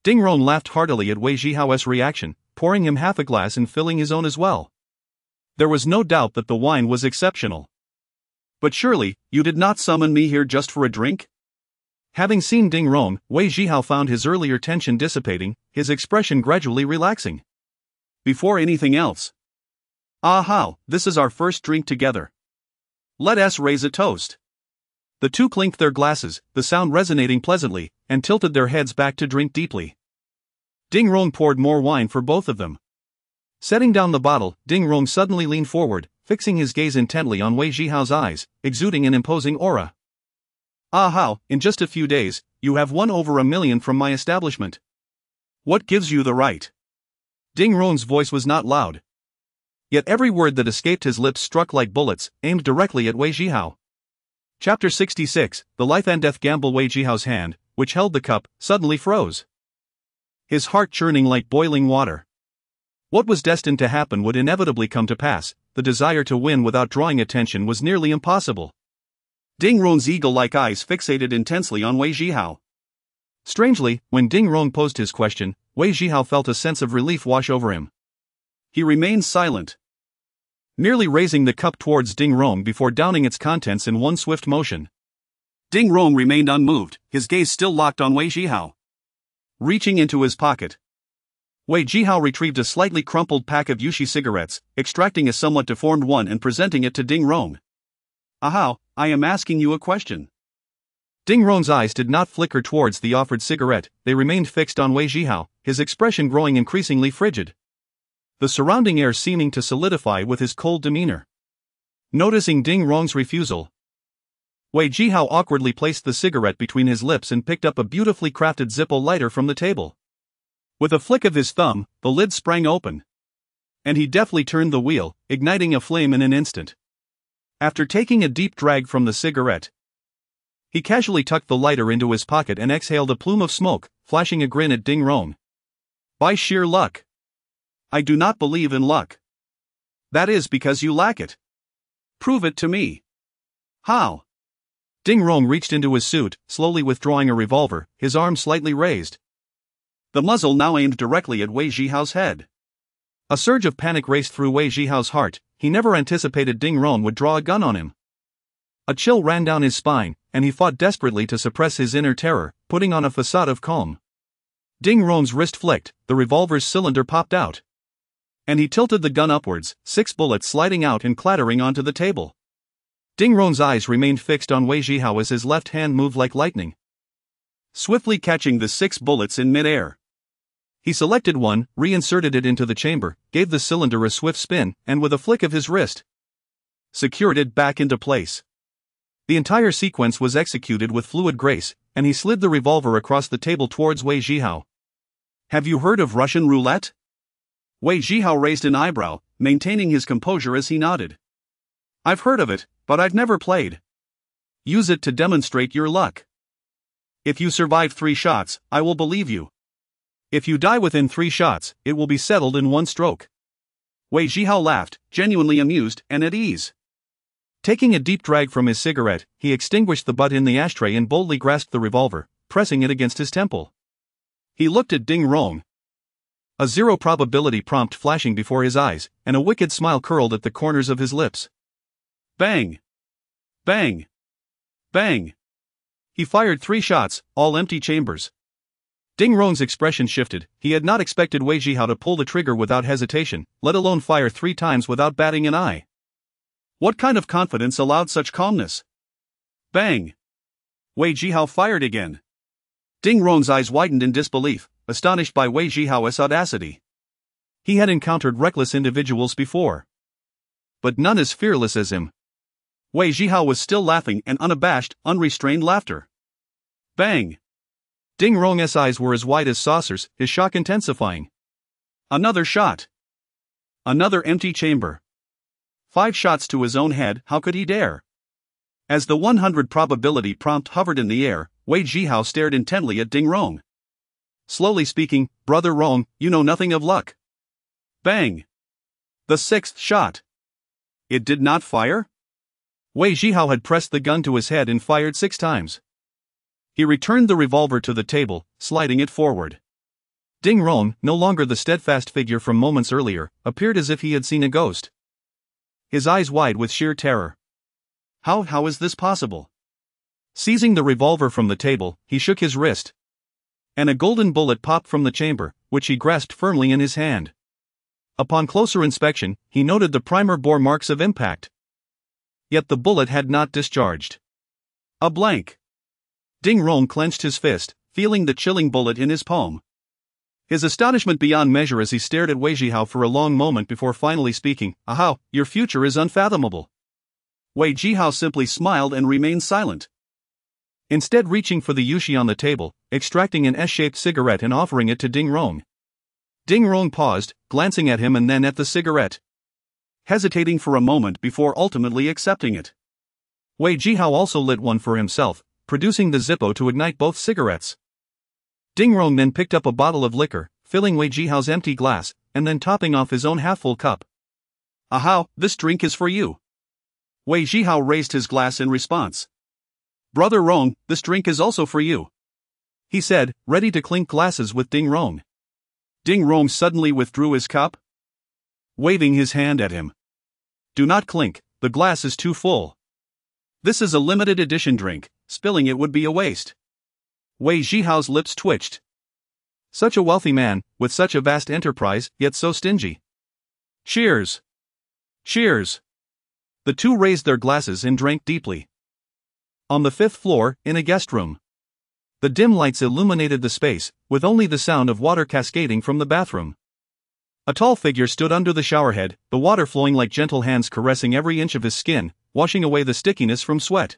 Ding Rong laughed heartily at Wei Zhihao's reaction, pouring him half a glass and filling his own as well. There was no doubt that the wine was exceptional. "But surely, you did not summon me here just for a drink?" Having seen Ding Rong, Wei Zhihao found his earlier tension dissipating, his expression gradually relaxing. "Before anything else, ah Hao, this is our first drink together. Let us raise a toast." The two clinked their glasses, the sound resonating pleasantly, and tilted their heads back to drink deeply. Ding Rong poured more wine for both of them. Setting down the bottle, Ding Rong suddenly leaned forward, fixing his gaze intently on Wei Zhihao's eyes, exuding an imposing aura. "Ah Hao, in just a few days, you have won over $1 million from my establishment. What gives you the right?" Ding Rong's voice was not loud, yet every word that escaped his lips struck like bullets, aimed directly at Wei Zhihao. Chapter 66, The Life and Death Gamble. Wei Zhihao's hand, which held the cup, suddenly froze. his heart churning like boiling water. What was destined to happen would inevitably come to pass. The desire to win without drawing attention was nearly impossible. Ding Rong's eagle-like eyes fixated intensely on Wei Zhihao. Strangely, when Ding Rong posed his question, Wei Zhihao felt a sense of relief wash over him. He remained silent, merely raising the cup towards Ding Rong before downing its contents in one swift motion. Ding Rong remained unmoved, his gaze still locked on Wei Zhihao. Reaching into his pocket, Wei Zhihao retrieved a slightly crumpled pack of Yushi cigarettes, extracting a somewhat deformed one and presenting it to Ding Rong. "Ahao, I am asking you a question." Ding Rong's eyes did not flicker towards the offered cigarette, they remained fixed on Wei Zhihao, his expression growing increasingly frigid, the surrounding air seeming to solidify with his cold demeanor. Noticing Ding Rong's refusal, Wei Zhihao awkwardly placed the cigarette between his lips and picked up a beautifully crafted Zippo lighter from the table. With a flick of his thumb, the lid sprang open, and he deftly turned the wheel, igniting a flame in an instant. After taking a deep drag from the cigarette, he casually tucked the lighter into his pocket and exhaled a plume of smoke, flashing a grin at Ding Rong. "By sheer luck. I do not believe in luck. That is because you lack it. Prove it to me." "How?" Ding Rong reached into his suit, slowly withdrawing a revolver, his arm slightly raised, the muzzle now aimed directly at Wei Zhihao's head. A surge of panic raced through Wei Zhihao's heart. He never anticipated Ding Rong would draw a gun on him. A chill ran down his spine, and he fought desperately to suppress his inner terror, putting on a facade of calm. Ding Rong's wrist flicked, the revolver's cylinder popped out, and he tilted the gun upwards, 6 bullets sliding out and clattering onto the table. Ding Rong's eyes remained fixed on Wei Zhihao as his left hand moved like lightning, swiftly catching the 6 bullets in midair. He selected one, reinserted it into the chamber, gave the cylinder a swift spin, and with a flick of his wrist, secured it back into place. The entire sequence was executed with fluid grace, and he slid the revolver across the table towards Wei Zhihao. "Have you heard of Russian roulette?" Wei Zhihao raised an eyebrow, maintaining his composure as he nodded. "I've heard of it, but I've never played. Use it to demonstrate your luck. If you survive 3 shots, I will believe you. If you die within 3 shots, it will be settled in one stroke." Wei Zhihao laughed, genuinely amused and at ease. Taking a deep drag from his cigarette, he extinguished the butt in the ashtray and boldly grasped the revolver, pressing it against his temple. He looked at Ding Rong, a 0 probability prompt flashing before his eyes, and a wicked smile curled at the corners of his lips. Bang! Bang! Bang! He fired 3 shots, all empty chambers. Ding Rong's expression shifted. He had not expected Wei Zhihao to pull the trigger without hesitation, let alone fire 3 times without batting an eye. What kind of confidence allowed such calmness? Bang! Wei Zhihao fired again. Ding Rong's eyes widened in disbelief, astonished by Wei Zhihao's audacity. He had encountered reckless individuals before, but none as fearless as him. Wei Zhihao was still laughing, an unabashed, unrestrained laughter. Bang! Ding Rong's eyes were as wide as saucers, his shock intensifying. Another shot. Another empty chamber. 5 shots to his own head, how could he dare? As the 100 probability prompt hovered in the air, Wei Zhihao stared intently at Ding Rong. Slowly speaking, "Brother Rong, you know nothing of luck." Bang! The 6th shot. It did not fire? Wei Zhihao had pressed the gun to his head and fired 6 times. He returned the revolver to the table, sliding it forward. Ding Rong, no longer the steadfast figure from moments earlier, appeared as if he had seen a ghost, his eyes wide with sheer terror. How is this possible? Seizing the revolver from the table, he shook his wrist, and a golden bullet popped from the chamber, which he grasped firmly in his hand. Upon closer inspection, he noted the primer bore marks of impact. Yet the bullet had not discharged. A blank. Ding Rong clenched his fist, feeling the chilling bullet in his palm, his astonishment beyond measure as he stared at Wei Zhihao for a long moment before finally speaking. "Ahao, your future is unfathomable." Wei Zhihao simply smiled and remained silent, instead reaching for the Yushi on the table, extracting an S-shaped cigarette and offering it to Ding Rong. Ding Rong paused, glancing at him and then at the cigarette, hesitating for a moment before ultimately accepting it. Wei Zhihao also lit one for himself, producing the Zippo to ignite both cigarettes. Ding Rong then picked up a bottle of liquor, filling Wei Zhihao's empty glass, and then topping off his own half-full cup. "Aha, this drink is for you." Wei Zhihao raised his glass in response. "Brother Rong, this drink is also for you," he said, ready to clink glasses with Ding Rong. Ding Rong suddenly withdrew his cup, waving his hand at him. "Do not clink, the glass is too full. This is a limited edition drink, spilling it would be a waste." Wei Zhihao's lips twitched. Such a wealthy man, with such a vast enterprise, yet so stingy. "Cheers! Cheers!" The two raised their glasses and drank deeply. On the 5th floor, in a guest room. The dim lights illuminated the space, with only the sound of water cascading from the bathroom. A tall figure stood under the showerhead, the water flowing like gentle hands caressing every inch of his skin, washing away the stickiness from sweat.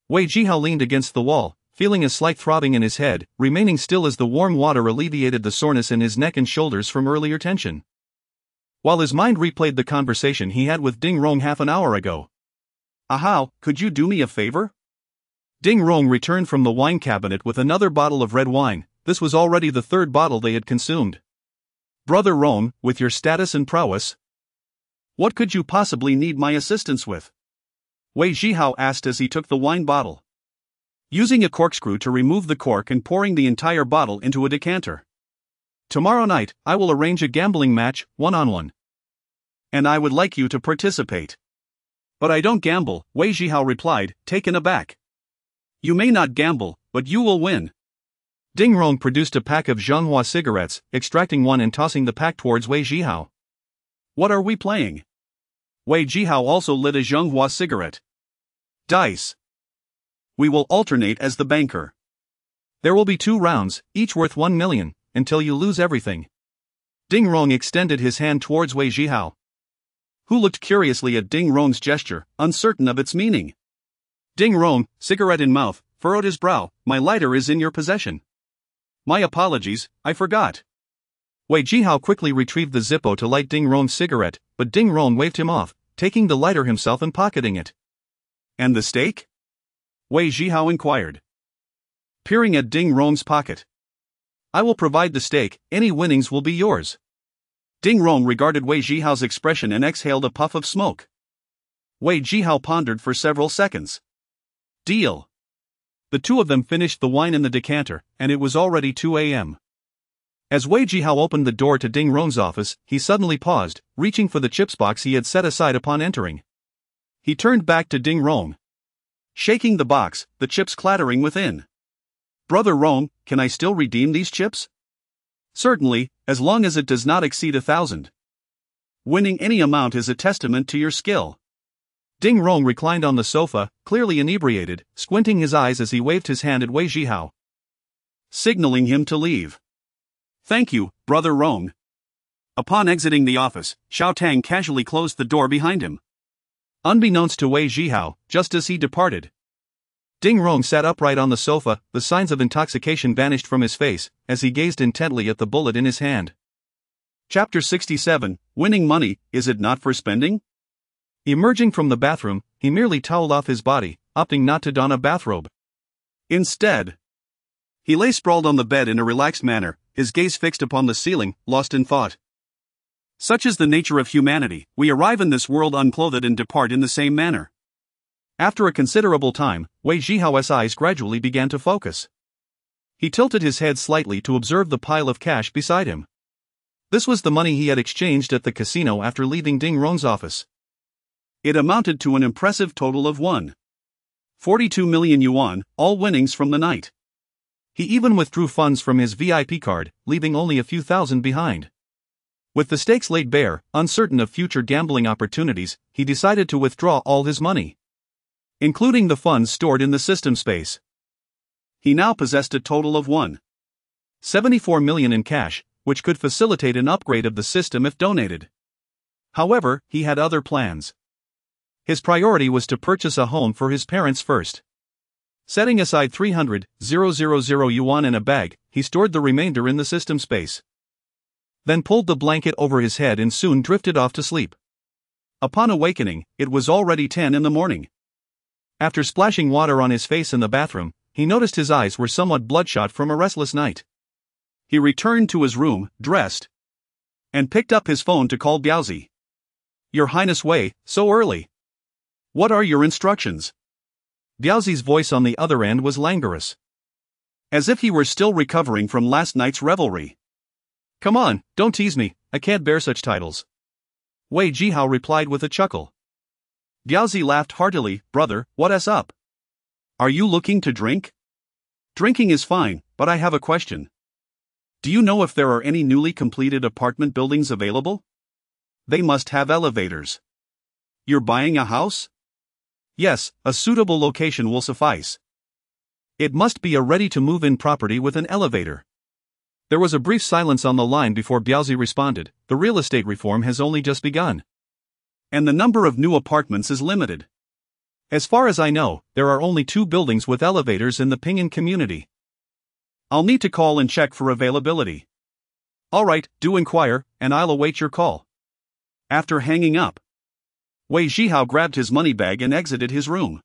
Wei Zhihao leaned against the wall, feeling a slight throbbing in his head, remaining still as the warm water alleviated the soreness in his neck and shoulders from earlier tension. While his mind replayed the conversation he had with Ding Rong half an hour ago. "Ahao, could you do me a favor?" Ding Rong returned from the wine cabinet with another bottle of red wine. This was already the third bottle they had consumed. "Brother Rong, with your status and prowess, what could you possibly need my assistance with?" Wei Zhihao asked as he took the wine bottle, using a corkscrew to remove the cork and pouring the entire bottle into a decanter. "Tomorrow night, I will arrange a gambling match, one-on-one. And I would like you to participate." "But I don't gamble," Wei Zhihao replied, taken aback. "You may not gamble, but you will win." Ding Rong produced a pack of Zhonghua cigarettes, extracting one and tossing the pack towards Wei Zhihao. "What are we playing?" Wei Zhihao also lit a Zhonghua cigarette. "Dice. We will alternate as the banker. There will be 2 rounds, each worth 1 million, until you lose everything." Ding Rong extended his hand towards Wei Zhihao, who looked curiously at Ding Rong's gesture, uncertain of its meaning. Ding Rong, cigarette in mouth, furrowed his brow. "My lighter is in your possession." "My apologies, I forgot." Wei Zhihao quickly retrieved the Zippo to light Ding Rong's cigarette, but Ding Rong waved him off, taking the lighter himself and pocketing it. "And the stake?" Wei Zhihao inquired, peering at Ding Rong's pocket. "I will provide the stake, any winnings will be yours." Ding Rong regarded Wei Zhihao's expression and exhaled a puff of smoke. Wei Zhihao pondered for several seconds. "Deal." The two of them finished the wine in the decanter, and it was already 2 a.m. As Wei Zhihao opened the door to Ding Rong's office, he suddenly paused, reaching for the chips box he had set aside upon entering. He turned back to Ding Rong, shaking the box, the chips clattering within. "Brother Rong, can I still redeem these chips?" "Certainly, as long as it does not exceed 1,000. Winning any amount is a testament to your skill." Ding Rong reclined on the sofa, clearly inebriated, squinting his eyes as he waved his hand at Wei Zhihao, signaling him to leave. "Thank you, Brother Rong." Upon exiting the office, Xiao Tang casually closed the door behind him. Unbeknownst to Wei Zhihao, just as he departed, Ding Rong sat upright on the sofa, the signs of intoxication vanished from his face, as he gazed intently at the bullet in his hand. Chapter 67, Winning Money, Is It Not for Spending? Emerging from the bathroom, he merely toweled off his body, opting not to don a bathrobe. Instead, he lay sprawled on the bed in a relaxed manner, his gaze fixed upon the ceiling, lost in thought. Such is the nature of humanity, we arrive in this world unclothed and depart in the same manner. After a considerable time, Wei Zhihao's eyes gradually began to focus. He tilted his head slightly to observe the pile of cash beside him. This was the money he had exchanged at the casino after leaving Ding Rong's office. It amounted to an impressive total of 142 million yuan, all winnings from the night. He even withdrew funds from his VIP card, leaving only a few thousand behind. With the stakes laid bare, uncertain of future gambling opportunities, he decided to withdraw all his money, including the funds stored in the system space. He now possessed a total of 174 million in cash, which could facilitate an upgrade of the system if donated. However, he had other plans. His priority was to purchase a home for his parents first. Setting aside 300,000 yuan in a bag, he stored the remainder in the system space. Then pulled the blanket over his head and soon drifted off to sleep. Upon awakening, it was already 10 in the morning. After splashing water on his face in the bathroom, he noticed his eyes were somewhat bloodshot from a restless night. He returned to his room, dressed, and picked up his phone to call Biaozi. Your Highness Wei, so early. What are your instructions? Biaozi's voice on the other end was languorous, as if he were still recovering from last night's revelry. Come on, don't tease me, I can't bear such titles. Wei Zhihao replied with a chuckle. Biaozi laughed heartily. Brother, what's up? Are you looking to drink? Drinking is fine, but I have a question. Do you know if there are any newly completed apartment buildings available? They must have elevators. You're buying a house? Yes, a suitable location will suffice. It must be a ready-to-move-in property with an elevator. There was a brief silence on the line before Biaozi responded. The real estate reform has only just begun, and the number of new apartments is limited. As far as I know, there are only 2 buildings with elevators in the Pinyin community. I'll need to call and check for availability. Alright, do inquire, and I'll await your call. After hanging up, Wei Zhihao grabbed his money bag and exited his room.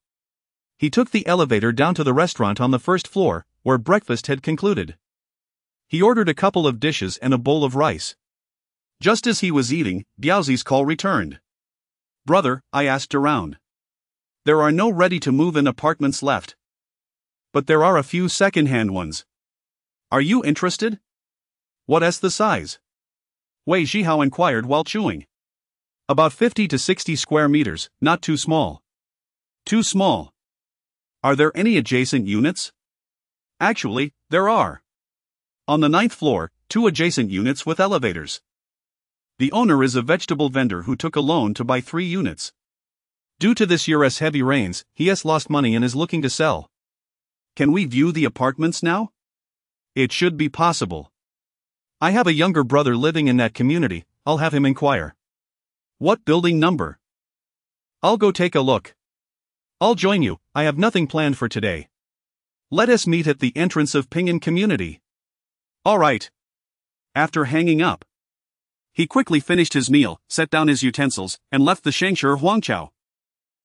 He took the elevator down to the restaurant on the first floor, where breakfast had concluded. He ordered a couple of dishes and a bowl of rice. Just as he was eating, Biaozi's call returned. Brother, I asked around. There are no ready-to-move-in apartments left, but there are a few second-hand ones. Are you interested? What's the size? Wei Zhihao inquired while chewing. About 50 to 60 square meters, not too small. Too small. Are there any adjacent units? Actually, there are. On the 9th floor, 2 adjacent units with elevators. The owner is a vegetable vendor who took a loan to buy 3 units. Due to this year's heavy rains, he has lost money and is looking to sell. Can we view the apartments now? It should be possible. I have a younger brother living in that community, I'll have him inquire. What building number? I'll go take a look. I'll join you, I have nothing planned for today. Let us meet at the entrance of Pinyin community. Alright. After hanging up, he quickly finished his meal, set down his utensils, and left the Shangshi Huangqiao.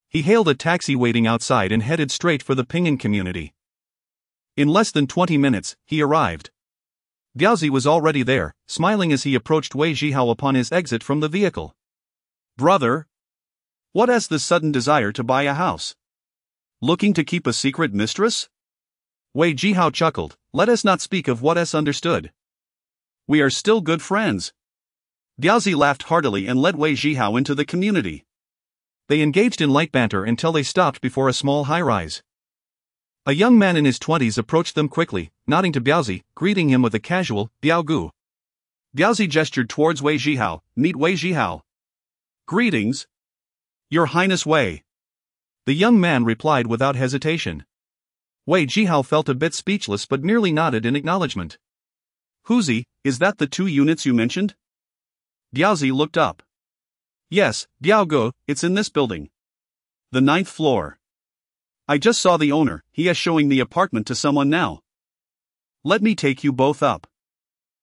He hailed a taxi waiting outside and headed straight for the Pinyin community. In less than 20 minutes, he arrived. Biaozi was already there, smiling as he approached Wei Zhihao upon his exit from the vehicle. Brother, what has this sudden desire to buy a house? Looking to keep a secret mistress? Wei Zhihao chuckled. Let us not speak of what's understood. We are still good friends. Biaozi laughed heartily and led Wei Zhihao into the community. They engaged in light banter until they stopped before a small high-rise. A young man in his 20s approached them quickly, nodding to Biaozi, greeting him with a casual, Biao Gu. Biaozi gestured towards Wei Zhihao. Meet Wei Zhihao. Greetings. Your Highness Wei. The young man replied without hesitation. Wei Zhihao felt a bit speechless but merely nodded in acknowledgement. Huzi, is that the 2 units you mentioned? Biaozi looked up. Yes, Biao Gu, it's in this building. The 9th floor. I just saw the owner, he is showing the apartment to someone now. Let me take you both up.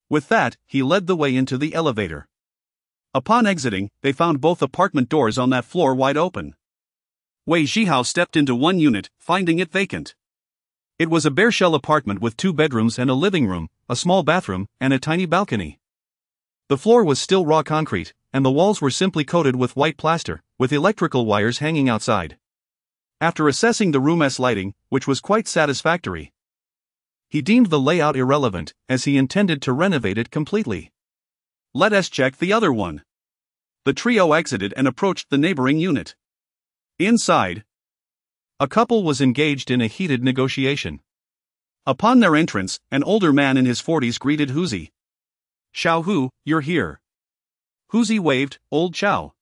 With that, he led the way into the elevator. Upon exiting, they found both apartment doors on that floor wide open. Wei Zhihao stepped into one unit, finding it vacant. It was a bare shell apartment with 2 bedrooms and a living room, a small bathroom, and a tiny balcony. The floor was still raw concrete, and the walls were simply coated with white plaster, with electrical wires hanging outside. After assessing the room's lighting, which was quite satisfactory, he deemed the layout irrelevant, as he intended to renovate it completely. Let us check the other one. The trio exited and approached the neighboring unit. Inside, a couple was engaged in a heated negotiation. Upon their entrance, an older man in his 40s greeted Huzi. Xiao Hu, you're here. Huzi waved. Old Xiao.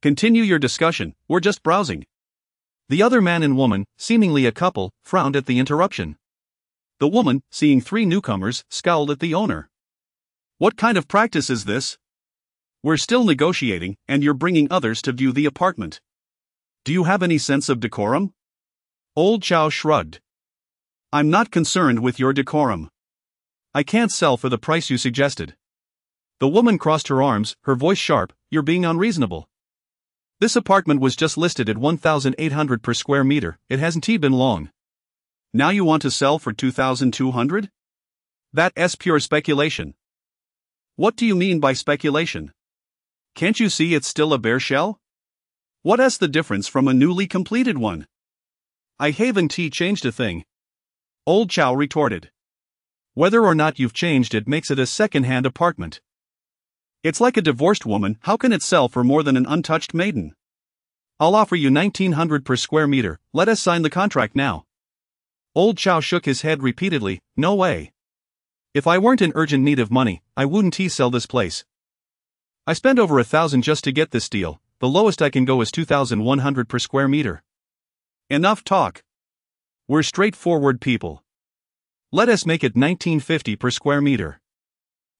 Continue your discussion, we're just browsing. The other man and woman, seemingly a couple, frowned at the interruption. The woman, seeing 3 newcomers, scowled at the owner. What kind of practice is this? We're still negotiating, and you're bringing others to view the apartment. Do you have any sense of decorum? Old Xiao shrugged. I'm not concerned with your decorum. I can't sell for the price you suggested. The woman crossed her arms, her voice sharp. You're being unreasonable. This apartment was just listed at 1,800 per square meter, it hasn't been long. Now you want to sell for 2,200? That's pure speculation. What do you mean by speculation? Can't you see it's still a bare shell? What's the difference from a newly completed one? I haven't changed a thing. Old Chow retorted. Whether or not you've changed it makes it a second-hand apartment. It's like a divorced woman, how can it sell for more than an untouched maiden? I'll offer you 1900 per square meter, let us sign the contract now. Old Chow shook his head repeatedly, no way. If I weren't in urgent need of money, I wouldn't sell this place. I spent over 1,000 just to get this deal, the lowest I can go is 2,100 per square meter. Enough talk. We're straightforward people. Let us make it 1950 per square meter.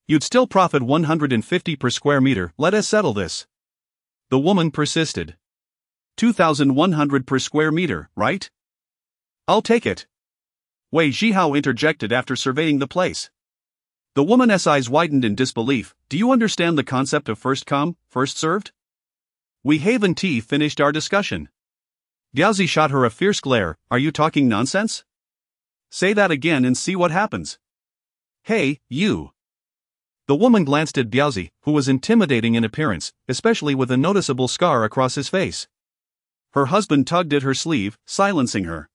You'd still profit 150 per square meter, let us settle this. The woman persisted. 2,100 per square meter, right? I'll take it. Wei Zhihao interjected after surveying the place. The woman's eyes widened in disbelief. Do you understand the concept of first come, first served? We haven't finished our discussion. Diaozi shot her a fierce glare. Are you talking nonsense? Say that again and see what happens. Hey, you. The woman glanced at Diaozi, who was intimidating in appearance, especially with a noticeable scar across his face. Her husband tugged at her sleeve, silencing her.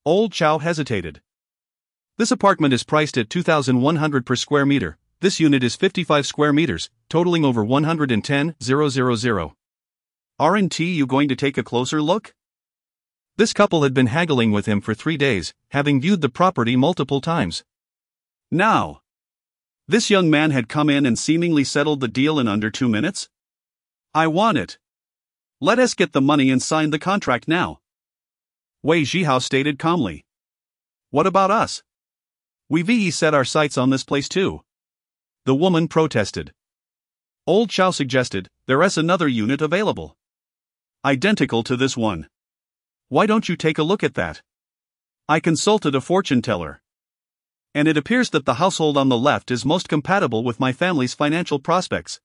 Old Chow hesitated. This apartment is priced at 2,100 per square meter. This unit is 55 square meters, totaling over 110,000. Aren't you going to take a closer look? This couple had been haggling with him for 3 days, having viewed the property multiple times. Now, this young man had come in and seemingly settled the deal in under 2 minutes? I want it. Let us get the money and sign the contract now. Wei Zhihao stated calmly. What about us? We've set our sights on this place too. The woman protested. Old Chow suggested, there's another unit available. Identical to this one. Why don't you take a look at that? I consulted a fortune teller. And it appears that the household on the left is most compatible with my family's financial prospects.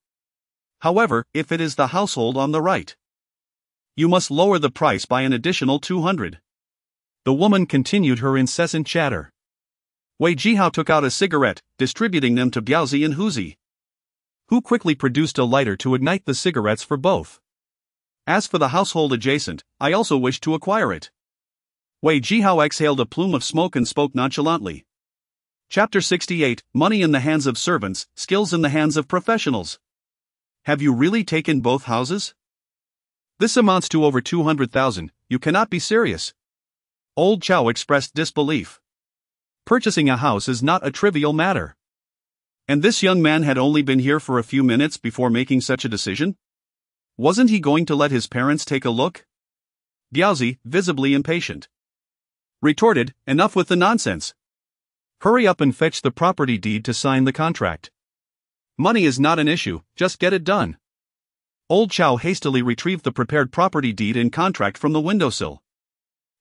However, if it is the household on the right, you must lower the price by an additional 200. The woman continued her incessant chatter. Wei Zhihao took out a cigarette, distributing them to Diaozi and Huzi, who quickly produced a lighter to ignite the cigarettes for both. As for the household adjacent, I also wish to acquire it. Wei Zhihao exhaled a plume of smoke and spoke nonchalantly. Chapter 68, Money in the hands of servants, skills in the hands of professionals. Have you really taken both houses? This amounts to over 200,000, you cannot be serious. Old Chow expressed disbelief. Purchasing a house is not a trivial matter. And this young man had only been here for a few minutes before making such a decision? Wasn't he going to let his parents take a look? Diaozi, visibly impatient, retorted, enough with the nonsense. Hurry up and fetch the property deed to sign the contract. Money is not an issue, just get it done. Old Chow hastily retrieved the prepared property deed and contract from the windowsill.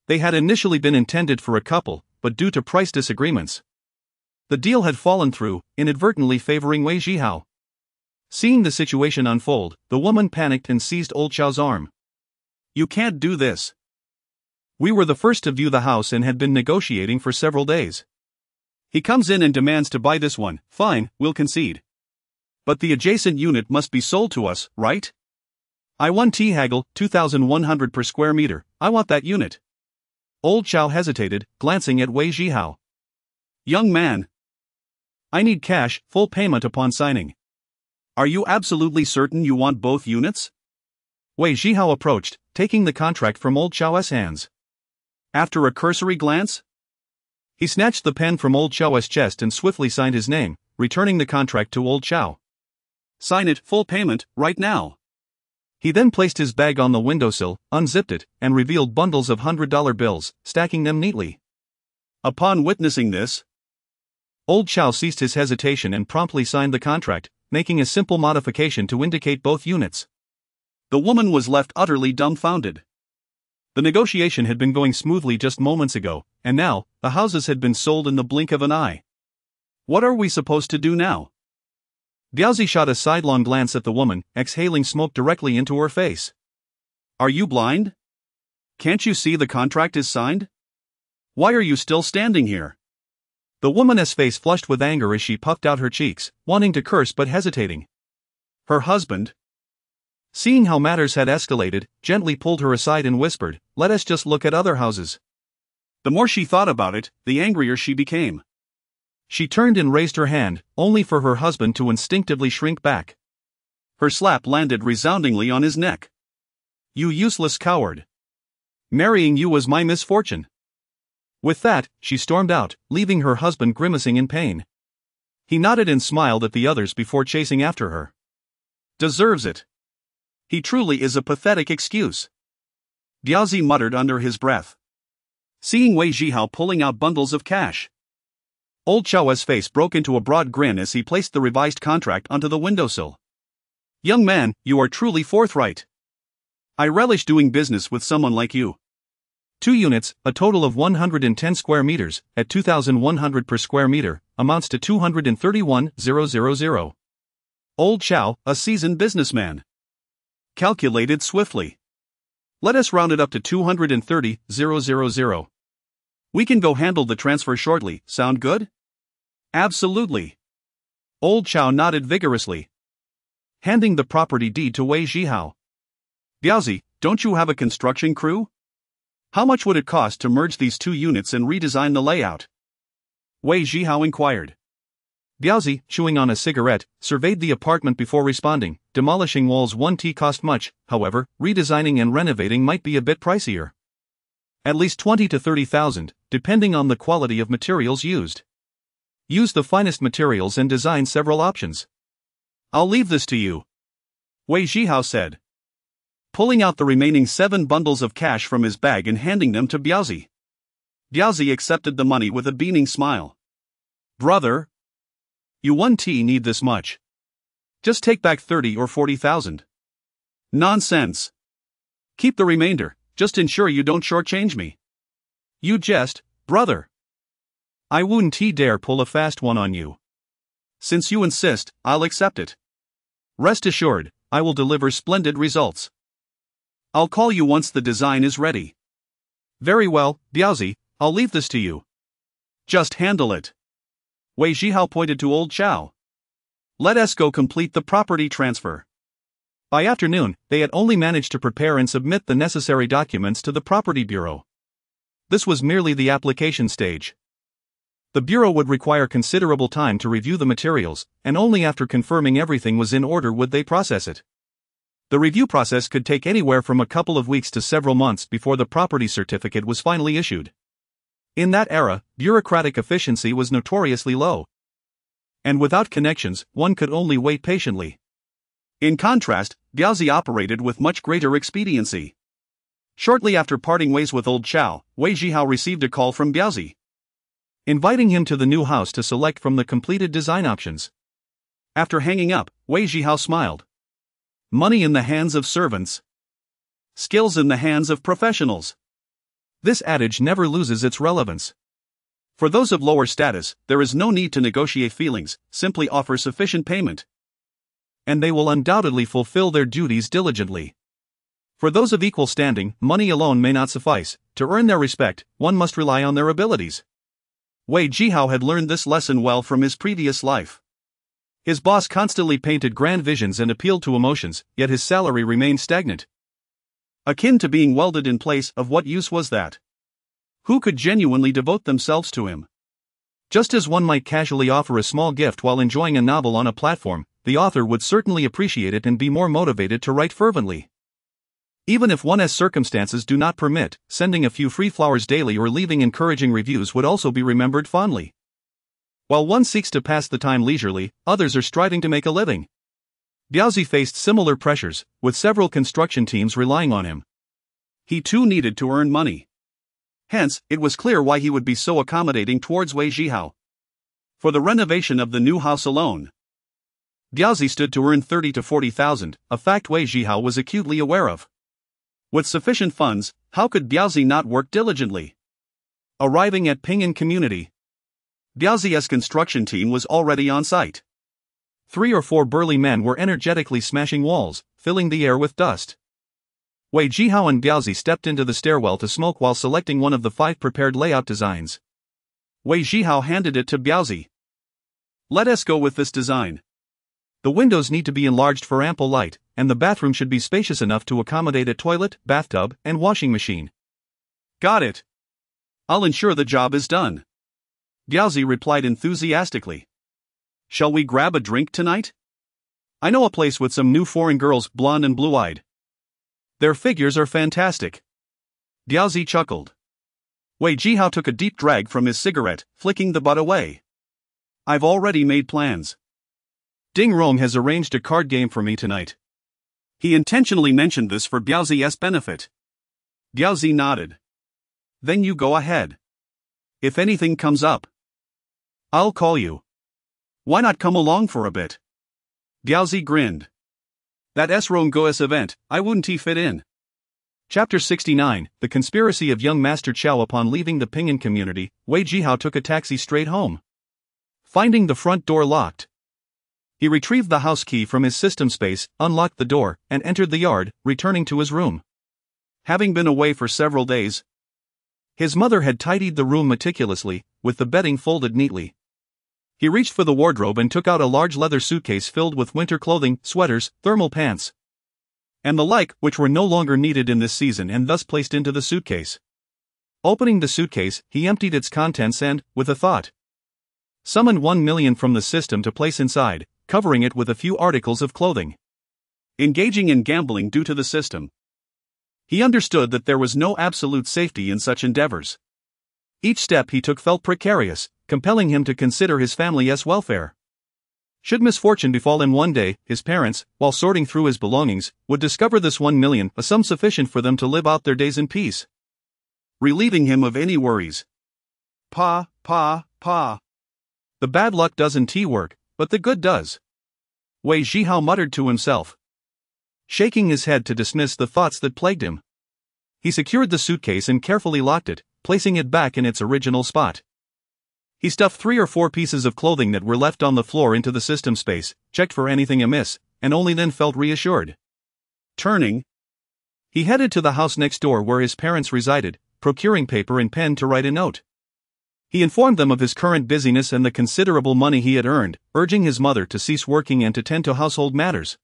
They had initially been intended for a couple, but due to price disagreements, the deal had fallen through, inadvertently favoring Wei Zhihao. Seeing the situation unfold, the woman panicked and seized Old Chow's arm. You can't do this. We were the first to view the house and had been negotiating for several days. He comes in and demands to buy this one, fine, we'll concede. But the adjacent unit must be sold to us, right? I want haggle, 2,100 per square meter, I want that unit. Old Chow hesitated, glancing at Wei Zhihao. Young man, I need cash, full payment upon signing. Are you absolutely certain you want both units? Wei Zhihao approached, taking the contract from Old Chow's hands. After a cursory glance, he snatched the pen from Old Chow's chest and swiftly signed his name, returning the contract to Old Chow. Sign it, full payment, right now. He then placed his bag on the windowsill, unzipped it, and revealed bundles of $100 bills, stacking them neatly. Upon witnessing this, Old Chow ceased his hesitation and promptly signed the contract, making a simple modification to indicate both units. The woman was left utterly dumbfounded. The negotiation had been going smoothly just moments ago, and now, the houses had been sold in the blink of an eye. What are we supposed to do now? Diaozi shot a sidelong glance at the woman, exhaling smoke directly into her face. Are you blind? Can't you see the contract is signed? Why are you still standing here? The woman's face flushed with anger as she puffed out her cheeks, wanting to curse but hesitating. Her husband, seeing how matters had escalated, gently pulled her aside and whispered, "Let us just look at other houses." The more she thought about it, the angrier she became. She turned and raised her hand, only for her husband to instinctively shrink back. Her slap landed resoundingly on his neck. "You useless coward! Marrying you was my misfortune." With that, she stormed out, leaving her husband grimacing in pain. He nodded and smiled at the others before chasing after her. "Deserves it. He truly is a pathetic excuse," Diazi muttered under his breath, seeing Wei Zhihao pulling out bundles of cash. Old Chao's face broke into a broad grin as he placed the revised contract onto the windowsill. "Young man, you are truly forthright. I relish doing business with someone like you. 2 units, a total of 110 square meters, at 2,100 per square meter, amounts to 231,000. Old Chao, a seasoned businessman, calculated swiftly. "Let us round it up to 230,000. We can go handle the transfer shortly, sound good?" "Absolutely." Old Chao nodded vigorously, handing the property deed to Wei Zhihao. "Diazi, don't you have a construction crew? How much would it cost to merge these 2 units and redesign the layout?" Wei Zhihao inquired. Diazi, chewing on a cigarette, surveyed the apartment before responding. "Demolishing walls won't cost much, however, redesigning and renovating might be a bit pricier. At least 20 to 30,000, depending on the quality of materials used. Use the finest materials and design several options. I'll leave this to you," Wei Zhihao said, pulling out the remaining 7 bundles of cash from his bag and handing them to Diazi. Diazi accepted the money with a beaming smile. "Brother, you won't need this much. Just take back 30 or 40,000. "Nonsense. Keep the remainder, just ensure you don't shortchange me." "You jest, brother. I wouldn't dare pull a fast one on you. Since you insist, I'll accept it. Rest assured, I will deliver splendid results. I'll call you once the design is ready." "Very well, Diazi, I'll leave this to you. Just handle it." Wei Zhihao pointed to Old Chao. "Let us go complete the property transfer." By afternoon, they had only managed to prepare and submit the necessary documents to the Property Bureau. This was merely the application stage. The Bureau would require considerable time to review the materials, and only after confirming everything was in order would they process it. The review process could take anywhere from a couple of weeks to several months before the property certificate was finally issued. In that era, bureaucratic efficiency was notoriously low. And without connections, one could only wait patiently. In contrast, Diazi operated with much greater expediency. Shortly after parting ways with Old Chao, Wei Zhihao received a call from Diazi, inviting him to the new house to select from the completed design options. After hanging up, Wei Zhihao smiled. Money in the hands of servants, skills in the hands of professionals. This adage never loses its relevance. For those of lower status, there is no need to negotiate feelings, simply offer sufficient payment, and they will undoubtedly fulfill their duties diligently. For those of equal standing, money alone may not suffice. To earn their respect, one must rely on their abilities. Wei Zhihao had learned this lesson well from his previous life. His boss constantly painted grand visions and appealed to emotions, yet his salary remained stagnant. Akin to being welded in place, of what use was that? Who could genuinely devote themselves to him? Just as one might casually offer a small gift while enjoying a novel on a platform, the author would certainly appreciate it and be more motivated to write fervently. Even if one's circumstances do not permit, sending a few free flowers daily or leaving encouraging reviews would also be remembered fondly. While one seeks to pass the time leisurely, others are striving to make a living. Diazi faced similar pressures, with several construction teams relying on him. He too needed to earn money. Hence, it was clear why he would be so accommodating towards Wei Zhihao. For the renovation of the new house alone, Diazi stood to earn 30 to 40,000, a fact Wei Zhihao was acutely aware of. With sufficient funds, how could Diazi not work diligently? Arriving at Pinyin Community, Diazi's construction team was already on site. 3 or 4 burly men were energetically smashing walls, filling the air with dust. Wei Zhihao and Diazi stepped into the stairwell to smoke while selecting one of the 5 prepared layout designs. Wei Zhihao handed it to Biaozi. Let us go with this design. The windows need to be enlarged for ample light, and the bathroom should be spacious enough to accommodate a toilet, bathtub, and washing machine. Got it. I'll ensure the job is done. Biaozi replied enthusiastically. Shall we grab a drink tonight? I know a place with some new foreign girls, blonde and blue-eyed. Their figures are fantastic. Biaozi chuckled. Wei Zhihao took a deep drag from his cigarette, flicking the butt away. I've already made plans. Ding Rong has arranged a card game for me tonight. He intentionally mentioned this for Biaozi's benefit. Biaozi nodded. Then you go ahead. If anything comes up, I'll call you. Why not come along for a bit? Biaozi grinned. That S-Rong Goes event, I wouldn't fit in. Chapter 69, The Conspiracy of Young Master Chao. Upon leaving the Pinyin community, Wei Zhihao took a taxi straight home. Finding the front door locked, he retrieved the house key from his system space, unlocked the door, and entered the yard, returning to his room. Having been away for several days, his mother had tidied the room meticulously, with the bedding folded neatly. He reached for the wardrobe and took out a large leather suitcase filled with winter clothing, sweaters, thermal pants, and the like, which were no longer needed in this season, and thus placed into the suitcase. Opening the suitcase, he emptied its contents and, with a thought, summoned 1 million from the system to place inside, covering it with a few articles of clothing. Engaging in gambling due to the system, he understood that there was no absolute safety in such endeavors. Each step he took felt precarious, compelling him to consider his family's welfare. Should misfortune befall him one day, his parents, while sorting through his belongings, would discover this 1 million, a sum sufficient for them to live out their days in peace, relieving him of any worries. Pa. The bad luck doesn't work, but the good does. Wei Zhihao muttered to himself, shaking his head to dismiss the thoughts that plagued him. He secured the suitcase and carefully locked it, placing it back in its original spot. He stuffed 3 or 4 pieces of clothing that were left on the floor into the system space, checked for anything amiss, and only then felt reassured. Turning, he headed to the house next door where his parents resided, procuring paper and pen to write a note. He informed them of his current busyness and the considerable money he had earned, urging his mother to cease working and to tend to household matters,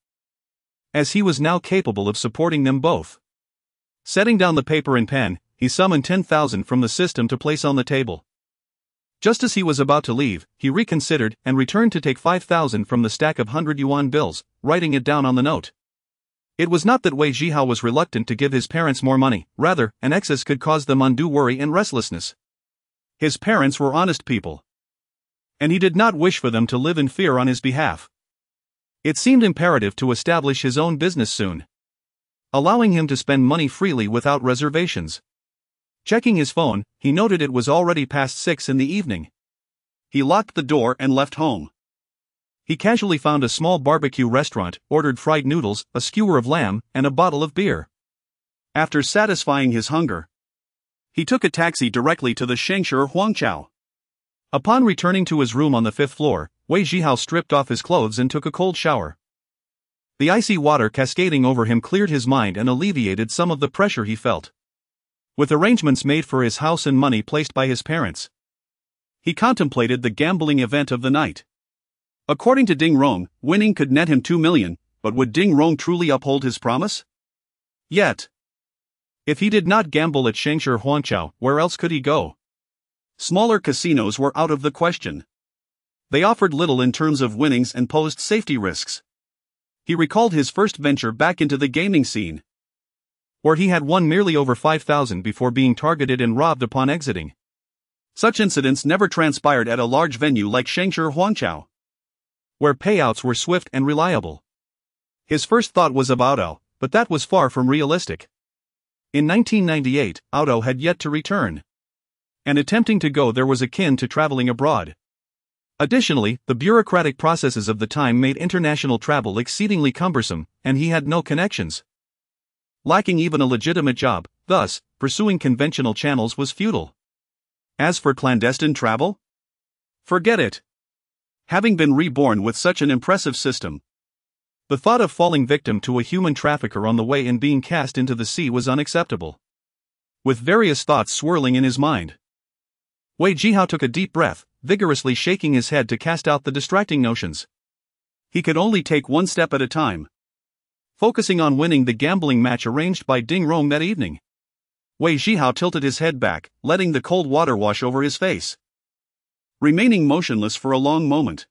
as he was now capable of supporting them both. Setting down the paper and pen, he summoned 10,000 from the system to place on the table. Just as he was about to leave, he reconsidered and returned to take 5,000 from the stack of 100 yuan bills, writing it down on the note. It was not that Wei Zhihao was reluctant to give his parents more money, rather, an excess could cause them undue worry and restlessness. His parents were honest people, and he did not wish for them to live in fear on his behalf. It seemed imperative to establish his own business soon, allowing him to spend money freely without reservations. Checking his phone, he noted it was already past 6 in the evening. He locked the door and left home. He casually found a small barbecue restaurant, ordered fried noodles, a skewer of lamb, and a bottle of beer. After satisfying his hunger, he took a taxi directly to the Shengshi Huangqiao. Upon returning to his room on the 5th floor, Wei Zhihao stripped off his clothes and took a cold shower. The icy water cascading over him cleared his mind and alleviated some of the pressure he felt. With arrangements made for his house and money placed by his parents, he contemplated the gambling event of the night. According to Ding Rong, winning could net him 2 million, but would Ding Rong truly uphold his promise? Yet, if he did not gamble at Shengshi Huangqiao, where else could he go? Smaller casinos were out of the question. They offered little in terms of winnings and posed safety risks. He recalled his first venture back into the gaming scene, where he had won merely over 5,000 before being targeted and robbed upon exiting. Such incidents never transpired at a large venue like Shengshi Huangqiao, where payouts were swift and reliable. His first thought was of Auto, but that was far from realistic. In 1998, Auto had yet to return, and attempting to go there was akin to traveling abroad. Additionally, the bureaucratic processes of the time made international travel exceedingly cumbersome, and he had no connections. Lacking even a legitimate job, thus, pursuing conventional channels was futile. As for clandestine travel? Forget it. Having been reborn with such an impressive system, the thought of falling victim to a human trafficker on the way and being cast into the sea was unacceptable. With various thoughts swirling in his mind, Wei Zhihao took a deep breath, vigorously shaking his head to cast out the distracting notions. He could only take one step at a time, focusing on winning the gambling match arranged by Ding Rong that evening. Wei Zhihao tilted his head back, letting the cold water wash over his face, remaining motionless for a long moment.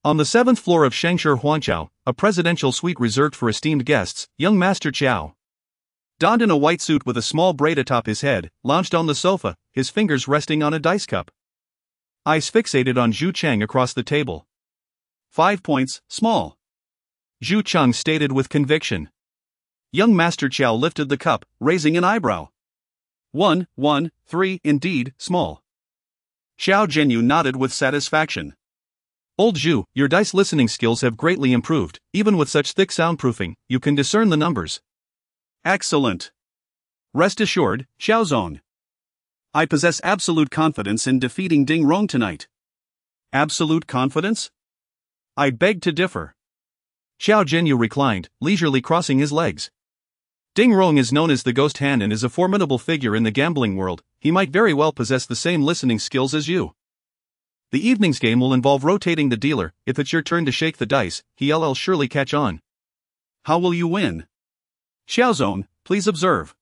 On the 7th floor of Shengshi Huanqiao, a presidential suite reserved for esteemed guests, young Master Qiao, donned in a white suit with a small braid atop his head, lounged on the sofa, his fingers resting on a dice cup. Eyes fixated on Zhu Cheng across the table. 5 points, small, Zhu Cheng stated with conviction. Young Master Qiao lifted the cup, raising an eyebrow. 1, 1, 3, indeed, small. Xiao Zhenyu nodded with satisfaction. Old Zhu, your dice listening skills have greatly improved. Even with such thick soundproofing, you can discern the numbers. Excellent. Rest assured, Xiaozong, I possess absolute confidence in defeating Ding Rong tonight. Absolute confidence? I beg to differ. Xiao Zhenyu reclined, leisurely crossing his legs. Ding Rong is known as the Ghost Hand and is a formidable figure in the gambling world. He might very well possess the same listening skills as you. The evening's game will involve rotating the dealer. If it's your turn to shake the dice, he'll surely catch on. How will you win? Xiaozong, please observe.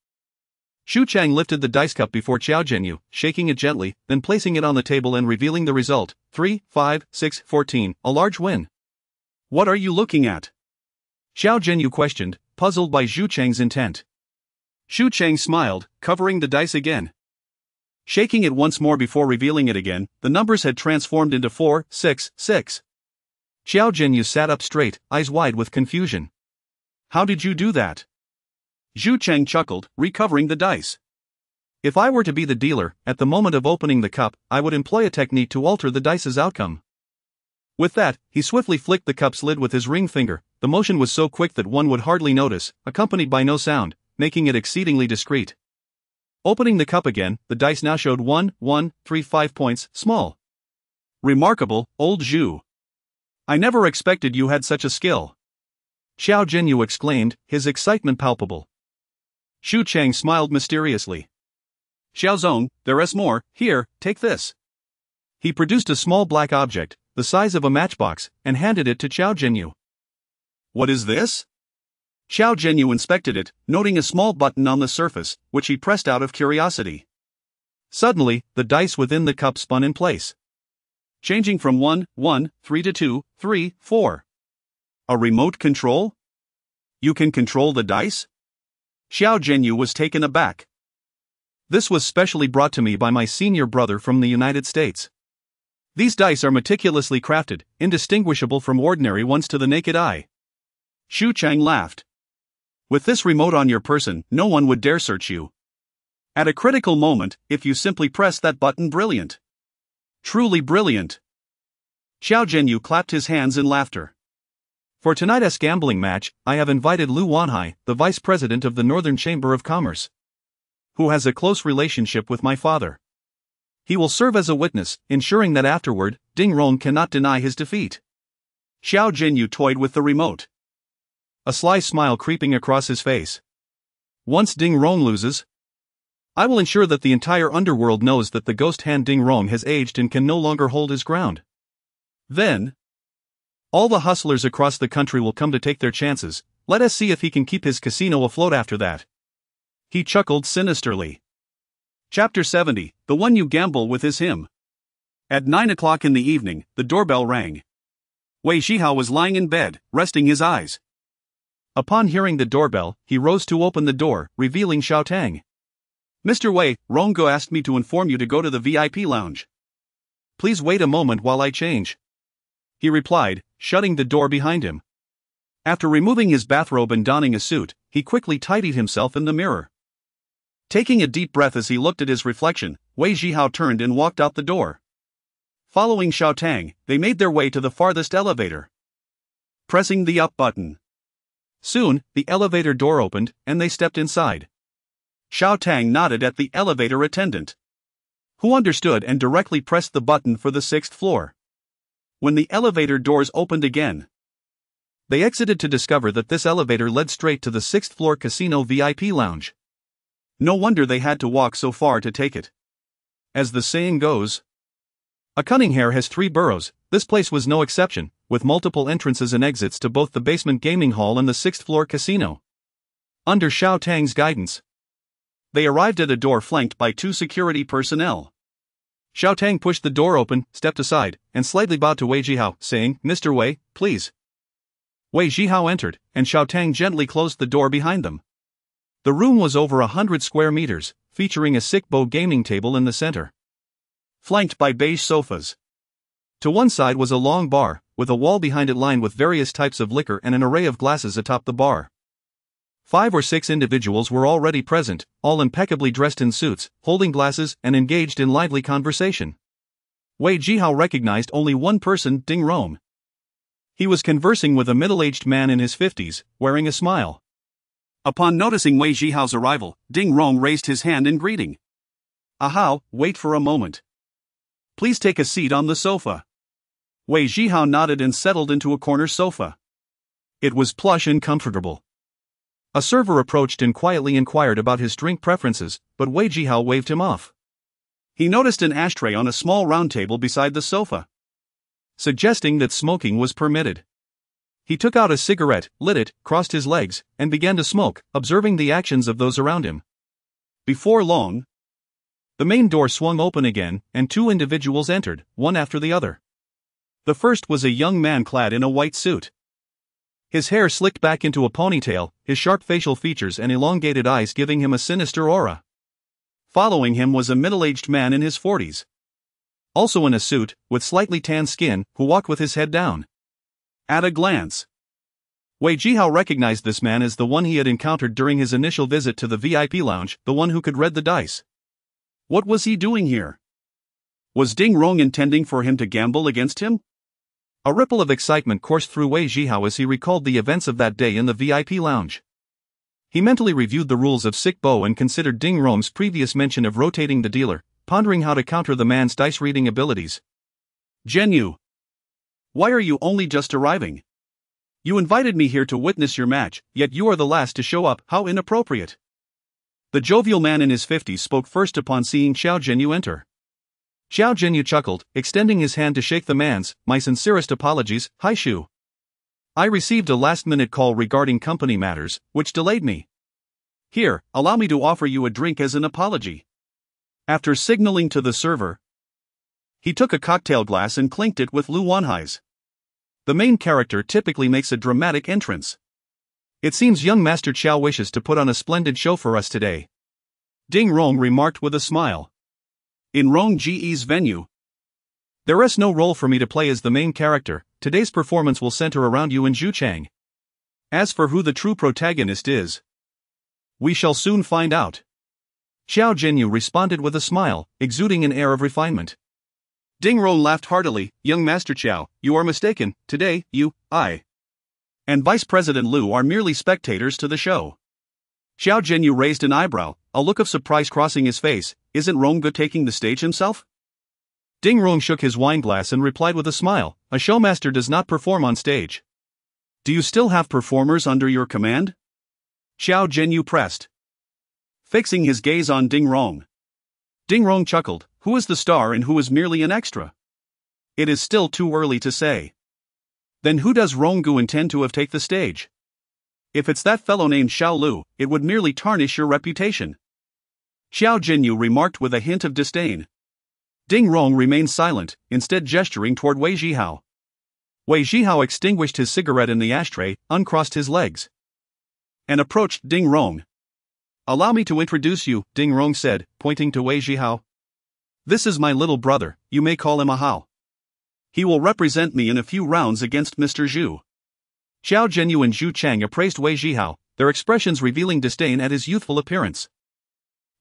Zhu Cheng lifted the dice cup before Xiao Zhenyu, shaking it gently, then placing it on the table and revealing the result. 3, 5, 6, 14, a large win. What are you looking at? Xiao Zhenyu questioned, puzzled by Zhu Cheng's intent. Zhu Cheng smiled, covering the dice again. Shaking it once more before revealing it again, the numbers had transformed into 4, 6, 6. Xiao Zhenyu sat up straight, eyes wide with confusion. How did you do that? Zhu Cheng chuckled, recovering the dice. If I were to be the dealer, at the moment of opening the cup, I would employ a technique to alter the dice's outcome. With that, he swiftly flicked the cup's lid with his ring finger. The motion was so quick that one would hardly notice, accompanied by no sound, making it exceedingly discreet. Opening the cup again, the dice now showed 1, 1, 3, 5 points, small. Remarkable, old Zhu. I never expected you had such a skill. Xiao Zhenyu exclaimed, his excitement palpable. Zhu Cheng smiled mysteriously. Xiaozong, there is more. Here, take this. He produced a small black object, the size of a matchbox, and handed it to Xiao Zhenyu. What is this? Xiao Zhenyu inspected it, noting a small button on the surface, which he pressed out of curiosity. Suddenly, the dice within the cup spun in place, changing from 1, 1, 3 to 2, 3, 4. A remote control? You can control the dice? Xiao Zhenyu was taken aback. This was specially brought to me by my senior brother from the United States. These dice are meticulously crafted, indistinguishable from ordinary ones to the naked eye. Zhu Cheng laughed. With this remote on your person, no one would dare search you. At a critical moment, if you simply press that button, brilliant. Truly brilliant. Xiao Zhenyu clapped his hands in laughter. For tonight's gambling match, I have invited Lu Wanhai, the vice president of the Northern Chamber of Commerce, who has a close relationship with my father. He will serve as a witness, ensuring that afterward, Ding Rong cannot deny his defeat. Xiao Zhenyu toyed with the remote, a sly smile creeping across his face. Once Ding Rong loses, I will ensure that the entire underworld knows that the ghost hand Ding Rong has aged and can no longer hold his ground. Then, all the hustlers across the country will come to take their chances. Let us see if he can keep his casino afloat after that. He chuckled sinisterly. Chapter 70, The One You Gamble With Is Him. At 9 o'clock in the evening, the doorbell rang. Wei Zhihao was lying in bed, resting his eyes. Upon hearing the doorbell, he rose to open the door, revealing Xiao Tang. Mr. Wei, Rongo asked me to inform you to go to the VIP lounge. Please wait a moment while I change, he replied, shutting the door behind him. After removing his bathrobe and donning a suit, he quickly tidied himself in the mirror. Taking a deep breath as he looked at his reflection, Wei Zhihao turned and walked out the door. Following Xiao Tang, they made their way to the farthest elevator, pressing the up button. Soon, the elevator door opened, and they stepped inside. Xiao Tang nodded at the elevator attendant, who understood and directly pressed the button for the 6th floor. When the elevator doors opened again, they exited to discover that this elevator led straight to the 6th floor casino VIP lounge. No wonder they had to walk so far to take it. as the saying goes. A cunning hare has 3 burrows. This place was no exception, with multiple entrances and exits to both the basement gaming hall and the 6th-floor casino. Under Xiao Tang's guidance, they arrived at a door flanked by 2 security personnel. Xiao Tang pushed the door open, stepped aside, and slightly bowed to Wei Zhihao, saying, "Mr. Wei, please." Wei Zhihao entered, and Xiao Tang gently closed the door behind them. The room was over 100 square meters, featuring a sick-bow gaming table in the center, flanked by beige sofas. To one side was a long bar, with a wall behind it lined with various types of liquor and an array of glasses atop the bar. 5 or 6 individuals were already present, all impeccably dressed in suits, holding glasses and engaged in lively conversation. Wei Zhihao recognized only one person, Ding Rong. He was conversing with a middle-aged man in his 50s, wearing a smile. Upon noticing Wei Zhihao's arrival, Ding Rong raised his hand in greeting. "Ahao, wait for a moment. Please take a seat on the sofa." Wei Zhihao nodded and settled into a corner sofa. It was plush and comfortable. A server approached and quietly inquired about his drink preferences, but Wei Zhihao waved him off. He noticed an ashtray on a small round table beside the sofa, suggesting that smoking was permitted. He took out a cigarette, lit it, crossed his legs, and began to smoke, observing the actions of those around him. Before long, the main door swung open again, and 2 individuals entered, one after the other. The first was a young man clad in a white suit. His hair slicked back into a ponytail, his sharp facial features and elongated eyes giving him a sinister aura. Following him was a middle-aged man in his 40s, also in a suit, with slightly tanned skin, who walked with his head down. At a glance, Wei Zhihao recognized this man as the one he had encountered during his initial visit to the VIP lounge, the one who could read the dice. What was he doing here? Was Ding Rong intending for him to gamble against him? A ripple of excitement coursed through Wei Zhihao as he recalled the events of that day in the VIP lounge. He mentally reviewed the rules of sick bow and considered Ding Rong's previous mention of rotating the dealer, pondering how to counter the man's dice-reading abilities. "Zhenyu, why are you only just arriving? You invited me here to witness your match, yet you are the last to show up, how inappropriate." The jovial man in his 50s spoke first upon seeing Xiao Zhenyu enter. Xiao Zhenyu chuckled, extending his hand to shake the man's. "My sincerest apologies, Hai Shu. I received a last-minute call regarding company matters, which delayed me. Here, allow me to offer you a drink as an apology." After signaling to the server, he took a cocktail glass and clinked it with Lu Wanhai's. The main character typically makes a dramatic entrance. "It seems young Master Qiao wishes to put on a splendid show for us today," Ding Rong remarked with a smile. "In Rong Ji's venue, there is no role for me to play as the main character. Today's performance will center around you and Zhu Chang. As for who the true protagonist is, we shall soon find out." Xiao Zhenyu responded with a smile, exuding an air of refinement. Ding Rong laughed heartily. "Young Master Qiao, you are mistaken. Today, I, and Vice President Lu are merely spectators to the show." Xiao Zhenyu raised an eyebrow, a look of surprise crossing his face. "Isn't Rongge taking the stage himself?" Ding Rong shook his wineglass and replied with a smile, "A showmaster does not perform on stage." "Do you still have performers under your command?" Xiao Zhenyu pressed, fixing his gaze on Ding Rong. Ding Rong chuckled. "Who is the star and who is merely an extra? It is still too early to say." "Then who does Rongge intend to have take the stage? If it's that fellow named Xiao Lu, it would merely tarnish your reputation," Xiao Zhenyu remarked with a hint of disdain. Ding Rong remained silent, instead gesturing toward Wei Zhihao. Wei Zhihao extinguished his cigarette in the ashtray, uncrossed his legs, and approached Ding Rong. "Allow me to introduce you," Ding Rong said, pointing to Wei Zhihao. "This is my little brother, you may call him Ahao. He will represent me in a few rounds against Mr. Zhu." Xiao Zhenyu and Zhu Chang appraised Wei Zhihao, their expressions revealing disdain at his youthful appearance.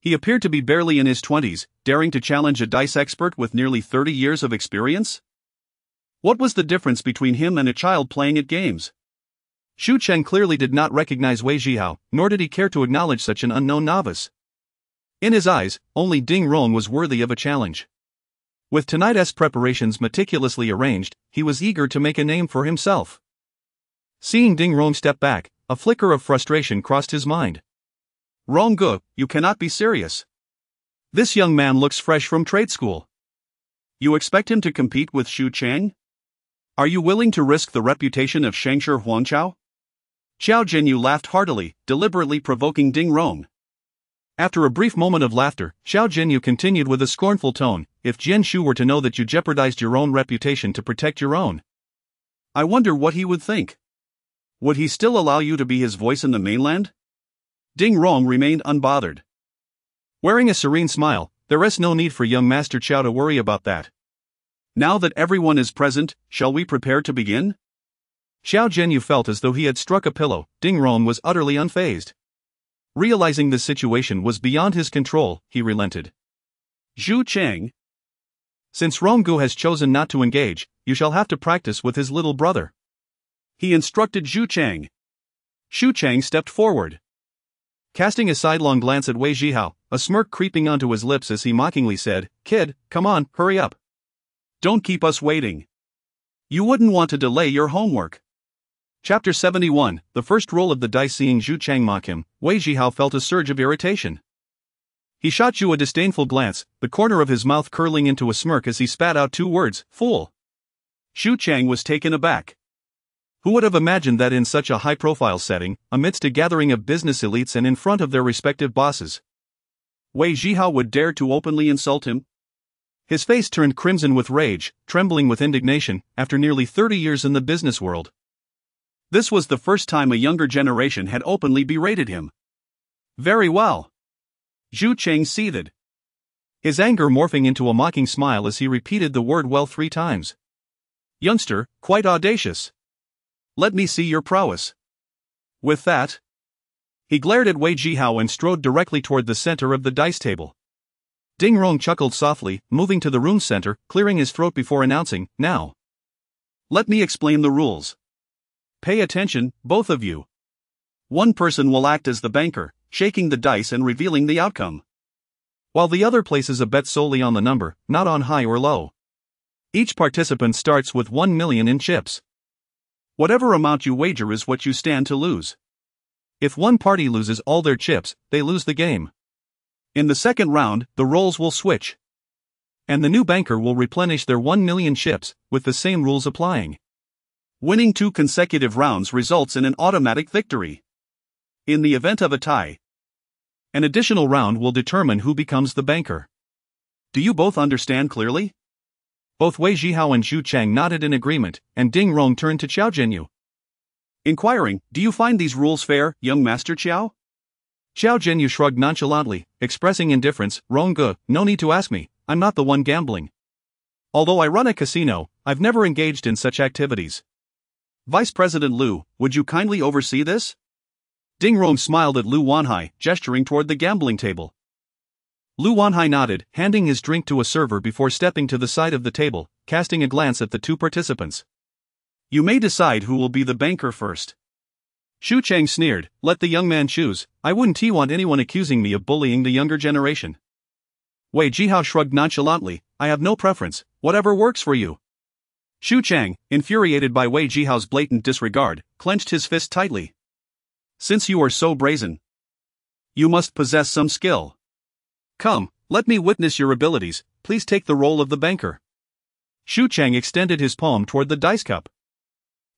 He appeared to be barely in his 20s, daring to challenge a dice expert with nearly 30 years of experience? What was the difference between him and a child playing at games? Zhu Chang clearly did not recognize Wei Zhihao, nor did he care to acknowledge such an unknown novice. In his eyes, only Ding Rong was worthy of a challenge. With tonight's preparations meticulously arranged, he was eager to make a name for himself. Seeing Ding Rong step back, a flicker of frustration crossed his mind. "Rongge, you cannot be serious. This young man looks fresh from trade school. You expect him to compete with Xu Chang? Are you willing to risk the reputation of Shangshi Huangqiao? Xiao Jinyu laughed heartily, deliberately provoking Ding Rong. After a brief moment of laughter, Xiao Jinyu continued with a scornful tone, if Jian Shu were to know that you jeopardized your own reputation to protect your own, I wonder what he would think. Would he still allow you to be his voice in the mainland? Ding Rong remained unbothered. Wearing a serene smile, there is no need for young Master Qiao to worry about that. Now that everyone is present, shall we prepare to begin? Xiao Jinyu felt as though he had struck a pillow. Ding Rong was utterly unfazed. Realizing the situation was beyond his control, he relented. Xu Chang. Since Ronggu has chosen not to engage, you shall have to practice with his little brother. He instructed Xu Chang. Xu Chang stepped forward. Casting a sidelong glance at Wei Zhihao, a smirk creeping onto his lips as he mockingly said, Kid, come on, hurry up. Don't keep us waiting. You wouldn't want to delay your homework. Chapter 71, the first roll of the dice. Seeing Xu Chang mock him, Wei Zhihao felt a surge of irritation. He shot Zhu a disdainful glance, the corner of his mouth curling into a smirk as he spat out 2 words, fool. Xu Chang was taken aback. Who would have imagined that in such a high-profile setting, amidst a gathering of business elites and in front of their respective bosses, Wei Zhihao would dare to openly insult him? His face turned crimson with rage, trembling with indignation, after nearly 30 years in the business world. This was the first time a younger generation had openly berated him. Very well. Xu Chang seethed. His anger morphing into a mocking smile as he repeated the word well 3 times. Youngster, quite audacious. Let me see your prowess. With that, he glared at Wei Zhihao and strode directly toward the center of the dice table. Ding Rong chuckled softly, moving to the room's center, clearing his throat before announcing, Now, let me explain the rules. Pay attention, both of you. One person will act as the banker, shaking the dice and revealing the outcome, while the other places a bet solely on the number, not on high or low. Each participant starts with 1 million in chips. Whatever amount you wager is what you stand to lose. If one party loses all their chips, they lose the game. In the second round, the roles will switch, and the new banker will replenish their 1 million chips, with the same rules applying. Winning 2 consecutive rounds results in an automatic victory. In the event of a tie, an additional round will determine who becomes the banker. Do you both understand clearly? Both Wei Zhihao and Xu Chang nodded in agreement, and Ding Rong turned to Xiao Jinyu, inquiring, Do you find these rules fair, young Master Qiao? Xiao Jinyu shrugged nonchalantly, expressing indifference, Ronggu, no need to ask me, I'm not the one gambling. Although I run a casino, I've never engaged in such activities. Vice President Liu, would you kindly oversee this? Ding Rong smiled at Lu Wanhai, gesturing toward the gambling table. Lu Wanhai nodded, handing his drink to a server before stepping to the side of the table, casting a glance at the 2 participants. You may decide who will be the banker first. Xu Chang sneered, let the young man choose, I wouldn't want anyone accusing me of bullying the younger generation. Wei Zhihao shrugged nonchalantly, I have no preference, whatever works for you. Xu Chang, infuriated by Wei Zhihao's blatant disregard, clenched his fist tightly. Since you are so brazen, you must possess some skill. Come, let me witness your abilities, please take the role of the banker. Xu Chang extended his palm toward the dice cup,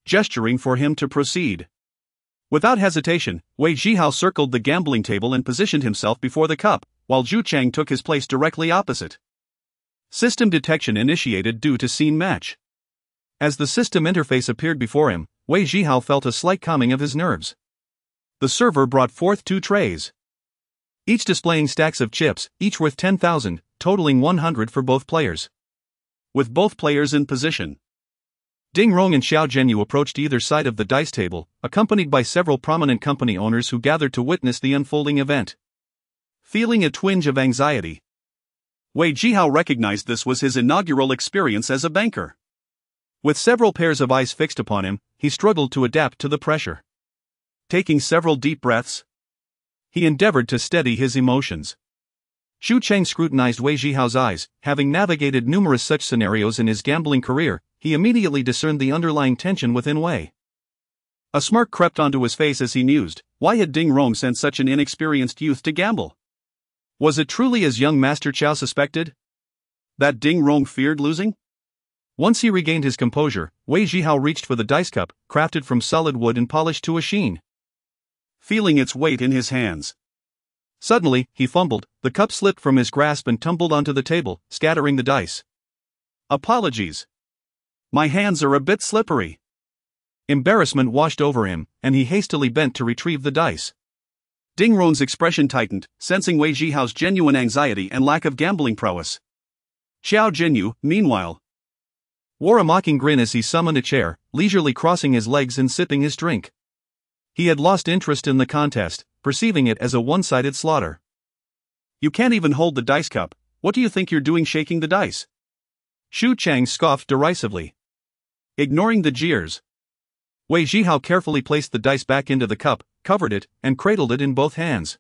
gesturing for him to proceed. Without hesitation, Wei Zhihao circled the gambling table and positioned himself before the cup, while Xu Chang took his place directly opposite. System detection initiated due to scene match. As the system interface appeared before him, Wei Zhihao felt a slight calming of his nerves. The server brought forth 2 trays, each displaying stacks of chips, each worth 10,000, totaling 100 for both players. With both players in position, Ding Rong and Xiao Jinyu approached either side of the dice table, accompanied by several prominent company owners who gathered to witness the unfolding event. Feeling a twinge of anxiety, Wei Zhihao recognized this was his inaugural experience as a banker. With several pairs of eyes fixed upon him, he struggled to adapt to the pressure. Taking several deep breaths, he endeavored to steady his emotions. Xu Chang scrutinized Wei Zhihao's eyes, having navigated numerous such scenarios in his gambling career, he immediately discerned the underlying tension within Wei. A smirk crept onto his face as he mused, why had Ding Rong sent such an inexperienced youth to gamble? Was it truly as young Master Chow suspected? That Ding Rong feared losing? Once he regained his composure, Wei Zhihao reached for the dice cup, crafted from solid wood and polished to a sheen. Feeling its weight in his hands. Suddenly, he fumbled, the cup slipped from his grasp and tumbled onto the table, scattering the dice. Apologies. My hands are a bit slippery. Embarrassment washed over him, and he hastily bent to retrieve the dice. Ding Rong's expression tightened, sensing Wei Zhihao's genuine anxiety and lack of gambling prowess. Xiao Jinyu, meanwhile, wore a mocking grin as he summoned a chair, leisurely crossing his legs and sipping his drink. He had lost interest in the contest, perceiving it as a one-sided slaughter. You can't even hold the dice cup, what do you think you're doing shaking the dice? Xu Chang scoffed derisively. Ignoring the jeers, Wei Zhihao carefully placed the dice back into the cup, covered it, and cradled it in both hands.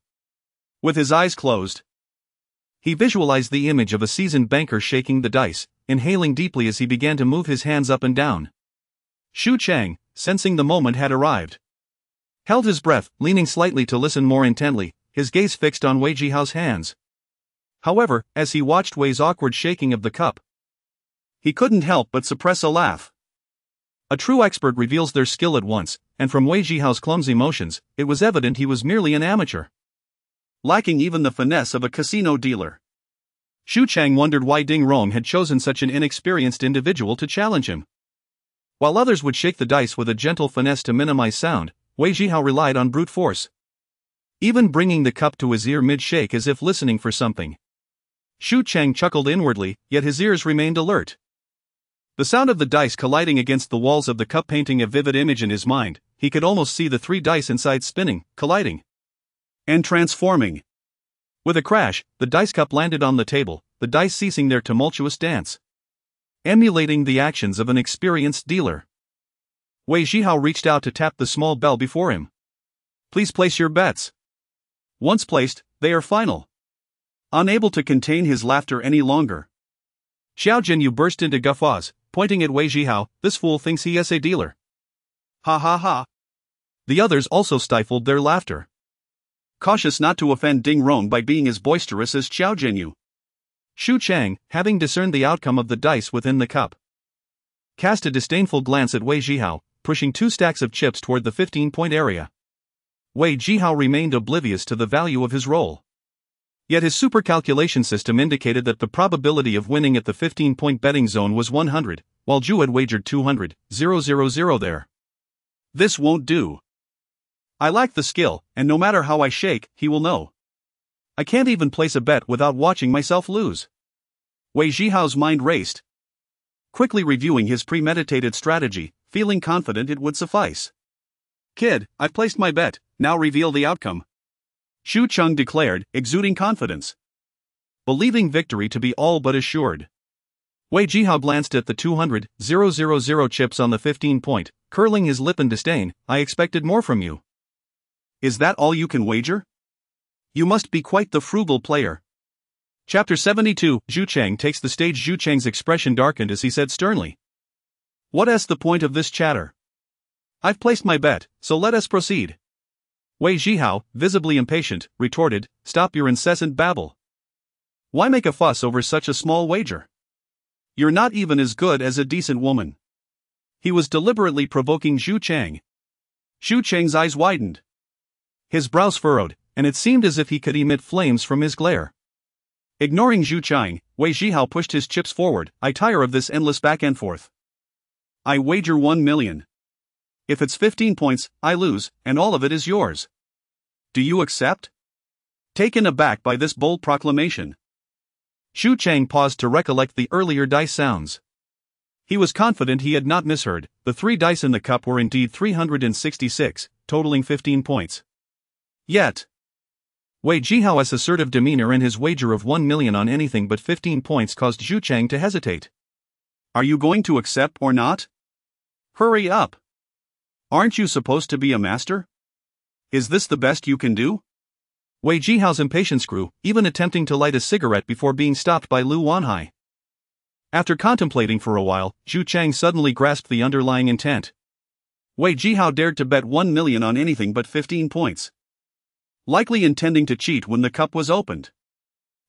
With his eyes closed, he visualized the image of a seasoned banker shaking the dice, inhaling deeply as he began to move his hands up and down. Xu Chang, sensing the moment had arrived, held his breath, leaning slightly to listen more intently, his gaze fixed on Wei Zhihao's hands. However, as he watched Wei's awkward shaking of the cup, he couldn't help but suppress a laugh. A true expert reveals their skill at once, and from Wei Zhihao's clumsy motions, it was evident he was merely an amateur, lacking even the finesse of a casino dealer. Xu Chang wondered why Ding Rong had chosen such an inexperienced individual to challenge him. While others would shake the dice with a gentle finesse to minimize sound, Wei Zhihao relied on brute force, even bringing the cup to his ear mid-shake as if listening for something. Xu Chang chuckled inwardly, yet his ears remained alert. The sound of the dice colliding against the walls of the cup painting a vivid image in his mind. He could almost see the 3 dice inside spinning, colliding, and transforming. With a crash, the dice cup landed on the table, the dice ceasing their tumultuous dance, emulating the actions of an experienced dealer. Wei Zhihao reached out to tap the small bell before him. Please place your bets. Once placed, they are final. Unable to contain his laughter any longer, Xiao Jinyu burst into guffaws, pointing at Wei Zhihao. This fool thinks he is a dealer. Ha ha ha. The others also stifled their laughter, cautious not to offend Ding Rong by being as boisterous as Xiao Jinyu. Xu Chang, having discerned the outcome of the dice within the cup, cast a disdainful glance at Wei Zhihao, pushing 2 stacks of chips toward the 15-point area. Wei Zhihao remained oblivious to the value of his roll. Yet his super calculation system indicated that the probability of winning at the 15-point betting zone was 100, while Zhu had wagered 200,000 there. This won't do. I lack the skill, and no matter how I shake, he will know. I can't even place a bet without watching myself lose. Wei Zhihao's mind raced, quickly reviewing his premeditated strategy, feeling confident it would suffice. Kid, I've placed my bet, now reveal the outcome, Xu Cheng declared, exuding confidence, believing victory to be all but assured. Wei Zhihao glanced at the 200,000 chips on the 15-point, curling his lip in disdain. I expected more from you. Is that all you can wager? You must be quite the frugal player. Chapter 72. Xu Chang takes the stage. Xu Chang's expression darkened as he said sternly, "What's the point of this chatter? I've placed my bet, so let us proceed." Wei Zhihao, visibly impatient, retorted, "Stop your incessant babble. Why make a fuss over such a small wager? You're not even as good as a decent woman." He was deliberately provoking Xu Chang. Xu Chang's eyes widened, his brows furrowed, and it seemed as if he could emit flames from his glare. Ignoring Xu Chang, Wei Zhihao pushed his chips forward. I tire of this endless back and forth. I wager 1 million. If it's 15 points, I lose, and all of it is yours. Do you accept? Taken aback by this bold proclamation, Xu Chang paused to recollect the earlier dice sounds. He was confident he had not misheard. The 3 dice in the cup were indeed 366, totaling 15 points. Yet, Wei Zhihao's assertive demeanor and his wager of 1 million on anything but 15 points caused Xu Chang to hesitate. Are you going to accept or not? Hurry up. Aren't you supposed to be a master? Is this the best you can do? Wei Zhihao's impatience grew, even attempting to light a cigarette before being stopped by Lu Wanhai. After contemplating for a while, Xu Chang suddenly grasped the underlying intent. Wei Zhihao dared to bet 1 million on anything but 15 points, likely intending to cheat when the cup was opened.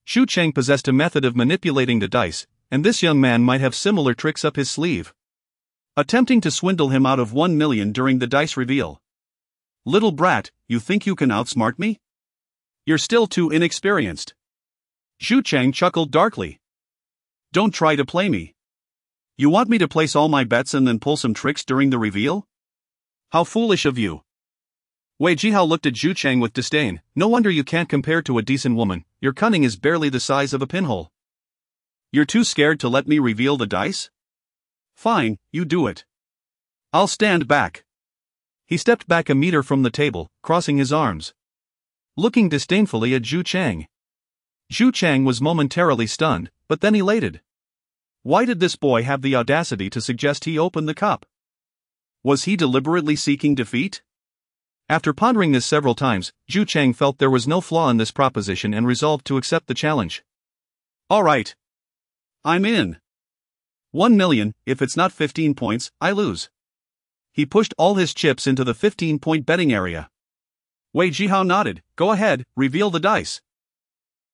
Xu Cheng possessed a method of manipulating the dice, and this young man might have similar tricks up his sleeve. Attempting to swindle him out of 1 million during the dice reveal. Little brat, you think you can outsmart me? You're still too inexperienced. Xu Cheng chuckled darkly. Don't try to play me. You want me to place all my bets and then pull some tricks during the reveal? How foolish of you. Wei Zhihao looked at Xu Cheng with disdain. No wonder you can't compare to a decent woman, your cunning is barely the size of a pinhole. You're too scared to let me reveal the dice? Fine, you do it. I'll stand back. He stepped back a meter from the table, crossing his arms. Looking disdainfully at Xu Cheng. Xu Cheng was momentarily stunned, but then elated. Why did this boy have the audacity to suggest he open the cup? Was he deliberately seeking defeat? After pondering this several times, Xu Cheng felt there was no flaw in this proposition and resolved to accept the challenge. All right. I'm in. 1 million, if it's not 15 points, I lose. He pushed all his chips into the 15-point betting area. Wei Zhihao nodded. Go ahead, reveal the dice.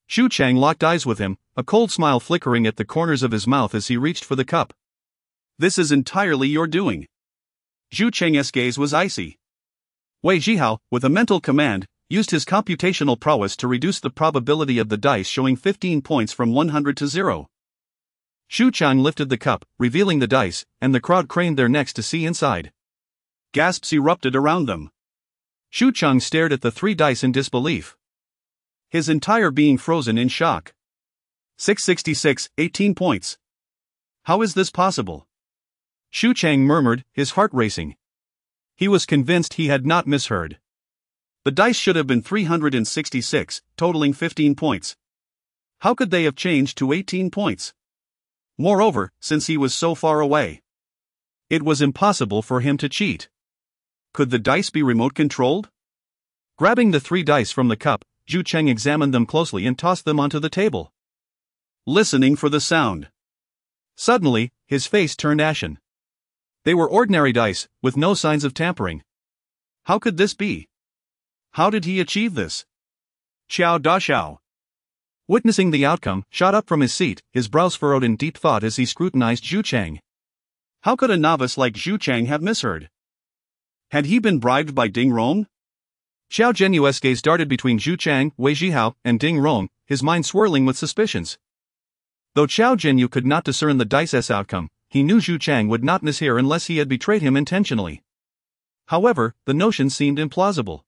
Xu Cheng locked eyes with him, a cold smile flickering at the corners of his mouth as he reached for the cup. This is entirely your doing. Xu Cheng's gaze was icy. Wei Zhihao, with a mental command, used his computational prowess to reduce the probability of the dice showing 15 points from 100 to 0. Xu Cheng lifted the cup, revealing the dice, and the crowd craned their necks to see inside. Gasps erupted around them. Xu Cheng stared at the 3 dice in disbelief. His entire being frozen in shock. 666, 18 points. How is this possible? Xu Cheng murmured, his heart racing. He was convinced he had not misheard. The dice should have been 366, totaling 15 points. How could they have changed to 18 points? Moreover, since he was so far away, it was impossible for him to cheat. Could the dice be remote-controlled? Grabbing the 3 dice from the cup, Xu Cheng examined them closely and tossed them onto the table. Listening for the sound. Suddenly, his face turned ashen. They were ordinary dice, with no signs of tampering. How could this be? How did he achieve this? Xiao Da Xiao. Witnessing the outcome, shot up from his seat, his brows furrowed in deep thought as he scrutinized Xu Cheng. How could a novice like Xu Cheng have misheard? Had he been bribed by Ding Rong? Xiao Zhenyu's gaze darted between Xu Cheng, Wei Zhihao, and Ding Rong, his mind swirling with suspicions. Though Xiao Zhenyu could not discern the dice's outcome, he knew Xu Cheng would not mishear unless he had betrayed him intentionally. However, the notion seemed implausible.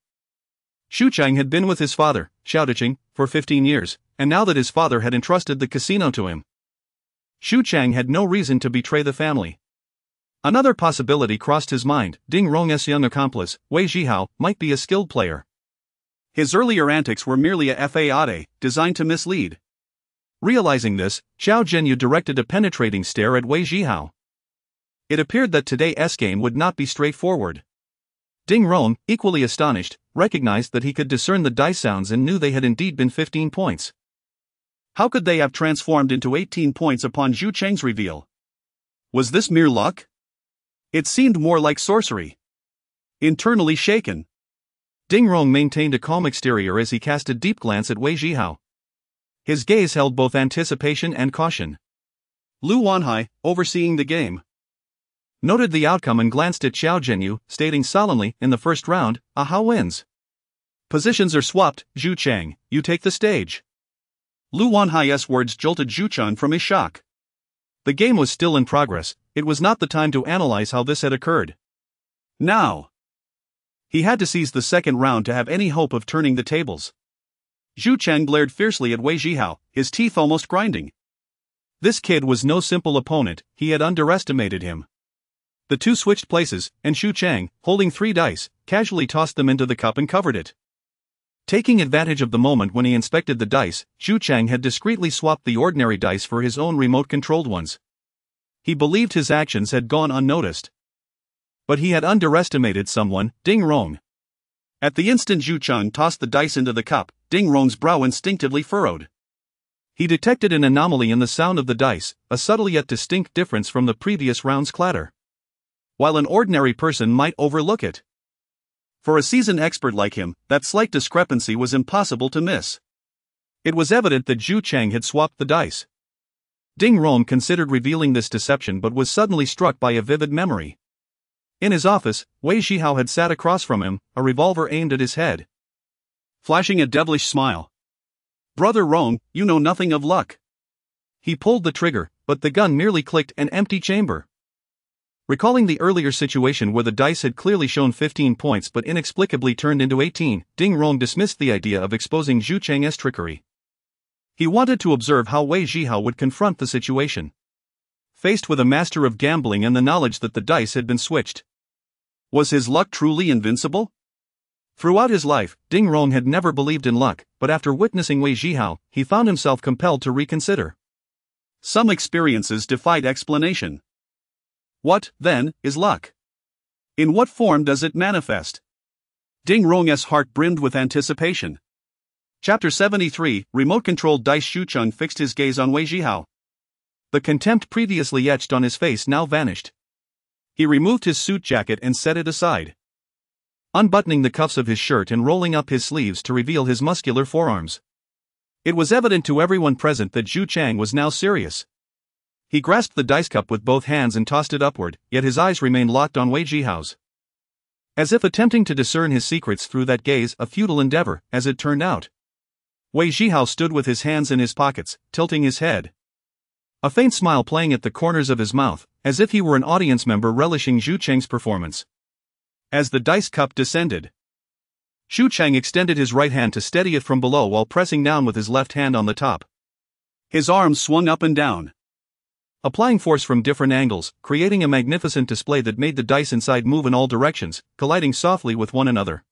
Xu Cheng had been with his father, Xiao Diqing, for 15 years, and now that his father had entrusted the casino to him, Xu Cheng had no reason to betray the family. Another possibility crossed his mind. Ding Rong's young accomplice, Wei Zhihao, might be a skilled player. His earlier antics were merely a fade, designed to mislead. Realizing this, Xiao Zhenyu directed a penetrating stare at Wei Zhihao. It appeared that today's game would not be straightforward. Ding Rong, equally astonished, recognized that he could discern the dice sounds and knew they had indeed been 15 points. How could they have transformed into 18 points upon Xu Cheng's reveal? Was this mere luck? It seemed more like sorcery. Internally shaken, Ding Rong maintained a calm exterior as he cast a deep glance at Wei Zhihao. His gaze held both anticipation and caution. Lu Wanhai, overseeing the game, noted the outcome and glanced at Xiao Zhenyu, stating solemnly, in the first round, Aha wins. Positions are swapped, Xu Cheng, you take the stage. Lu Wanhai's words jolted Xu Cheng from his shock. The game was still in progress, it was not the time to analyze how this had occurred. Now, he had to seize the second round to have any hope of turning the tables. Xu Cheng glared fiercely at Wei Zhihao, his teeth almost grinding. This kid was no simple opponent, he had underestimated him. The two switched places, and Xu Cheng, holding 3 dice, casually tossed them into the cup and covered it. Taking advantage of the moment when he inspected the dice, Xu Cheng had discreetly swapped the ordinary dice for his own remote-controlled ones. He believed his actions had gone unnoticed. But he had underestimated someone, Ding Rong. At the instant Xu Cheng tossed the dice into the cup, Ding Rong's brow instinctively furrowed. He detected an anomaly in the sound of the dice, a subtle yet distinct difference from the previous round's clatter. While an ordinary person might overlook it, for a seasoned expert like him, that slight discrepancy was impossible to miss. It was evident that Zhu Cheng had swapped the dice. Ding Rong considered revealing this deception but was suddenly struck by a vivid memory. In his office, Wei Zhihao had sat across from him, a revolver aimed at his head. Flashing a devilish smile. "Brother Rong, you know nothing of luck." He pulled the trigger, but the gun merely clicked an empty chamber. Recalling the earlier situation where the dice had clearly shown 15 points but inexplicably turned into 18, Ding Rong dismissed the idea of exposing Zhu Cheng's trickery. He wanted to observe how Wei Zhihao would confront the situation. Faced with a master of gambling and the knowledge that the dice had been switched, was his luck truly invincible? Throughout his life, Ding Rong had never believed in luck, but after witnessing Wei Zhihao, he found himself compelled to reconsider. Some experiences defied explanation. What, then, is luck? In what form does it manifest? Ding Rong's heart brimmed with anticipation. Chapter 73, Remote-Controlled Dice. Xu Cheng fixed his gaze on Wei Zhihao. The contempt previously etched on his face now vanished. He removed his suit jacket and set it aside, unbuttoning the cuffs of his shirt and rolling up his sleeves to reveal his muscular forearms. It was evident to everyone present that Zhu Cheng was now serious. He grasped the dice cup with both hands and tossed it upward, yet his eyes remained locked on Wei Zhihao's. As if attempting to discern his secrets through that gaze, a futile endeavor, as it turned out. Wei Zhihao stood with his hands in his pockets, tilting his head, a faint smile playing at the corners of his mouth, as if he were an audience member relishing Zhu Cheng's performance. As the dice cup descended, Zhu Cheng extended his right hand to steady it from below while pressing down with his left hand on the top. His arms swung up and down, applying force from different angles, creating a magnificent display that made the dice inside move in all directions, colliding softly with one another.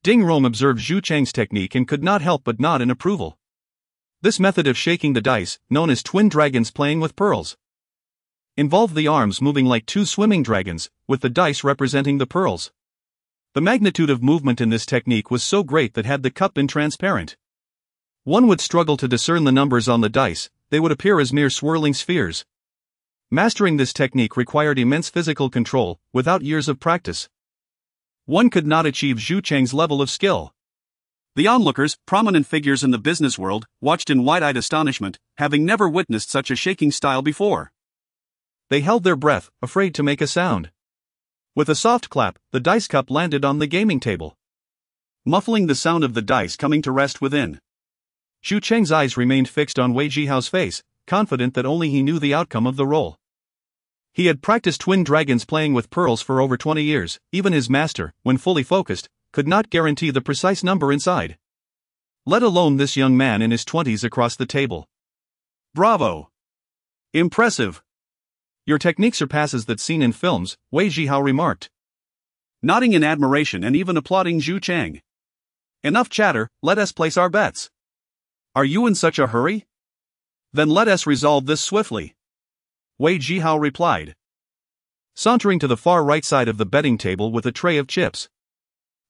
Ding Rong observed Zhu Cheng's technique and could not help but nod in approval. This method of shaking the dice, known as twin dragons playing with pearls, involved the arms moving like two swimming dragons, with the dice representing the pearls. The magnitude of movement in this technique was so great that had the cup been transparent, one would struggle to discern the numbers on the dice, they would appear as mere swirling spheres. Mastering this technique required immense physical control, without years of practice. One could not achieve Zhu Cheng's level of skill. The onlookers, prominent figures in the business world, watched in wide-eyed astonishment, having never witnessed such a shaking style before. They held their breath, afraid to make a sound. With a soft clap, the dice cup landed on the gaming table, muffling the sound of the dice coming to rest within. Zhu Cheng's eyes remained fixed on Wei Zhihao's face, confident that only he knew the outcome of the roll. He had practiced twin dragons playing with pearls for over 20 years, even his master, when fully focused, could not guarantee the precise number inside, let alone this young man in his 20s across the table. Bravo! Impressive! Your technique surpasses that seen in films, Wei Zhihao remarked, nodding in admiration and even applauding Zhu Cheng. Enough chatter, let us place our bets. Are you in such a hurry? Then let us resolve this swiftly. Wei Zhihao replied, sauntering to the far right side of the betting table with a tray of chips.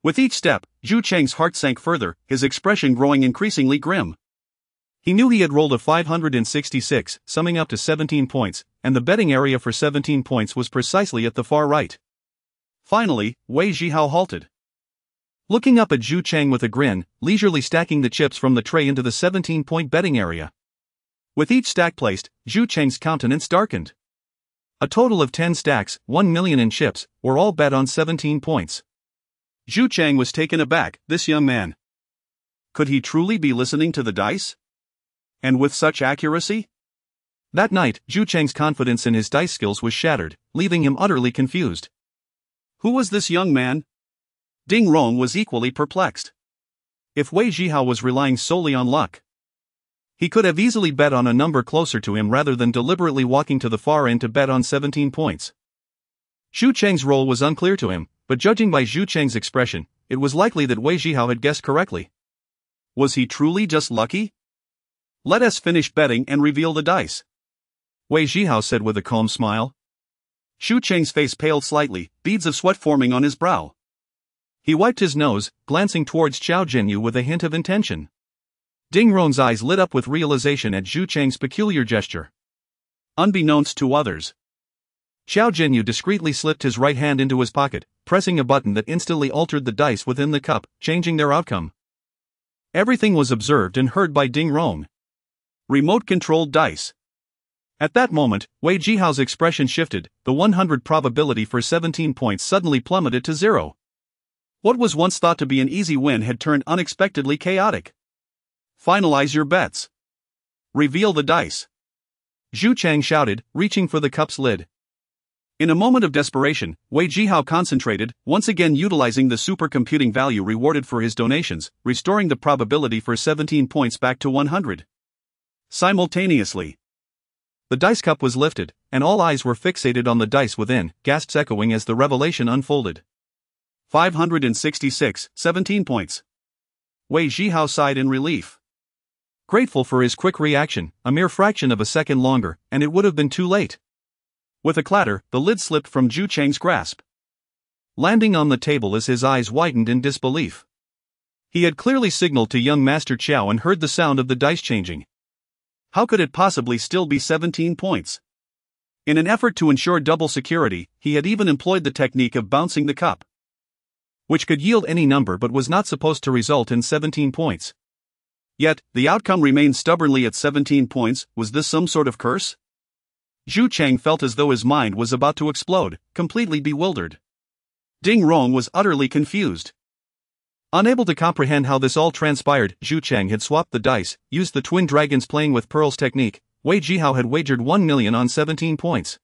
With each step, Zhu Cheng's heart sank further, his expression growing increasingly grim. He knew he had rolled a 566, summing up to 17 points, and the betting area for 17 points was precisely at the far right. Finally, Wei Zhihao halted, looking up at Zhu Cheng with a grin, leisurely stacking the chips from the tray into the 17-point betting area. With each stack placed, Zhu Cheng's countenance darkened. A total of 10 stacks, 1 million in chips, were all bet on 17 points. Zhu Cheng was taken aback. This young man, could he truly be listening to the dice? And with such accuracy? That night, Zhu Cheng's confidence in his dice skills was shattered, leaving him utterly confused. Who was this young man? Ding Rong was equally perplexed. If Wei Zhihao was relying solely on luck, he could have easily bet on a number closer to him rather than deliberately walking to the far end to bet on 17 points. Zhu Cheng's role was unclear to him, but judging by Zhu Cheng's expression, it was likely that Wei Zhihao had guessed correctly. Was he truly just lucky? Let us finish betting and reveal the dice, Wei Zhihao said with a calm smile. Zhu Cheng's face paled slightly, beads of sweat forming on his brow. He wiped his nose, glancing towards Xiao Jinyu with a hint of intention. Ding Rong's eyes lit up with realization at Zhu Cheng's peculiar gesture. Unbeknownst to others, Xiao Jinyu discreetly slipped his right hand into his pocket, pressing a button that instantly altered the dice within the cup, changing their outcome. Everything was observed and heard by Ding Rong. Remote-controlled dice. At that moment, Wei Zhihao's expression shifted. The 100 probability for 17 points suddenly plummeted to 0. What was once thought to be an easy win had turned unexpectedly chaotic. Finalize your bets. Reveal the dice. Zhu Chang shouted, reaching for the cup's lid. In a moment of desperation, Wei Zhihao concentrated, once again utilizing the supercomputing value rewarded for his donations, restoring the probability for 17 points back to 100. Simultaneously, the dice cup was lifted, and all eyes were fixated on the dice within, gasps echoing as the revelation unfolded. 566, 17 points. Wei Zhihao sighed in relief. Grateful for his quick reaction, a mere fraction of a second longer, and it would have been too late. With a clatter, the lid slipped from Zhu Chang's grasp, landing on the table as his eyes widened in disbelief. He had clearly signaled to young Master Qiao and heard the sound of the dice changing. How could it possibly still be 17 points? In an effort to ensure double security, he had even employed the technique of bouncing the cup, which could yield any number but was not supposed to result in 17 points. Yet, the outcome remained stubbornly at 17 points. Was this some sort of curse? Zhu Chang felt as though his mind was about to explode, completely bewildered. Ding Rong was utterly confused. Unable to comprehend how this all transpired, Zhu Chang had swapped the dice, used the twin dragons playing with pearls technique. Wei Zhihao had wagered 1 million on 17 points.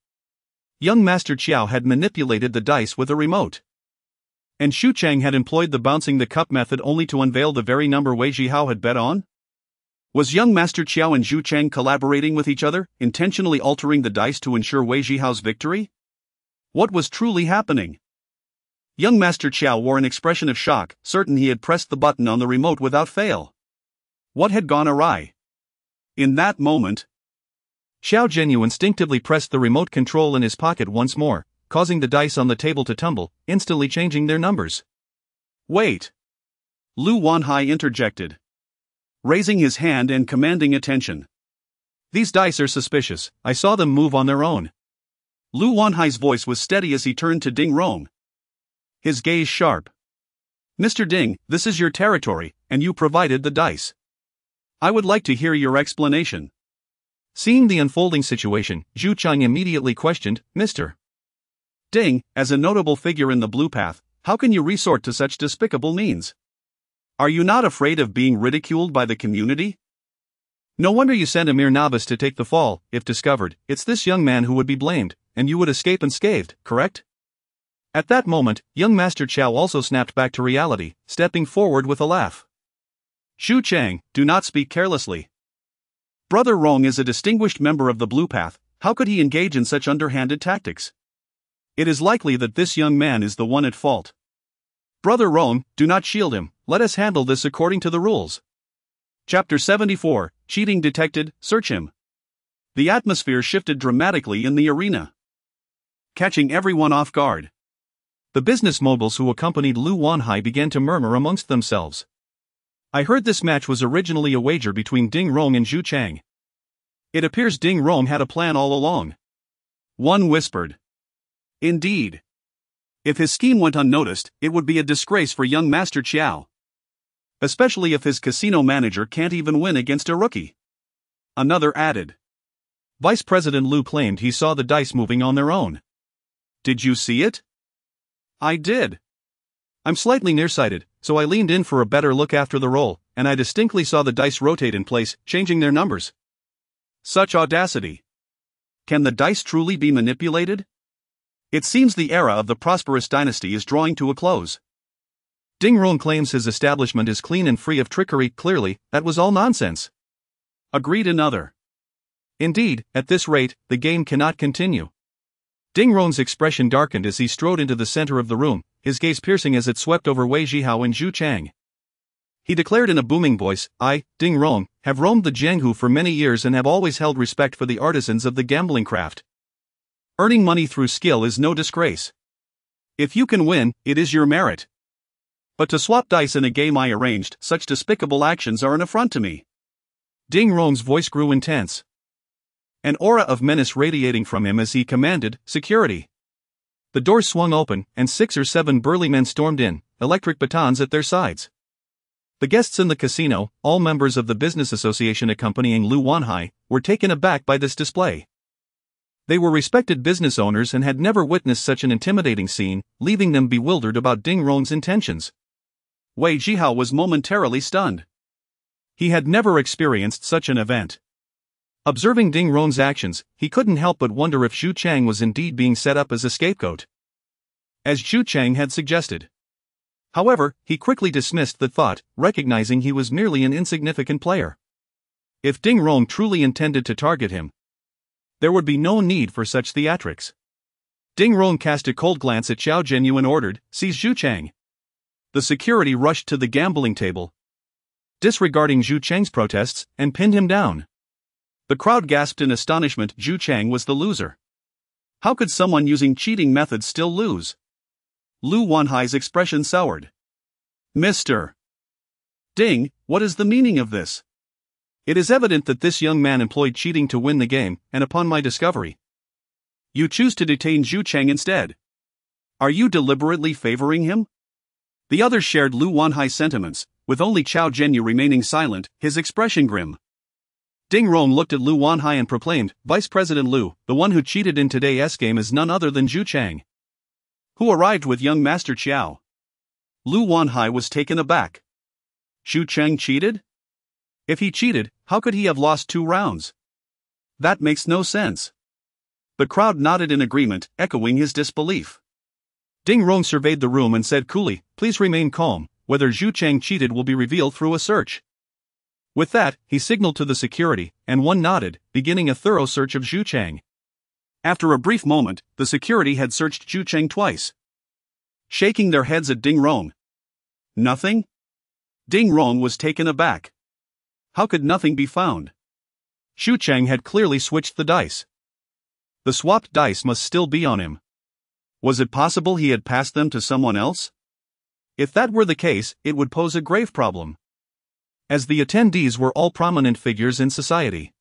Young Master Qiao had manipulated the dice with a remote. And Zhu Chang had employed the bouncing the cup method only to unveil the very number Wei Zhihao had bet on? Was young Master Qiao and Zhu Chang collaborating with each other, intentionally altering the dice to ensure Wei Zhihao's victory? What was truly happening? Young Master Qiao wore an expression of shock, certain he had pressed the button on the remote without fail. What had gone awry? In that moment, Xiao Zhenyu instinctively pressed the remote control in his pocket once more, causing the dice on the table to tumble, instantly changing their numbers. Wait! Lu Wanhai interjected, raising his hand and commanding attention. These dice are suspicious. I saw them move on their own. Lu Wanhai's voice was steady as he turned to Ding Rong, his gaze sharp. Mr. Ding, this is your territory, and you provided the dice. I would like to hear your explanation. Seeing the unfolding situation, Zhu Chang immediately questioned, Mr. Ding, as a notable figure in the Blue Path, how can you resort to such despicable means? Are you not afraid of being ridiculed by the community? No wonder you sent a mere novice to take the fall. If discovered, it's this young man who would be blamed, and you would escape unscathed, correct? At that moment, young Master Qiao also snapped back to reality, stepping forward with a laugh. Zhu Chang, do not speak carelessly. Brother Rong is a distinguished member of the Blue Path. How could he engage in such underhanded tactics? It is likely that this young man is the one at fault. Brother Rong, do not shield him. Let us handle this according to the rules. Chapter 74, Cheating Detected, Search Him. The atmosphere shifted dramatically in the arena, catching everyone off guard. The business moguls who accompanied Lu Wanhai began to murmur amongst themselves. I heard this match was originally a wager between Ding Rong and Zhu Chang. It appears Ding Rong had a plan all along. One whispered. Indeed. If his scheme went unnoticed, it would be a disgrace for young Master Qiao. Especially if his casino manager can't even win against a rookie. Another added. Vice President Lu claimed he saw the dice moving on their own. Did you see it? I did. I'm slightly nearsighted, so I leaned in for a better look after the roll, and I distinctly saw the dice rotate in place, changing their numbers. Such audacity. Can the dice truly be manipulated? It seems the era of the prosperous dynasty is drawing to a close. Ding Rong claims his establishment is clean and free of trickery. Clearly, that was all nonsense. Agreed another. Indeed, at this rate, the game cannot continue. Ding Rong's expression darkened as he strode into the center of the room, his gaze piercing as it swept over Wei Zhihao and Zhu Chang. He declared in a booming voice, I, Ding Rong, have roamed the Jianghu for many years and have always held respect for the artisans of the gambling craft. Earning money through skill is no disgrace. If you can win, it is your merit. But to swap dice in a game I arranged, such despicable actions are an affront to me. Ding Rong's voice grew intense, an aura of menace radiating from him as he commanded, security. The doors swung open, and 6 or 7 burly men stormed in, electric batons at their sides. The guests in the casino, all members of the business association accompanying Lu Wanhai, were taken aback by this display. They were respected business owners and had never witnessed such an intimidating scene, leaving them bewildered about Ding Rong's intentions. Wei Zhihao was momentarily stunned. He had never experienced such an event. Observing Ding Rong's actions, he couldn't help but wonder if Zhu Chang was indeed being set up as a scapegoat, as Zhu Chang had suggested. However, he quickly dismissed the thought, recognizing he was merely an insignificant player. If Ding Rong truly intended to target him, there would be no need for such theatrics. Ding Rong cast a cold glance at Xiao Zhenyu and ordered, "Seize Zhu Chang." The security rushed to the gambling table, disregarding Zhu Chang's protests, and pinned him down. The crowd gasped in astonishment. Zhu Chang was the loser. How could someone using cheating methods still lose? Lu Wanhai's expression soured. "Mr. Ding, what is the meaning of this? It is evident that this young man employed cheating to win the game, and upon my discovery, you choose to detain Zhu Chang instead. Are you deliberately favoring him?" The others shared Lu Wanhai's sentiments, with only Xiao Zhenyu remaining silent, his expression grim. Ding Rong looked at Lu Wanhai and proclaimed, "Vice President Lu, the one who cheated in today's game is none other than Zhu Chang, who arrived with young Master Qiao." Lu Wanhai was taken aback. Zhu Chang cheated? If he cheated, how could he have lost 2 rounds? That makes no sense. The crowd nodded in agreement, echoing his disbelief. Ding Rong surveyed the room and said coolly, "Please remain calm, whether Zhu Chang cheated will be revealed through a search." With that, he signaled to the security, and one nodded, beginning a thorough search of Zhu Chang. After a brief moment, the security had searched Zhu Chang twice, shaking their heads at Ding Rong. Nothing? Ding Rong was taken aback. How could nothing be found? Zhu Chang had clearly switched the dice. The swapped dice must still be on him. Was it possible he had passed them to someone else? If that were the case, it would pose a grave problem, as the attendees were all prominent figures in society.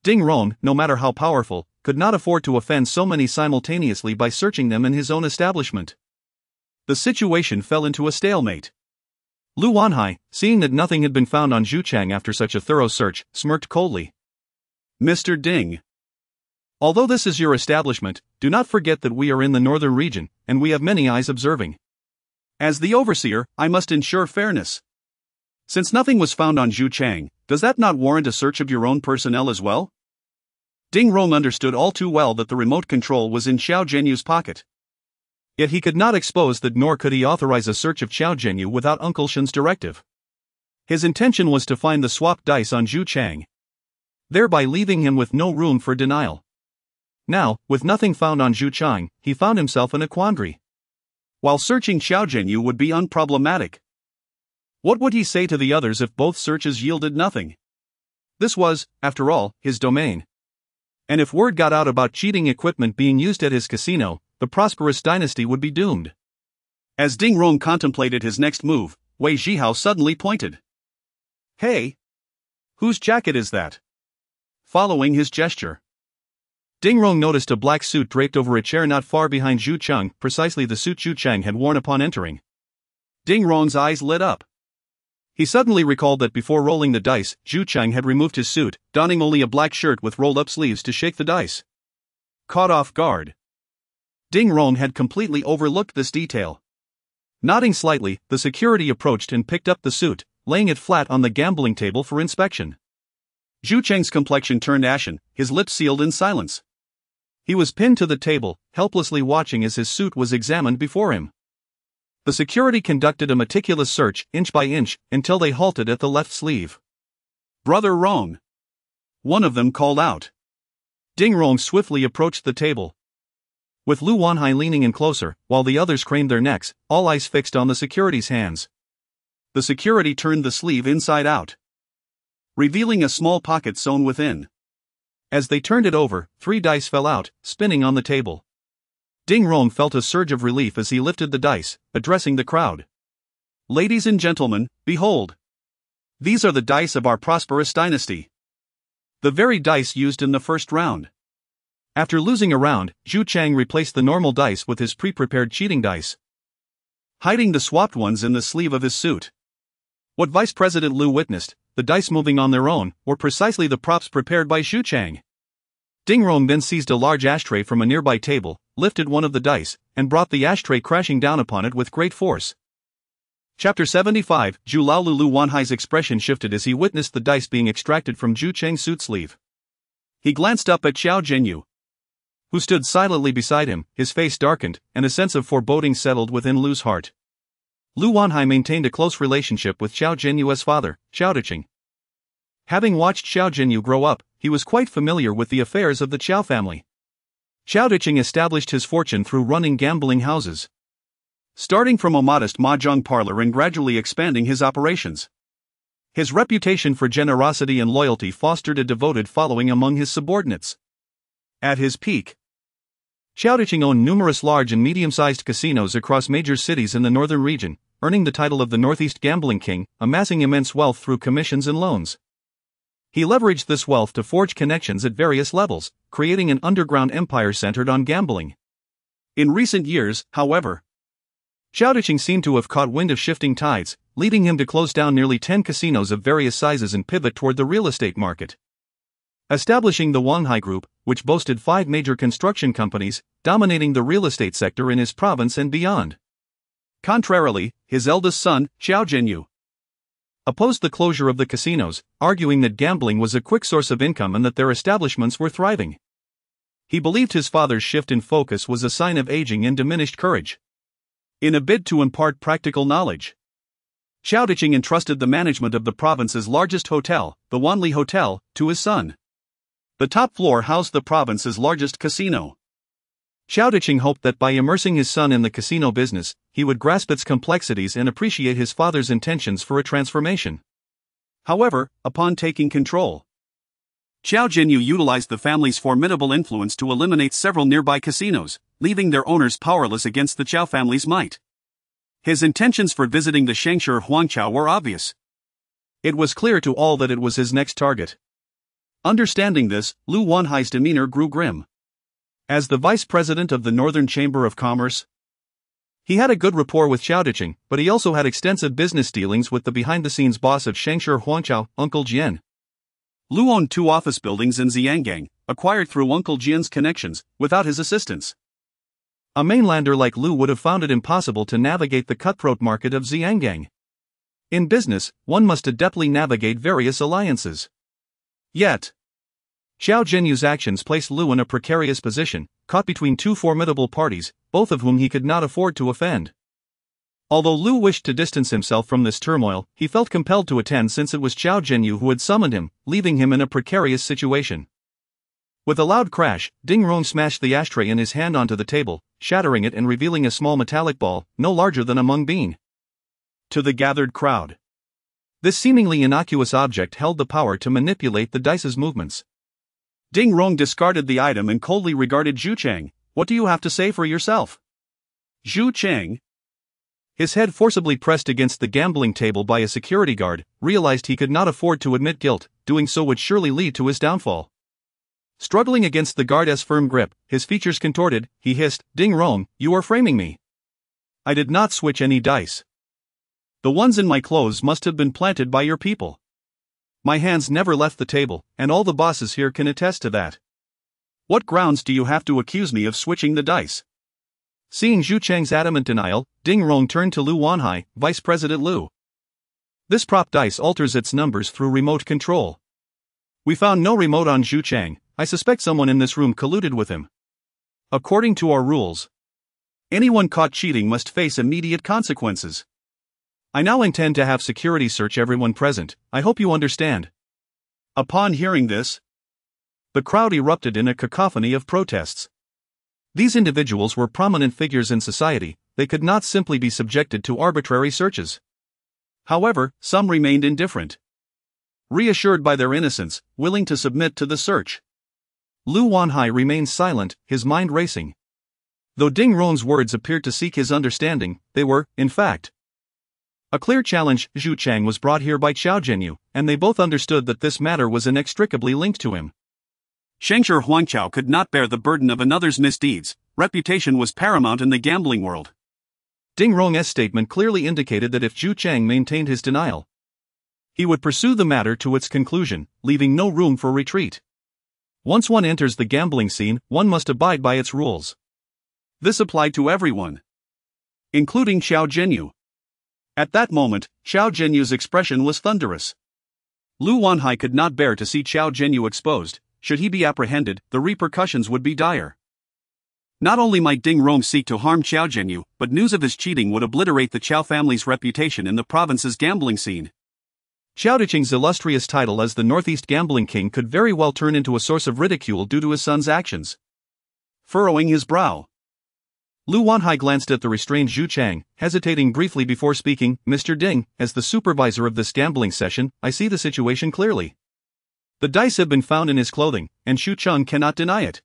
Ding Rong, no matter how powerful, could not afford to offend so many simultaneously by searching them in his own establishment. The situation fell into a stalemate. Lu Wanhai, seeing that nothing had been found on Zhu Chang after such a thorough search, smirked coldly. "Mr. Ding, although this is your establishment, do not forget that we are in the northern region, and we have many eyes observing. As the overseer, I must ensure fairness. Since nothing was found on Zhu Chang, does that not warrant a search of your own personnel as well?" Ding Rong understood all too well that the remote control was in Xiao Zhenyu's pocket. Yet he could not expose that, nor could he authorize a search of Xiao Zhenyu without Uncle Shen's directive. His intention was to find the swapped dice on Zhu Chang, thereby leaving him with no room for denial. Now, with nothing found on Zhu Chang, he found himself in a quandary. While searching Xiao Zhenyu would be unproblematic, what would he say to the others if both searches yielded nothing? This was, after all, his domain. And if word got out about cheating equipment being used at his casino, the prosperous dynasty would be doomed. As Ding Rong contemplated his next move, Wei Zhihao suddenly pointed. "Hey! Whose jacket is that?" Following his gesture, Ding Rong noticed a black suit draped over a chair not far behind Zhu Chang, precisely the suit Zhu Chang had worn upon entering. Ding Rong's eyes lit up. He suddenly recalled that before rolling the dice, Zhu Chang had removed his suit, donning only a black shirt with rolled-up sleeves to shake the dice. Caught off guard, Ding Rong had completely overlooked this detail. Nodding slightly, the security approached and picked up the suit, laying it flat on the gambling table for inspection. Zhu Cheng's complexion turned ashen, his lips sealed in silence. He was pinned to the table, helplessly watching as his suit was examined before him. The security conducted a meticulous search, inch by inch, until they halted at the left sleeve. "Brother Rong!" one of them called out. Ding Rong swiftly approached the table, with Lu Wanhai leaning in closer, while the others craned their necks, all eyes fixed on the security's hands. The security turned the sleeve inside out, revealing a small pocket sewn within. As they turned it over, 3 dice fell out, spinning on the table. Ding Rong felt a surge of relief as he lifted the dice, addressing the crowd. "Ladies and gentlemen, behold! These are the dice of our prosperous dynasty. The very dice used in the first round." After losing a round, Zhu Chang replaced the normal dice with his pre-prepared cheating dice, hiding the swapped ones in the sleeve of his suit. What Vice President Liu witnessed, the dice moving on their own, were precisely the props prepared by Zhu Chang. Ding Rong then seized a large ashtray from a nearby table, lifted one of the dice, and brought the ashtray crashing down upon it with great force. Chapter 75. Zhu Laolu. Lu Wanhai's expression shifted as he witnessed the dice being extracted from Zhu Chang's suit sleeve. He glanced up at Xiao Zhenyu, who stood silently beside him. His face darkened, and a sense of foreboding settled within Lu's heart. Lu Wanhai maintained a close relationship with Xiao Zhenyu's father, Xiao Diqing. Having watched Xiao Zhenyu grow up, he was quite familiar with the affairs of the Qiao family. Xiao Diqing established his fortune through running gambling houses, starting from a modest mahjong parlor and gradually expanding his operations. His reputation for generosity and loyalty fostered a devoted following among his subordinates. At his peak, Xiao Diqing owned numerous large and medium-sized casinos across major cities in the northern region, earning the title of the Northeast Gambling King, amassing immense wealth through commissions and loans. He leveraged this wealth to forge connections at various levels, creating an underground empire centered on gambling. In recent years, however, Xiao Diqing seemed to have caught wind of shifting tides, leading him to close down nearly 10 casinos of various sizes and pivot toward the real estate market. Establishing the Wanhai Group, which boasted 5 major construction companies, dominating the real estate sector in his province and beyond. Contrarily, his eldest son, Xiao Zhenyu, opposed the closure of the casinos, arguing that gambling was a quick source of income and that their establishments were thriving. He believed his father's shift in focus was a sign of aging and diminished courage. In a bid to impart practical knowledge, Xiao Diqing entrusted the management of the province's largest hotel, the Wanli Hotel, to his son. The top floor housed the province's largest casino. Xiao Diqing hoped that by immersing his son in the casino business, he would grasp its complexities and appreciate his father's intentions for a transformation. However, upon taking control, Xiao Zhenyu utilized the family's formidable influence to eliminate several nearby casinos, leaving their owners powerless against the Qiao family's might. His intentions for visiting the Shengshi Huangqiao were obvious. It was clear to all that it was his next target. Understanding this, Lu Wanhai's demeanor grew grim. As the vice president of the Northern Chamber of Commerce, he had a good rapport with Xiao Diqing, but he also had extensive business dealings with the behind-the-scenes boss of Shengshi Huangqiao, Uncle Jian. Lu owned 2 office buildings in Xiangang, acquired through Uncle Jian's connections, without his assistance. A mainlander like Lu would have found it impossible to navigate the cutthroat market of Xiangang. In business, one must adeptly navigate various alliances. Yet, Xiao Zhenyu's actions placed Lu in a precarious position, caught between 2 formidable parties, both of whom he could not afford to offend. Although Lu wished to distance himself from this turmoil, he felt compelled to attend since it was Xiao Zhenyu who had summoned him, leaving him in a precarious situation. With a loud crash, Ding Rong smashed the ashtray in his hand onto the table, shattering it and revealing a small metallic ball, no larger than a mung bean. To the gathered crowd, this seemingly innocuous object held the power to manipulate the dice's movements. Ding Rong discarded the item and coldly regarded Zhu Chang. "What do you have to say for yourself?" Zhu Chang, his head forcibly pressed against the gambling table by a security guard, realized he could not afford to admit guilt. Doing so would surely lead to his downfall. Struggling against the guard's firm grip, his features contorted, he hissed, "Ding Rong, you are framing me. I did not switch any dice. The ones in my clothes must have been planted by your people. My hands never left the table, and all the bosses here can attest to that. What grounds do you have to accuse me of switching the dice?" Seeing Zhu Chang's adamant denial, Ding Rong turned to Lu Wanhai, Vice President Lu. "This prop dice alters its numbers through remote control. We found no remote on Zhu Chang. I suspect someone in this room colluded with him. According to our rules, anyone caught cheating must face immediate consequences. I now intend to have security search everyone present. I hope you understand." Upon hearing this, the crowd erupted in a cacophony of protests. These individuals were prominent figures in society, they could not simply be subjected to arbitrary searches. However, some remained indifferent, reassured by their innocence, willing to submit to the search. Lu Wanhai remained silent, his mind racing. Though Ding Rong's words appeared to seek his understanding, they were, in fact, a clear challenge. Zhu Chang was brought here by Xiao Zhenyu, and they both understood that this matter was inextricably linked to him. Shengshi Huangqiao could not bear the burden of another's misdeeds. Reputation was paramount in the gambling world. Ding Rong's statement clearly indicated that if Zhu Chang maintained his denial, He would pursue the matter to its conclusion, leaving no room for retreat. Once one enters the gambling scene, one must abide by its rules. This applied to everyone, including Xiao Zhenyu. At that moment, Xiao Zhenyu's expression was thunderous. Lu Wanhai could not bear to see Xiao Zhenyu exposed. Should he be apprehended, the repercussions would be dire. Not only might Ding Rong seek to harm Xiao Zhenyu, but news of his cheating would obliterate the Qiao family's reputation in the province's gambling scene. Xiao Diqing's illustrious title as the Northeast Gambling King could very well turn into a source of ridicule due to his son's actions. Furrowing his brow, Lu Wanhai glanced at the restrained Zhu Chang, hesitating briefly before speaking. Mr. Ding, as the supervisor of this gambling session, I see the situation clearly. The dice have been found in his clothing, and Xu Cheng cannot deny it.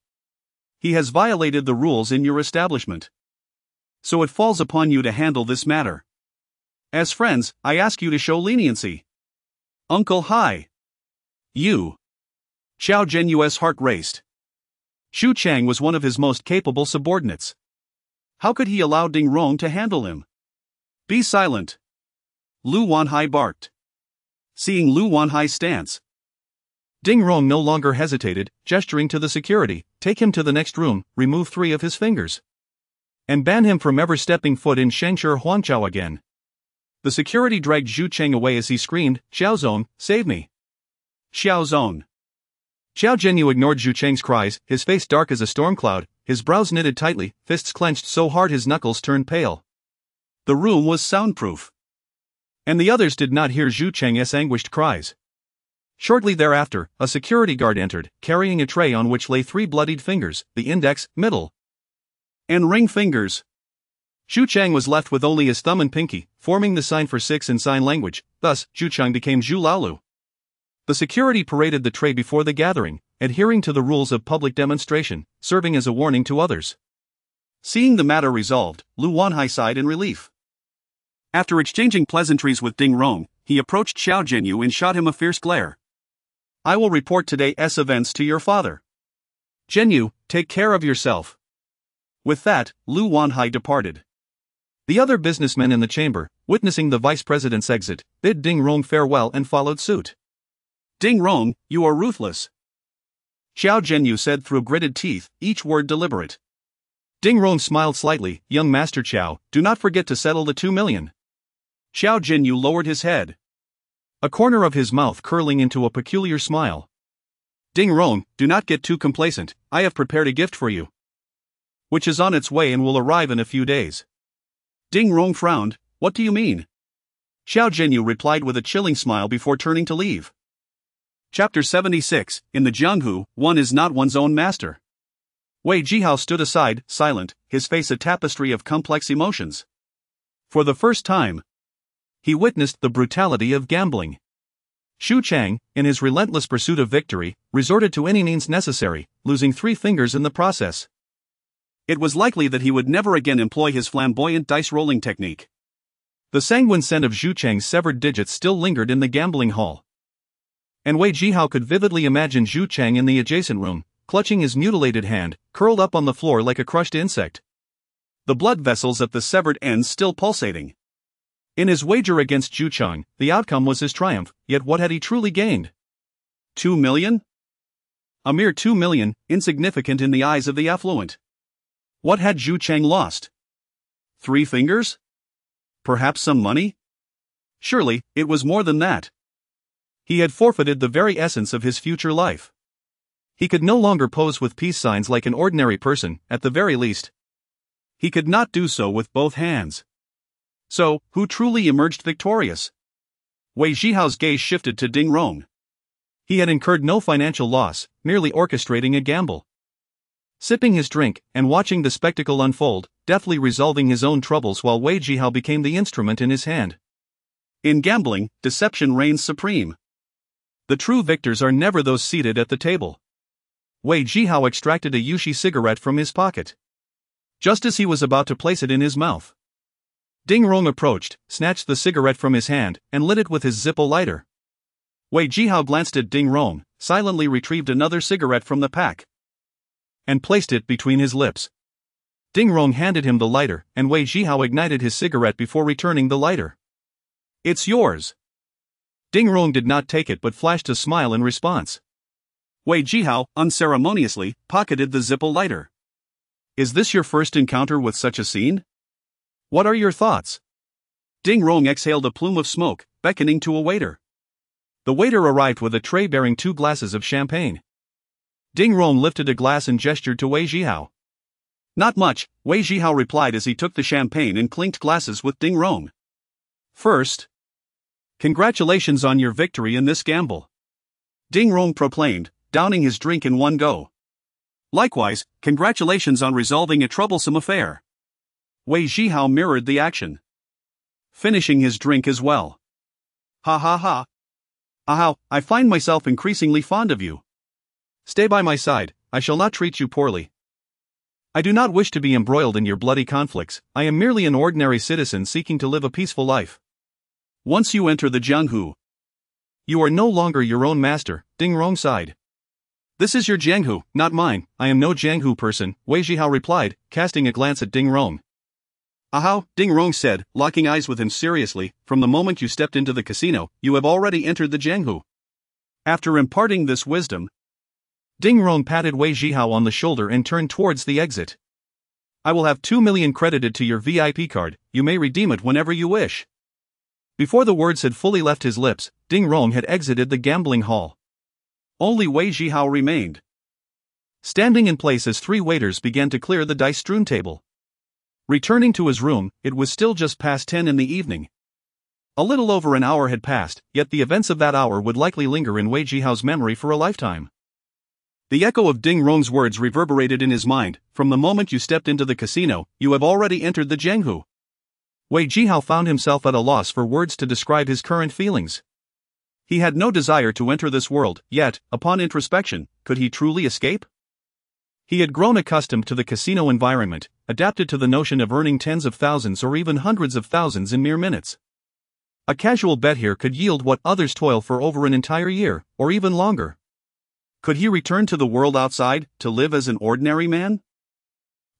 He has violated the rules in your establishment. So it falls upon you to handle this matter. As friends, I ask you to show leniency. Uncle Hai. You. Xiao Zhenyu's heart raced. Xu Chang was one of his most capable subordinates. How could he allow Ding Rong to handle him? Be silent. Lu Wanhai barked. Seeing Lu Wanhai's stance, Ding Rong no longer hesitated, gesturing to the security, take him to the next room, remove 3 of his fingers, and ban him from ever stepping foot in Shengshi Huangqiao again. The security dragged Zhu Cheng away as he screamed, Xiaozong, save me. Xiaozong. Xiao Zhenyu ignored Zhu Cheng's cries, his face dark as a storm cloud, his brows knitted tightly, fists clenched so hard his knuckles turned pale. The room was soundproof, and the others did not hear Zhu Cheng's anguished cries. Shortly thereafter, a security guard entered, carrying a tray on which lay 3 bloodied fingers, the index, middle, and ring fingers. Zhu Cheng was left with only his thumb and pinky, forming the sign for 6 in sign language. Thus, Zhu Cheng became Zhu Laolu. The security paraded the tray before the gathering, adhering to the rules of public demonstration, serving as a warning to others. Seeing the matter resolved, Lu Wanhai sighed in relief. After exchanging pleasantries with Ding Rong, he approached Xiao Zhenyu and shot him a fierce glare. I will report today's events to your father. Zhenyu, take care of yourself. With that, Lu Wanhai departed. The other businessmen in the chamber, witnessing the vice president's exit, bid Ding Rong farewell and followed suit. Ding Rong, you are ruthless, Xiao Zhenyu said through gritted teeth, each word deliberate. Ding Rong smiled slightly. Young Master Qiao, do not forget to settle the 2 million. Xiao Zhenyu lowered his head, a corner of his mouth curling into a peculiar smile. Ding Rong, do not get too complacent, I have prepared a gift for you, which is on its way and will arrive in a few days. Ding Rong frowned. What do you mean? Xiao Zhenyu replied with a chilling smile before turning to leave. Chapter 76, in the Jianghu, one is not one's own master. Wei Zhihao stood aside, silent, his face a tapestry of complex emotions. For the first time, he witnessed the brutality of gambling. Xu Chang, in his relentless pursuit of victory, resorted to any means necessary, losing 3 fingers in the process. It was likely that he would never again employ his flamboyant dice-rolling technique. The sanguine scent of Xu Chang's severed digits still lingered in the gambling hall, and Wei Zhihao could vividly imagine Zhu Chang in the adjacent room, clutching his mutilated hand, curled up on the floor like a crushed insect, the blood vessels at the severed ends still pulsating. In his wager against Zhu Chang, the outcome was his triumph, yet what had he truly gained? 2 million? A mere 2 million, insignificant in the eyes of the affluent. What had Zhu Chang lost? 3 fingers? Perhaps some money? Surely, it was more than that. He had forfeited the very essence of his future life. He could no longer pose with peace signs like an ordinary person, at the very least. He could not do so with both hands. So, who truly emerged victorious? Wei Zhihao's gaze shifted to Ding Rong. He had incurred no financial loss, merely orchestrating a gamble. Sipping his drink, and watching the spectacle unfold, deftly resolving his own troubles while Wei Zhihao became the instrument in his hand. In gambling, deception reigns supreme. The true victors are never those seated at the table. Wei Zhihao extracted a Yushi cigarette from his pocket, just as he was about to place it in his mouth. Ding Rong approached, snatched the cigarette from his hand, and lit it with his Zippo lighter. Wei Zhihao glanced at Ding Rong, silently retrieved another cigarette from the pack, and placed it between his lips. Ding Rong handed him the lighter, and Wei Zhihao ignited his cigarette before returning the lighter. It's yours. Ding Rong did not take it but flashed a smile in response. Wei Zhihao unceremoniously pocketed the Zippo lighter. Is this your first encounter with such a scene? What are your thoughts? Ding Rong exhaled a plume of smoke, beckoning to a waiter. The waiter arrived with a tray bearing 2 glasses of champagne. Ding Rong lifted a glass and gestured to Wei Zhihao. Not much, Wei Zhihao replied as he took the champagne and clinked glasses with Ding Rong. First, congratulations on your victory in this gamble, Ding Rong proclaimed, downing his drink in one go. Likewise, congratulations on resolving a troublesome affair. Wei Zhihao mirrored the action, finishing his drink as well. Ha ha ha. Ahau, I find myself increasingly fond of you. Stay by my side, I shall not treat you poorly. I do not wish to be embroiled in your bloody conflicts, I am merely an ordinary citizen seeking to live a peaceful life. Once you enter the Jianghu, you are no longer your own master, Ding Rong sighed. This is your Jianghu, not mine, I am no Jianghu person, Wei Zhihao replied, casting a glance at Ding Rong. Ahau, Ding Rong said, locking eyes with him seriously, from the moment you stepped into the casino, you have already entered the Jianghu. After imparting this wisdom, Ding Rong patted Wei Zhihao on the shoulder and turned towards the exit. I will have 2 million credited to your VIP card, you may redeem it whenever you wish. Before the words had fully left his lips, Ding Rong had exited the gambling hall. Only Wei Zhihao remained, standing in place as 3 waiters began to clear the dice-strewn table. Returning to his room, it was still just past 10 in the evening. A little over an hour had passed, yet the events of that hour would likely linger in Wei Zhihao's memory for a lifetime. The echo of Ding Rong's words reverberated in his mind, from the moment you stepped into the casino, you have already entered the Jianghu. Wei Zhihao found himself at a loss for words to describe his current feelings. He had no desire to enter this world, yet, upon introspection, could he truly escape? He had grown accustomed to the casino environment, adapted to the notion of earning tens of thousands or even hundreds of thousands in mere minutes. A casual bet here could yield what others toil for over an entire year, or even longer. Could he return to the world outside, to live as an ordinary man?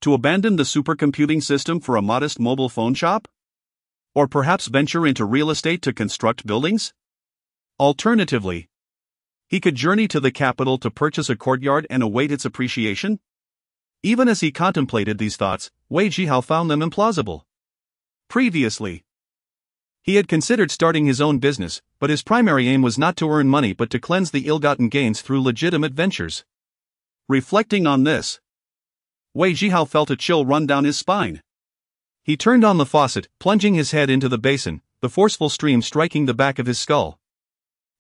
To abandon the supercomputing system for a modest mobile phone shop? Or perhaps venture into real estate to construct buildings? Alternatively, he could journey to the capital to purchase a courtyard and await its appreciation? Even as he contemplated these thoughts, Wei Zhihao found them implausible. Previously, he had considered starting his own business, but his primary aim was not to earn money but to cleanse the ill-gotten gains through legitimate ventures. Reflecting on this, Wei Zhihao felt a chill run down his spine. He turned on the faucet, plunging his head into the basin, the forceful stream striking the back of his skull.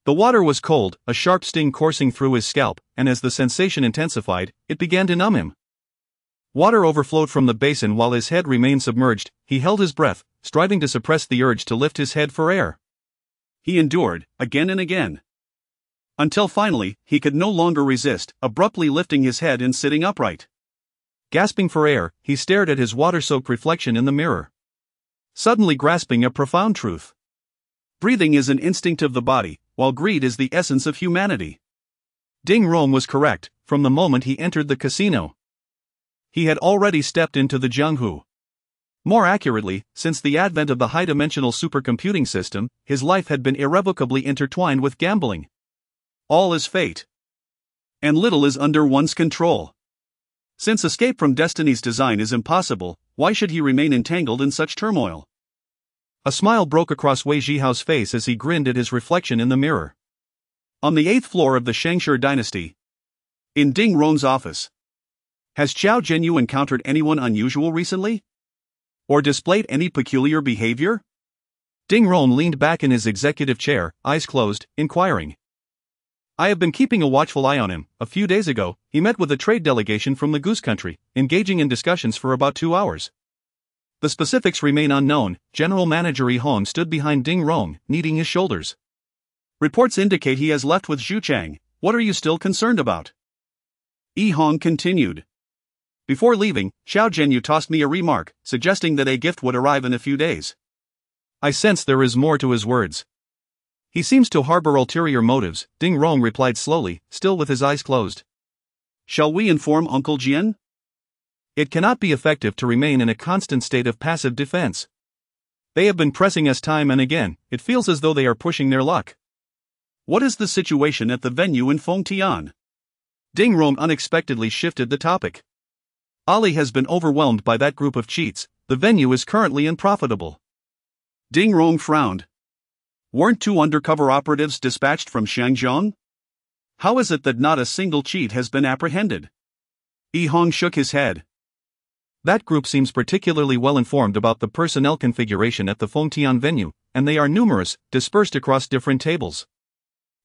The water was cold, a sharp sting coursing through his scalp, and as the sensation intensified, it began to numb him. Water overflowed from the basin while his head remained submerged. He held his breath, striving to suppress the urge to lift his head for air. He endured, again and again, until finally, he could no longer resist, abruptly lifting his head and sitting upright. Gasping for air, he stared at his water-soaked reflection in the mirror, suddenly grasping a profound truth. Breathing is an instinct of the body, while greed is the essence of humanity. Ding Rong was correct. From the moment he entered the casino, he had already stepped into the Jianghu. More accurately, since the advent of the high-dimensional supercomputing system, his life had been irrevocably intertwined with gambling. All is fate, and little is under one's control. Since escape from destiny's design is impossible, why should he remain entangled in such turmoil? A smile broke across Wei Zhihao's face as he grinned at his reflection in the mirror. On the 8th floor of the Shangshi dynasty, in Ding Rong's office, has Xiao Zhenyu encountered anyone unusual recently? Or displayed any peculiar behavior? Ding Rong leaned back in his executive chair, eyes closed, inquiring. I have been keeping a watchful eye on him. A few days ago, he met with a trade delegation from the Goose Country, engaging in discussions for about 2 hours. The specifics remain unknown. General Manager Yi Hong stood behind Ding Rong, kneading his shoulders. Reports indicate he has left with Zhu Chang. What are you still concerned about? Yi Hong continued. Before leaving, Xiao Zhenyu tossed me a remark, suggesting that a gift would arrive in a few days. I sense there is more to his words. He seems to harbor ulterior motives, Ding Rong replied slowly, still with his eyes closed. Shall we inform Uncle Jian? It cannot be effective to remain in a constant state of passive defense. They have been pressing us time and again. It feels as though they are pushing their luck. What is the situation at the venue in Fengtian? Ding Rong unexpectedly shifted the topic. Ali has been overwhelmed by that group of cheats. The venue is currently unprofitable. Ding Rong frowned. Weren't 2 undercover operatives dispatched from Shangzhou? How is it that not a single cheat has been apprehended? Yi Hong shook his head. That group seems particularly well informed about the personnel configuration at the Fengtian venue, and they are numerous, dispersed across different tables.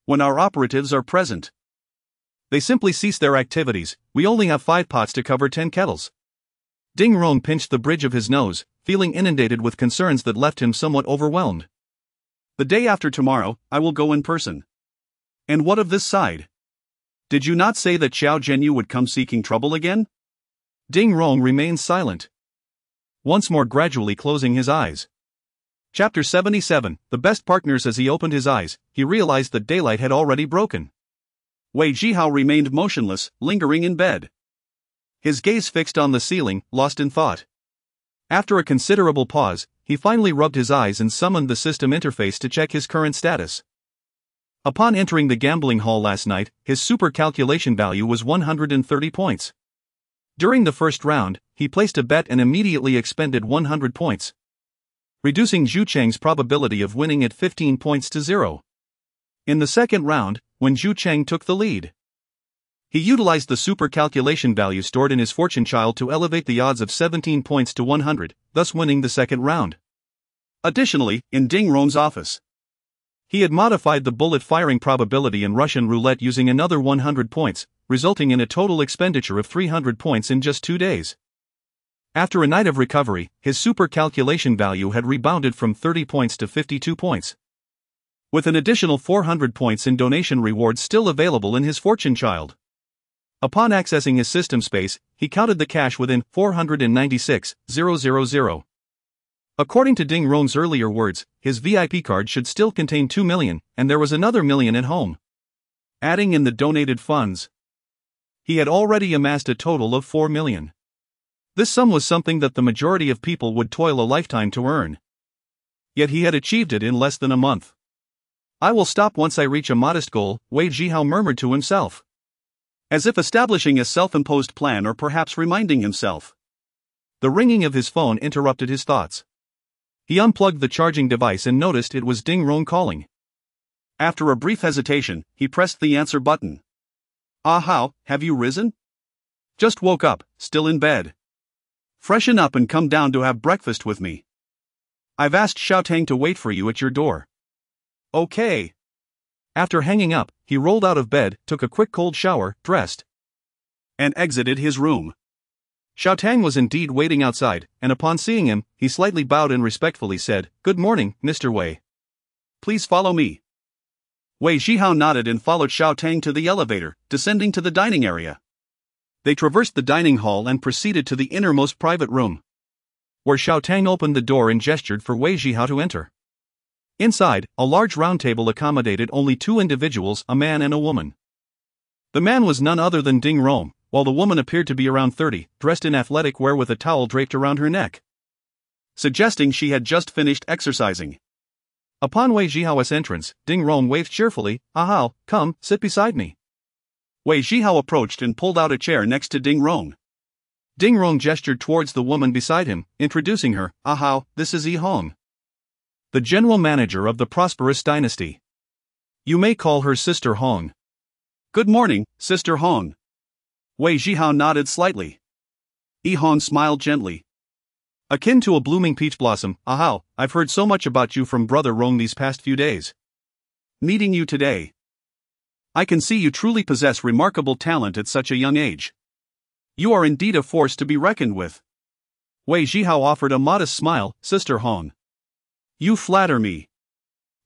When our operatives are present, they simply cease their activities. We only have 5 pots to cover 10 kettles. Ding Rong pinched the bridge of his nose, feeling inundated with concerns that left him somewhat overwhelmed. The day after tomorrow, I will go in person. And what of this side? Did you not say that Xiao Zhenyu would come seeking trouble again? Ding Rong remained silent, once more gradually closing his eyes. Chapter 77, The Best Partners. As he opened his eyes, he realized that daylight had already broken. Wei Zhihao remained motionless, lingering in bed. His gaze fixed on the ceiling, lost in thought. After a considerable pause, he finally rubbed his eyes and summoned the system interface to check his current status. Upon entering the gambling hall last night, his super calculation value was 130 points. During the first round, he placed a bet and immediately expended 100 points, reducing Zhu Cheng's probability of winning at 15 points to 0. In the second round, when Zhu Cheng took the lead, he utilized the super calculation value stored in his fortune child to elevate the odds of 17 points to 100, thus winning the second round. Additionally, in Ding Rong's office, he had modified the bullet firing probability in Russian roulette using another 100 points, resulting in a total expenditure of 300 points in just 2 days. After a night of recovery, his super calculation value had rebounded from 30 points to 52 points, with an additional 400 points in donation rewards still available in his fortune child. Upon accessing his system space, he counted the cash within 496,000. According to Ding Rong's earlier words, his VIP card should still contain 2 million, and there was another million at home. Adding in the donated funds, he had already amassed a total of 4 million. This sum was something that the majority of people would toil a lifetime to earn. Yet he had achieved it in less than a month. I will stop once I reach a modest goal, Wei Zhihao murmured to himself, as if establishing a self-imposed plan or perhaps reminding himself. The ringing of his phone interrupted his thoughts. He unplugged the charging device and noticed it was Ding Rong calling. After a brief hesitation, he pressed the answer button. Ah Hao, have you risen? Just woke up, still in bed. Freshen up and come down to have breakfast with me. I've asked Xiao Tang to wait for you at your door. Okay. After hanging up, he rolled out of bed, took a quick cold shower, dressed, and exited his room. Xiao Tang was indeed waiting outside, and upon seeing him, he slightly bowed and respectfully said, "Good morning, Mr. Wei. Please follow me." Wei Zhihao nodded and followed Xiao Tang to the elevator, descending to the dining area. They traversed the dining hall and proceeded to the innermost private room, where Xiao Tang opened the door and gestured for Wei Zhihao to enter. Inside, a large round table accommodated only 2 individuals, a man and a woman. The man was none other than Ding Rong, while the woman appeared to be around 30, dressed in athletic wear with a towel draped around her neck, suggesting she had just finished exercising. Upon Wei Zhihao's entrance, Ding Rong waved cheerfully, "Ah Hao, come, sit beside me." Wei Zhihao approached and pulled out a chair next to Ding Rong. Ding Rong gestured towards the woman beside him, introducing her, "Ah Hao, this is Yi Hong, the general manager of the prosperous dynasty. You may call her Sister Hong." "Good morning, Sister Hong." Wei Zhihao nodded slightly. Yi Hong smiled gently. "Akin to a blooming peach blossom, Ah Hao, I've heard so much about you from Brother Rong these past few days. Meeting you today, I can see you truly possess remarkable talent at such a young age. You are indeed a force to be reckoned with." Wei Zhihao offered a modest smile, "Sister Hong, you flatter me."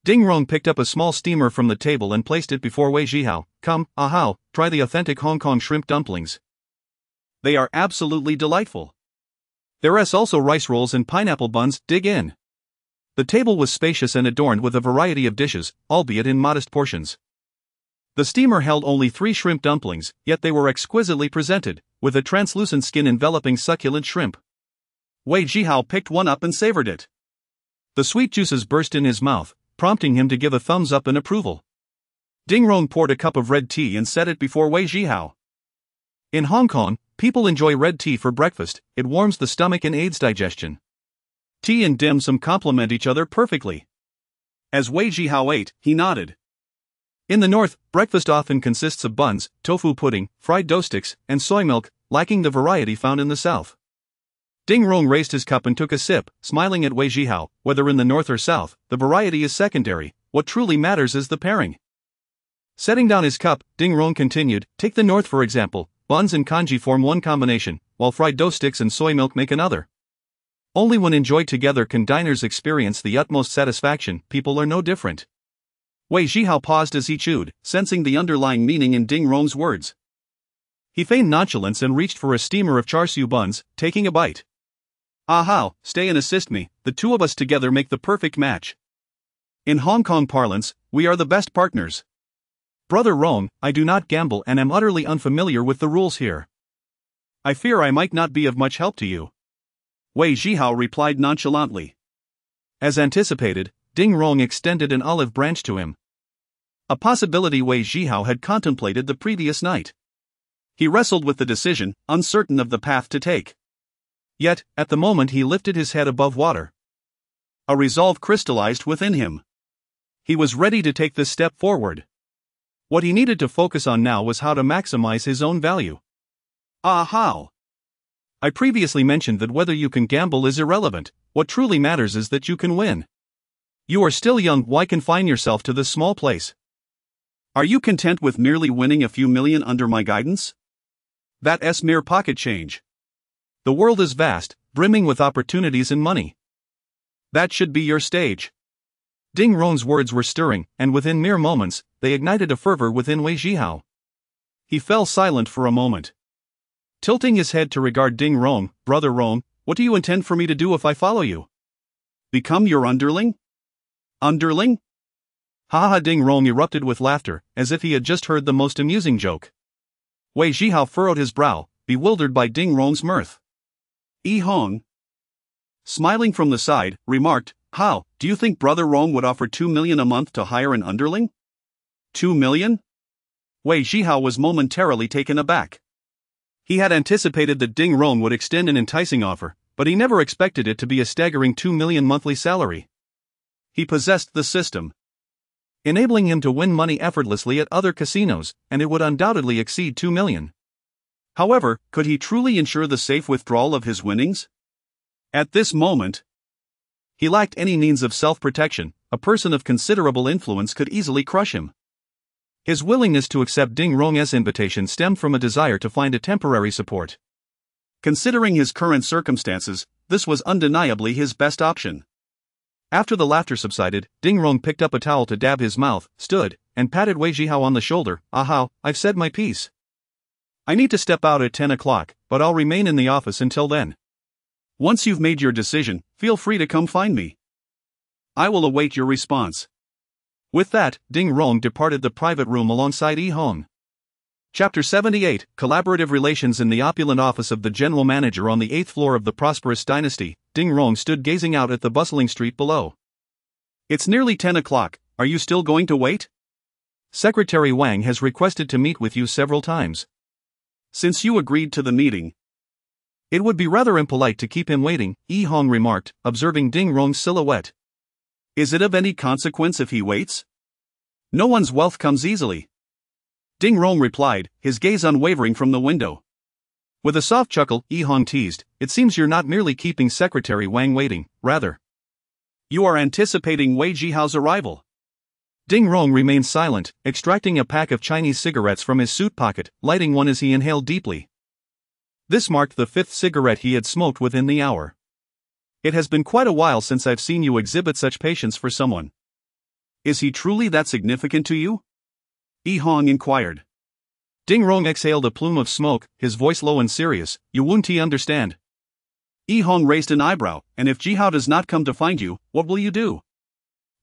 Ding Rong picked up a small steamer from the table and placed it before Wei Zhihao. "Come, Ah Hao, try the authentic Hong Kong shrimp dumplings. They are absolutely delightful. There's also rice rolls and pineapple buns, dig in." The table was spacious and adorned with a variety of dishes, albeit in modest portions. The steamer held only 3 shrimp dumplings, yet they were exquisitely presented, with a translucent skin enveloping succulent shrimp. Wei Zhihao picked one up and savored it. The sweet juices burst in his mouth, prompting him to give a thumbs up in approval. Ding Rong poured a cup of red tea and set it before Wei Zhihao. In Hong Kong, people enjoy red tea for breakfast. It warms the stomach and aids digestion. Tea and dim sum complement each other perfectly. As Wei Zhihao ate, he nodded. In the north, breakfast often consists of buns, tofu pudding, fried dough sticks, and soy milk, lacking the variety found in the south. Ding Rong raised his cup and took a sip, smiling at Wei Zhihao. Whether in the north or south, the variety is secondary. What truly matters is the pairing. Setting down his cup, Ding Rong continued, take the north for example. Buns and congee form one combination, while fried dough sticks and soy milk make another. Only when enjoyed together can diners experience the utmost satisfaction. People are no different. Wei Zhihao paused as he chewed, sensing the underlying meaning in Ding Rong's words. He feigned nonchalance and reached for a steamer of char siu buns, taking a bite. Ah how, stay and assist me, the two of us together make the perfect match. In Hong Kong parlance, we are the best partners. Brother Rong, I do not gamble and am utterly unfamiliar with the rules here. I fear I might not be of much help to you. Wei Zhihao replied nonchalantly. As anticipated, Ding Rong extended an olive branch to him. A possibility Wei Zhihao had contemplated the previous night. He wrestled with the decision, uncertain of the path to take. Yet, at the moment he lifted his head above water. A resolve crystallized within him. He was ready to take this step forward. What he needed to focus on now was how to maximize his own value. Ah how? I previously mentioned that whether you can gamble is irrelevant. What truly matters is that you can win. You are still young, why confine yourself to this small place? Are you content with merely winning a few million under my guidance? That's mere pocket change. The world is vast, brimming with opportunities and money. That should be your stage. Ding Rong's words were stirring, and within mere moments, they ignited a fervor within Wei Zhihao. He fell silent for a moment. Tilting his head to regard Ding Rong, Brother Rong, what do you intend for me to do if I follow you? Become your underling? Underling? Ha ha! Ding Rong erupted with laughter, as if he had just heard the most amusing joke. Wei Zhihao furrowed his brow, bewildered by Ding Rong's mirth. Yi Hong, smiling from the side, remarked, how, do you think Brother Rong would offer 2 million a month to hire an underling? 2 million? Wei Zhihao was momentarily taken aback. He had anticipated that Ding Rong would extend an enticing offer, but he never expected it to be a staggering 2 million monthly salary. He possessed the system, enabling him to win money effortlessly at other casinos, and it would undoubtedly exceed 2 million. However, could he truly ensure the safe withdrawal of his winnings? At this moment, he lacked any means of self-protection. A person of considerable influence could easily crush him. His willingness to accept Ding Rong's invitation stemmed from a desire to find a temporary support. Considering his current circumstances, this was undeniably his best option. After the laughter subsided, Ding Rong picked up a towel to dab his mouth, stood, and patted Wei Zhihao on the shoulder. Aha, I've said my piece. I need to step out at 10 o'clock, but I'll remain in the office until then. Once you've made your decision, feel free to come find me. I will await your response. With that, Ding Rong departed the private room alongside Yi Hong. Chapter 78, Collaborative Relations. In the opulent office of the general manager on the 8th floor of the prosperous dynasty, Ding Rong stood gazing out at the bustling street below. It's nearly 10 o'clock, are you still going to wait? Secretary Wang has requested to meet with you several times. Since you agreed to the meeting, it would be rather impolite to keep him waiting, Yi Hong remarked, observing Ding Rong's silhouette. Is it of any consequence if he waits? No one's wealth comes easily. Ding Rong replied, his gaze unwavering from the window. With a soft chuckle, Yi Hong teased, it seems you're not merely keeping Secretary Wang waiting, rather, you are anticipating Wei Zhihao's arrival. Ding Rong remained silent, extracting a pack of Chinese cigarettes from his suit pocket, lighting one as he inhaled deeply. This marked the 5th cigarette he had smoked within the hour. It has been quite a while since I've seen you exhibit such patience for someone. Is he truly that significant to you? Yi Hong inquired. Ding Rong exhaled a plume of smoke, his voice low and serious. You won't understand. Yi Hong raised an eyebrow, and if Zhihao does not come to find you, what will you do?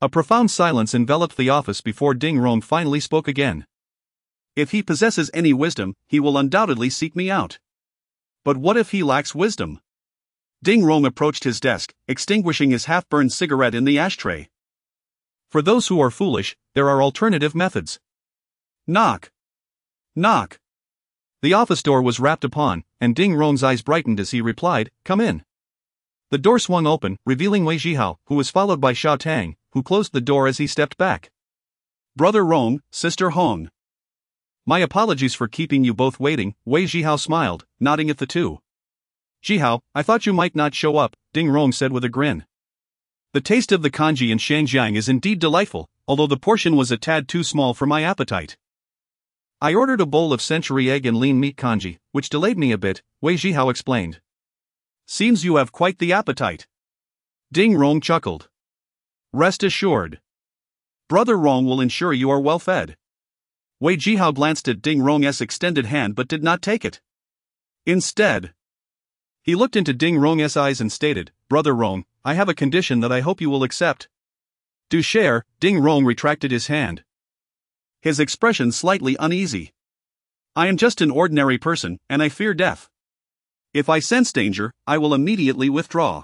A profound silence enveloped the office before Ding Rong finally spoke again. If he possesses any wisdom, he will undoubtedly seek me out. But what if he lacks wisdom? Ding Rong approached his desk, extinguishing his half-burned cigarette in the ashtray. For those who are foolish, there are alternative methods. Knock. Knock. The office door was rapped upon, and Ding Rong's eyes brightened as he replied, "Come in." The door swung open, revealing Wei Zhihao, who was followed by Xiao Tang, who closed the door as he stepped back. "Brother Rong, Sister Hong. My apologies for keeping you both waiting," Wei Zhihao smiled, nodding at the two. "Zhihao, I thought you might not show up," Ding Rong said with a grin. "The taste of the congee in Shangjiang is indeed delightful, although the portion was a tad too small for my appetite. I ordered a bowl of century egg and lean meat congee, which delayed me a bit," Wei Zhihao explained. "Seems you have quite the appetite." Ding Rong chuckled. "Rest assured. Brother Rong will ensure you are well fed." Wei Zhihao glanced at Ding Rong's extended hand but did not take it. Instead, he looked into Ding Rong's eyes and stated, "Brother Rong, I have a condition that I hope you will accept." "Do share," Ding Rong retracted his hand, his expression slightly uneasy. "I am just an ordinary person, and I fear death. If I sense danger, I will immediately withdraw.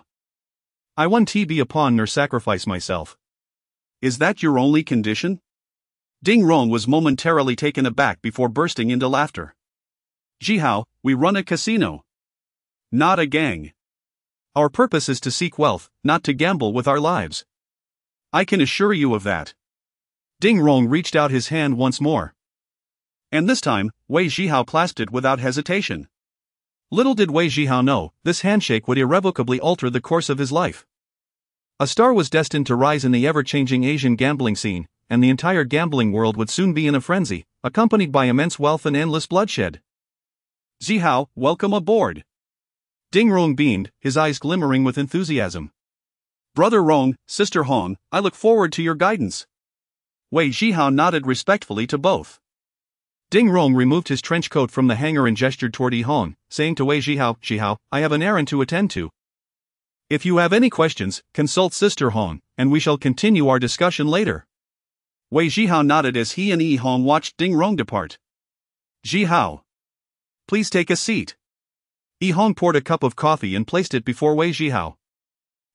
I won't be a pawn nor sacrifice myself." "Is that your only condition?" Ding Rong was momentarily taken aback before bursting into laughter. "Zhihao, we run a casino. Not a gang. Our purpose is to seek wealth, not to gamble with our lives. I can assure you of that." Ding Rong reached out his hand once more. And this time, Wei Zhihao clasped it without hesitation. Little did Wei Zhihao know, this handshake would irrevocably alter the course of his life. A star was destined to rise in the ever-changing Asian gambling scene, and the entire gambling world would soon be in a frenzy, accompanied by immense wealth and endless bloodshed. "Zhihao, welcome aboard." Ding Rong beamed, his eyes glimmering with enthusiasm. "Brother Rong, Sister Hong, I look forward to your guidance." Wei Zhihao nodded respectfully to both. Ding Rong removed his trench coat from the hanger and gestured toward Yi Hong, saying to Wei Zhihao, "Zhihao, I have an errand to attend to. If you have any questions, consult Sister Hong, and we shall continue our discussion later." Wei Zhihao nodded as he and Yi Hong watched Ding Rong depart. "Zhihao, please take a seat." Yi Hong poured a cup of coffee and placed it before Wei Zhihao.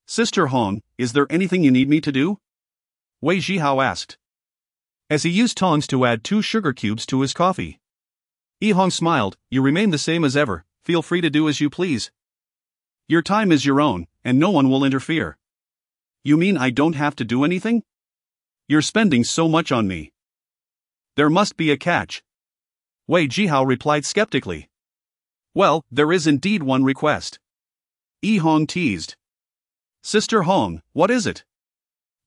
"Sister Hong, is there anything you need me to do?" Wei Zhihao asked, as he used tongs to add 2 sugar cubes to his coffee. Yi Hong smiled, "You remain the same as ever, feel free to do as you please. Your time is your own, and no one will interfere." "You mean I don't have to do anything? You're spending so much on me." "There must be a catch." Wei Zhihao replied skeptically. "Well, there is indeed one request." Yi Hong teased. "Sister Hong, what is it?"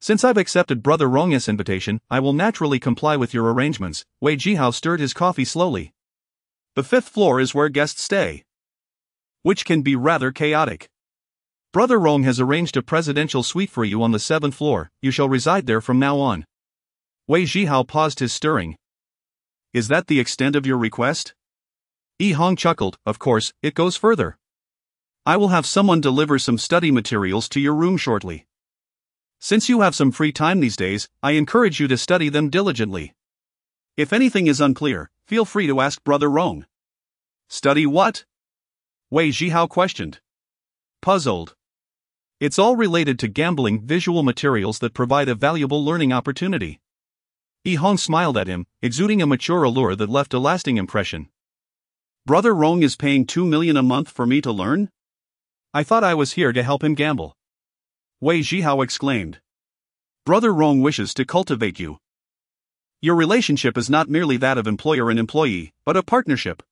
"Since I've accepted Brother Rong's invitation, I will naturally comply with your arrangements." Wei Zhihao stirred his coffee slowly. "The 5th floor is where guests stay, which can be rather chaotic. Brother Rong has arranged a presidential suite for you on the 7th floor, you shall reside there from now on." Wei Zhihao paused his stirring. "Is that the extent of your request?" Yi Hong chuckled, "Of course, it goes further. I will have someone deliver some study materials to your room shortly. Since you have some free time these days, I encourage you to study them diligently. If anything is unclear, feel free to ask Brother Rong." "Study what?" Wei Zhihao questioned. Puzzled. "It's all related to gambling visual materials that provide a valuable learning opportunity." Yi Hong smiled at him, exuding a mature allure that left a lasting impression. "Brother Rong is paying 2 million a month for me to learn? I thought I was here to help him gamble." Wei Zhihao exclaimed. "Brother Rong wishes to cultivate you. Your relationship is not merely that of employer and employee, but a partnership.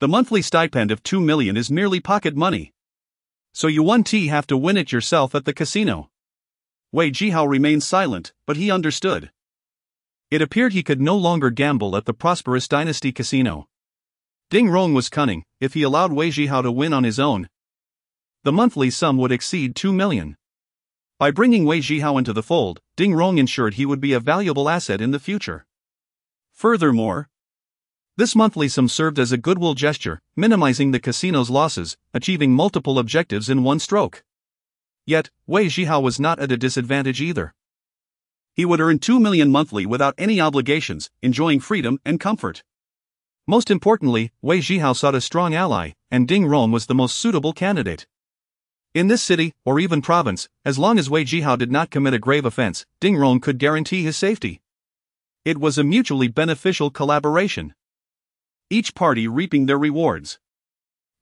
The monthly stipend of 2 million is merely pocket money. So you won't have to win it yourself at the casino." Wei Zhihao remained silent, but he understood. It appeared he could no longer gamble at the prosperous Dynasty Casino. Ding Rong was cunning. If he allowed Wei Zhihao to win on his own, the monthly sum would exceed 2 million. By bringing Wei Zhihao into the fold, Ding Rong ensured he would be a valuable asset in the future. Furthermore, this monthly sum served as a goodwill gesture, minimizing the casino's losses, achieving multiple objectives in one stroke. Yet, Wei Zhihao was not at a disadvantage either. He would earn 2 million monthly without any obligations, enjoying freedom and comfort. Most importantly, Wei Zhihao sought a strong ally, and Ding Rong was the most suitable candidate. In this city, or even province, as long as Wei Zhihao did not commit a grave offense, Ding Rong could guarantee his safety. It was a mutually beneficial collaboration, each party reaping their rewards.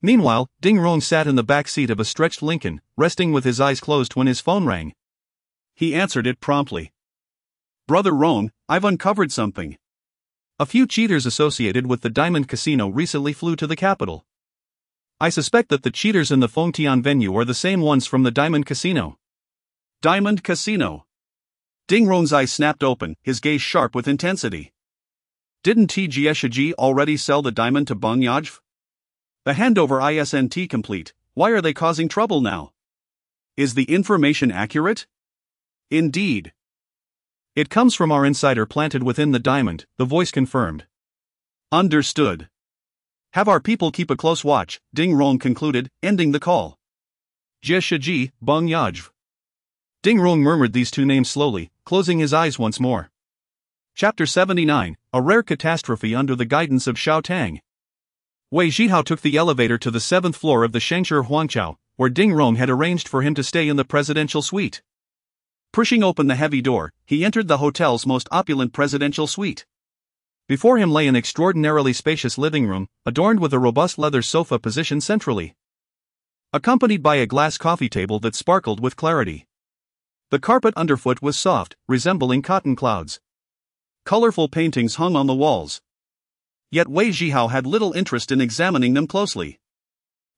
Meanwhile, Ding Rong sat in the back seat of a stretched Lincoln, resting with his eyes closed when his phone rang. He answered it promptly. "Brother Rong, I've uncovered something. A few cheaters associated with the Diamond Casino recently flew to the capital. I suspect that the cheaters in the Fengtian venue are the same ones from the Diamond Casino." Diamond Casino. Ding Rong's eyes snapped open, his gaze sharp with intensity. Didn't TGSHG already sell the diamond to Bang Yajv? The handover isn't complete, why are they causing trouble now? Is the information accurate? Indeed. It comes from our insider planted within the diamond, the voice confirmed. Understood. Have our people keep a close watch, Ding Rong concluded, ending the call. Jie Bang Yajv. Ding Rong murmured these two names slowly, closing his eyes once more. Chapter 79, A Rare Catastrophe Under the Guidance of Xiao Tang. Wei Zhihao took the elevator to the 7th floor of the Shengshi Huangqiao, where Ding Rong had arranged for him to stay in the presidential suite. Pushing open the heavy door, he entered the hotel's most opulent presidential suite. Before him lay an extraordinarily spacious living room, adorned with a robust leather sofa positioned centrally, accompanied by a glass coffee table that sparkled with clarity. The carpet underfoot was soft, resembling cotton clouds. Colorful paintings hung on the walls. Yet Wei Zhihao had little interest in examining them closely.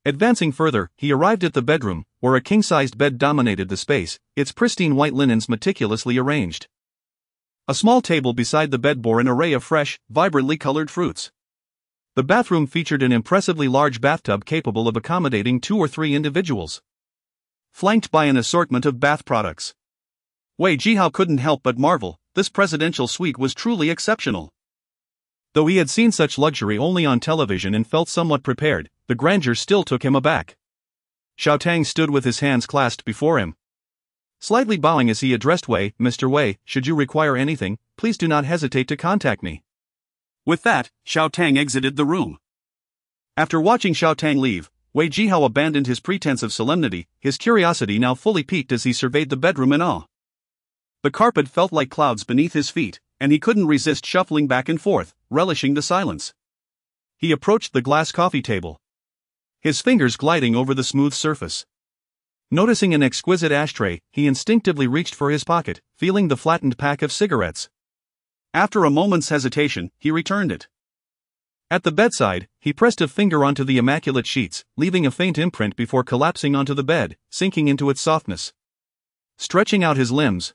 Advancing further, he arrived at the bedroom, where a king-sized bed dominated the space, its pristine white linens meticulously arranged. A small table beside the bed bore an array of fresh, vibrantly colored fruits. The bathroom featured an impressively large bathtub capable of accommodating 2 or 3 individuals, flanked by an assortment of bath products. Wei Zhihao couldn't help but marvel, this presidential suite was truly exceptional. Though he had seen such luxury only on television and felt somewhat prepared, the grandeur still took him aback. Xiao Tang stood with his hands clasped before him, slightly bowing as he addressed Wei. "Mr. Wei, should you require anything, please do not hesitate to contact me." With that, Xiao Tang exited the room. After watching Xiao Tang leave, Wei Zhihao abandoned his pretense of solemnity, his curiosity now fully piqued as he surveyed the bedroom in awe. The carpet felt like clouds beneath his feet, and he couldn't resist shuffling back and forth, relishing the silence. He approached the glass coffee table, his fingers gliding over the smooth surface. Noticing an exquisite ashtray, he instinctively reached for his pocket, feeling the flattened pack of cigarettes. After a moment's hesitation, he returned it. At the bedside, he pressed a finger onto the immaculate sheets, leaving a faint imprint before collapsing onto the bed, sinking into its softness. Stretching out his limbs,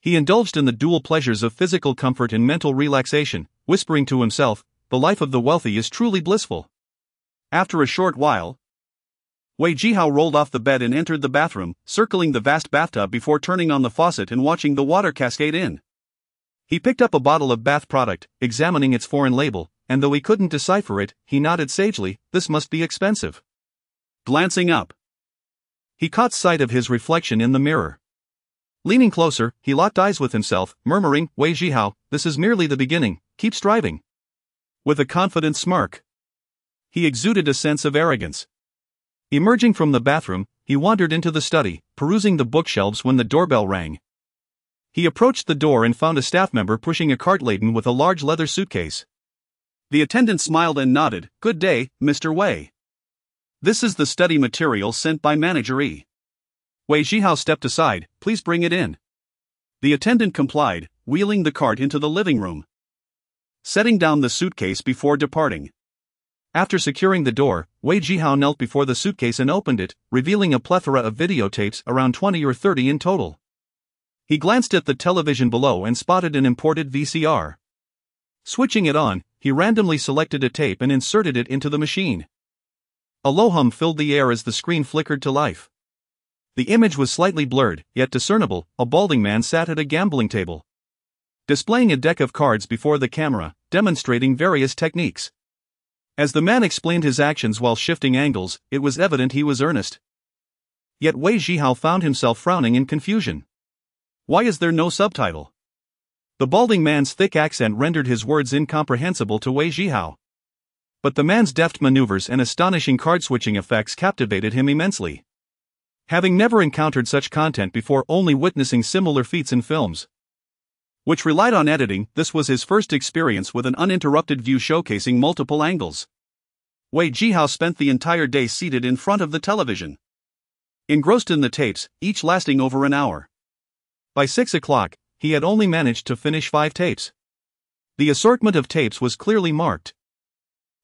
he indulged in the dual pleasures of physical comfort and mental relaxation, whispering to himself, "The life of the wealthy is truly blissful." After a short while, Wei Zhihao rolled off the bed and entered the bathroom, circling the vast bathtub before turning on the faucet and watching the water cascade in. He picked up a bottle of bath product, examining its foreign label, and though he couldn't decipher it, he nodded sagely, "This must be expensive." Glancing up, he caught sight of his reflection in the mirror. Leaning closer, he locked eyes with himself, murmuring, "Wei Zhihao, this is merely the beginning, keep striving." With a confident smirk, he exuded a sense of arrogance. Emerging from the bathroom, he wandered into the study, perusing the bookshelves when the doorbell rang. He approached the door and found a staff member pushing a cart laden with a large leather suitcase. The attendant smiled and nodded, "Good day, Mr. Wei. This is the study material sent by Manager E." Wei Zhihao stepped aside, "Please bring it in." The attendant complied, wheeling the cart into the living room, setting down the suitcase before departing. After securing the door, Wei Zhihao knelt before the suitcase and opened it, revealing a plethora of videotapes, around 20 or 30 in total. He glanced at the television below and spotted an imported VCR. Switching it on, he randomly selected a tape and inserted it into the machine. A low hum filled the air as the screen flickered to life. The image was slightly blurred, yet discernible. A balding man sat at a gambling table, displaying a deck of cards before the camera, demonstrating various techniques. As the man explained his actions while shifting angles, it was evident he was earnest. Yet Wei Zhihao found himself frowning in confusion. Why is there no subtitle? The balding man's thick accent rendered his words incomprehensible to Wei Zhihao. But the man's deft maneuvers and astonishing card-switching effects captivated him immensely. Having never encountered such content before, only witnessing similar feats in films, which relied on editing. This was his first experience with an uninterrupted view showcasing multiple angles. Wei Zhihao spent the entire day seated in front of the television, engrossed in the tapes, each lasting over an hour. By 6 o'clock, he had only managed to finish 5 tapes. The assortment of tapes was clearly marked,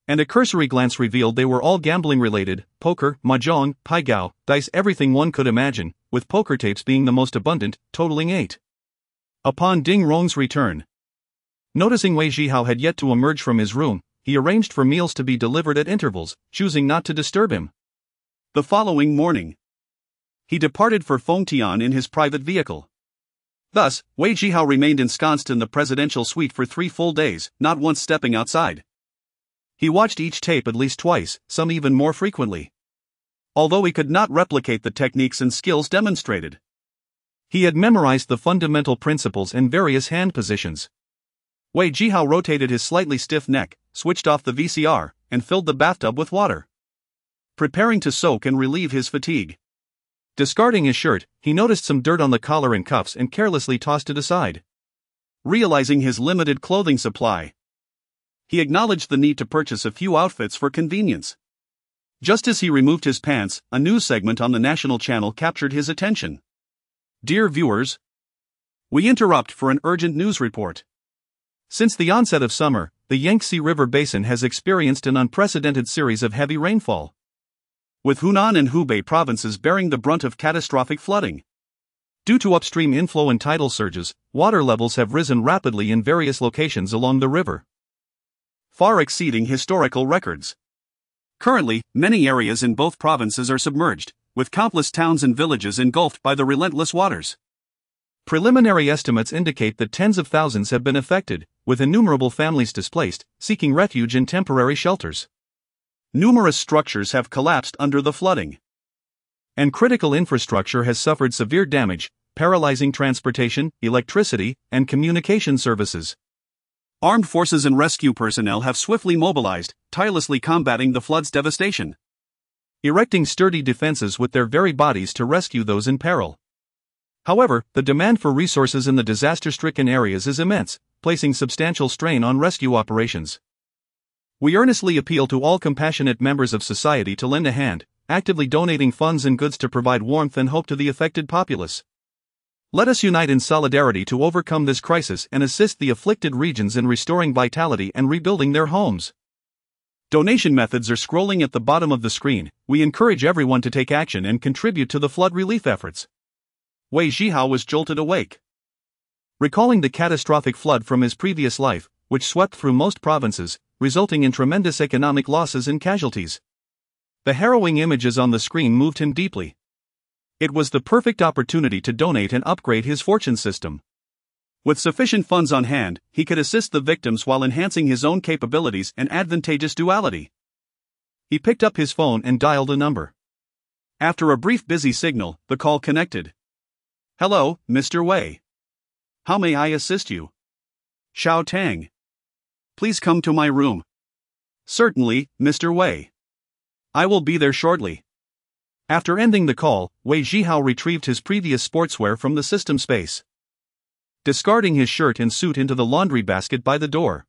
and a cursory glance revealed they were all gambling-related: poker, mahjong, paigao, dice, everything one could imagine, with poker tapes being the most abundant, totaling 8. Upon Ding Rong's return, noticing Wei Zhihao had yet to emerge from his room, he arranged for meals to be delivered at intervals, choosing not to disturb him. The following morning, he departed for Fengtian in his private vehicle. Thus, Wei Zhihao remained ensconced in the presidential suite for 3 full days, not once stepping outside. He watched each tape at least twice, some even more frequently. Although he could not replicate the techniques and skills demonstrated, he had memorized the fundamental principles and various hand positions. Wei Zhihao rotated his slightly stiff neck, switched off the VCR, and filled the bathtub with water, preparing to soak and relieve his fatigue. Discarding his shirt, he noticed some dirt on the collar and cuffs and carelessly tossed it aside. Realizing his limited clothing supply, he acknowledged the need to purchase a few outfits for convenience. Just as he removed his pants, a news segment on the national channel captured his attention. Dear viewers, we interrupt for an urgent news report. Since the onset of summer, the Yangtze River Basin has experienced an unprecedented series of heavy rainfall, with Hunan and Hubei provinces bearing the brunt of catastrophic flooding. Due to upstream inflow and tidal surges, water levels have risen rapidly in various locations along the river, far exceeding historical records. Currently, many areas in both provinces are submerged, with countless towns and villages engulfed by the relentless waters. Preliminary estimates indicate that tens of thousands have been affected, with innumerable families displaced, seeking refuge in temporary shelters. Numerous structures have collapsed under the flooding, and critical infrastructure has suffered severe damage, paralyzing transportation, electricity, and communication services. Armed forces and rescue personnel have swiftly mobilized, tirelessly combating the flood's devastation, erecting sturdy defenses with their very bodies to rescue those in peril. However, the demand for resources in the disaster-stricken areas is immense, placing substantial strain on rescue operations. We earnestly appeal to all compassionate members of society to lend a hand, actively donating funds and goods to provide warmth and hope to the affected populace. Let us unite in solidarity to overcome this crisis and assist the afflicted regions in restoring vitality and rebuilding their homes. Donation methods are scrolling at the bottom of the screen. We encourage everyone to take action and contribute to the flood relief efforts. Wei Zhihao was jolted awake, recalling the catastrophic flood from his previous life, which swept through most provinces, resulting in tremendous economic losses and casualties. The harrowing images on the screen moved him deeply. It was the perfect opportunity to donate and upgrade his fortune system. With sufficient funds on hand, he could assist the victims while enhancing his own capabilities and advantageous duality. He picked up his phone and dialed a number. After a brief busy signal, the call connected. Hello, Mr. Wei. How may I assist you? Xiao Tang. Please come to my room. Certainly, Mr. Wei. I will be there shortly. After ending the call, Wei Zhihao retrieved his previous sportswear from the system space, discarding his shirt and suit into the laundry basket by the door.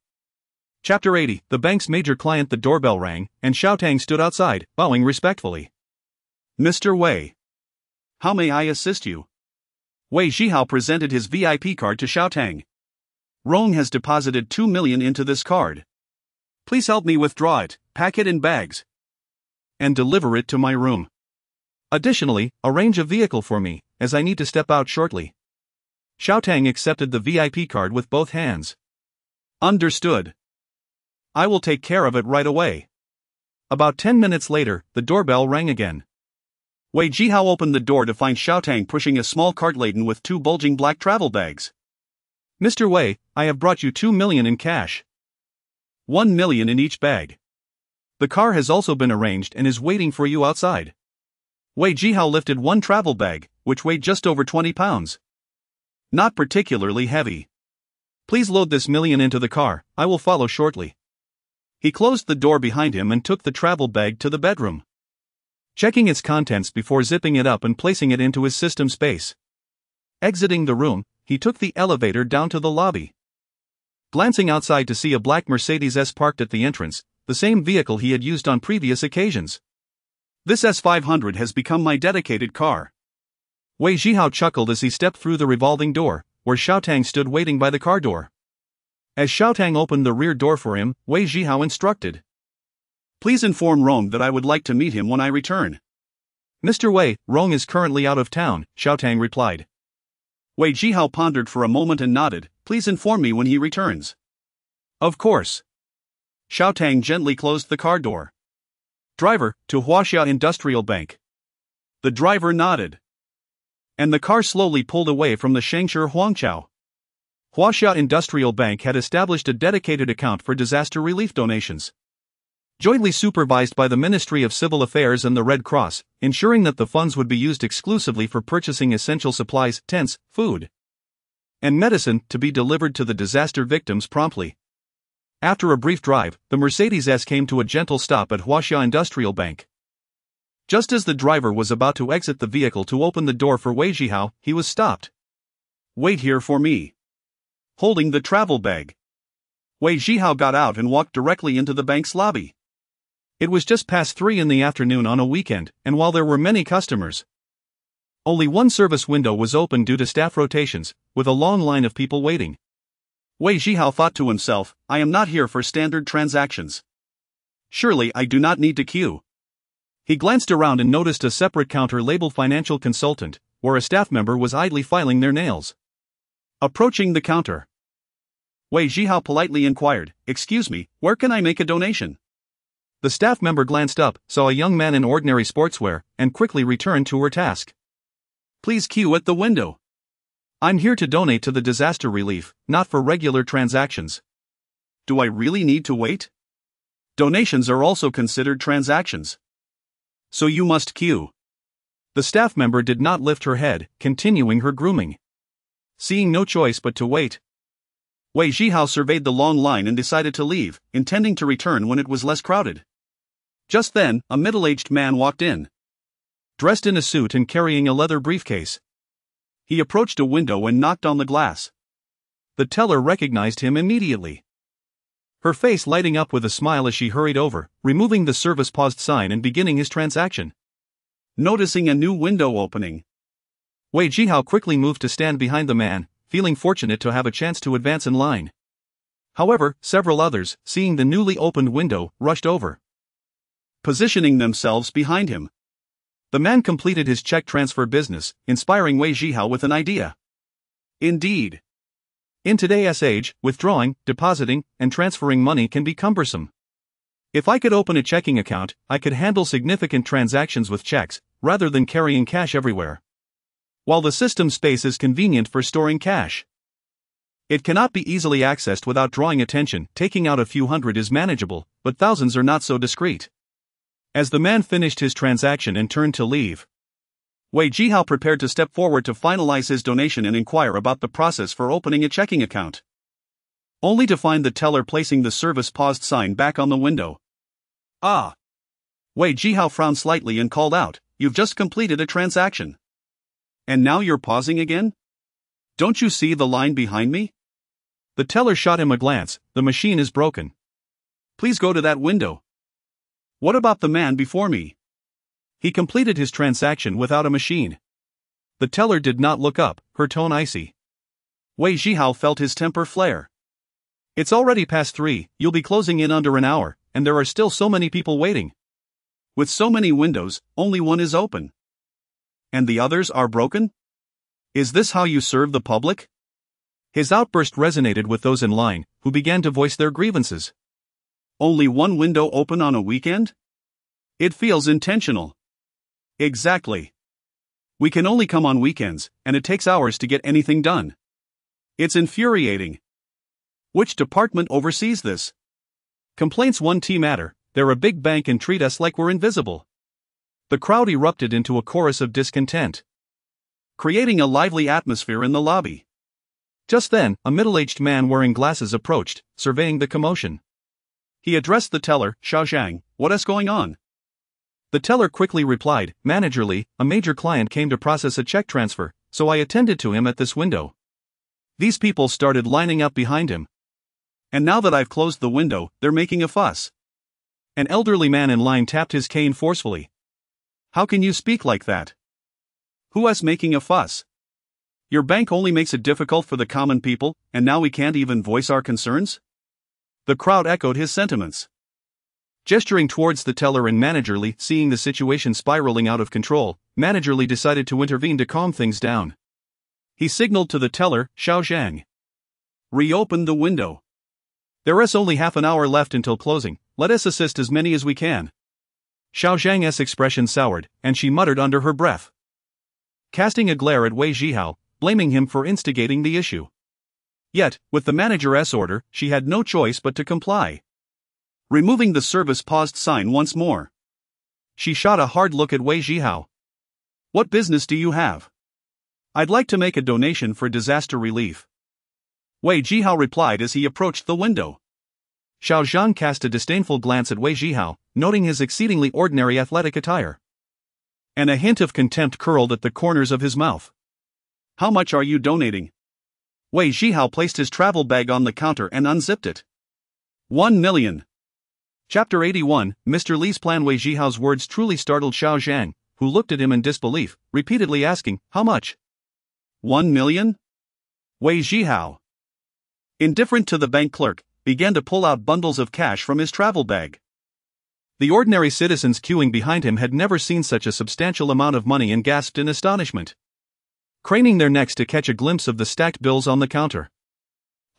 Chapter 80, the bank's major client. The doorbell rang, and Xiao Tang stood outside, bowing respectfully. Mr. Wei. How may I assist you? Wei Zhihao presented his VIP card to Xiao Tang. Rong has deposited 2 million into this card. Please help me withdraw it, pack it in bags, and deliver it to my room. Additionally, arrange a vehicle for me, as I need to step out shortly. Xiao Tang accepted the VIP card with both hands. Understood. I will take care of it right away. About 10 minutes later, the doorbell rang again. Wei Zhihao opened the door to find Xiao Tang pushing a small cart laden with 2 bulging black travel bags. Mr. Wei, I have brought you 2 million in cash. 1 million in each bag. The car has also been arranged and is waiting for you outside. Wei Zhihao lifted one travel bag, which weighed just over 20 pounds. Not particularly heavy. Please load this million into the car, I will follow shortly. He closed the door behind him and took the travel bag to the bedroom, checking its contents before zipping it up and placing it into his system space. Exiting the room, he took the elevator down to the lobby. Glancing outside to see a black Mercedes S parked at the entrance, the same vehicle he had used on previous occasions. This S500 has become my dedicated car. Wei Zhihao chuckled as he stepped through the revolving door, where Xiaotang stood waiting by the car door. As Xiaotang opened the rear door for him, Wei Zhihao instructed. Please inform Rong that I would like to meet him when I return. Mr. Wei, Rong is currently out of town, Xiaotang replied. Wei Zhihao pondered for a moment and nodded. Please inform me when he returns. Of course. Xiaotang gently closed the car door. Driver, to Huaxia Industrial Bank. The driver nodded. And the car slowly pulled away from the Shengshi Huangqiao. Huaxia Industrial Bank had established a dedicated account for disaster relief donations. Jointly supervised by the Ministry of Civil Affairs and the Red Cross, ensuring that the funds would be used exclusively for purchasing essential supplies, tents, food, and medicine to be delivered to the disaster victims promptly. After a brief drive, the Mercedes S came to a gentle stop at Huaxia Industrial Bank. Just as the driver was about to exit the vehicle to open the door for Wei Zhihao, he was stopped. Wait here for me. Holding the travel bag. Wei Zhihao got out and walked directly into the bank's lobby. It was just past 3 in the afternoon on a weekend, and while there were many customers, only one service window was open due to staff rotations, with a long line of people waiting. Wei Zhihao thought to himself, I am not here for standard transactions. Surely I do not need to queue. He glanced around and noticed a separate counter labeled Financial Consultant, where a staff member was idly filing their nails. Approaching the counter, Wei Zhihao politely inquired, Excuse me, where can I make a donation? The staff member glanced up, saw a young man in ordinary sportswear, and quickly returned to her task. Please queue at the window. I'm here to donate to the disaster relief, not for regular transactions. Do I really need to wait? Donations are also considered transactions. So you must queue. The staff member did not lift her head, continuing her grooming. Seeing no choice but to wait, Wei Zhihao surveyed the long line and decided to leave, intending to return when it was less crowded. Just then, a middle-aged man walked in. Dressed in a suit and carrying a leather briefcase. He approached a window and knocked on the glass. The teller recognized him immediately. Her face lighting up with a smile as she hurried over, removing the service paused sign and beginning his transaction. Noticing a new window opening, Wei Zhihao quickly moved to stand behind the man, feeling fortunate to have a chance to advance in line. However, several others, seeing the newly opened window, rushed over, positioning themselves behind him. The man completed his check transfer business, inspiring Wei Zhihao with an idea. Indeed. In today's age, withdrawing, depositing, and transferring money can be cumbersome. If I could open a checking account, I could handle significant transactions with checks, rather than carrying cash everywhere. While the system space is convenient for storing cash, it cannot be easily accessed without drawing attention. Taking out a few hundred is manageable, but thousands are not so discreet. As the man finished his transaction and turned to leave, Wei Zhihao prepared to step forward to finalize his donation and inquire about the process for opening a checking account, only to find the teller placing the service paused sign back on the window. Ah! Wei Zhihao frowned slightly and called out, You've just completed a transaction. And now you're pausing again? Don't you see the line behind me? The teller shot him a glance. The machine is broken. Please go to that window. What about the man before me? He completed his transaction without a machine. The teller did not look up, her tone icy. Wei Zhihao felt his temper flare. It's already past 3, you'll be closing in under an hour, and there are still so many people waiting. With so many windows, only one is open. And the others are broken? Is this how you serve the public? His outburst resonated with those in line, who began to voice their grievances. Only one window open on a weekend? It feels intentional. Exactly. We can only come on weekends, and it takes hours to get anything done. It's infuriating. Which department oversees this? Complaints 1T matter, they're a big bank and treat us like we're invisible. The crowd erupted into a chorus of discontent, creating a lively atmosphere in the lobby. Just then, a middle-aged man wearing glasses approached, surveying the commotion. He addressed the teller, Xiaozhang, what is going on? The teller quickly replied, Managerly, a major client came to process a check transfer, so I attended to him at this window. These people started lining up behind him. And now that I've closed the window, they're making a fuss. An elderly man in line tapped his cane forcefully. How can you speak like that? Who's making a fuss? Your bank only makes it difficult for the common people, and now we can't even voice our concerns? The crowd echoed his sentiments. Gesturing towards the teller and Manager Li, seeing the situation spiraling out of control, Manager Li decided to intervene to calm things down. He signaled to the teller, Xiao Zhang. Reopen the window. There is only half an hour left until closing, let us assist as many as we can. Xiao Zhang's expression soured, and she muttered under her breath. Casting a glare at Wei Zhihao, blaming him for instigating the issue. Yet, with the manager's order, she had no choice but to comply. Removing the service paused sign once more. She shot a hard look at Wei Zhihao. What business do you have? I'd like to make a donation for disaster relief. Wei Zhihao replied as he approached the window. Xiao Zhang cast a disdainful glance at Wei Zhihao, noting his exceedingly ordinary athletic attire. And a hint of contempt curled at the corners of his mouth. How much are you donating? Wei Zhihao placed his travel bag on the counter and unzipped it. 1 million. Chapter 81, Mr. Li's plan. Wei Zhihao's words truly startled Xiao Zhang, who looked at him in disbelief, repeatedly asking, how much? 1 million? Wei Zhihao, indifferent to the bank clerk, began to pull out bundles of cash from his travel bag. The ordinary citizens queuing behind him had never seen such a substantial amount of money and gasped in astonishment, craning their necks to catch a glimpse of the stacked bills on the counter.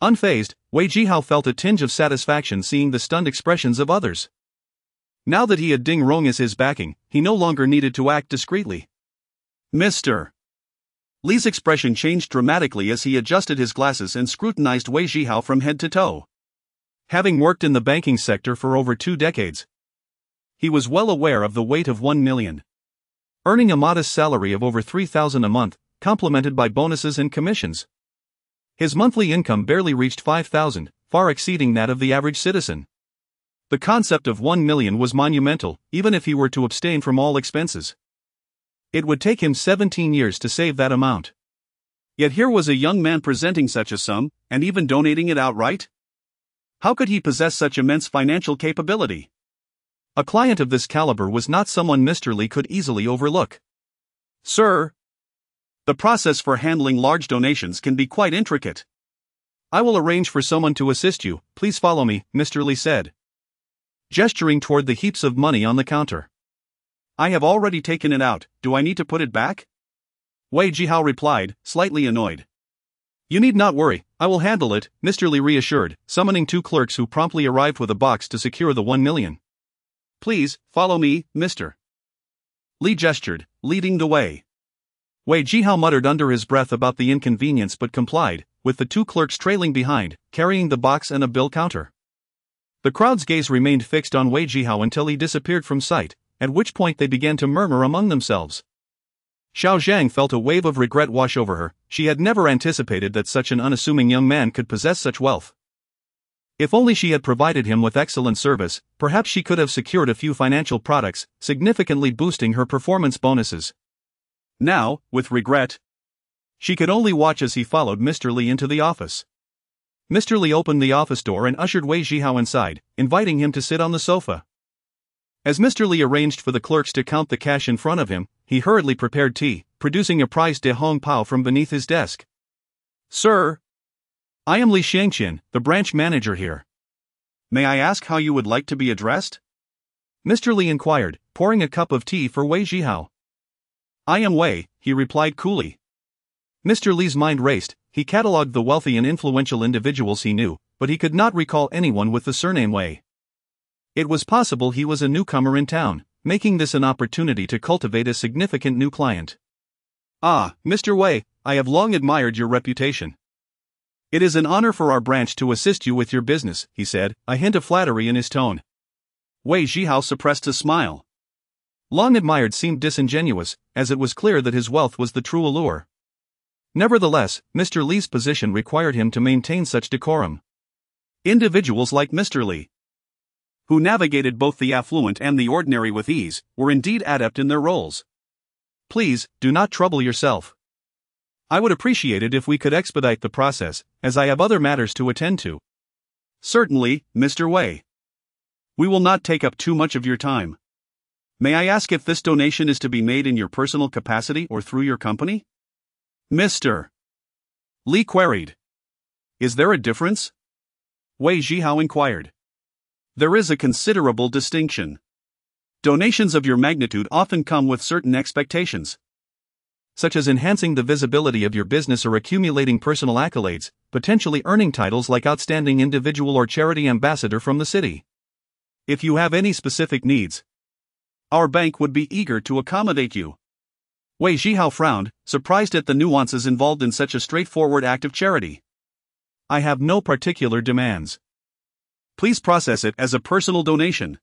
Unfazed, Wei Zhihao felt a tinge of satisfaction seeing the stunned expressions of others. Now that he had Ding Rong as his backing, he no longer needed to act discreetly. Mr. Li's expression changed dramatically as he adjusted his glasses and scrutinized Wei Zhihao from head to toe. Having worked in the banking sector for over 2 decades, he was well aware of the weight of 1 million. Earning a modest salary of over 3,000 a month, complemented by bonuses and commissions, his monthly income barely reached 5,000, far exceeding that of the average citizen. The concept of 1 million was monumental, even if he were to abstain from all expenses. It would take him 17 years to save that amount. Yet here was a young man presenting such a sum, and even donating it outright? How could he possess such immense financial capability? A client of this caliber was not someone Mr. Li could easily overlook. Sir, the process for handling large donations can be quite intricate. I will arrange for someone to assist you, please follow me, Mr. Li said, gesturing toward the heaps of money on the counter. I have already taken it out, do I need to put it back? Wei Zhihao replied, slightly annoyed. You need not worry, I will handle it, Mr. Li reassured, summoning 2 clerks who promptly arrived with a box to secure the 1 million. Please, follow me, Mr. Li gestured, leading the way. Wei Zhihao muttered under his breath about the inconvenience but complied, with the 2 clerks trailing behind, carrying the box and a bill counter. The crowd's gaze remained fixed on Wei Zhihao until he disappeared from sight, at which point they began to murmur among themselves. Xiao Zhang felt a wave of regret wash over her. She had never anticipated that such an unassuming young man could possess such wealth. If only she had provided him with excellent service, perhaps she could have secured a few financial products, significantly boosting her performance bonuses. Now, with regret, she could only watch as he followed Mr. Li into the office. Mr. Li opened the office door and ushered Wei Zhihao inside, inviting him to sit on the sofa. As Mr. Li arranged for the clerks to count the cash in front of him, he hurriedly prepared tea, producing a prize de Hong Pao from beneath his desk. Sir, I am Li Xiangqian, the branch manager here. May I ask how you would like to be addressed? Mr. Li inquired, pouring a cup of tea for Wei Zhihao. I am Wei, he replied coolly. Mr. Li's mind raced. He catalogued the wealthy and influential individuals he knew, but he could not recall anyone with the surname Wei. It was possible he was a newcomer in town, making this an opportunity to cultivate a significant new client. Ah, Mr. Wei, I have long admired your reputation. It is an honor for our branch to assist you with your business, he said, a hint of flattery in his tone. Wei Zhihao suppressed a smile. Long admired seemed disingenuous, as it was clear that his wealth was the true allure. Nevertheless, Mr. Li's position required him to maintain such decorum. Individuals like Mr. Li, who navigated both the affluent and the ordinary with ease, were indeed adept in their roles. Please, do not trouble yourself. I would appreciate it if we could expedite the process, as I have other matters to attend to. Certainly, Mr. Wei. We will not take up too much of your time. May I ask if this donation is to be made in your personal capacity or through your company? Mr. Li queried. Is there a difference? Wei Zhihao inquired. There is a considerable distinction. Donations of your magnitude often come with certain expectations, such as enhancing the visibility of your business or accumulating personal accolades, potentially earning titles like Outstanding Individual or Charity Ambassador from the city. If you have any specific needs, our bank would be eager to accommodate you. Wei Zhihao frowned, surprised at the nuances involved in such a straightforward act of charity. I have no particular demands. Please process it as a personal donation.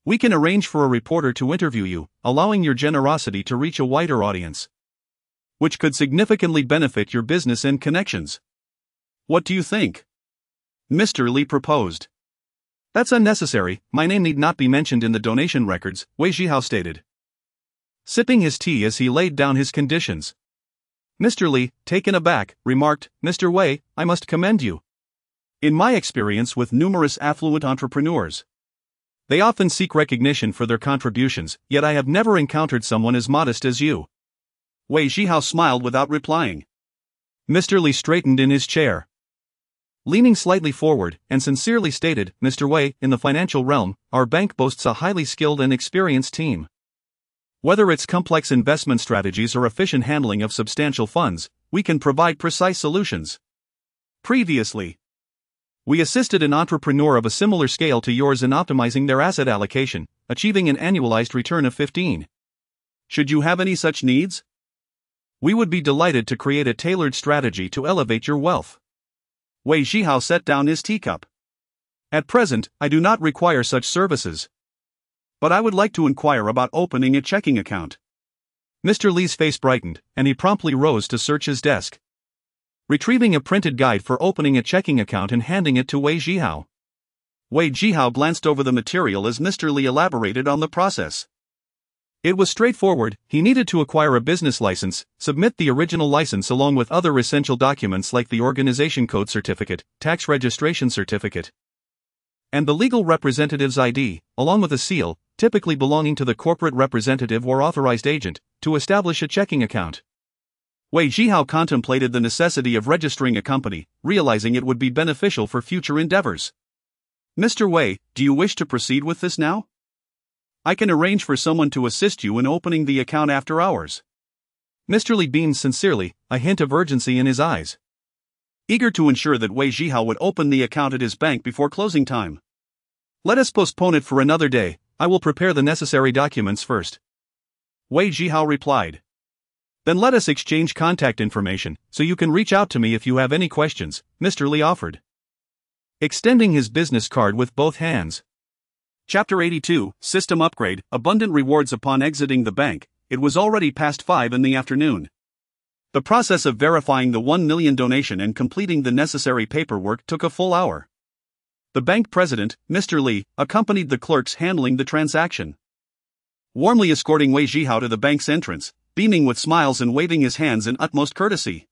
We can arrange for a reporter to interview you, allowing your generosity to reach a wider audience, which could significantly benefit your business and connections. What do you think? Mr. Li proposed. That's unnecessary, my name need not be mentioned in the donation records, Wei Zhihao stated, sipping his tea as he laid down his conditions. Mr. Li, taken aback, remarked, Mr. Wei, I must commend you. In my experience with numerous affluent entrepreneurs, they often seek recognition for their contributions, yet I have never encountered someone as modest as you. Wei Zhihao smiled without replying. Mr. Li straightened in his chair, leaning slightly forward, and sincerely stated, Mr. Wei, in the financial realm, our bank boasts a highly skilled and experienced team. Whether it's complex investment strategies or efficient handling of substantial funds, we can provide precise solutions. Previously, we assisted an entrepreneur of a similar scale to yours in optimizing their asset allocation, achieving an annualized return of 15. Should you have any such needs? We would be delighted to create a tailored strategy to elevate your wealth. Wei Zhihao set down his teacup. At present, I do not require such services, but I would like to inquire about opening a checking account. Mr. Li's face brightened, and he promptly rose to search his desk, retrieving a printed guide for opening a checking account and handing it to Wei Zhihao. Wei Zhihao glanced over the material as Mr. Li elaborated on the process. It was straightforward. He needed to acquire a business license, submit the original license along with other essential documents like the organization code certificate, tax registration certificate, and the legal representative's ID, along with a seal, typically belonging to the corporate representative or authorized agent, to establish a checking account. Wei Zhihao contemplated the necessity of registering a company, realizing it would be beneficial for future endeavors. Mr. Wei, do you wish to proceed with this now? I can arrange for someone to assist you in opening the account after hours. Mr. Li beamed sincerely, a hint of urgency in his eyes, eager to ensure that Wei Zhihao would open the account at his bank before closing time. Let us postpone it for another day, I will prepare the necessary documents first. Wei Zhihao replied. Then let us exchange contact information, so you can reach out to me if you have any questions, Mr. Li offered, extending his business card with both hands. Chapter 82, System Upgrade, Abundant Rewards upon exiting the bank. It was already past 5 in the afternoon. The process of verifying the 1 million donation and completing the necessary paperwork took a full hour. The bank president, Mr. Li, accompanied the clerks handling the transaction, warmly escorting Wei Zhihao to the bank's entrance, beaming with smiles and waving his hands in utmost courtesy.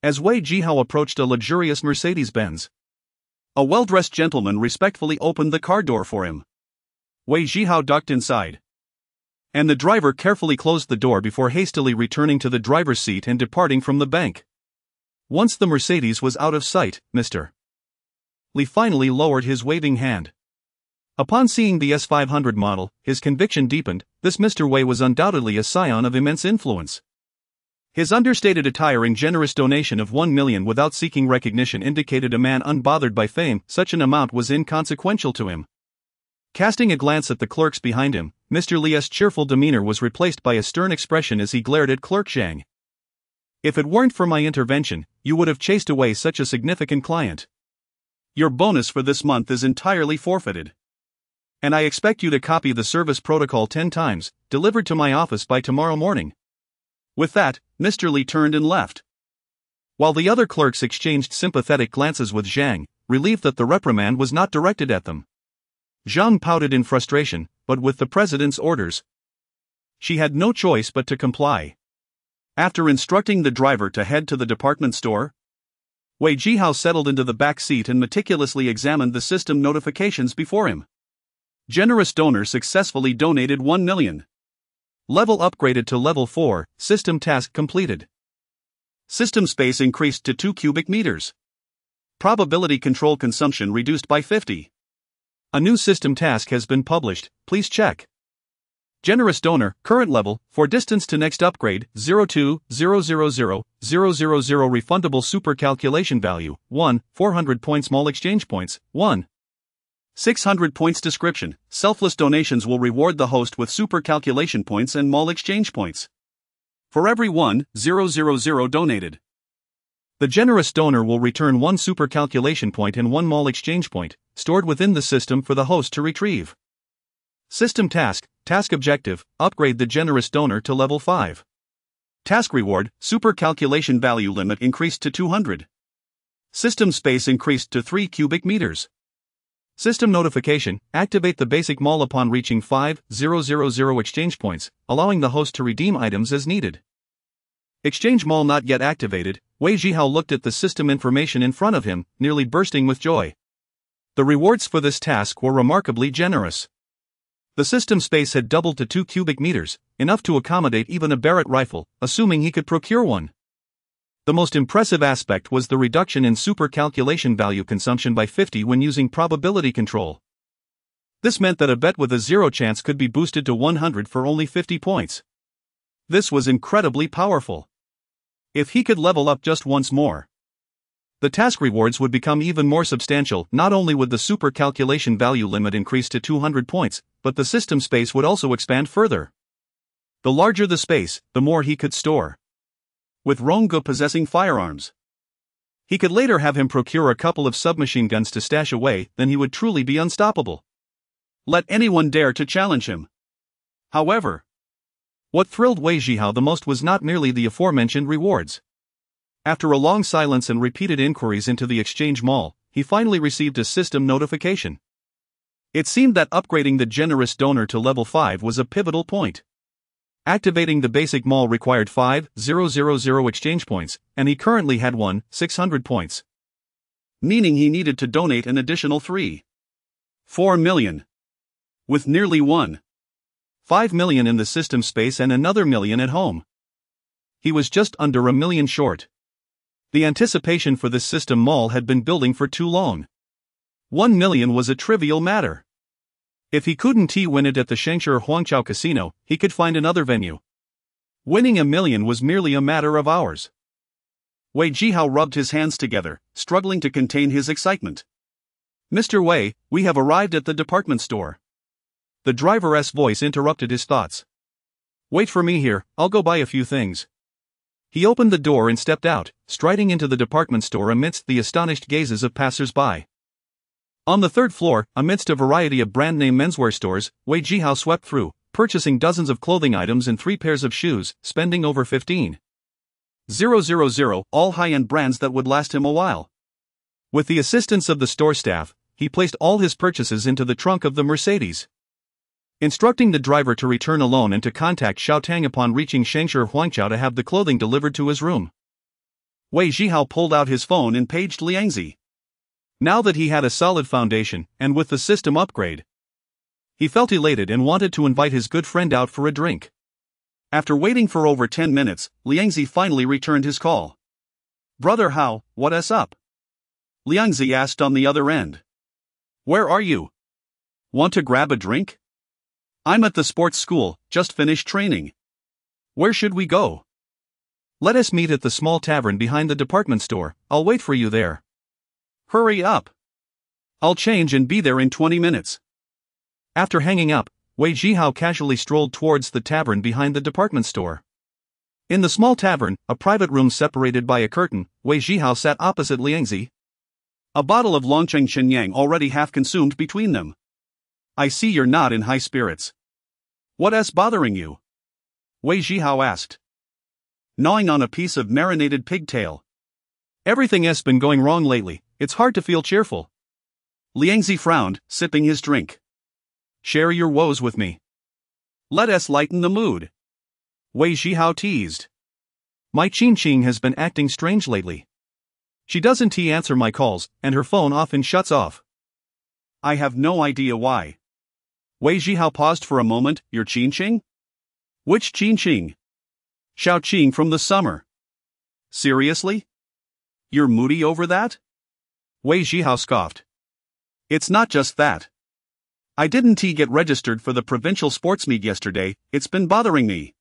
As Wei Zhihao approached a luxurious Mercedes-Benz, a well-dressed gentleman respectfully opened the car door for him. Wei Zhihao ducked inside, and the driver carefully closed the door before hastily returning to the driver's seat and departing from the bank. Once the Mercedes was out of sight, Mr. Li finally lowered his waving hand. Upon seeing the S500 model, his conviction deepened. This Mr. Wei was undoubtedly a scion of immense influence. His understated attire and generous donation of 1 million without seeking recognition indicated a man unbothered by fame. Such an amount was inconsequential to him. Casting a glance at the clerks behind him, Mr. Li's cheerful demeanor was replaced by a stern expression as he glared at Clerk Zhang. If it weren't for my intervention, you would have chased away such a significant client. Your bonus for this month is entirely forfeited, and I expect you to copy the service protocol 10 times, delivered to my office by tomorrow morning. With that, Mr. Li turned and left, while the other clerks exchanged sympathetic glances with Zhang, relieved that the reprimand was not directed at them. Zhang pouted in frustration, but with the president's orders, she had no choice but to comply. After instructing the driver to head to the department store, Wei Zhihao settled into the back seat and meticulously examined the system notifications before him. Generous donor successfully donated 1 million. Level upgraded to level 4, system task completed. System space increased to 2 cubic meters. Probability control consumption reduced by 50. A new system task has been published, please check. Generous donor, current level, for distance to next upgrade, 020000000, refundable super calculation value, 1, 400 points mall exchange points, 1. 600 points description, selfless donations will reward the host with super calculation points and mall exchange points. For every 1,000 donated, the generous donor will return 1 super calculation point and 1 mall exchange point, stored within the system for the host to retrieve. System task, task objective, upgrade the generous donor to level 5. Task reward, super calculation value limit increased to 200. System space increased to 3 cubic meters. System notification, activate the basic mall upon reaching 5,000 exchange points, allowing the host to redeem items as needed. Exchange mall not yet activated. Wei Zhihao looked at the system information in front of him, nearly bursting with joy. The rewards for this task were remarkably generous. The system space had doubled to 2 cubic meters, enough to accommodate even a Barrett rifle, assuming he could procure one. The most impressive aspect was the reduction in super calculation value consumption by 50 when using probability control. This meant that a bet with a 0 chance could be boosted to 100 for only 50 points. This was incredibly powerful. If he could level up just once more, the task rewards would become even more substantial. Not only would the super calculation value limit increase to 200 points, but the system space would also expand further. The larger the space, the more he could store. With Rongo possessing firearms, he could later have him procure a couple of submachine guns to stash away, then he would truly be unstoppable. Let anyone dare to challenge him. However, what thrilled Wei Zhihao the most was not merely the aforementioned rewards. After a long silence and repeated inquiries into the exchange mall, he finally received a system notification. It seemed that upgrading the generous donor to level 5 was a pivotal point. Activating the basic mall required 5,000 exchange points, and he currently had 1,600 points. Meaning he needed to donate an additional 3.4 million. With nearly 1.5 million in the system space and another million at home, he was just under $1 million short. The anticipation for this system mall had been building for too long. 1 million was a trivial matter. If he couldn't win it at the Shangshi Huangqiao Casino, he could find another venue. Winning $1 million was merely a matter of hours. Wei Zhihao rubbed his hands together, struggling to contain his excitement. Mr. Wei, we have arrived at the department store. The driver's voice interrupted his thoughts. Wait for me here, I'll go buy a few things. He opened the door and stepped out, striding into the department store amidst the astonished gazes of passers-by. On the 3rd floor, amidst a variety of brand-name menswear stores, Wei Zhihao swept through, purchasing dozens of clothing items and 3 pairs of shoes, spending over 15,000, all high-end brands that would last him a while. With the assistance of the store staff, he placed all his purchases into the trunk of the Mercedes. Instructing the driver to return alone and to contact Xiaotang upon reaching Shangshi Huangqiao to have the clothing delivered to his room, Wei Zhihao pulled out his phone and paged Liangzi. Now that he had a solid foundation, and with the system upgrade, he felt elated and wanted to invite his good friend out for a drink. After waiting for over 10 minutes, Liangzi finally returned his call. Brother Hao, what's up? Liangzi asked on the other end. Where are you? Want to grab a drink? I'm at the sports school, just finished training. Where should we go? Let us meet at the small tavern behind the department store, I'll wait for you there. Hurry up. I'll change and be there in 20 minutes. After hanging up, Wei Zhihao casually strolled towards the tavern behind the department store. In the small tavern, a private room separated by a curtain, Wei Zhihao sat opposite Liangzi. A bottle of Longcheng Shenyang already half consumed between them. I see you're not in high spirits. What's bothering you? Wei Zhihao asked. Gnawing on a piece of marinated pigtail. Everything has been going wrong lately, it's hard to feel cheerful. Liangzi frowned, sipping his drink. Share your woes with me. Let us lighten the mood. Wei Zhihao teased. My Qing has been acting strange lately. She doesn't answer my calls, and her phone often shuts off. I have no idea why. Wei Zhihao paused for a moment. Your Qing? Which Qing? Xiao Qing from the summer. Seriously? You're moody over that? Wei Zhihao scoffed. It's not just that. I didn't get registered for the provincial sports meet yesterday, it's been bothering me.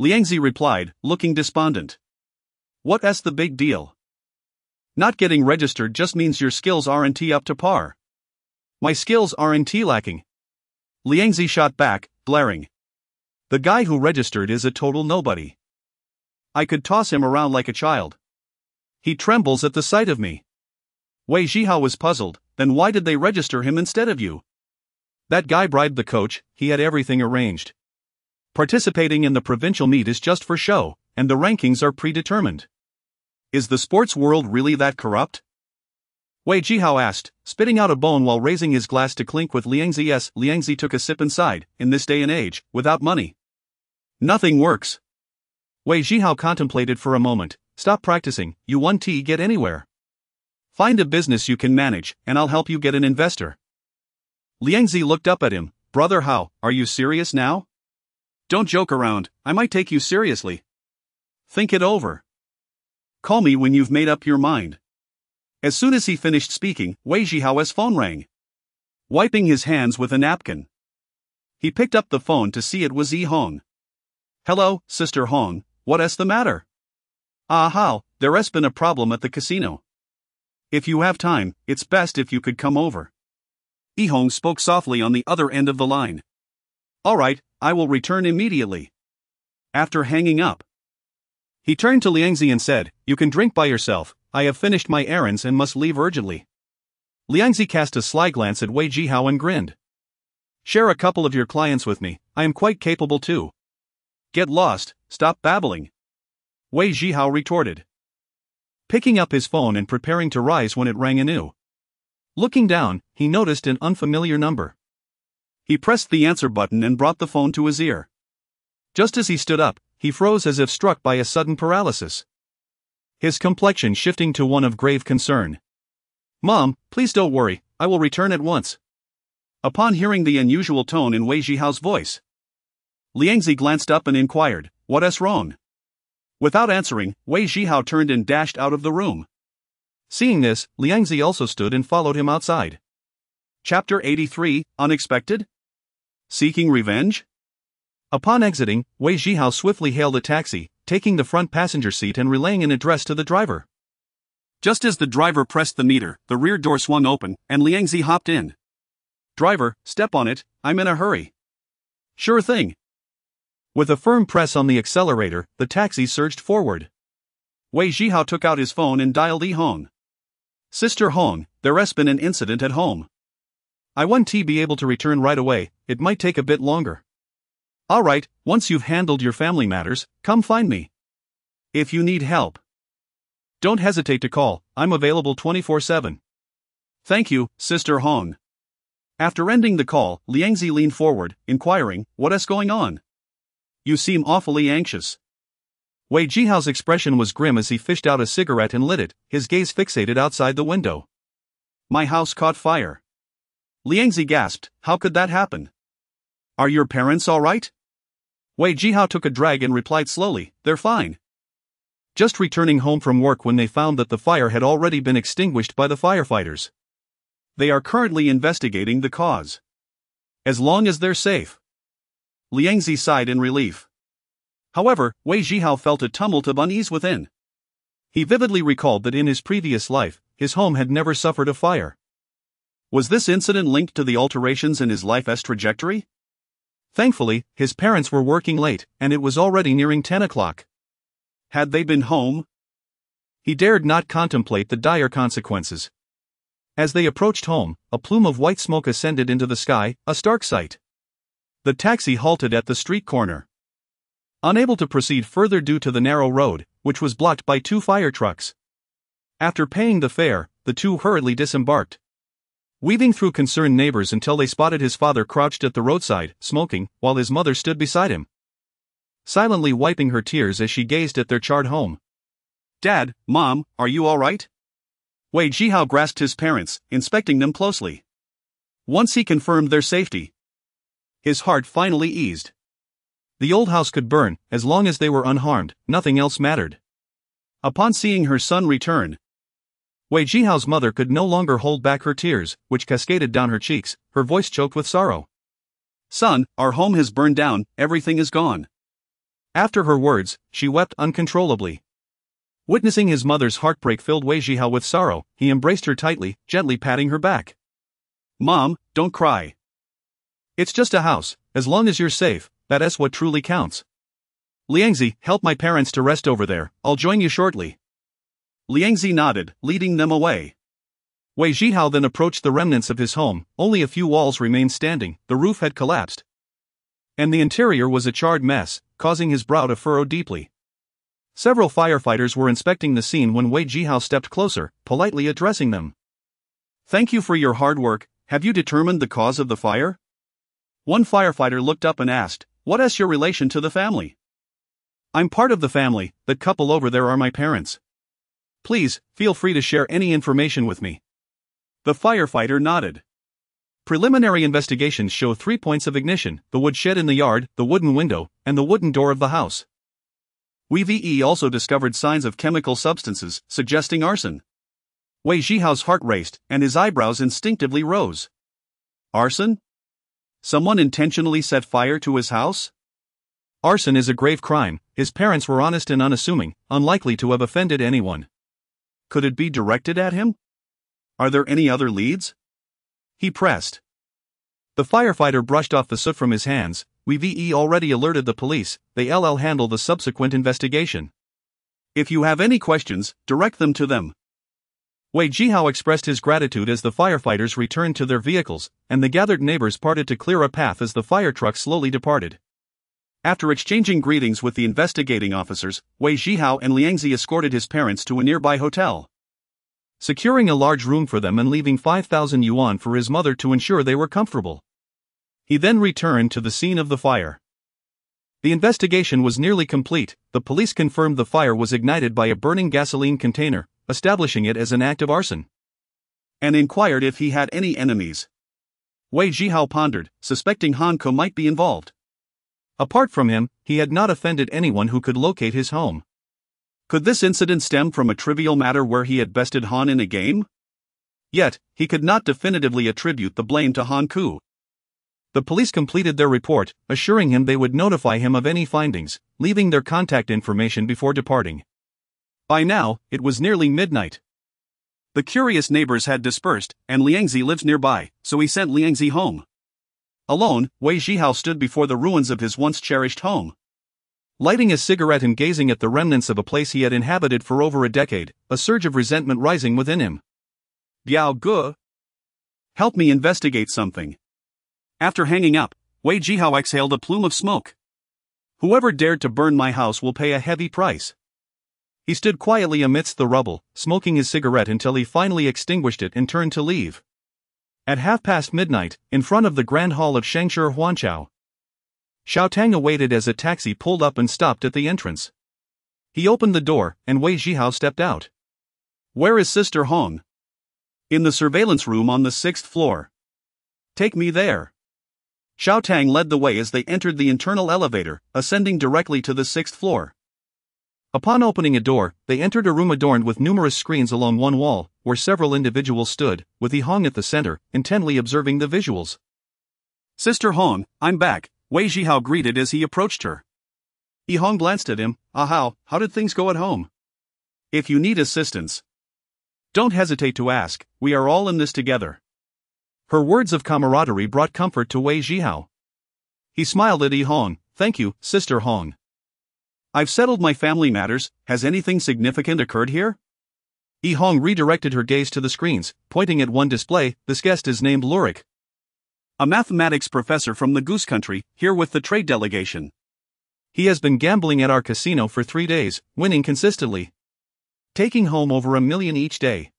Liangzi replied, looking despondent. What's the big deal? Not getting registered just means your skills aren't up to par. My skills aren't lacking. Liangzi shot back, glaring. The guy who registered is a total nobody. I could toss him around like a child. He trembles at the sight of me. Wei Zhihao was puzzled. Then why did they register him instead of you? That guy bribed the coach, he had everything arranged. Participating in the provincial meet is just for show, and the rankings are predetermined. Is the sports world really that corrupt? Wei Zhihao asked, spitting out a bone while raising his glass to clink with Liangzi's. Liangzi took a sip inside. In this day and age, without money, nothing works. Wei Zhihao contemplated for a moment. Stop practicing, you won't get anywhere. Find a business you can manage, and I'll help you get an investor. Liangzi looked up at him. Brother Hao, are you serious now? Don't joke around, I might take you seriously. Think it over. Call me when you've made up your mind. As soon as he finished speaking, Wei Zhihao's phone rang. Wiping his hands with a napkin, he picked up the phone to see it was Yi Hong. Hello, Sister Hong, what's the matter? Hao, there's been a problem at the casino. If you have time, it's best if you could come over. Yi Hong spoke softly on the other end of the line. Alright, I will return immediately. After hanging up, he turned to Liangzi and said, You can drink by yourself, I have finished my errands and must leave urgently. Liangzi cast a sly glance at Wei Zhihao and grinned. Share a couple of your clients with me, I am quite capable too. Get lost, stop babbling. Wei Zhihao retorted, picking up his phone and preparing to rise when it rang anew. Looking down, he noticed an unfamiliar number. He pressed the answer button and brought the phone to his ear. Just as he stood up, he froze as if struck by a sudden paralysis, his complexion shifting to one of grave concern. Mom, please don't worry, I will return at once. Upon hearing the unusual tone in Wei Zhihao's voice, Liangzi glanced up and inquired, What's wrong? Without answering, Wei Zhihao turned and dashed out of the room. Seeing this, Liangzi also stood and followed him outside. Chapter 83, Unexpected? Seeking revenge? Upon exiting, Wei Zhihao swiftly hailed a taxi, taking the front passenger seat and relaying an address to the driver. Just as the driver pressed the meter, the rear door swung open, and Liangzi hopped in. Driver, step on it, I'm in a hurry. Sure thing. With a firm press on the accelerator, the taxi surged forward. Wei Zhihao took out his phone and dialed Yi Hong. Sister Hong, there's been an incident at home. I won't be able to return right away, it might take a bit longer. Alright, once you've handled your family matters, come find me. If you need help, don't hesitate to call, I'm available 24/7. Thank you, Sister Hong. After ending the call, Liangzi leaned forward, inquiring, What's going on? You seem awfully anxious. Wei Zhihao's expression was grim as he fished out a cigarette and lit it, his gaze fixated outside the window. My house caught fire. Liangzi gasped, How could that happen? Are your parents all right? Wei Zhihao took a drag and replied slowly, They're fine. Just returning home from work when they found that the fire had already been extinguished by the firefighters. They are currently investigating the cause. As long as they're safe. Liangzi sighed in relief. However, Wei Zhihao felt a tumult of unease within. He vividly recalled that in his previous life, his home had never suffered a fire. Was this incident linked to the alterations in his life's trajectory? Thankfully, his parents were working late, and it was already nearing 10 o'clock. Had they been home? He dared not contemplate the dire consequences. As they approached home, a plume of white smoke ascended into the sky, a stark sight. The taxi halted at the street corner. Unable to proceed further due to the narrow road, which was blocked by 2 fire trucks. After paying the fare, the 2 hurriedly disembarked. Weaving through concerned neighbors until they spotted his father crouched at the roadside, smoking, while his mother stood beside him. silently wiping her tears as she gazed at their charred home. Dad, Mom, are you alright? Wei Zhihao grasped his parents, inspecting them closely. Once he confirmed their safety, his heart finally eased. The old house could burn, as long as they were unharmed, nothing else mattered. Upon seeing her son return, Wei Zhihao's mother could no longer hold back her tears, which cascaded down her cheeks, her voice choked with sorrow. Son, our home has burned down, everything is gone. After her words, she wept uncontrollably. Witnessing his mother's heartbreak filled Wei Zhihao with sorrow, he embraced her tightly, gently patting her back. Mom, don't cry. It's just a house, as long as you're safe, that's what truly counts. Liangzi, help my parents to rest over there, I'll join you shortly. Liangzi nodded, leading them away. Wei Zhihao then approached the remnants of his home, only a few walls remained standing, the roof had collapsed. And the interior was a charred mess, causing his brow to furrow deeply. Several firefighters were inspecting the scene when Wei Zhihao stepped closer, politely addressing them. Thank you for your hard work, have you determined the cause of the fire? One firefighter looked up and asked, what is your relation to the family? I'm part of the family, that couple over there are my parents. Please, feel free to share any information with me. The firefighter nodded. Preliminary investigations show 3 points of ignition: the wood shed in the yard, the wooden window, and the wooden door of the house. We also discovered signs of chemical substances, suggesting arson. Wei Zhihao's heart raced, and his eyebrows instinctively rose. Arson? Someone intentionally set fire to his house? Arson is a grave crime. His parents were honest and unassuming, unlikely to have offended anyone. Could it be directed at him? Are there any other leads? He pressed. The firefighter brushed off the soot from his hands. We already alerted the police, they'll handle the subsequent investigation. If you have any questions, direct them to them. Wei Zhihao expressed his gratitude as the firefighters returned to their vehicles, and the gathered neighbors parted to clear a path as the fire truck slowly departed. After exchanging greetings with the investigating officers, Wei Zhihao and Liangzi escorted his parents to a nearby hotel, securing a large room for them and leaving 5,000 yuan for his mother to ensure they were comfortable. He then returned to the scene of the fire. The investigation was nearly complete. The police confirmed the fire was ignited by a burning gasoline container, establishing it as an act of arson, and inquired if he had any enemies. Wei Zhihao pondered, suspecting Han Ke might be involved. Apart from him, he had not offended anyone who could locate his home. Could this incident stem from a trivial matter where he had bested Han in a game? Yet, he could not definitively attribute the blame to Han Ke. The police completed their report, assuring him they would notify him of any findings, leaving their contact information before departing. By now, it was nearly midnight. The curious neighbors had dispersed, and Liangzi lived nearby, so he sent Liangzi home. Alone, Wei Zhihao stood before the ruins of his once cherished home. Lighting a cigarette and gazing at the remnants of a place he had inhabited for over a decade, a surge of resentment rising within him. Biao Ge, help me investigate something. After hanging up, Wei Zhihao exhaled a plume of smoke. Whoever dared to burn my house will pay a heavy price. He stood quietly amidst the rubble, smoking his cigarette until he finally extinguished it and turned to leave. At midnight, in front of the Grand Hall of Shangshi Huanchao, Xiao Tang awaited as a taxi pulled up and stopped at the entrance. He opened the door, and Wei Zhihao stepped out. Where is Sister Hong? In the surveillance room on the 6th floor. Take me there. Xiao Tang led the way as they entered the internal elevator, ascending directly to the 6th floor. Upon opening a door, they entered a room adorned with numerous screens along one wall, where several individuals stood, with Yi Hong at the center, intently observing the visuals. Sister Hong, I'm back, Wei Zhihao greeted as he approached her. Yi Hong glanced at him. How did things go at home? If you need assistance, don't hesitate to ask, we are all in this together. Her words of camaraderie brought comfort to Wei Zhihao. He smiled at Yi Hong. Thank you, Sister Hong. I've settled my family matters, has anything significant occurred here? Yi Hong redirected her gaze to the screens, pointing at one display. This guest is named Lurik, a mathematics professor from the Goose Country, here with the trade delegation. He has been gambling at our casino for 3 days, winning consistently, taking home over $1 million each day.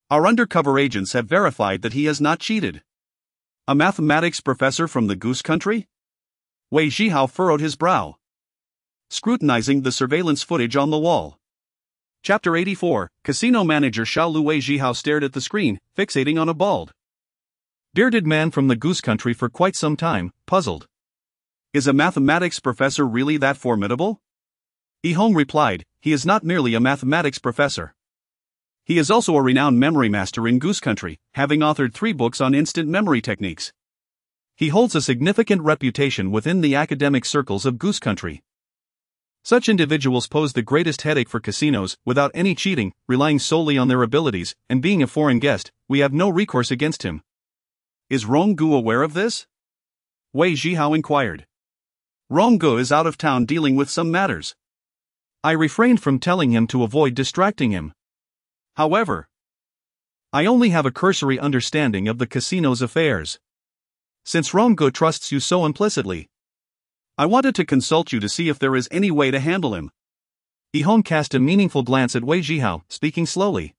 Our undercover agents have verified that he has not cheated. A mathematics professor from the Goose Country? Wei Zhihao furrowed his brow. scrutinizing the surveillance footage on the wall. Chapter 84, Casino Manager Xiao Lu. Wei Zhihao stared at the screen, fixating on a bald, bearded man from the Goose Country for quite some time, puzzled. Is a mathematics professor really that formidable? Yihong replied, he is not merely a mathematics professor. He is also a renowned memory master in Goose Country, having authored 3 books on instant memory techniques. He holds a significant reputation within the academic circles of Goose Country. Such individuals pose the greatest headache for casinos. Without any cheating, relying solely on their abilities, and being a foreign guest, we have no recourse against him. Is Ronggu aware of this? Wei Zhihao inquired. Ronggu is out of town dealing with some matters. I refrained from telling him to avoid distracting him. However, I only have a cursory understanding of the casino's affairs. Since Ronggu trusts you so implicitly, I wanted to consult you to see if there is any way to handle him. Yihong cast a meaningful glance at Wei Zhihao, speaking slowly.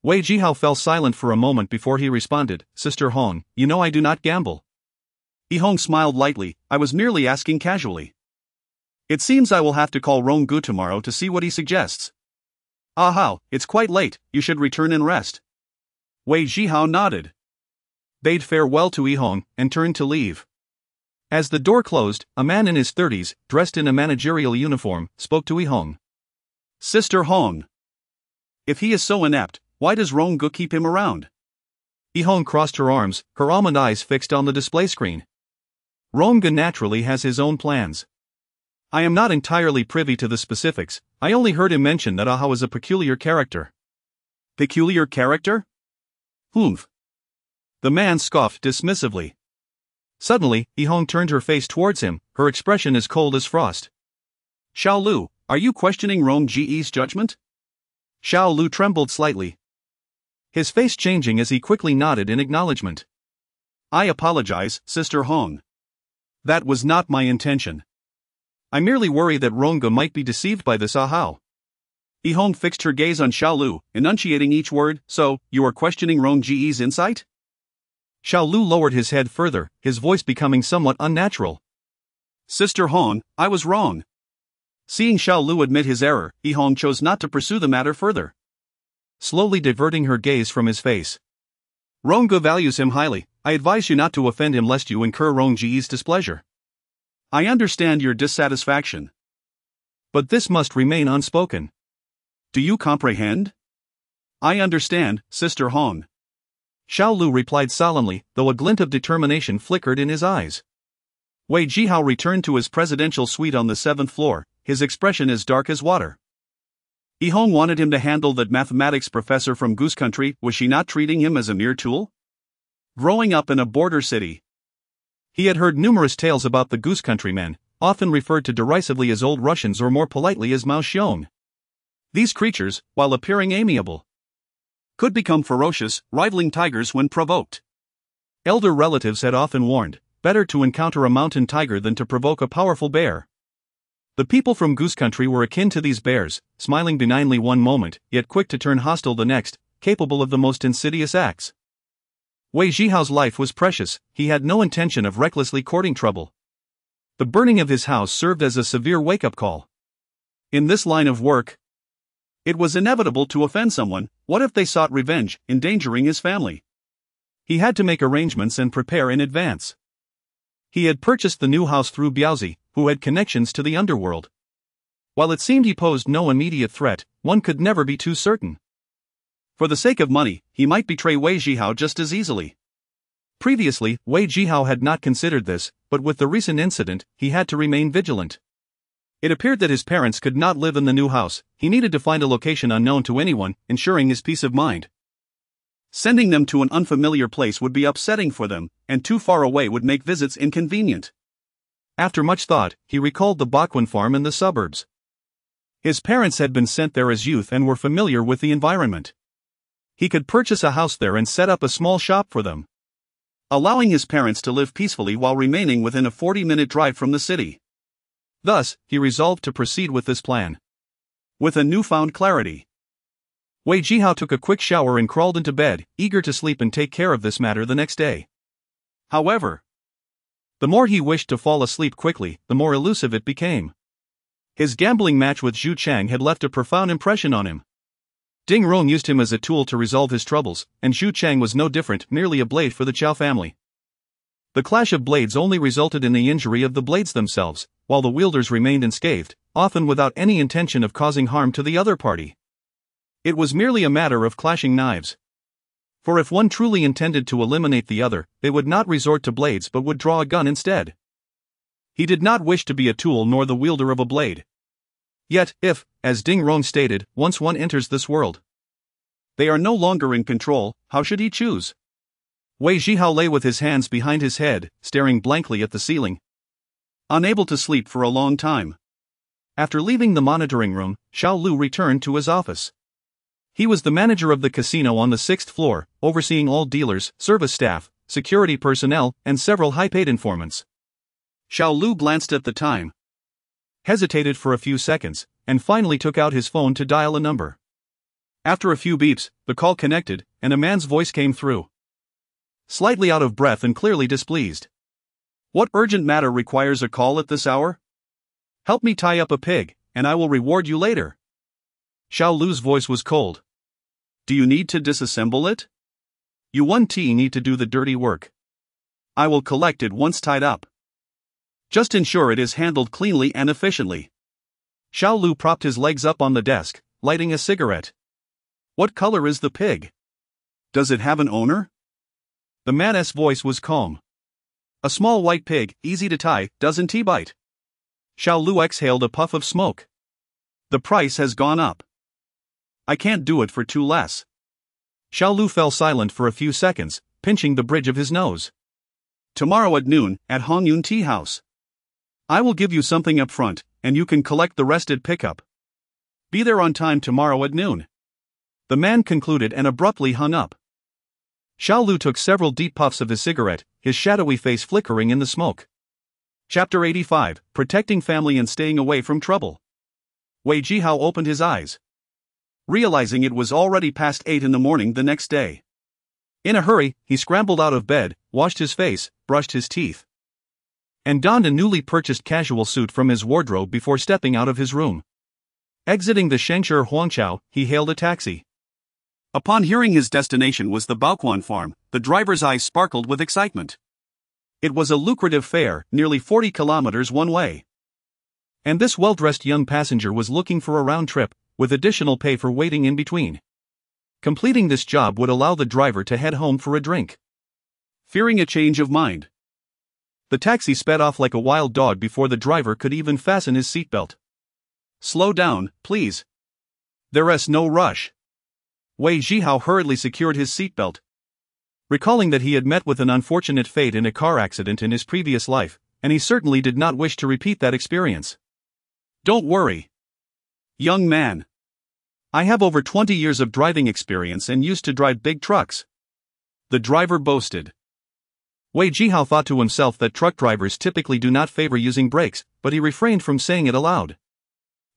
Wei Zhihao fell silent for a moment before he responded, Sister Hong, you know I do not gamble. Yihong smiled lightly, I was merely asking casually. It seems I will have to call Ronggu tomorrow to see what he suggests. Aha, it's quite late, you should return and rest. Wei Zhihao nodded, bade farewell to Yihong, and turned to leave. As the door closed, a man in his 30s, dressed in a managerial uniform, spoke to Yihong. Sister Hong. If he is so inept, why does Ronggu keep him around? Yihong crossed her arms, her almond eyes fixed on the display screen. Ronggu naturally has his own plans. I am not entirely privy to the specifics, I only heard him mention that Aha is a peculiar character. Peculiar character? Humph. The man scoffed dismissively. Suddenly, Yihong turned her face towards him, her expression as cold as frost. Xiao Lu, are you questioning Rongji's judgment? Xiao Lu trembled slightly, his face changing as he quickly nodded in acknowledgement. I apologize, Sister Hong. That was not my intention. I merely worry that Ronggu might be deceived by this Ahao. Yihong fixed her gaze on Xiao Lu, enunciating each word, so, you are questioning Rongji's insight? Xiao Lu lowered his head further, his voice becoming somewhat unnatural. Sister Hong, I was wrong. Seeing Xiao Lu admit his error, Yihong chose not to pursue the matter further, slowly diverting her gaze from his face. Ronggu values him highly, I advise you not to offend him lest you incur Rongji's displeasure. I understand your dissatisfaction, but this must remain unspoken. Do you comprehend? I understand, Sister Hong. Xiao Lu replied solemnly, though a glint of determination flickered in his eyes. Wei Zhihao returned to his presidential suite on the 7th floor, his expression as dark as water. Yihong wanted him to handle that mathematics professor from Goose Country. Was she not treating him as a mere tool? Growing up in a border city, he had heard numerous tales about the Goose Country men, often referred to derisively as Old Russians or more politely as Maoxiong. These creatures, while appearing amiable, could become ferocious, rivaling tigers when provoked. Elder relatives had often warned, better to encounter a mountain tiger than to provoke a powerful bear. The people from Goose Country were akin to these bears, smiling benignly one moment, yet quick to turn hostile the next, capable of the most insidious acts. Wei Zhihao's life was precious, he had no intention of recklessly courting trouble. The burning of his house served as a severe wake-up call. In this line of work, it was inevitable to offend someone. What if they sought revenge, endangering his family? He had to make arrangements and prepare in advance. He had purchased the new house through Biaozi, who had connections to the underworld. While it seemed he posed no immediate threat, one could never be too certain. For the sake of money, he might betray Wei Zhihao just as easily. Previously, Wei Zhihao had not considered this, but with the recent incident, he had to remain vigilant. It appeared that his parents could not live in the new house, he needed to find a location unknown to anyone, ensuring his peace of mind. Sending them to an unfamiliar place would be upsetting for them, and too far away would make visits inconvenient. After much thought, he recalled the Baquan farm in the suburbs. His parents had been sent there as youth and were familiar with the environment. He could purchase a house there and set up a small shop for them, allowing his parents to live peacefully while remaining within a 40-minute drive from the city. Thus, he resolved to proceed with this plan. With a newfound clarity, Wei Zhihao took a quick shower and crawled into bed, eager to sleep and take care of this matter the next day. However, the more he wished to fall asleep quickly, the more elusive it became. His gambling match with Zhu Chang had left a profound impression on him. Ding Rong used him as a tool to resolve his troubles, and Zhu Chang was no different, merely a blade for the Chao family. The clash of blades only resulted in the injury of the blades themselves, while the wielders remained unscathed, often without any intention of causing harm to the other party. It was merely a matter of clashing knives. For if one truly intended to eliminate the other, they would not resort to blades but would draw a gun instead. He did not wish to be a tool nor the wielder of a blade. Yet, if, as Ding Rong stated, once one enters this world, they are no longer in control, how should he choose? Wei Zhihao lay with his hands behind his head, staring blankly at the ceiling, unable to sleep for a long time. After leaving the monitoring room, Xiao Lu returned to his office. He was the manager of the casino on the 6th floor, overseeing all dealers, service staff, security personnel, and several high-paid informants. Xiao Lu glanced at the time, hesitated for a few seconds, and finally took out his phone to dial a number. After a few beeps, the call connected, and a man's voice came through. Slightly out of breath and clearly displeased. "What urgent matter requires a call at this hour? Help me tie up a pig, and I will reward you later." Xiao Lu's voice was cold. "Do you need to disassemble it? You 1T need to do the dirty work. I will collect it once tied up. Just ensure it is handled cleanly and efficiently." Xiao Lu propped his legs up on the desk, lighting a cigarette. "What color is the pig? Does it have an owner?" The man's voice was calm. "A small white pig, easy to tie, doesn't he bite?" Xiao Lu exhaled a puff of smoke. "The price has gone up. I can't do it for too less." Xiao Lu fell silent for a few seconds, pinching the bridge of his nose. "Tomorrow at noon, at Hong Yun Tea House. I will give you something up front, and you can collect the rest at pickup. Be there on time tomorrow at noon." The man concluded and abruptly hung up. Xiao Lu took several deep puffs of his cigarette, his shadowy face flickering in the smoke. Chapter 85, Protecting Family and Staying Away from Trouble. Wei Zhihao opened his eyes, realizing it was already past 8 in the morning the next day. In a hurry, he scrambled out of bed, washed his face, brushed his teeth, and donned a newly purchased casual suit from his wardrobe before stepping out of his room. Exiting the Shengshi Huangqiao, he hailed a taxi. Upon hearing his destination was the Baoquan farm, the driver's eyes sparkled with excitement. It was a lucrative fare, nearly 40 kilometers one way. And this well-dressed young passenger was looking for a round trip, with additional pay for waiting in between. Completing this job would allow the driver to head home for a drink. Fearing a change of mind, the taxi sped off like a wild dog before the driver could even fasten his seatbelt. "Slow down, please. There's no rush." Wei Zhihao hurriedly secured his seatbelt. Recalling that he had met with an unfortunate fate in a car accident in his previous life, and he certainly did not wish to repeat that experience. "Don't worry, young man. I have over 20 years of driving experience and used to drive big trucks," the driver boasted. Wei Zhihao thought to himself that truck drivers typically do not favor using brakes, but he refrained from saying it aloud.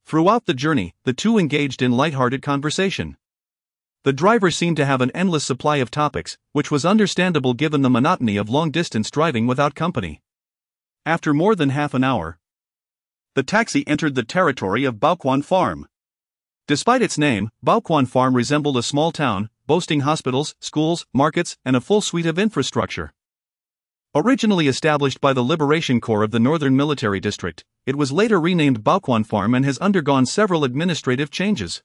Throughout the journey, the two engaged in light-hearted conversation. The driver seemed to have an endless supply of topics, which was understandable given the monotony of long-distance driving without company. After more than half an hour, the taxi entered the territory of Baoquan Farm. Despite its name, Baoquan Farm resembled a small town, boasting hospitals, schools, markets, and a full suite of infrastructure. Originally established by the Liberation Corps of the Northern Military District, it was later renamed Baoquan Farm and has undergone several administrative changes.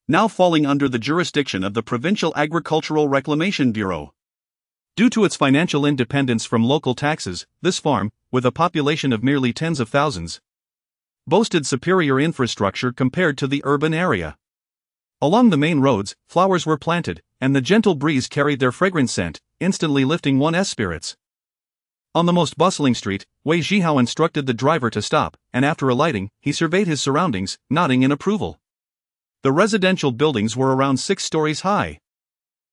Now falling under the jurisdiction of the Provincial Agricultural Reclamation Bureau. Due to its financial independence from local taxes, this farm, with a population of merely tens of thousands, boasted superior infrastructure compared to the urban area. Along the main roads, flowers were planted, and the gentle breeze carried their fragrant scent, instantly lifting one's spirits. On the most bustling street, Wei Zhihao instructed the driver to stop, and after alighting, he surveyed his surroundings, nodding in approval. The residential buildings were around 6 stories high,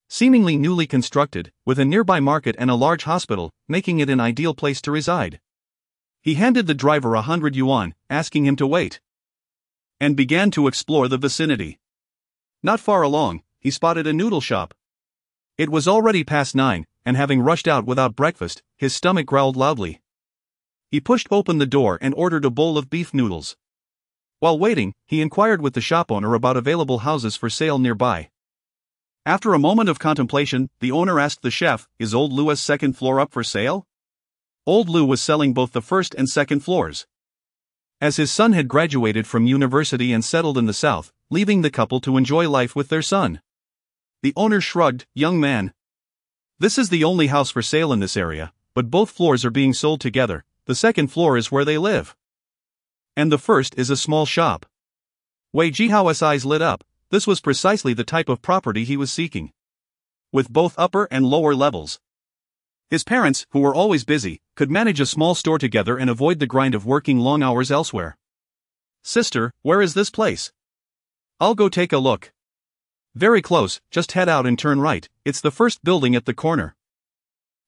seemingly newly constructed, with a nearby market and a large hospital, making it an ideal place to reside. He handed the driver 100 yuan, asking him to wait, and began to explore the vicinity. Not far along, he spotted a noodle shop. It was already past 9, and having rushed out without breakfast, his stomach growled loudly. He pushed open the door and ordered a bowl of beef noodles. While waiting, he inquired with the shop owner about available houses for sale nearby. After a moment of contemplation, the owner asked the chef, "Is Old Lou's second floor up for sale?" Old Lou was selling both the first and second floors. As his son had graduated from university and settled in the South, leaving the couple to enjoy life with their son. The owner shrugged, "Young man, this is the only house for sale in this area, but both floors are being sold together. The second floor is where they live. And the first is a small shop." Wei Zhihao's eyes lit up. This was precisely the type of property he was seeking. With both upper and lower levels. His parents, who were always busy, could manage a small store together and avoid the grind of working long hours elsewhere. "Sister, where is this place?" "I'll go take a look." "Very close, just head out and turn right, it's the first building at the corner."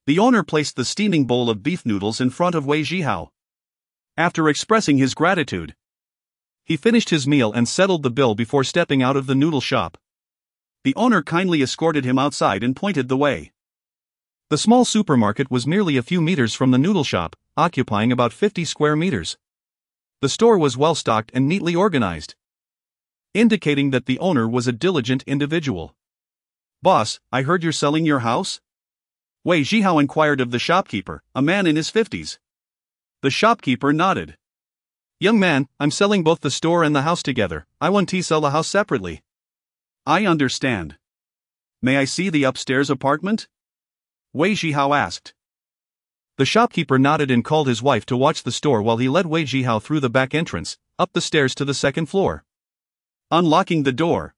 The owner placed the steaming bowl of beef noodles in front of Wei Zhihao. After expressing his gratitude, he finished his meal and settled the bill before stepping out of the noodle shop. The owner kindly escorted him outside and pointed the way. The small supermarket was merely a few meters from the noodle shop, occupying about 50 square meters. The store was well stocked and neatly organized, indicating that the owner was a diligent individual. "Boss, I heard you're selling your house?" Wei Zhihao inquired of the shopkeeper, a man in his 50s. The shopkeeper nodded. "Young man, I'm selling both the store and the house together. I want to sell the house separately." "I understand. May I see the upstairs apartment?" Wei Zhihao asked. The shopkeeper nodded and called his wife to watch the store while he led Wei Zhihao through the back entrance, up the stairs to the second floor. Unlocking the door,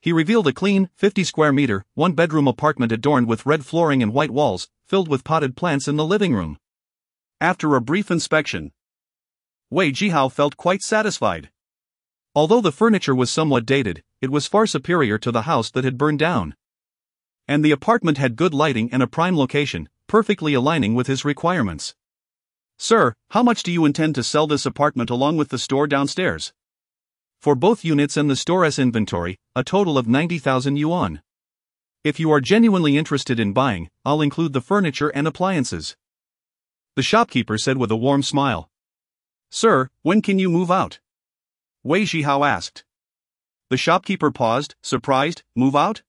he revealed a clean, 50 square meter, one-bedroom apartment adorned with red flooring and white walls, filled with potted plants in the living room. After a brief inspection, Wei Zhihao felt quite satisfied. Although the furniture was somewhat dated, it was far superior to the house that had burned down. And the apartment had good lighting and a prime location, perfectly aligning with his requirements. "Sir, how much do you intend to sell this apartment along with the store downstairs?" "For both units and the store as inventory, a total of 90,000 yuan. If you are genuinely interested in buying, I'll include the furniture and appliances," the shopkeeper said with a warm smile. "Sir, when can you move out?" Wei Zhihao asked. The shopkeeper paused, surprised. "Move out?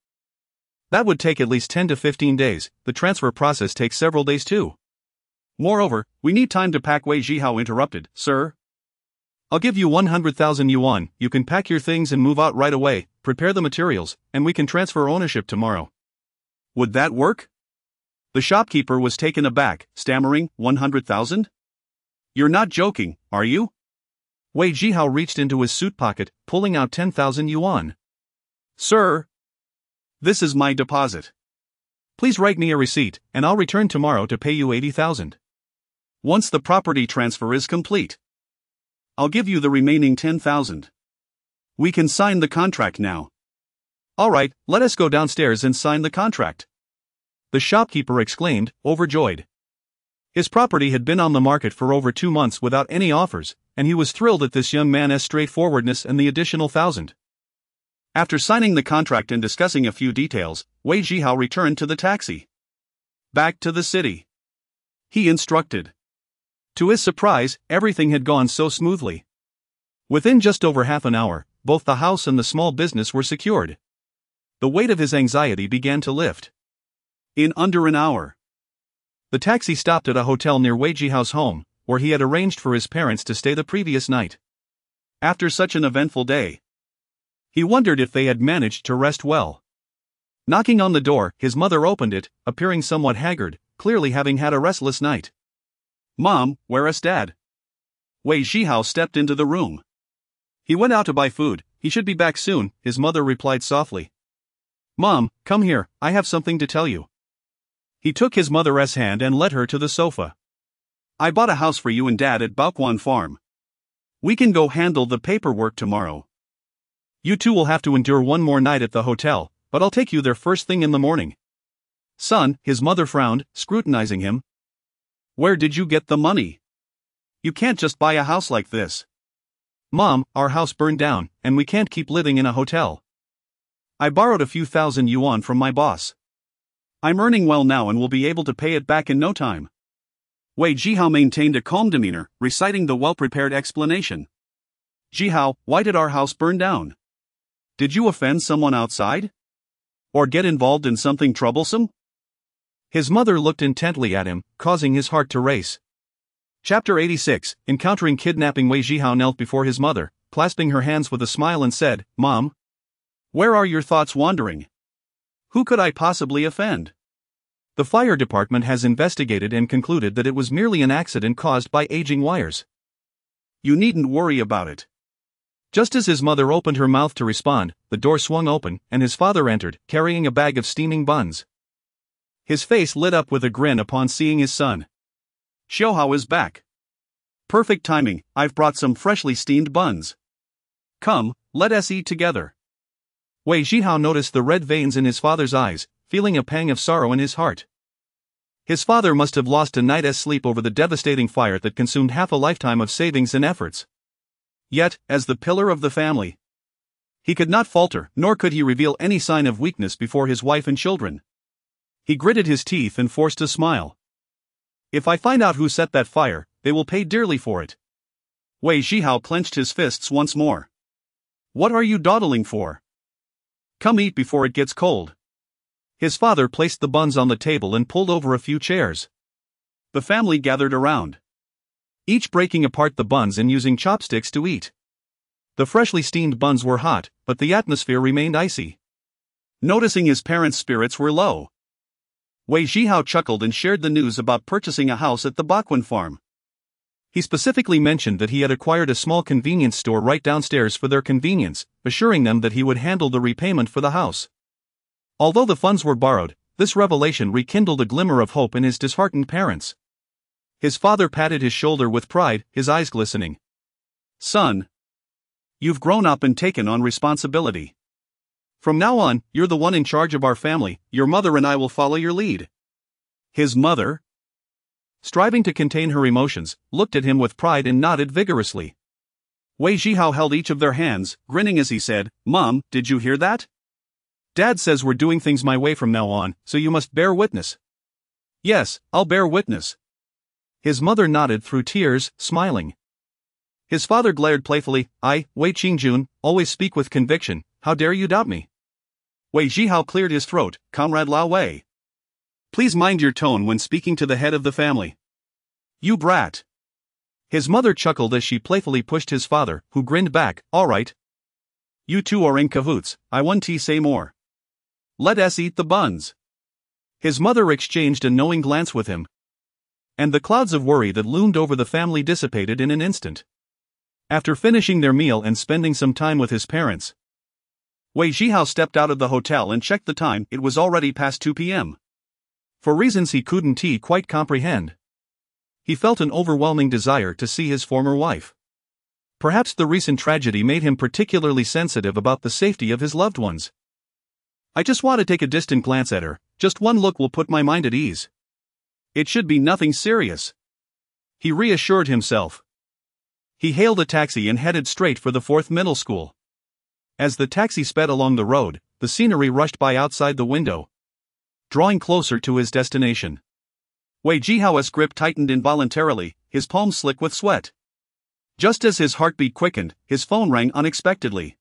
That would take at least 10 to 15 days, the transfer process takes several days too. Moreover, we need time to pack." Wei Zhihao interrupted. "Sir, I'll give you 100,000 yuan, you can pack your things and move out right away, prepare the materials, and we can transfer ownership tomorrow." "Would that work?" The shopkeeper was taken aback, stammering, 100,000? "You're not joking, are you?" Wei Zhihao reached into his suit pocket, pulling out 10,000 yuan. "Sir, this is my deposit. Please write me a receipt, and I'll return tomorrow to pay you 80,000. Once the property transfer is complete, I'll give you the remaining 10,000. We can sign the contract now." "All right, let us go downstairs and sign the contract," the shopkeeper exclaimed, overjoyed. His property had been on the market for over 2 months without any offers, and he was thrilled at this young man's straightforwardness and the additional 1,000. After signing the contract and discussing a few details, Wei Zhihao returned to the taxi. "Back to the city," he instructed. To his surprise, everything had gone so smoothly. Within just over half an hour, both the house and the small business were secured. The weight of his anxiety began to lift. In under an hour, the taxi stopped at a hotel near Wei Zhihao's home, where he had arranged for his parents to stay the previous night. After such an eventful day, he wondered if they had managed to rest well. Knocking on the door, his mother opened it, appearing somewhat haggard, clearly having had a restless night. "Mom, where is Dad?" Wei Zhihao stepped into the room. "He went out to buy food, he should be back soon," his mother replied softly. "Mom, come here, I have something to tell you." He took his mother's hand and led her to the sofa. "I bought a house for you and Dad at Baoquan Farm. We can go handle the paperwork tomorrow. You two will have to endure one more night at the hotel, but I'll take you there first thing in the morning." "Son," his mother frowned, scrutinizing him. "Where did you get the money? You can't just buy a house like this." "Mom, our house burned down, and we can't keep living in a hotel. I borrowed a few thousand yuan from my boss. I'm earning well now and will be able to pay it back in no time." Wei Zhihao maintained a calm demeanor, reciting the well-prepared explanation. Zhihao, why did our house burn down? Did you offend someone outside? Or get involved in something troublesome? His mother looked intently at him, causing his heart to race. Chapter 86, Encountering Kidnapping. Wei Zhihao knelt before his mother, clasping her hands with a smile and said, Mom, where are your thoughts wandering? Who could I possibly offend? The fire department has investigated and concluded that it was merely an accident caused by aging wires. You needn't worry about it. Just as his mother opened her mouth to respond, the door swung open, and his father entered, carrying a bag of steaming buns. His face lit up with a grin upon seeing his son. Zhihao is back. Perfect timing, I've brought some freshly steamed buns. Come, let us eat together. Wei Zhihao noticed the red veins in his father's eyes, feeling a pang of sorrow in his heart. His father must have lost a night's sleep over the devastating fire that consumed half a lifetime of savings and efforts. Yet, as the pillar of the family, he could not falter, nor could he reveal any sign of weakness before his wife and children. He gritted his teeth and forced a smile. If I find out who set that fire, they will pay dearly for it. Wei Zhihao clenched his fists once more. What are you dawdling for? Come eat before it gets cold. His father placed the buns on the table and pulled over a few chairs. The family gathered around, each breaking apart the buns and using chopsticks to eat. The freshly steamed buns were hot, but the atmosphere remained icy. Noticing his parents' spirits were low, Wei Zhihao chuckled and shared the news about purchasing a house at the Bakwan farm. He specifically mentioned that he had acquired a small convenience store right downstairs for their convenience, assuring them that he would handle the repayment for the house. Although the funds were borrowed, this revelation rekindled a glimmer of hope in his disheartened parents. His father patted his shoulder with pride, his eyes glistening. Son, you've grown up and taken on responsibility. From now on, you're the one in charge of our family, your mother and I will follow your lead. His mother, striving to contain her emotions, looked at him with pride and nodded vigorously. Wei Zhihao held each of their hands, grinning as he said, Mom, did you hear that? Dad says we're doing things my way from now on, so you must bear witness. Yes, I'll bear witness. His mother nodded through tears, smiling. His father glared playfully, I, Wei Qingjun, always speak with conviction, how dare you doubt me? Wei Zhihao cleared his throat, Comrade Lao Wei. Please mind your tone when speaking to the head of the family. You brat. His mother chuckled as she playfully pushed his father, who grinned back, all right. You two are in cahoots, I want to say more. Let us eat the buns. His mother exchanged a knowing glance with him, and the clouds of worry that loomed over the family dissipated in an instant. After finishing their meal and spending some time with his parents, Wei Zhihao stepped out of the hotel and checked the time. It was already past 2 p.m. For reasons he couldn't quite comprehend, he felt an overwhelming desire to see his former wife. Perhaps the recent tragedy made him particularly sensitive about the safety of his loved ones. I just want to take a distant glance at her, just one look will put my mind at ease. It should be nothing serious, he reassured himself. He hailed a taxi and headed straight for the 4th middle school. As the taxi sped along the road, the scenery rushed by outside the window, drawing closer to his destination. Wei Zhihao's grip tightened involuntarily, his palms slick with sweat. Just as his heartbeat quickened, his phone rang unexpectedly.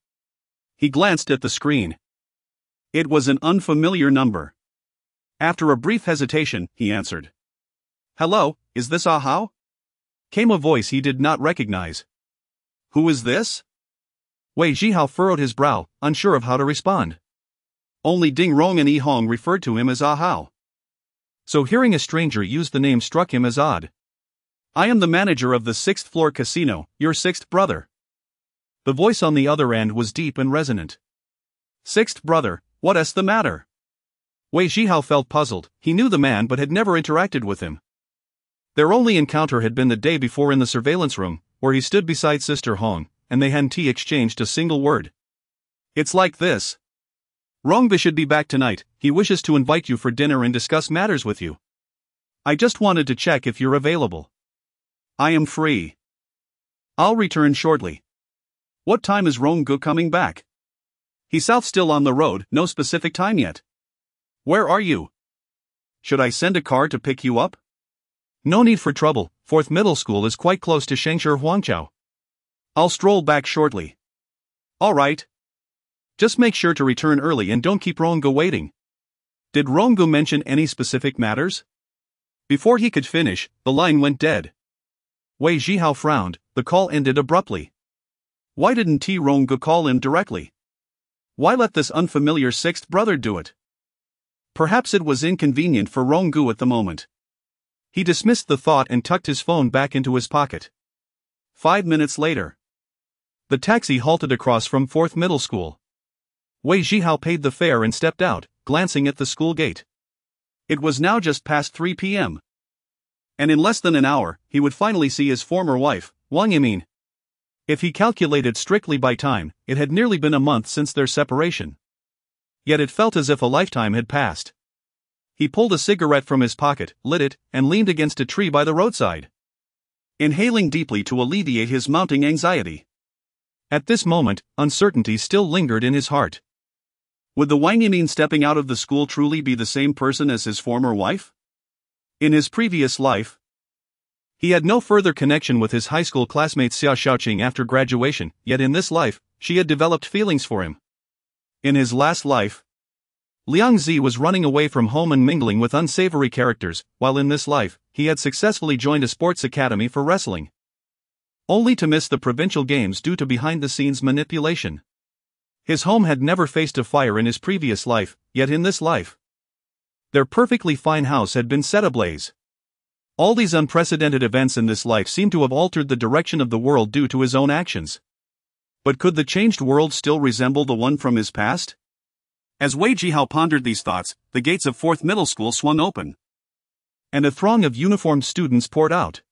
He glanced at the screen. It was an unfamiliar number. After a brief hesitation, he answered. Hello, is this Ahao? Came a voice he did not recognize. Who is this? Wei Zhihao furrowed his brow, unsure of how to respond. Only Ding Rong and Yi Hong referred to him as Ahao. So hearing a stranger use the name struck him as odd. I am the manager of the 6th floor casino, your 6th brother. The voice on the other end was deep and resonant. 6th brother, what's the matter? Wei Zhihao felt puzzled. He knew the man but had never interacted with him. Their only encounter had been the day before in the surveillance room, where he stood beside Sister Hong, and they hadn't exchanged a single word. It's like this. Rongbi should be back tonight. He wishes to invite you for dinner and discuss matters with you. I just wanted to check if you're available. I am free. I'll return shortly. What time is Ronggu coming back? He's south still on the road, no specific time yet. Where are you? Should I send a car to pick you up? No need for trouble, 4th middle school is quite close to Shengshi Huangqiao. I'll stroll back shortly. All right. Just make sure to return early and don't keep Rongu waiting. Did Rongu mention any specific matters? Before he could finish, the line went dead. Wei Zhihao frowned, the call ended abruptly. Why didn't Rongu call him directly? Why let this unfamiliar sixth brother do it? Perhaps it was inconvenient for Rongu at the moment. He dismissed the thought and tucked his phone back into his pocket. 5 minutes later. The taxi halted across from 4th Middle School. Wei Zhihao paid the fare and stepped out, glancing at the school gate. It was now just past 3 p.m. And in less than an hour, he would finally see his former wife, Wang Yimin. If he calculated strictly by time, it had nearly been a month since their separation. Yet it felt as if a lifetime had passed. He pulled a cigarette from his pocket, lit it, and leaned against a tree by the roadside, inhaling deeply to alleviate his mounting anxiety. At this moment, uncertainty still lingered in his heart. Would the Wang Yimin stepping out of the school truly be the same person as his former wife? In his previous life, he had no further connection with his high school classmate Xia Xiaoqing after graduation, yet in this life, she had developed feelings for him. In his last life, Liang Zi was running away from home and mingling with unsavory characters, while in this life, he had successfully joined a sports academy for wrestling, only to miss the provincial games due to behind-the-scenes manipulation. His home had never faced a fire in his previous life, yet in this life, their perfectly fine house had been set ablaze. All these unprecedented events in this life seemed to have altered the direction of the world due to his own actions. But could the changed world still resemble the one from his past? As Wei Zhihao pondered these thoughts, the gates of 4th Middle School swung open, and a throng of uniformed students poured out.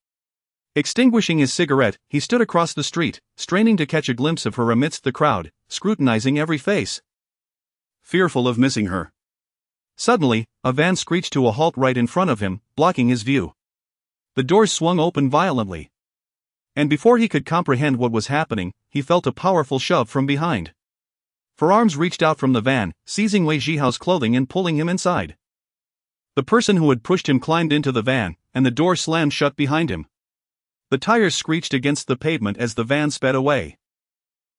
Extinguishing his cigarette, he stood across the street, straining to catch a glimpse of her amidst the crowd, scrutinizing every face, fearful of missing her. Suddenly, a van screeched to a halt right in front of him, blocking his view. The doors swung open violently, and before he could comprehend what was happening, he felt a powerful shove from behind. Forearms reached out from the van, seizing Wei Zhihao's clothing and pulling him inside. The person who had pushed him climbed into the van, and the door slammed shut behind him. The tires screeched against the pavement as the van sped away.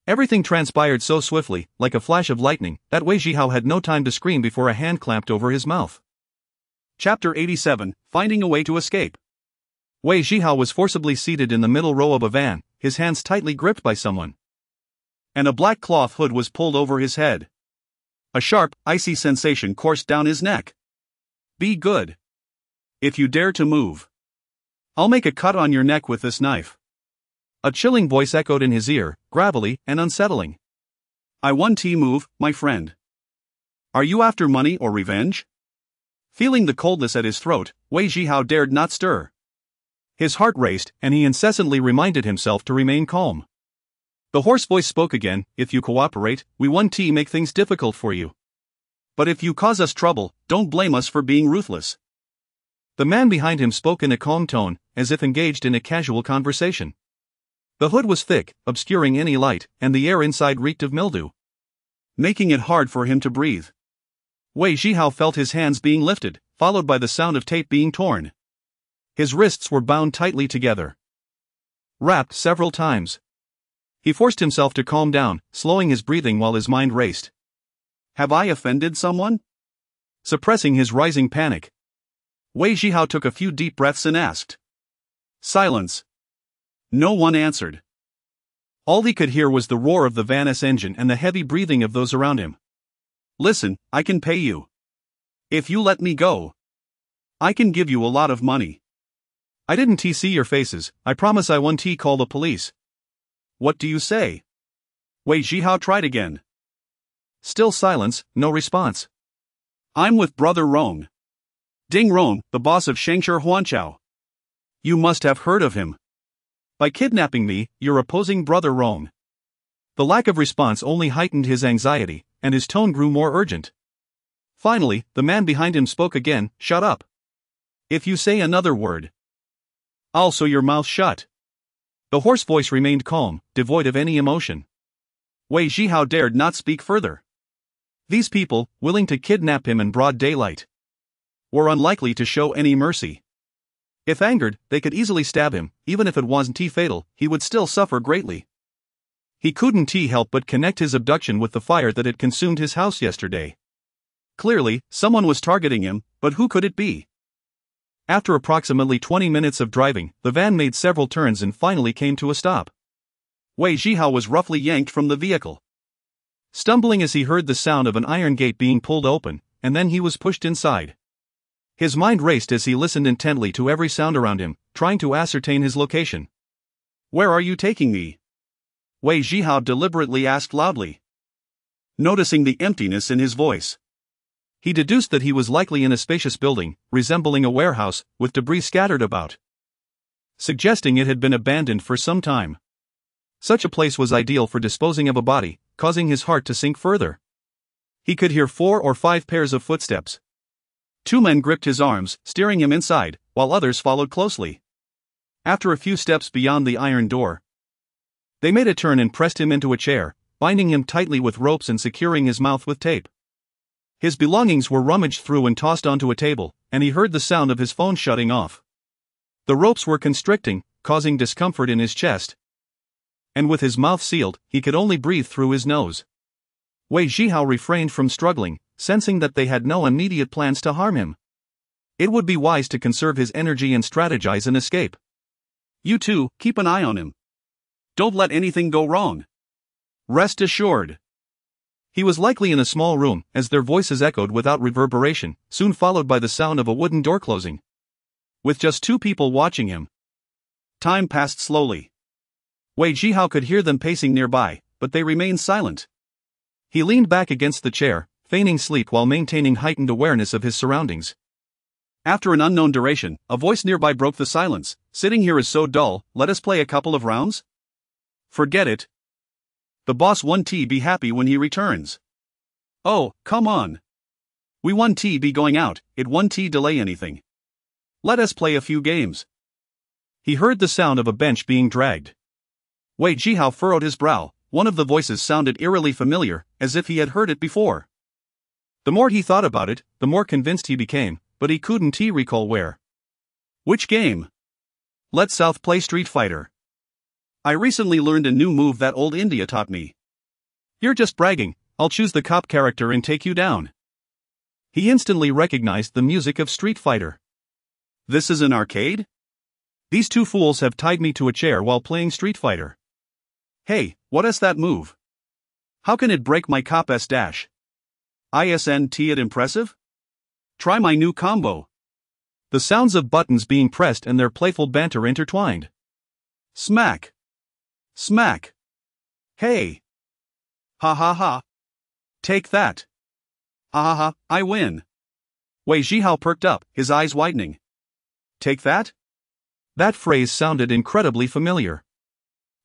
Everything transpired so swiftly, like a flash of lightning, that Wei Zhihao had no time to scream before a hand clamped over his mouth. Chapter 87, Finding a Way to Escape. Wei Zhihao was forcibly seated in the middle row of a van, his hands tightly gripped by someone, and a black cloth hood was pulled over his head. A sharp, icy sensation coursed down his neck. Be good. If you dare to move, I'll make a cut on your neck with this knife. A chilling voice echoed in his ear, gravelly and unsettling. I won't move, my friend. Are you after money or revenge? Feeling the coldness at his throat, Wei Zhihao dared not stir. His heart raced, and he incessantly reminded himself to remain calm. The hoarse voice spoke again, if you cooperate, we won't make things difficult for you. But if you cause us trouble, don't blame us for being ruthless. The man behind him spoke in a calm tone, as if engaged in a casual conversation. The hood was thick, obscuring any light, and the air inside reeked of mildew, making it hard for him to breathe. Wei Zhihao felt his hands being lifted, followed by the sound of tape being torn. His wrists were bound tightly together, wrapped several times. He forced himself to calm down, slowing his breathing while his mind raced. Have I offended someone? Suppressing his rising panic, Wei Zhihao took a few deep breaths and asked. Silence. No one answered. All he could hear was the roar of the van's engine and the heavy breathing of those around him. Listen, I can pay you. If you let me go, I can give you a lot of money. I didn't see your faces, I promise I won't call the police. What do you say? Wei Zhihao tried again. Still silence, no response. I'm with Brother Rong. Ding Rong, the boss of Shengshi Huanchao. You must have heard of him. By kidnapping me, you're opposing Brother Rong. The lack of response only heightened his anxiety, and his tone grew more urgent. Finally, the man behind him spoke again, shut up. If you say another word, I'll sew your mouth shut. The hoarse voice remained calm, devoid of any emotion. Wei Zhihao dared not speak further. These people, willing to kidnap him in broad daylight, were unlikely to show any mercy. If angered, they could easily stab him, even if it wasn't fatal, he would still suffer greatly. He couldn't help but connect his abduction with the fire that had consumed his house yesterday. Clearly, someone was targeting him, but who could it be? After approximately 20 minutes of driving, the van made several turns and finally came to a stop. Wei Zhihao was roughly yanked from the vehicle, stumbling as he heard the sound of an iron gate being pulled open, and then he was pushed inside. His mind raced as he listened intently to every sound around him, trying to ascertain his location. "Where are you taking me?" Wei Zhihao deliberately asked loudly, noticing the emptiness in his voice. He deduced that he was likely in a spacious building, resembling a warehouse, with debris scattered about, suggesting it had been abandoned for some time. Such a place was ideal for disposing of a body, causing his heart to sink further. He could hear 4 or 5 pairs of footsteps. 2 men gripped his arms, steering him inside, while others followed closely. After a few steps beyond the iron door, they made a turn and pressed him into a chair, binding him tightly with ropes and securing his mouth with tape. His belongings were rummaged through and tossed onto a table, and he heard the sound of his phone shutting off. The ropes were constricting, causing discomfort in his chest, and with his mouth sealed, he could only breathe through his nose. Wei Zhihao refrained from struggling, sensing that they had no immediate plans to harm him. It would be wise to conserve his energy and strategize an escape. "You two, keep an eye on him. Don't let anything go wrong. Rest assured." He was likely in a small room, as their voices echoed without reverberation, soon followed by the sound of a wooden door closing. With just 2 people watching him, time passed slowly. Wei Zhihao could hear them pacing nearby, but they remained silent. He leaned back against the chair, feigning sleep while maintaining heightened awareness of his surroundings. After an unknown duration, a voice nearby broke the silence. "Sitting here is so dull, let us play a couple of rounds?" "Forget it. The boss won't be happy when he returns." "Oh, come on. We won't be going out, it won't delay anything. Let us play a few games." He heard the sound of a bench being dragged. Wei Zhihao furrowed his brow. One of the voices sounded eerily familiar, as if he had heard it before. The more he thought about it, the more convinced he became, but he couldn't recall where. "Which game?" "Let South play Street Fighter. I recently learned a new move that old India taught me." "You're just bragging, I'll choose the cop character and take you down." He instantly recognized the music of Street Fighter. "This is an arcade? These 2 fools have tied me to a chair while playing Street Fighter. Hey, what is that move? How can it break my cop-s dash? Isn't it impressive? Try my new combo." The sounds of buttons being pressed and their playful banter intertwined. Smack! Smack! Hey! Ha ha ha! Take that! Ha ha ha, I win! Wei Zhihao perked up, his eyes widening. "Take that?" That phrase sounded incredibly familiar.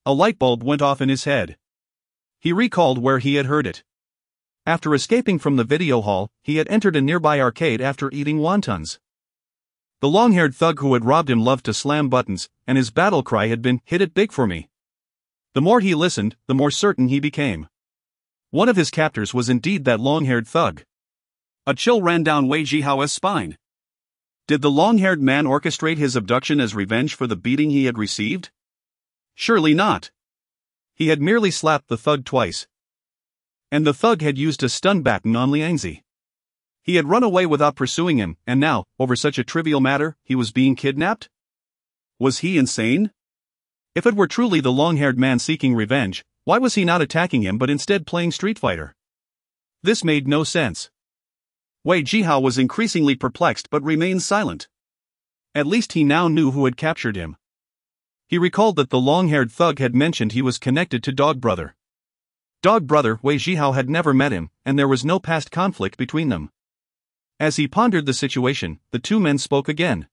A light bulb went off in his head. He recalled where he had heard it. After escaping from the video hall, he had entered a nearby arcade after eating wontons. The long-haired thug who had robbed him loved to slam buttons, and his battle cry had been, "Hit it big for me." The more he listened, the more certain he became. One of his captors was indeed that long-haired thug. A chill ran down Wei Zhihao's spine. Did the long-haired man orchestrate his abduction as revenge for the beating he had received? Surely not. He had merely slapped the thug twice, and the thug had used a stun baton on Liangzi. He had run away without pursuing him, and now, over such a trivial matter, he was being kidnapped? Was he insane? If it were truly the long-haired man seeking revenge, why was he not attacking him but instead playing Street Fighter? This made no sense. Wei Zhihao was increasingly perplexed but remained silent. At least he now knew who had captured him. He recalled that the long-haired thug had mentioned he was connected to Dog Brother. Dog Brother Wei Zhihao had never met him, and there was no past conflict between them. As he pondered the situation, the 2 men spoke again.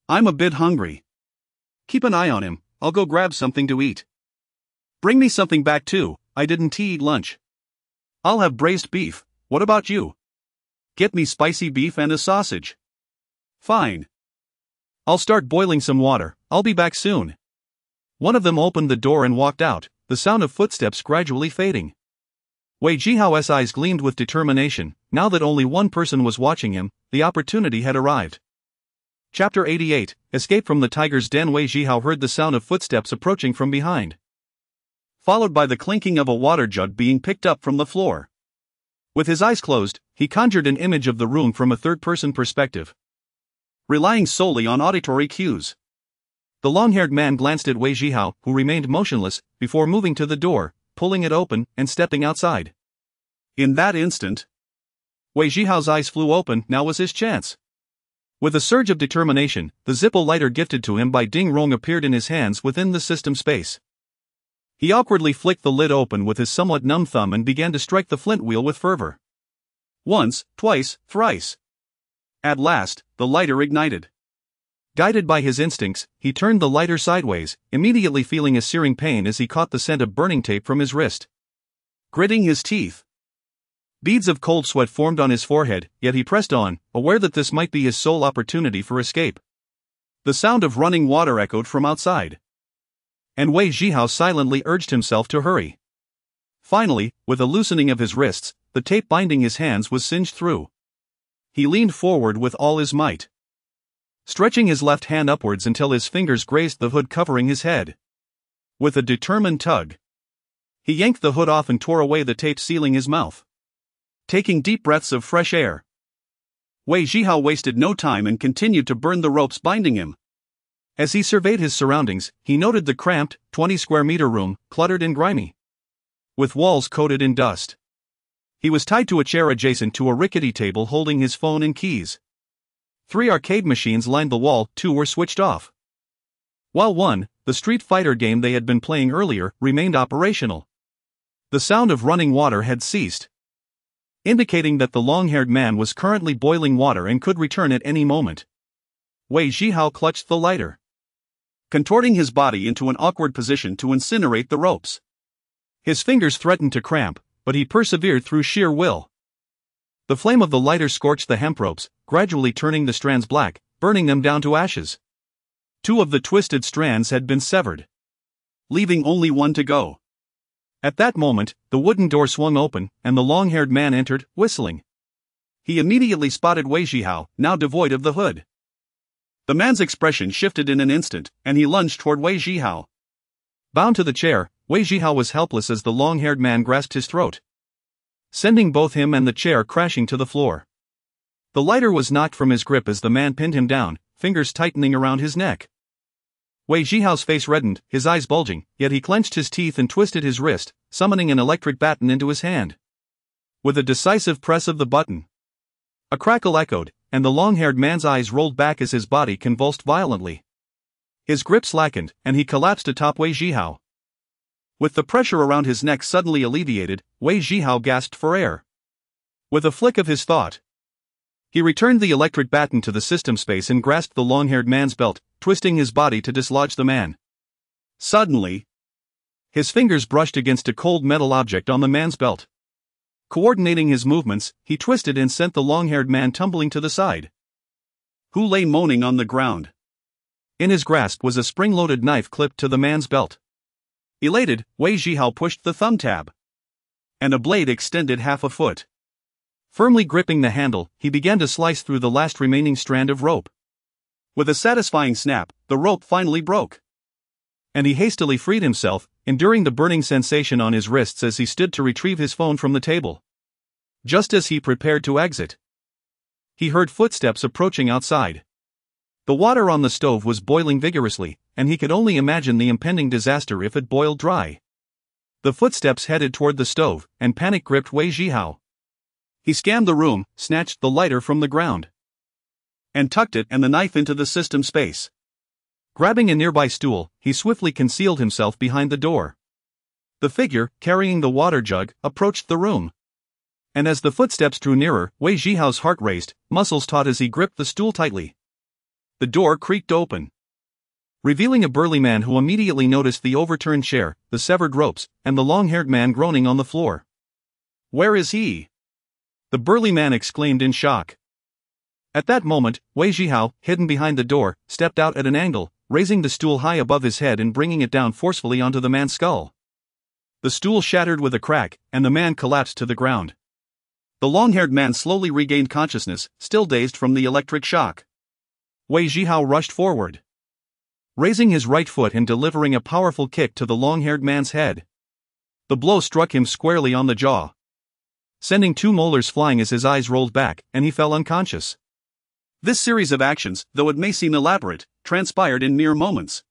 "I'm a bit hungry. Keep an eye on him, I'll go grab something to eat. Bring me something back too, I didn't eat lunch. I'll have braised beef, what about you? Get me spicy beef and a sausage." "Fine. I'll start boiling some water, I'll be back soon." One of them opened the door and walked out, the sound of footsteps gradually fading. Wei Zhihao's eyes gleamed with determination. Now that only one person was watching him, the opportunity had arrived. Chapter 88, Escape from the Tiger's Den. Wei Zhihao heard the sound of footsteps approaching from behind. followed by the clinking of a water jug being picked up from the floor. With his eyes closed, he conjured an image of the room from a third-person perspective, relying solely on auditory cues. The long-haired man glanced at Wei Zhihao, who remained motionless, before moving to the door, pulling it open, and stepping outside. In that instant, Wei Zhihao's eyes flew open. Now was his chance. With a surge of determination, the Zippo lighter gifted to him by Ding Rong appeared in his hands within the system space. He awkwardly flicked the lid open with his somewhat numb thumb and began to strike the flint wheel with fervor. Once, twice, thrice. At last, the lighter ignited. Guided by his instincts, he turned the lighter sideways, immediately feeling a searing pain as he caught the scent of burning tape from his wrist. Gritting his teeth, beads of cold sweat formed on his forehead, yet he pressed on, aware that this might be his sole opportunity for escape. The sound of running water echoed from outside, and Wei Zhihao silently urged himself to hurry. Finally, with a loosening of his wrists, the tape binding his hands was singed through. He leaned forward with all his might, stretching his left hand upwards until his fingers grazed the hood covering his head. With a determined tug, he yanked the hood off and tore away the tape sealing his mouth. Taking deep breaths of fresh air, Wei Zhihao wasted no time and continued to burn the ropes binding him. As he surveyed his surroundings, he noted the cramped, 20-square-meter room, cluttered and grimy, with walls coated in dust. He was tied to a chair adjacent to a rickety table holding his phone and keys. 3 arcade machines lined the wall, 2 were switched off, while one, the Street Fighter game they had been playing earlier, remained operational. The sound of running water had ceased, indicating that the long-haired man was currently boiling water and could return at any moment. Wei Zhihao clutched the lighter, contorting his body into an awkward position to incinerate the ropes. His fingers threatened to cramp, but he persevered through sheer will. The flame of the lighter scorched the hemp ropes, gradually turning the strands black, burning them down to ashes. 2 of the twisted strands had been severed, leaving only one to go. At that moment, the wooden door swung open, and the long-haired man entered, whistling. He immediately spotted Wei Zhihao, now devoid of the hood. The man's expression shifted in an instant, and he lunged toward Wei Zhihao. Bound to the chair, Wei Zhihao was helpless as the long-haired man grasped his throat, sending both him and the chair crashing to the floor. The lighter was knocked from his grip as the man pinned him down, fingers tightening around his neck. Wei Zhihao's face reddened, his eyes bulging, yet he clenched his teeth and twisted his wrist, summoning an electric baton into his hand. With a decisive press of the button, a crackle echoed, and the long-haired man's eyes rolled back as his body convulsed violently. His grip slackened, and he collapsed atop Wei Zhihao. With the pressure around his neck suddenly alleviated, Wei Zhihao gasped for air. With a flick of his thought, he returned the electric baton to the system space and grasped the long-haired man's belt, twisting his body to dislodge the man. Suddenly, his fingers brushed against a cold metal object on the man's belt. Coordinating his movements, he twisted and sent the long-haired man tumbling to the side, who lay moaning on the ground. In his grasp was a spring-loaded knife clipped to the man's belt. Elated, Wei Zhihao pushed the thumb tab, and a blade extended half a foot. Firmly gripping the handle, he began to slice through the last remaining strand of rope. With a satisfying snap, the rope finally broke, and he hastily freed himself, enduring the burning sensation on his wrists as he stood to retrieve his phone from the table. Just as he prepared to exit, he heard footsteps approaching outside. The water on the stove was boiling vigorously, and he could only imagine the impending disaster if it boiled dry. The footsteps headed toward the stove, and panic gripped Wei Zhihao. He scanned the room, snatched the lighter from the ground, and tucked it and the knife into the system space. Grabbing a nearby stool, he swiftly concealed himself behind the door. The figure, carrying the water jug, approached the room. And as the footsteps drew nearer, Wei Zhihao's heart raced, muscles taut as he gripped the stool tightly. The door creaked open, revealing a burly man who immediately noticed the overturned chair, the severed ropes, and the long-haired man groaning on the floor. "Where is he?" the burly man exclaimed in shock. At that moment, Wei Zhihao, hidden behind the door, stepped out at an angle, raising the stool high above his head and bringing it down forcefully onto the man's skull. The stool shattered with a crack, and the man collapsed to the ground. The long-haired man slowly regained consciousness, still dazed from the electric shock. Wei Zhihao rushed forward, raising his right foot and delivering a powerful kick to the long-haired man's head. The blow struck him squarely on the jaw, sending 2 molars flying as his eyes rolled back and he fell unconscious. This series of actions, though it may seem elaborate, transpired in mere moments.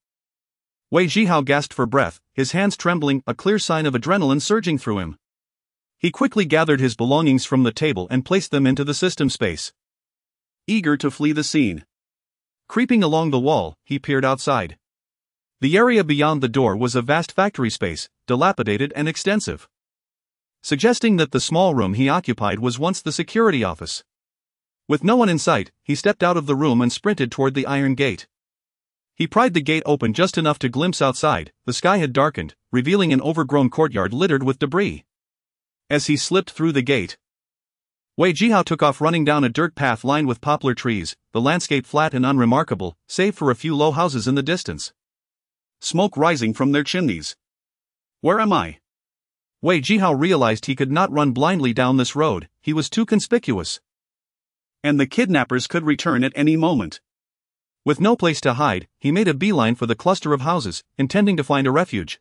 Wei Zhihao gasped for breath, his hands trembling, a clear sign of adrenaline surging through him. He quickly gathered his belongings from the table and placed them into the system space, eager to flee the scene. Creeping along the wall, he peered outside. The area beyond the door was a vast factory space, dilapidated and extensive, suggesting that the small room he occupied was once the security office. With no one in sight, he stepped out of the room and sprinted toward the iron gate. He pried the gate open just enough to glimpse outside. The sky had darkened, revealing an overgrown courtyard littered with debris. As he slipped through the gate, Wei Zhihao took off running down a dirt path lined with poplar trees, the landscape flat and unremarkable, save for a few low houses in the distance, smoke rising from their chimneys. Where am I? Wei Zhihao realized he could not run blindly down this road, he was too conspicuous. And the kidnappers could return at any moment. With no place to hide, he made a beeline for the cluster of houses, intending to find a refuge.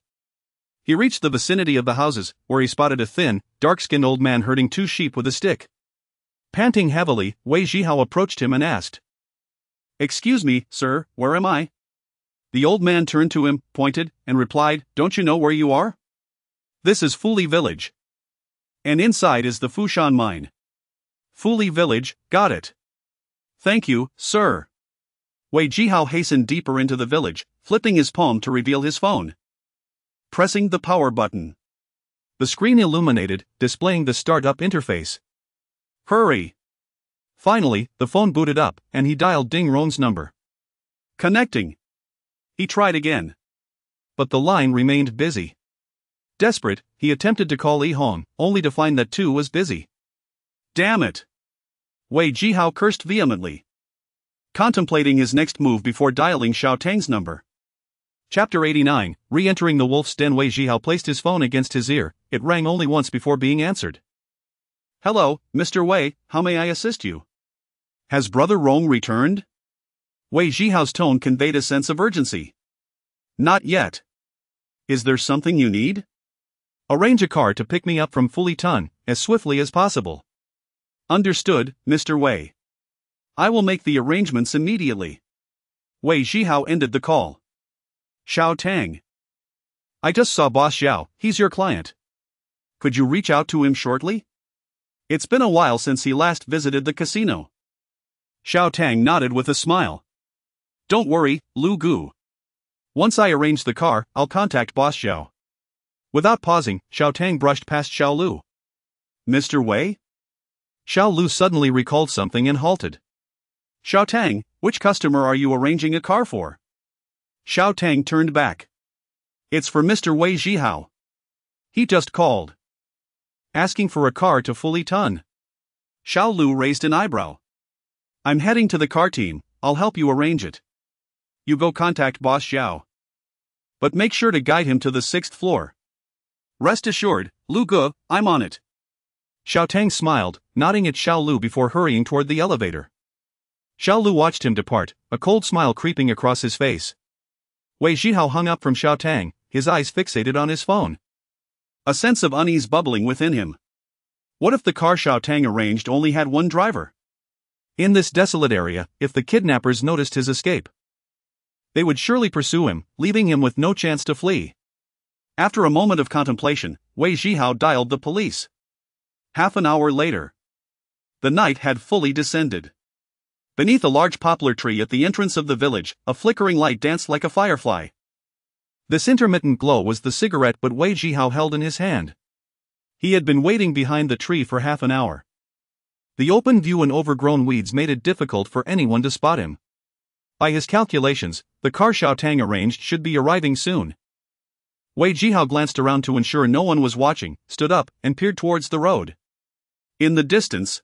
He reached the vicinity of the houses, where he spotted a thin, dark-skinned old man herding 2 sheep with a stick. Panting heavily, Wei Zhihao approached him and asked, "Excuse me, sir, where am I?" The old man turned to him, pointed, and replied, "Don't you know where you are? This is Fuli Village. And inside is the Fushan mine." "Fuli Village, got it. Thank you, sir." Wei Zhihao hastened deeper into the village, flipping his palm to reveal his phone. Pressing the power button, the screen illuminated, displaying the start-up interface. Hurry! Finally, the phone booted up, and he dialed Ding Ron's number. Connecting. He tried again, but the line remained busy. Desperate, he attempted to call Yi Hong, only to find that too was busy. Damn it! Wei Zhihao cursed vehemently, contemplating his next move before dialing Xiao Tang's number. Chapter 89, Re-entering the wolf's den. Wei Zhihao placed his phone against his ear. It rang only once before being answered. "Hello, Mr. Wei, how may I assist you? Has Brother Rong returned?" Wei Zhihao's tone conveyed a sense of urgency. "Not yet. Is there something you need?" "Arrange a car to pick me up from Fulitan, as swiftly as possible." "Understood, Mr. Wei. I will make the arrangements immediately." Wei Zhihao ended the call. "Xiao Tang. I just saw Boss Xiao, he's your client. Could you reach out to him shortly? It's been a while since he last visited the casino." Xiao Tang nodded with a smile. "Don't worry, Lu Gu. Once I arrange the car, I'll contact Boss Xiao." Without pausing, Xiao Tang brushed past Xiao Lu. "Mr. Wei?" Xiao Lu suddenly recalled something and halted. "Xiao Tang, which customer are you arranging a car for?" Xiao Tang turned back. "It's for Mr. Wei Zhihao. He just called, asking for a car to Fulitan." Xiao Lu raised an eyebrow. "I'm heading to the car team, I'll help you arrange it. You go contact Boss Xiao. But make sure to guide him to the 6th floor. Rest assured, Lu Gu, I'm on it." Xiao Tang smiled, nodding at Xiao Lu before hurrying toward the elevator. Xiao Lu watched him depart, a cold smile creeping across his face. Wei Zhihao hung up from Xiao Tang, his eyes fixated on his phone. A sense of unease bubbling within him. What if the car Xiao Tang arranged only had one driver? In this desolate area, if the kidnappers noticed his escape, they would surely pursue him, leaving him with no chance to flee. After a moment of contemplation, Wei Zhihao dialed the police. Half an hour later, the night had fully descended. Beneath a large poplar tree at the entrance of the village, a flickering light danced like a firefly. This intermittent glow was the cigarette but Wei Zhihao held in his hand. He had been waiting behind the tree for half an hour. The open view and overgrown weeds made it difficult for anyone to spot him. By his calculations, the car Xiao Tang arranged should be arriving soon. Wei Zhihao glanced around to ensure no one was watching, stood up, and peered towards the road. In the distance,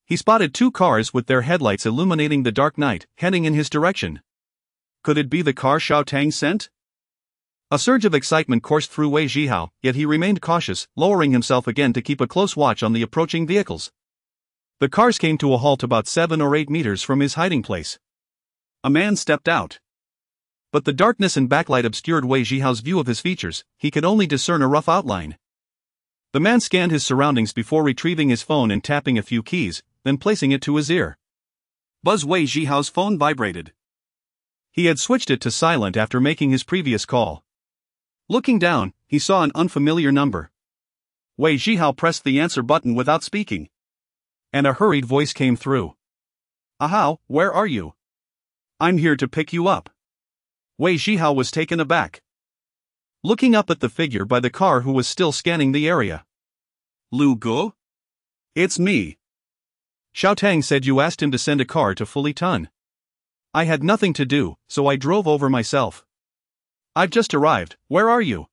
he spotted 2 cars with their headlights illuminating the dark night, heading in his direction. Could it be the car Xiao Tang sent? A surge of excitement coursed through Wei Zhihao, yet he remained cautious, lowering himself again to keep a close watch on the approaching vehicles. The cars came to a halt about 7 or 8 meters from his hiding place. A man stepped out. But the darkness and backlight obscured Wei Zhihao's view of his features. He could only discern a rough outline. The man scanned his surroundings before retrieving his phone and tapping a few keys, then placing it to his ear. Buzz. Wei Zhihao's phone vibrated. He had switched it to silent after making his previous call. Looking down, he saw an unfamiliar number. Wei Zhihao pressed the answer button without speaking. And a hurried voice came through. "Ahao, where are you?" "I'm here to pick you up." Wei Zhihao was taken aback. Looking up at the figure by the car who was still scanning the area. "Lu Gu? It's me." Xiao Tang said you asked him to send a car to Fully Tun. I had nothing to do, so I drove over myself. I've just arrived, where are you?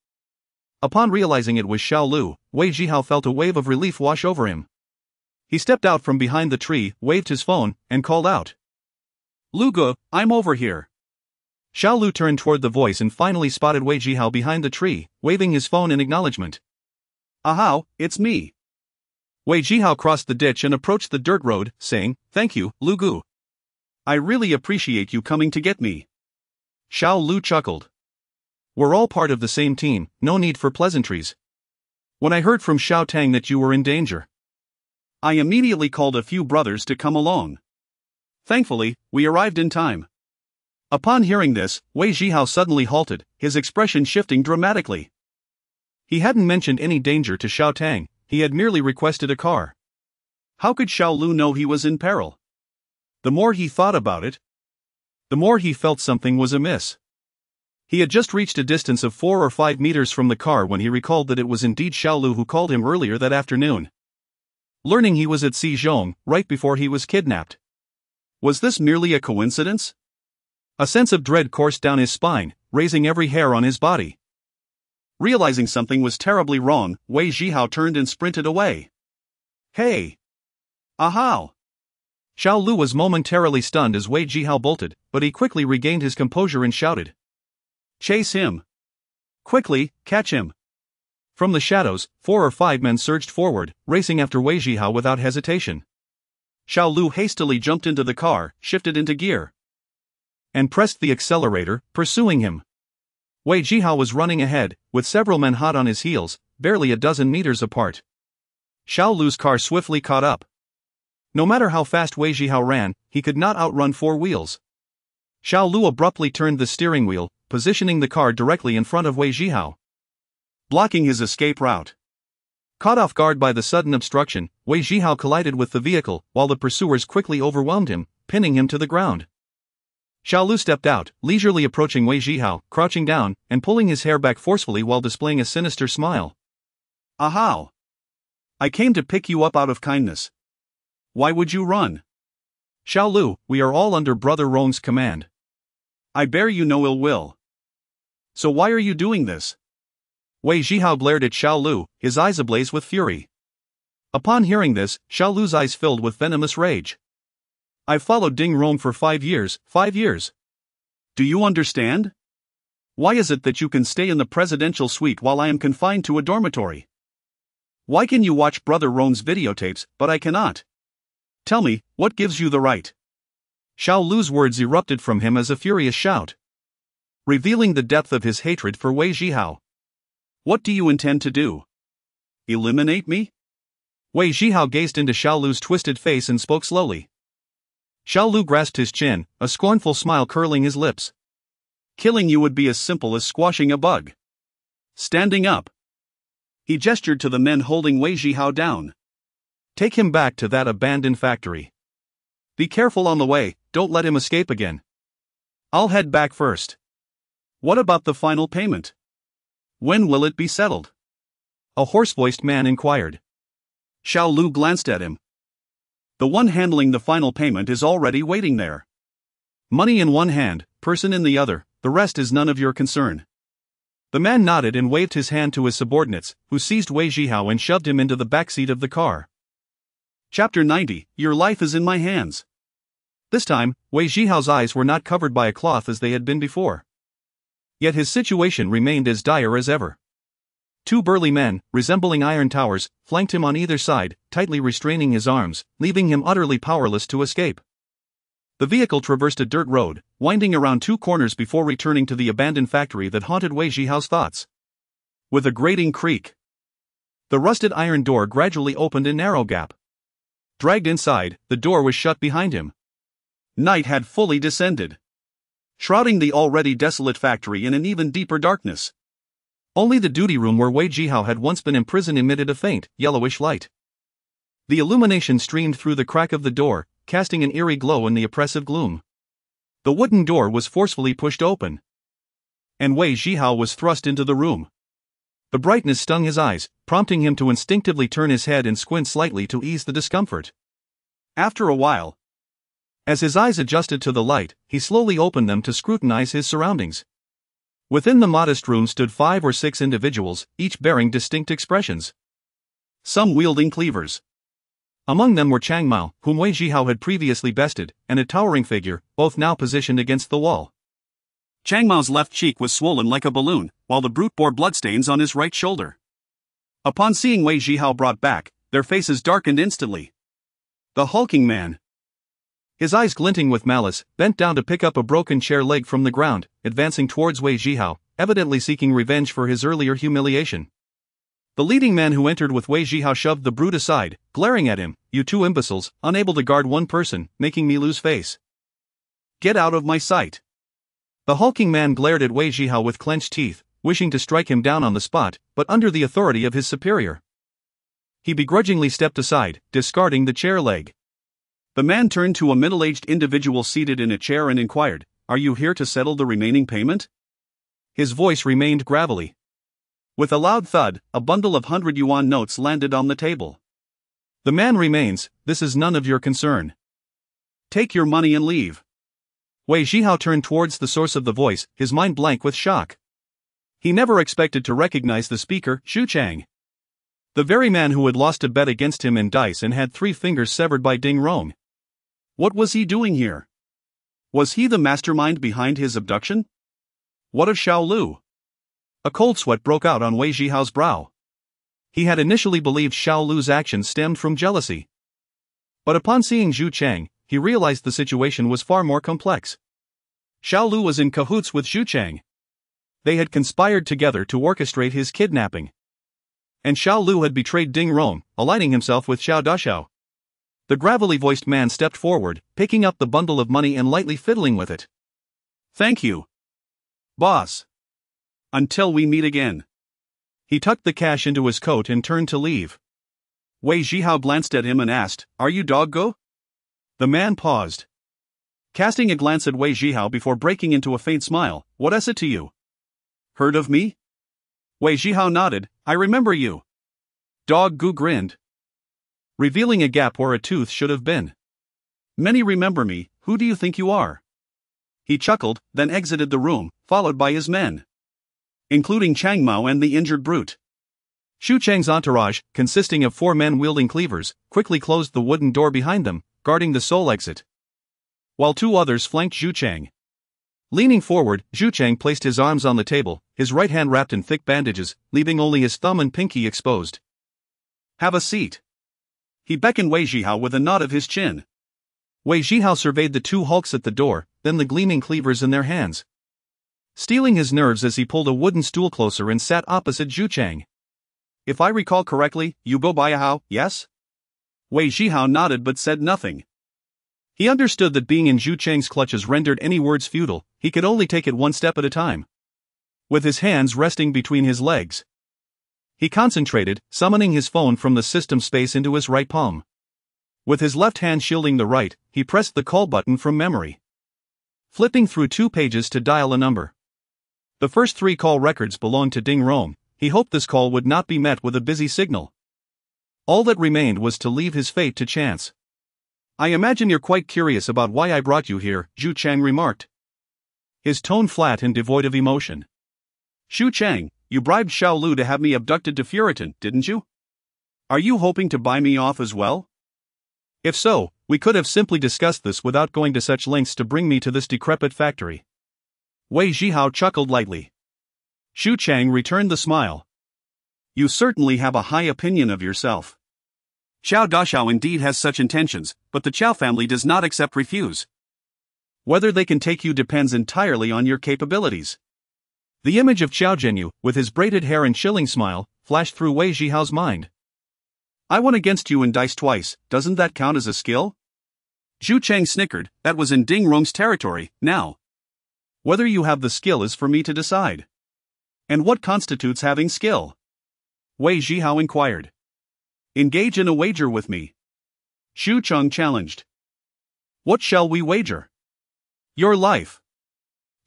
Upon realizing it was Xiao Lu, Wei Zhihao felt a wave of relief wash over him. He stepped out from behind the tree, waved his phone, and called out. "Lu Gu, I'm over here." Xiao Lu turned toward the voice and finally spotted Wei Zhihao behind the tree, waving his phone in acknowledgement. "Ahao, it's me." Wei Zhihao crossed the ditch and approached the dirt road, saying, "Thank you, Lu Gu. I really appreciate you coming to get me." Xiao Lu chuckled. "We're all part of the same team, no need for pleasantries. When I heard from Xiao Tang that you were in danger, I immediately called a few brothers to come along. Thankfully, we arrived in time." Upon hearing this, Wei Zhihao suddenly halted, his expression shifting dramatically. He hadn't mentioned any danger to Xiao Tang, he had merely requested a car. How could Xiao Lu know he was in peril? The more he thought about it, the more he felt something was amiss. He had just reached a distance of 4 or 5 meters from the car when he recalled that it was indeed Xiao Lu who called him earlier that afternoon. Learning he was at Xizhong, right before he was kidnapped. Was this merely a coincidence? A sense of dread coursed down his spine, raising every hair on his body. Realizing something was terribly wrong, Wei Zhihao turned and sprinted away. "Hey! Ahao!" Xiao Lu was momentarily stunned as Wei Zhihao bolted, but he quickly regained his composure and shouted. "Chase him! Quickly, catch him!" From the shadows, 4 or 5 men surged forward, racing after Wei Zhihao without hesitation. Xiao Lu hastily jumped into the car, shifted into gear, and pressed the accelerator, pursuing him. Wei Zhihao was running ahead, with several men hot on his heels, barely a dozen meters apart. Xiao Lu's car swiftly caught up. No matter how fast Wei Zhihao ran, he could not outrun 4 wheels. Xiao Lu abruptly turned the steering wheel, positioning the car directly in front of Wei Zhihao, blocking his escape route. Caught off guard by the sudden obstruction, Wei Zhihao collided with the vehicle, while the pursuers quickly overwhelmed him, pinning him to the ground. Xiao Lu stepped out, leisurely approaching Wei Zhihao, crouching down, and pulling his hair back forcefully while displaying a sinister smile. "Ahao! I came to pick you up out of kindness. Why would you run?" "Xiao Lu, we are all under Brother Rong's command. I bear you no ill will. So why are you doing this?" Wei Zhihao glared at Xiao Lu, his eyes ablaze with fury. Upon hearing this, Xiao Lu's eyes filled with venomous rage. "I've followed Ding Rong for 5 years, 5 years. Do you understand? Why is it that you can stay in the presidential suite while I am confined to a dormitory? Why can you watch Brother Rong's videotapes, but I cannot? Tell me, what gives you the right?" Xiao Lu's words erupted from him as a furious shout, revealing the depth of his hatred for Wei Zhihao. "What do you intend to do? Eliminate me?" Wei Zhihao gazed into Xiao Lu's twisted face and spoke slowly. Xiao Lu grasped his chin, a scornful smile curling his lips. "Killing you would be as simple as squashing a bug." Standing up, he gestured to the men holding Wei Zhihao down. "Take him back to that abandoned factory. Be careful on the way, don't let him escape again. I'll head back first." "What about the final payment? When will it be settled?" a hoarse-voiced man inquired. Xiao Lu glanced at him. "The one handling the final payment is already waiting there. Money in one hand, person in the other, the rest is none of your concern." The man nodded and waved his hand to his subordinates, who seized Wei Zhihao and shoved him into the backseat of the car. Chapter 90, Your life is in my hands. This time, Wei Zhihao's eyes were not covered by a cloth as they had been before. Yet his situation remained as dire as ever. 2 burly men, resembling iron towers, flanked him on either side, tightly restraining his arms, leaving him utterly powerless to escape. The vehicle traversed a dirt road, winding around two corners before returning to the abandoned factory that haunted Wei Zhihao's thoughts. With a grating creak, the rusted iron door gradually opened a narrow gap. Dragged inside, the door was shut behind him. Night had fully descended, shrouding the already desolate factory in an even deeper darkness. Only the duty room where Wei Zhihao had once been imprisoned emitted a faint, yellowish light. The illumination streamed through the crack of the door, casting an eerie glow in the oppressive gloom. The wooden door was forcefully pushed open, and Wei Zhihao was thrust into the room. The brightness stung his eyes, prompting him to instinctively turn his head and squint slightly to ease the discomfort. After a while, as his eyes adjusted to the light, he slowly opened them to scrutinize his surroundings. Within the modest room stood 5 or 6 individuals, each bearing distinct expressions. Some wielding cleavers. Among them were Chang Mao, whom Wei Zhihao had previously bested, and a towering figure, both now positioned against the wall. Chang Mao's left cheek was swollen like a balloon, while the brute bore bloodstains on his right shoulder. Upon seeing Wei Zhihao brought back, their faces darkened instantly. The hulking man, his eyes glinting with malice, bent down to pick up a broken chair leg from the ground, advancing towards Wei Zhihao, evidently seeking revenge for his earlier humiliation. The leading man who entered with Wei Zhihao shoved the brute aside, glaring at him. "You two imbeciles, unable to guard one person, making me lose face. Get out of my sight." The hulking man glared at Wei Zhihao with clenched teeth, wishing to strike him down on the spot, but under the authority of his superior, he begrudgingly stepped aside, discarding the chair leg. The man turned to a middle-aged individual seated in a chair and inquired, "Are you here to settle the remaining payment?" His voice remained gravelly. With a loud thud, a bundle of 100 yuan notes landed on the table. "The man remains, this is none of your concern. Take your money and leave." Wei Zhihao turned towards the source of the voice, his mind blank with shock. He never expected to recognize the speaker, Xu Chang. The very man who had lost a bet against him in dice and had 3 fingers severed by Ding Rong. What was he doing here? Was he the mastermind behind his abduction? What of Xiao Lu? A cold sweat broke out on Wei Zhihao's brow. He had initially believed Xiao Lu's actions stemmed from jealousy. But upon seeing Xu Chang, he realized the situation was far more complex. Xiao Lu was in cahoots with Xu Chang. They had conspired together to orchestrate his kidnapping. And Xiao Lu had betrayed Ding Rong, aligning himself with Xiao Dashao. The gravelly-voiced man stepped forward, picking up the bundle of money and lightly fiddling with it. "Thank you, boss. Until we meet again." He tucked the cash into his coat and turned to leave. Wei Zhihao glanced at him and asked, "Are you doggo?" The man paused, casting a glance at Wei Zhihao before breaking into a faint smile. "What is it to you? Heard of me?" Wei Zhihao nodded. "I remember you." Dog Gu grinned, revealing a gap where a tooth should have been. "Many remember me, who do you think you are?" He chuckled, then exited the room, followed by his men, including Chang Mao and the injured brute. Xu Chang's entourage, consisting of 4 men wielding cleavers, quickly closed the wooden door behind them, guarding the sole exit, while 2 others flanked Xu Chang. Leaning forward, Xu Chang placed his arms on the table, his right hand wrapped in thick bandages, leaving only his thumb and pinky exposed. "Have a seat." He beckoned Wei Zhihao with a nod of his chin. Wei Zhihao surveyed the 2 hulks at the door, then the gleaming cleavers in their hands, steeling his nerves as he pulled a wooden stool closer and sat opposite Xu Chang. "If I recall correctly, you go by Hao, yes?" Wei Zhihao nodded but said nothing. He understood that being in Xu Chang's clutches rendered any words futile. He could only take it one step at a time. With his hands resting between his legs, he concentrated, summoning his phone from the system space into his right palm. With his left hand shielding the right, he pressed the call button from memory, flipping through 2 pages to dial a number. The first 3 call records belonged to Ding Rong. He hoped this call would not be met with a busy signal. All that remained was to leave his fate to chance. "I imagine you're quite curious about why I brought you here," Xu Chang remarked, his tone flat and devoid of emotion. "Xu Chang, you bribed Xiao Lu to have me abducted to Furiton, didn't you? Are you hoping to buy me off as well? If so, we could have simply discussed this without going to such lengths to bring me to this decrepit factory." Wei Zhihao chuckled lightly. Xu Chang returned the smile. "You certainly have a high opinion of yourself. Xiao Dashao indeed has such intentions, but the Qiao family does not accept refuse. Whether they can take you depends entirely on your capabilities. The image of Xiao Zhenyu, with his braided hair and chilling smile, flashed through Wei Zhihao's mind. I won against you in dice twice, doesn't that count as a skill? Zhu Chang snickered, that was in Ding Rong's territory, now. Whether you have the skill is for me to decide. And what constitutes having skill? Wei Zhihao inquired. Engage in a wager with me. Xu Cheng challenged. What shall we wager? Your life.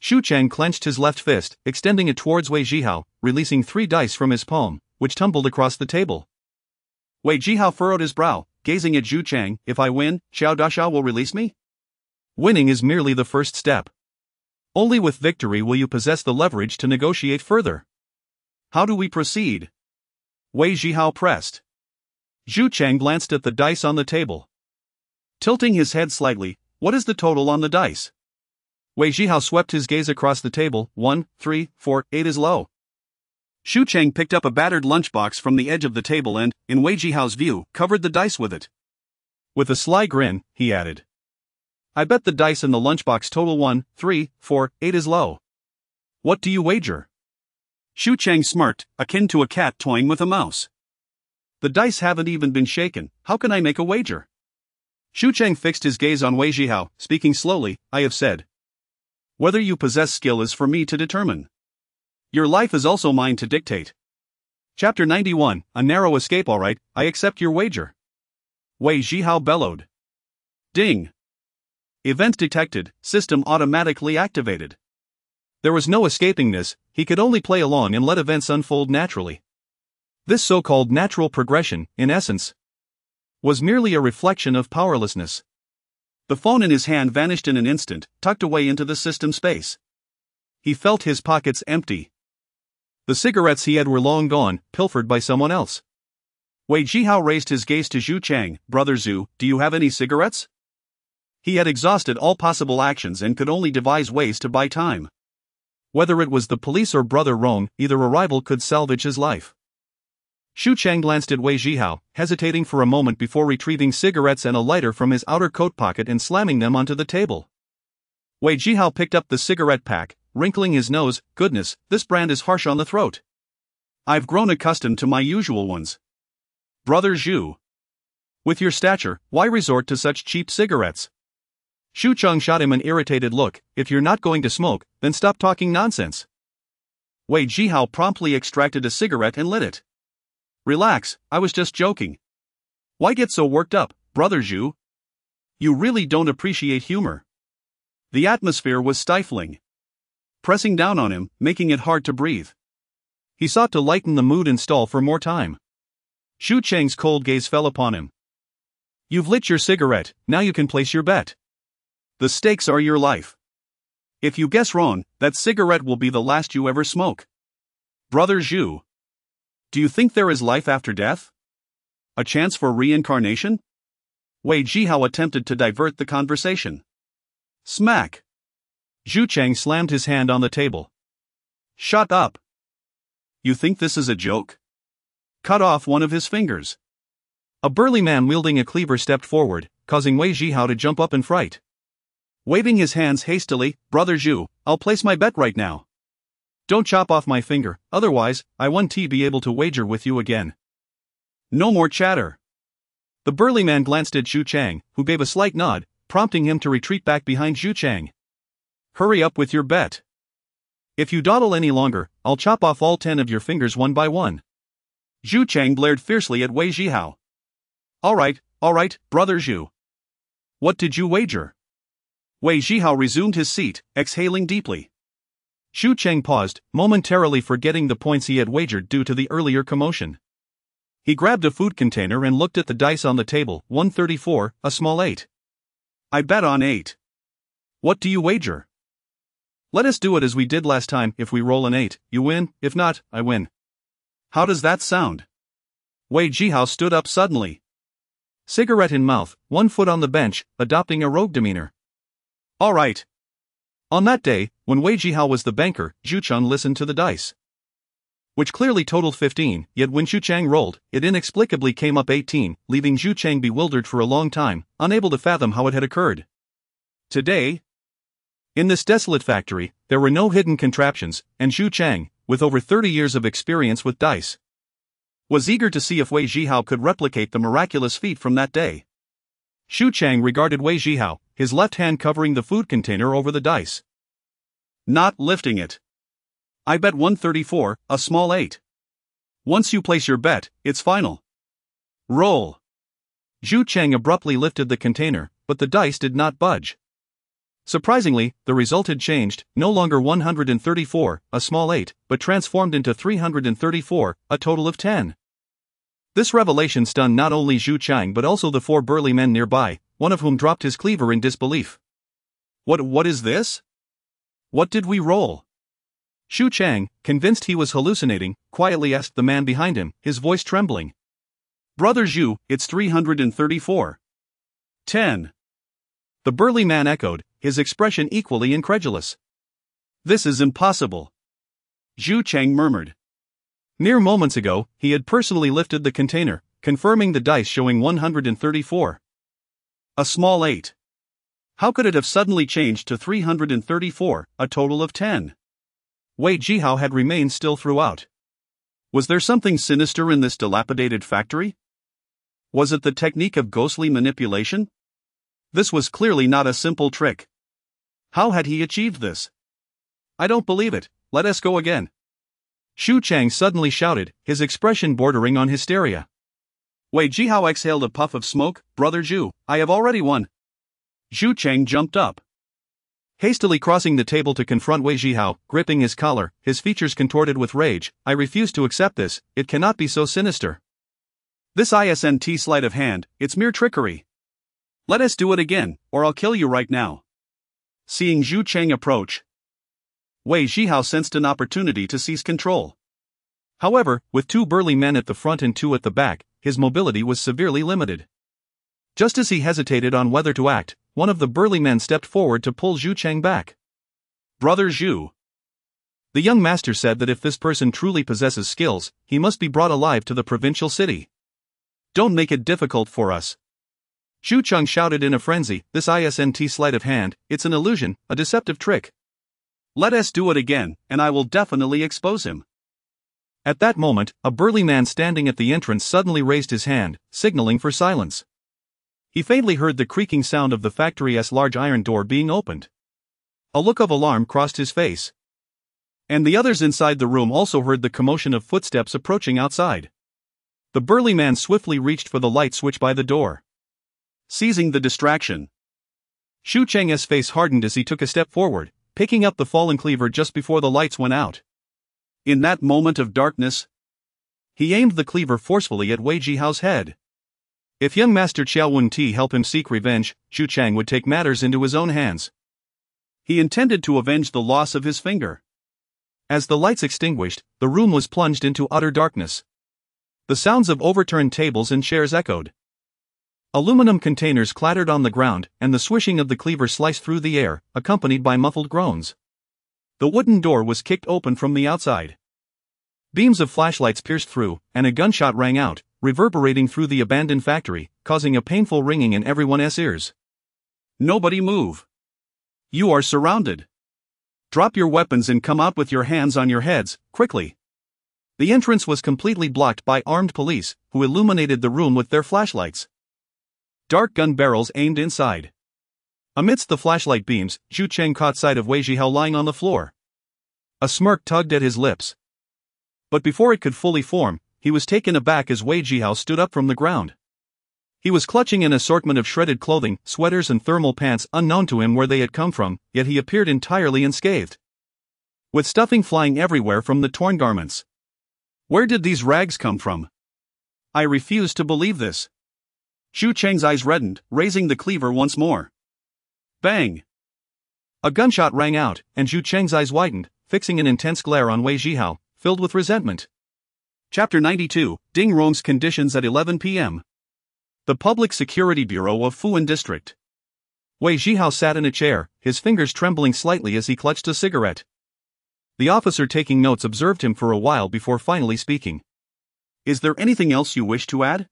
Xu Cheng clenched his left fist, extending it towards Wei Zhihao, releasing 3 dice from his palm, which tumbled across the table. Wei Zhihao furrowed his brow, gazing at Zhu Cheng. If I win, Xiao Dashao will release me? Winning is merely the first step. Only with victory will you possess the leverage to negotiate further. How do we proceed? Wei Zhihao pressed. Zhu Cheng glanced at the dice on the table. Tilting his head slightly, what is the total on the dice? Wei Zhihao swept his gaze across the table. 1, 3, 4, 8 is low. Xu Cheng picked up a battered lunchbox from the edge of the table and, in Wei Zhihao's view, covered the dice with it. With a sly grin, he added. I bet the dice in the lunchbox total 1, 3, 4, 8 is low. What do you wager? Xu Cheng smirked, akin to a cat toying with a mouse. The dice haven't even been shaken, how can I make a wager? Xu Cheng fixed his gaze on Wei Zhihao, speaking slowly, I have said. Whether you possess skill is for me to determine. Your life is also mine to dictate. Chapter 91, a narrow escape alright, I accept your wager. Wei Zhihao bellowed. Ding. Event detected, system automatically activated. There was no escaping this, he could only play along and let events unfold naturally. This so-called natural progression, in essence, was merely a reflection of powerlessness. The phone in his hand vanished in an instant, tucked away into the system space. He felt his pockets empty. The cigarettes he had were long gone, pilfered by someone else. Wei Zhihao raised his gaze to Zhu Cheng. Brother Zhu, do you have any cigarettes? He had exhausted all possible actions and could only devise ways to buy time. Whether it was the police or Brother Rong, either arrival could salvage his life. Xu Cheng glanced at Wei Zhihao, hesitating for a moment before retrieving cigarettes and a lighter from his outer coat pocket and slamming them onto the table. Wei Zhihao picked up the cigarette pack, wrinkling his nose. Goodness, this brand is harsh on the throat. I've grown accustomed to my usual ones. Brother Zhu. With your stature, why resort to such cheap cigarettes? Xu Cheng shot him an irritated look. If you're not going to smoke, then stop talking nonsense. Wei Zhihao promptly extracted a cigarette and lit it. Relax, I was just joking. Why get so worked up, Brother Zhu? You really don't appreciate humor. The atmosphere was stifling, pressing down on him, making it hard to breathe. He sought to lighten the mood and stall for more time. Xu Cheng's cold gaze fell upon him. You've lit your cigarette, now you can place your bet. The stakes are your life. If you guess wrong, that cigarette will be the last you ever smoke. Brother Zhu. Do you think there is life after death? A chance for reincarnation? Wei Zhihao attempted to divert the conversation. Smack. Zhu Cheng slammed his hand on the table. Shut up. You think this is a joke? Cut off one of his fingers. A burly man wielding a cleaver stepped forward, causing Wei Zhihao to jump up in fright. Waving his hands hastily, Brother Zhu, I'll place my bet right now. Don't chop off my finger, otherwise, I won't be able to wager with you again. No more chatter. The burly man glanced at Zhu Cheng, who gave a slight nod, prompting him to retreat back behind Zhu Cheng. Hurry up with your bet. If you dawdle any longer, I'll chop off all 10 of your fingers one by one. Zhu Cheng glared fiercely at Wei Zhihao. All right, Brother Zhu. What did you wager? Wei Zhihao resumed his seat, exhaling deeply. Xu Cheng paused, momentarily forgetting the points he had wagered due to the earlier commotion. He grabbed a food container and looked at the dice on the table. 134, a small 8. I bet on 8. What do you wager? Let us do it as we did last time. If we roll an 8, you win, if not, I win. How does that sound? Wei Zhihao stood up suddenly. Cigarette in mouth, 1 foot on the bench, adopting a rogue demeanor. All right. On that day, when Wei Zhihao was the banker, Zhu Cheng listened to the dice, which clearly totaled 15, yet when Xu Cheng rolled, it inexplicably came up 18, leaving Zhu Cheng bewildered for a long time, unable to fathom how it had occurred. Today, In this desolate factory, there were no hidden contraptions, and Zhu Chang, with over 30 years of experience with dice, was eager to see if Wei Zhihao could replicate the miraculous feat from that day. Zhu Chang regarded Wei Zhihao, his left hand covering the food container over the dice. Not lifting it. I bet 134, a small 8. Once you place your bet, it's final. Roll. Zhu Chang abruptly lifted the container, but the dice did not budge. Surprisingly, the result had changed, no longer 134, a small 8, but transformed into 334, a total of 10. This revelation stunned not only Zhu Chang but also the 4 burly men nearby, one of whom dropped his cleaver in disbelief. What is this? What did we roll? Zhu Chang, convinced he was hallucinating, quietly asked the man behind him, his voice trembling. Brother Zhu, it's 334. 10. The burly man echoed, his expression equally incredulous. This is impossible. Zhu Chang murmured. Mere moments ago, he had personally lifted the container, confirming the dice showing 134. A small 8. How could it have suddenly changed to 334, a total of 10? Wei Zhihao had remained still throughout. Was there something sinister in this dilapidated factory? Was it the technique of ghostly manipulation? This was clearly not a simple trick. How had he achieved this? I don't believe it, let us go again. Zhu Chang suddenly shouted, his expression bordering on hysteria. Wei Zhihao exhaled a puff of smoke. Brother Zhu, I have already won. Zhu Chang jumped up. Hastily crossing the table to confront Wei Zhihao, gripping his collar, his features contorted with rage. I refuse to accept this, it cannot be so sinister. This isn't sleight of hand, it's mere trickery. Let us do it again, or I'll kill you right now. Seeing Zhu Chang approach, Wei Zhihao sensed an opportunity to seize control. However, with 2 burly men at the front and 2 at the back, his mobility was severely limited. Just as he hesitated on whether to act, one of the burly men stepped forward to pull Zhu Chang back. Brother Zhu. The young master said that if this person truly possesses skills, he must be brought alive to the provincial city. Don't make it difficult for us. Zhu Chang shouted in a frenzy, this isn't sleight of hand, it's an illusion, a deceptive trick. Let us do it again, and I will definitely expose him. At that moment, a burly man standing at the entrance suddenly raised his hand, signaling for silence. He faintly heard the creaking sound of the factory's large iron door being opened. A look of alarm crossed his face. And the others inside the room also heard the commotion of footsteps approaching outside. The burly man swiftly reached for the light switch by the door. Seizing the distraction, Zhu Chang's face hardened as he took a step forward, picking up the fallen cleaver just before the lights went out. In that moment of darkness, he aimed the cleaver forcefully at Wei Zhihao's head. If young Master Qiao Wen-Ti helped him seek revenge, Zhu Chang would take matters into his own hands. He intended to avenge the loss of his finger. As the lights extinguished, the room was plunged into utter darkness. The sounds of overturned tables and chairs echoed. Aluminum containers clattered on the ground, and the swishing of the cleaver sliced through the air, accompanied by muffled groans. The wooden door was kicked open from the outside. Beams of flashlights pierced through, and a gunshot rang out, reverberating through the abandoned factory, causing a painful ringing in everyone's ears. Nobody move. You are surrounded. Drop your weapons and come out with your hands on your heads, quickly. The entrance was completely blocked by armed police, who illuminated the room with their flashlights. Dark gun barrels aimed inside. Amidst the flashlight beams, Zhu Chang caught sight of Wei Zhihao lying on the floor. A smirk tugged at his lips. But before it could fully form, he was taken aback as Wei Zhihao stood up from the ground. He was clutching an assortment of shredded clothing, sweaters and thermal pants unknown to him where they had come from, yet he appeared entirely unscathed, with stuffing flying everywhere from the torn garments. Where did these rags come from? I refuse to believe this. Zhu Chang's eyes reddened, raising the cleaver once more. Bang! A gunshot rang out, and Zhu Chang's eyes widened, fixing an intense glare on Wei Zhihao, filled with resentment. Chapter 92, Ding Rong's Conditions at 11 p.m. The Public Security Bureau of Fuan District. Wei Zhihao sat in a chair, his fingers trembling slightly as he clutched a cigarette. The officer taking notes observed him for a while before finally speaking. Is there anything else you wish to add?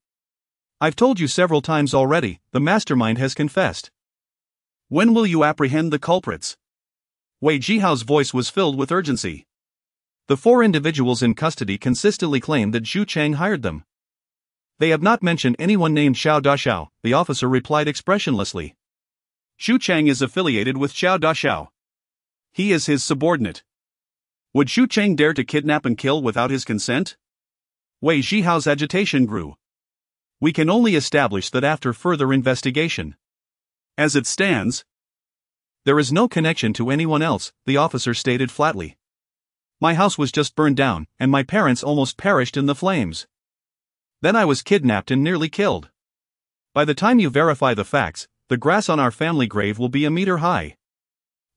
I've told you several times already, the mastermind has confessed. When will you apprehend the culprits? Wei Zhihao's voice was filled with urgency. The 4 individuals in custody consistently claim that Zhu Chang hired them. They have not mentioned anyone named Xiao Dashao, the officer replied expressionlessly. Zhu Chang is affiliated with Xiao Dashao. He is his subordinate. Would Zhu Chang dare to kidnap and kill without his consent? Wei Zhihao's agitation grew. We can only establish that after further investigation. As it stands, there is no connection to anyone else, the officer stated flatly. My house was just burned down, and my parents almost perished in the flames. Then I was kidnapped and nearly killed. By the time you verify the facts, the grass on our family grave will be a meter high.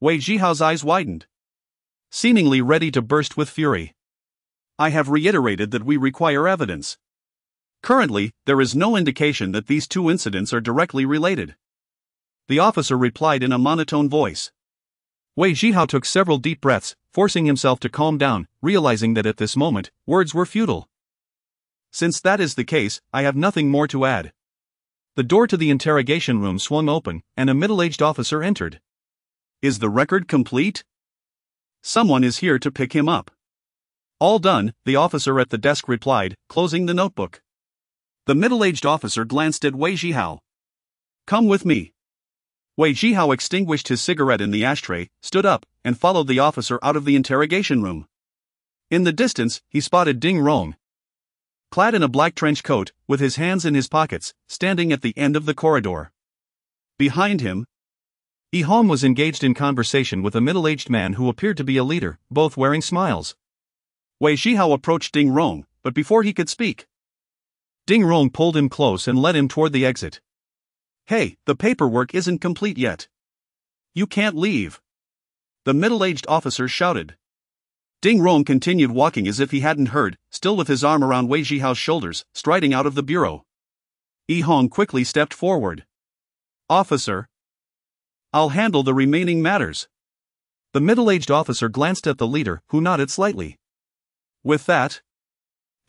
Wei Zhihao's eyes widened, seemingly ready to burst with fury. I have reiterated that we require evidence. Currently, there is no indication that these 2 incidents are directly related. The officer replied in a monotone voice. Wei Zhihao took several deep breaths, forcing himself to calm down, realizing that at this moment, words were futile. Since that is the case, I have nothing more to add. The door to the interrogation room swung open, and a middle-aged officer entered. Is the record complete? Someone is here to pick him up. All done, the officer at the desk replied, closing the notebook. The middle-aged officer glanced at Wei Zhihao. Come with me. Wei Zhihao extinguished his cigarette in the ashtray, stood up, and followed the officer out of the interrogation room. In the distance, he spotted Ding Rong, clad in a black trench coat, with his hands in his pockets, standing at the end of the corridor. Behind him, Yi Hong was engaged in conversation with a middle-aged man who appeared to be a leader, both wearing smiles. Wei Zhihao approached Ding Rong, but before he could speak, Ding Rong pulled him close and led him toward the exit. Hey, the paperwork isn't complete yet. You can't leave. The middle-aged officer shouted. Ding Rong continued walking as if he hadn't heard, still with his arm around Wei Zhihao's shoulders, striding out of the bureau. Yi Hong quickly stepped forward. Officer, I'll handle the remaining matters. The middle-aged officer glanced at the leader, who nodded slightly. With that,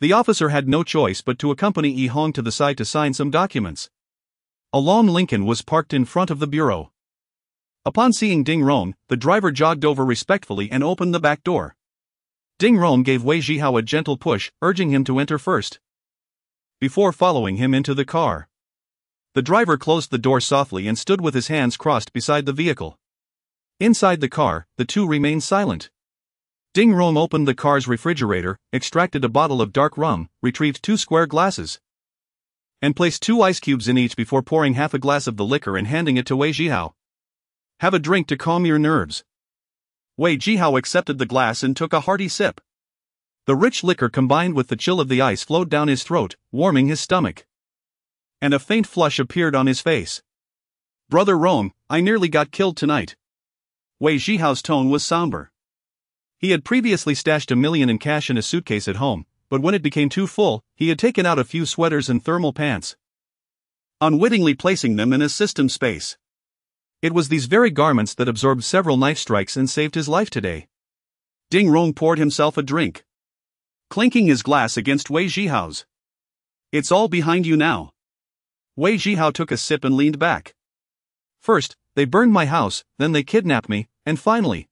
the officer had no choice but to accompany Yi Hong to the side to sign some documents. A long Lincoln was parked in front of the bureau. Upon seeing Ding Rong, the driver jogged over respectfully and opened the back door. Ding Rong gave Wei Zhihao a gentle push, urging him to enter first, before following him into the car. The driver closed the door softly and stood with his hands crossed beside the vehicle. Inside the car, the two remained silent. Ding Rong opened the car's refrigerator, extracted a bottle of dark rum, retrieved 2 square glasses, and placed 2 ice cubes in each before pouring half a glass of the liquor and handing it to Wei Zhihao. Have a drink to calm your nerves. Wei Zhihao accepted the glass and took a hearty sip. The rich liquor combined with the chill of the ice flowed down his throat, warming his stomach. And a faint flush appeared on his face. Brother Rong, I nearly got killed tonight. Wei Zhihao's tone was somber. He had previously stashed $1 million in cash in a suitcase at home, but when it became too full, he had taken out a few sweaters and thermal pants, unwittingly placing them in a system space. It was these very garments that absorbed several knife strikes and saved his life today. Ding Rong poured himself a drink, clinking his glass against Wei Zhihao's. It's all behind you now. Wei Zhihao took a sip and leaned back. First, they burned my house, then they kidnapped me, and finally,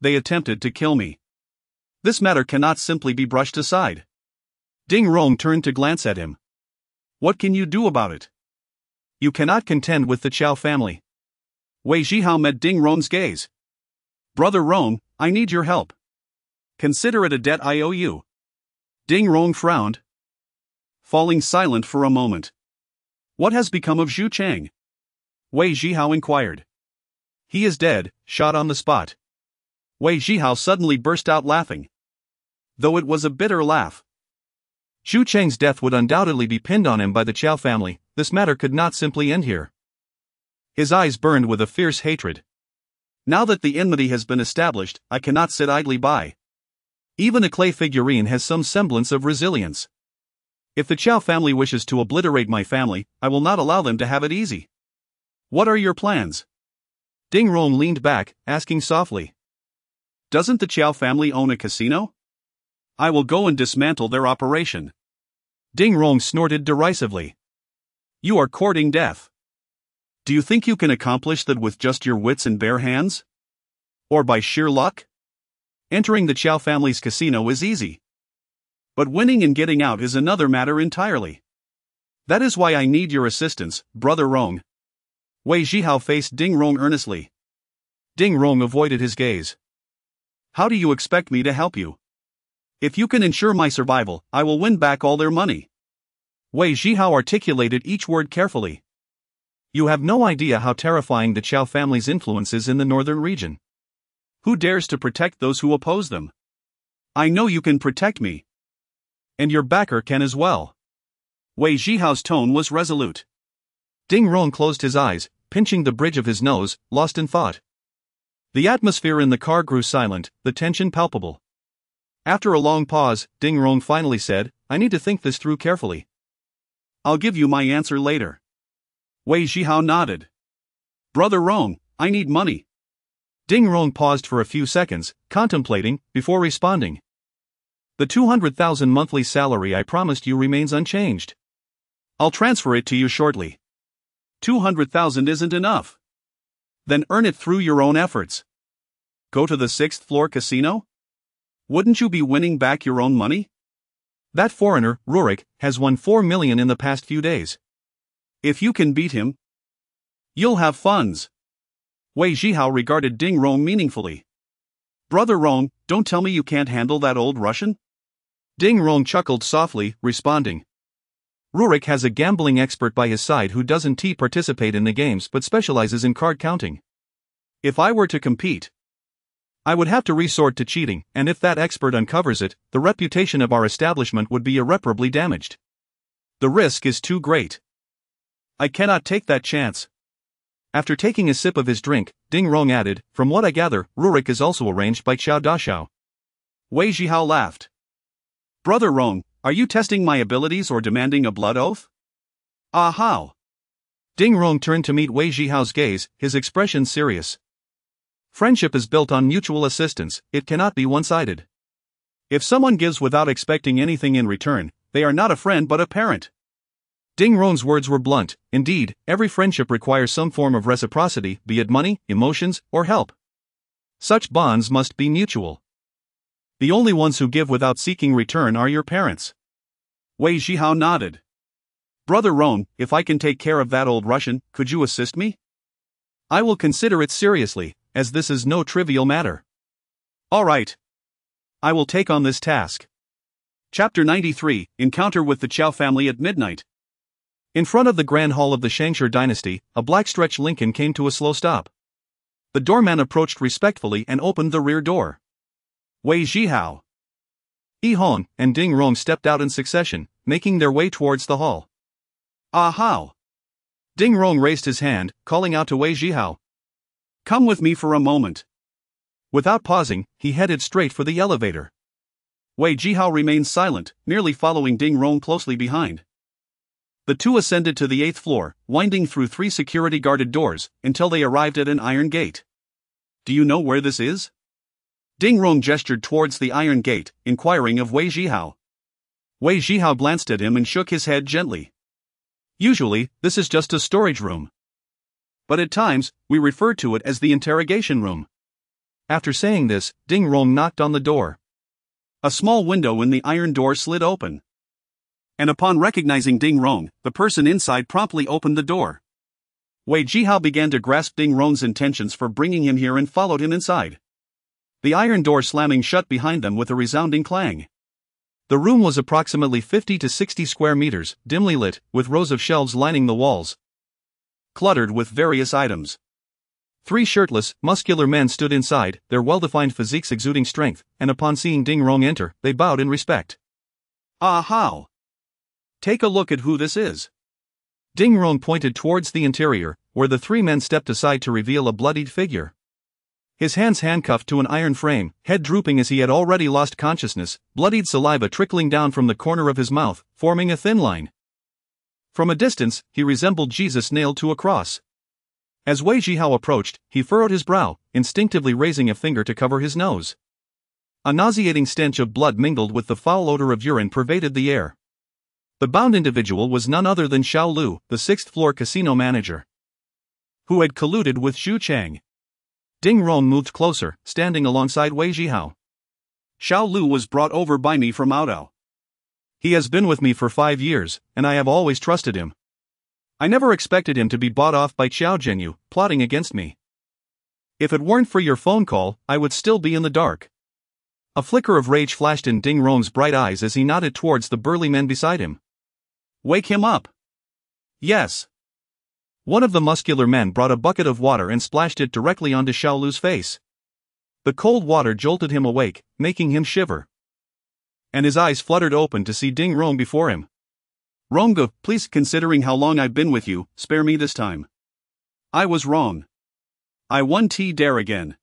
they attempted to kill me. This matter cannot simply be brushed aside. Ding Rong turned to glance at him. What can you do about it? You cannot contend with the Chao family. Wei Zhihao met Ding Rong's gaze. Brother Rong, I need your help. Consider it a debt I owe you. Ding Rong frowned, falling silent for a moment. What has become of Zhu Chang? Wei Zhihao inquired. He is dead, shot on the spot. Wei Zhihao suddenly burst out laughing, though it was a bitter laugh. Zhu Chang's death would undoubtedly be pinned on him by the Chao family. This matter could not simply end here. His eyes burned with a fierce hatred. Now that the enmity has been established, I cannot sit idly by. Even a clay figurine has some semblance of resilience. If the Chao family wishes to obliterate my family, I will not allow them to have it easy. What are your plans? Ding Rong leaned back, asking softly. Doesn't the Chao family own a casino? I will go and dismantle their operation. Ding Rong snorted derisively. You are courting death. Do you think you can accomplish that with just your wits and bare hands? Or by sheer luck? Entering the Chow family's casino is easy. But winning and getting out is another matter entirely. That is why I need your assistance, Brother Rong. Wei Zhihao faced Ding Rong earnestly. Ding Rong avoided his gaze. How do you expect me to help you? If you can ensure my survival, I will win back all their money. Wei Zhihao articulated each word carefully. You have no idea how terrifying the Chow family's influence is in the northern region. Who dares to protect those who oppose them? I know you can protect me. And your backer can as well. Wei Zhihao's tone was resolute. Ding Rong closed his eyes, pinching the bridge of his nose, lost in thought. The atmosphere in the car grew silent, the tension palpable. After a long pause, Ding Rong finally said, I need to think this through carefully. I'll give you my answer later. Wei Zhihao nodded. Brother Rong, I need money. Ding Rong paused for a few seconds, contemplating, before responding. The 200,000 monthly salary I promised you remains unchanged. I'll transfer it to you shortly. 200,000 isn't enough. Then earn it through your own efforts. Go to the 6th floor casino? Wouldn't you be winning back your own money? That foreigner, Rurik, has won 4 million in the past few days. If you can beat him, you'll have funds. Wei Zhihao regarded Ding Rong meaningfully. Brother Rong, don't tell me you can't handle that old Russian? Ding Rong chuckled softly, responding. Rurik has a gambling expert by his side who doesn't participate in the games but specializes in card counting. If I were to compete, I would have to resort to cheating, and if that expert uncovers it, the reputation of our establishment would be irreparably damaged. The risk is too great. I cannot take that chance. After taking a sip of his drink, Ding Rong added, From what I gather, Rurik is also arranged by Qiao Dashao. Wei Zhihao laughed. Brother Rong, are you testing my abilities or demanding a blood oath? Ah how? Ding Rong turned to meet Wei Zhihao's gaze, his expression serious. Friendship is built on mutual assistance, it cannot be one-sided. If someone gives without expecting anything in return, they are not a friend but a parent. Ding Rong's words were blunt. Indeed, every friendship requires some form of reciprocity, be it money, emotions, or help. Such bonds must be mutual. The only ones who give without seeking return are your parents. Wei Zhihao nodded. Brother Rong, if I can take care of that old Russian, could you assist me? I will consider it seriously, as this is no trivial matter. All right. I will take on this task. Chapter 93, Encounter with the Chow family at midnight. In front of the Grand Hall of the Shangshur dynasty, a black-stretched Lincoln came to a slow stop. The doorman approached respectfully and opened the rear door. Wei Zhihao, Yi Hon, and Ding Rong stepped out in succession, making their way towards the hall. Ah how? Ding Rong raised his hand, calling out to Wei Zhihao. Come with me for a moment. Without pausing, he headed straight for the elevator. Wei Zhihao remained silent, merely following Ding Rong closely behind. The two ascended to the 8th floor, winding through 3 security-guarded doors, until they arrived at an iron gate. Do you know where this is? Ding Rong gestured towards the iron gate, inquiring of Wei Zhihao. Wei Zhihao glanced at him and shook his head gently. Usually, this is just a storage room. But at times, we refer to it as the interrogation room. After saying this, Ding Rong knocked on the door. A small window in the iron door slid open. And upon recognizing Ding Rong, the person inside promptly opened the door. Wei Zhihao began to grasp Ding Rong's intentions for bringing him here and followed him inside. The iron door slamming shut behind them with a resounding clang. The room was approximately 50 to 60 square meters, dimly lit, with rows of shelves lining the walls, cluttered with various items. 3 shirtless, muscular men stood inside, their well-defined physiques exuding strength, and upon seeing Ding Rong enter, they bowed in respect. Ah how? Take a look at who this is. Ding Rong pointed towards the interior, where the 3 men stepped aside to reveal a bloodied figure. His hands handcuffed to an iron frame, head drooping as he had already lost consciousness, bloodied saliva trickling down from the corner of his mouth, forming a thin line. From a distance, he resembled Jesus nailed to a cross. As Wei Zhihao approached, he furrowed his brow, instinctively raising a finger to cover his nose. A nauseating stench of blood mingled with the foul odor of urine pervaded the air. The bound individual was none other than Xiao Lu, the 6th floor casino manager, who had colluded with Xu Chang. Ding Rong moved closer, standing alongside Wei Zhihao. Xiao Lu was brought over by me from Aodao. He has been with me for 5 years, and I have always trusted him. I never expected him to be bought off by Xiao Zhenyu, plotting against me. If it weren't for your phone call, I would still be in the dark. A flicker of rage flashed in Ding Rong's bright eyes as he nodded towards the burly men beside him. Wake him up. Yes. One of the muscular men brought a bucket of water and splashed it directly onto Xiao Lu's face. The cold water jolted him awake, making him shiver. And his eyes fluttered open to see Ding Rong before him. Rongge, please, considering how long I've been with you, spare me this time. I was wrong. I won't dare again.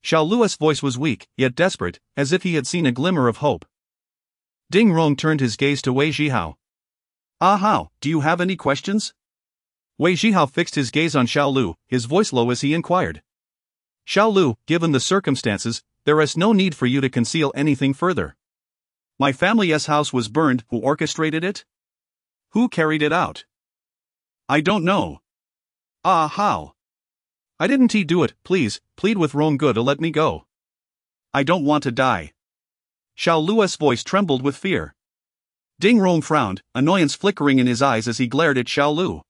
Xiao Lu's voice was weak, yet desperate, as if he had seen a glimmer of hope. Ding Rong turned his gaze to Wei Zhihao. How, do you have any questions? Wei Zhihao fixed his gaze on Xiao Lu, his voice low as he inquired. Xiao Lu, given the circumstances, there is no need for you to conceal anything further. My family's house was burned. Who orchestrated it? Who carried it out? I don't know. How? I didn't do it. Please, plead with Rongge to let me go. I don't want to die. Xiao Lu's voice trembled with fear. Ding Rong frowned, annoyance flickering in his eyes as he glared at Xiao Lu.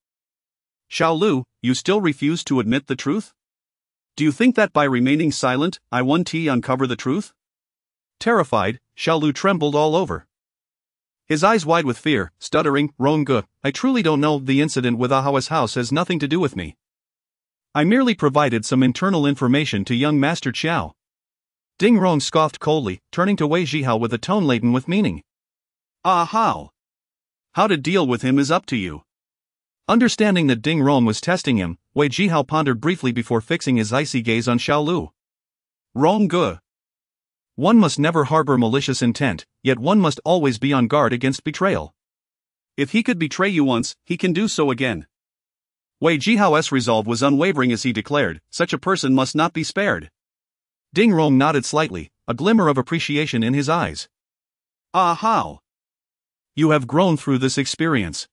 Xiao Lu, you still refuse to admit the truth? Do you think that by remaining silent, I won't uncover the truth? Terrified, Xiao Lu trembled all over. His eyes wide with fear, stuttering, Rongge, I truly don't know. The incident with Ahao's house has nothing to do with me. I merely provided some internal information to young Master Qiao. Ding Rong scoffed coldly, turning to Wei Zhihao with a tone laden with meaning. How? How to deal with him is up to you. Understanding that Ding Rong was testing him, Wei Zhihao pondered briefly before fixing his icy gaze on Xiao Lu. Rongge. One must never harbor malicious intent, yet one must always be on guard against betrayal. If he could betray you once, he can do so again. Wei Zhihao's resolve was unwavering as he declared, such a person must not be spared. Ding Rong nodded slightly, a glimmer of appreciation in his eyes. How? You have grown through this experience.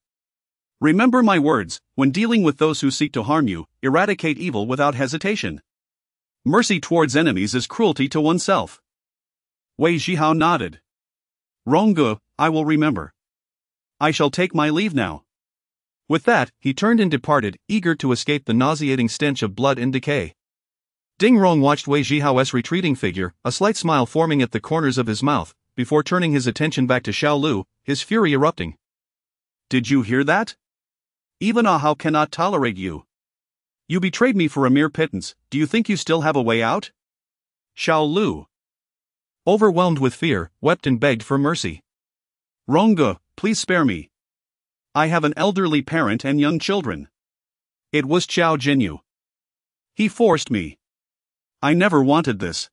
Remember my words, when dealing with those who seek to harm you, eradicate evil without hesitation. Mercy towards enemies is cruelty to oneself. Wei Zhihao nodded. Rongge, I will remember. I shall take my leave now. With that, he turned and departed, eager to escape the nauseating stench of blood and decay. Ding Rong watched Wei Zhihao's retreating figure, a slight smile forming at the corners of his mouth, before turning his attention back to Xiao Lu, his fury erupting. Did you hear that? Even Ahao cannot tolerate you. You betrayed me for a mere pittance. Do you think you still have a way out? Xiao Lu, overwhelmed with fear, wept and begged for mercy. Rongge, please spare me. I have an elderly parent and young children. It was Xiao Zhenyu. He forced me. I never wanted this.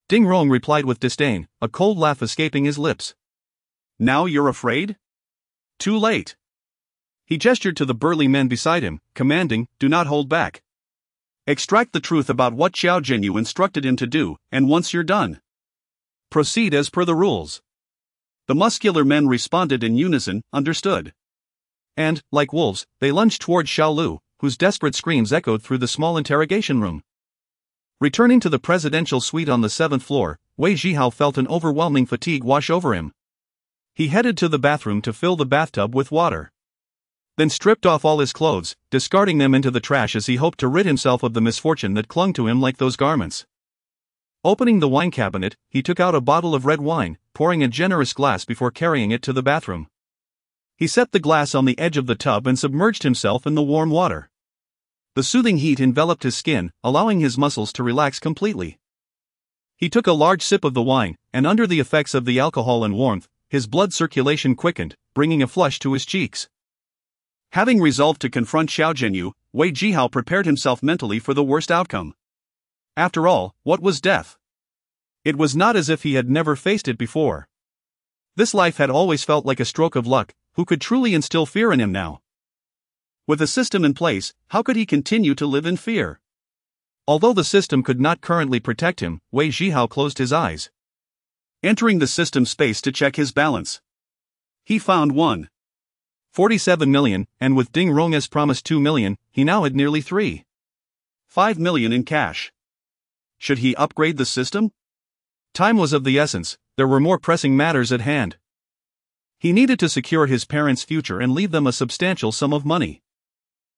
Ding Rong replied with disdain, a cold laugh escaping his lips. Now you're afraid? Too late. He gestured to the burly men beside him, commanding, do not hold back. Extract the truth about what Xiao Zhenyu instructed him to do, and once you're done, proceed as per the rules. The muscular men responded in unison, understood. And, like wolves, they lunged toward Xiao Lu, whose desperate screams echoed through the small interrogation room. Returning to the presidential suite on the 7th floor, Wei Zhihao felt an overwhelming fatigue wash over him. He headed to the bathroom to fill the bathtub with water. Then stripped off all his clothes, discarding them into the trash as he hoped to rid himself of the misfortune that clung to him like those garments. Opening the wine cabinet, he took out a bottle of red wine, pouring a generous glass before carrying it to the bathroom. He set the glass on the edge of the tub and submerged himself in the warm water. The soothing heat enveloped his skin, allowing his muscles to relax completely. He took a large sip of the wine, and under the effects of the alcohol and warmth, his blood circulation quickened, bringing a flush to his cheeks. Having resolved to confront Xiao Zhenyu, Wei Zhihao prepared himself mentally for the worst outcome. After all, what was death? It was not as if he had never faced it before. This life had always felt like a stroke of luck. Who could truly instill fear in him now? With a system in place, how could he continue to live in fear? Although the system could not currently protect him, Wei Zhihao closed his eyes. Entering the system space to check his balance. He found 1.47 million, and with Ding Rong's promised 2 million, he now had nearly 3.5 million in cash. Should he upgrade the system? Time was of the essence, there were more pressing matters at hand. He needed to secure his parents' future and leave them a substantial sum of money.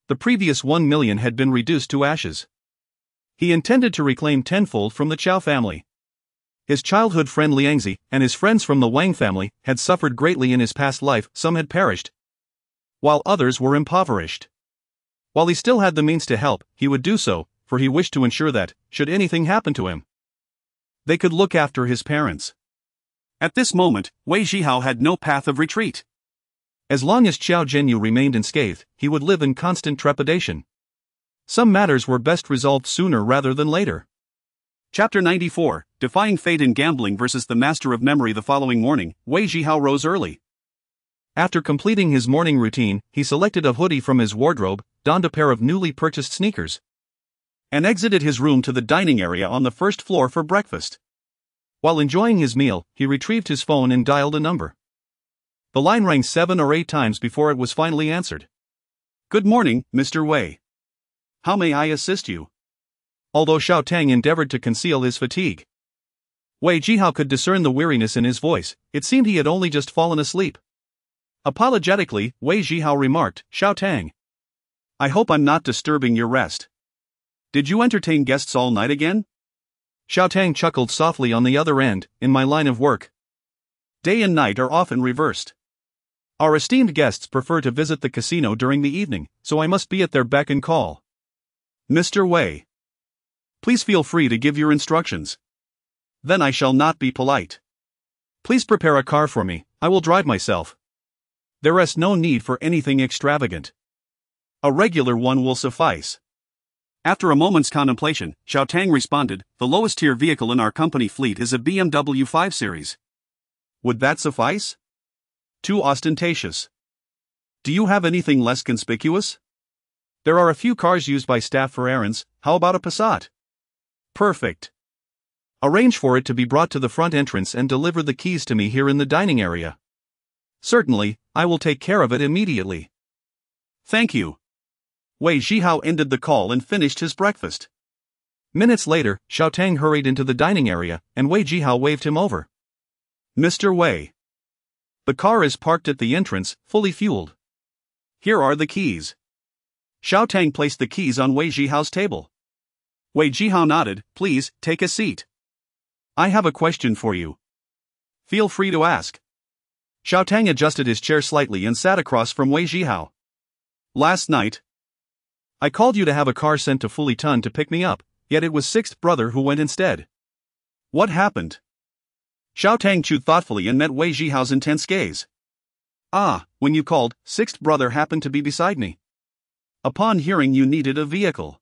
The previous 1 million had been reduced to ashes. He intended to reclaim tenfold from the Chow family. His childhood friend Liangzi, and his friends from the Wang family, had suffered greatly in his past life, some had perished, while others were impoverished. While he still had the means to help, he would do so, for he wished to ensure that, should anything happen to him, they could look after his parents. At this moment, Wei Zhihao had no path of retreat. As long as Qiao Zhenyu remained unscathed, he would live in constant trepidation. Some matters were best resolved sooner rather than later. Chapter 94, Defying Fate in Gambling versus the Master of Memory. The following morning, Wei Zhihao rose early. After completing his morning routine, he selected a hoodie from his wardrobe, donned a pair of newly purchased sneakers, and exited his room to the dining area on the first floor for breakfast. While enjoying his meal, he retrieved his phone and dialed a number. The line rang 7 or 8 times before it was finally answered. "Good morning, Mr. Wei. How may I assist you?" Although Xiao Tang endeavored to conceal his fatigue, Wei Zhihao could discern the weariness in his voice. It seemed he had only just fallen asleep. Apologetically, Wei Zhihao remarked, "Xiao Tang, I hope I'm not disturbing your rest. Did you entertain guests all night again?" Xiao Tang chuckled softly on the other end. "In my line of work, day and night are often reversed. Our esteemed guests prefer to visit the casino during the evening, so I must be at their beck and call. Mr. Wei, please feel free to give your instructions. Then I shall not be polite. Please prepare a car for me, I will drive myself. There is no need for anything extravagant. A regular one will suffice." After a moment's contemplation, Xiao Tang responded, "The lowest tier vehicle in our company fleet is a BMW 5 Series. Would that suffice? Too ostentatious. Do you have anything less conspicuous? There are a few cars used by staff for errands. How about a Passat? Perfect. Arrange for it to be brought to the front entrance and deliver the keys to me here in the dining area." "Certainly, I will take care of it immediately." "Thank you." Wei Zhihao ended the call and finished his breakfast. Minutes later, Xiao Tang hurried into the dining area, and Wei Zhihao waved him over. "Mr. Wei, the car is parked at the entrance, fully fueled. Here are the keys." Xiao Tang placed the keys on Wei Zhihao's table. Wei Zhihao nodded. "Please, take a seat. I have a question for you. Feel free to ask." Xiao Tang adjusted his chair slightly and sat across from Wei Zhihao. "Last night, I called you to have a car sent to Fulitun to pick me up, yet it was sixth brother who went instead. What happened?" Xiao Tang chewed thoughtfully and met Wei Zhihao's intense gaze. "Ah, when you called, sixth brother happened to be beside me. Upon hearing you needed a vehicle,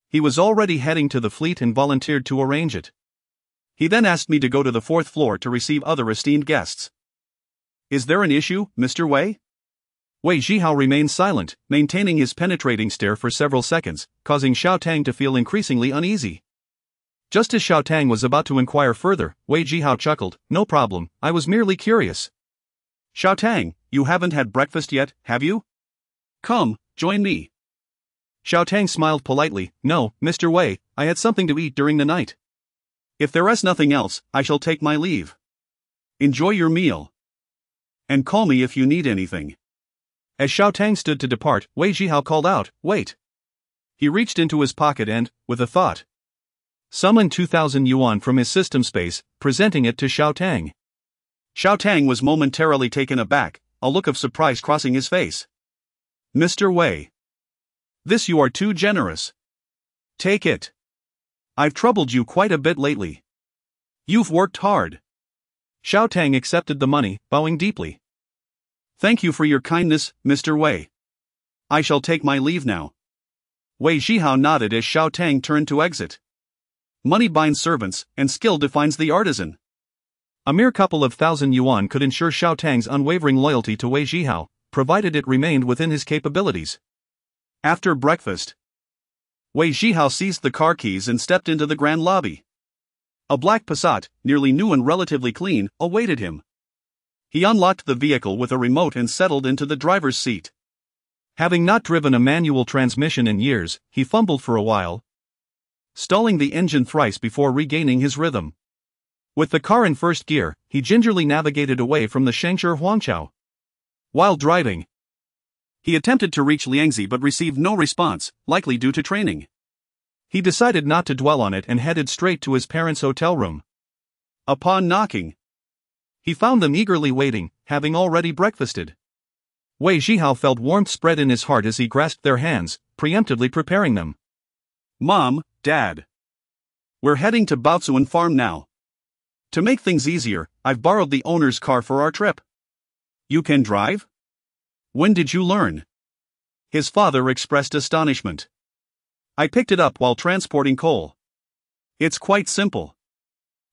he was already heading to the fleet and volunteered to arrange it. He then asked me to go to the 4th floor to receive other esteemed guests. Is there an issue, Mr. Wei?" Wei Zhihao remained silent, maintaining his penetrating stare for several seconds, causing Xiao Tang to feel increasingly uneasy. Just as Xiao Tang was about to inquire further, Wei Zhihao chuckled, "No problem, I was merely curious." "Xiao Tang, you haven't had breakfast yet, have you? Come, join me." Xiao Tang smiled politely. "No, Mr. Wei, I had something to eat during the night. If there is nothing else, I shall take my leave. Enjoy your meal. And call me if you need anything." As Xiao Tang stood to depart, Wei Zhihao called out, "Wait." He reached into his pocket and, with a thought, summoned 2,000 yuan from his system space, presenting it to Xiao Tang. Xiao Tang was momentarily taken aback, a look of surprise crossing his face. "Mr. Wei, this you are too generous. Take it. I've troubled you quite a bit lately. You've worked hard." Xiao Tang accepted the money, bowing deeply. "Thank you for your kindness, Mr. Wei. I shall take my leave now." Wei Zhihao nodded as Xiao Tang turned to exit. Money binds servants, and skill defines the artisan. A mere couple of thousand yuan could ensure Xiao Tang's unwavering loyalty to Wei Zhihao, provided it remained within his capabilities. After breakfast, Wei Zhihao seized the car keys and stepped into the grand lobby. A black Passat, nearly new and relatively clean, awaited him. He unlocked the vehicle with a remote and settled into the driver's seat. Having not driven a manual transmission in years, he fumbled for a while, stalling the engine thrice before regaining his rhythm. With the car in first gear, he gingerly navigated away from the Shangshur Huangqiao. While driving, he attempted to reach Liangzi but received no response, likely due to training. He decided not to dwell on it and headed straight to his parents' hotel room. Upon knocking, he found them eagerly waiting, having already breakfasted. Wei Zhihao felt warmth spread in his heart as he grasped their hands, preemptively preparing them. "Mom, Dad. We're heading to Baozuan Farm now. To make things easier, I've borrowed the owner's car for our trip." "You can drive? When did you learn?" His father expressed astonishment. "I picked it up while transporting coal. It's quite simple.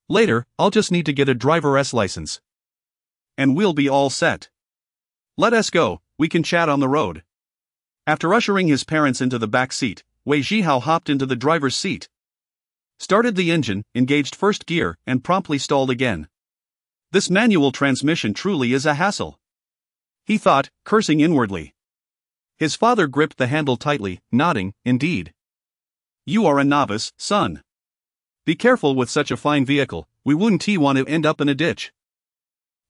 Later, I'll just need to get a driver's license. And we'll be all set. Let us go, we can chat on the road." After ushering his parents into the back seat, Wei Zhihao hopped into the driver's seat, started the engine, engaged first gear, and promptly stalled again. This manual transmission truly is a hassle, he thought, cursing inwardly. His father gripped the handle tightly, nodding, "Indeed. You are a novice, son. Be careful with such a fine vehicle, we wouldn't want to end up in a ditch."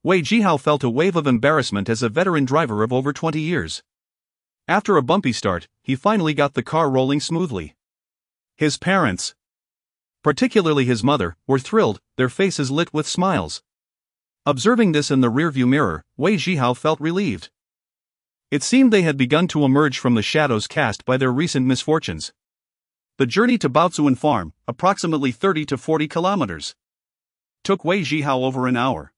Wei Zhihao felt a wave of embarrassment as a veteran driver of over 20 years. After a bumpy start, he finally got the car rolling smoothly. His parents, particularly his mother, were thrilled, their faces lit with smiles. Observing this in the rearview mirror, Wei Zhihao felt relieved. It seemed they had begun to emerge from the shadows cast by their recent misfortunes. The journey to Baozuan Farm, approximately 30 to 40 kilometers, took Wei Zhihao over an hour.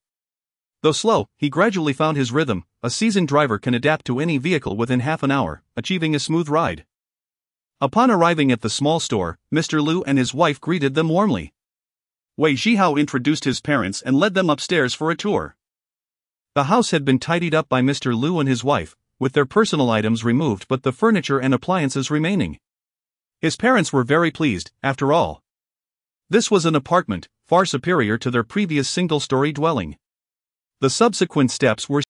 Though slow, he gradually found his rhythm. A seasoned driver can adapt to any vehicle within half an hour, achieving a smooth ride. Upon arriving at the small store, Mr. Liu and his wife greeted them warmly. Wei Zhihao introduced his parents and led them upstairs for a tour. The house had been tidied up by Mr. Liu and his wife, with their personal items removed but the furniture and appliances remaining. His parents were very pleased, after all. This was an apartment, far superior to their previous single-story dwelling. The subsequent steps were